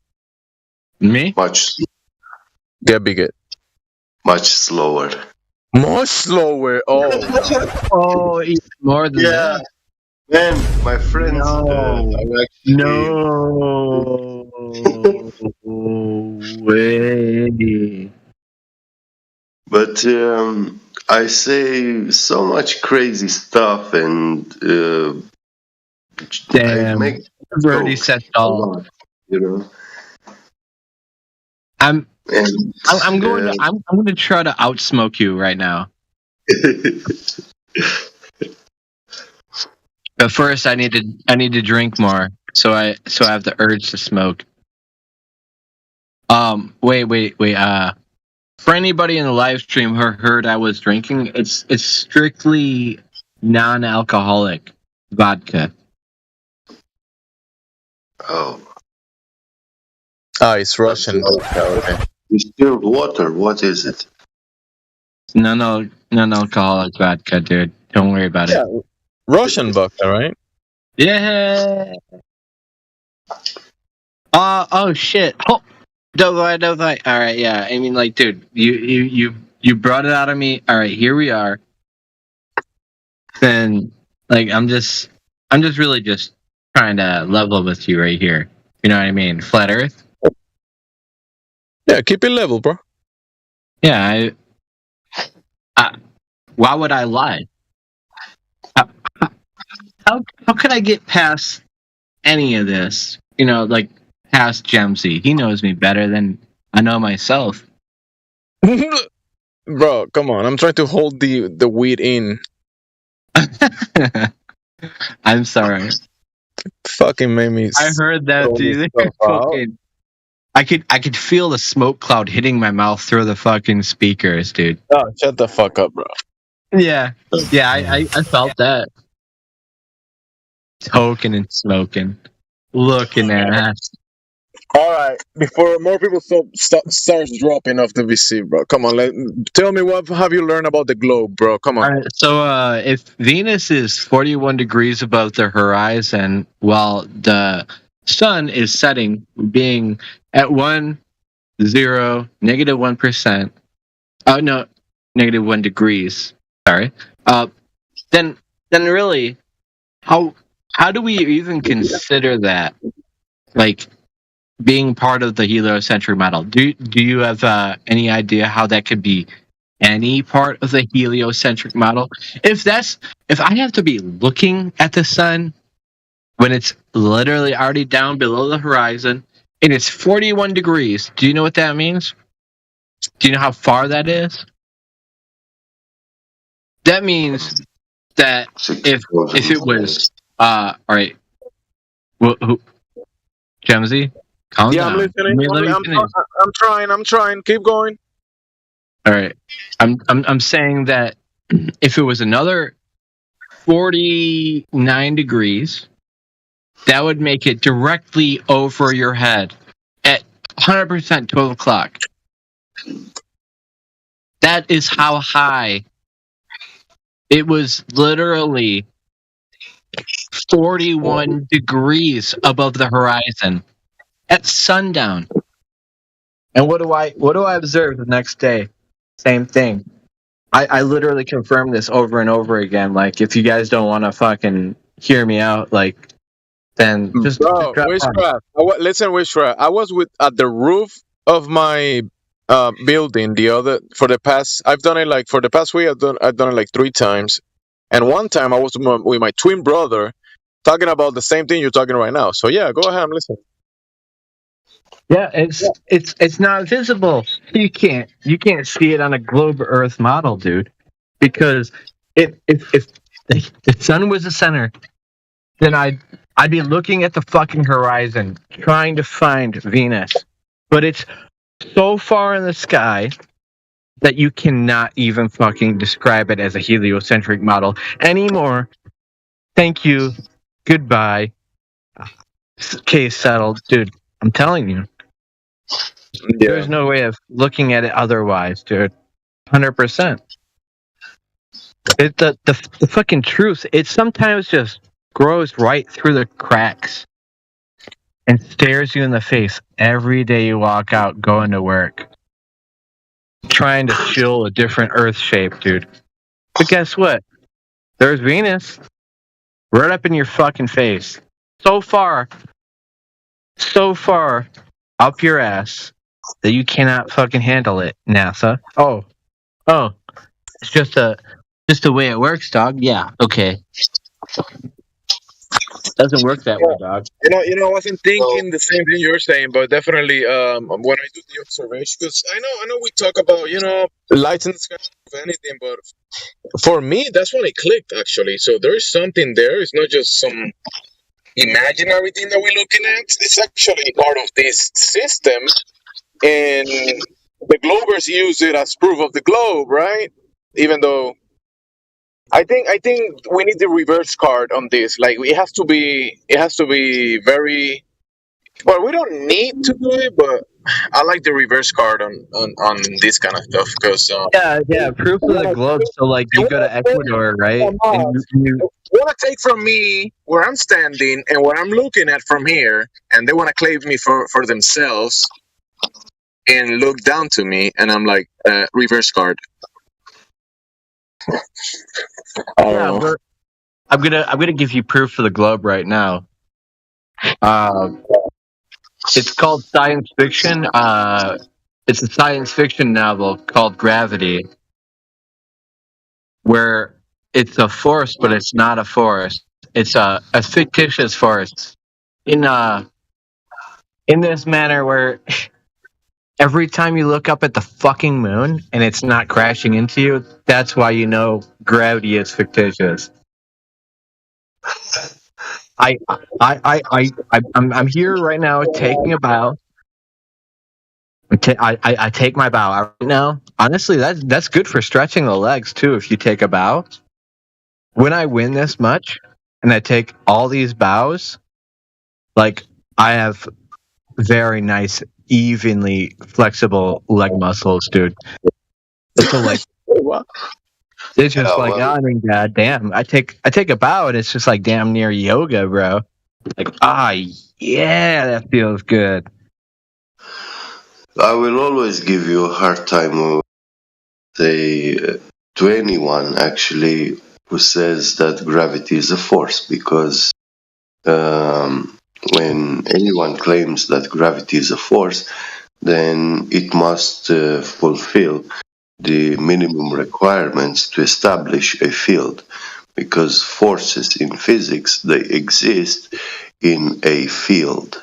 S20: Me?
S2: Much.
S6: Get bigger.
S2: Much slower.
S6: Much slower. Oh.
S20: Oh, even more than that.
S2: Man, my friends
S20: No way.
S2: But I say so much crazy stuff, and
S20: damn,
S2: I make
S20: I've already said all. I'm going to try to outsmoke you right now. But first, I need to drink more, so I have the urge to smoke. Wait. For anybody in the live stream who heard I was drinking, it's strictly non-alcoholic vodka.
S2: Oh.
S6: Ah, it's Russian. Okay.
S2: Distilled water. What is it?
S20: Non-alcoholic vodka, dude. Don't worry about
S6: Yeah,
S20: it.
S6: Russian vodka, right?
S20: Yeah. Oh shit. Oh, don't lie. All right, yeah. I mean, like, dude, you brought it out of me. All right, here we are. Then, like, I'm just really just trying to level with you right here. You know what I mean? Flat Earth.
S6: Yeah, keep it level, bro.
S20: Yeah. Why would I lie? How could I get past any of this? You know, like past Gemsy. He knows me better than I know myself.
S6: Bro, come on. I'm trying to hold the weed in.
S20: I'm sorry.
S6: Fucking made me.
S20: I heard that, dude. Fucking, I could feel the smoke cloud hitting my mouth through the fucking speakers, dude.
S6: Oh, shut the fuck up, bro.
S20: Yeah, I felt that. Toking and smoking, looking at us.
S6: All right, before more people starts dropping off the VC, bro. Come on, tell me what have you learned about the globe, bro? Come on.
S20: All right, so if Venus is 41 degrees above the horizon, while the sun is setting, being at -1%. Oh no, -1 degrees. Sorry. Then really, how do we even consider that, like, being part of the heliocentric model? Do you have any idea how that could be any part of the heliocentric model? If I have to be looking at the sun when it's literally already down below the horizon and it's 41 degrees, do you know what that means? Do you know how far that is? That means that if it was all right, who, Gemsy, calm
S6: Yeah,
S20: down.
S6: I'm listening.
S20: Let me finish.
S6: I'm trying. Keep going.
S20: All right, I'm saying that if it was another 49 degrees, that would make it directly over your head at 100% 12 o'clock. That is how high. It was literally 41 degrees above the horizon at sundown. And what do I observe the next day? Same thing. I literally confirmed this over and over again. Like, if you guys don't want to fucking hear me out, like, then just
S6: Bro,
S20: drop by.
S6: witchcraft. Listen, witchcraft. I was at the roof of my building for the past. I've done it like for the past week. I've done it like 3 times, and one time I was with my twin brother talking about the same thing you're talking right now. So yeah, go ahead. I'm listening.
S20: Yeah, it's not visible. You can't see it on a globe Earth model, dude. Because if the sun was the center, then I'd be looking at the fucking horizon trying to find Venus. But it's so far in the sky that you cannot even fucking describe it as a heliocentric model anymore. Thank you. Goodbye. Case settled, dude. I'm telling you.
S6: Yeah.
S20: There's no way of looking at it otherwise, dude. 100%. The fucking truth, it sometimes just grows right through the cracks and stares you in the face every day you walk out going to work. Trying to shill a different Earth shape, dude. But guess what? There's Venus. Right up in your fucking face. So far up your ass that you cannot fucking handle it, NASA. Oh, it's just the way it works, dog. Yeah, okay. Doesn't work that way, dog.
S6: You know, I wasn't thinking the same thing you're saying, but definitely, when I do the observation, because I know we talk about, lights in the sky of anything, but for me, that's when it clicked, actually. So there is something there. It's not just some imaginary thing that we're looking at. It's actually part of this system, and the Globers use it as proof of the globe, right? Even though I think we need the reverse card on this. Like, it has to be very Well, we don't need to do it, but I like the reverse card on this kind of stuff because
S20: Yeah, proof of the globe. So like you go to Ecuador, right? And you
S6: want to take from me where I'm standing and what I'm looking at from here, and they want to claim me for themselves and look down to me, and I'm like, reverse card.
S20: yeah, I'm gonna give you proof of the globe right now. It's called science fiction. It's a science fiction novel called Gravity, where it's a force, but it's not a force. It's a fictitious force in this manner where every time you look up at the fucking moon and it's not crashing into you, that's why you know gravity is fictitious. I'm here right now taking a bow. I take my bow right now. Honestly, that's good for stretching the legs too. If you take a bow, when I win this much and I take all these bows, like I have very nice, evenly flexible leg muscles, dude. So like, it's just like, I mean, goddamn. I take a bow and it's just like damn near yoga, bro. Like, yeah, that feels good.
S2: I will always give you a hard time to anyone actually who says that gravity is a force, because when anyone claims that gravity is a force, then it must fulfill the minimum requirements to establish a field, because forces in physics, they exist in a field,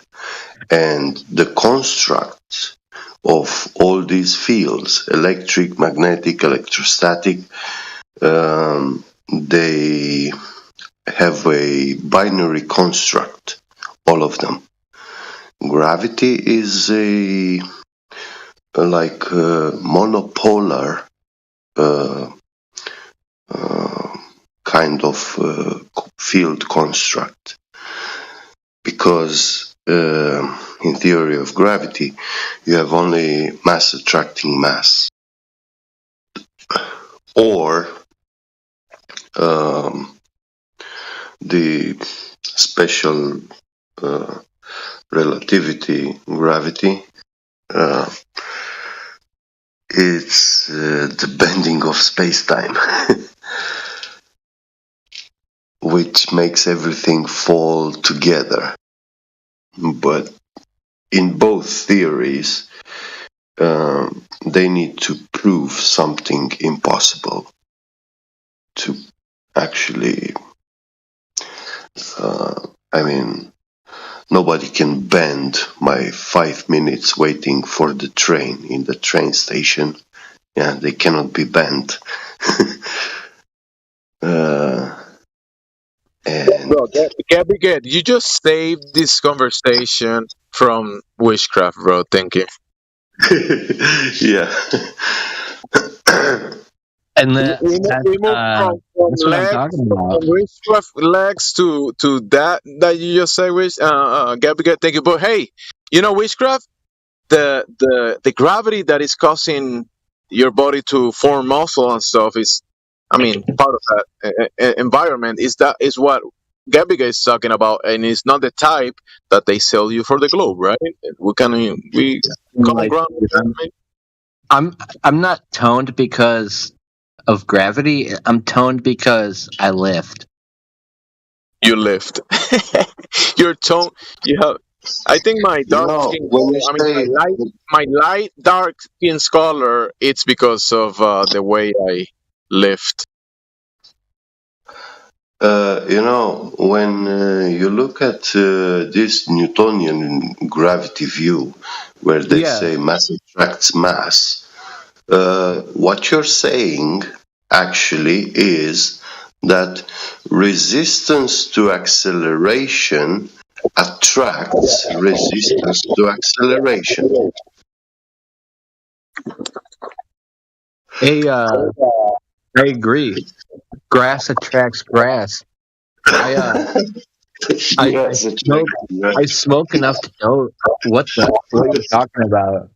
S2: and the constructs of all these fields, electric, magnetic, electrostatic, they have a binary construct, all of them. Gravity is a monopolar kind of field construct, because in theory of gravity you have only mass attracting mass, or the special relativity gravity, it's the bending of space-time, which makes everything fall together. But in both theories, they need to prove something impossible to actually, nobody can bend my 5 minutes waiting for the train in the train station. Yeah, they cannot be bent.
S6: Bro, Gabby, you just saved this conversation from witchcraft, bro. Thank you.
S2: Yeah.
S20: And
S6: we moved from
S20: that's what I'm talking about.
S6: witchcraft legs to that you just said, Gabby, thank you. But hey, you know witchcraft, the gravity that is causing your body to form muscle and stuff is, part of that environment is what Gabby is talking about, and it's not the type that they sell you for the globe, right?
S20: I'm not toned because of gravity. I'm toned because I lift.
S6: You lift. You're toned. You have. I think my dark skin. My light dark skin color. It's because of the way I lift.
S2: When you look at this Newtonian gravity view, where they say mass attracts mass, what you're saying actually is that resistance to acceleration attracts resistance to acceleration.
S20: I agree. Grass attracts grass.
S2: Yes,
S20: I smoke enough to know what you're talking about.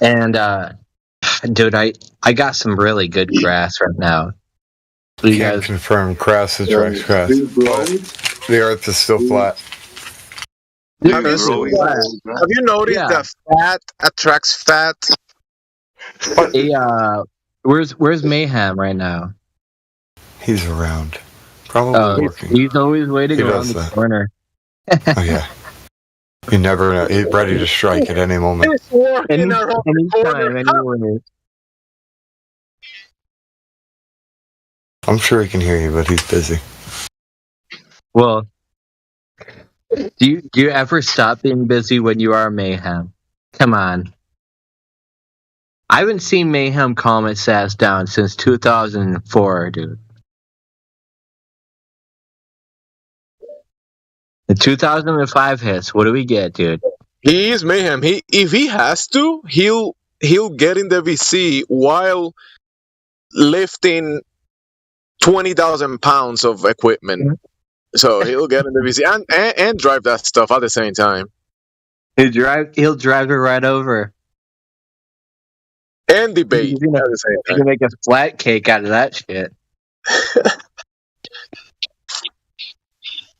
S20: And dude, I got some really good grass right now. So you
S10: Can't
S20: guys
S10: confirm grass attracts grass. The earth is still flat.
S6: Have you noticed that fat attracts fat?
S20: Hey, where's Mayhem right now?
S10: He's around. Probably working.
S20: He's always waiting
S10: He
S20: around
S10: does
S20: the
S10: that.
S20: corner.
S10: Oh, yeah. You never know. He's ready to strike at any moment.
S20: Anytime, anywhere.
S10: I'm sure he can hear you, but he's busy.
S20: Well, do you ever stop being busy when you are Mayhem? Come on. I haven't seen Mayhem calm its ass down since 2004, dude. The 2005 hits. What do we get, dude?
S6: He is Mayhem. If he has to, he'll get in the VC while lifting 20,000 pounds of equipment. So he'll get in the VC and drive that stuff at the same time.
S20: He'll drive it right over.
S6: And debate at the same
S20: time. You can make a flat cake out of that shit.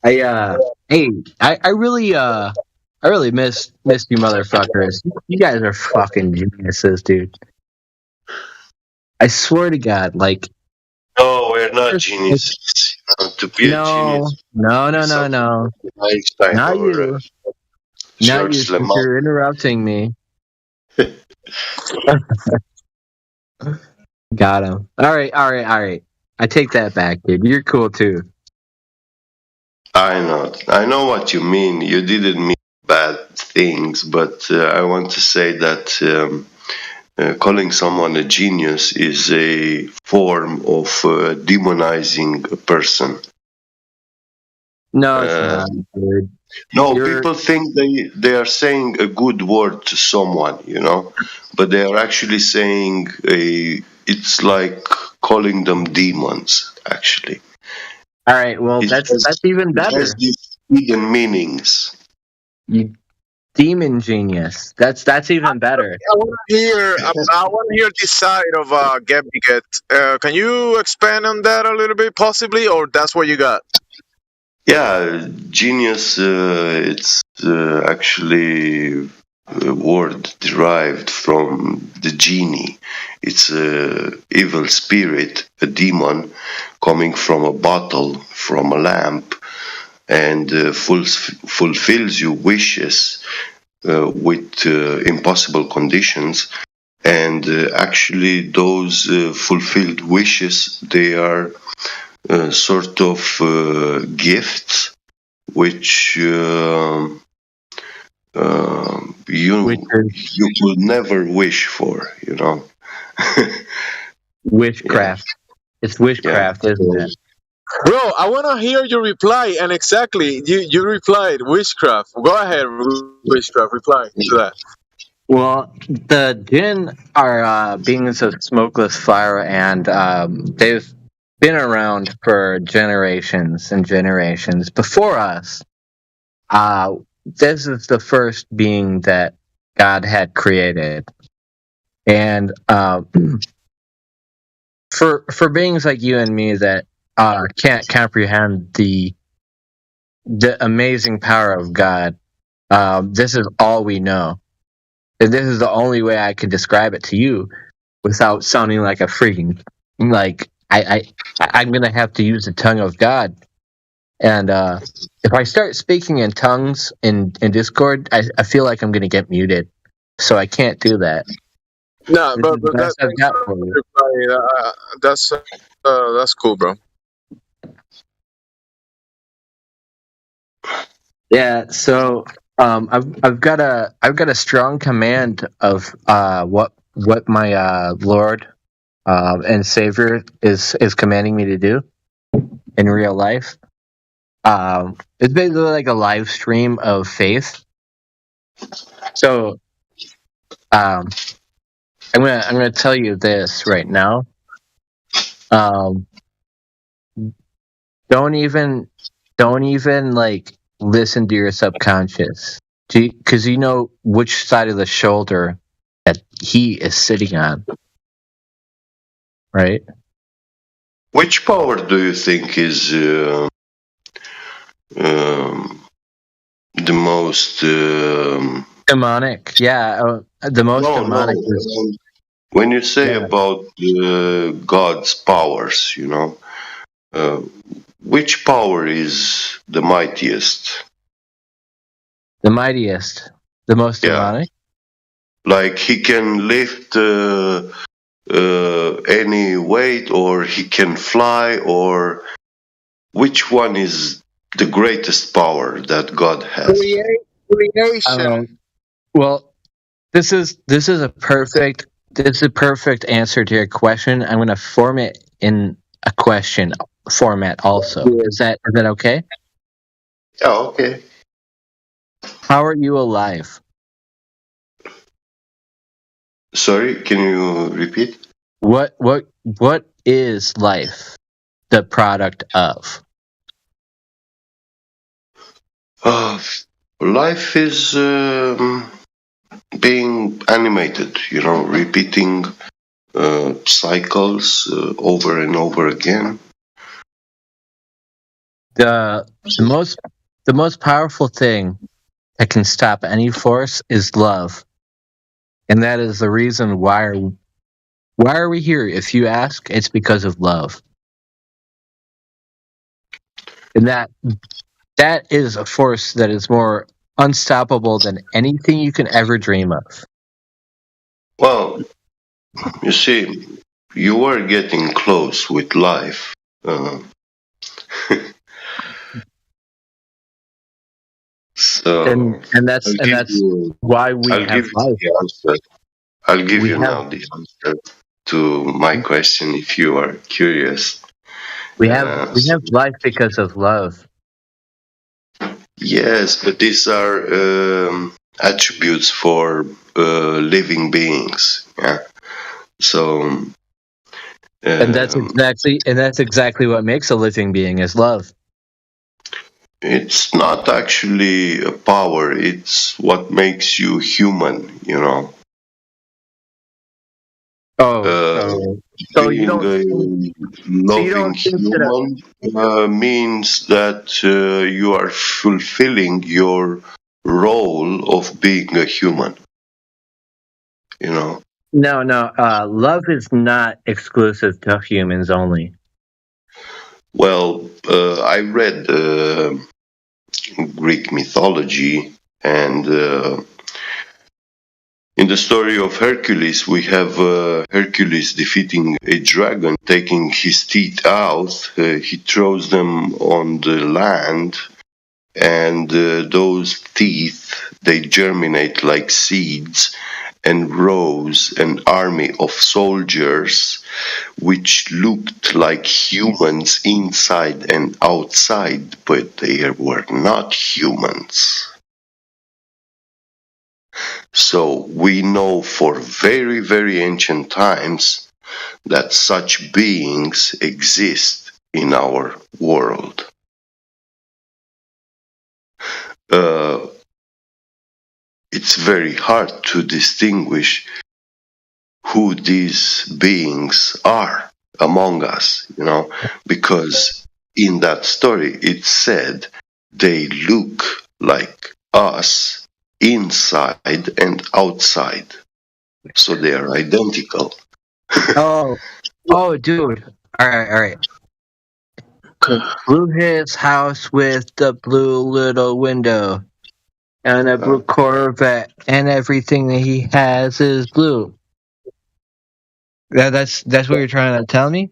S20: I really miss you motherfuckers. You guys are fucking geniuses, dude. I swear to God, like.
S2: No, we're not geniuses. To be a genius.
S20: No. Not you. Not you. Since you're interrupting me. Got him. All right. I take that back, dude. You're cool too.
S2: I know what you mean. You didn't mean bad things, but I want to say that calling someone a genius is a form of demonizing a person.
S20: No, it's not, dude.
S2: No, people think they are saying a good word to someone, but they are actually saying it's like calling them demons, actually.
S20: All right, well, that's even better.
S2: It has these hidden meanings.
S20: You demon genius. That's even better.
S6: I want to hear this side of Gebbiget. Can you expand on that a little bit, possibly, or that's what you got?
S2: Yeah, genius, it's actually a word derived from the genie. It's an evil spirit, a demon, coming from a bottle, from a lamp, and fulfills your wishes with impossible conditions. And actually, those fulfilled wishes, they are sort of gifts which you could never wish for,
S20: Witchcraft. It's witchcraft, isn't it?
S6: Bro, I want to hear your reply, and exactly, you replied, witchcraft. Go ahead, witchcraft, reply to that.
S20: Well, the Jinn are beings of smokeless fire, and they've been around for generations and generations before us. This is the first being that God had created, and for beings like you and me that can't comprehend the amazing power of God, this is all we know, and this is the only way I can describe it to you without sounding like a freaking like. I'm gonna have to use the tongue of God, and if I start speaking in tongues in Discord, I feel like I'm gonna get muted, so I can't do that.
S6: No, but that's cool, bro.
S20: Yeah, so I've got a strong command of what my Lord and Savior is commanding me to do in real life. It's basically like a live stream of faith. So I'm gonna tell you this right now. Don't even don't even like listen to your subconscious, because you know which side of the shoulder that he is sitting on, right?
S2: Which power do you think is the most
S20: demonic? Yeah, the most demonic is.
S2: When you say about God's powers, which power is the mightiest?
S20: The mightiest, the most demonic.
S2: Like he can lift any weight, or he can fly, or which one is the greatest power that God has?
S20: Creation. Well, this is a perfect answer to your question. I'm going to form it in a question format also. Is that okay?
S2: Yeah, okay.
S20: How are you alive?
S2: Sorry, can you repeat?
S20: What is life the product of?
S2: Life is being animated, repeating cycles over and over again.
S20: The most powerful thing that can stop any force is love, and that is the reason why are we here? If you ask, it's because of love, and that is a force that is more unstoppable than anything you can ever dream of.
S2: Well, you see, you are getting close with life. So,
S20: and that's why we have life.
S2: I'll give you now the answer to my question if you are curious.
S20: We have life because of love.
S2: Yes, but these are attributes for living beings. Yeah. So.
S20: And that's exactly what makes a living being is love.
S2: It's not actually a power. It's what makes you human.
S20: So you don't.
S2: Loving human means that you are fulfilling your role of being a human.
S20: No. Love is not exclusive to humans only.
S2: Well, I read Greek mythology, and in the story of Hercules, we have Hercules defeating a dragon, taking his teeth out. He throws them on the land, and those teeth, they germinate like seeds and rose an army of soldiers which looked like humans inside and outside, but they were not humans. So we know for very, very ancient times that such beings exist in our world. It's very hard to distinguish who these beings are among us, because in that story it said they look like us inside and outside, so they are identical.
S20: Oh, dude! All right. Blue his house with the blue little window and a blue Corvette, and everything that he has is blue. That's what you're trying to tell me.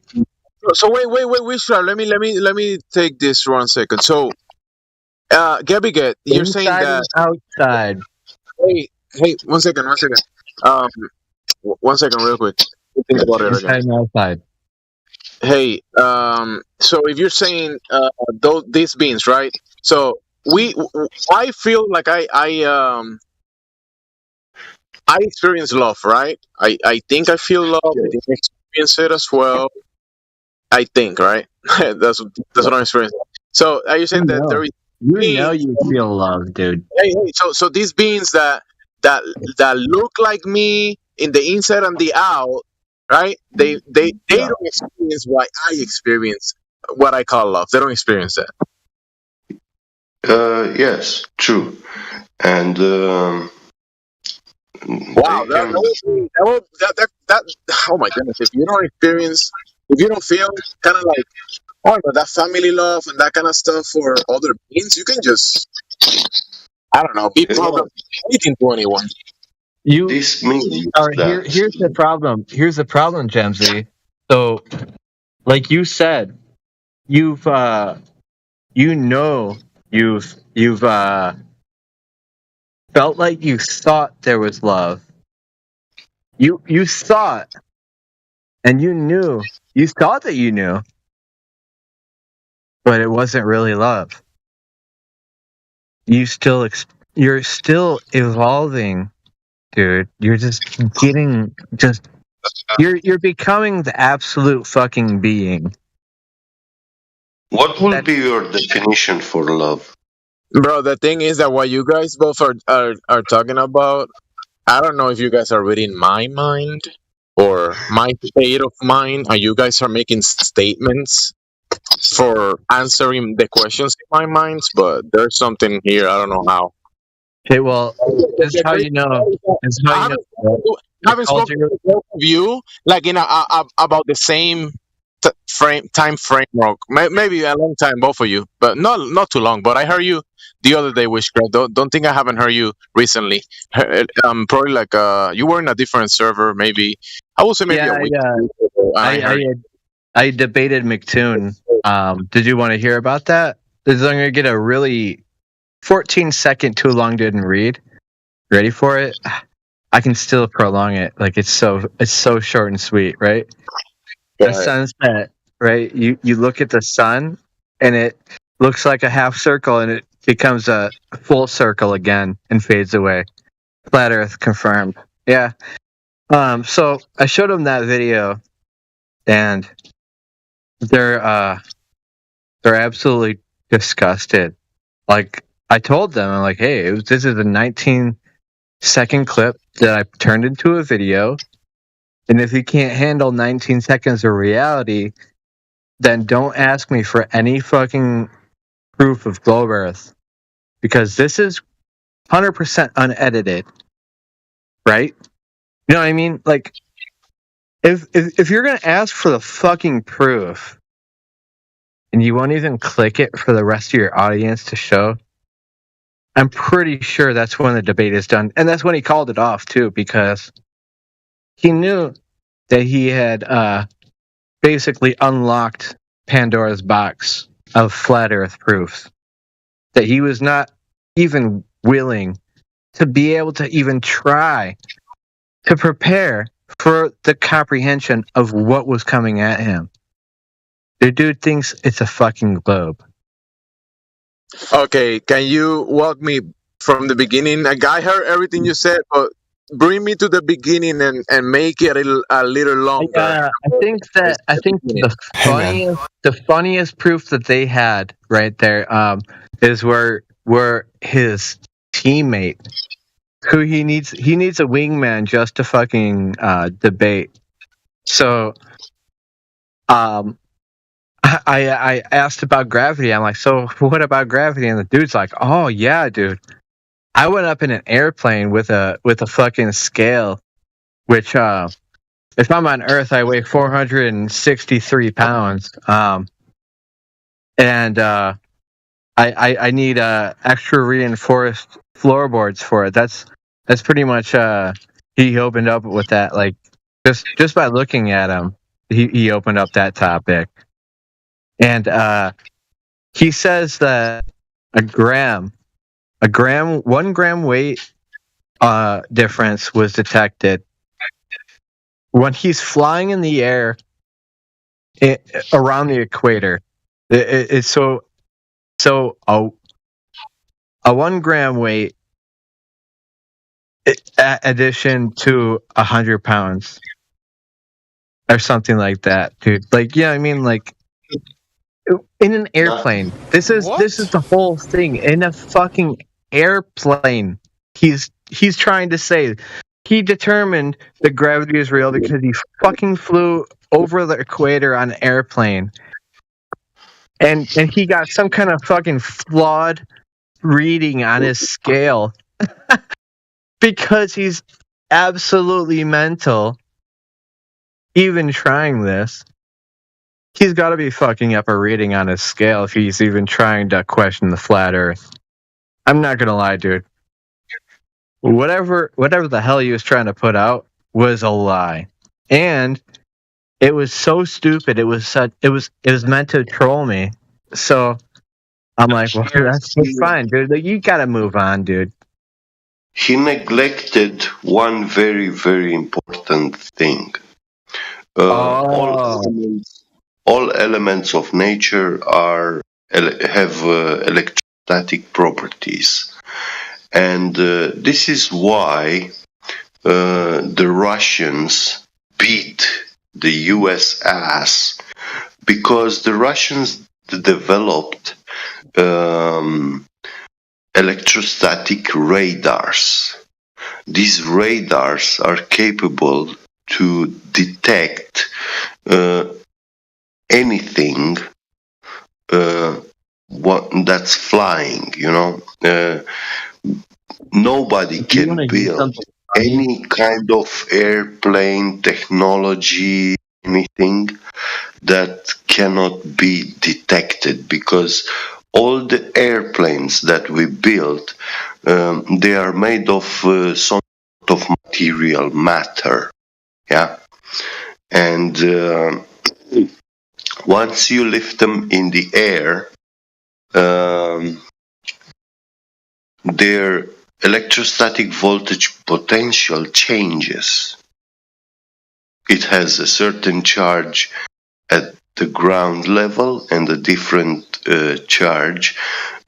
S6: So wait, let me take this 1 second. So, Gabiget, you're
S20: Inside
S6: saying that
S20: outside.
S6: Hey, 1 second. 1 second, real quick. Think about it
S20: Inside
S6: again.
S20: and outside.
S6: Hey, so if you're saying these beings, right? So I feel like I experience love, right? I think I feel love. I think I experience it as well. I think, right? that's what I'm experiencing. So are you saying that there is
S20: You feel love, dude.
S6: hey, so these beings that look like me in the inside and the out, right? They don't experience what I experience, what I call love. They don't experience that.
S2: Yes, true. And
S6: Wow, that oh my goodness! If you don't feel kind of like, oh, no, that family love and that kind of stuff for other beings, you can just, I don't know, be programmed anything to anyone.
S2: this means that
S20: Here's the problem. Here's the problem, Jamsey. So, like you said, you've felt like you thought there was love. You thought, and you knew. You thought that you knew, but it wasn't really love. You're still evolving, dude. You're you're becoming the absolute fucking being.
S2: What will be your definition for love?
S6: Bro, the thing is that what you guys both are talking about, I don't know if you guys are reading my mind or my state of mind, and you guys are making statements for answering the questions in my mind, but there's something here. I don't know how.
S20: Okay, well, this is how you know. This is how you know.
S6: I haven't spoken to both of you like in about the same time framework. Maybe a long time, both of you, but not too long. But I heard you the other day, Wishcraft. Don't think I haven't heard you recently. Probably like you were in a different server. Maybe I will say maybe a week.
S20: I debated McToon. Did you want to hear about that? I'm going to get a really 14-second too long didn't read. Ready for it? I can still prolong it. Like it's so short and sweet, right? The sunset, right? You look at the sun and it looks like a half circle and it becomes a full circle again and fades away. Flat Earth confirmed. Yeah. So I showed them that video and they're absolutely disgusted. Like I told them, I'm like, hey, this is a 19-second clip that I turned into a video. And if you can't handle 19 seconds of reality, then don't ask me for any fucking proof of globe Earth. Because this is 100% unedited. Right? You know what I mean? Like, if you're going to ask for the fucking proof, and you won't even click it for the rest of your audience to show, I'm pretty sure that's when the debate is done. And that's when he called it off, too, because he knew that he had basically unlocked Pandora's box of flat Earth proofs. That he was not even willing to be able to even try to prepare for the comprehension of what was coming at him. The dude thinks it's a fucking globe.
S6: Okay, can you walk me from the beginning? I heard everything you said, but bring me to the beginning and make it a little longer.
S20: I think the funniest proof that they had right there is where his teammate, who he needs a wingman just to fucking debate. So I asked about gravity. I'm like, so what about gravity? And the dude's like, oh yeah, dude. I went up in an airplane with a fucking scale, which if I'm on Earth, I weigh 463 pounds. And I need extra reinforced floorboards for it. That's pretty much he opened up with that. Like just by looking at him, he opened up that topic. And he says that 1 gram weight difference was detected when he's flying in the air around the equator. It's so a 1 gram weight addition to 100 pounds or something like that, dude. Like, yeah, I mean, like In an airplane. This is the whole thing. In a fucking airplane. He's trying to say he determined that gravity is real because he fucking flew over the equator on an airplane. And he got some kind of fucking flawed reading on his scale because he's absolutely mental even trying this. He's got to be fucking up a reading on his scale if he's even trying to question the flat earth. I'm not gonna lie, dude. Whatever the hell he was trying to put out was a lie. And it was so stupid. It was meant to troll me. So I'm like, well, that's fine, dude. Like, you gotta move on, dude.
S2: He neglected one very, very important thing. All elements of nature have electrostatic properties, and this is why the Russians beat the U.S. ass, because the Russians developed electrostatic radars. These radars are capable to detect anything that's flying, nobody can build any kind of airplane technology, anything that cannot be detected, because all the airplanes that we build, they are made of some sort of material, matter, yeah, and once you lift them in the air, their electrostatic voltage potential changes. It has a certain charge at the ground level and a different charge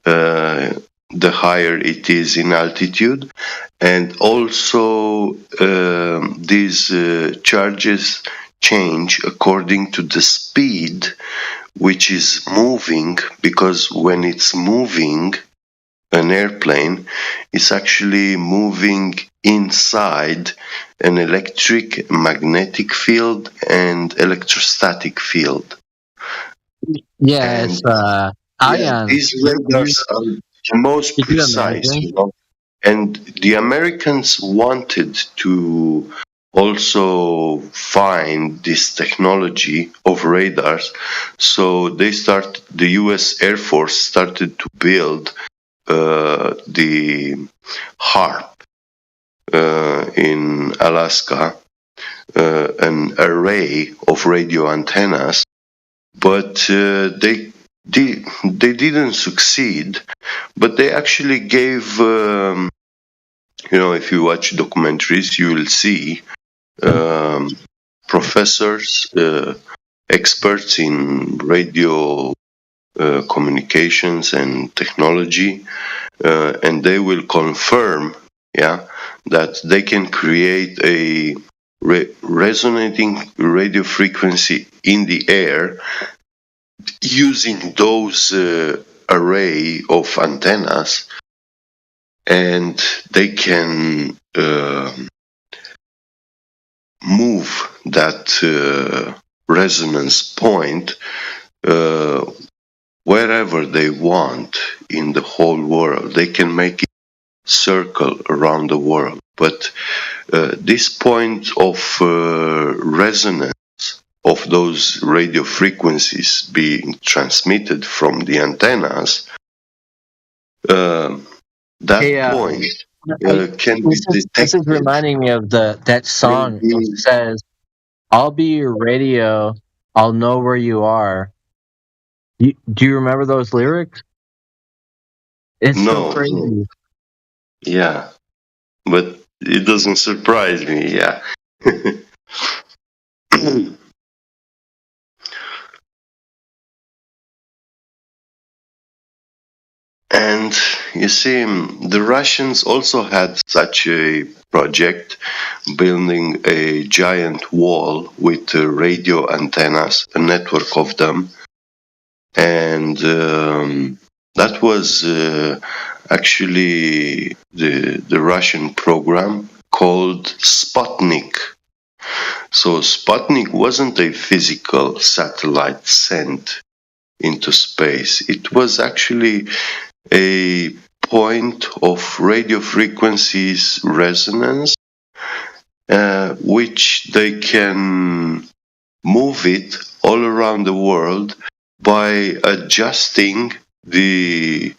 S2: the higher it is in altitude, and also these charges change according to the speed which is moving, because when it's moving, an airplane is actually moving inside an electric, magnetic field and electrostatic field.
S20: Yes, ions.
S2: These radars are the most precise, and the Americans wanted to also find this technology of radars, so the US Air Force started to build the HARP in Alaska, an array of radio antennas, but they didn't succeed. But they actually gave, if you watch documentaries, you will see professors, experts in radio communications and technology, and they will confirm, that they can create a resonating radio frequency in the air using those array of antennas, and they can move that resonance point wherever they want in the whole world. They can make it circle around the world. But this point of resonance of those radio frequencies being transmitted from the antennas, point can be detected.
S20: This is reminding me of that song that says, "I'll be your radio, I'll know where you are." Do you remember those lyrics? It's so crazy.
S2: Yeah, but it doesn't surprise me, yeah. And you see, the Russians also had such a project, building a giant wall with radio antennas, a network of them. and that was actually the Russian program called Sputnik. So Sputnik wasn't a physical satellite sent into space. It was actually a point of radio frequencies resonance, which they can move it all around the world by adjusting the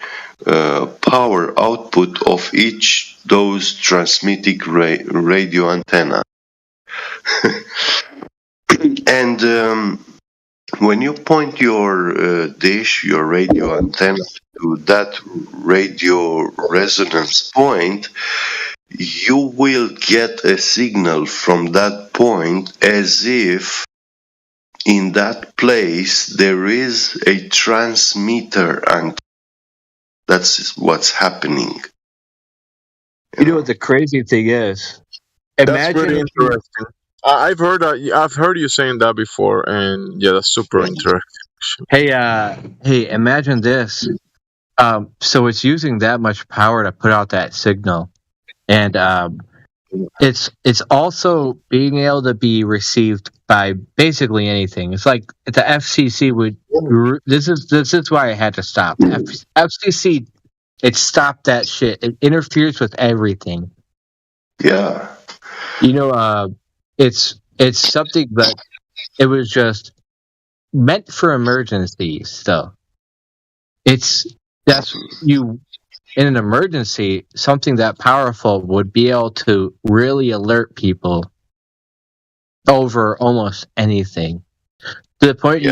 S2: power output of each those transmitting radio antenna. And when you point your dish, your radio antenna to that radio resonance point, you will get a signal from that point as if in that place there is a transmitter, and that's what's happening.
S20: You know what the crazy thing is?
S6: That's pretty interesting. I've heard you saying that before, and yeah, that's super interesting.
S20: Hey, imagine this. So it's using that much power to put out that signal, and it's also being able to be received by basically anything. It's like the FCC would. This is why I had to stop. FCC, it stopped that shit. It interferes with everything.
S2: Yeah.
S20: You know, it's something that it was just meant for emergencies. Though that's you. In an emergency, something that powerful would be able to really alert people over almost anything. To the point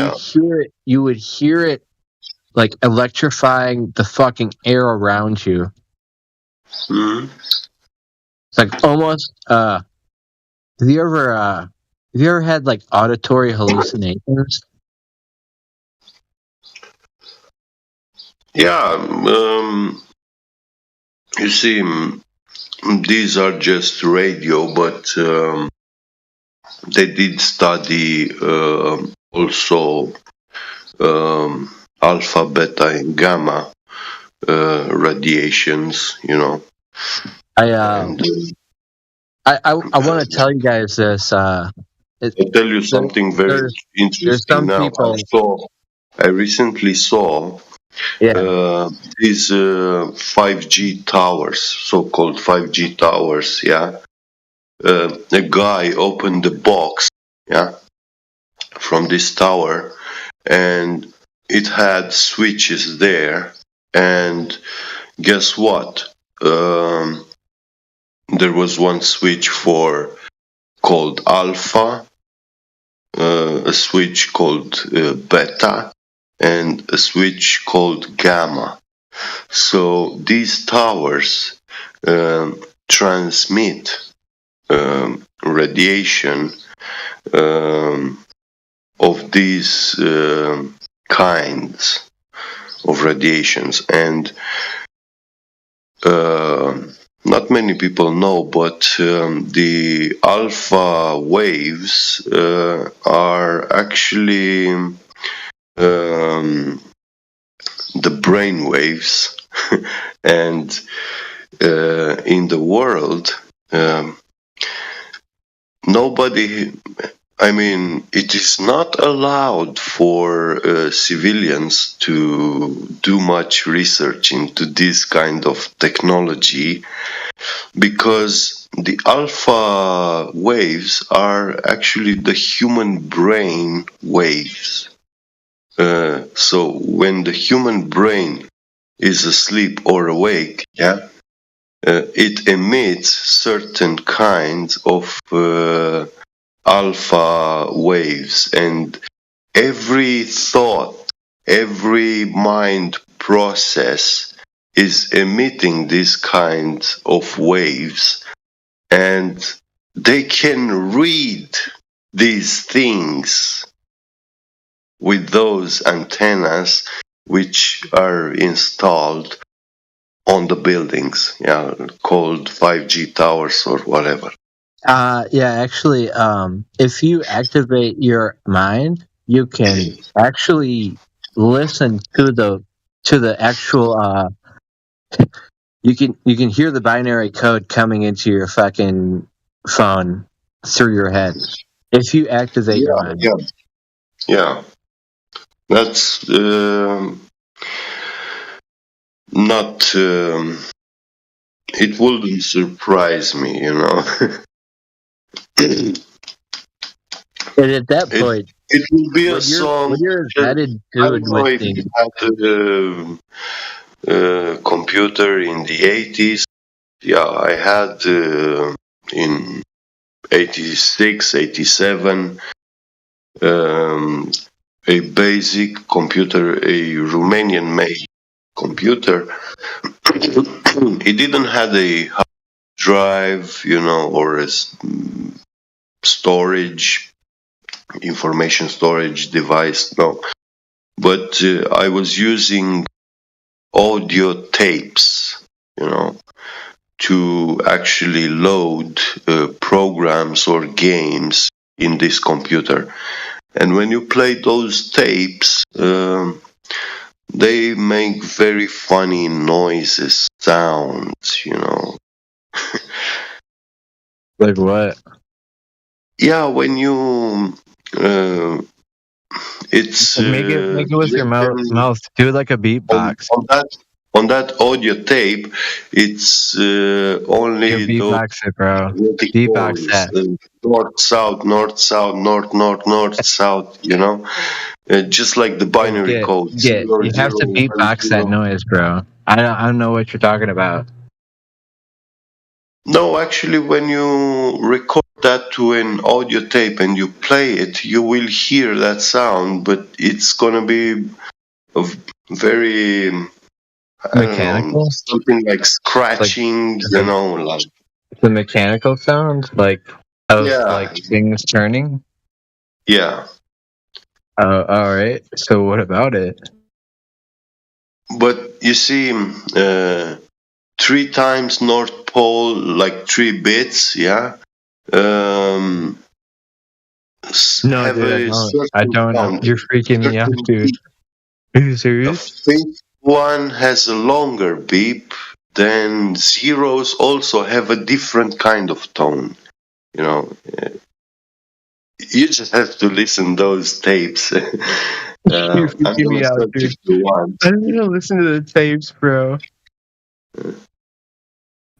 S20: you would hear it like electrifying the fucking air around you.
S2: Mm-hmm.
S20: It's like almost have you ever had like auditory hallucinations?
S2: Yeah, you see, these are just radio, but they did study also alpha, beta, and gamma radiations. You know,
S20: I want to tell you guys this.
S2: I'll tell you something very interesting now. I recently saw these 5G towers, so-called 5G towers. Yeah, a guy opened the box, from this tower, and it had switches there. And guess what? There was one switch called alpha, a switch called beta, and a switch called gamma. So these towers transmit radiation of these kinds of radiations, and not many people know, but the alpha waves are actually the brain waves, and in the world, it is not allowed for civilians to do much research into this kind of technology, because the alpha waves are actually the human brain waves. So when the human brain is asleep or awake, it emits certain kinds of alpha waves, and every thought, every mind process is emitting these kinds of waves, and they can read these things with those antennas which are installed on the buildings, called 5G towers or whatever.
S20: Actually, if you activate your mind, you can actually listen to the actual. You can hear the binary code coming into your fucking phone through your head if you activate your mind.
S2: Yeah. That's not. It wouldn't surprise me, you know.
S20: And at that point,
S2: it will be a
S20: when
S2: song.
S20: you're a vetted
S2: I don't
S20: dude
S2: know
S20: with
S2: if
S20: the
S2: you had a computer in the 80s. Yeah, I had in 86, 87 a basic computer, a Romanian-made computer. It didn't have a hard drive, you know, or a storage, information storage device. No, but I was using audio tapes, you know, to actually load programs or games in this computer. And when you play those tapes, they make very funny noises, sounds, you know.
S20: like what?
S2: Yeah, when you it's
S20: Make it with your mouth. Do it like a beatbox.
S2: on that audio tape, it's only
S20: Your
S2: those
S20: beatbox it, bro.
S2: what they
S20: Beatbox
S2: call
S20: that.
S2: north south, north south, north south. You know, just like the binary code.
S20: You have to beatbox that noise, bro. I don't know what you're talking about.
S2: No, actually, when you record that to an audio tape and you play it, you will hear that sound, but it's gonna be very
S20: Mechanical?
S2: something like scratching, you know, like
S20: The mechanical sound, like of
S2: Yeah.
S20: like things turning.
S2: yeah.
S20: All right. So what about it?
S2: But you see, 3 times North Pole, like 3 bits, yeah.
S20: No,
S2: have
S20: dude,
S2: a
S20: I
S2: certain
S20: don't.
S2: sound.
S20: You're freaking me out, dude. Are you serious?
S2: Fifth one has a longer beep. Then zeros also have a different kind of tone. You know, you just have to listen those tapes.
S20: You're freaking me out, dude. I don't want to listen to the tapes, bro.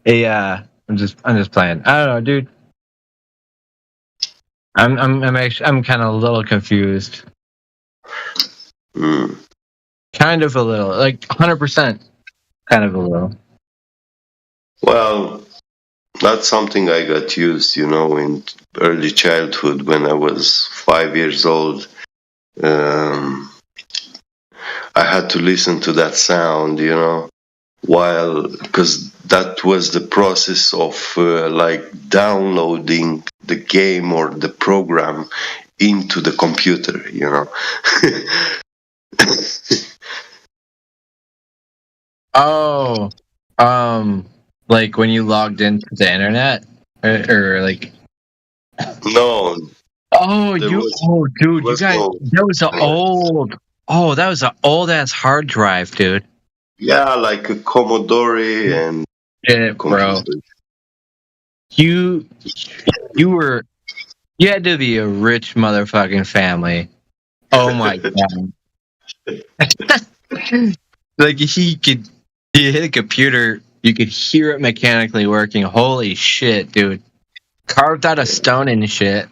S20: Yeah, I'm just playing. I don't know, dude. I'm kind of a little confused. Kind of a little, like 100%. Kind of a little.
S2: Well, that's something I got used, you know, in early childhood when I was 5 years old. I had to listen to that sound, you know, because that was the process of like downloading the game or the program into the computer, you know.
S20: Oh, like when you logged into the internet, or like.
S2: No.
S20: Oh, dude, you guys, that was an old. Oh, that was an old ass hard drive, dude.
S2: Yeah, like a Commodore and
S20: Yeah, bro. You had to be a rich motherfucking family. Oh my god. Like you hit a computer, you could hear it mechanically working. Holy shit, dude. Carved out of stone and shit.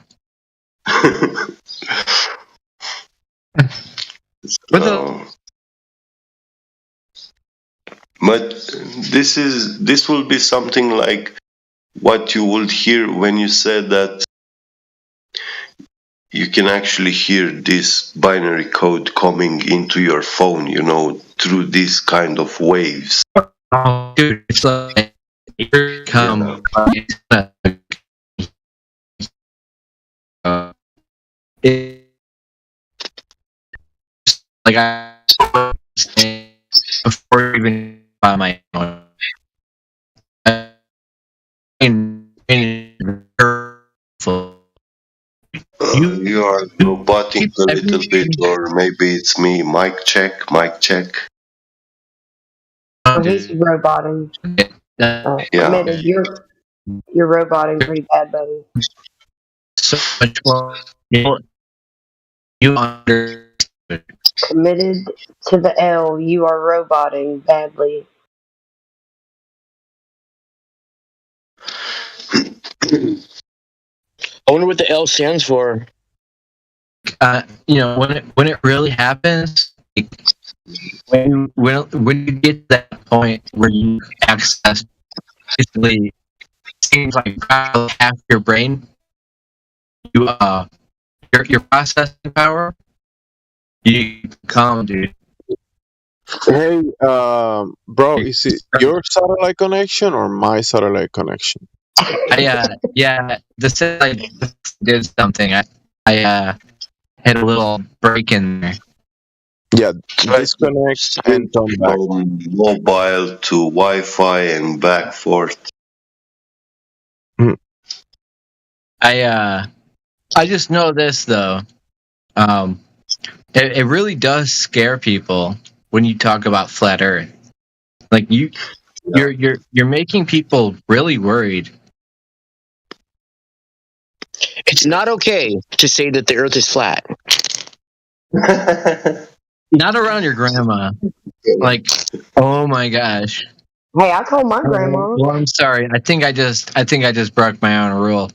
S2: But this will be something like what you would hear when you said that you can actually hear this binary code coming into your phone, you know, through these kind of waves.
S20: Oh, dude, it's like here come like I before even by my own.
S2: You are robotic. roboting a little bit, or maybe it's me. Mic check, mic check.
S8: Oh, he's roboting.
S2: Yeah.
S8: Committed, you're roboting pretty bad, buddy.
S20: So much more. You understood.
S8: Committed to the L, you are roboting badly.
S3: I wonder what the L stands for.
S20: When it really happens, like, when you get to that point where you access basically seems like probably half your brain, your processing power, you calm, dude.
S6: Hey, bro, is it your satellite connection or my satellite connection?
S20: Yeah, the satellite did something. I had a little break in there.
S6: Yeah, disconnect and come back.
S2: From mobile to Wi-Fi and back forth.
S20: I just know this though. It really does scare people when you talk about flat Earth. Like you're making people really worried.
S3: It's not okay to say that the Earth is flat.
S20: Not around your grandma. Like, oh my gosh.
S8: Hey, I told my grandma.
S20: Well, I'm sorry. I think I just broke my own rule.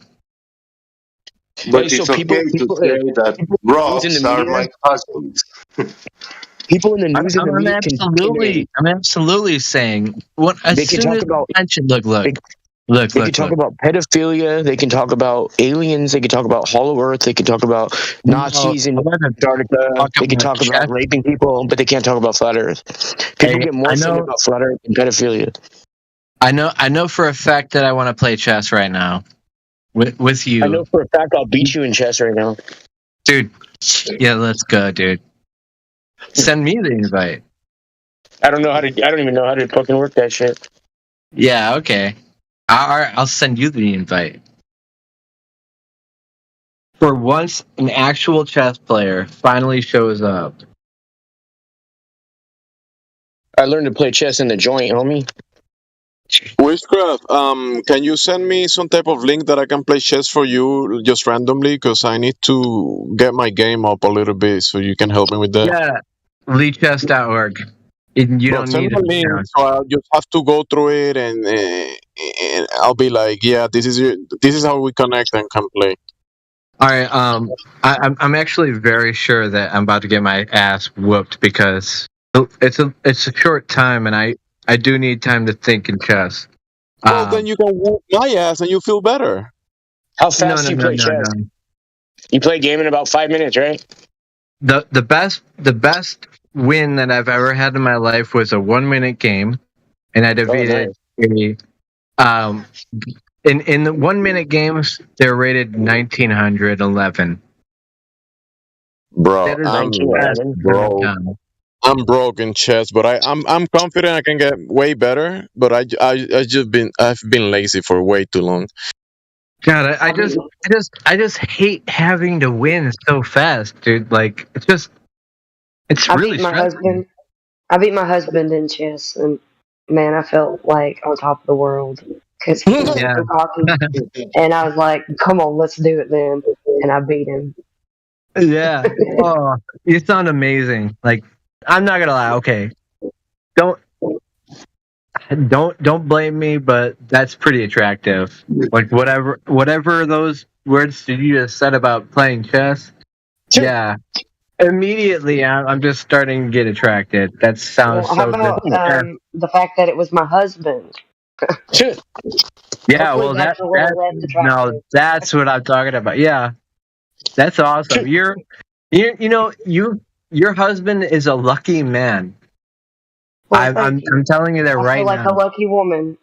S2: But it's okay to say that rocks are my cousins.
S3: People in the news and the media
S20: I'm absolutely saying what
S3: they can talk about.
S20: Look.
S3: They can talk about pedophilia. They can talk about aliens. They can talk about Hollow Earth. They can talk about Nazis in Antarctica. They can talk about raping people, but they can't talk about flat Earth. People get more offended about flat Earth than pedophilia.
S20: I know for a fact that I want to play chess right now with you.
S3: I know for a fact I'll beat you in chess right now,
S20: dude. Yeah, let's go, dude. Send me the invite.
S3: I don't even know how to fucking work that shit.
S20: Yeah, okay. I'll send you the invite. For once, an actual chess player finally shows up.
S3: I learned to play chess in the joint, homie.
S6: Witchcraft, can you send me some type of link that I can play chess for you just randomly? Because I need to get my game up a little bit, so you can help me with that.
S20: Yeah, leechess.org. You don't need
S6: a link, so I'll just have to go through it, and I'll be like, yeah, this is how we connect and can play.
S20: All right. I'm actually very sure that I'm about to get my ass whooped because it's a short time, and I do need time to think in chess.
S6: Well, then you can whoop my ass, and you feel better.
S3: How fast do you play chess?
S20: No.
S3: You play a game in about 5 minutes, right?
S20: The best win that I've ever had in my life was a 1-minute game, and I defeated in the 1-minute games they're rated 1911.
S6: Bro, I'm broke in chess, but I'm confident I can get way better. But I've been lazy for way too long.
S20: God, I just hate having to win so fast, dude. Like it's really stressful.
S8: I beat my husband in chess, and man, I felt like on top of the world because he was so cocky. And I was like, "Come on, let's do it then." And I beat him.
S20: Yeah. Oh, you sound amazing. Like, I'm not gonna lie. Okay, don't blame me, but that's pretty attractive. Like whatever those words that you just said about playing chess. Sure. Yeah. Immediately, I'm just starting to get attracted. That sounds
S8: how about the fact that it was my husband?
S20: Yeah, well, that's what I'm talking about. Yeah, that's awesome. Your husband is a lucky man. Well, I'm telling you that right now.
S8: I feel like a lucky woman.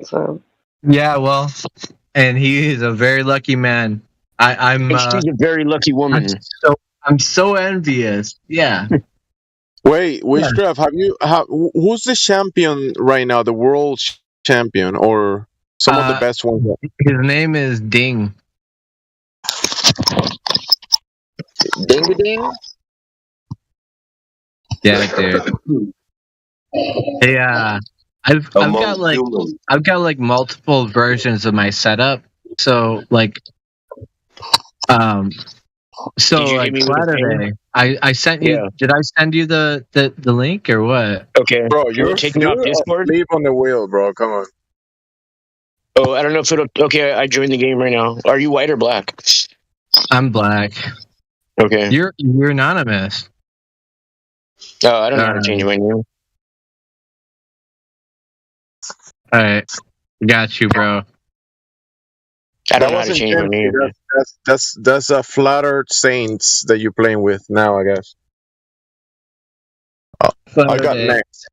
S8: So.
S20: Yeah, well, and he is a very lucky man.
S3: She's a very lucky woman.
S20: I'm so envious. Yeah.
S6: Wait, Witchcraft, who's the champion right now? The world champion or some of the best ones?
S20: His name is Ding.
S3: Ding a ding.
S19: Yeah, dude. Yeah, I've
S2: Among
S19: got like
S2: humans.
S19: multiple versions of my setup. So like so
S3: Did you
S19: like
S3: hit me with a ping?
S19: Saturday, I sent you.
S3: Yeah.
S19: Did I send you the link or what?
S3: Okay.
S6: Bro,
S3: Will it take me off Discord?
S6: asleep on the wheel, bro. Come on.
S3: Oh, I don't know if it'll. Okay, I joined the game right now. Are you white or black?
S19: I'm black.
S3: Okay.
S19: You're anonymous.
S3: Oh, I don't know how to change my name.
S19: All right, got you, bro.
S3: I don't
S6: That
S3: know how to
S6: wasn't
S3: change my
S6: Dempsey.
S3: name.
S6: That's a Flattered Saints that you're playing with now, I guess. I got
S19: Saturday.
S6: next.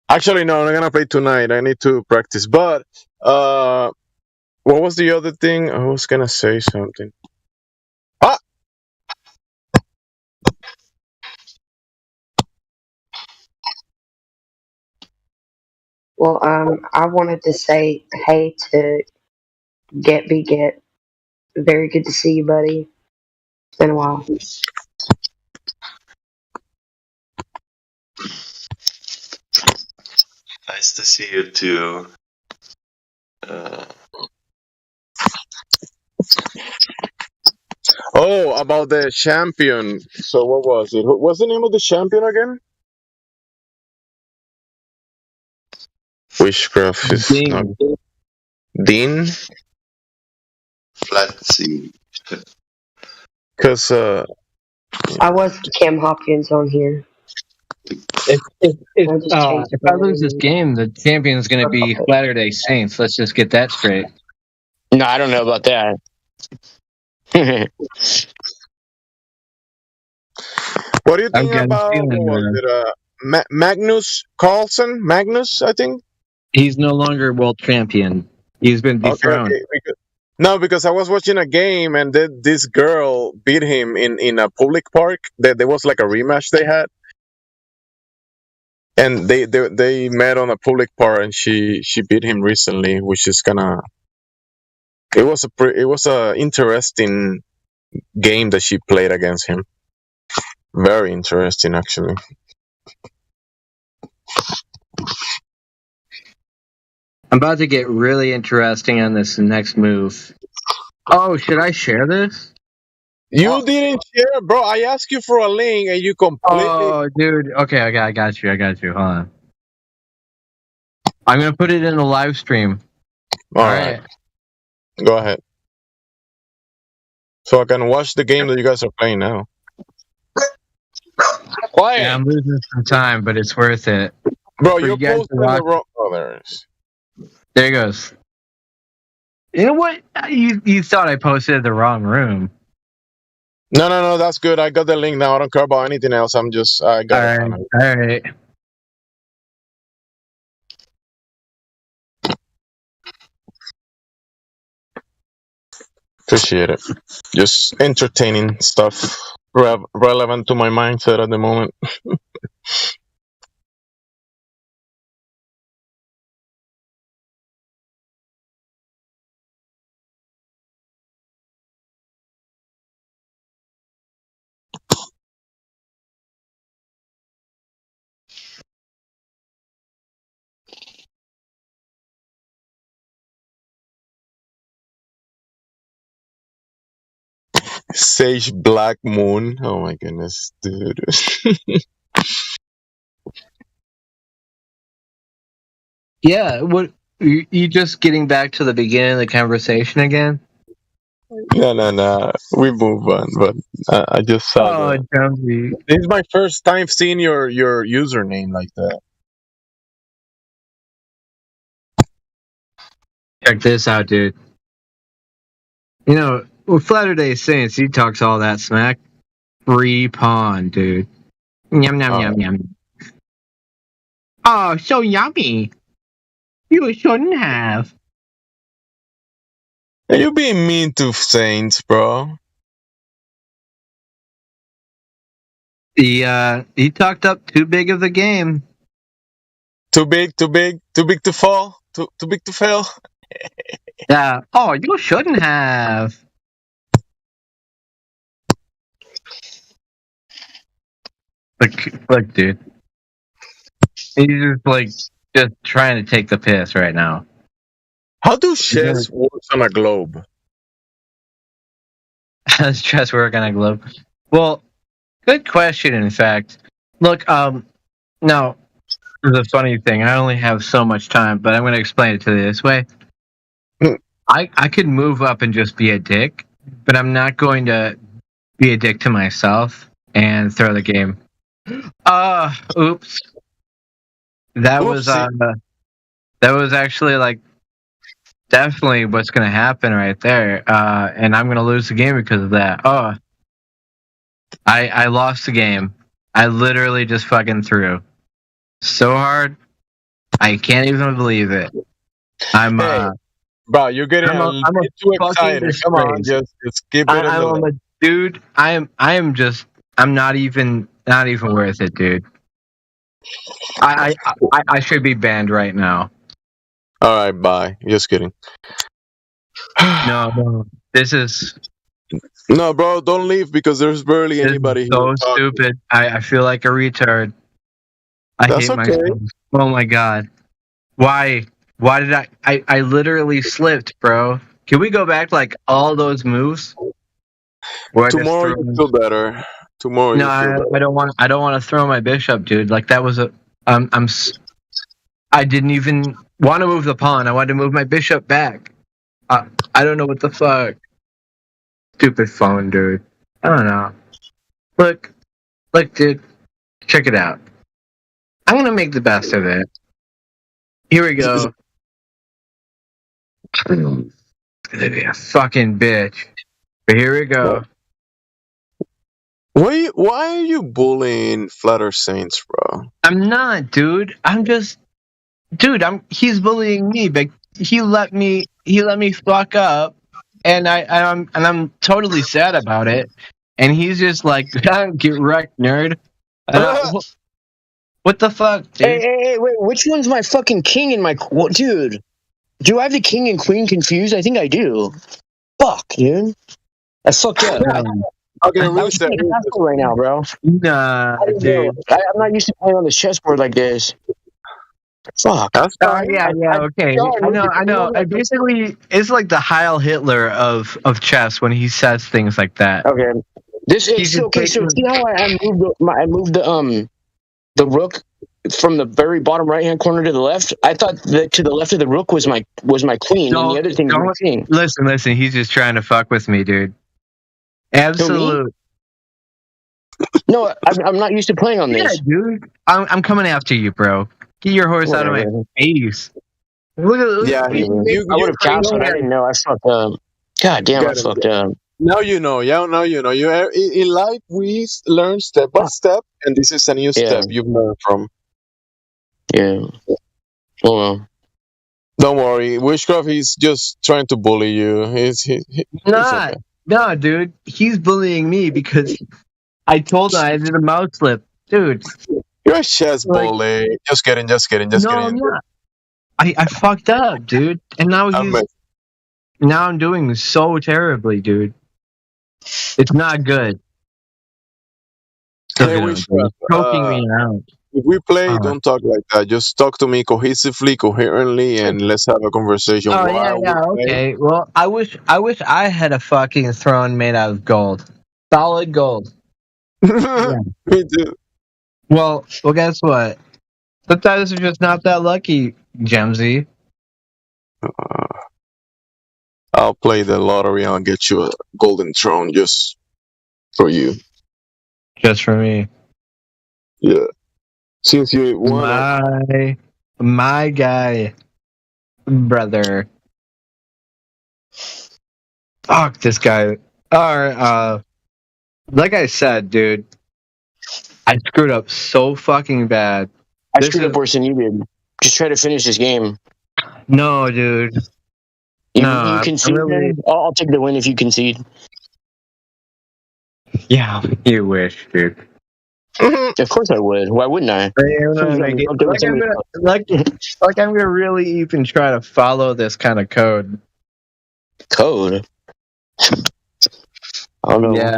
S6: Actually, no, I'm not gonna play tonight. I need to practice. But what was the other thing? I was gonna say something. Ah,
S8: Well, I wanted to say hey to Get Be Get. Very good to see you, buddy. It's been a while.
S2: Nice to see you too.
S6: oh, about the champion. So what was it? What's the name of the champion again? Witchcraft is not Dean.
S2: Flat sea.
S6: Because
S8: I was Cam Hopkins on here.
S19: If I lose this game, the champion's going to be Latter-day Saints. Let's just get that straight.
S3: No, I don't know about that.
S6: what do you
S19: I've
S6: think
S19: got a
S6: about
S19: feeling,
S6: what was it? Magnus Carlsen? Magnus, I think.
S19: He's no longer world champion. He's been dethroned.
S6: Okay. No, because I was watching a game and this girl beat him in a public park. There was like a rematch they had, and they met on a public park, and she beat him recently, which is kinda. It was a interesting game that she played against him. Very interesting, actually.
S19: I'm about to get really interesting on this next move. Oh, should I share this?
S6: You didn't share, bro. I asked you for a link, and you completely.
S19: Oh, dude. Okay, I got you. Hold on. I'm gonna put it in the live stream.
S6: All right. Go ahead. So I can watch the game that you guys are playing now.
S3: Quiet.
S19: Yeah, I'm losing some time, but it's worth it.
S6: Bro,
S19: For
S6: you're
S19: you guys to
S6: posting
S19: watch.
S6: the wrong. Oh, there it is.
S19: There it goes. You know what? You thought I posted the wrong room.
S6: No, that's good. I got the link now. I don't care about anything else. I got it.
S19: All right.
S6: Appreciate it. Just entertaining stuff relevant to my mindset at the moment. Sage Black Moon. Oh my goodness, dude.
S19: Yeah. What? You just getting back to the beginning of the conversation again?
S6: No. We move on, but I just saw that.
S19: Jonesy.
S6: This is my first time seeing your username like that.
S19: Check this out, dude. You know, with Latter-day Saints, he talks all that smack. Free pawn, dude. Yum, yum. Oh, so yummy. You shouldn't have.
S6: Are you being mean to Saints, bro?
S19: He talked up too big of the game.
S6: Too big to fall, too big to fail.
S19: Yeah. Oh, you shouldn't have.
S20: Look, dude. He's just trying to take the piss right now.
S6: How do chess work on a globe?
S20: How does chess work on a globe? Well, good question. In fact, look. Now, there's a funny thing. I only have so much time, but I'm going to explain it to you this way. I could move up and just be a dick, but I'm not going to be a dick to myself and throw the game. Oops. That was actually like definitely what's going to happen right there. And I'm going to lose the game because of that. I lost the game. I literally just fucking threw so hard. I can't even believe it.
S6: Bro, you're getting
S20: I'm
S6: a bit too excited. Come on, just keep it in the
S20: dude. I'm not even worth it, dude. I should be banned right now.
S6: All right, bye. Just kidding.
S20: No, this is
S6: no, bro. Don't leave because there's barely anybody
S20: so
S6: here.
S20: stupid. I feel like a retard.
S6: That's
S20: hate
S6: okay.
S20: myself. Oh my god. Why did I literally slipped, bro. Can we go back like all those moves?
S6: Tomorrow you feel better. Tomorrow
S20: No,
S6: you feel better.
S20: I don't want to throw my bishop, dude. Like that was I didn't even want to move the pawn. I wanted to move my bishop back. I don't know what the fuck. Stupid phone, dude. I don't know. Look, dude. Check it out. I'm gonna make the best of it. Here we go. It's gonna be a fucking bitch. But here we go.
S6: Why are you bullying Flutter Saints, bro?
S20: I'm not, dude. He's bullying me, but he let me fuck up, and I'm totally sad about it. And he's just like, get wrecked, nerd. What the fuck, dude?
S15: Hey, wait, which one's my fucking king and my... Dude, do I have the king and queen confused? I think I do. Fuck, dude. That's fucked up.
S6: Okay,
S15: I'm right now, bro.
S20: Nah, dude.
S15: I'm not used to playing on this chessboard like this. Fuck.
S20: Yeah, okay. I know. Basically, it's like the Heil Hitler of chess when he says things like that.
S15: Okay. So see how I moved the rook from the very bottom right hand corner to the left? I thought that to the left of the rook was my queen, and the other thing was my king.
S20: Listen, he's just trying to fuck with me, dude. Absolute.
S15: No, I'm not used to playing on this.
S20: Yeah, dude. I'm coming after you, bro. Get your horse out of my face. Look,
S15: I would have counted, but I didn't know. I fucked up. God damn, I fucked up.
S6: Now you know. Yeah, now you know. In life, we learn step by step, and this is a new step you've learned from.
S15: Yeah. Oh well.
S6: Don't worry, Witchcraft. He's just trying to bully you. He's okay.
S20: No, dude. He's bullying me because I told him I did a mouse slip, dude.
S6: You're a chess bully. Just kidding.
S20: I'm not. I fucked up, dude, and now I'm doing so terribly, dude. It's not good.
S6: Hey, Witchcraft,
S20: choking me out.
S6: If we play, don't talk like that. Just talk to me cohesively, coherently, and let's have a conversation.
S20: Okay. Well, I wish I had a fucking throne made out of gold, solid gold.
S6: Me too.
S20: Well, guess what? Sometimes you're just not that lucky, Gemsy.
S6: I'll play the lottery and I'll get you a golden throne just for you.
S20: Just for me.
S6: Yeah. Since you won.
S20: My guy, brother. Fuck this guy. Alright, like I said, dude, I screwed up so fucking bad.
S15: I screwed up worse than you did. Just try to finish this game.
S20: No, dude.
S15: You concede. I'll take the win if you concede.
S20: Yeah, you wish, dude.
S15: Of course I would. Why wouldn't I?
S20: Like I'm gonna really even try to follow this kind of code.
S15: Code? I don't know.
S20: Yeah.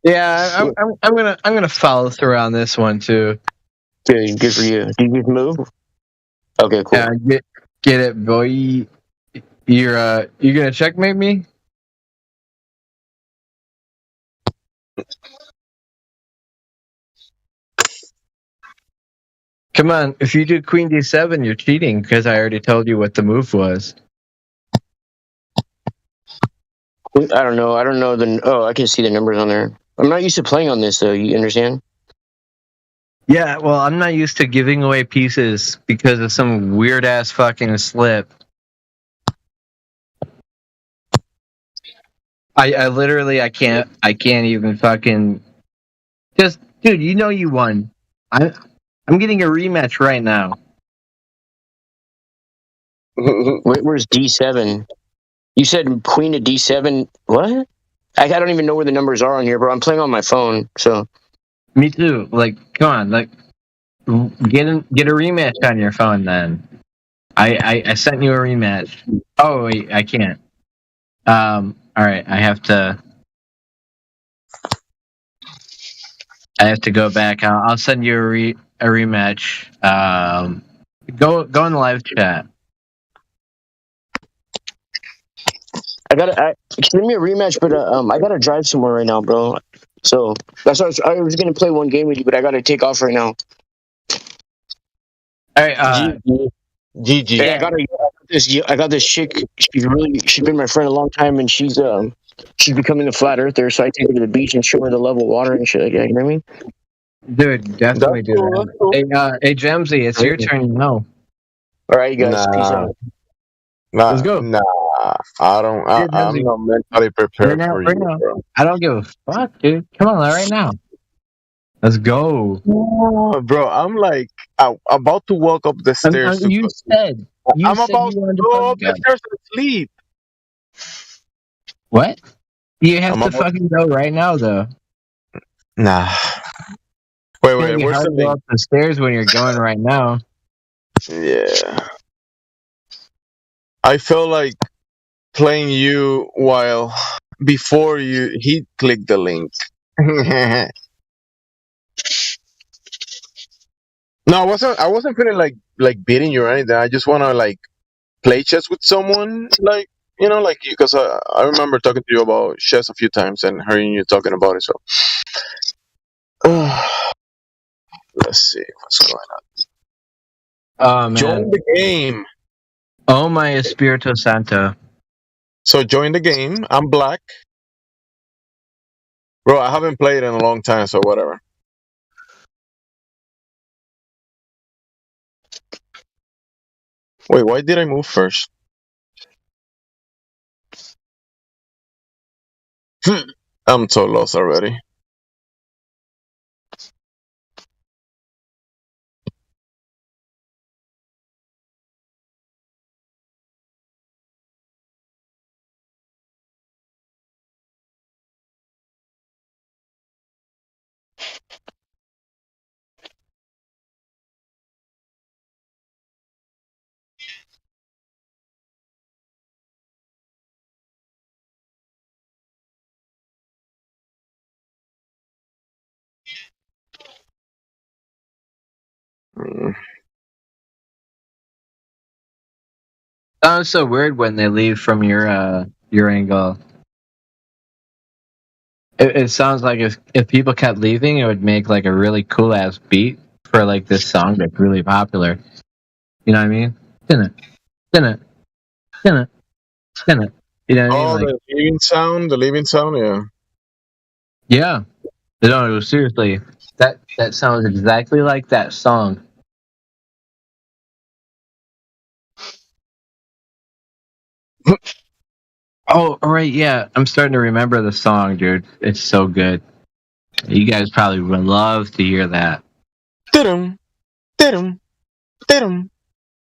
S20: Yeah, I'm gonna follow through on this one too.
S15: Good for you. Do you just move? Okay, cool.
S20: Yeah, get it, boy. You're gonna checkmate me? Come on, if you do Queen D7, you're cheating because I already told you what the move was.
S15: I don't know. I can see the numbers on there. I'm not used to playing on this, though. You understand?
S20: Yeah, well, I'm not used to giving away pieces because of some weird ass fucking slip. I literally I can't even fucking just dude, you know you won. I'm getting a rematch right now.
S15: Where's D7? You said Queen to D7. What? I don't even know where the numbers are on here, bro. I'm playing on my phone, so.
S20: Me too. Like, come on, like get a rematch on your phone then. I sent you a rematch. Oh wait, I can't. All right, I have to go back. I'll send you a rematch. Go in the live chat.
S15: Give me a rematch, but I gotta drive somewhere right now, bro. So that's why I was gonna play one game with you, but I gotta take off right now.
S20: All right,
S6: GG.
S15: Hey, I got this chick. She's been my friend a long time, and she's becoming a flat earther. So I take her to the beach and show her the level of water and shit like that. You know what I mean?
S20: Dude, definitely do that. Cool. Hey, Jamsey, it's your turn. No.
S15: All right, you guys. Peace out.
S20: Let's go.
S6: Nah, I'm not mentally prepared for you, bro.
S20: I don't give a fuck, dude. Come on, right now. Let's go.
S6: Oh, bro, I'm like about to walk up the stairs.
S20: You said
S6: I'm about to go up the stairs and sleep.
S20: What? You have to fucking go right now, though.
S6: Nah. Wait, where's
S20: the link? Go up the stairs when you're going right now.
S6: Yeah. I feel like playing you while before he clicked the link. No, I wasn't feeling like beating you or anything. I just want to like play chess with someone, like because I remember talking to you about chess a few times and hearing you talking about it. So let's see what's going on.
S20: Oh man!
S6: Join the game.
S20: Oh my Espirito Santo!
S6: So join the game. I'm black, bro. I haven't played in a long time, so whatever. Wait, why did I move first? I'm so lost already.
S20: Sounds so weird when they leave from your angle. It sounds like if people kept leaving, it would make like a really cool ass beat for like this song that's really popular. You know what I mean? Spin it. You know what I mean? Like,
S6: the leaving sound, yeah.
S20: Yeah. No, seriously. That sounds exactly like that song. Oh, all right, yeah. I'm starting to remember the song, dude. It's so good. You guys probably would love to hear that.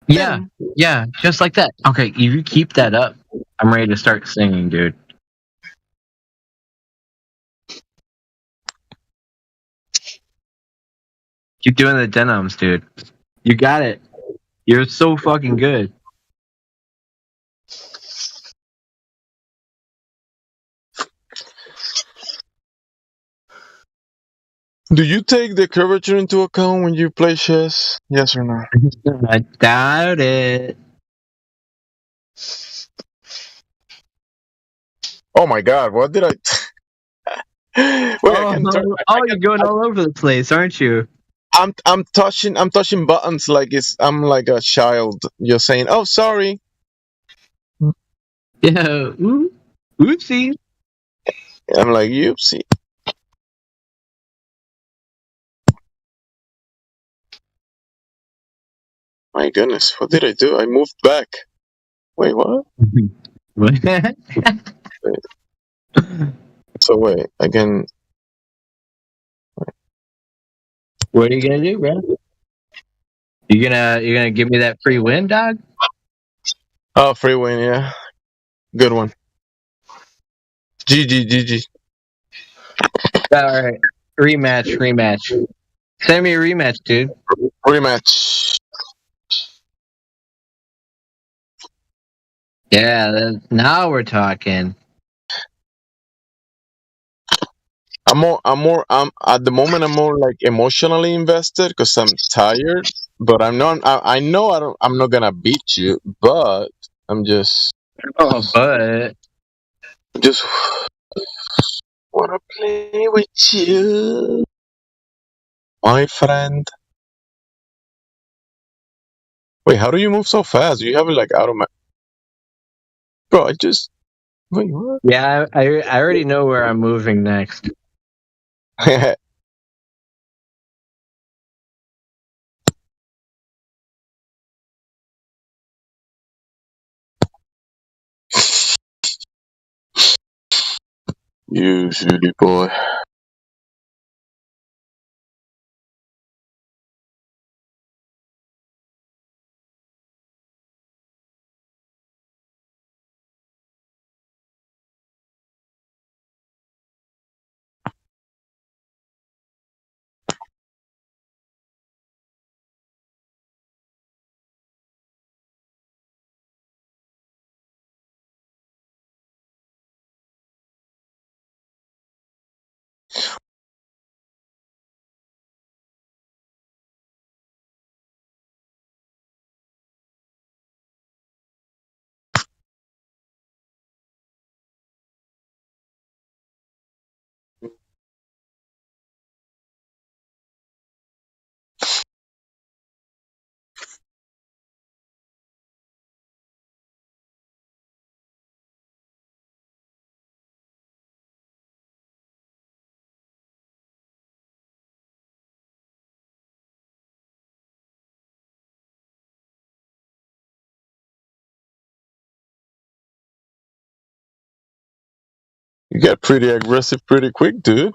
S20: Yeah, just like that. Okay, if you keep that up, I'm ready to start singing, dude. Keep doing the denims, dude. You got it. You're so fucking good.
S6: Do you take the curvature into account when you play chess? Yes or no?
S20: I doubt it.
S6: Oh my god, what did I... Wait, I can turn...
S20: You're going all over the place, aren't you?
S6: I'm touching buttons like I'm like a child. You're saying, "Oh, sorry."
S20: Yeah. Oopsie.
S6: I'm like, "Oopsie." My goodness, what did I do? I moved back. Wait, what? So wait, I can.
S20: What are you gonna do, bro? You're gonna give me that free win, dog?
S6: Oh, free win, yeah, good one. GG.
S20: All right, rematch. Send me a rematch, dude.
S6: Rematch.
S20: Yeah, now we're talking.
S6: I'm at the moment. I'm more like emotionally invested because I'm tired. But I'm not. I know I'm not gonna beat you. But I'm just.
S20: Oh, but
S6: just wanna play with you, my friend. Wait, how do you move so fast? You have it like automatic. Bro, I just. Wait, what?
S20: Yeah, I already know where I'm moving next.
S6: You silly boy. You get pretty aggressive pretty quick, dude.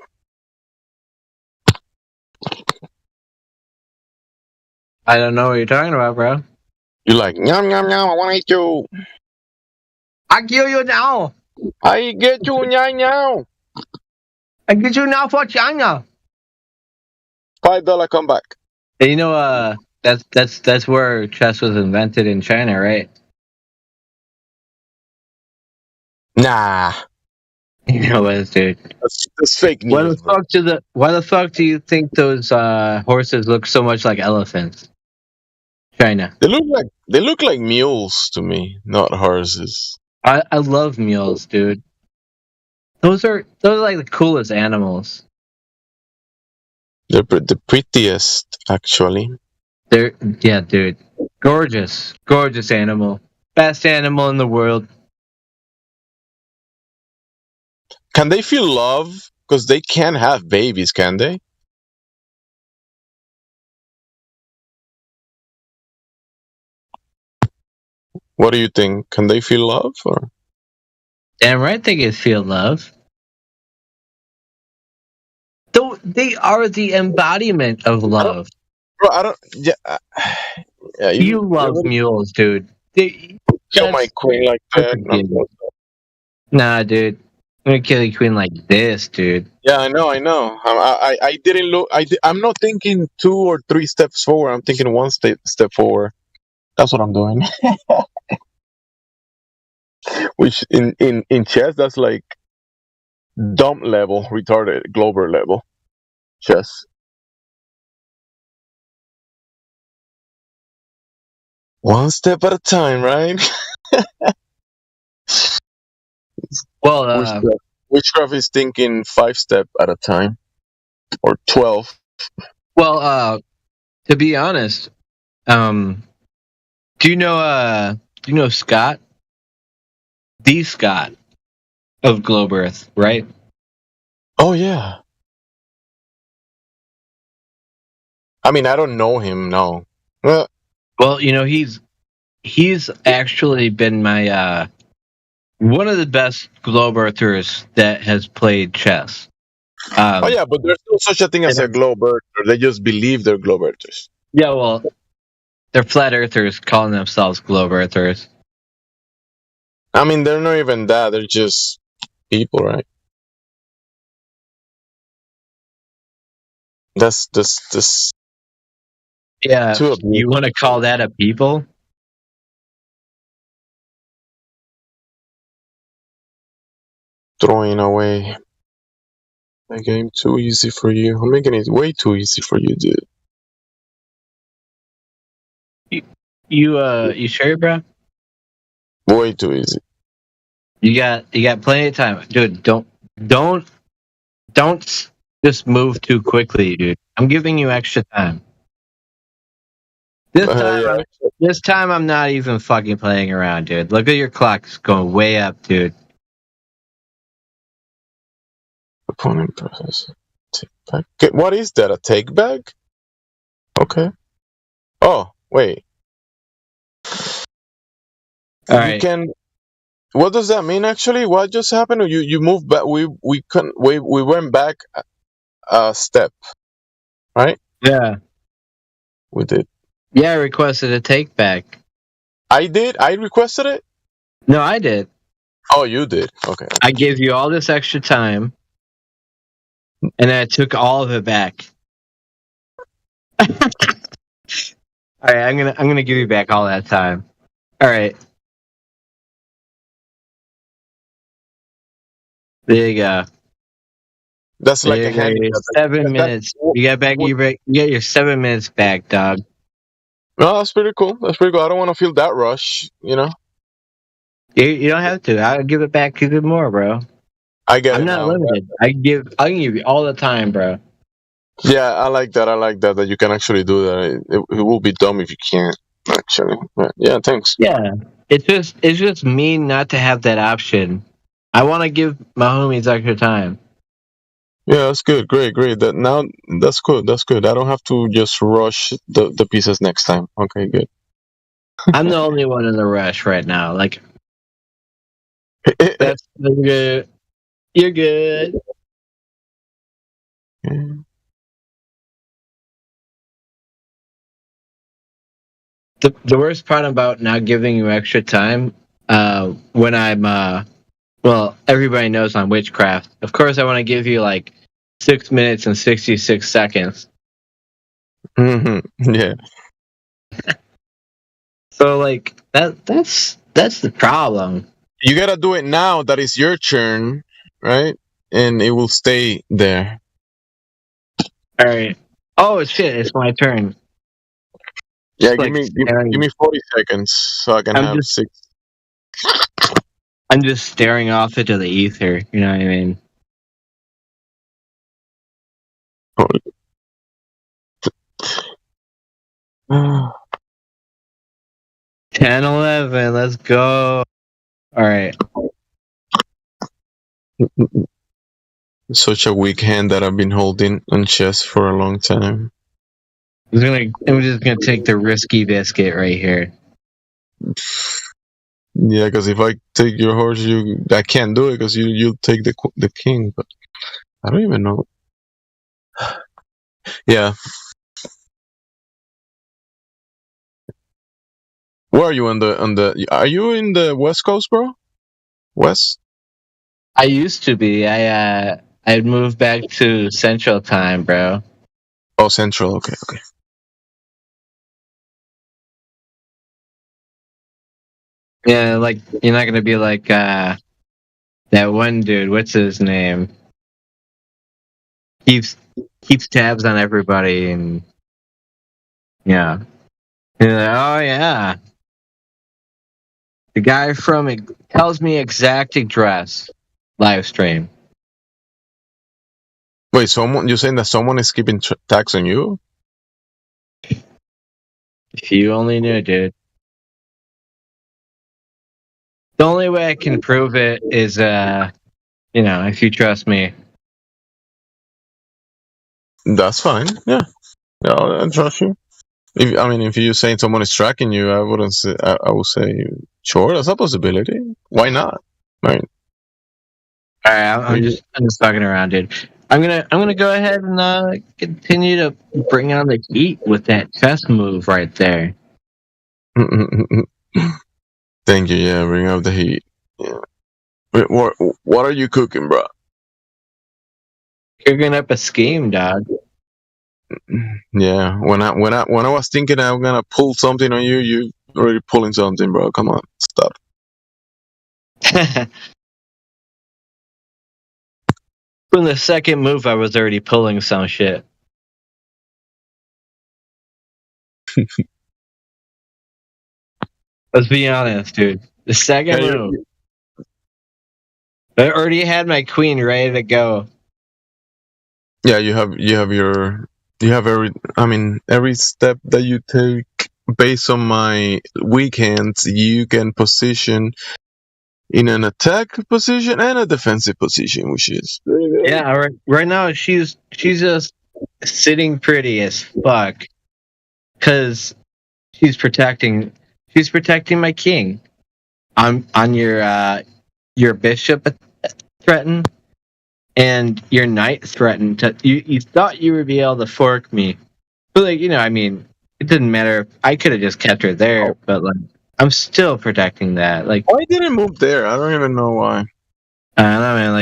S20: I don't know what you're talking about, bro.
S6: You're like, yum, yum, yum, I want to eat you.
S20: I kill you now.
S6: I get you now.
S20: I get you now for China.
S6: $5 comeback.
S20: And you know, that's where chess was invented in China, right?
S6: Nah.
S20: You know what, dude?
S6: That's fake news.
S20: Why the fuck do you think those horses look so much like elephants? China.
S6: They look like mules to me, not horses.
S20: I love mules, dude. Those are like the coolest animals.
S6: They're the prettiest, actually.
S20: Yeah, dude. Gorgeous animal. Best animal in the world.
S6: Can they feel love? Because they can't have babies, can they? What do you think? Can they feel love? Or?
S20: Damn right they can feel love. Though they are the embodiment of love.
S6: I don't. Yeah,
S20: you love mules, dude.
S6: Kill my queen like that. No.
S20: Nah, dude. I'm gonna kill your queen like this, dude.
S6: Yeah, I know. I didn't look. I'm not thinking 2 or 3 steps forward. I'm thinking 1 step forward. That's what I'm doing. Which in chess, that's like dumb level, retarded, Glober level. chess. One step at a time, right?
S20: Well,
S6: Witchcraft is thinking 5 step at a time, or 12.
S20: to be honest, do you know Scott? The Scott of Globe Earth, right?
S6: Oh yeah. I mean, I don't know him. No.
S20: Well, he's actually been my one of the best Globe Earthers that has played chess.
S6: Oh yeah, but there's no such a thing as a globe earther. They just believe they're globe earthers.
S20: Yeah, well, they're flat earthers calling themselves Globe Earthers.
S6: I mean, they're not even that. They're just people, right? That's
S20: Yeah,
S6: two of
S20: you want to call that a people?
S6: throwing away the game too easy for you. I'm making it way too easy for you, dude.
S20: You sure, bro?
S6: Way too easy.
S20: You got plenty of time, dude. Don't just move too quickly, dude. I'm giving you extra time. This time I'm not even fucking playing around, dude. Look at your clock; it's going way up, dude.
S6: Opponent process. Take back. Okay, what is that? A take back? Okay. Oh wait.
S20: All right.
S6: You can. What does that mean? Actually, what just happened? You moved back. We went back a step, right?
S20: Yeah.
S6: We did.
S20: Yeah, I requested a take back.
S6: I did. I requested it.
S20: No, I did.
S6: Oh, you did. Okay.
S20: I gave you all this extra time, and I took all of it back. All right, I'm gonna give you back all that time. All right. There you go.
S6: That's like a handicap.
S20: 7 minutes. You got back. You get your 7 minutes back, dog.
S6: No, that's pretty cool. That's pretty cool. I don't want to feel that rush, you know.
S20: You don't have to. I'll give it back even more, bro.
S6: I get
S20: I'm
S6: it
S20: not
S6: now.
S20: limited. I can give you all the time, bro.
S6: Yeah, I like that. I like that you can actually do that. It will be dumb if you can't, actually. But yeah, thanks.
S20: Yeah, it's just mean not to have that option. I want to give my homies extra time.
S6: Yeah, that's good. Great. That's good. That's good. I don't have to just rush the pieces next time. Okay, good.
S20: I'm the only one in the rush right now. Like, that's good. You're good. The worst part about not giving you extra time, when I'm well, everybody knows on Witchcraft. Of course, I want to give you like 6 minutes and 66 seconds.
S6: Yeah.
S20: So like that's the problem.
S6: You gotta do it now that it's your turn, right? And it will stay there.
S20: All right. Oh shit! It's my turn.
S6: Yeah,
S20: It's
S6: give
S20: like
S6: me 40 seconds so I can have 6.
S20: I'm just staring off into the ether. You know what I mean?
S6: Oh.
S20: 10, 11. Let's go. All right.
S6: Such a weak hand that I've been holding on chess for a long time.
S20: I'm just gonna take the risky biscuit right here.
S6: Yeah, because if I take your horse, I can't do it because you'll take the king. But I don't even know. Yeah. Where are you on the? Are you in the West Coast, bro? West?
S20: I used to be. I'd moved back to Central Time, bro.
S6: Oh, Central. Okay.
S20: Yeah, like you're not gonna be like that one dude. What's his name? keeps tabs on everybody, and yeah. And oh yeah, the guy from it tells me exact address. Live stream.
S6: Wait, someone? You're saying that someone is keeping tabs on you?
S20: If you only knew, dude. The only way I can prove it is, if you trust me.
S6: That's fine. Yeah, I trust you. If you're saying someone is tracking you, I wouldn't say. I would say, sure, that's a possibility. Why not? Right.
S20: All right, I'm just fucking around, dude. I'm gonna go ahead and continue to bring on the heat with that chess move right there.
S6: Thank you. Yeah, bring up the heat. Yeah. Wait, what are you cooking, bro?
S20: Cooking up a scheme, dog.
S6: Yeah. When I was thinking I'm gonna pull something on you, you already pulling something, bro. Come on, stop.
S20: From the second move, I was already pulling some shit. Let's be honest, dude. The second move, I already had my queen ready to go.
S6: Yeah, you have every step that you take based on my weekends, you can position in an attack position and a defensive position, which is very good.
S20: Yeah, right now she's just sitting pretty as fuck because she's protecting my king. I'm on your bishop threatened and your knight threatened to you thought you would be able to fork me, but it didn't matter. I could have just kept her there, but I'm still protecting that.
S6: Why didn't move there? I don't even know why.
S20: I don't know, man.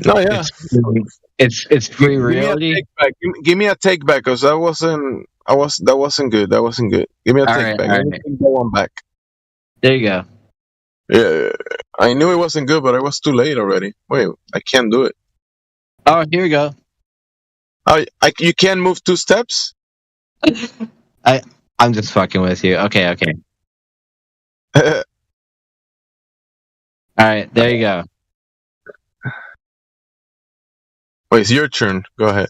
S6: No, yeah.
S20: It's free reality.
S6: Give me a take back, because that wasn't good. That wasn't good. Give me a take back. Let me take that one back.
S20: There you go.
S6: Yeah, I knew it wasn't good, but I was too late already. Wait, I can't do it.
S20: Oh, here we go.
S6: You can't move 2 steps?
S20: I'm just fucking with you. Okay. All right, there you go.
S6: Wait, it's your turn. Go ahead.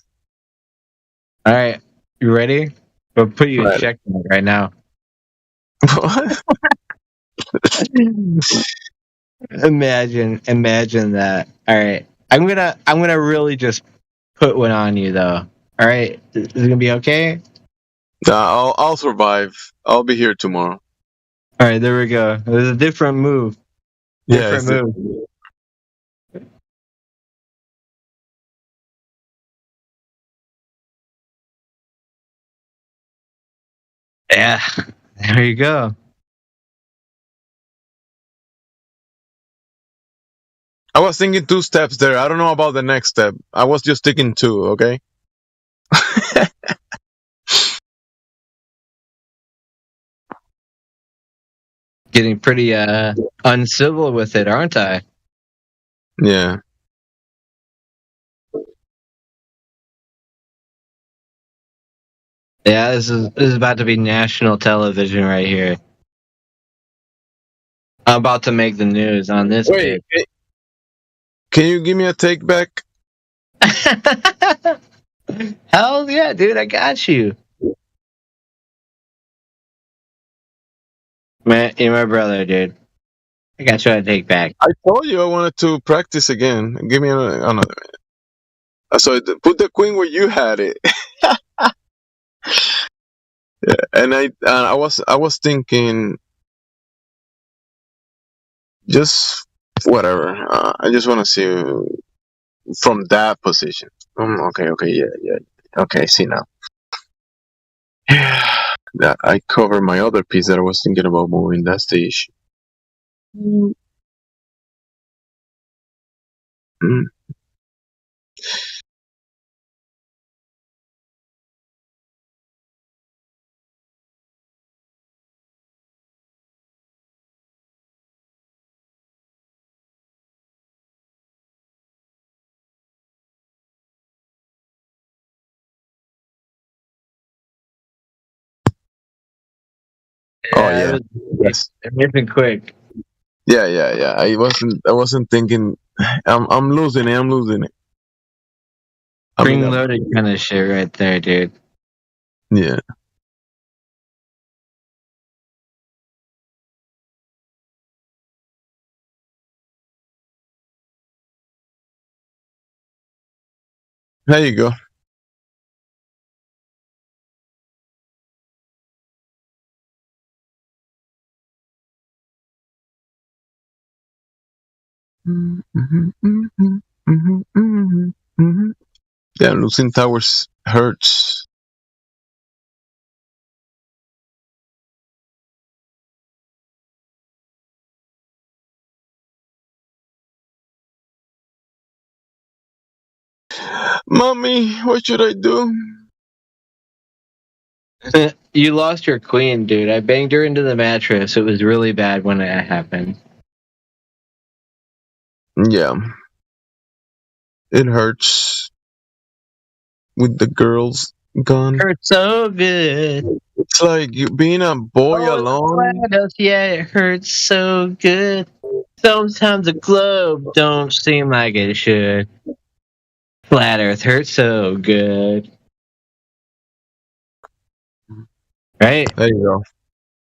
S20: All right, you ready? We'll put you in checkmate right now.
S6: What?
S20: Imagine that. All right, I'm gonna really just put one on you though. All right, is it gonna be okay?
S6: Nah, I'll survive. I'll be here tomorrow.
S20: All right, there we go. There's a different move. Different move. Yeah, there you go.
S6: I was thinking 2 steps there. I don't know about the next step. I was just thinking 2, okay?
S20: Getting pretty uncivil with it, aren't I?
S6: Yeah.
S20: Yeah, this is about to be national television right here. I'm about to make the news on this.
S6: Wait, can you give me a take back?
S20: Hell yeah, dude, I got you. Man, you're my brother, dude. I got you on a take back.
S6: I told you I wanted to practice again. Give me another minute. So put the queen where you had it. Yeah, and I was thinking, just whatever. I just want to see from that position. Okay, yeah. Okay, see now. That I covered my other piece that I was thinking about moving. That's the issue. Mm. Oh yeah. Yes.
S20: Everything quick.
S6: Yeah. I wasn't thinking. I'm losing it. I mean,
S20: Spring loaded kind of shit right there, dude.
S6: yeah. There you go. Damn, losing towers hurts. Mommy, what should I do?
S20: You lost your queen, dude. I banged her into the mattress. It was really bad when it happened.
S6: Yeah. It hurts with the girls gone.
S20: Hurts so good.
S6: It's like you being a boy alone.
S20: Yeah, it hurts so good. Sometimes the globe don't seem like it should. Flat Earth hurts so good. Right?
S6: There you go.
S20: You know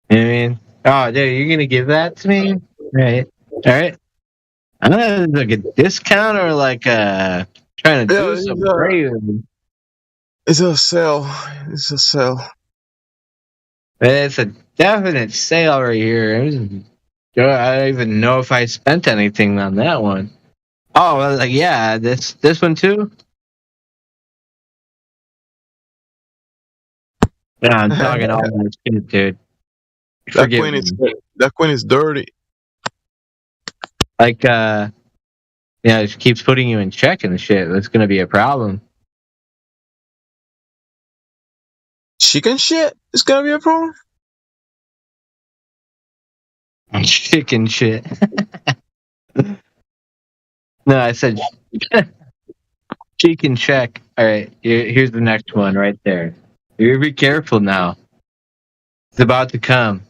S20: what I mean? Oh, dude, you're gonna give that to me? Right. Alright. I don't know if it's like a discount or like trying to do some crazy.
S6: It's a sale. It's a sale.
S20: It's a definite sale right here. I don't even know if I spent anything on that one. Oh, well, like, yeah, this one too. Yeah, I'm talking all that shit, dude.
S6: That queen is dirty.
S20: Like, yeah, it keeps putting you in check and shit. That's gonna be a problem.
S6: Chicken shit is gonna be a problem.
S20: Chicken shit. No, I said chicken check. All right, here's the next one right there. You be careful now. It's about to come.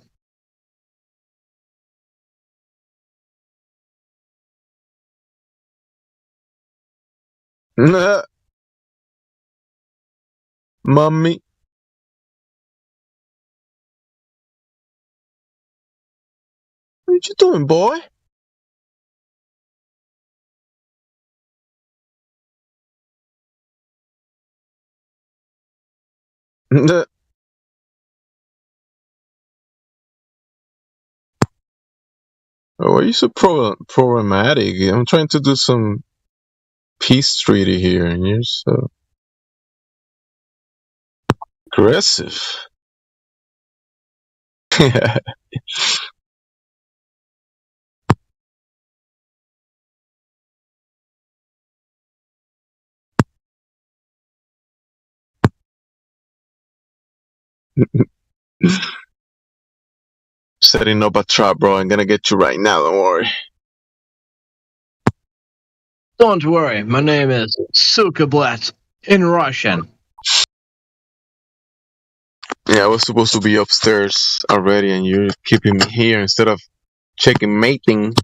S6: Mommy. What you doing, boy? Why are you so problematic? I'm trying to do some peace treaty here, and you're so aggressive. Setting up a trap, bro. I'm gonna get you right now. Don't worry.
S20: Don't worry. My name is Sukablat in Russian.
S6: Yeah, I was supposed to be upstairs already, and you're keeping me here instead of checking mating.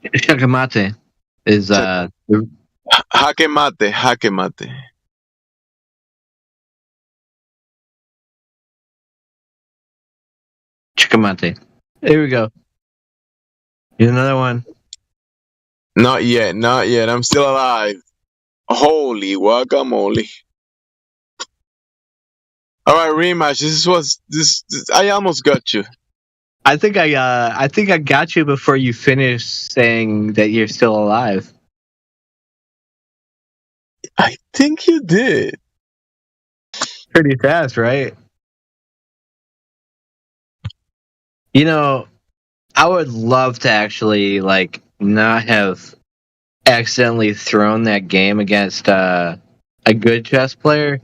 S20: Shakamate is
S6: Jaque mate.
S20: Chikamate. Here we go. Here's another one.
S6: Not yet. I'm still alive. Holy guacamole. All right, rematch. This. I almost got you.
S20: I think I got you before you finished saying that you're still alive.
S6: I think you did.
S20: Pretty fast, right? You know, I would love to actually like not have accidentally thrown that game against a good chess player.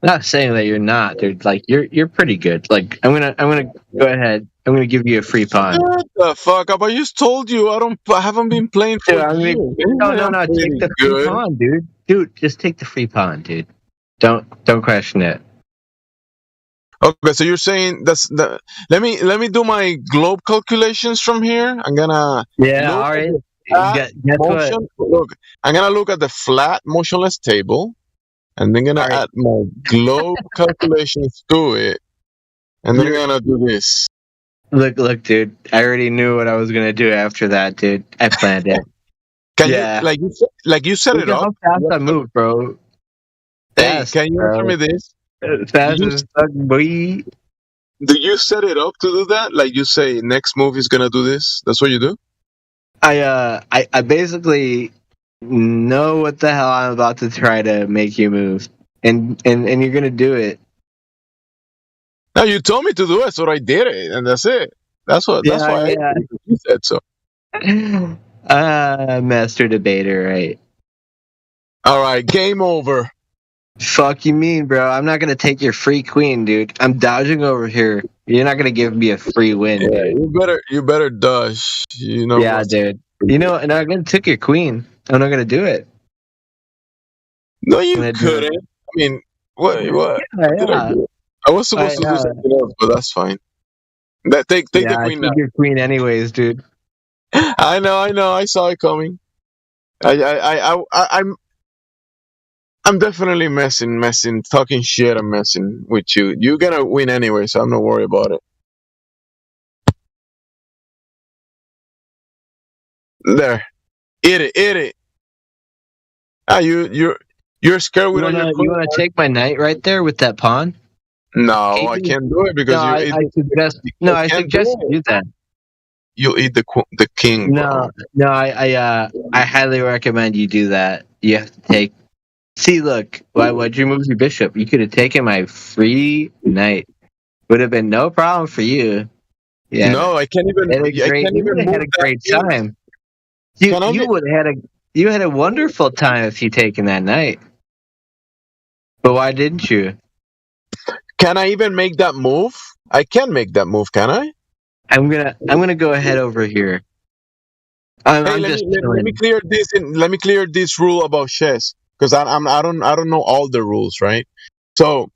S20: Not saying that you're not, dude. Like you're pretty good. Like I'm gonna go ahead. I'm gonna give you a free pawn.
S6: What the fuck? I just told you I haven't been playing for years.
S20: No. Take the free pawn, dude. Dude, just take the free pawn, dude. Don't question it.
S6: Okay, so you're saying that's the. Let me do my globe calculations from here. I'm gonna
S20: Yeah,
S6: look
S20: all
S6: at
S20: right.
S6: the flat
S20: Guess what?
S6: motion. Look, I'm gonna look at the flat motionless table, and then gonna
S20: All right.
S6: add my globe calculations to it, and then I'm
S20: You're,
S6: gonna do this.
S20: look, dude. I already knew what I was gonna do after that, dude. I planned it.
S6: Can
S20: Yeah.
S6: you set
S20: Look
S6: it
S20: at how
S6: up?
S20: fast I move, bro.
S6: Hey,
S20: Fast,
S6: can you answer
S20: bro.
S6: me this?
S20: Fast
S6: You
S20: as fuck, boy.
S6: Do you set it up to do that? Like you say, next move is gonna do this. That's what you do.
S20: I basically know what the hell I'm about to try to make you move, and you're gonna do it.
S6: No, you told me to do it, so I did it, and that's it. That's
S20: Yeah,
S6: why
S20: yeah.
S6: you said so.
S20: Master debater, right?
S6: All right, game over.
S20: Fuck you mean, bro? I'm not gonna take your free queen, dude. I'm dodging over here. You're not gonna give me a free win,
S6: Yeah,
S20: dude.
S6: you better dodge. You know
S20: Yeah,
S6: what?
S20: dude. You know, and I'm gonna take your queen. I'm not gonna do it.
S6: No,
S20: I'm
S6: you
S20: gonna do it.
S6: couldn't. I mean, what?
S20: Yeah,
S6: What did I
S20: yeah.
S6: do? I was supposed to do something else, but that's fine. Take
S20: Yeah,
S6: the
S20: I
S6: queen
S20: took
S6: now.
S20: your queen anyways, dude.
S6: I know. I saw it coming. I'm definitely messing, talking shit. I'm messing with you. You're gonna win anyway, so I'm not worried about it. There, eat it. Ah, you're scared
S20: You
S6: without your queen.
S20: wanna take my knight right there with that pawn?
S6: No, I can't do it because
S20: No,
S6: you.
S20: I
S6: can't do
S20: suggest
S6: it.
S20: you do that.
S6: You eat the king, bro.
S20: No, I highly recommend you do that. You have to take. See, look, why'd you move your bishop? You could have taken my free knight. Would have been no problem for you. Yeah,
S6: No, I can't even.
S20: you would have had a great time. You had a wonderful time if you taken that knight. But why didn't you?
S6: Can I even make that move? I can make that move, can I?
S20: I'm gonna go ahead over here. I'm just
S6: let me clear this. Let me clear this rule about chess because I don't know all the rules, right? So,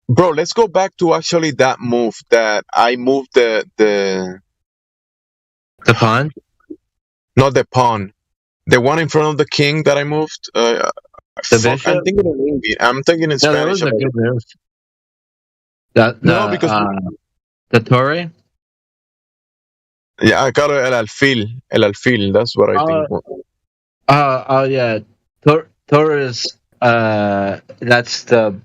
S6: bro, let's go back to actually that move that I moved the
S20: pawn.
S6: Not the pawn, the one in front of the king that I moved.
S20: The bishop.
S6: I'm thinking in English. I'm thinking in
S20: No,
S6: Spanish.
S20: that was a good move.
S6: No, because
S20: the torre.
S6: Yeah, I call it el alfil. That's what I think.
S20: Oh yeah, torre is that's the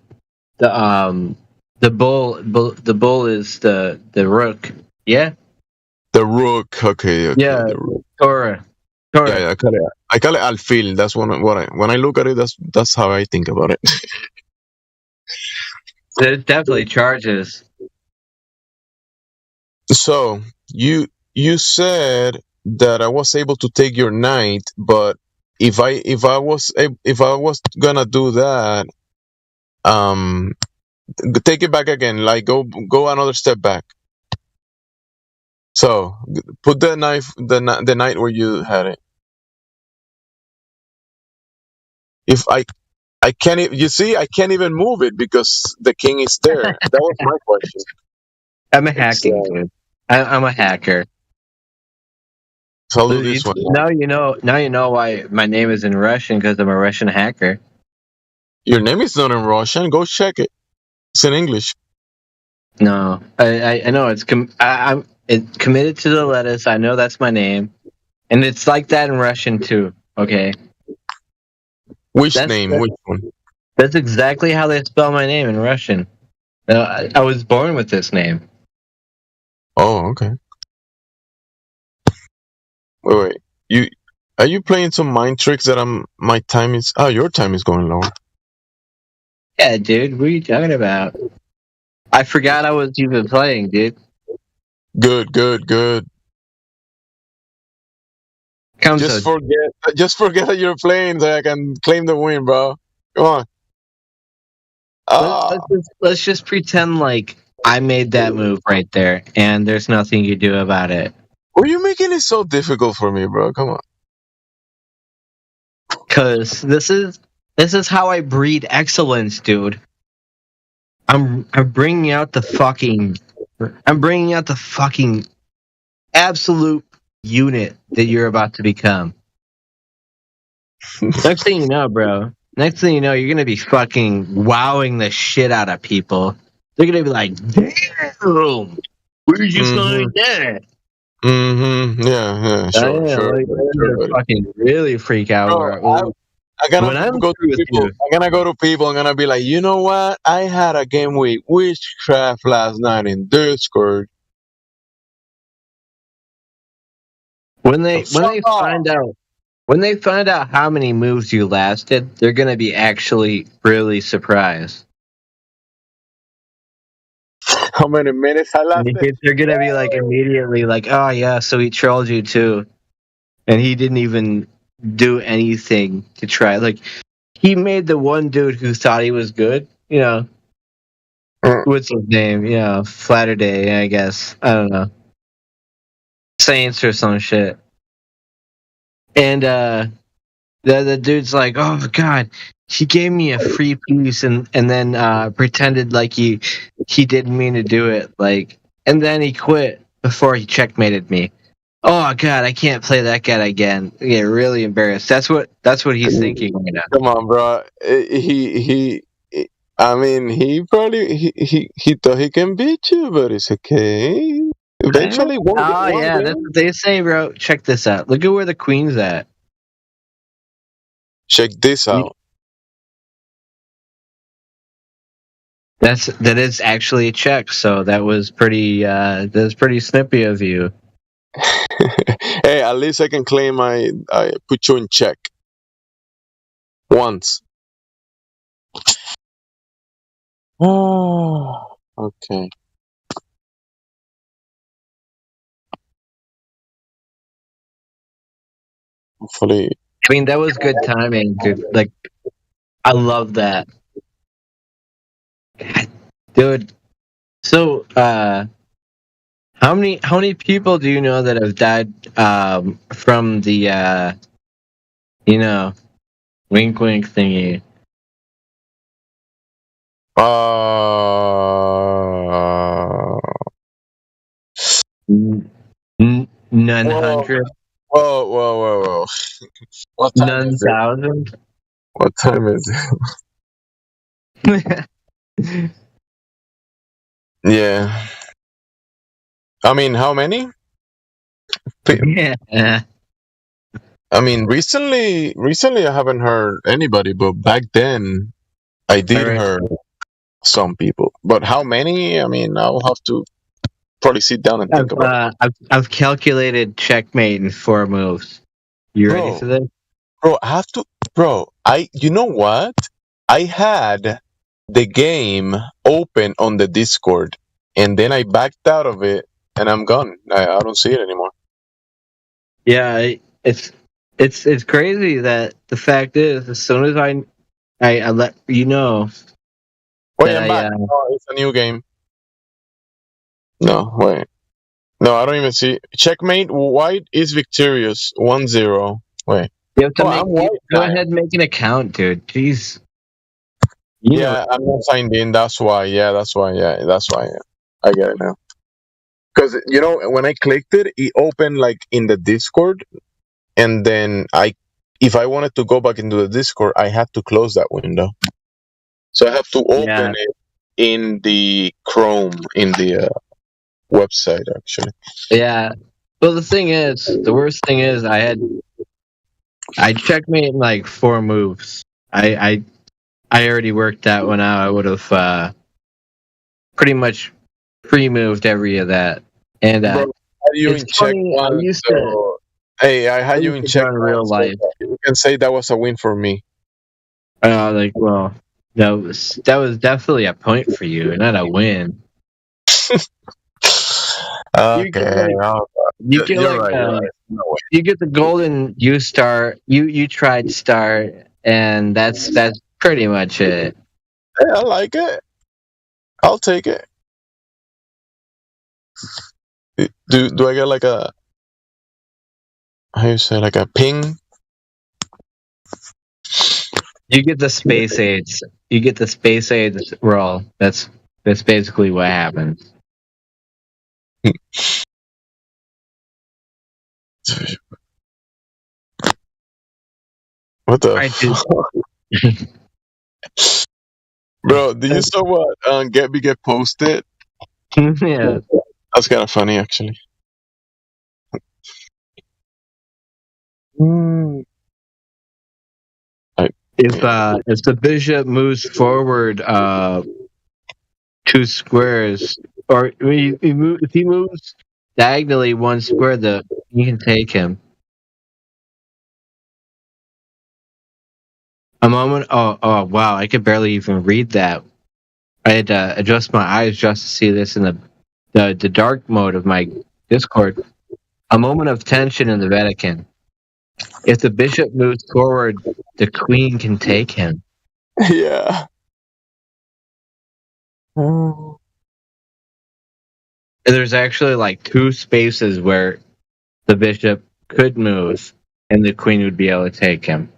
S20: bull. The bull is the rook. Yeah.
S6: The rook. Okay.
S20: Yeah.
S6: The rook.
S20: Torre.
S6: Yeah, I call it alfil. That's when I look at it. That's how I think about it.
S20: It definitely charges.
S6: So you said that I was able to take your knight, but if I was gonna do that, take it back again. Like go another step back. So put the knight where you had it. If I can't, you see, I can't even move it because the king is there. That was my question.
S20: I'm a hacking dude. I'm a hacker.
S6: So I'll do this one.
S20: Now you know why my name is in Russian, because I'm a Russian hacker.
S6: Your name is not in Russian. Go check it. It's in English.
S20: No, I know it's I'm committed to the lettuce. I know that's my name, and it's like that in Russian too. Okay.
S6: Which name? Which one?
S20: That's exactly how they spell my name in Russian. I was born with this name.
S6: Oh, okay. Wait. Are you playing some mind tricks that my time is? Oh, your time is going lower.
S20: Yeah, dude. What are you talking about? I forgot I was even playing, dude.
S6: Good. Just forget that you're playing so I can claim the win, bro. Come on.
S20: Let's just pretend like I made that move right there, and there's nothing you do about it.
S6: Why are you making it so difficult for me, bro? Come on.
S20: Cause this is how I breed excellence, dude.
S19: I'm bringing out the fucking absolute unit that you're about to become. Next thing you know, bro. Next thing you know, you're gonna be fucking wowing the shit out of people. They're gonna be like, "Damn, where'd you find that?"
S6: Mm-hmm. Yeah, sure,
S19: Yeah,
S6: sure.
S19: like, they're
S6: sure,
S19: gonna fucking really freak out.
S6: Bro, I'm
S19: When I'm
S6: gonna go to people. I'm gonna go to people. I'm gonna be like, you know what? I had a game with witchcraft last night in Discord.
S19: when they find out how many moves you lasted, they're gonna be actually really surprised.
S6: How many minutes I lasted?
S19: Because they're gonna be like immediately like, "Oh yeah, so he trolled you too," and he didn't even do anything to try. Like he made the one dude who thought he was good. You know, what's his name? Yeah, Flatterday, I guess. I don't know, Saints or some shit. And the dude's like, "Oh God, he gave me a free piece," and then pretended like he didn't mean to do it. Like, and then he quit before he checkmated me. Oh God, I can't play that guy again. I get really embarrassed. That's what he's thinking right now.
S6: Come on, bro. I mean, he probably he thought he can beat you, but it's okay. Eventually, one
S19: yeah,
S6: game.
S19: that's what they say, bro. Check this out. Look at where the queen's at.
S6: Check this out.
S19: That is actually a check. So that was pretty snippy of you.
S6: Hey, at least I can claim I put you in check once. Oh, okay. Hopefully.
S19: I mean, that was good timing, dude. Like, I love that, dude. So, how many people do you know that have died from the wink wink thingy? 900.
S6: Whoa. What time is it?
S19: 9,000.
S6: What time is it? Yeah. I mean, how many?
S19: Yeah.
S6: I mean, recently I haven't heard anybody, but back then I did hear some people. But how many? I mean, I'll have to probably sit down and think about it.
S19: I've calculated checkmate in 4 moves. You ready for this?
S6: Bro, you know what? I had the game open on the Discord, and then I backed out of it, and I'm gone. I don't see it anymore.
S19: Yeah, it's crazy that the fact is, as soon as I let you know.
S6: Wait, I'm back. Oh, it's a new game. No, wait. No, I don't even see. Checkmate. White is victorious. 1-0. Wait.
S19: You have to go ahead and make an account, dude. Jeez.
S6: I'm not signed in. That's why. Yeah. I get it now. Because when I clicked it, it opened like in the Discord, and then if I wanted to go back into the Discord, I had to close that window. So I have to open it in the Chrome in the website actually.
S19: Yeah. Well, the worst thing is, I checkmate in like 4 moves. I already worked that one out. I would have pretty much pre-moved every of that. And
S6: Bro, you in check one, I had you in check
S19: in real life.
S6: You can say that was a win for me.
S19: That was definitely a point for you, not a win.
S6: Okay,
S19: you get the golden you tried start, and that's pretty much it.
S6: Yeah, I like it. I'll take it. Do I get like a, how you say, like a ping?
S19: You get the space aids. You get the space aids roll. That's basically what happens.
S6: What the
S19: Alright, dude.
S6: fuck? Bro, did you saw what Get posted?
S19: Yeah.
S6: That's kind of funny, actually.
S19: If the bishop moves forward 2 squares, or if he moves diagonally 1 square, you can take him. A moment. Oh wow! I could barely even read that. I had to adjust my eyes just to see this in the dark mode of my Discord. A moment of tension in the Vatican. If the bishop moves forward, the queen can take him.
S6: Yeah.
S19: And there's actually like 2 spaces where the bishop could move, and the queen would be able to take him.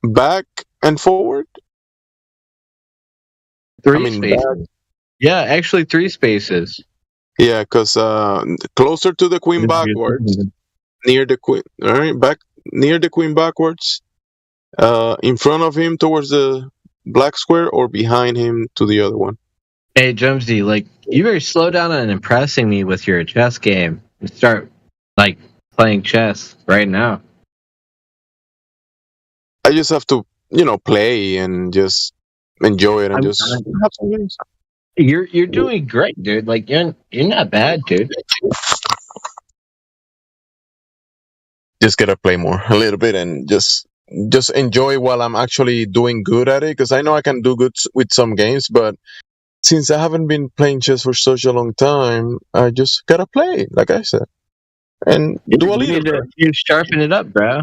S6: Back and forward?
S19: 3 spaces. Yeah, actually 3 spaces.
S6: Yeah, because closer to the queen backwards, near the queen, all right, back near the queen backwards, in front of him towards the black square, or behind him to the other one.
S19: Hey, Jumsy, like, you better slow down on impressing me with your chess game and start, like, playing chess right now.
S6: I just have to, play and just enjoy it and just have some games.
S19: You're doing great, dude. Like, you're not bad, dude.
S6: Just gotta play more a little bit and just enjoy while I'm actually doing good at it, because I know I can do good with some games, but since I haven't been playing chess for such a long time, I just gotta play, like I said, and do a little.
S19: You sharpen it up, bro.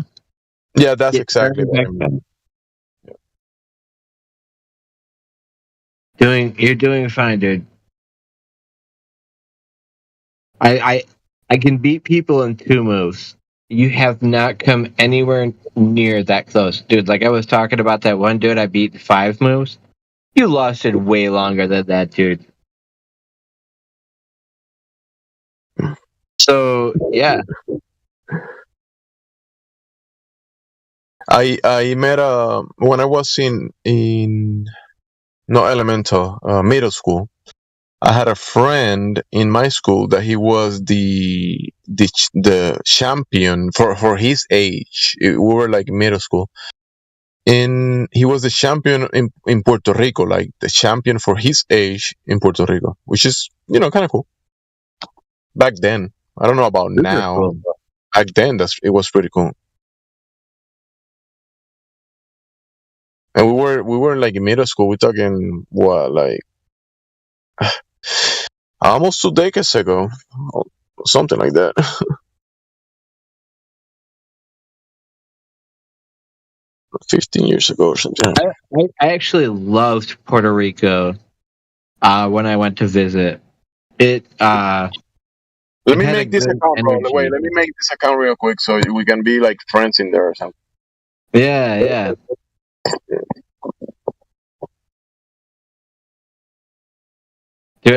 S6: Yeah, that's exactly what I mean.
S19: You're doing fine, dude. I can beat people in 2 moves. You have not come anywhere near that close, dude. Like, I was talking about that one dude I beat in 5 moves. You lost it way longer than that, dude. So yeah.
S6: I met when I was in middle school. I had a friend in my school that he was the champion for his age. We were like middle school, and he was the champion in Puerto Rico, like the champion for his age in Puerto Rico, which is kind of cool. Back then, I don't know about now.
S19: Cool.
S6: But back then, it was pretty cool. And we were like in middle school. We're talking what, like almost 2 decades ago, something like that. $15 years ago or something.
S19: I actually loved Puerto Rico when I went to visit.
S6: Let me make this account, bro. Wait, let me make this account real quick so we can be like friends in there or something.
S19: Yeah. Dude,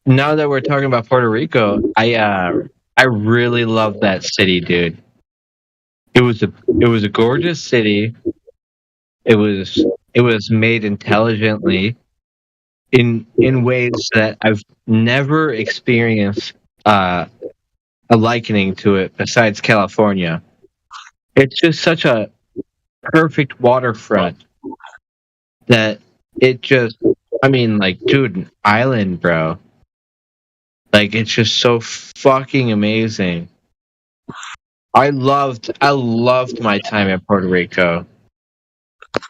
S19: now that we're talking about Puerto Rico, I really love that city, dude. It was a gorgeous city. It was made intelligently in ways that I've never experienced a likening to it besides California. It's just such a perfect waterfront that it just, I mean, like, dude, an island, bro. Like, it's just so fucking amazing. I loved my time in Puerto Rico.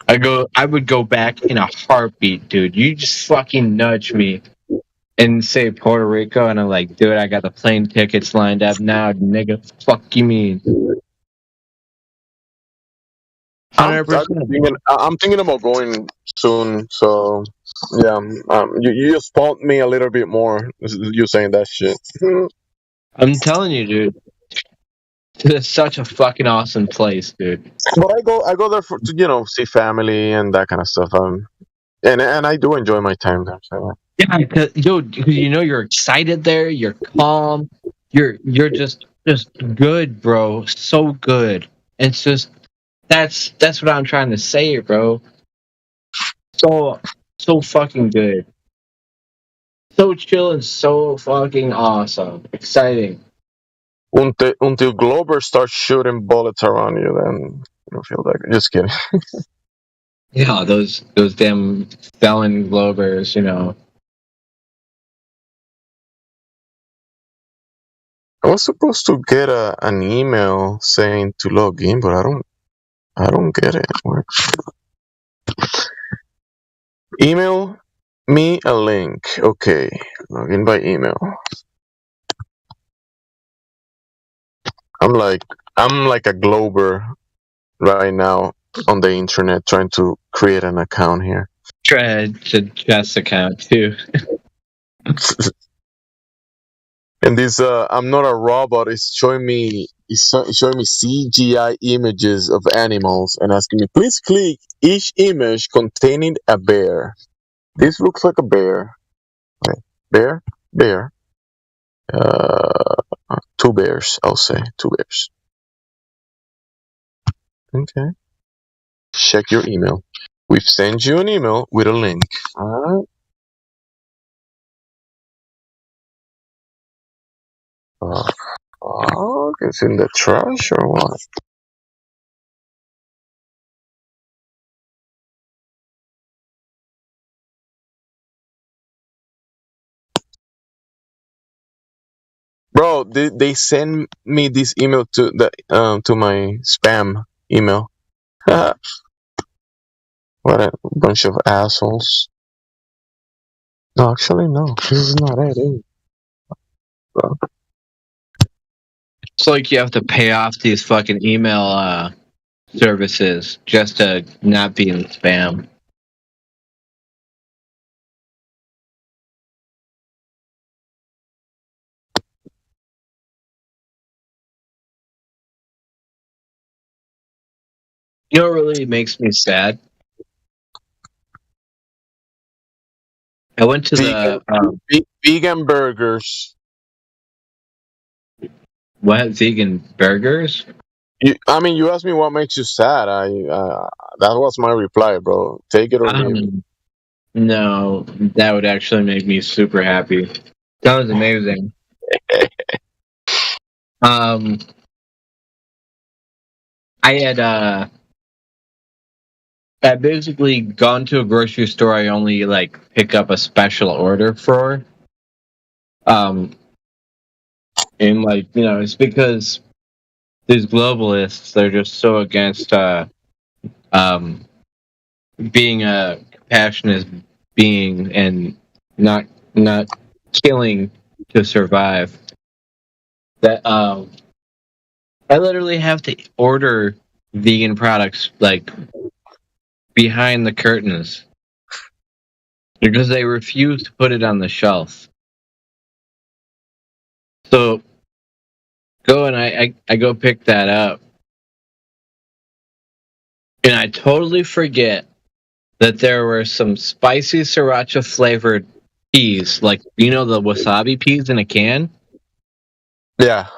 S19: I would go back in a heartbeat, dude. You just fucking nudge me and say Puerto Rico, and I'm like, dude, I got the plane tickets lined up now, nigga. Fuck you mean? 100%.
S6: I'm thinking about going soon, so yeah. You just spawned me a little bit more. You saying that shit.
S19: I'm telling you, dude.
S20: It's such a fucking awesome place, dude.
S6: But I go there to see family and that kind of stuff. And I do enjoy my time there. So.
S20: Yeah, dude, because you're excited there. You're calm. You're just good, bro. So good. It's just that's what I'm trying to say, bro. So fucking good. So chill and so fucking awesome. Exciting.
S6: Until Glober starts shooting bullets around you, then you don't feel that good. Just kidding.
S20: Yeah, those damn felon Globers,
S6: I was supposed to get an email saying to log in, but I don't get it. Email me a link. Okay, log in by email. I'm like a Glober right now on the internet trying to create an account here.
S20: Try to Jess account too.
S6: And this I'm not a robot. It's showing me CGI images of animals and asking me, please click each image containing a bear. This looks like a bear. Okay. Bear. 2 bears, I'll say. 2 bears. Okay. Check your email. We've sent you an email with a link. Alright. Fuck, it's in the trash or what? Bro, they send me this email to my spam email. What a bunch of assholes. No, actually, no. This is not it, is it? Bro.
S20: It's like you have to pay off these fucking email services just to not be in spam. You know what really makes me sad? I went to
S6: vegan burgers.
S20: What, vegan burgers?
S6: You asked me what makes you sad. That was my reply, bro. Take it or leave it.
S20: No, that would actually make me super happy. That was amazing. I had I basically gone to a grocery store I only pick up a special order for. And it's because these globalists, they're just so against being a compassionate being and not killing to survive. That I literally have to order vegan products behind the curtains because they refuse to put it on the shelf. So I go pick that up, and I totally forget that there were some spicy sriracha flavored peas, the wasabi peas in a can.
S6: Yeah,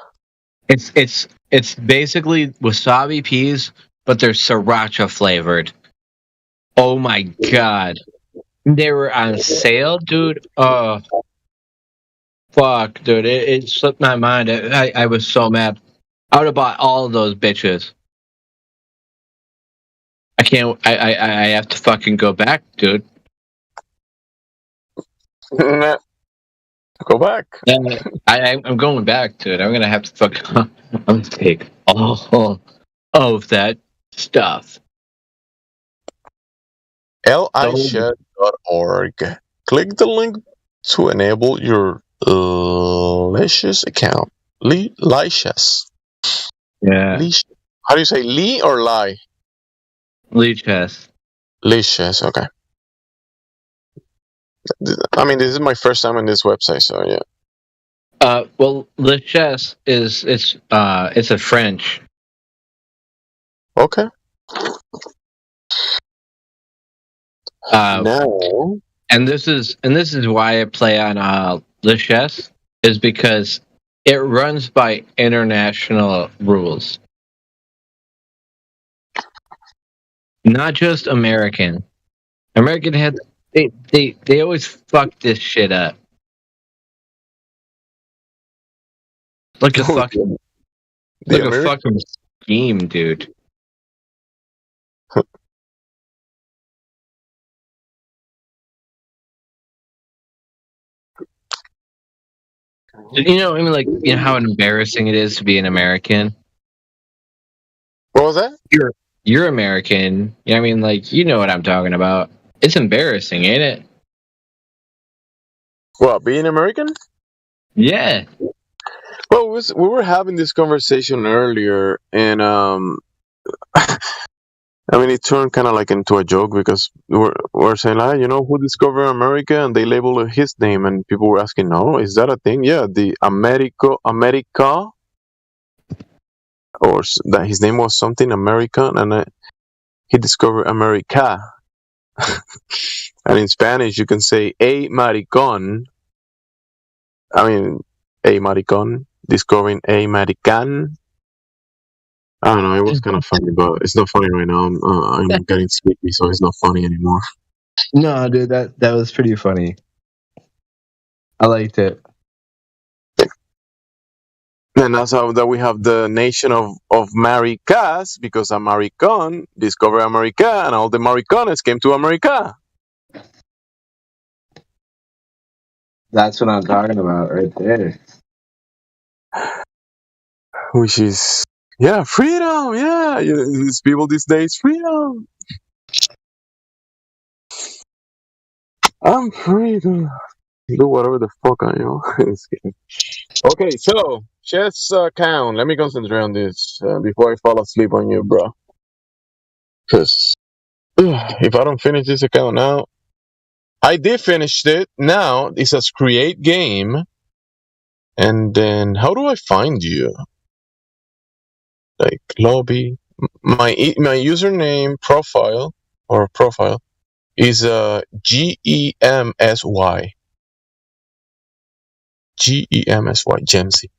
S20: it's basically wasabi peas, but they're sriracha flavored. Oh my god, they were on sale, dude. Oh, fuck, dude, it slipped my mind. I was so mad. I would have bought all of those bitches. I can't. I have to fucking go back, dude.
S6: Go back.
S20: I'm going back, dude. I'm gonna have to fucking. I'm gonna take all of that stuff.
S6: lished.org. Click the link to enable your Licious account. Licious.
S20: Yeah.
S6: How do you say Lee or lie?
S20: Licious.
S6: Licious, okay. This is my first time on this website, so yeah.
S20: Well, Le Chess is it's a French.
S6: Okay.
S20: No. And this is why I play on Le Chess is because it runs by international rules, not just American. American had they always fuck this shit up. Like a fucking like a fucking scheme, dude. You know, I mean, like, you know how embarrassing it is to be an American.
S6: What was that?
S20: You're American. Yeah, I mean, like, you know what I'm talking about. It's embarrassing, ain't it?
S6: What, being American?
S20: Yeah.
S6: Well, we were having this conversation earlier, and I mean, it turned kind of like into a joke because we're saying, you know, who discovered America, and they labeled his name, and people were asking, "No, is that a thing?" Yeah, the America, or that his name was something American, and he discovered America. And in Spanish, you can say "a maricón." I mean, a maricón discovering a marican. I don't know. It was kind of funny, but it's not funny right now. I'm getting sleepy, so it's not funny anymore.
S20: No, dude, that was pretty funny. I liked it.
S6: And that's how that we have the nation of Maricas, because a Maricón discovered America, and all the Maricones came to America.
S20: That's what I'm talking about right there.
S6: Which is, yeah, freedom. Yeah, these people these days, freedom. I'm free to do whatever the fuck I want. Okay, so chess count. Let me concentrate on this before I fall asleep on you, bro. Because if I don't finish this account now, I did finish it. Now it says create game, and then how do I find you? Like lobby. My username profile is GEMSY. Gemsy.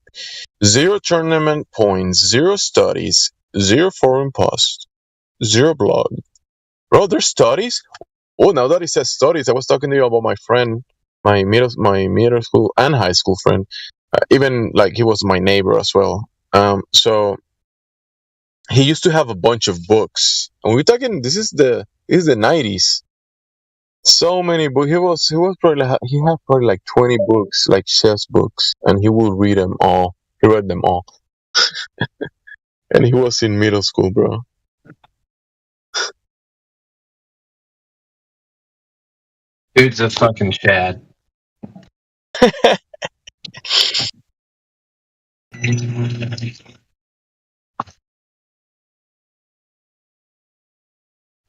S6: 0 tournament points, 0 studies, 0 foreign posts, 0 blog. Bro, there's studies? Oh, now that it says studies, I was talking to you about my friend, my middle school and high school friend. Even like he was my neighbor as well. So he used to have a bunch of books, and we're talking. This is the 90s. So many books. He had probably like 20 books, like chess books, and he would read them all. He read them all, and he was in middle school, bro.
S20: Dude's a fucking Chad.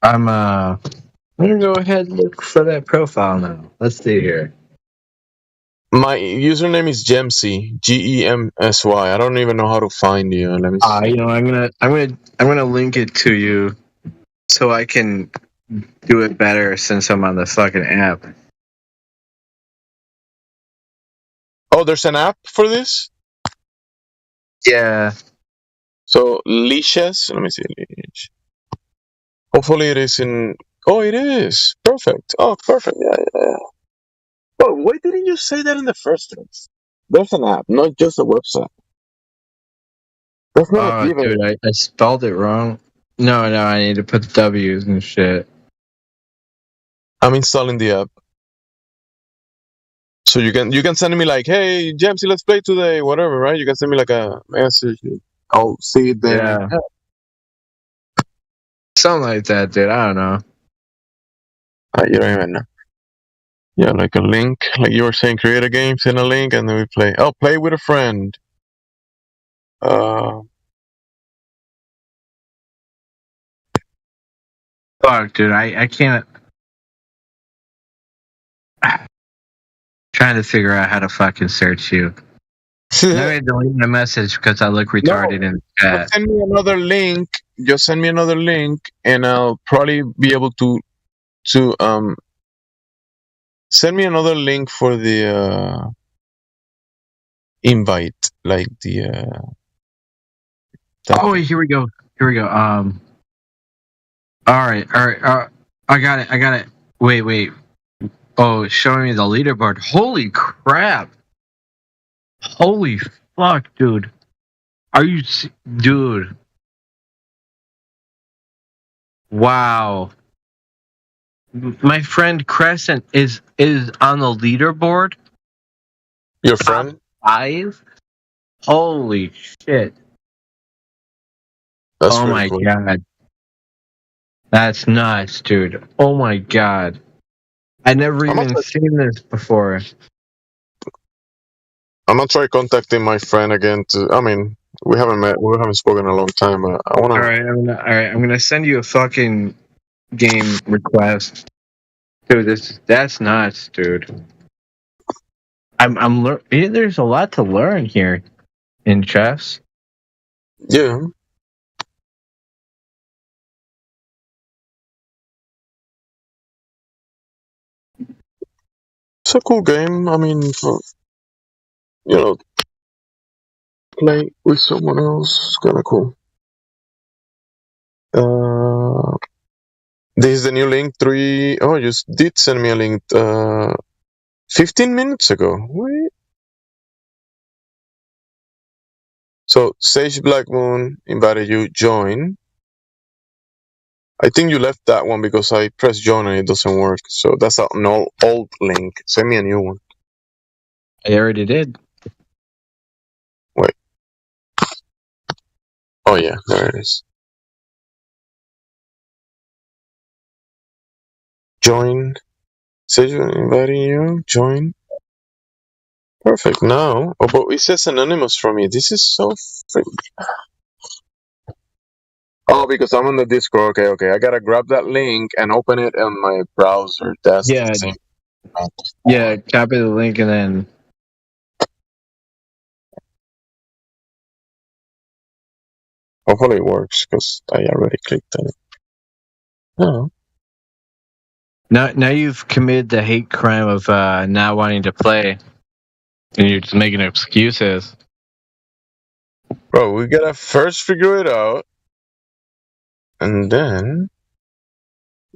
S20: I'm gonna go ahead and look for that profile now. Let's see here.
S6: My username is Gemsy, GEMSY. I don't even know how to find you. Let me see.
S20: You know, I'm gonna link it to you so I can do it better since I'm on the fucking app.
S6: Oh, there's an app for this?
S20: Yeah.
S6: So Leashes, let me see. Leash. Hopefully it is in. Oh, it is perfect. Oh, perfect. Yeah. Oh, why didn't you say that in the first place? There's an app, not just a website. That's not a given.
S20: Dude, I spelled it wrong. No, I need to put the W's and shit.
S6: I'm installing the app. So you can send me like, hey, Jamesy, let's play today, whatever, right? You can send me like a message. I'll see it there.
S20: Yeah. Something like that, dude. I don't know.
S6: You don't even know. Yeah, like a link. Like you were saying, create a game, send a link, and then we play. Oh, play with a friend.
S20: Fuck, dude. I can't. Trying to figure out how to fucking search you. I'm gonna delete my message because I look retarded in the chat.
S6: Send me another link. Just send me another link, and I'll probably be able to send me another link for the invite, like the.
S20: Oh, wait, here we go. All right. I got it. Wait. Oh, it's showing me the leaderboard. Holy crap! Holy fuck, dude. Dude? Wow. My friend Crescent is on the leaderboard.
S6: Your friend?
S20: 5? Holy shit.
S6: That's
S20: oh
S6: really
S20: my
S6: cool.
S20: god. That's nuts, dude. Oh my god. I never even seen this before.
S6: I'm gonna try contacting my friend again. We haven't met. We haven't spoken in a long time. But I wanna.
S20: All right, I'm gonna send you a fucking game request, dude. That's nuts, dude. There's a lot to learn here in chess.
S6: Yeah. It's a cool game. Play with someone else. It's kind of cool. This is the new link. Oh, you did send me a link 15 minutes ago. Wait. So Sage Black Moon invited you. Join. I think you left that one because I pressed join and it doesn't work. So that's an old link. Send me a new one.
S20: I already did.
S6: Wait. Oh yeah, there it is. Join. Sage inviting you. Join. Perfect. Now, but it says anonymous for me. This is so Oh, because I'm on the Discord. Okay. I gotta grab that link and open it on my browser. That's
S20: Yeah.
S6: the same.
S20: Yeah, copy the link and then.
S6: Hopefully it works because I already clicked on it. Oh.
S20: Now you've committed the hate crime of not wanting to play, and you're just making excuses.
S6: Bro, we gotta first figure it out, and then.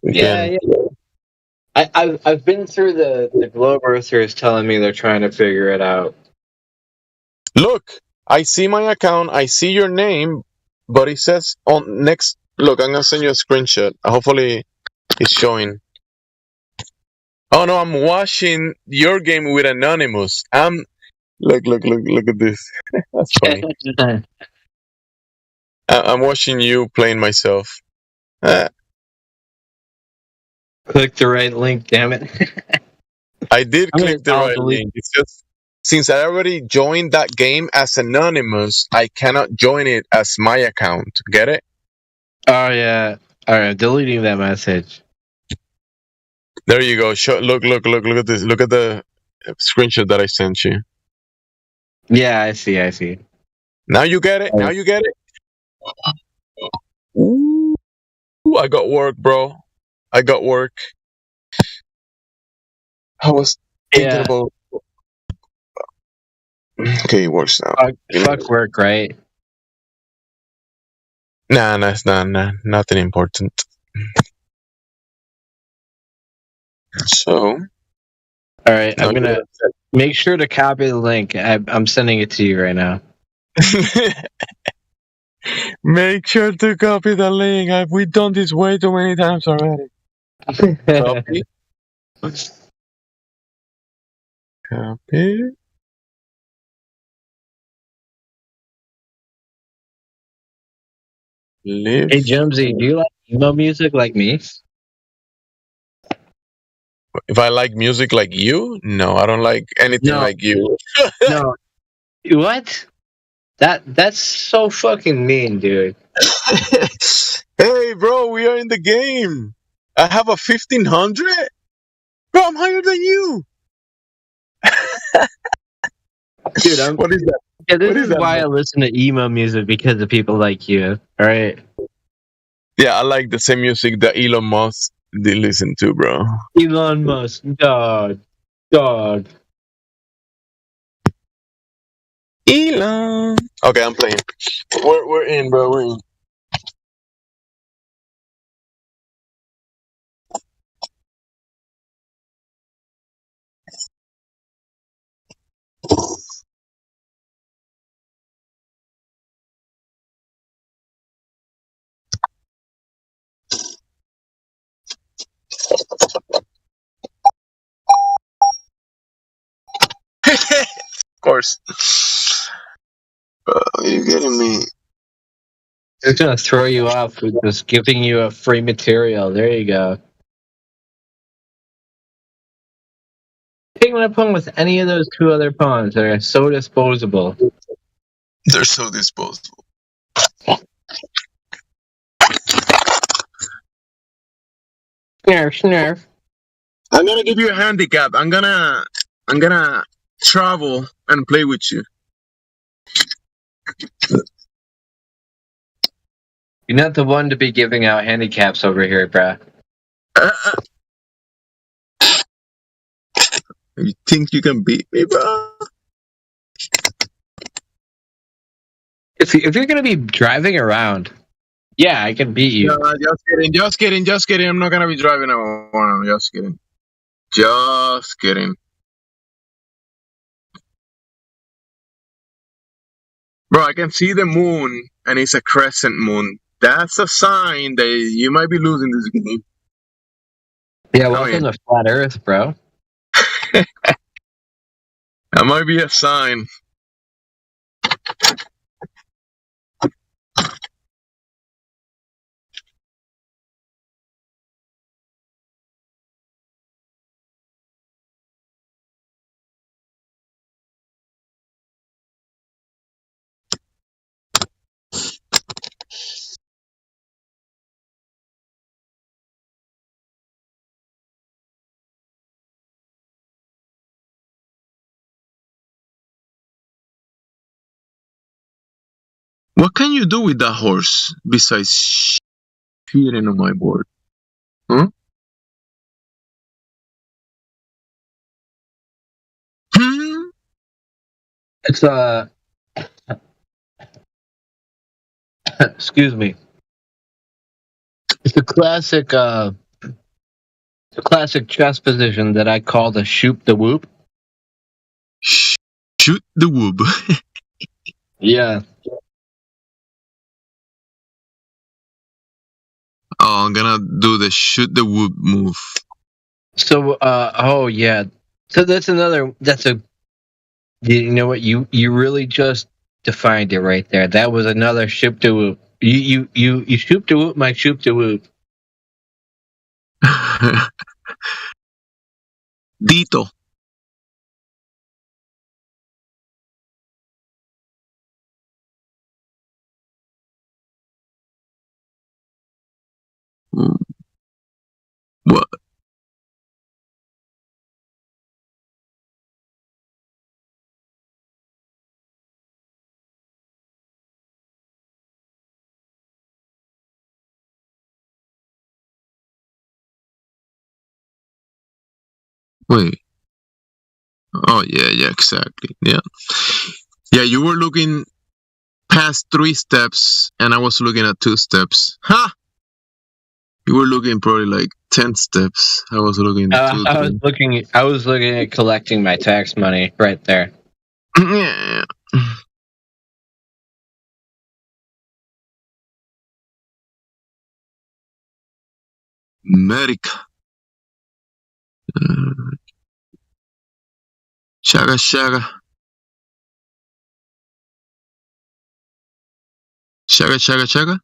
S20: Yeah. I've been through the Globe Earthers telling me they're trying to figure it out.
S6: Look, I see my account. I see your name, but it says on next. Look, I'm gonna send you a screenshot. Hopefully, it's showing. Oh no, I'm watching your game with Anonymous. Look at this. That's funny. I'm watching you playing myself.
S20: Click the right link, damn it.
S6: I did click the right link. It's just since I already joined that game as Anonymous, I cannot join it as my account. Get it?
S20: Oh yeah. Alright, deleting that message.
S6: There you go. Look at this. Look at the screenshot that I sent you.
S20: Yeah, I see.
S6: Now you get it? Now you get it? Ooh, I got work, bro. I got work. I was thinking about... Okay, it works now.
S20: Fuck work, right?
S6: Nah, nothing important. So...
S20: Alright, I'm gonna make sure to copy the link. I'm sending it to you right now.
S6: Make sure to copy the link. We've done this way too many times already. Copy. Copy. Live.
S20: Hey, Jumsy, do you like emo music like me?
S6: If I like music like you? No, I don't like anything like you.
S20: No. What? That's so fucking mean, dude.
S6: Hey, bro, we are in the game. I have a 1500? Bro, I'm higher than you.
S20: Dude,
S6: what is that?
S20: Yeah, this
S6: What is
S20: is
S6: that,
S20: why I
S6: man?
S20: listen to emo music, because of people like you. All right,
S6: Yeah, I like the same music that Elon Musk did listen to, bro.
S20: Elon Musk, dog.
S6: Elon. Okay, I'm playing. We're in, bro. We're in. Of course. Are you getting me?
S20: They're gonna throw you off with just giving you a free material. There you go. Taking a pawn with any of those two other pawns that are so disposable.
S6: They're so disposable.
S20: Snarf.
S6: I'm gonna give you a handicap. I'm gonna travel and play with you.
S20: You're not the one to be giving out handicaps over here, bruh.
S6: You think you can beat me, bro?
S20: If you're gonna be driving around, yeah, I can beat you.
S6: No, just kidding. I'm not gonna be driving around. Just kidding. Bro, I can see the moon, and it's a crescent moon. That's a sign that you might be losing this game.
S20: Yeah, welcome to Flat Earth, bro.
S6: That might be a sign. What can you do with that horse besides shitting on my board? Huh?
S20: It's excuse me. It's a classic chess position that I call the shoot the whoop.
S6: Shoot the whoop.
S20: Yeah.
S6: Oh, I'm gonna do the shoot the whoop move.
S20: So oh yeah. So that's a you know what, you really just defined it right there. That was another shoot the whoop. You shoot the whoop my shoot the whoop.
S6: Dito. What? Wait. Oh yeah, exactly. Yeah. Yeah, you were looking past 3 steps and I was looking at 2 steps. Ha! You were looking probably like 10 steps. I was looking at 2.
S20: I was looking at collecting my tax money right there.
S6: Yeah. America. Shaga. Shaga.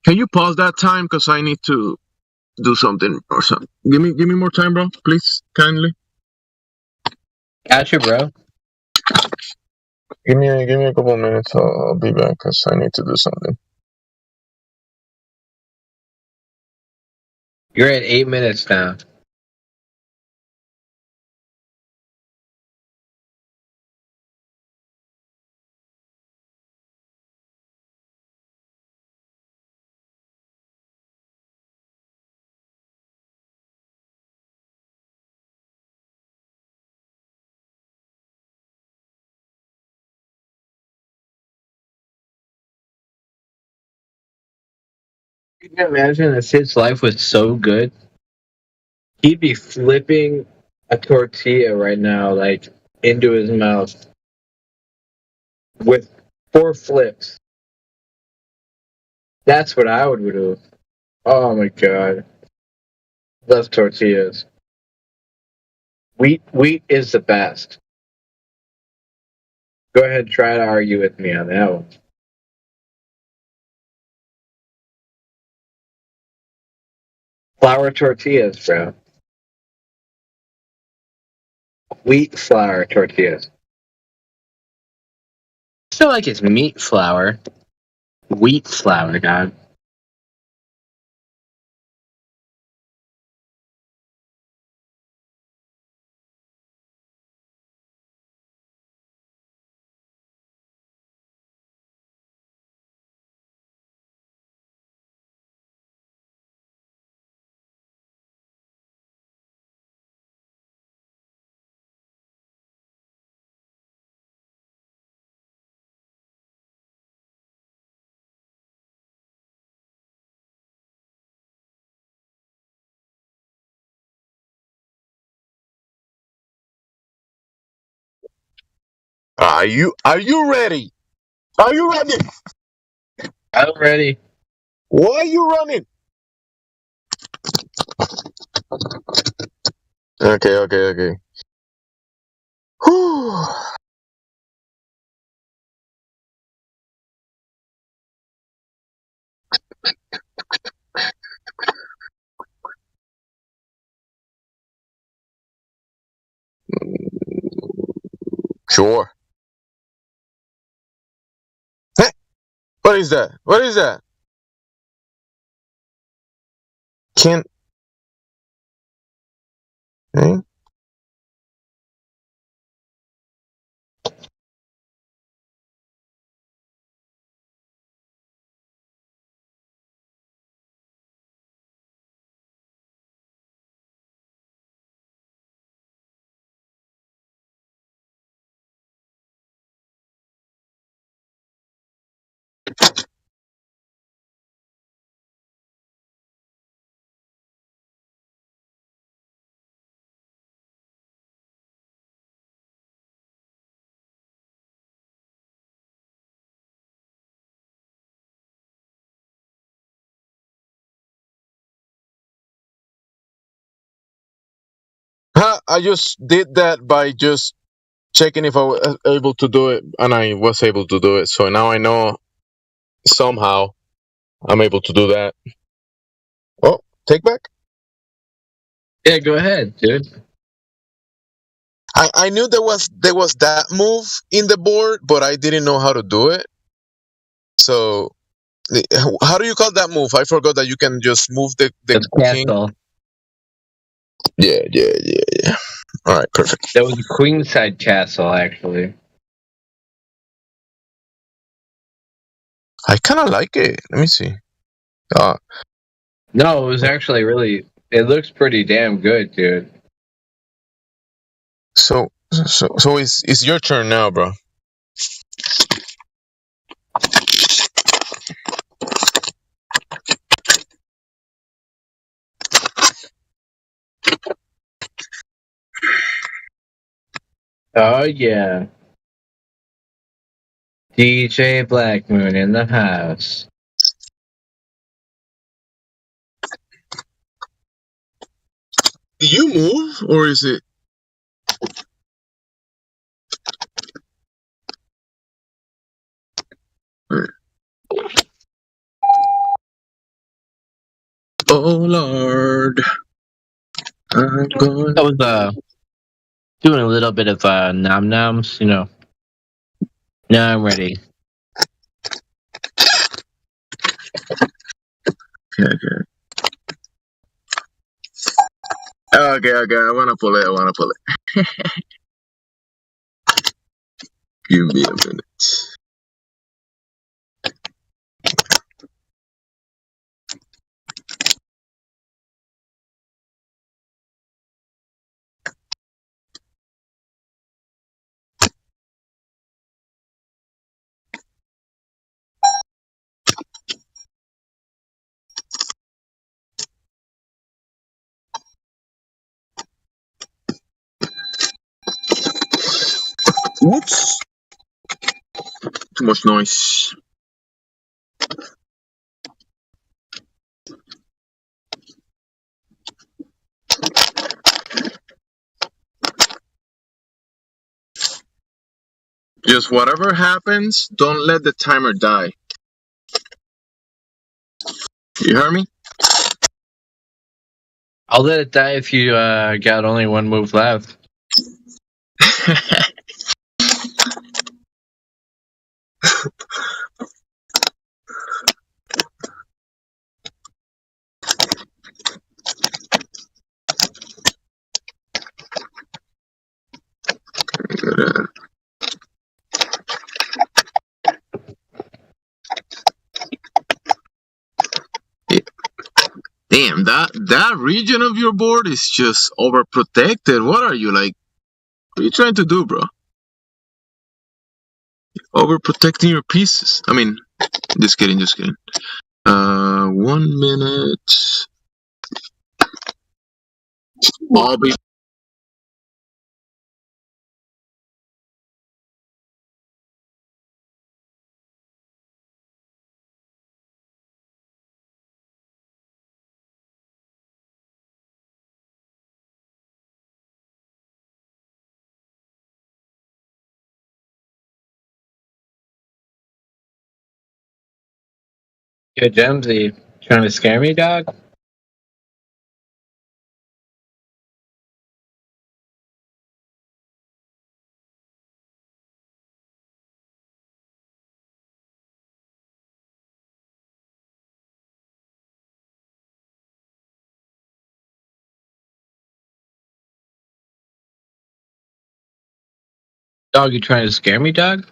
S6: Can you pause that time? Because I need to do something or something. Give me more time, bro. Please, kindly.
S20: Gotcha, bro.
S6: Give me a couple of minutes. I'll be back because I need to do something.
S20: You're at 8 minutes now. Can you imagine if his life was so good? He'd be flipping a tortilla right now, like into his mouth with 4 flips. That's what I would do. Oh my god. Love tortillas. Wheat is the best. Go ahead and try to argue with me on that one. Flour tortillas, bro. Wheat flour tortillas. I feel like it's meat flour. Wheat flour, God.
S6: Are you ready? Are you ready?
S20: I'm ready.
S6: Why are you running? Okay. Whew. Sure. Hey, what is that? What is that? Can't. Hey? Huh, I just did that by just checking if I was able to do it, and I was able to do it. So now I know somehow I'm able to do that. Oh, take back.
S20: Yeah, go ahead, dude.
S6: I knew there was that move in the board, but I didn't know how to do it. So, how do you call that move? I forgot that you can just move the king.
S20: Castle.
S6: Yeah. All right, perfect.
S20: That was a queenside castle, actually.
S6: I kind of like it. Let me see.
S20: No, it was actually really. It looks pretty damn good, dude.
S6: So it's your turn now, bro.
S20: Oh yeah. DJ Black Moon in the house.
S6: Do you move, or is it? Oh Lord, I'm going.
S20: I was doing a little bit of nom noms, you know. Now I'm ready.
S6: Okay. I wanna pull it. Give me a minute. Whoops! Too much noise. Just whatever happens, don't let the timer die. You hear me?
S20: I'll let it die if you got only one move left.
S6: Damn, that region of your board is just overprotected. What are you like? What are you trying to do, bro? Overprotecting your pieces. I mean, just kidding. 1 minute. I'll be.
S20: Yo, Jamsy, trying to scare me, dog? Dog, you trying to scare me, dog?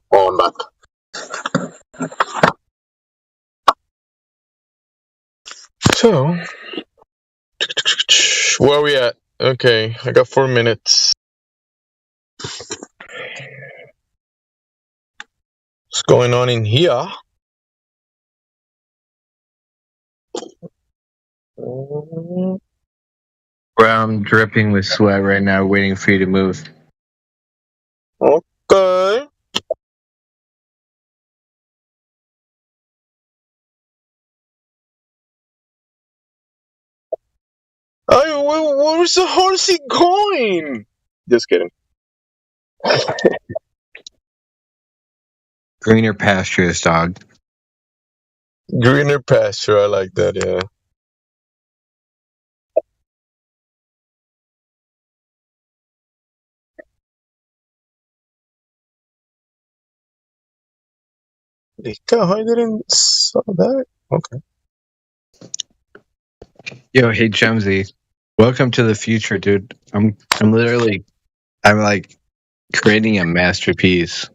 S6: Oh, I'm back. So, where are we at? Okay, I got 4 minutes. What's going on in here?
S20: Bro, I'm dripping with sweat right now, waiting for you to move.
S6: Okay. Where's the horsey going? Just kidding.
S20: Greener pastures, dog.
S6: Greener pasture, I like that, yeah. I didn't saw that. Okay.
S20: Yo, hey Jamsy. Welcome to the future, dude. I'm like creating a masterpiece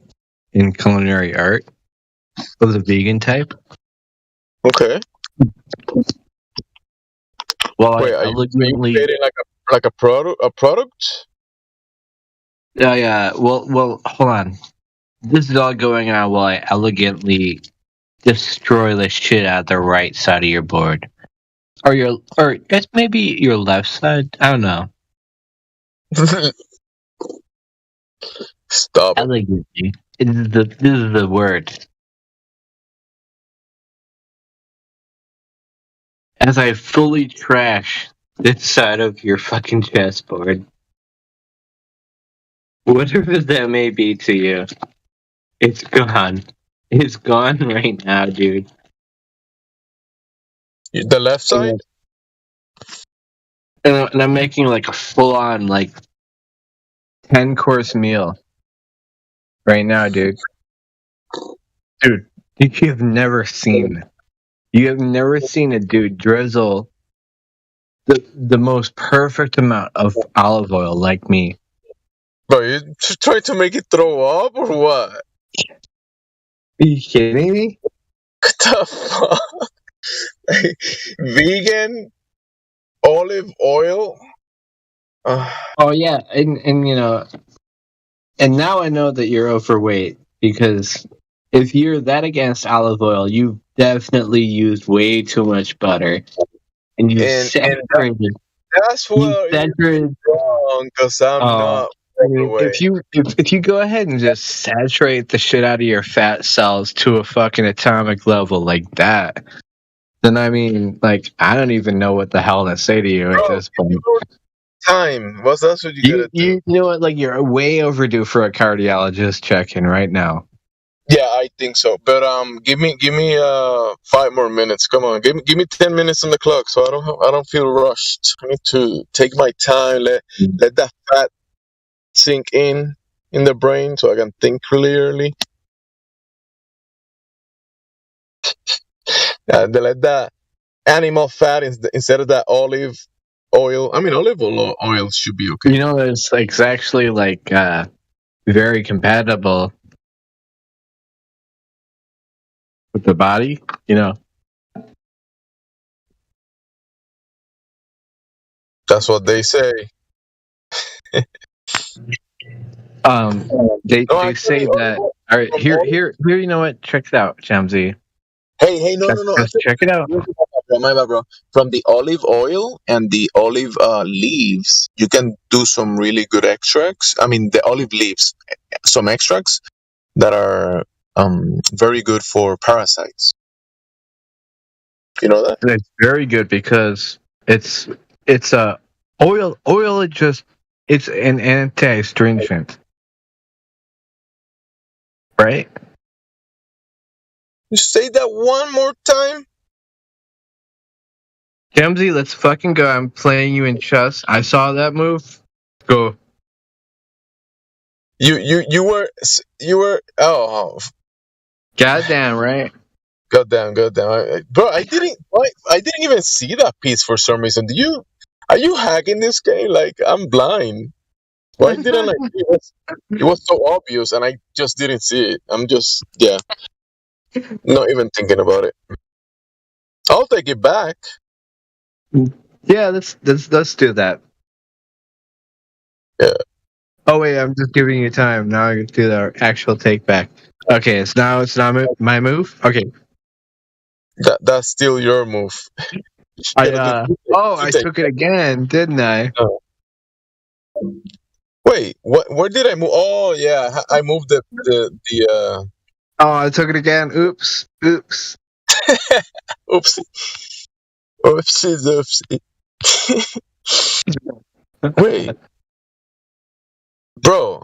S20: in culinary art. of the vegan type.
S6: Okay.
S20: Well,
S6: Wait,
S20: I
S6: are you
S20: elegantly.
S6: creating like a product? A product?
S20: Yeah. Well, hold on. This is all going on while I elegantly destroy the shit out the right side of your board, or guess maybe your left side. I don't know.
S6: Stop it.
S20: Elegantly. This is the word. As I fully trash this side of your fucking chessboard, whatever that may be to you, it's gone. It's gone right now, dude.
S6: The left side?
S20: And I'm making like a full-on like 10-course meal right now, dude. Dude, you have never seen a dude drizzle the most perfect amount of olive oil like me.
S6: Bro, you trying to make it throw up or what?
S20: Are you kidding me?
S6: What the fuck? Vegan olive oil?
S20: Oh yeah, and you know, and now I know that you're overweight because if you're that against olive oil, you've definitely used way too much butter, and you saturated.
S6: That's where you're wrong, because I'm not
S20: I mean, if you go ahead and just saturate the shit out of your fat cells to a fucking atomic level like that, then I mean, like, I don't even know what the hell to say to you at this point.
S6: Time. That's what you gotta do.
S20: You know what? Like, you're way overdue for a cardiologist check-in right now.
S6: Yeah, I think so. But give me 5 more minutes. Come on, give me 10 minutes on the clock, so I don't feel rushed. I need to take my time, let that fat sink in the brain, so I can think clearly. Let that animal fat instead of that olive oil. I mean, olive oil should be okay.
S20: You know, it's actually like very compatible with the body. You know.
S6: That's what they say.
S20: They say that. All right, here. You know what? Check it out, Jamsey.
S6: Hey, no.
S20: Check it out.
S6: My bad, bro. From the olive oil and the olive leaves, you can do some really good extracts. I mean, the olive leaves, some extracts that are very good for parasites. You know that?
S20: It's very good because it's a oil. Oil it's an anti-astringent, right?
S6: You say that one more time.
S20: Jamsey, let's fucking go. I'm playing you in chess. I saw that move. Go.
S6: You were oh.
S20: Goddamn right.
S6: Goddamn. Bro, I didn't even see that piece for some reason. Are you hacking this game? Like, I'm blind. Why didn't I? It was so obvious, and I just didn't see it. I'm just not even thinking about it. I'll take it back.
S20: Yeah, let's do that.
S6: Yeah.
S20: Oh wait, I'm just giving you time. Now I can do the actual take back. Okay, it's not my move. Okay.
S6: That's still your move.
S20: I took it again, didn't I?
S6: Wait, where did I move? Oh yeah, I moved the
S20: Oh, I took it again. Oops.
S6: Oopsie. Wait, bro.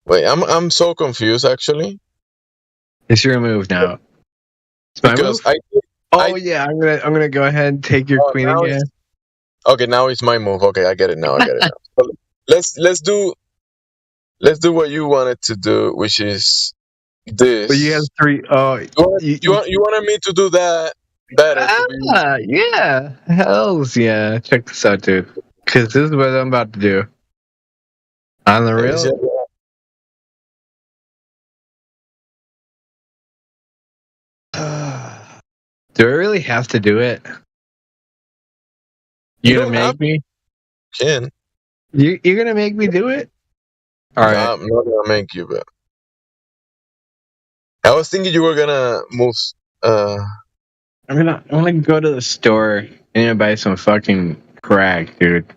S6: Wait, I'm so confused actually.
S20: It's your move now. It's my move? Yeah, I'm gonna go ahead and take your queen again.
S6: Okay, now it's my move. Okay, I get it now. So let's do what you wanted to do, which is this.
S20: But you have 3. Oh,
S6: you wanted me to do that better.
S20: Yeah. Hells yeah. Check this out, dude. Because this is what I'm about to do. On the real. Do I really have to do it?
S6: You
S20: You're
S6: don't
S20: gonna
S6: have
S20: make me?
S6: can.
S20: You're gonna make me do it? All right.
S6: I'm not gonna make you, but I was thinking you were gonna move.
S20: I'm gonna go to the store and buy some fucking crack, dude.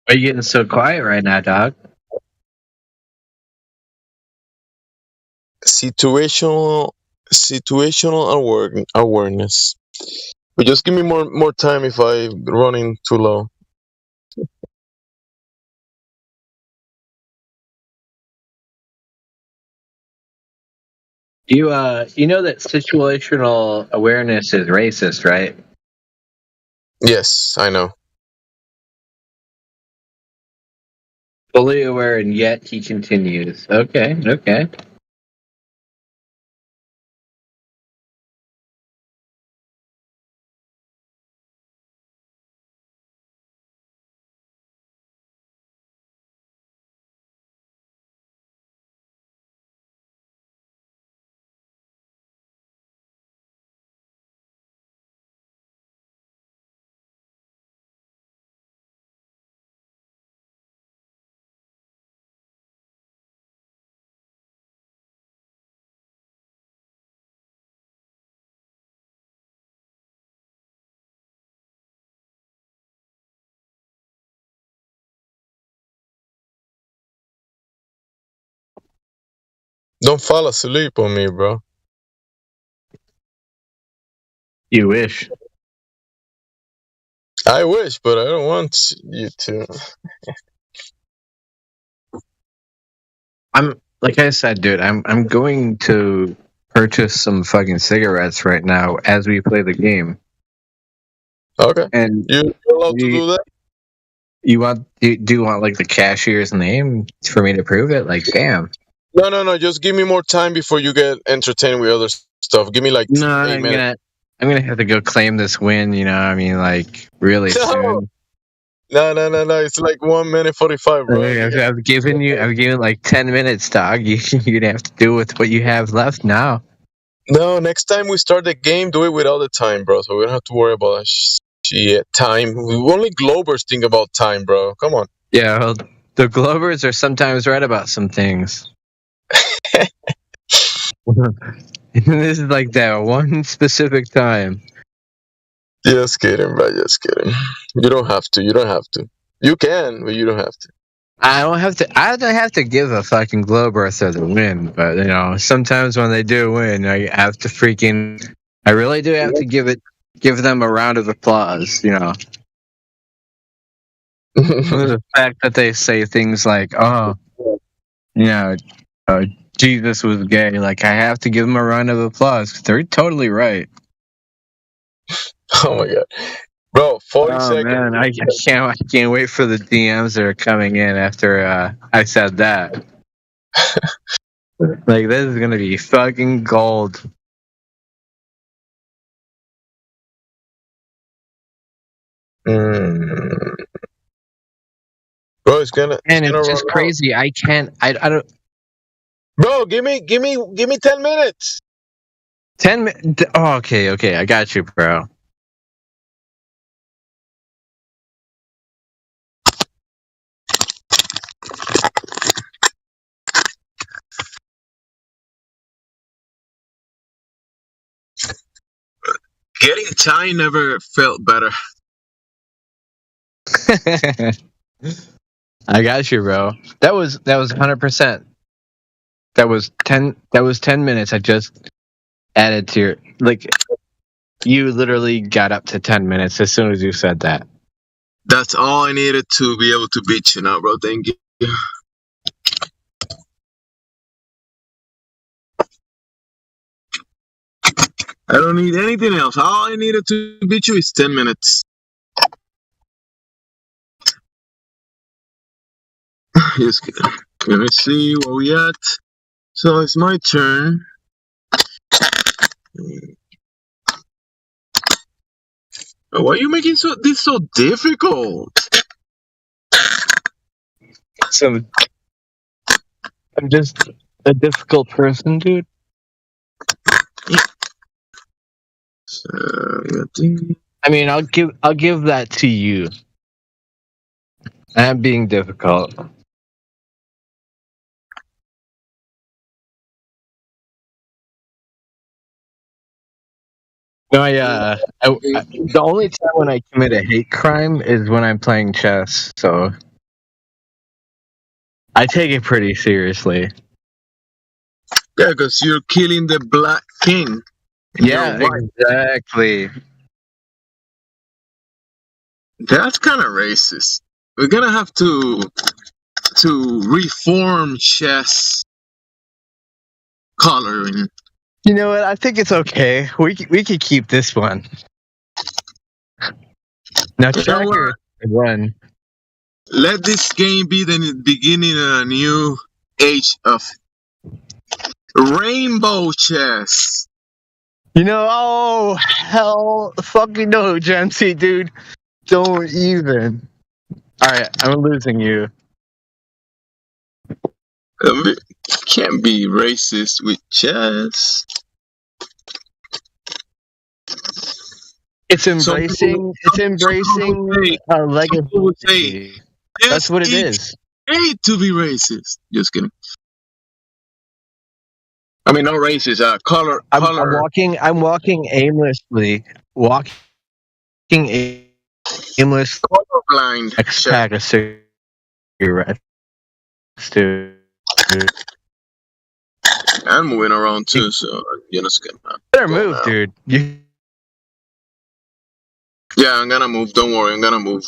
S20: Why are you getting so quiet right now, dog?
S6: Situational awareness. But just give me more time if I'm running too low.
S20: You know that situational awareness is racist, right?
S6: Yes, I know.
S20: Fully aware, and yet he continues. Okay, okay.
S6: Don't fall asleep on me, bro.
S20: You wish.
S6: I wish, but I don't want you to.
S20: I'm like I said, dude. I'm going to purchase some fucking cigarettes right now as we play the game.
S6: Okay.
S20: And
S6: you're allowed to do that.
S20: You want? Do you want like the cashier's name for me to prove it? Like, damn.
S6: No. Just give me more time before you get entertained with other stuff. Give me like
S20: No,
S6: 8 minutes.
S20: I'm gonna have to go claim this win. You know, I mean, like really soon.
S6: No. It's like 1 minute 45, bro.
S20: I've given like 10 minutes, dog. You'd have to do with what you have left now.
S6: No, next time we start the game, do it without the time, bro. So we don't have to worry about shit time. Only Globers think about time, bro. Come on.
S20: Yeah, well, the Glovers are sometimes right about some things. This is like that one specific time.
S6: Just kidding, bro. Just kidding. You don't have to. You can, but you don't have to.
S20: I don't have to give a fucking Globertha the win, but you know, sometimes when they do win, I have to I really do have to give them a round of applause, you know. The fact that they say things like, "Oh, you know, Jesus was gay," like I have to give them a round of applause because they're totally right.
S6: Oh my god, bro! 40 seconds.
S20: Man, I can't wait for the DMs that are coming in after I said that. Like this is gonna be fucking gold.
S6: Bro, it's gonna.
S20: And it's just crazy. I don't.
S6: Bro, give me 10 minutes.
S20: 10 minutes. Oh, okay. I got you, bro.
S6: Getting Chai never felt better.
S20: I got you, bro. That was 100%. That was 10 minutes I just added to your, like, you literally got up to 10 minutes as soon as you said that.
S6: That's all I needed to be able to beat you now, bro. Thank you. I don't need anything else. All I needed to beat you is 10 minutes. Yes, let me see where we at. So it's my turn. Why are you making this so difficult?
S20: So I'm just a difficult person, dude. I mean, I'll give that to you. I'm being difficult. No, the only time when I commit a hate crime is when I'm playing chess. So I take it pretty seriously.
S6: Yeah, because you're killing the Black King.
S20: Yeah, exactly.
S6: That's kind of racist. We're gonna have to reform chess coloring.
S20: You know what? I think it's okay. We could keep this one. Now, Tracker, run.
S6: Let this game be the beginning of a new age of rainbow chess.
S20: You know, oh hell, fucking no, Jamsey, dude. Don't even. All right, I'm losing you.
S6: Can't be racist with chess.
S20: It's embracing a legacy. That's what it is.
S6: Hate to be racist. Just kidding. I mean, not racist. Color.
S20: I'm walking aimlessly. Aimlessly.
S6: Colorblind.
S20: Pack of cigarettes, dude.
S6: I'm moving around too, so you're not gonna.
S20: Better move, dude.
S6: Yeah, I'm gonna move. Don't worry, I'm gonna move.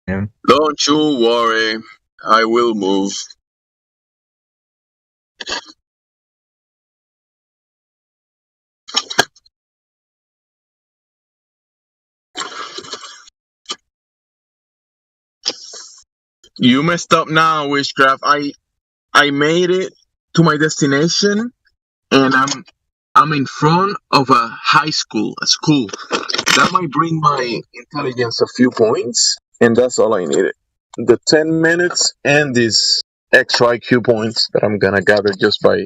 S20: Yeah.
S6: Don't you worry. I will move. You messed up now, Witchcraft. I made it to my destination, and I'm in front of a high school, a school. That might bring my intelligence a few points, and that's all I needed. The 10 minutes and these extra IQ points that I'm gonna gather just by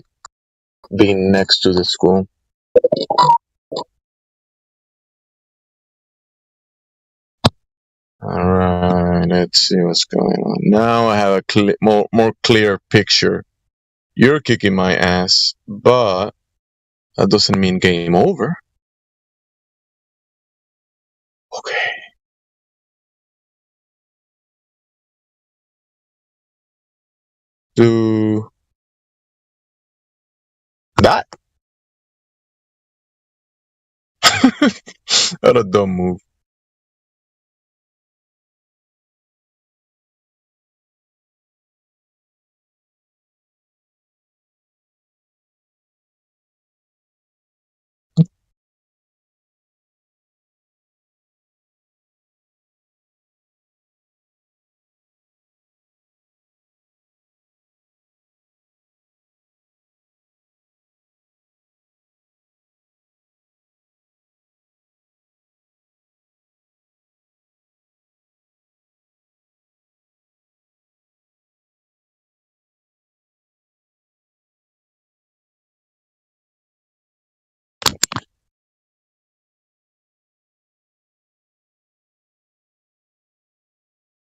S6: being next to the school. Alright, let's see what's going on. Now I have a more clear picture. You're kicking my ass, but that doesn't mean game over. Okay. Do that. What a dumb move.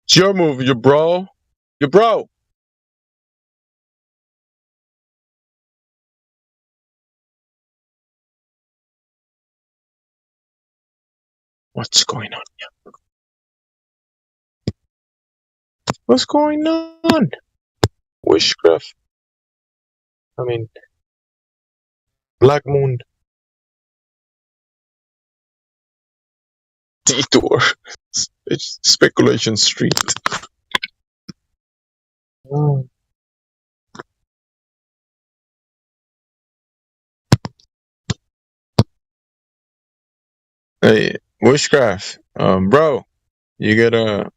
S6: It's your move, you bro. You bro. What's going on? What's going on? Witchcraft. I mean, Black Moon. Detour. It's Speculation Street. Oh. Hey, Witchcraft. Bro, you gotta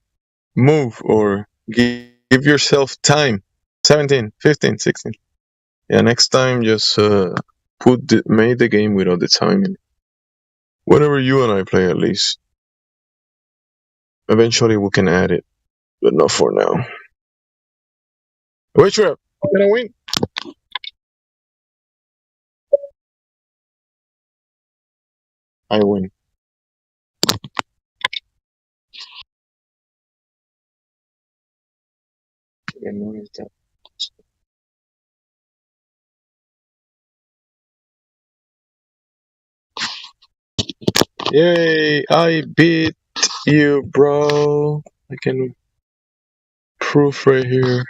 S6: move or give yourself time. 17, 15, 16. Yeah, next time just made the game without the timing. Whenever you and I play, at least. Eventually we can add it, but not for now. Witchcraft, you gonna win? I win. Yay, I beat you, bro. I can proof right here.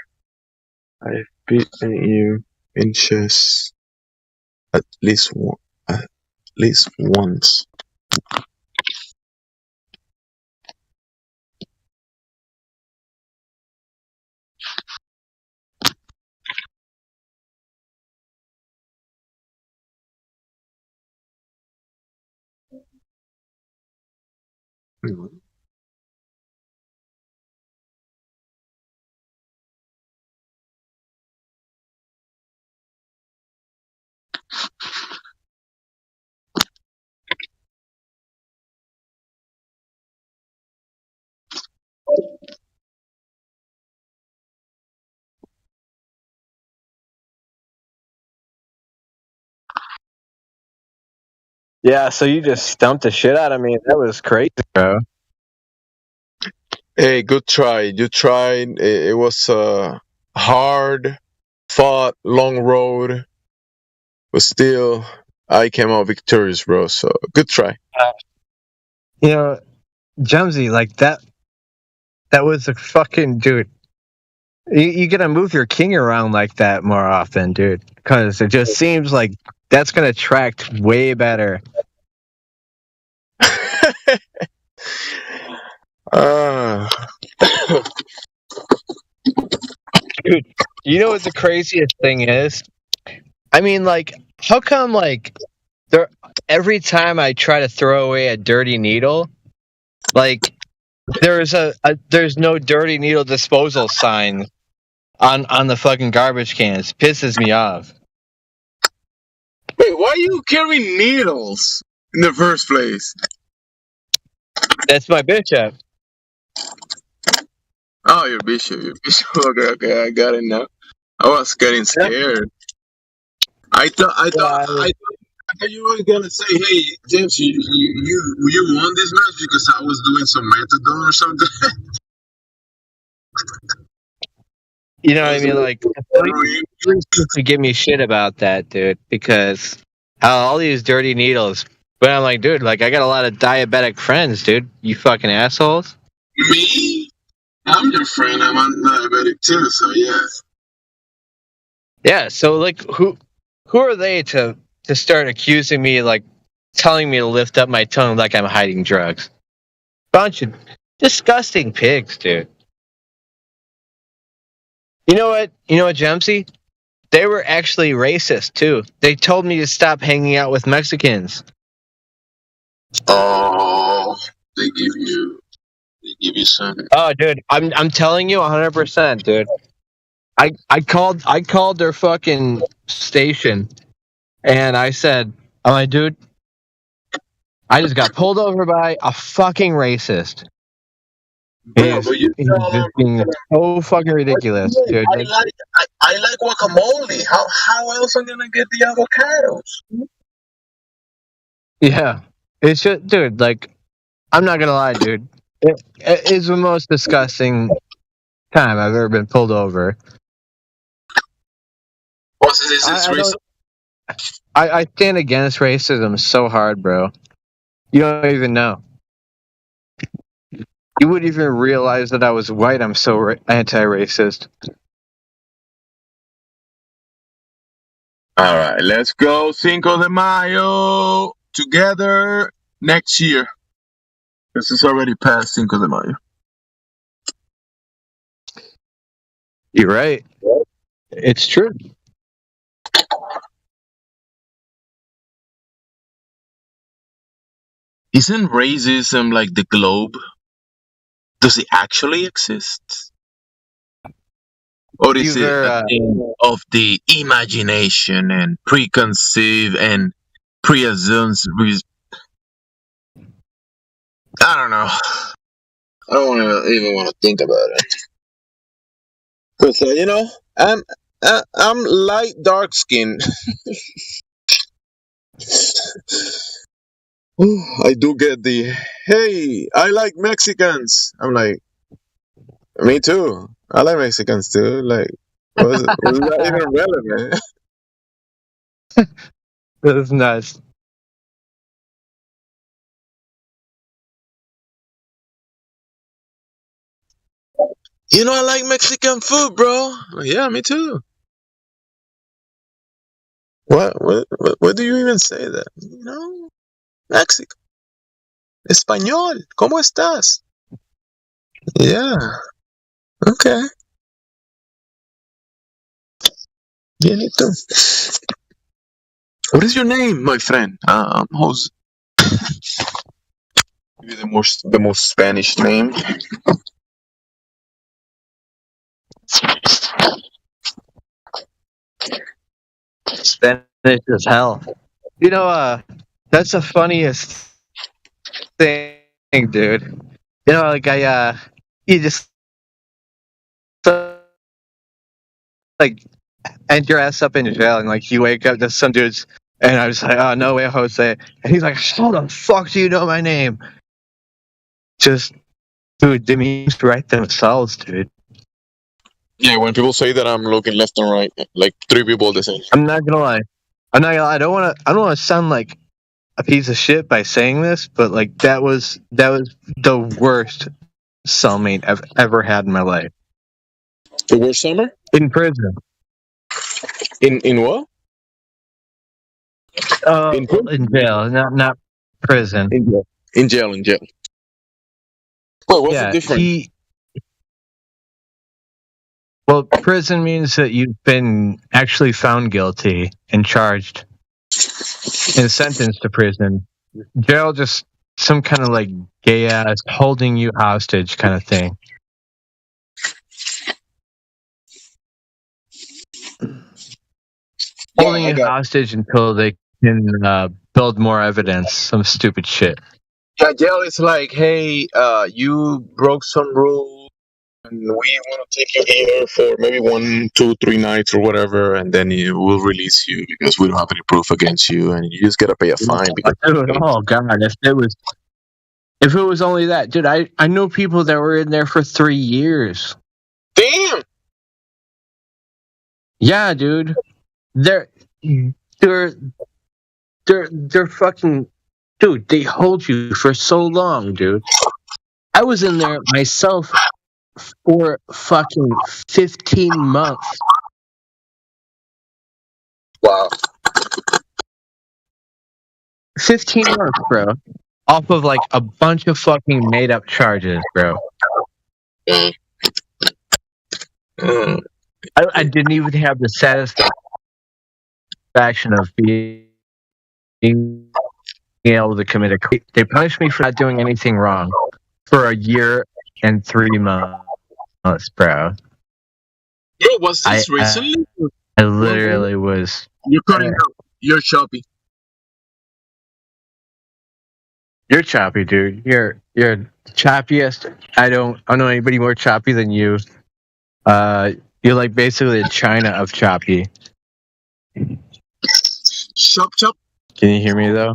S6: I've beaten you in chess at least once.
S20: Yeah, so you just stumped the shit out of me. That was crazy, bro.
S6: Hey, good try. You tried. It was a hard fought, long road, but still, I came out victorious, bro. So good try.
S20: You know, Jumsy, like that was a fucking dude. You gotta move your king around like that more often, dude. Because it just seems like that's gonna track way better. Dude, you know what the craziest thing is? I mean, like, how come, like, every time I try to throw away a dirty needle, like, there's no dirty needle disposal sign on the fucking garbage cans. Pisses me off.
S6: Wait, why are you carrying needles in the first place?
S20: That's my bishop.
S6: Oh, your bishop. Okay, I got it now. I was getting scared. I thought you were gonna say, "Hey, James, you won this match because I was doing some methadone or something."
S20: You know what I mean? Like, to give me shit about that, dude, because all these dirty needles. But I'm like, dude, like, I got a lot of diabetic friends, dude. You fucking assholes.
S6: Me? I'm your friend. I'm diabetic too, so yeah.
S20: Yeah. So, like, who are they to start accusing me, like, telling me to lift up my tongue like I'm hiding drugs? Bunch of disgusting pigs, dude. You know what, Jemsy? They were actually racist too. They told me to stop hanging out with Mexicans.
S6: Oh, they give you some.
S20: Oh, dude, I'm telling you, 100%, dude. I called their fucking station, and I said, "I'm like, dude, I just got pulled over by a fucking racist. He's just being so fucking ridiculous, dude."
S6: I like guacamole. How else am I gonna get the avocados?
S20: Yeah, it's just, dude. Like, I'm not gonna lie, dude. It is the most disgusting time I've ever been pulled over. I stand against racism so hard, bro. You don't even know. You wouldn't even realize that I was white. I'm so anti-racist.
S6: All right, let's go Cinco de Mayo together next year. This is already past Cinco de Mayo.
S20: You're right. It's true.
S6: Isn't racism like the globe? Does it actually exist? Or is it a thing of the imagination and preconceived and pre-assumes? I don't know. I don't even want to think about it. Because you know, I'm light dark skin. I do get the hey, I like Mexicans. I'm like, me too. I like Mexicans too. Like, was that even relevant?
S20: That's nice.
S6: You know, I like Mexican food, bro. Like, yeah, me too. What do you even say that? You know, Mexico. Español. ¿Cómo estás? Yeah. Okay. Bienito. What is your name, my friend? I'm Jose. Maybe the most Spanish name.
S20: Spanish as hell. You know, that's the funniest thing, dude. You know, like you just like end your ass up in jail, and like you wake up to some dudes, and I was like, oh no way, Jose, and he's like, how the fuck do you know my name? Just, dude, the memes write themselves, dude.
S6: Yeah, when people say that I'm looking left and right, like three people the same.
S20: I'm not gonna lie. I don't want to sound like a piece of shit by saying this, but like that was the worst cellmate I've ever had in my life.
S6: The worst summer?
S20: In prison.
S6: In what?
S20: In jail, not prison.
S6: In jail. Well, what's the difference?
S20: Well, prison means that you've been actually found guilty and charged and sentenced to prison. Jail, just some kind of like gay ass holding you hostage kind of thing. Holding you hostage until they can build more evidence, some stupid shit.
S6: Yeah, jail is like, hey, you broke some rules, and we want to take you here for maybe 1, 2, 3 nights or whatever, and then we'll release you because we don't have any proof against you, and you just gotta pay a fine. Because
S20: dude, oh god, if it was only that, dude, I know people that were in there for 3 years.
S6: Damn.
S20: Yeah, dude, they're fucking, dude. They hold you for so long, dude. I was in there myself for fucking 15 months.
S6: Wow.
S20: 15 months, bro. Off of like a bunch of fucking made up charges, bro. I didn't even have the satisfaction of being able to commit a crime. They punished me for not doing anything wrong for a year and 3 months, bro.
S6: Bro, was this recently?
S20: I literally was.
S6: You're cutting out. You're choppy.
S20: You're choppy, dude. You're choppiest. I don't know anybody more choppy than you. You're like basically the China of choppy.
S6: Chop.
S20: Can you hear me though?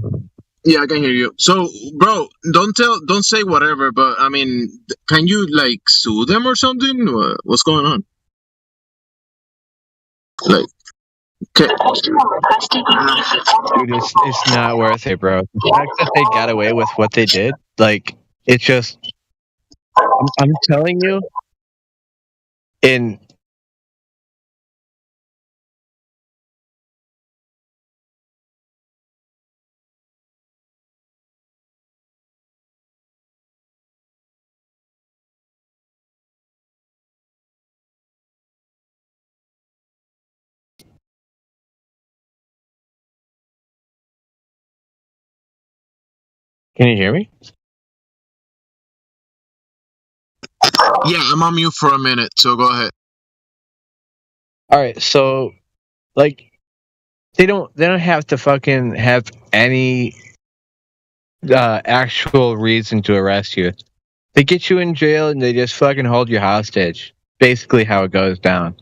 S6: Yeah, I can hear you. So, bro, don't say whatever, but I mean, can you like sue them or something? What's going on? Like, okay.
S20: Dude, it's not worth it, bro. The fact that they got away with what they did, like, it's just, I'm telling you, in can you hear me?
S6: Yeah, I'm on mute for a minute, so go ahead.
S20: All right, so like they don't have to fucking have any actual reason to arrest you. They get you in jail and they just fucking hold you hostage. Basically, how it goes down.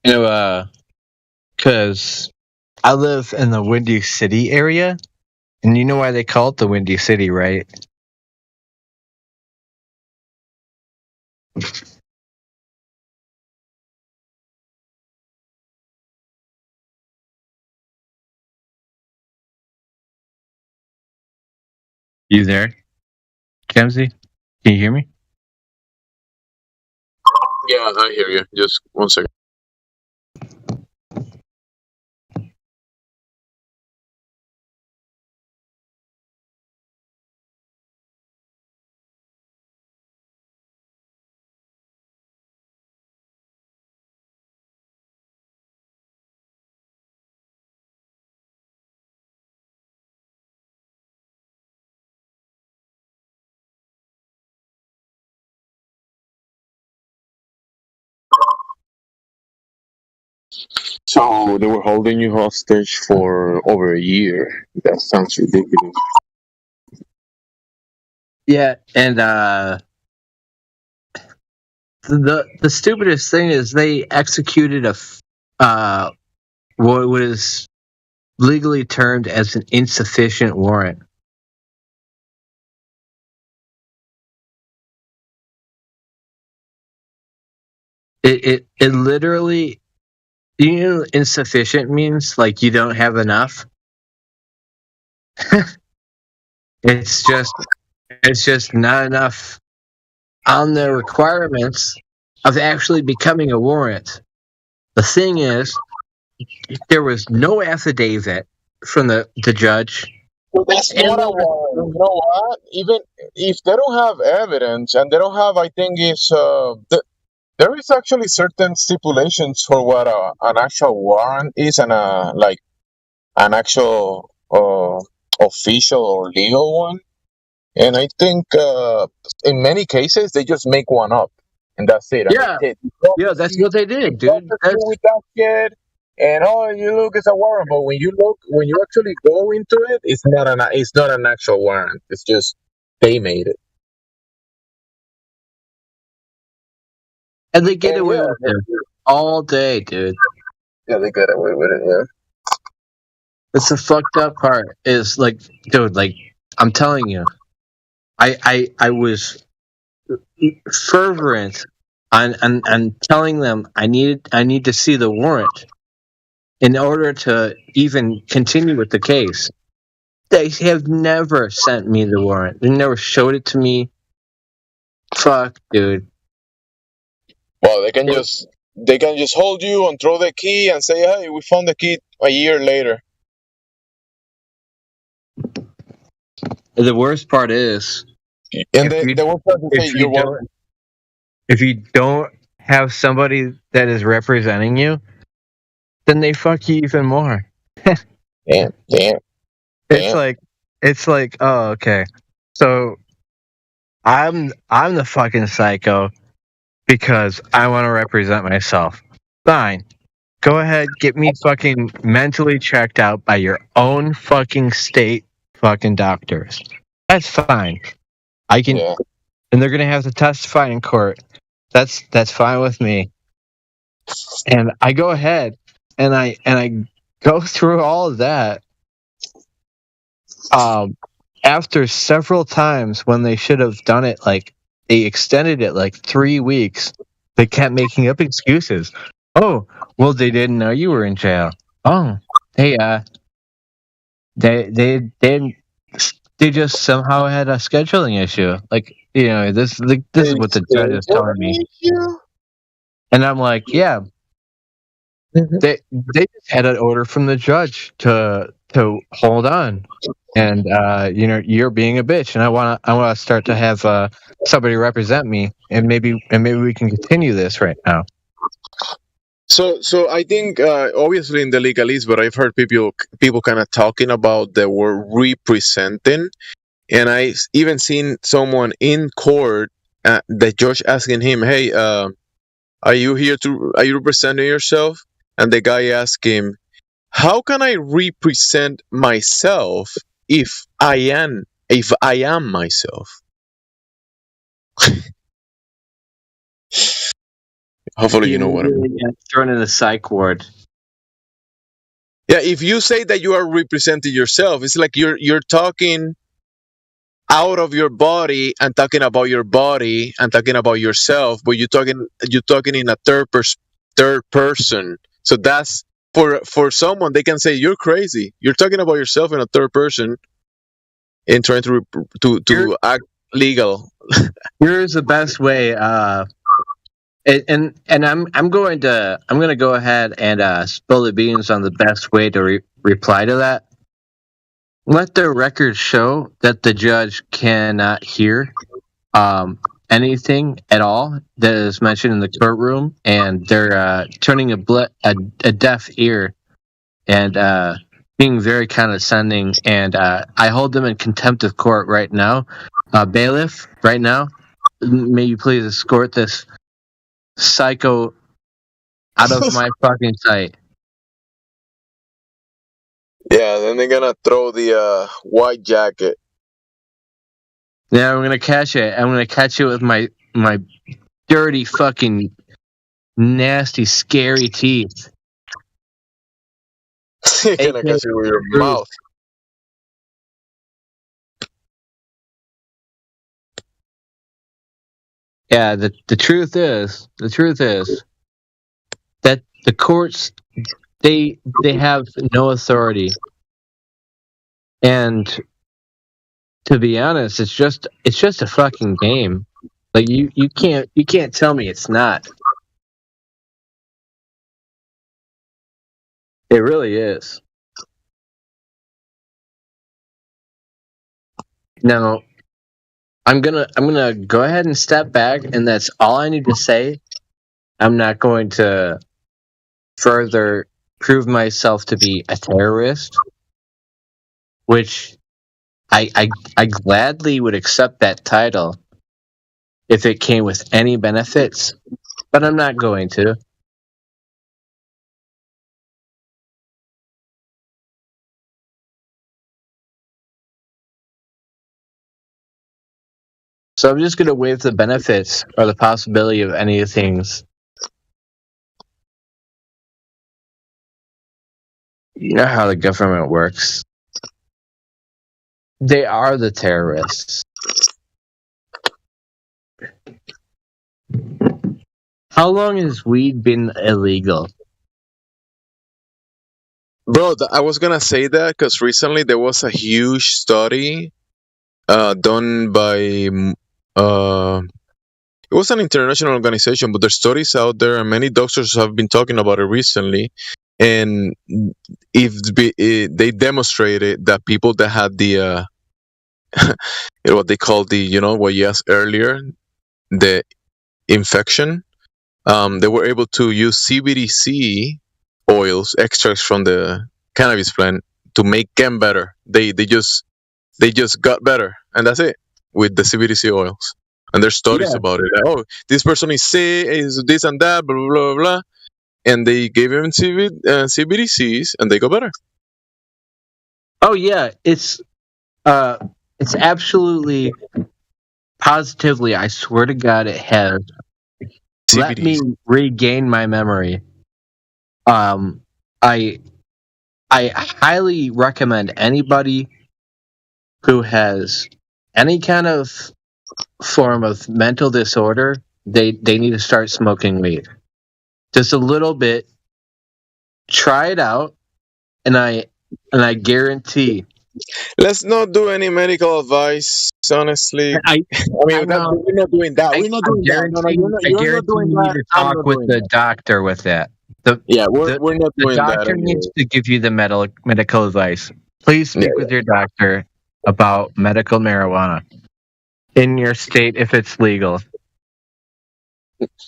S20: You know, because I live in the Windy City area, and you know why they call it the Windy City, right? You there, Kemsey? Can you hear me?
S6: Yeah, I hear you. Just 1 second. So they were holding you hostage for over a year. That sounds ridiculous.
S20: Yeah, and the stupidest thing is they executed what was legally termed as an insufficient warrant. It literally, you know, insufficient means like you don't have enough. It's just not enough on the requirements of actually becoming a warrant. The thing is, there was no affidavit from the judge.
S6: Well, that's what I want. You know what? Even if they don't have evidence and they don't have, I think there is actually certain stipulations for what an actual warrant is and like an actual official or legal one. And I think in many cases they just make one up and that's it.
S20: Yeah, yeah, that's what they did, dude.
S6: With that kid, and you look, it's a warrant. But when you actually go into it, it's not an actual warrant. It's just they made it,
S20: and they get away with it all day, dude.
S6: Yeah, they get away with it. Yeah.
S20: It's the fucked up part. Is like, dude, like I'm telling you, I was fervent on telling them I need to see the warrant in order to even continue with the case. They have never sent me the warrant. They never showed it to me. Fuck, dude.
S6: Well, they can just hold you and throw the key and say, "Hey, we found the key a year later."
S20: The worst part is,
S6: and the worst part is
S20: if you don't have somebody that is representing you, then they fuck you even more.
S6: Damn.
S20: It's like, oh, okay. So I'm the fucking psycho because I want to represent myself. Fine. Go ahead, get me fucking mentally checked out by your own fucking state fucking doctors. That's fine. I can, and they're gonna have to testify in court. That's fine with me. And I go ahead and I go through all of that. After several times when they should have done it like they extended it like 3 weeks. They kept making up excuses. Oh, well, they didn't know you were in jail. Oh, they just somehow had a scheduling issue. Like, this is what the judge is telling me. And I'm like, yeah, they just had an order from the judge to hold on, and you're being a bitch, and I want to start to have somebody represent me, and maybe we can continue this right now.
S6: So I think obviously in the legalese, but I've heard people kind of talking about the word representing, and I even seen someone in court, the judge asking him, "Hey, are you representing yourself?" And the guy asked him, "How can I represent myself if I am myself?" Hopefully, you know what I mean.
S20: Thrown in the psych ward.
S6: Yeah, if you say that you are representing yourself, it's like you're talking out of your body and talking about your body and talking about yourself, but you're talking in a third person. So that's for someone, they can say you're crazy. You're talking about yourself in a third person and trying to act legal.
S20: Here's the best way. And I'm going to go ahead and spill the beans on the best way to reply to that. Let the record show that the judge cannot hear anything at all that is mentioned in the courtroom, and they're turning a deaf ear and being very condescending. And I hold them in contempt of court right now. Bailiff, right now, may you please escort this psycho out of my fucking sight.
S6: Yeah, then they're gonna throw the white jacket.
S20: Yeah, I'm gonna catch it. I'm gonna catch it with my dirty fucking nasty scary teeth.
S6: You're gonna catch it with your mouth.
S20: Yeah, the truth is that the courts they have no authority, and to be honest, it's just a fucking game. Like you can't tell me it's not. It really is. Now, I'm gonna go ahead and step back, and that's all I need to say. I'm not going to further prove myself to be a terrorist, which I gladly would accept that title if it came with any benefits, but I'm not going to. So I'm just going to waive the benefits or the possibility of any of things. You know how the government works. They are the terrorists. How long has weed been illegal?
S6: Bro, I was gonna say that because recently there was a huge study done by it was an international organization, but there's studies out there, and many doctors have been talking about it recently. And they demonstrated that people that had the what they call the what you asked earlier, the infection, they were able to use CBDC oils, extracts from the cannabis plant, to make them better. They just got better, and that's it with the CBDC oils. And there's studies about it. Like, oh, this person is sick, is this and that, blah blah blah blah, and they gave him CBDCs, and they got better.
S20: Oh yeah, it's absolutely, positively. I swear to God, it has. Let me regain my memory. I highly recommend anybody who has any kind of form of mental disorder, they need to start smoking weed. Just a little bit. Try it out, and I guarantee.
S6: Let's not do any medical advice, honestly.
S20: I
S6: mean,
S20: know.
S6: we're not doing that.
S20: I
S6: We're not doing that. No,
S20: guarantee,
S6: you're not doing
S20: you need
S6: that.
S20: to
S6: I'm
S20: talk
S6: not
S20: with
S6: doing
S20: the
S6: that.
S20: doctor with that.
S6: We're not
S20: The
S6: doing that.
S20: doctor
S6: anyway.
S20: needs to give you the medical advice. Please speak with your doctor about medical marijuana in your state if it's legal.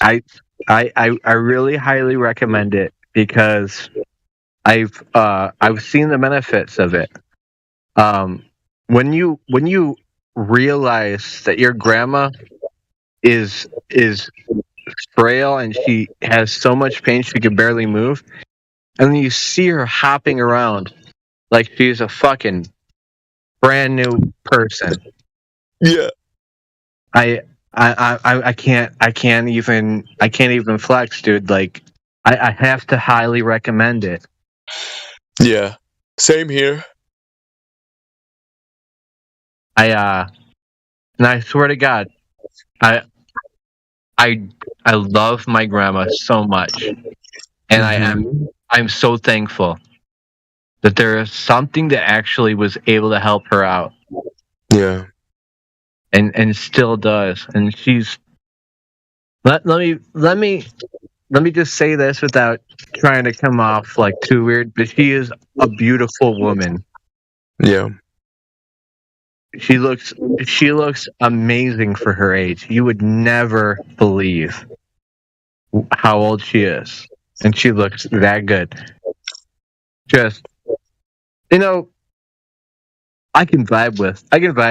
S20: I really highly recommend it because I've seen the benefits of it. When you realize that your grandma is frail and she has so much pain she can barely move, and then you see her hopping around like she's a fucking brand new person.
S6: Yeah.
S20: I can't even flex, dude. Like I have to highly recommend it.
S6: Yeah. Same here.
S20: And I swear to God, I love my grandma so much, and I'm so thankful that there is something that actually was able to help her out.
S6: Yeah.
S20: And still does. And she's let me just say this without trying to come off like too weird, but she is a beautiful woman.
S6: Yeah.
S20: She looks amazing for her age. You would never believe how old she is, and she looks that good. Just, I can vibe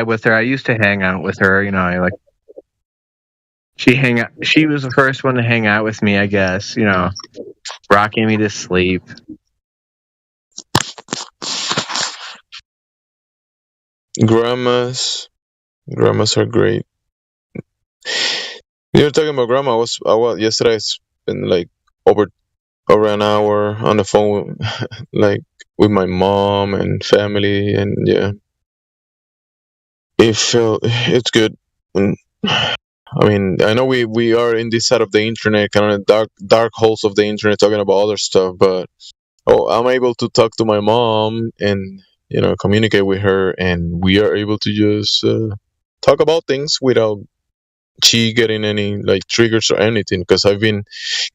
S20: with her. I used to hang out with her. She was the first one to hang out with me, I guess. Rocking me to sleep.
S6: Grandmas are great. You're talking about grandma. Yesterday I spent like over an hour on the phone, like with my mom and family, and yeah, it's good. I mean, I know we are in this side of the internet, kind of dark holes of the internet, talking about other stuff, but I'm able to talk to my mom and communicate with her, and we are able to just talk about things without she getting any like triggers or anything, because I've been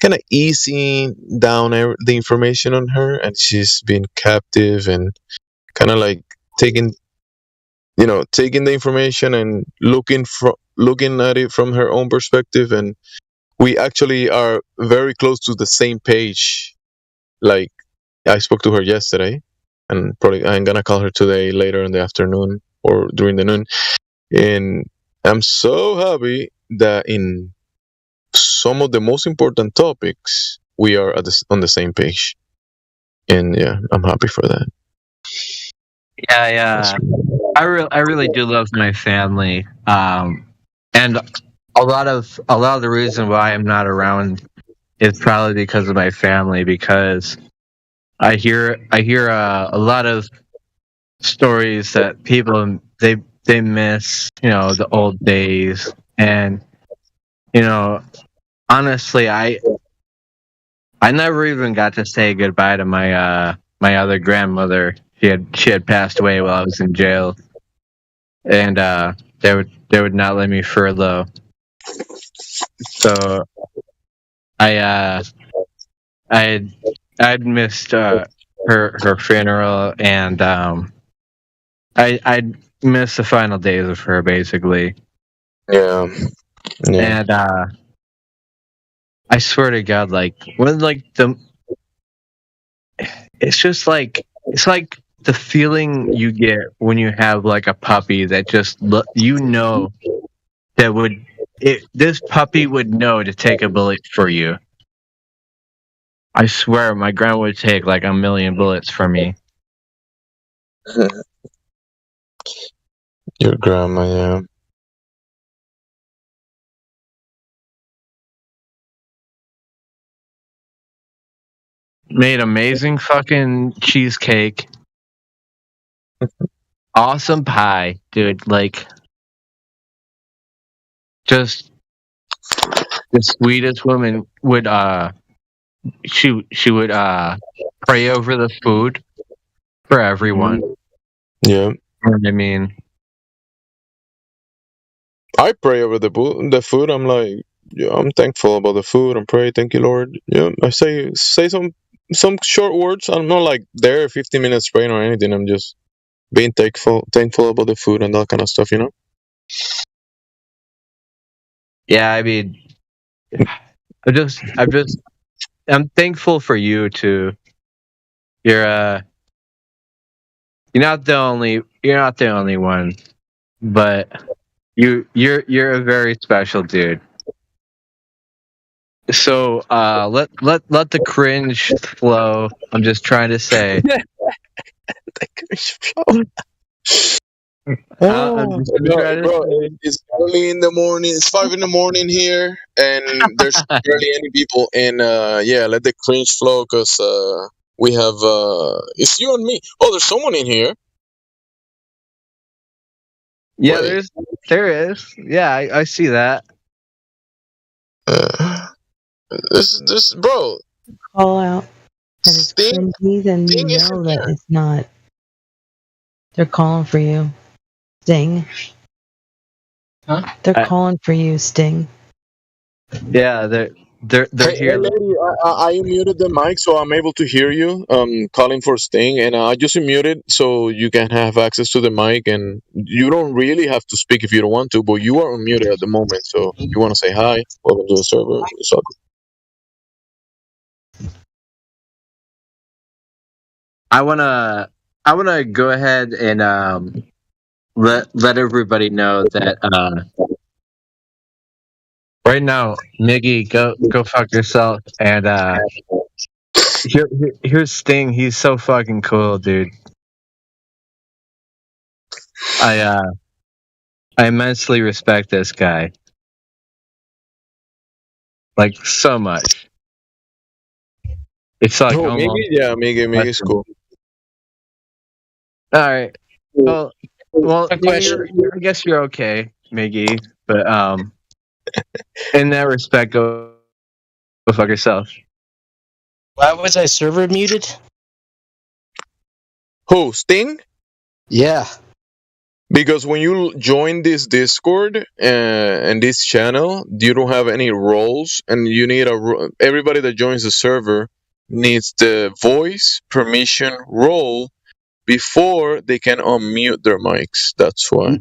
S6: kind of easing down the information on her, and she's been captive and kind of like taking the information and looking at it from her own perspective, and we actually are very close to the same page. Like, I spoke to her yesterday, and probably I'm gonna call her today later in the afternoon or during the noon, and I'm so happy that in some of the most important topics we are on the same page, and yeah, I'm happy for that.
S20: Yeah. I really do love my family, and a lot of the reason why I'm not around is probably because of my family. Because I hear a lot of stories that people they miss, the old days, and honestly, I never even got to say goodbye to my my other grandmother. She had passed away while I was in jail, and they would not let me furlough. So I'd missed her funeral, and I'd missed the final days of her, basically.
S6: Yeah.
S20: And I swear to God, like when it's just like the feeling you get when you have like a puppy that just this puppy would know to take a bullet for you. I swear my grandma would take like 1,000,000 bullets for me.
S6: Your grandma, yeah.
S20: Made amazing fucking cheesecake. Awesome pie, dude. Like, just the sweetest woman would she would pray over the food for everyone.
S6: Yeah.
S20: You know what I mean?
S6: I pray over the food. I'm like, yeah, I'm thankful about the food. I'm pray, thank you, Lord. Yeah, I say some short words. I'm not like there 15 minutes praying or anything. I'm just being thankful about the food and that kind of stuff. You know.
S20: Yeah, I mean, I'm thankful for you too. You're not the only one, but you're a very special dude. So let the cringe flow. I'm just trying to say.
S6: The cringe flow.
S20: I'm just trying to
S6: Bro,
S20: say.
S6: it's early in the morning. It's 5 in the morning here, and there's barely any people. And yeah, let the cringe flow, cause we have it's you and me. Oh, there's someone in here.
S20: Yeah,
S6: Wait.
S20: there is. Yeah, I see that.
S6: This bro.
S17: Call out that it's
S6: Sting,
S17: cringy, then you know that it's not. They're calling for you, Sting.
S20: Huh?
S17: They're calling for you, Sting.
S20: Yeah, they're
S6: Hey,
S20: here.
S6: lady, I muted the mic so I'm able to hear you. Calling for Sting, and I just muted so you can have access to the mic, and you don't really have to speak if you don't want to, but you are unmuted at the moment. So you want to say hi, welcome to the server. It's all good.
S20: I wanna go ahead and let everybody know that right now, Miggy, go fuck yourself, and here's Sting. He's so fucking cool, dude. I immensely respect this guy, like so much. It's like almost.
S6: Miggy is cool.
S20: All right. Well, I guess you're okay, Miggy, but in that respect, go fuck yourself.
S15: Why was I server muted?
S6: Who, Sting?
S15: Yeah.
S6: Because when you join this Discord and this channel, you don't have any roles, and you need everybody that joins the server needs the voice permission role before they can unmute their mics. That's why.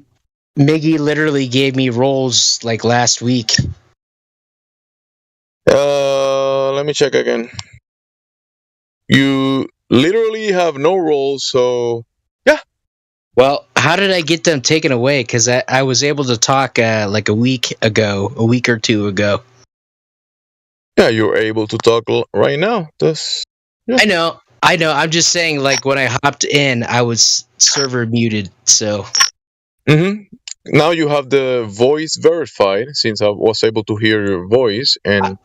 S15: Miggy literally gave me roles like last week.
S6: Let me check again. You literally have no roles, so yeah.
S15: Well, how did I get them taken away? Because I was able to talk like a week or two ago.
S6: Yeah, you're able to talk right now. Yeah.
S15: I know. I'm just saying, like, when I hopped in, I was server muted, so.
S6: Now you have the voice verified, since I was able to hear your voice, and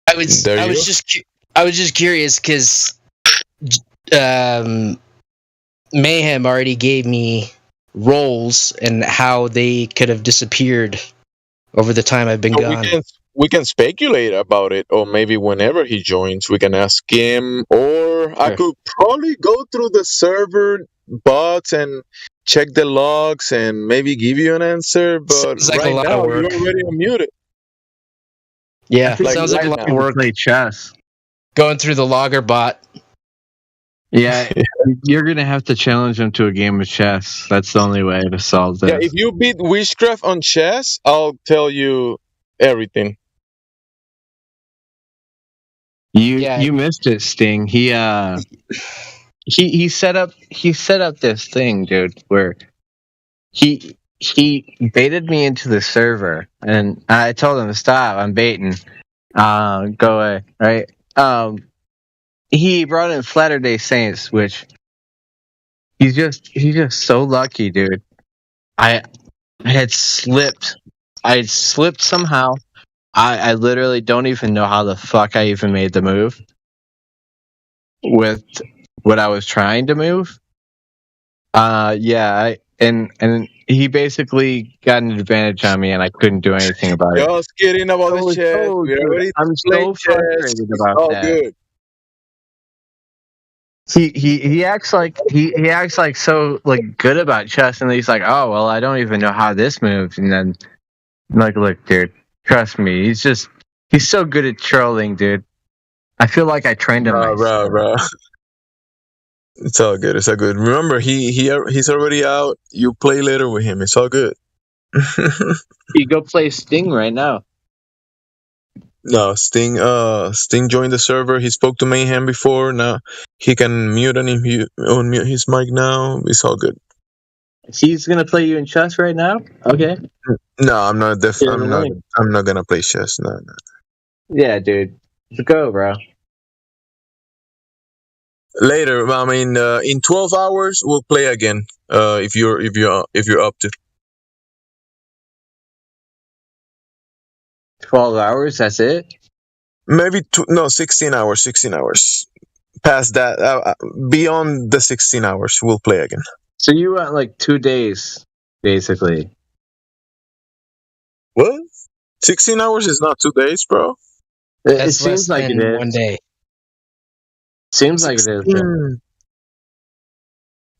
S15: I was just curious because Mayhem already gave me roles and how they could have disappeared over the time I've been gone.
S6: We can speculate about it, or maybe whenever he joins, we can ask him, or I could probably go through the server bots and check the logs and maybe give you an answer. But
S15: like
S6: right
S15: a lot
S6: now,
S15: of work.
S6: you're already unmuted.
S15: Yeah, sounds like a lot of work.
S20: Play chess.
S15: Going through the logger bot.
S20: Yeah, you're gonna have to challenge him to a game of chess. That's the only way to solve this.
S6: Yeah, if you beat Witchcraft on chess, I'll tell you everything.
S20: You missed it, Sting. He set up this thing, dude, where he baited me into the server, and I told him to stop. I'm baiting. Go away, right? He brought in Latter-day Saints, which he's just so lucky, dude. I had slipped somehow. I literally don't even know how the fuck I even made the move with what I was trying to move. And he basically got an advantage on me, and I couldn't do anything about it.
S6: Just kidding about the chess.
S20: Oh,
S6: We
S20: dude,
S6: already
S20: I'm
S6: played
S20: so
S6: chess.
S20: frustrated
S6: It's
S20: about
S6: all
S20: that.
S6: good.
S20: He acts like he acts like so like good about chess, and he's like, oh well, I don't even know how this moves, and then I'm like, look, dude, trust me, he's so good at trolling, dude. I feel like I trained him myself.
S6: Bro. It's all good. It's all good. Remember, he's already out. You play later with him. It's all good.
S20: You go play Sting right now.
S6: No, Sting joined the server. He spoke to Mayhem before. Now he can mute and unmute his mic now. It's all good.
S20: He's gonna play you in chess right now. Okay.
S6: No, I'm not.
S20: Yeah, really?
S6: I'm not gonna play chess. No.
S20: Yeah, dude. Let's go, bro.
S6: Later, I mean, in 12 hours we'll play again. If you're up to
S20: 12 hours. That's it.
S6: maybe 16 hours. 16 hours. Past that, beyond the 16 hours, we'll play again.
S20: So you went like 2 days, basically.
S6: What? 16 hours is not 2 days, bro.
S20: It seems like it is.
S7: 1 day.
S20: Seems like it is. Bro.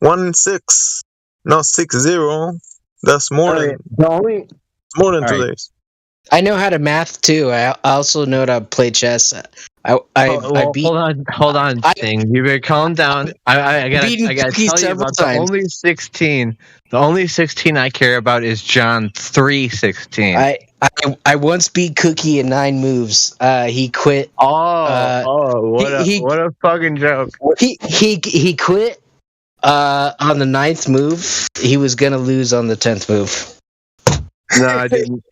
S6: 1-6, not 6-0. That's more than
S20: more
S6: than 2 days.
S7: I know how to math too. I also know how to play chess. I beat.
S20: Hold on, Sting. You better calm down. I gotta tell you about the only 16. The only 16 I care about is John 3:16.
S7: I once beat Cookie in 9 moves. He quit.
S20: What a fucking joke.
S7: He quit on the 9th move. He was gonna lose on the 10th move.
S20: No, I didn't.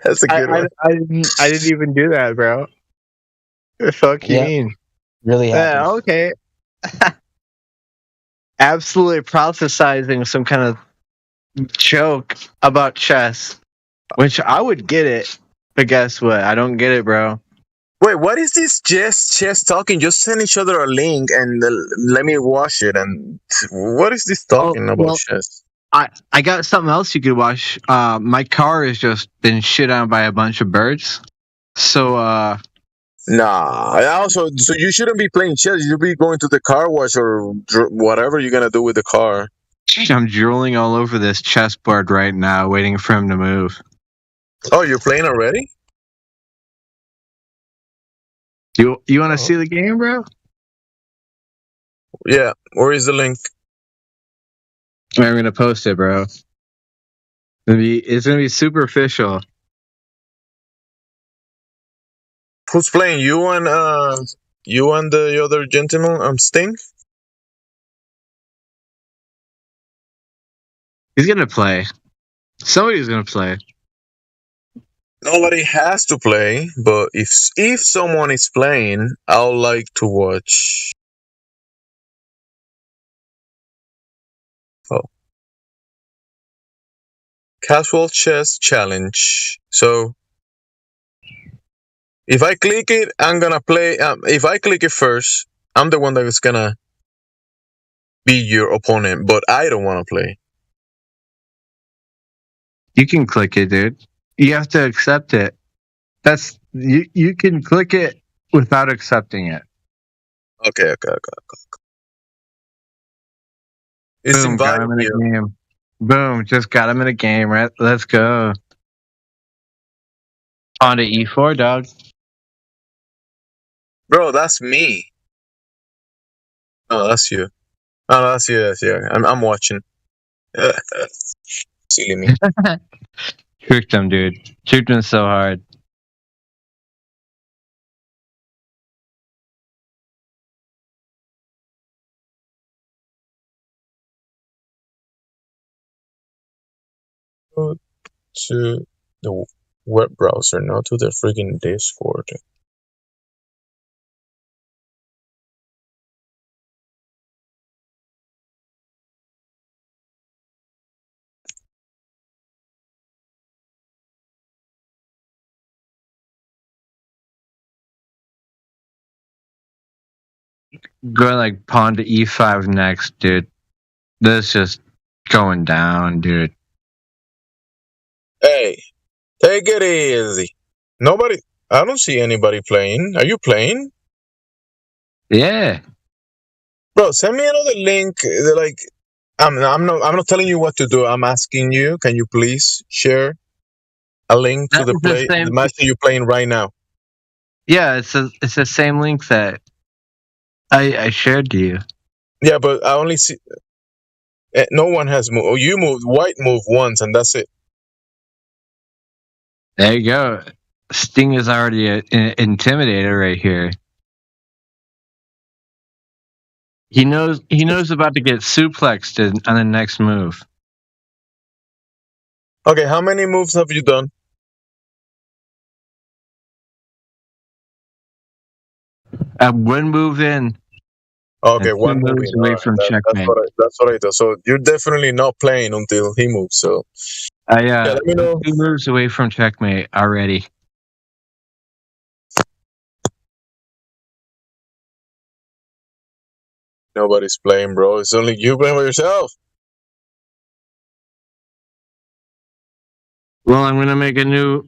S6: That's a good one.
S20: I didn't even do that, bro. The fuck you mean?
S7: Really happy.
S20: Yeah, okay. Absolutely prophesizing some kind of joke about chess, which I would get it, but guess what? I don't get it, bro.
S6: Wait, what is this chess talking? Just send each other a link and let me watch it. And what is this talking about chess?
S20: I got something else you could watch. My car has just been shit on by a bunch of birds. So,
S6: so you shouldn't be playing chess. You should be going to the car wash or whatever you're gonna do with the car.
S20: I'm drooling all over this chessboard right now, waiting for him to move.
S6: Oh, you're playing already?
S20: You want to see the game, bro?
S6: Yeah. Where is the link?
S20: I'm gonna post it, bro. It's gonna be superficial.
S6: Who's playing? You and the other gentleman, Sting?
S20: He's gonna play. Somebody's gonna play.
S6: Nobody has to play, but if someone is playing, I'll like to watch. Oh. Casual chess challenge. So if I click it, I'm gonna play. If I click it first, I'm the one that's gonna be your opponent, but I don't want to play.
S20: You can click it, dude. You have to accept it. That's you can click it without accepting it.
S6: Okay. It's
S20: Boom, got him in a game. Boom, just got him in a game. Right, let's go. On to E4, dog.
S6: Bro, that's me. Oh, that's you. Oh, that's you. I'm watching. Silly me.
S20: Tricked him, dude. Tricked him so hard.
S6: Go to the web browser, not to the freaking Discord.
S20: Going like pawn to E5 next, dude. That's just going down, dude.
S6: Hey, take it easy. Nobody. I don't see anybody playing. Are you playing?
S20: Yeah.
S6: Bro, send me another link. Like, I'm not telling you what to do. I'm asking you. Can you please share a link to the match that you're playing right now?
S20: Yeah, it's the same link that I shared to you.
S6: Yeah, but I only see. No one has moved. Oh, you moved. White moved once, and that's it.
S20: There you go. Sting is already an intimidator right here. He knows about to get suplexed on the next move.
S6: Okay, how many moves have you done?
S20: One move in.
S6: Okay, one move in.
S20: away from checkmate.
S6: That's what I do. So you're definitely not playing until he moves. So
S20: let
S6: me know.
S20: 2 moves away from checkmate already.
S6: Nobody's playing, bro. It's only you playing by yourself.
S20: Well, I'm gonna make a new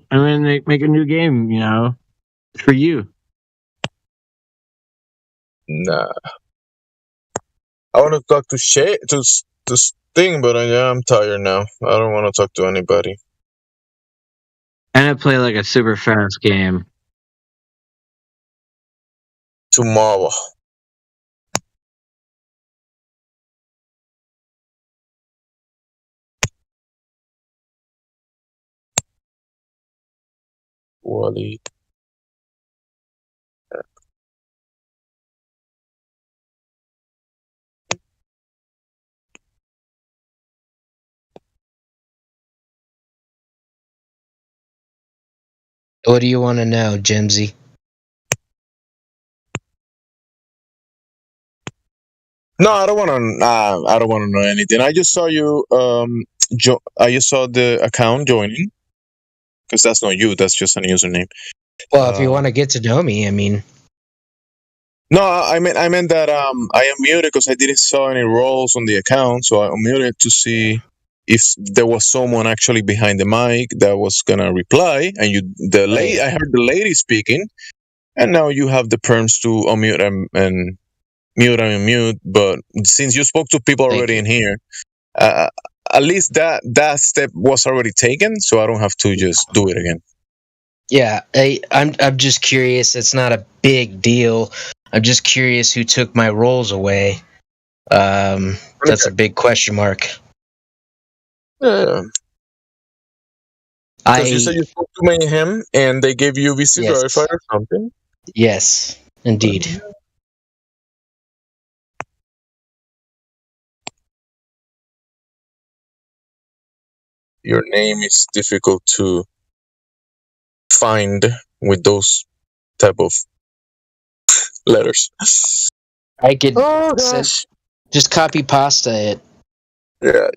S20: game, for you.
S6: Nah. I want to talk to to Sting, but I'm tired now. I don't want to talk to anybody.
S20: And I play like a super fast game.
S6: Tomorrow. Wally.
S7: What do you want to know, Jimsy?
S6: No, I don't want to. I don't want to know anything. I just saw you. I just saw the account joining, because that's not you. That's just a username.
S7: Well, if you want to get to know me, I mean.
S6: No, I meant that I am muted because I didn't saw any roles on the account, so I muted to see if there was someone actually behind the mic that was gonna reply. And I heard the lady speaking, and now you have the perms to unmute and mute and unmute. But since you spoke to people already in here, at least that step was already taken, so I don't have to just do it again.
S7: Yeah, I'm just curious. It's not a big deal. I'm just curious who took my roles away. That's a big question mark.
S6: Yeah. Because you said you spoke to Mayhem and they gave you VC Verified or something?
S7: Yes, indeed.
S6: Your name is difficult to find with those type of letters.
S7: I could just copy pasta it.
S6: Yeah.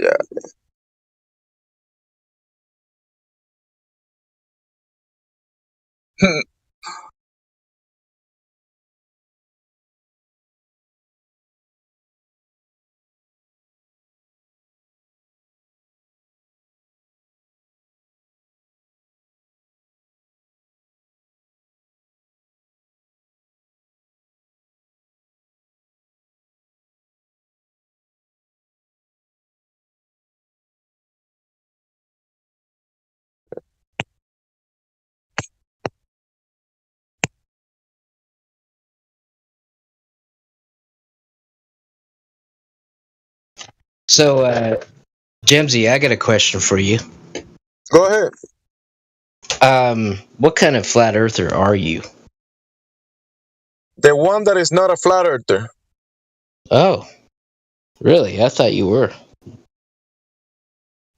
S7: So, Jemsy, I got a question for you.
S6: Go ahead.
S7: What kind of flat earther are you?
S6: The one that is not a flat earther.
S7: Oh, really? I thought you were.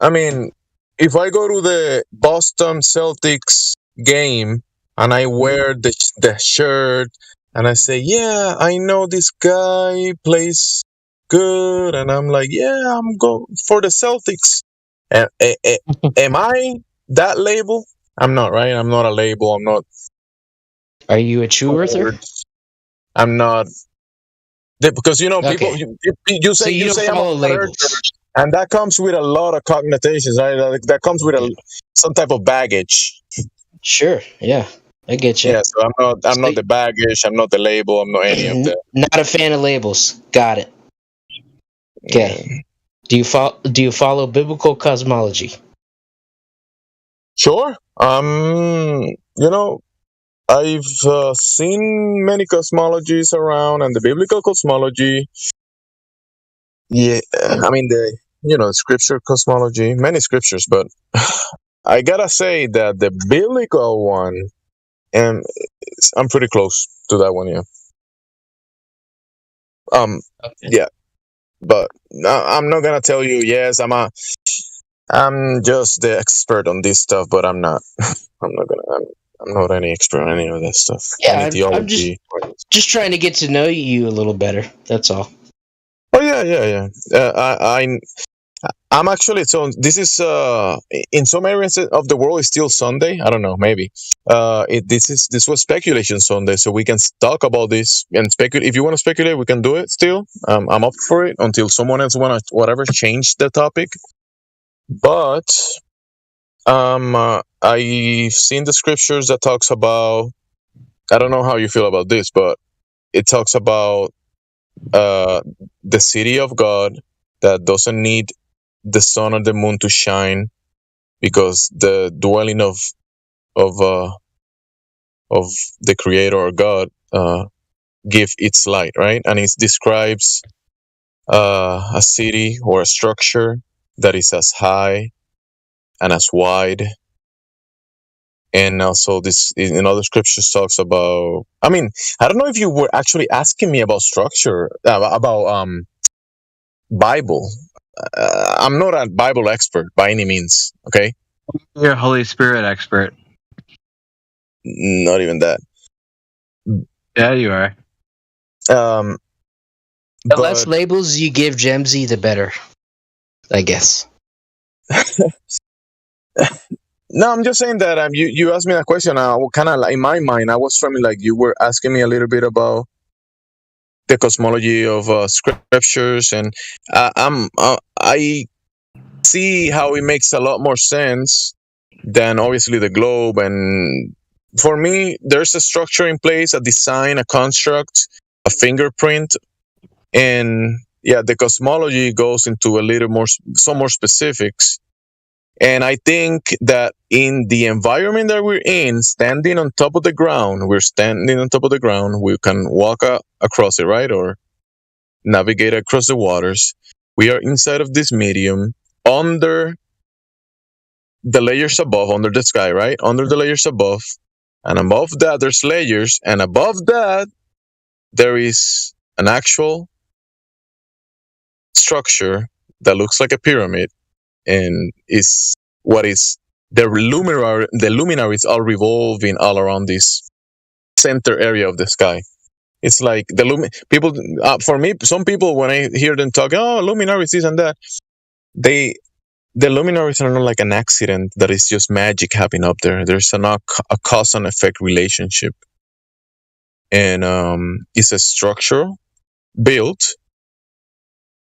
S6: I mean, if I go to the Boston Celtics game and I wear the shirt and I say, yeah, I know this guy plays good, and I'm like, yeah, I'm going for the Celtics. Am I that label? I'm not, right? I'm not a label. I'm not.
S7: Are you a true earther?
S6: I'm not. Because people, you say
S7: so you don't
S6: say
S7: follow
S6: I'm a
S7: labels.
S6: And that comes with a lot of connotations, right? That comes with some type of baggage.
S7: Sure. Yeah, I get you.
S6: Yeah, so I'm not the baggage. I'm not the label. I'm not any of that.
S7: Not a fan of labels. Got it. Okay. Do you follow biblical cosmology?
S6: Sure. I've seen many cosmologies around, and the biblical cosmology. Yeah, I mean the scripture cosmology, many scriptures, but I gotta say that the biblical one, and I'm pretty close to that one. Yeah. Yeah, but I'm not gonna tell you. Yes, I'm just the expert on this stuff, but I'm not. I'm not any expert on any of that stuff.
S7: Yeah,
S6: Any
S7: I'm
S6: theology.
S7: just trying to get to know you a little better. That's all.
S6: Oh yeah. I'm actually, so this is in some areas of the world it's still Sunday. I don't know, maybe. This was speculation Sunday, so we can talk about this and speculate. If you want to speculate, we can do it still. I'm up for it until someone else whatever change the topic. But I've seen the scriptures that talks about. I don't know how you feel about this, but it talks about the city of God that doesn't need the sun or the moon to shine, because the dwelling of the Creator or God give its light, right? And it describes a city or a structure that is as high and as wide. And also this in other scriptures talks about, I mean, I don't know if you were actually asking me about structure, about Bible. I'm not a Bible expert by any means, okay?
S20: You're a Holy Spirit expert.
S6: Not even that.
S20: Yeah, you are.
S7: The less labels you give Gemsy, the better, I guess.
S6: No, I'm just saying that you asked me that question. Kind of in my mind, I was framing like you were asking me a little bit about the cosmology of scriptures, and I see how it makes a lot more sense than obviously the globe. And for me, there's a structure in place, a design, a construct, a fingerprint, and yeah, the cosmology goes into a little more, some more specifics. And I think that in the environment that we're in, standing on top of the ground, we can walk across it, right? Or navigate across the waters. We are inside of this medium, under the layers above, under the sky, right? Under the layers above. And above that, there's layers. And above that, there is an actual structure that looks like a pyramid, and is what is the luminaries are revolving all around this center area of the sky. It's like people, for me, some people, when I hear them talk, oh, luminaries, this and that, the luminaries are not like an accident that is just magic happening up there. There's a cause and effect relationship, and it's a structure built.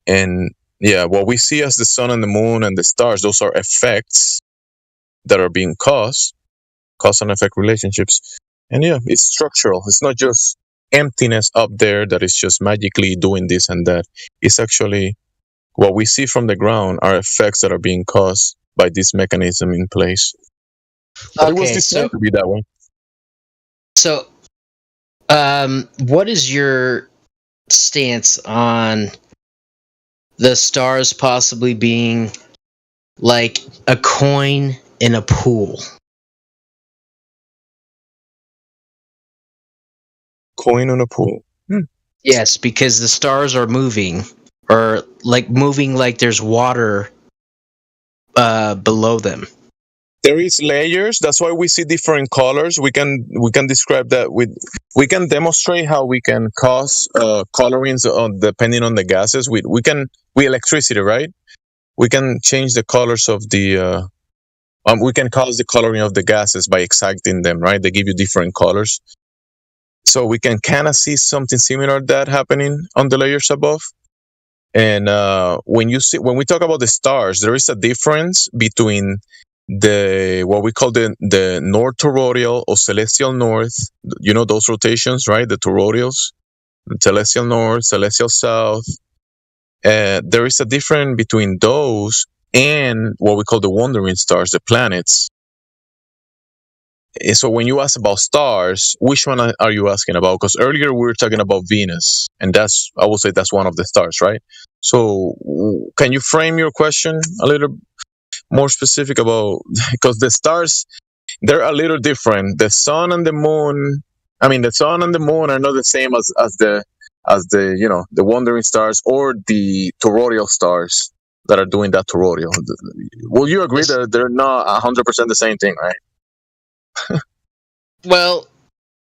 S6: And yeah, what we see as the sun and the moon and the stars, those are effects that are being cause and effect relationships. And yeah, it's structural. It's not just emptiness up there that is just magically doing this and that. It's actually what we see from the ground are effects that are being caused by this mechanism in place. But it was designed to be that way.
S7: So, what is your stance on the stars possibly being like a coin in a pool?
S6: Coin in a pool.
S7: Yes, because the stars are moving, or like moving like there's water below them.
S6: There is layers. That's why we see different colors. We can describe that we can demonstrate how we can cause colorings depending on the gases. We electricity, right? We can change the colors of the we can cause the coloring of the gases by exciting them, right? They give you different colors. So we can kind of see something similar to that happening on the layers above. And when we talk about the stars, there is a difference between what we call the North Toroidal or Celestial North. You know those rotations, right? The toroidals, Celestial North, Celestial South. There is a difference between those and what we call the wandering stars, the planets. So when you ask about stars, which one are you asking about? Because earlier we were talking about Venus, and I would say that's one of the stars, right? So can you frame your question a little more specific about, because the stars, they're a little different. The sun and the moon, the sun and the moon are not the same as the the wandering stars or the toroidal stars that are doing that toroidal. Will you agree that they're not 100% the same thing, right?
S7: Well,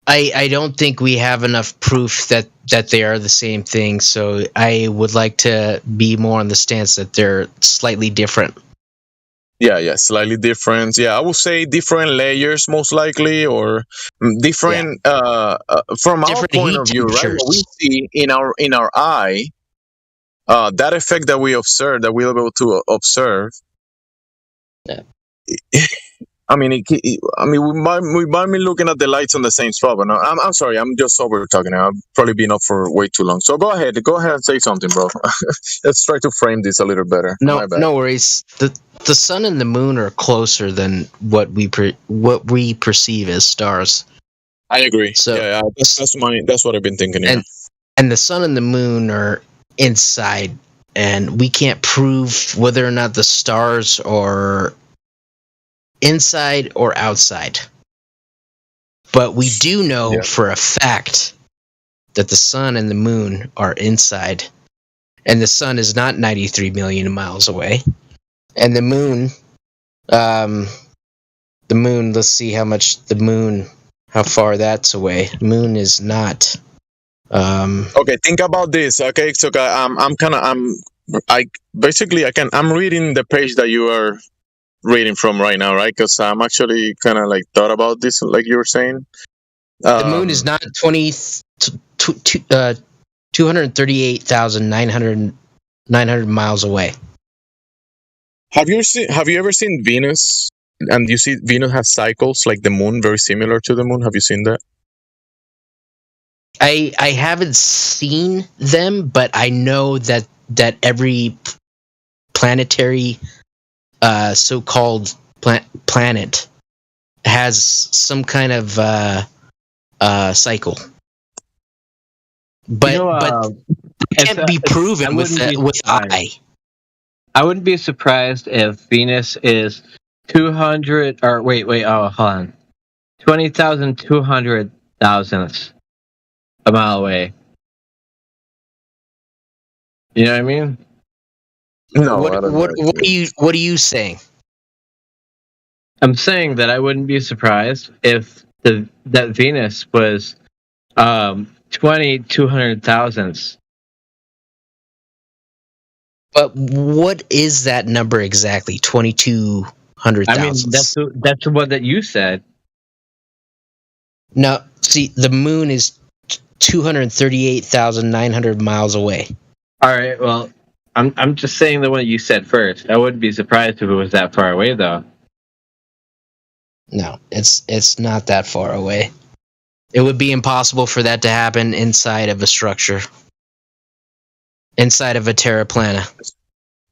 S7: I don't think we have enough proof that they are the same thing, so I would like to be more on the stance that they're slightly different.
S6: Yeah, slightly different. Yeah, I would say different layers, most likely, or different from
S7: different
S6: our point of view, right? What we see in our eye, that effect that we observe, that we're able to observe.
S7: Yeah.
S6: We might be looking at the lights on the same spot, but no, I'm sorry, I'm just over talking. I've probably been up for way too long. So go ahead and say something, bro. Let's try to frame this a little better.
S7: No worries. The sun and the moon are closer than what we perceive as stars.
S6: I agree.
S7: So
S6: that's what I've been thinking.
S7: And the sun and the moon are inside, and we can't prove whether or not the stars are inside or outside. But we do know for a fact that the sun and the moon are inside, and the sun is not 93 million miles away. And the moon, let's see how far that's away. Moon is not.
S6: Okay, think about this. Okay, so I'm reading the page that you are reading from right now, right? Because I'm actually kind of like thought about this, like you were saying.
S7: The moon is not 238,900 miles away.
S6: Have you ever seen Venus? And you see Venus has cycles like the moon, very similar to the moon. Have you seen that?
S7: I haven't seen them, but I know that every planetary so-called planet has some kind of cycle, but it can't be proven with eye.
S20: I wouldn't be surprised if Venus is 200 or wait, hold on, 20,200 thousandths a mile away. You know what I mean?
S6: No.
S7: What are you saying?
S20: I'm saying that I wouldn't be surprised if that Venus was 200 thousandths.
S7: But what is that number exactly? 2,200 thousandths.
S20: I mean, that's the one that you said.
S7: No, see, the moon is 238,900 miles away.
S20: All right, well, I'm just saying the one you said first. I wouldn't be surprised if it was that far away, though.
S7: No, it's not that far away. It would be impossible for that to happen inside of a structure, inside of a terra plana.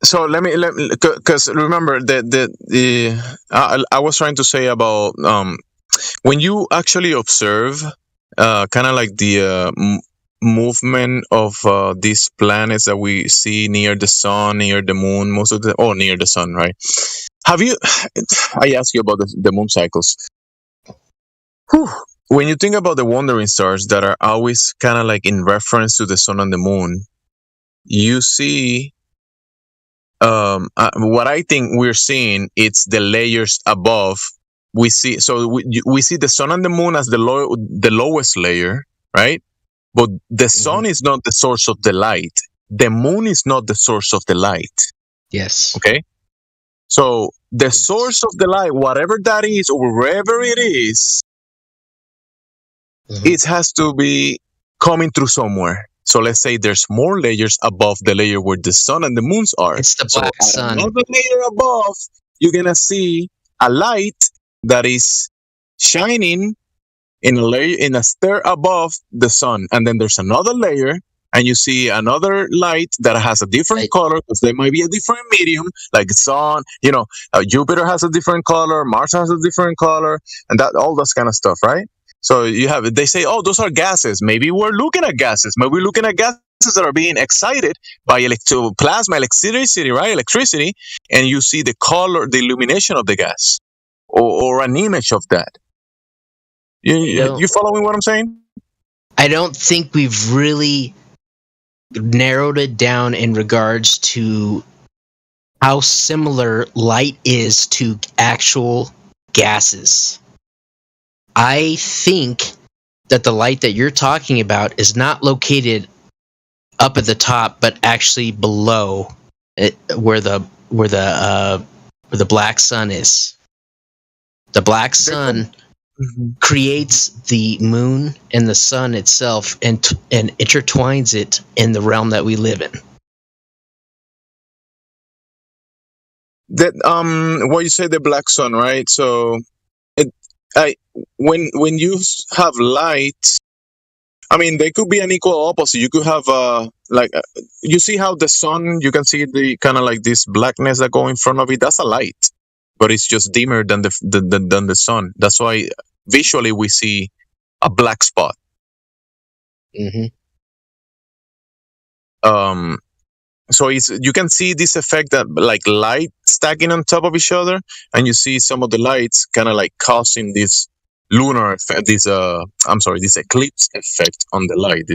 S6: So let me because remember I was trying to say about when you actually observe kind of like the movement of these planets that we see near the sun, near the moon, near the sun, right? I asked you about the moon cycles. When you think about the wandering stars that are always kind of like in reference to the sun and the moon, you see what I think we're seeing, it's the layers above. We see the sun and the moon as the lowest layer, right? But the sun is not the source of the light. The moon is not the source of the light.
S7: Yes.
S6: Okay? So the source of the light, whatever that is, or wherever it is, it has to be coming through somewhere. So let's say there's more layers above the layer where the sun and the moons are.
S7: It's the
S6: So
S7: black
S6: at
S7: sun.
S6: another layer above, you're gonna see a light that is shining in a layer in a star above the sun, and then there's another layer, and you see another light that has a different color because there might be a different medium, like the sun. Jupiter has a different color, Mars has a different color, and that all this kind of stuff, right? So they say, oh, those are gases. Maybe we're looking at gases. Maybe we're looking at gases that are being excited by plasma, electricity, right? Electricity, and you see the color, the illumination of the gas, or an image of that. You following what I'm saying?
S7: I don't think we've really narrowed it down in regards to how similar light is to actual gases. I think that the light that you're talking about is not located up at the top, but actually below it, where the black sun is. The black sun creates the moon and the sun itself, and intertwines it in the realm that we live in.
S6: That what you say, the black sun, right? So when you have light, I mean, they could be an equal opposite. You could have you see how the sun, you can see the kind of like this blackness that go in front of it. That's a light, but it's just dimmer than the sun. That's why visually we see a black spot. So you can see this effect that like light stacking on top of each other, and you see some of the lights kind of like causing this lunar effect, this eclipse effect on the light.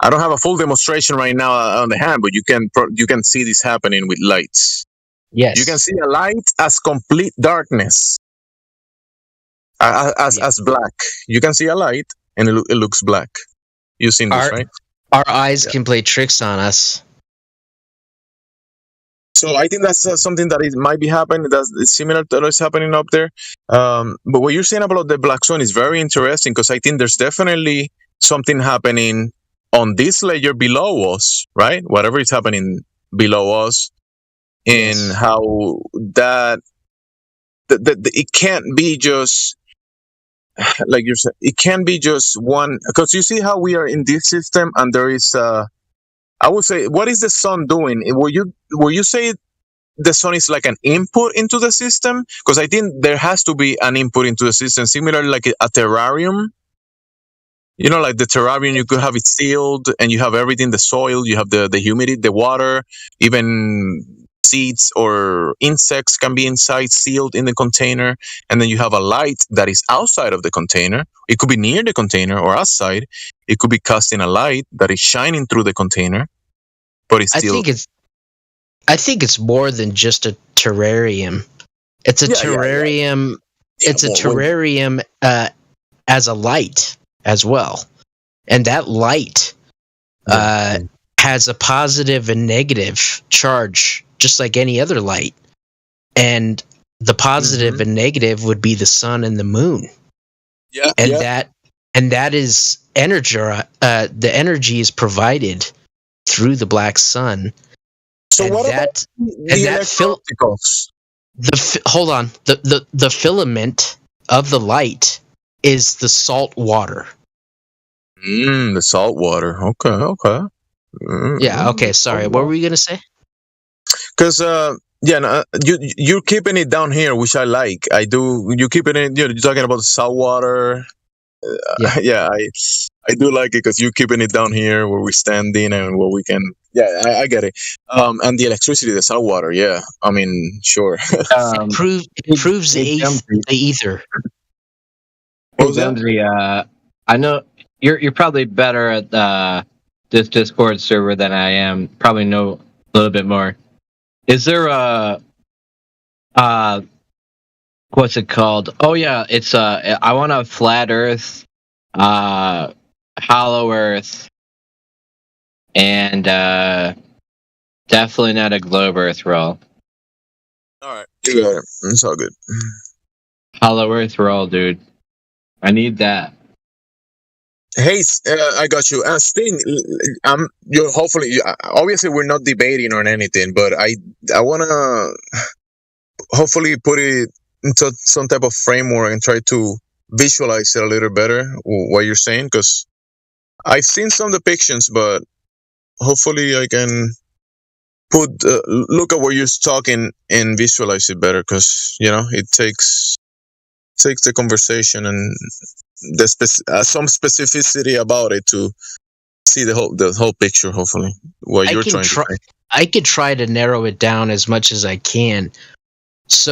S6: I don't have a full demonstration right now on the hand, but you can see this happening with lights.
S7: Yes,
S6: you can see a light as complete darkness, as black. You can see a light and it looks black. You've seen this, right?
S7: Our eyes can play tricks on us.
S6: So I think that's something that it might be happening. That's similar to what's happening up there. But what you're saying about the black sun is very interesting, because I think there's definitely something happening on this layer below us, right? Whatever is happening below us, and how that it can't be just like you're saying. It can't be just one, because you see how we are in this system, and there is I would say, what is the sun doing? Will you say the sun is like an input into the system? Because I think there has to be an input into the system, similar like a terrarium. Like the terrarium, you could have it sealed, and you have everything, the soil, you have the humidity, the water, even seeds or insects can be inside, sealed in the container. And then you have a light that is outside of the container. It could be near the container or outside. It could be casting a light that is shining through the container, but it's still.
S7: I think it's more than just a terrarium. It's a terrarium.
S6: Yeah,
S7: it's a terrarium as a light as well, and that light has a positive and negative charge, just like any other light. And the positive and negative would be the sun and the moon.
S6: Yeah,
S7: and that is energy. The energy is provided through the black sun.
S6: So
S7: and
S6: what
S7: that,
S6: about
S7: and
S6: the
S7: that
S6: electro-opticals?
S7: Hold on. The filament of the light is the salt water.
S6: The salt water. Okay.
S7: Yeah. Okay. Sorry. What were we gonna say?
S6: Because you're keeping it down here, which I like. I do. You keeping it. You're talking about the salt water. I do like it, because you're keeping it down here where we're standing and where we can. Yeah, I get it. And the electricity, the salt water. Yeah, I mean, sure.
S7: It proves the ether.
S6: What was that?
S20: I know you're probably better at this Discord server than I am. Probably know a little bit more. Is there a what's it called? Oh yeah, it's I want a flat Earth, hollow Earth, and definitely not a globe Earth roll.
S6: All right, you got it. It's all good.
S20: Hollow Earth roll, dude. I need that.
S6: Hey, I got you. Sting, you hopefully, obviously, we're not debating on anything, but I wanna hopefully put it into some type of framework and try to visualize it a little better. What you're saying, because I've seen some depictions, but hopefully, I can look at what you're talking and visualize it better. Because it takes the conversation and some specificity about it to see the whole picture. Hopefully, what you're trying to say.
S7: I could try to narrow it down as much as I can. So